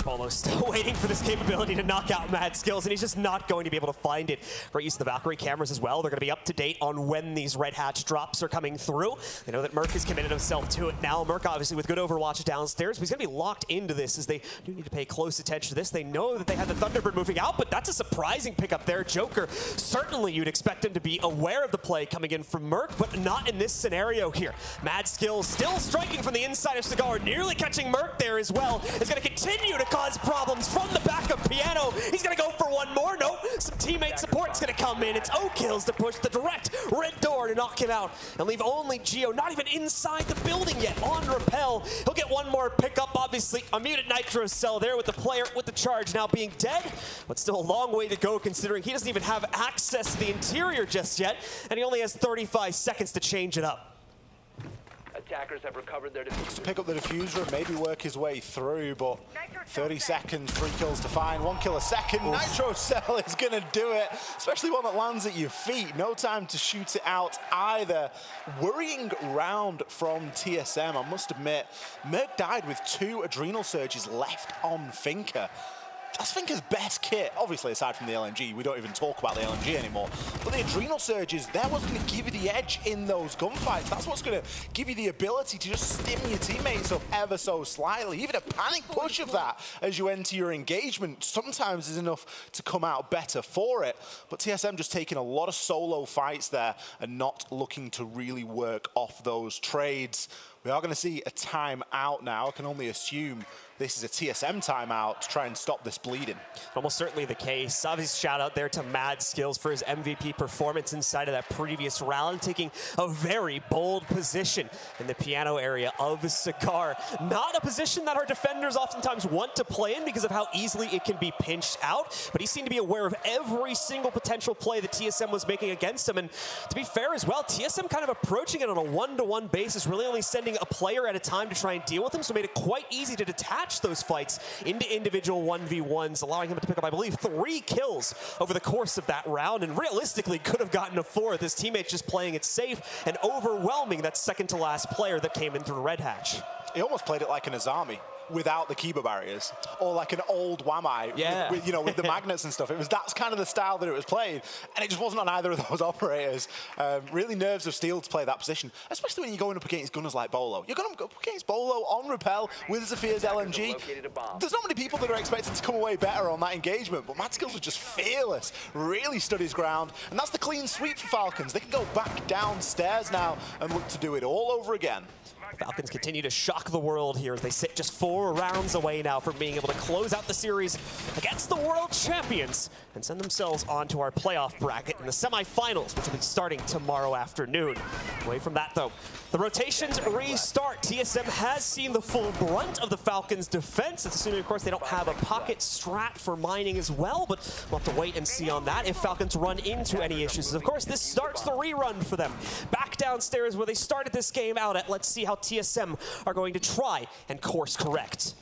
Bolo still waiting for this capability to knock out Mad Skills, and he's just not going to be able to find it. Great use of the Valkyrie cameras as well. They're going to be up to date on when these Red Hatch drops are coming through. They know that Merc has committed himself to it now. Merc obviously with good overwatch downstairs, but he's going to be locked into this as they do need to pay close attention to this. They know that they have the Thunderbird moving out, but that's a surprising pickup there. Joker, certainly you'd expect him to be aware of the play coming in from Merc, but not in this scenario here. Mad Skills still striking from the inside of Cigar, nearly catching Merc there as well. Is going to continue to cause problems from the back of Piano. He's going to go for one more. Nope. Some teammate support's going to come in. It's O-Kills to push the direct red door to knock him out and leave only Geo not even inside the building yet on Repel. He'll get one more pickup, obviously. A muted Nitro Cell there with the player with the charge now being dead, but still a long way to go considering he doesn't even have access to the interior just yet, and he only has 35 seconds to change it up. Attackers have recovered their diffuser. To pick up the diffuser and maybe work his way through, but 30 seconds, 3 kills to find, 1 kill a second. Oof. Nitro Cell is going to do it, especially one that lands at your feet. No time to shoot it out either. Worrying round from TSM, I must admit. Merc died with 2 adrenal surges left on Finker. That's Finker's best kit, obviously aside from the LMG. We don't even talk about the LMG anymore. But the adrenal surges, they're what's going to give you the edge in those gunfights. That's what's going to give you the ability to just stim your teammates up ever so slightly. Even a panic push of that as you enter your engagement sometimes is enough to come out better for it. But TSM just taking a lot of solo fights there and not looking to really work off those trades. We are going to see a timeout now. I can only assume this is a TSM timeout to try and stop this bleeding. Almost certainly the case. Obviously, shout out there to Mad Skills for his MVP performance inside of that previous round, taking a very bold position in the piano area of Cigar. Not a position that our defenders oftentimes want to play in because of how easily it can be pinched out, but he seemed to be aware of every single potential play that TSM was making against him. And to be fair as well, TSM kind of approaching it on a one-to-one basis, really only sending a player at a time to try and deal with him, so it made it quite easy to detach those fights into individual 1v1s, allowing him to pick up, I believe, 3 kills over the course of that round, and realistically could have gotten a 4th. His teammates just playing it safe and overwhelming that second to last player that came in through Red Hatch. He almost played it like an Azami without the Kiba barriers, or like an old Wamai, yeah. with, you know, with the magnets and stuff. That's kind of the style that it was played, and it just wasn't on either of those operators. Really nerves of steel to play that position, especially when you're going up against gunners like Bolo. You're going up against Bolo on Repel with Zafir's LMG. There's not many people that are expected to come away better on that engagement, but Mad Skills was just fearless, really stood his ground, and that's the clean sweep for Falcons. They can go back downstairs now and look to do it all over again. Falcons continue to shock the world here as they sit just 4 rounds away now from being able to close out the series against the world champions and send themselves onto our playoff bracket in the semifinals, which will be starting tomorrow afternoon. Away from that, though, the rotations restart. TSM has seen the full brunt of the Falcons' defense. That's assuming, of course, they don't have a pocket strat for mining as well, but we'll have to wait and see on that if Falcons run into any issues. Of course, this starts the rerun for them. Back downstairs where they started this game out at. Let's see how TSM are going to try and course correct.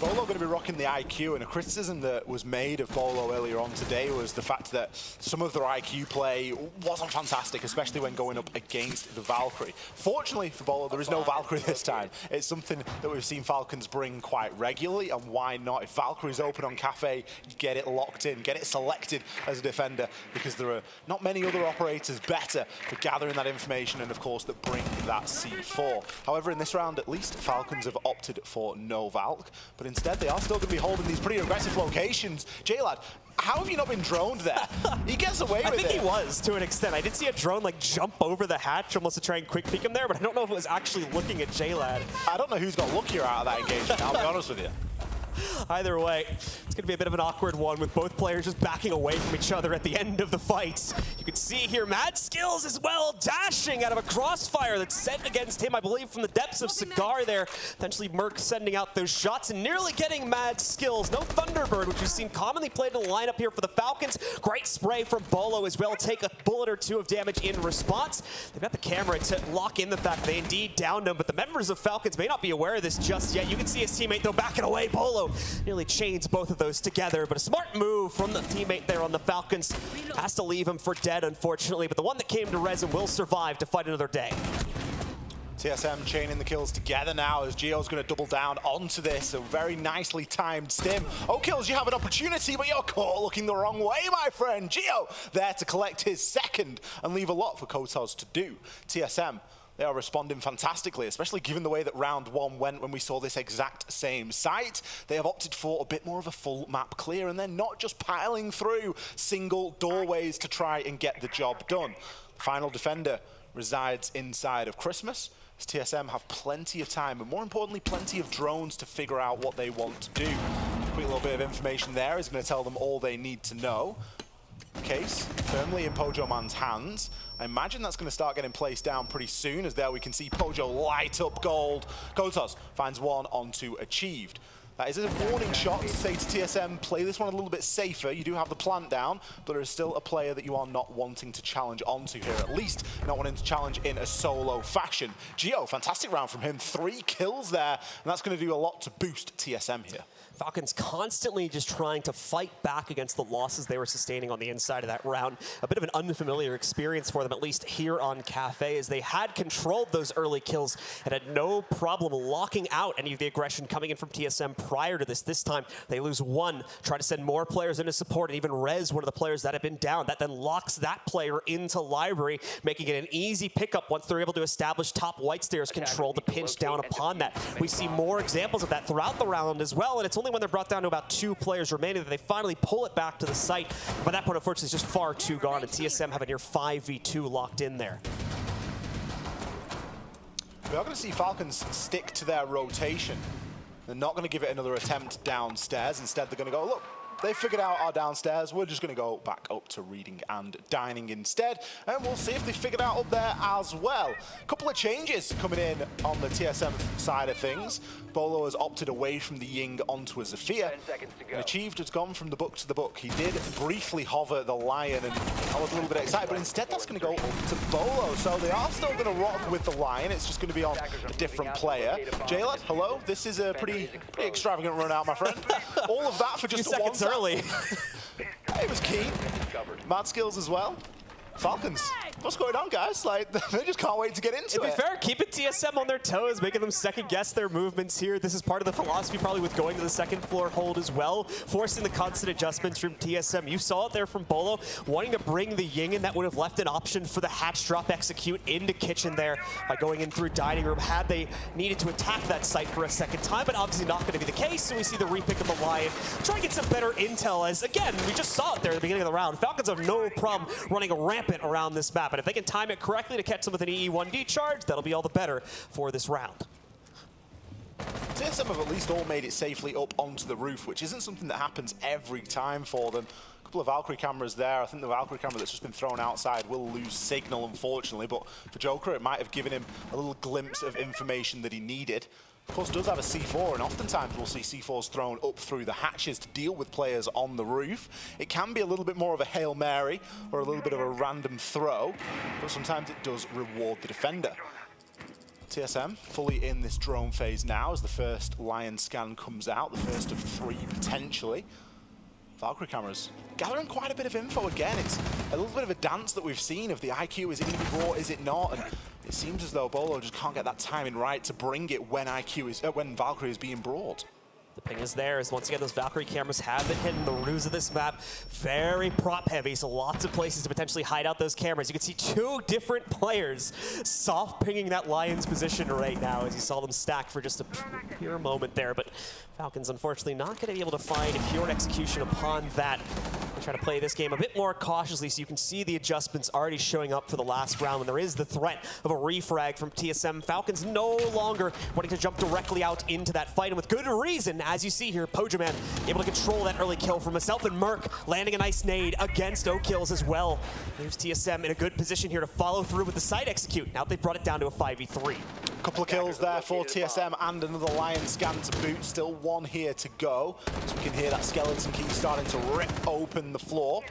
Bolo going to be rocking the IQ, and a criticism that was made of Bolo earlier on today was the fact that some of their IQ play wasn't fantastic, especially when going up against the Valkyrie. Fortunately for Bolo, there is no Valkyrie this time. It's something that we've seen Falcons bring quite regularly, and why not? If Valkyrie's open on Cafe, get it locked in, get it selected as a defender, because there are not many other operators better for gathering that information and, of course, that bring that C4. However, in this round, at least, Falcons have opted for no Valk, but instead they are still going to be holding these pretty aggressive locations. J-Lad, how have you not been droned there? He gets away with it. I think he was, to an extent. I did see a drone like jump over the hatch almost to try and quick peek him there, but I don't know if it was actually looking at J-Lad. I don't know who's got luckier out of that engagement, I'll be honest with you. Either way, it's going to be a bit of an awkward one with both players just backing away from each other at the end of the fight. You can see here Mad Skills as well, dashing out of a crossfire that's sent against him, I believe, from the depths of Cigar there. Eventually, Merc sending out those shots and nearly getting Mad Skills. No Thunderbird, which we've seen commonly played in the lineup here for the Falcons. Great spray from Bolo as well. Take a bullet or two of damage in response. They've got the camera to lock in the fact they indeed downed him, but the members of Falcons may not be aware of this just yet. You can see his teammate, though, backing away. Bolo nearly chains both of those together, but a smart move from the teammate there on the Falcons. Has to leave him for dead, unfortunately, but the one that came to res and will survive to fight another day. TSM chaining the kills together now as Gio's going to double down onto this. A very nicely timed stim. Oh, Kills, you have an opportunity, but you're caught looking the wrong way, my friend. Gio there to collect his second and leave a lot for Kotos to do. TSM, they are responding fantastically, especially given the way that round one went when we saw this exact same site. They have opted for a bit more of a full map clear, and they're not just piling through single doorways to try and get the job done. Final defender resides inside of Christmas, as TSM have plenty of time, but more importantly, plenty of drones to figure out what they want to do. Quick little bit of information there is going to tell them all they need to know. Case firmly in Pojo Man's hands. I imagine that's going to start getting placed down pretty soon, as there we can see Pojo light up gold. Kotos finds one onto achieved. That is a warning shot to say to TSM, play this one a little bit safer. You do have the plant down, but there is still a player that you are not wanting to challenge onto here. At least not wanting to challenge in a solo fashion. Gio, fantastic round from him. 3 kills there, and that's going to do a lot to boost TSM here. Falcons constantly just trying to fight back against the losses they were sustaining on the inside of that round. A bit of an unfamiliar experience for them, at least here on Cafe, as they had controlled those early kills and had no problem locking out any of the aggression coming in from TSM prior to this. This time, they lose one, try to send more players into support, and even res one of the players that had been down. That then locks that player into Library, making it an easy pickup once they're able to establish top white stairs control to pinch down upon that. We see more examples of that throughout the round as well, and it's only when they're brought down to about 2 players remaining that they finally pull it back to the site. By that point, unfortunately, it's just far too gone, and TSM have a near 5v2 locked in there. We are going to see Falcons stick to their rotation. They're not going to give it another attempt downstairs. Instead, they're going to go, look, they figured out our downstairs. We're just going to go back up to reading and dining instead. And we'll see if they figured out up there as well. A couple of changes coming in on the TSM side of things. Bolo has opted away from the Ying onto a Zafir. And Achieved has gone from the book to the book. He did briefly hover the Lion, and I was a little bit excited, but instead that's going to go up to Bolo. So they are still going to rock with the Lion. It's just going to be on a different player. J-Lad, hello. This is a pretty extravagant run out, my friend. All of that for just a seconds early. It was keen. Mad Skills as well. Falcons, what's going on, guys? Like, they just can't wait to get into it. To be fair, keeping TSM on their toes, making them second-guess their movements here. This is part of the philosophy probably with going to the second floor hold as well, forcing the constant adjustments from TSM. You saw it there from Bolo, wanting to bring the Ying in. That would have left an option for the hatch drop execute into kitchen there by going in through dining room had they needed to attack that site for a second time, but obviously not going to be the case, so we see the repick of the Lion. Try to get some better intel as, again, we just saw it there at the beginning of the round. Falcons have no problem running a rampant around this map, and if they can time it correctly to catch them with an EE1D charge, that'll be all the better for this round. TSM have at least all made it safely up onto the roof, which isn't something that happens every time for them. A couple of Valkyrie cameras there. I think the Valkyrie camera that's just been thrown outside will lose signal, unfortunately, but for Joker, it might have given him a little glimpse of information that he needed. Of course, does have a C4, and oftentimes we'll see C4s thrown up through the hatches to deal with players on the roof. It can be a little bit more of a Hail Mary or a little bit of a random throw, but sometimes it does reward the defender. TSM fully in this drone phase now as the first Lion scan comes out, the first of 3 potentially. Valkyrie cameras gathering quite a bit of info again. It's a little bit of a dance that we've seen of the IQ. Is it going to be brought? Is it not? And it seems as though Bolo just can't get that timing right to bring it when when Valkyrie is being brought. The ping is there, as once again those Valkyrie cameras have been hidden. The ruse of this map, very prop heavy, so lots of places to potentially hide out those cameras. You can see 2 different players soft pinging that Lion's position right now as you saw them stack for just a pure moment there. But Falcons unfortunately not going to be able to find a pure execution upon that. Try to play this game a bit more cautiously, so you can see the adjustments already showing up for the last round when there is the threat of a refrag from TSM. Falcons no longer wanting to jump directly out into that fight, and with good reason. As you see here, Pojaman able to control that early kill from himself, and Merc landing a nice nade against O-Kills as well. Leaves TSM in a good position here to follow through with the side execute. Now they've brought it down to a 5v3. Couple of kills there for TSM and another Lion scan to boot. Still one here to go. So we can hear that Skeleton Key starting to rip open the floor.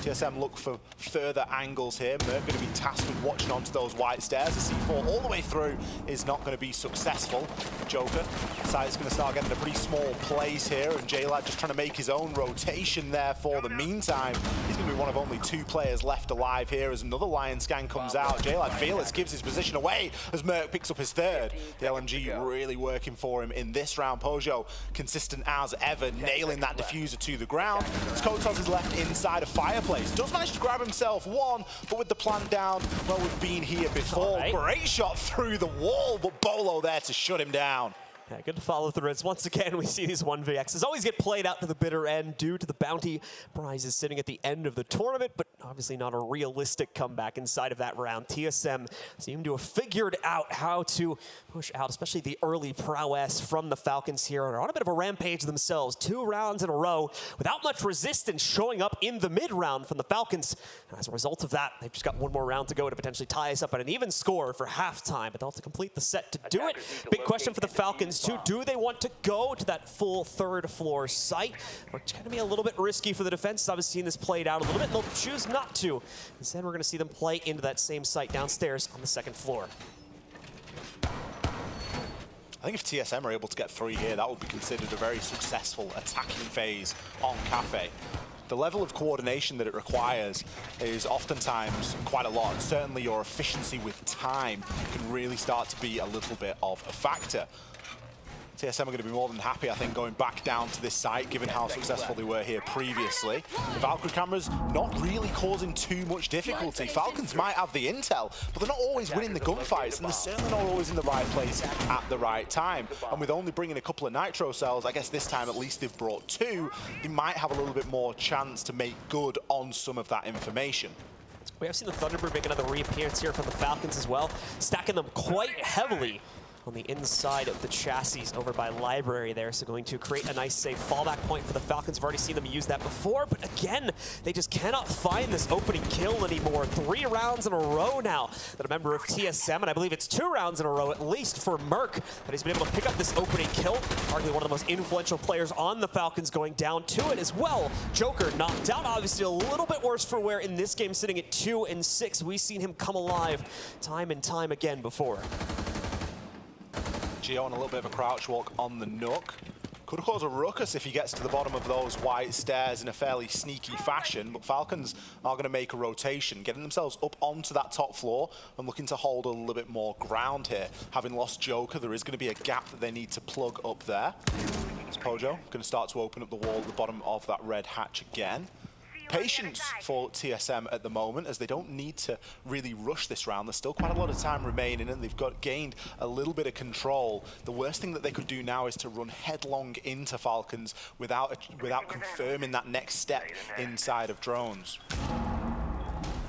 TSM look for further angles here. Merc going to be tasked with watching onto those white stairs. The C4 all the way through is not going to be successful. Joker, site's going to start getting a pretty small plays here, and J-Lad just trying to make his own rotation there for the meantime. He's going to be one of only 2 players left alive here as another Lion scan comes out. J-Lad Felix gives his position away as Merc picks up his third. The LMG really working for him in this round. Pojo consistent as ever, nailing that diffuser to the ground. Kotos is left inside a fireplace. Does manage to grab himself one, but with the plant down, well, we've been here before. Great shot through the wall, but Bolo there to shut him down. Yeah, good to follow through. As once again, we see these 1vx's always get played out to the bitter end due to the bounty prizes sitting at the end of the tournament, but obviously not a realistic comeback inside of that round. TSM seem to have figured out how to push out, especially the early prowess from the Falcons here. They're on a bit of a rampage themselves. 2 rounds in a row without much resistance showing up in the mid-round from the Falcons. And as a result of that, they've just got one more round to go to potentially tie us up at an even score for halftime, but they'll have to complete the set to do it. Big question for the Falcons too. Do they want to go to that full 3rd floor site? Or it's going to be a little bit risky for the defense. I've seen this played out a little bit, and they'll choose not to. Instead, we're going to see them play into that same site downstairs on the 2nd floor. I think if TSM are able to get 3 here, that would be considered a very successful attacking phase on Cafe. The level of coordination that it requires is oftentimes quite a lot. Certainly your efficiency with time can really start to be a little bit of a factor. TSM are going to be more than happy, I think, going back down to this site, given how successful they were here previously. The Valkyrie cameras not really causing too much difficulty. Falcons might have the intel, but they're not always winning the gunfights, and they're certainly not always in the right place at the right time. And with only bringing a couple of nitro cells, I guess this time at least they've brought 2, they might have a little bit more chance to make good on some of that information. We have seen the Thunderbird make another reappearance here from the Falcons as well, stacking them quite heavily on the inside of the chassis over by Library there, so going to create a nice safe fallback point for the Falcons. We've already seen them use that before, but again, they just cannot find this opening kill anymore. 3 rounds in a row now that a member of TSM, and I believe it's 2 rounds in a row at least for Merc, that he's been able to pick up this opening kill. Arguably one of the most influential players on the Falcons going down to it as well. Joker knocked out, obviously a little bit worse for wear in this game, sitting at 2 and 6. We've seen him come alive time and time again before. Gio on a little bit of a crouch walk on the Nook. Could cause a ruckus if he gets to the bottom of those white stairs in a fairly sneaky fashion, but Falcons are going to make a rotation, getting themselves up onto that top floor and looking to hold a little bit more ground here. Having lost Joker, there is going to be a gap that they need to plug up there. It's Pojo going to start to open up the wall at the bottom of that red hatch again. Patience for TSM at the moment, as they don't need to really rush this round. There's still quite a lot of time remaining, and they've gained a little bit of control. The worst thing that they could do now is to run headlong into Falcons without confirming that next step inside of drones.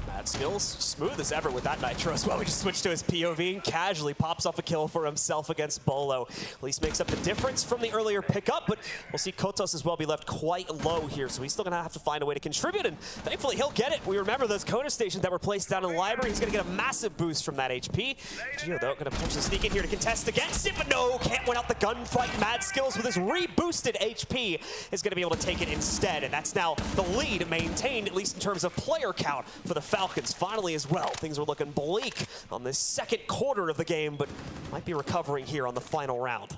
Mad Skills, smooth as ever with that nitro as well. We just switched to his POV and casually pops off a kill for himself against Bolo. At least makes up the difference from the earlier pickup, but we'll see Kotos as well be left quite low here, so he's still gonna have to find a way to contribute, and thankfully he'll get it. We remember those Kona stations that were placed down in the library. He's gonna get a massive boost from that HP. Gio, though, gonna potentially sneak in here to contest against it, but no, can't win out the gunfight. Mad Skills with his reboosted HP is gonna be able to take it instead, and that's now the lead maintained, at least in terms of player count for the Falcons. Finally as well, things are looking bleak on this 2nd quarter of the game, but might be recovering here on the final round.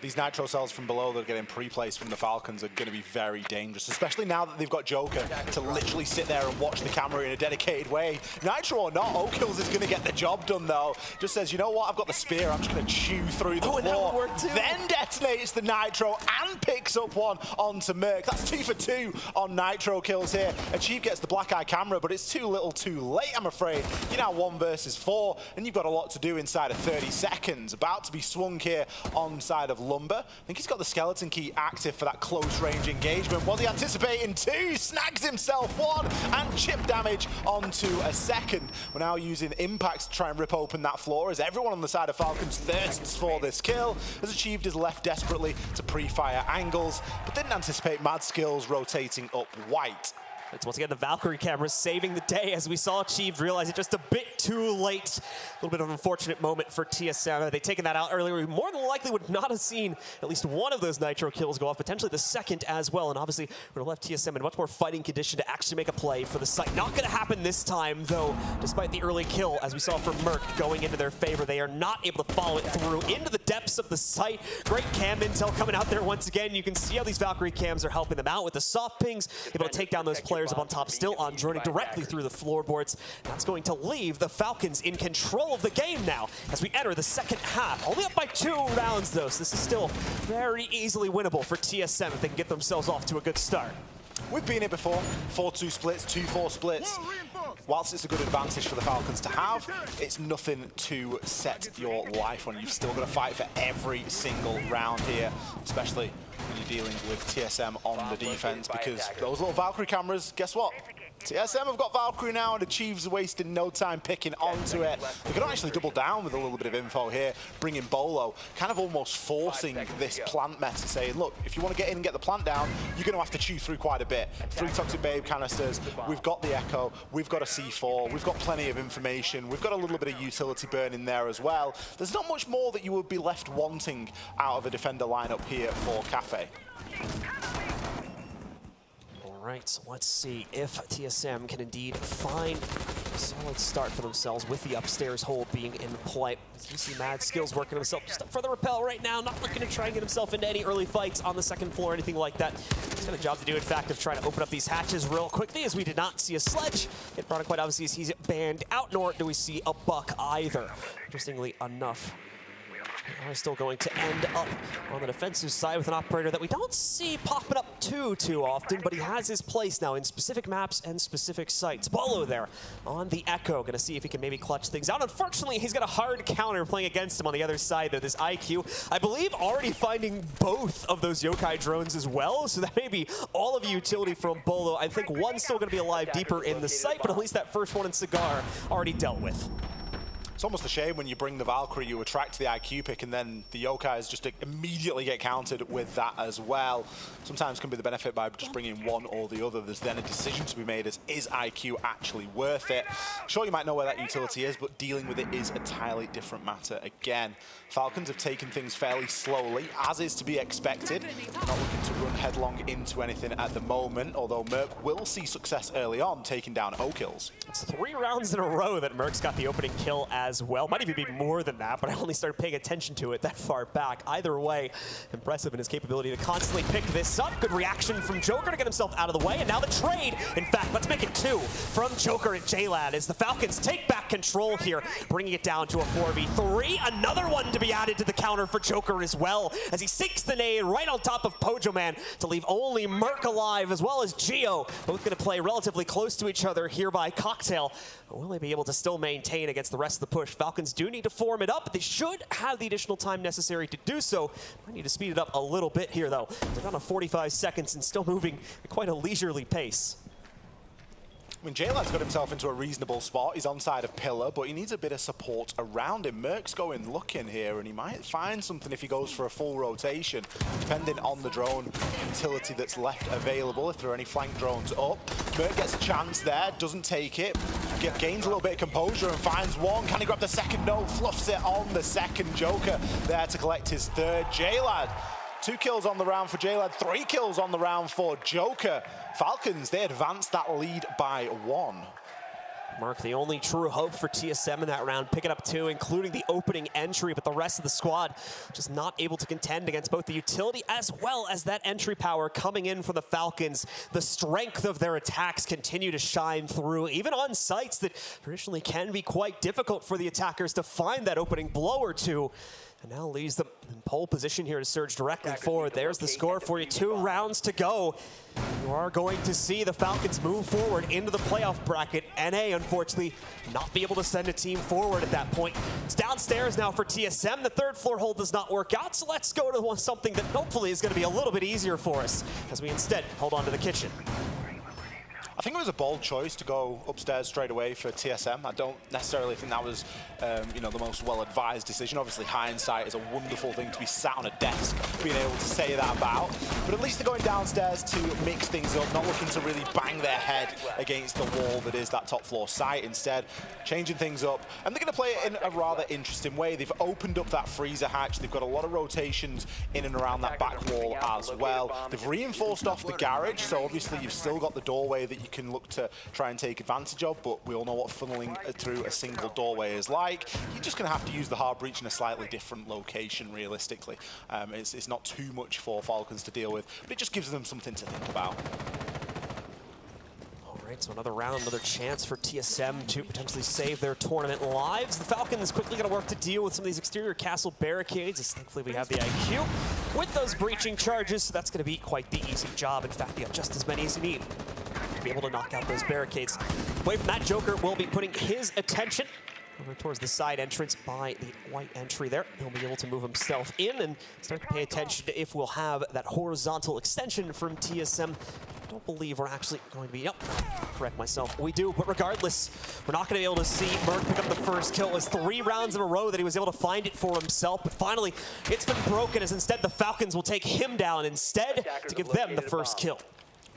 These nitro cells from below that are getting pre-placed from the Falcons are going to be very dangerous, especially now that they've got Joker to literally sit there and watch the camera in a dedicated way. Nitro or not, O-Kills is going to get the job done though. Just says, you know what, I've got the spear, I'm just going to chew through the floor. Then detonates the Nitro and picks up one onto Merc. That's 2 for 2 on Nitro kills here. Achieve gets the black eye camera, but it's too little too late, I'm afraid. You're now 1 versus 4, and you've got a lot to do inside of 30 seconds. About to be swung here on side of Lumber. I think he's got the skeleton key active for that close range engagement. Was he anticipating 2? Snags himself 1 and chip damage onto a second. We're now using impacts to try and rip open that floor as everyone on the side of Falcons thirsts for this kill. Has achieved his left desperately to pre-fire angles, but didn't anticipate Mad Skills rotating up white. It's once again the Valkyrie cameras saving the day as we saw Achieved realize it just a bit too late. A little bit of an unfortunate moment for TSM. Had they taken that out earlier, we more than likely would not have seen at least one of those Nitro kills go off, potentially the second as well. And obviously would have left TSM in a much more fighting condition to actually make a play for the site. Not going to happen this time though, despite the early kill as we saw from Merc going into their favor. They are not able to follow it through into the depths of the site. Great cam intel coming out there once again. You can see how these Valkyrie cams are helping them out with the soft pings, able to take down those players up on top, still on droning directly through the floorboards. That's going to leave the Falcons in control of the game now as we enter the second half. Only up by 2 rounds though, so this is still very easily winnable for TSM if they can get themselves off to a good start. We've been here before, 4-2 splits, 2-4 splits. Whilst it's a good advantage for the Falcons to have, it's nothing to set your life on. You've still got to fight for every single round here, especially when you're dealing with TSM on the defense, because those little Valkyrie cameras, guess what? TSM have got Valkyrie now, and Achieve's wasting no time picking onto it. They're going to actually double down with a little bit of info here, bringing Bolo, kind of almost forcing this plant meta, saying, look, if you want to get in and get the plant down, you're going to have to chew through quite a bit. 3 Toxic Babe canisters, we've got the Echo, we've got a C4, we've got plenty of information, we've got a little bit of utility burn in there as well. There's not much more that you would be left wanting out of a defender lineup here for Cafe. Right, so let's see if TSM can indeed find a solid start for themselves with the upstairs hold being in play. As you see Mad Skills working himself just up for the rappel right now, not looking to try and get himself into any early fights on the second floor or anything like that. He's got a job to do, in fact, of trying to open up these hatches real quickly, as we did not see a sledge. It brought it quite obviously as he's banned out, nor do we see a buck either. Interestingly enough, we are still going to end up on the defensive side with an operator that we don't see popping up too often, but he has his place now in specific maps and specific sites. Bolo there on the Echo, gonna see if he can maybe clutch things out. Unfortunately, he's got a hard counter playing against him on the other side there. This IQ, I believe, already finding both of those yokai drones as well, so that may be all of the utility from Bolo. I think one's still gonna be alive deeper in the site, but at least that first one in Cigar already dealt with. It's almost a shame when you bring the Valkyrie, you attract the IQ pick, and then the yokais just immediately get countered with that as well. Sometimes can be the benefit by just bringing one or the other. There's then a decision to be made as, is IQ actually worth it? Sure, you might know where that utility is, but dealing with it is a entirely different matter again. Falcons have taken things fairly slowly, as is to be expected. They're not looking to run headlong into anything at the moment, although Merc will see success early on, taking down O-kills. It's 3 rounds in a row that Merc's got the opening kill as well. Might even be more than that, but I only started paying attention to it that far back. Either way, impressive in his capability to constantly pick this up. Good reaction from Joker to get himself out of the way, and now the trade. In fact, let's make it 2 from Joker and JLad as the Falcons take back control here, bringing it down to a 4v3. Another one to be added to the counter for Joker as well, as he sinks the nade right on top of Pojo Man to leave only Merc alive, as well as Geo. Both going to play relatively close to each other here by Cocktail. Will they be able to still maintain against the rest of the push? Falcons do need to form it up. They should have the additional time necessary to do so. Might need to speed it up a little bit here, though. They're down to 45 seconds and still moving at quite a leisurely pace. I mean, J-Lad's got himself into a reasonable spot. He's on side of Pillar, but he needs a bit of support around him. Merc's going looking here, and he might find something if he goes for a full rotation, depending on the drone utility that's left available. If there are any flank drones up, Merc gets a chance there, doesn't take it, gains a little bit of composure and finds one. Can he grab the second? No, fluffs it on the second. Joker there to collect his third. J-Lad, 2 kills on the round for J-Lad, 3 kills on the round for Joker. Falcons, they advanced that lead by 1. Mark, the only true hope for TSM in that round, picking up 2, including the opening entry, but the rest of the squad just not able to contend against both the utility as well as that entry power coming in for the Falcons. The strength of their attacks continue to shine through, even on sites that traditionally can be quite difficult for the attackers to find that opening blow or 2. And now leaves them in pole position here to surge directly forward. There's the score for you. 2 rounds to go. You are going to see the Falcons move forward into the playoff bracket. NA, unfortunately, not be able to send a team forward at that point. It's downstairs now for TSM. The third floor hold does not work out, so let's go to something that hopefully is going to be a little bit easier for us as we instead hold on to the kitchen. I think it was a bold choice to go upstairs straight away for TSM. I don't necessarily think that was, you know, the most well-advised decision. Obviously, hindsight is a wonderful thing to be sat on a desk being able to say that about. But at least they're going downstairs to mix things up, not looking to really bang their head against the wall that is that top floor site. Instead, changing things up. And they're going to play it in a rather interesting way. They've opened up that freezer hatch. They've got a lot of rotations in and around that back wall as well. They've reinforced off the garage, so obviously you've still got the doorway that you can look to try and take advantage of, but we all know what funneling through a single doorway is like. You're just going to have to use the hard breach in a slightly different location, realistically. It's not too much for Falcons to deal with, but it just gives them something to think about. All right, so another round, another chance for TSM to potentially save their tournament lives. The Falcons quickly going to work to deal with some of these exterior castle barricades, as thankfully we have the IQ with those breaching charges, so that's going to be quite the easy job. In fact, you have just as many as you need to be able to knock out those barricades. Away from that, Joker will be putting his attention over towards the side entrance by the white entry there. He'll be able to move himself in and start to pay attention to if we'll have that horizontal extension from TSM. I don't believe we're actually going to be, yep, correct myself, we do, but regardless, we're not going to be able to see Merc pick up the first kill. It was 3 rounds in a row that he was able to find it for himself, but finally, it's been broken as instead the Falcons will take him down instead to give them the first kill.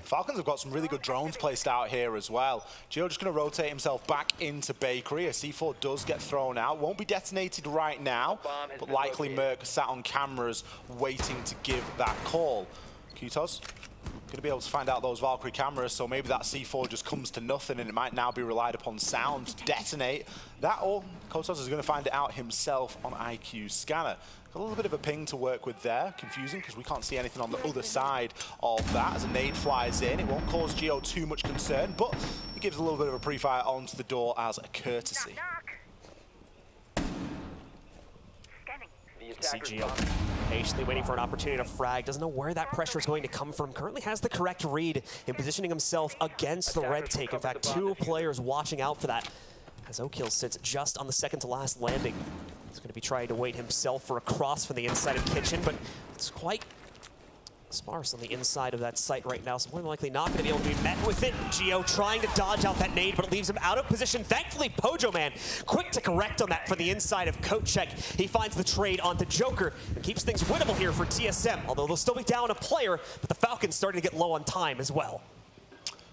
Falcons have got some really good drones placed out here as well. Gio just going to rotate himself back into Bakery. A C4 does get thrown out. Won't be detonated right now, but likely Merc sat on cameras waiting to give that call. Kutos going to be able to find out those Valkyrie cameras, so maybe that C4 just comes to nothing and it might now be relied upon sound to detonate. That, or Kutos is going to find it out himself on IQ scanner. Got a little bit of a ping to work with there. Confusing because we can't see anything on the other side of that. As a nade flies in, it won't cause Gio too much concern, but he gives a little bit of a pre-fire onto the door as a courtesy. See Gio patiently waiting for an opportunity to frag. Doesn't know where that pressure is going to come from. Currently has the correct read in positioning himself against the red take. In fact, 2 players watching out for that as O'Kill sits just on the second to last landing. He's going to be trying to wait himself for a cross from the inside of Kitchen, but it's quite sparse on the inside of that site right now, so more than likely not going to be able to be met with it. Gio trying to dodge out that nade, but it leaves him out of position. Thankfully, Pojo Man quick to correct on that for the inside of Kochek. He finds the trade onto Joker and keeps things winnable here for TSM, although they'll still be down a player, but the Falcons starting to get low on time as well.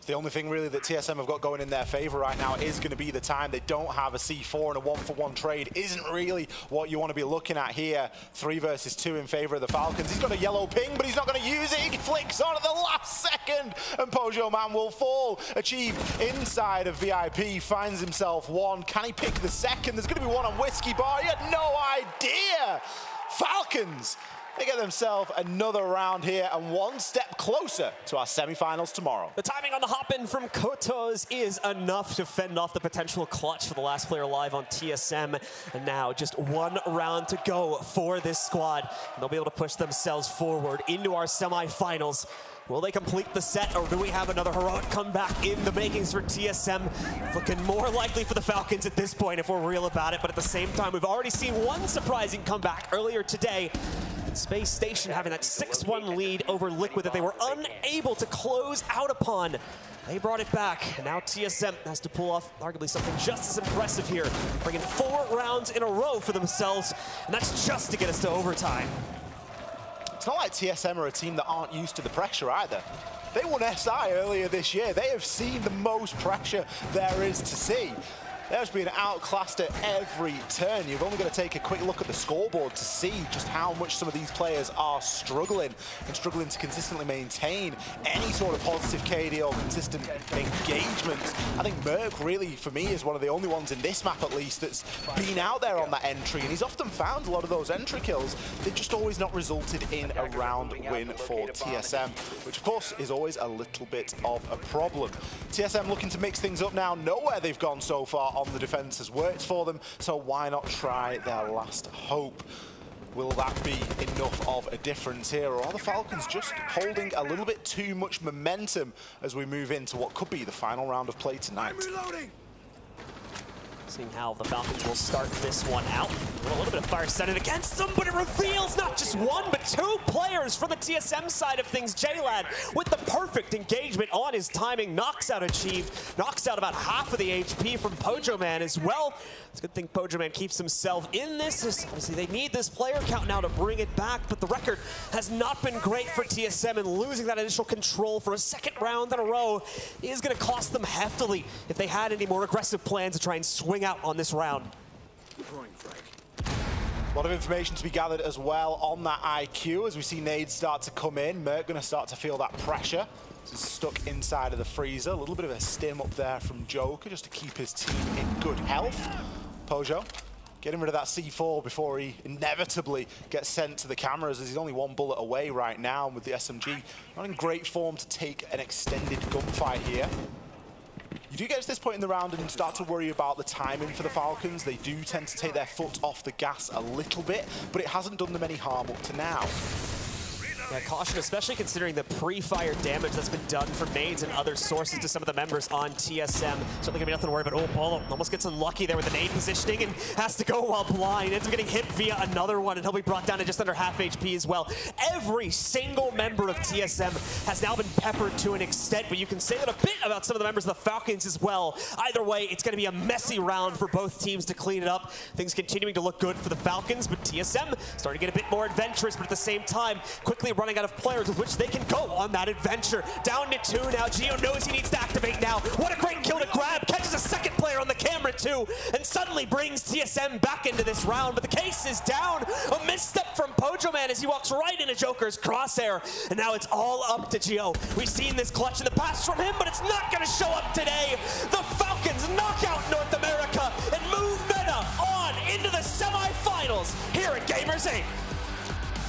The only thing really that TSM have got going in their favor right now is going to be the time. They don't have a C4, and a 1-for-1 trade isn't really what you want to be looking at here. 3 versus 2 in favor of the Falcons. He's got a yellow ping, but he's not going to use it. He flicks on at the last second, and Pojo Man will fall. Achieved inside of VIP, finds himself 1. Can he pick the second? There's going to be 1 on Whiskey Bar. He had no idea. Falcons, they get themselves another round here and 1 step closer to our semifinals tomorrow. The timing on the hop-in from Kotos is enough to fend off the potential clutch for the last player alive on TSM. And now just 1 round to go for this squad. And they'll be able to push themselves forward into our semifinals. Will they complete the set, or do we have another heroic comeback in the makings for TSM? Looking more likely for the Falcons at this point if we're real about it, but at the same time, we've already seen 1 surprising comeback earlier today. Spacestation having that 6-1 lead over Liquid that they were unable to close out upon. They brought it back, and now TSM has to pull off arguably something just as impressive here, bringing 4 rounds in a row for themselves, and that's just to get us to overtime. It's not like TSM are a team that aren't used to the pressure either. They won SI earlier this year. They have seen the most pressure there is to see. They're just being outclassed at every turn. You've only got to take a quick look at the scoreboard to see just how much some of these players are struggling to consistently maintain any sort of positive KD or consistent engagement. I think Merc really, for me, is one of the only ones in this map at least that's been out there on that entry, and he's often found a lot of those entry kills. They've just always not resulted in a round win for TSM, which of course is always a little bit of a problem. TSM looking to mix things up now. Nowhere they've gone so far on the defense has worked for them, so why not try their last hope? Will that be enough of a difference here, or are the Falcons just holding a little bit too much momentum as we move into what could be the final round of play tonight? Seeing how the Falcons will start this one out. A little bit of fire centered against them, but it reveals not just one, but two players from the TSM side of things. J-Lad with the perfect engagement on his timing. Knocks out achieved. Knocks out about half of the HP from Pojoman as well. It's a good thing Pojoman keeps himself in this. Obviously, they need this player count now to bring it back, but the record has not been great for TSM, and losing that initial control for a second round in a row is going to cost them heftily if they had any more aggressive plans to try and swing out on this round. A lot of information to be gathered as well on that IQ as we see nades start to come in. Merc going to start to feel that pressure. He's stuck inside of the freezer. A little bit of a stim up there from Joker just to keep his team in good health. Pojo getting rid of that C4 before he inevitably gets sent to the cameras, as he's only one bullet away right now with the SMG. Not in great form to take an extended gunfight here. You do get to this point in the round and start to worry about the timing for the Falcons. They do tend to take their foot off the gas a little bit, but it hasn't done them any harm up to now. Yeah, caution, especially considering the pre-fire damage that's been done from nades and other sources to some of the members on TSM. Certainly gonna be nothing to worry about. Oh, Bolo almost gets unlucky there with the nade positioning and has to go while blind. Ends up getting hit via another one, and he'll be brought down to just under half HP as well. Every single member of TSM has now been peppered to an extent, but you can say that a bit about some of the members of the Falcons as well. Either way, it's gonna be a messy round for both teams to clean it up. Things continuing to look good for the Falcons, but TSM starting to get a bit more adventurous, but at the same time, quickly running out of players with which they can go on that adventure. Down to 2 now. Geo knows he needs to activate now. What a great kill to grab. Catches a second player on the camera too, and suddenly brings TSM back into this round. But the case is down. A misstep from Pojoman as he walks right into Joker's crosshair. And now it's all up to Geo. We've seen this clutch in the past from him, but it's not going to show up today. The Falcons knock out North America and move Meta on into the semifinals here at Gamers8.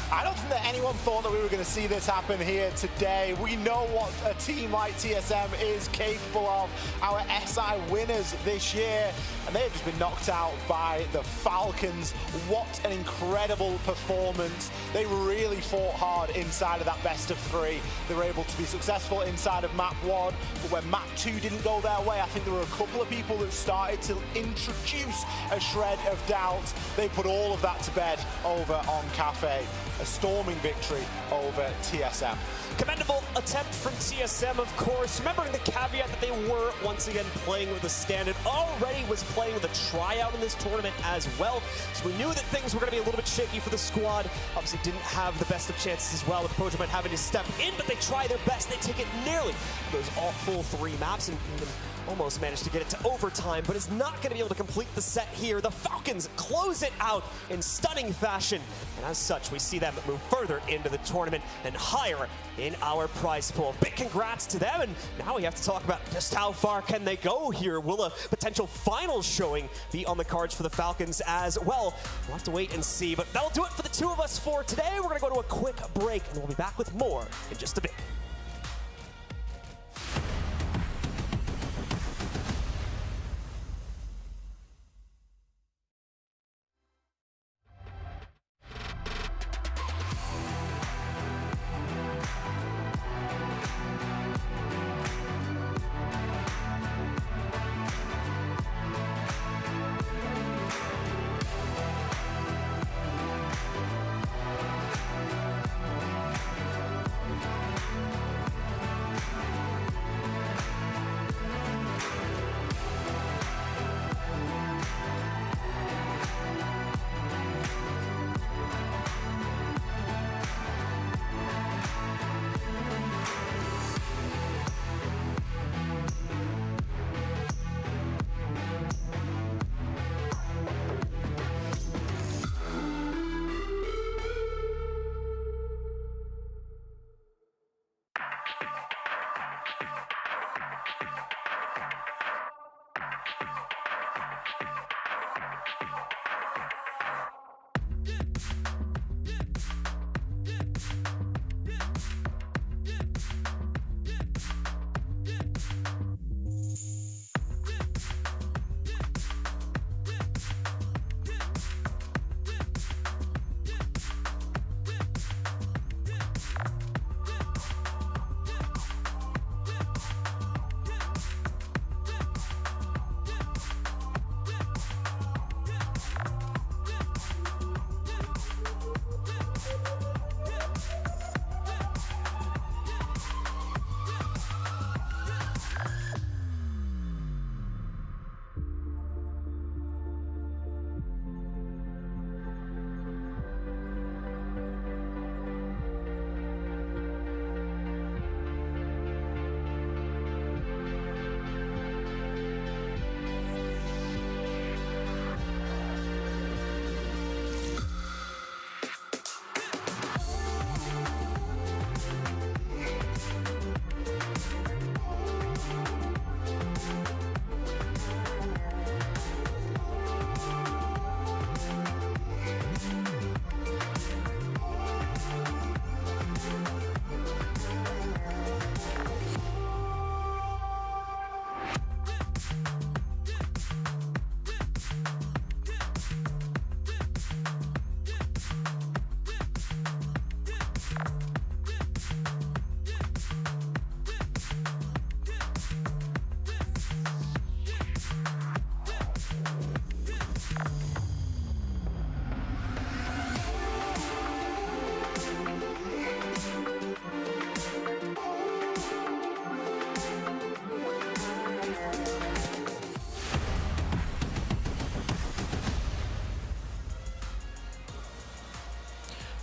I don't think that anyone thought that we were going to see this happen here today. We know what a team like TSM is capable of. Our SI winners this year, and they have just been knocked out by the Falcons. What an incredible performance. They really fought hard inside of that best of 3. They were able to be successful inside of map 1, but when map 2 didn't go their way, I think there were a couple of people that started to introduce a shred of doubt. They put all of that to bed over on Cafe. A storming victory over TSM. Commendable attempt from TSM, of course. Remembering the caveat that they were once again playing with a standard. Already was playing with a tryout in this tournament as well. So we knew that things were going to be a little bit shaky for the squad. Obviously didn't have the best of chances as well, with Pojoman having to step in, but they try their best. They take it nearly those all full 3 maps and almost managed to get it to overtime, but is not going to be able to complete the set here. The Falcons close it out in stunning fashion, and as such, we see them move further into the tournament and higher in our prize pool. Big congrats to them, and now we have to talk about just how far can they go here. Will a potential final showing be on the cards for the Falcons as well? We'll have to wait and see, but that'll do it for the 2 of us for today. We're going to go to a quick break, and we'll be back with more in just a bit.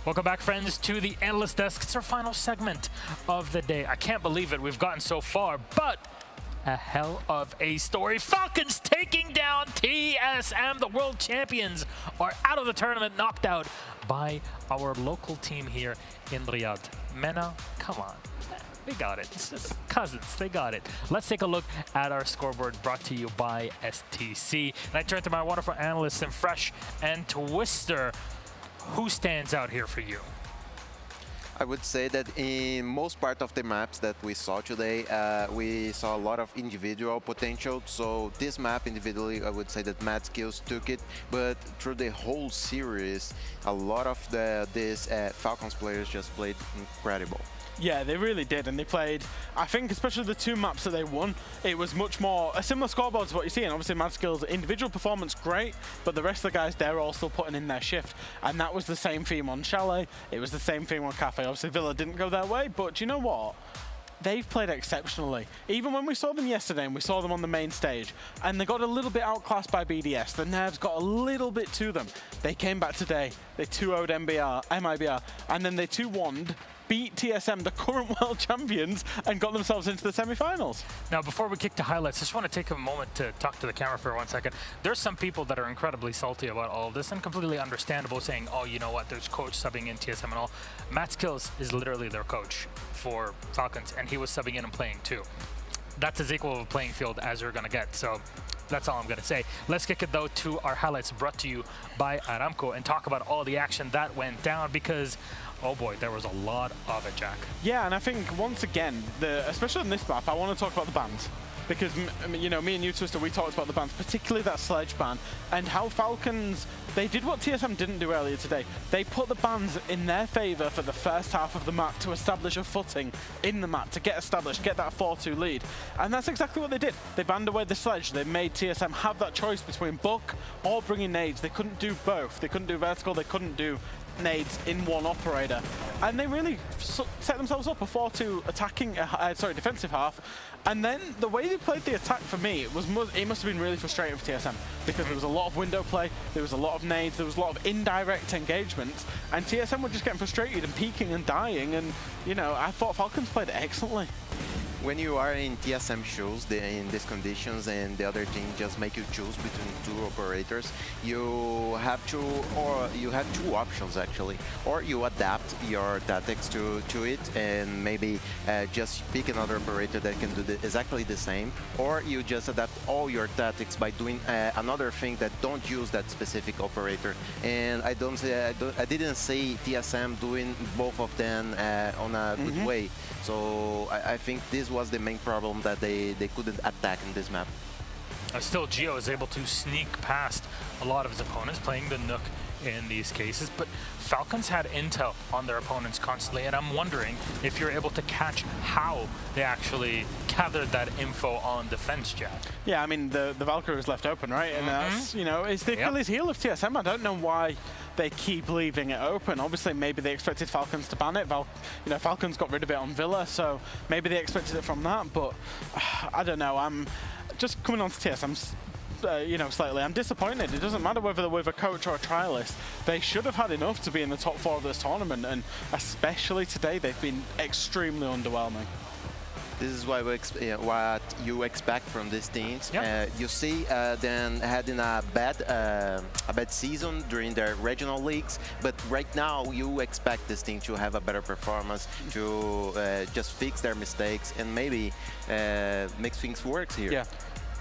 Welcome back, friends, to the Analyst Desk. It's our final segment of the day. I can't believe it. We've gotten so far, but a hell of a story. Falcons taking down TSM. The world champions are out of the tournament, knocked out by our local team here in Riyadh. Mena, come on. They got it. It's just cousins. They got it. Let's take a look at our scoreboard brought to you by STC. And I turn to my wonderful analysts in Fresh and Twister. Who stands out here for you? I would say that in most part of the maps that we saw today, we saw a lot of individual potential. So this map individually, I would say that Mad Skills took it, but through the whole series, a lot of these Falcons players just played incredible. Yeah, they really did, and they played, I think, especially the 2 maps that they won, it was much more a similar scoreboard to what you see, and obviously Mad Skills individual performance great, but the rest of the guys, they're all still putting in their shift, and that was the same theme on Chalet, it was the same theme on Cafe. Obviously Villa didn't go their way, but do you know what? They've played exceptionally. Even when we saw them yesterday and we saw them on the main stage, and they got a little bit outclassed by BDS, the nerves got a little bit to them. They came back today, they 2-0'd MIBR, and then they 2-1'd, beat TSM, the current world champions, and got themselves into the semi-finals. Now, before we kick to highlights, I just want to take a moment to talk to the camera for 1 second. There's some people that are incredibly salty about all of this and completely understandable, saying, oh, you know what, there's coach subbing in TSM and all. Matt Skills is literally their coach for Falcons, and he was subbing in and playing too. That's as equal of a playing field as you're going to get, so that's all I'm going to say. Let's kick it, though, to our highlights brought to you by Aramco and talk about all the action that went down, because oh boy, there was a lot of it, Jack. Yeah, and I think once again, especially on this map, I want to talk about the bans. Because, you know, me and you, Twister, we talked about the bans, particularly that sledge ban, and how Falcons, they did what TSM didn't do earlier today. They put the bans in their favor for the first half of the map to establish a footing in the map, to get established, get that 4-2 lead. And that's exactly what they did. They banned away the sledge. They made TSM have that choice between buck or bringing nades. They couldn't do both. They couldn't do vertical, they couldn't do nades in one operator, and they really set themselves up a 4-2 attacking, defensive half. And then the way they played the attack, for me, it must have been really frustrating for TSM, because there was a lot of window play, there was a lot of nades, there was a lot of indirect engagements, and TSM were just getting frustrated and peeking and dying. And you know, I thought Falcons played excellently. When you are in TSM shoes in these conditions and the other team just make you choose between 2 operators, you have two options actually. Or you adapt your tactics to it and maybe just pick another operator that can do exactly the same, or you just adapt all your tactics by doing another thing that don't use that specific operator. And I didn't see TSM doing both of them on a good way. So I think this was the main problem, that they couldn't attack in this map. Still, Gio is able to sneak past a lot of his opponents, playing the Nook in these cases, but Falcons had intel on their opponents constantly, and I'm wondering if you're able to catch how they actually gathered that info on defense, Jack. Yeah, I mean, the Valkyrie was left open, right? And that's, you know, it's the Achilles heel of TSM. I don't know why they keep leaving it open. Obviously, maybe they expected Falcons to ban it. You know, Falcons got rid of it on Villa, so maybe they expected it from that, but I don't know. I'm just coming on to TSM. You know, slightly. I'm disappointed. It doesn't matter whether they're with a coach or a trialist. They should have had enough to be in the top 4 of this tournament, and especially today, they've been extremely underwhelming. This is what you expect from these teams. You see them having a bad season during their regional leagues, but right now you expect this team to have a better performance, to just fix their mistakes and maybe make things work here. Yeah.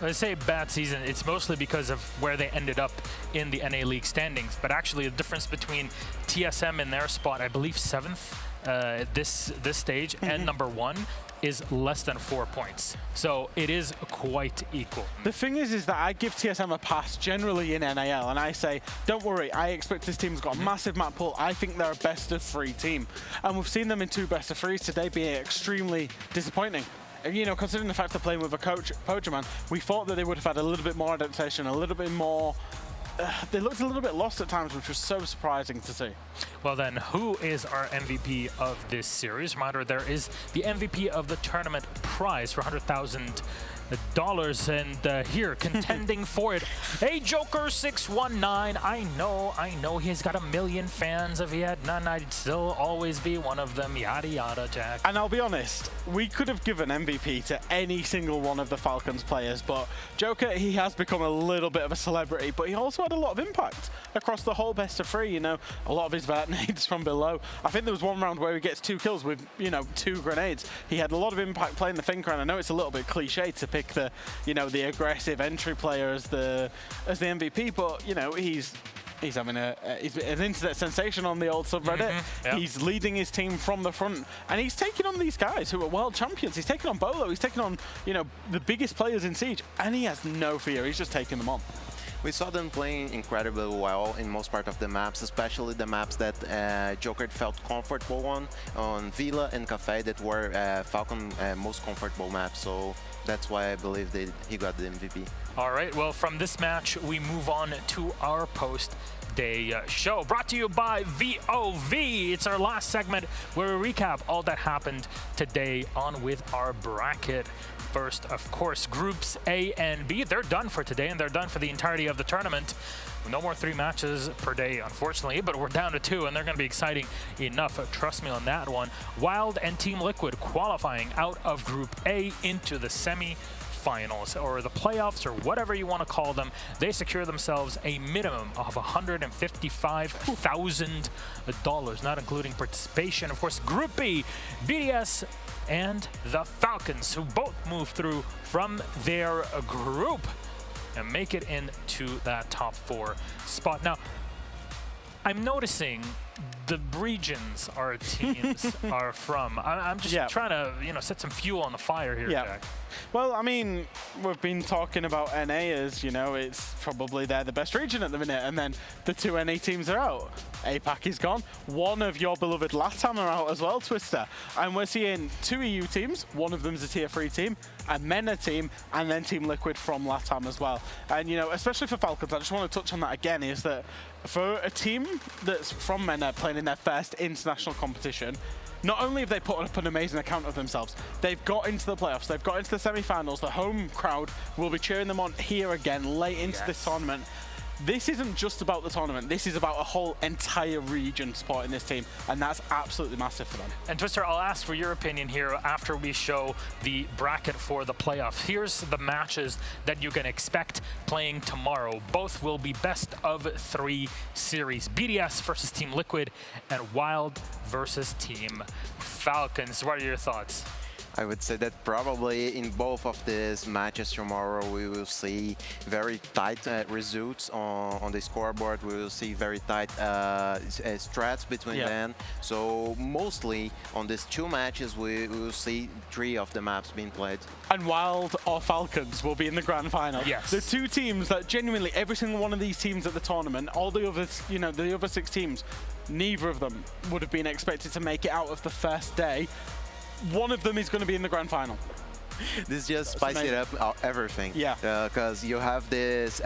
When I say bad season, it's mostly because of where they ended up in the NA League standings. But actually, the difference between TSM in their spot, I believe 7th at this stage, and number 1 is less than 4 points. So it is quite equal. The thing is that I give TSM a pass generally in NAL, and I say, don't worry, I expect this team's got a massive map pool. I think they're a best of 3 team. And we've seen them in 2 best of 3s today being extremely disappointing. You know, considering the fact they're playing with a poacher man, we thought that they would have had a little bit more adaptation, a little bit more. They looked a little bit lost at times, which was so surprising to see. Well then, who is our MVP of this series? Reminder, there is the MVP of the tournament prize for 100,000 And here, contending for it, a Joker619. I know he's got a million fans. If he had none, I'd still always be one of them. Yada yada, Jack. And I'll be honest, we could have given MVP to any single one of the Falcons players, but Joker, he has become a little bit of a celebrity, but he also had a lot of impact across the whole best of 3. You know, a lot of his vert nades from below. I think there was one round where he gets 2 kills with, you know, 2 grenades. He had a lot of impact playing the Thinker, and I know it's a little bit cliche to pick the, you know, the aggressive entry player as the MVP, but you know, he's having he's an internet sensation on the old subreddit. Yep. He's leading his team from the front, and he's taking on these guys who are world champions. He's taking on Bolo. He's taking on, you know, the biggest players in Siege, and he has no fear. He's just taking them on. We saw them playing incredibly well in most part of the maps, especially the maps that Joker felt comfortable on Villa and Cafe, that were Falcon most comfortable maps. So that's why I believe he got the MVP. All right, well, from this match, we move on to our post-day show, brought to you by VOV. It's our last segment where we recap all that happened today on with our bracket. First, of course, groups A and B, they're done for today, and they're done for the entirety of the tournament. No more 3 matches per day, unfortunately, but we're down to 2, and they're going to be exciting enough. Trust me on that one. Wild and Team Liquid qualifying out of Group A into the semi-finals, or the playoffs, or whatever you want to call them. They secure themselves a minimum of $155,000, not including participation. Of course, Group B, BDS and the Falcons, who both move through from their group and make it into that top 4 spot. Now, I'm noticing the regions our teams are from. I'm just trying to, you know, set some fuel on the fire here, Jack. Well, I mean, we've been talking about NA as, you know, it's probably they're the best region at the minute, and then the 2 NA teams are out. APAC is gone. One of your beloved LATAM are out as well, Twister. And we're seeing 2 EU teams. One of them's a tier 3 team, a MENA team, and then Team Liquid from LATAM as well. And, you know, especially for Falcons, I just want to touch on that again, is that for a team that's from MENA playing in their first international competition, not only have they put up an amazing account of themselves, they've got into the playoffs, they've got into the semi-finals, the home crowd will be cheering them on here again late into this tournament. This isn't just about the tournament, this is about a whole entire region supporting this team, and that's absolutely massive for them. And Twister, I'll ask for your opinion here after we show the bracket for the playoffs. Here's the matches that you can expect playing tomorrow. Both will be best of 3 series. BDS versus Team Liquid and Wild versus Team Falcons. What are your thoughts? I would say that probably in both of these matches tomorrow we will see very tight results on the scoreboard. We will see very tight strats between them. So mostly on these 2 matches we will see 3 of the maps being played. And Wild or Falcons will be in the grand final. Yes. The 2 teams that genuinely, every single one of these teams at the tournament, all the others, you know, the other 6 teams, neither of them would have been expected to make it out of the first day. One of them is going to be in the grand final. This just spices it up everything. Yeah. Because you have this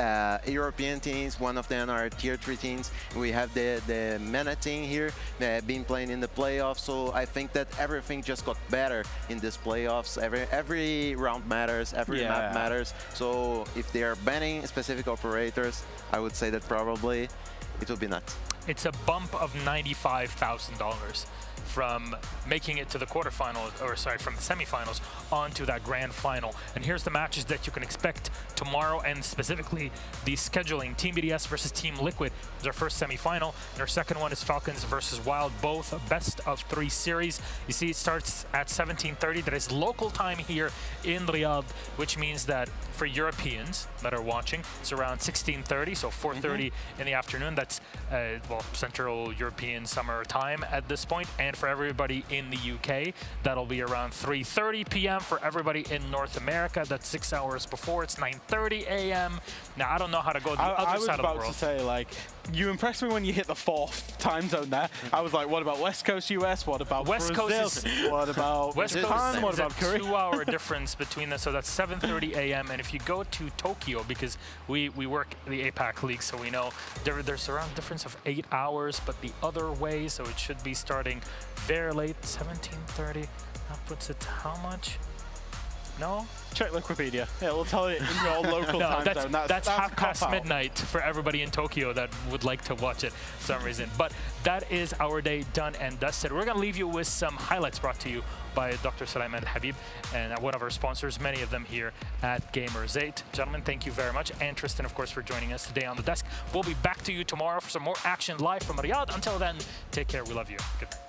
European teams, one of them are tier 3 teams. We have the MENA team here been playing in the playoffs. So I think that everything just got better in this playoffs. Every round matters, every map matters. So if they are banning specific operators, I would say that probably it will be nuts. It's a bump of $95,000 from making it to the quarterfinals, or sorry, from the semifinals onto that grand final. And here's the matches that you can expect tomorrow, and specifically the scheduling. Team BDS versus Team Liquid is our first semifinal, and our second one is Falcons versus Wild, both best of 3 series. You see, it starts at 17:30. That is local time here in Riyadh, which means that for Europeans that are watching, it's around 16:30, so 4:30 in the afternoon. That's well, Central European summer time at this point. And for everybody in the UK, that'll be around 3:30 p.m. For everybody in North America, that's 6 hours before. It's 9:30 a.m. Now, I don't know how to go the other side of the world. I was about to say, like, you impressed me when you hit the 4th time zone there. I was like, what about West Coast US? What about West Brazil? Coast is, what about West Japan? Coast What is about a Korea? 2-hour difference between them, so that's 7:30 a.m. And if you go to Tokyo, because we work the APAC League, so we know there's around a difference of 8 hours, but the other way, so it should be starting very late, 17:30. That puts it to how much? No? Check Wikipedia. Yeah, we'll tell it in your local time zone. That's half past cop out. midnight for everybody in Tokyo that would like to watch it for some reason. But that is our day done and dusted. We're going to leave you with some highlights brought to you by Dr. Sulaiman Habib and one of our sponsors, many of them here at Gamers8. Gentlemen, thank you very much. And Tristan, of course, for joining us today on the desk. We'll be back to you tomorrow for some more action live from Riyadh. Until then, take care. We love you. Good night.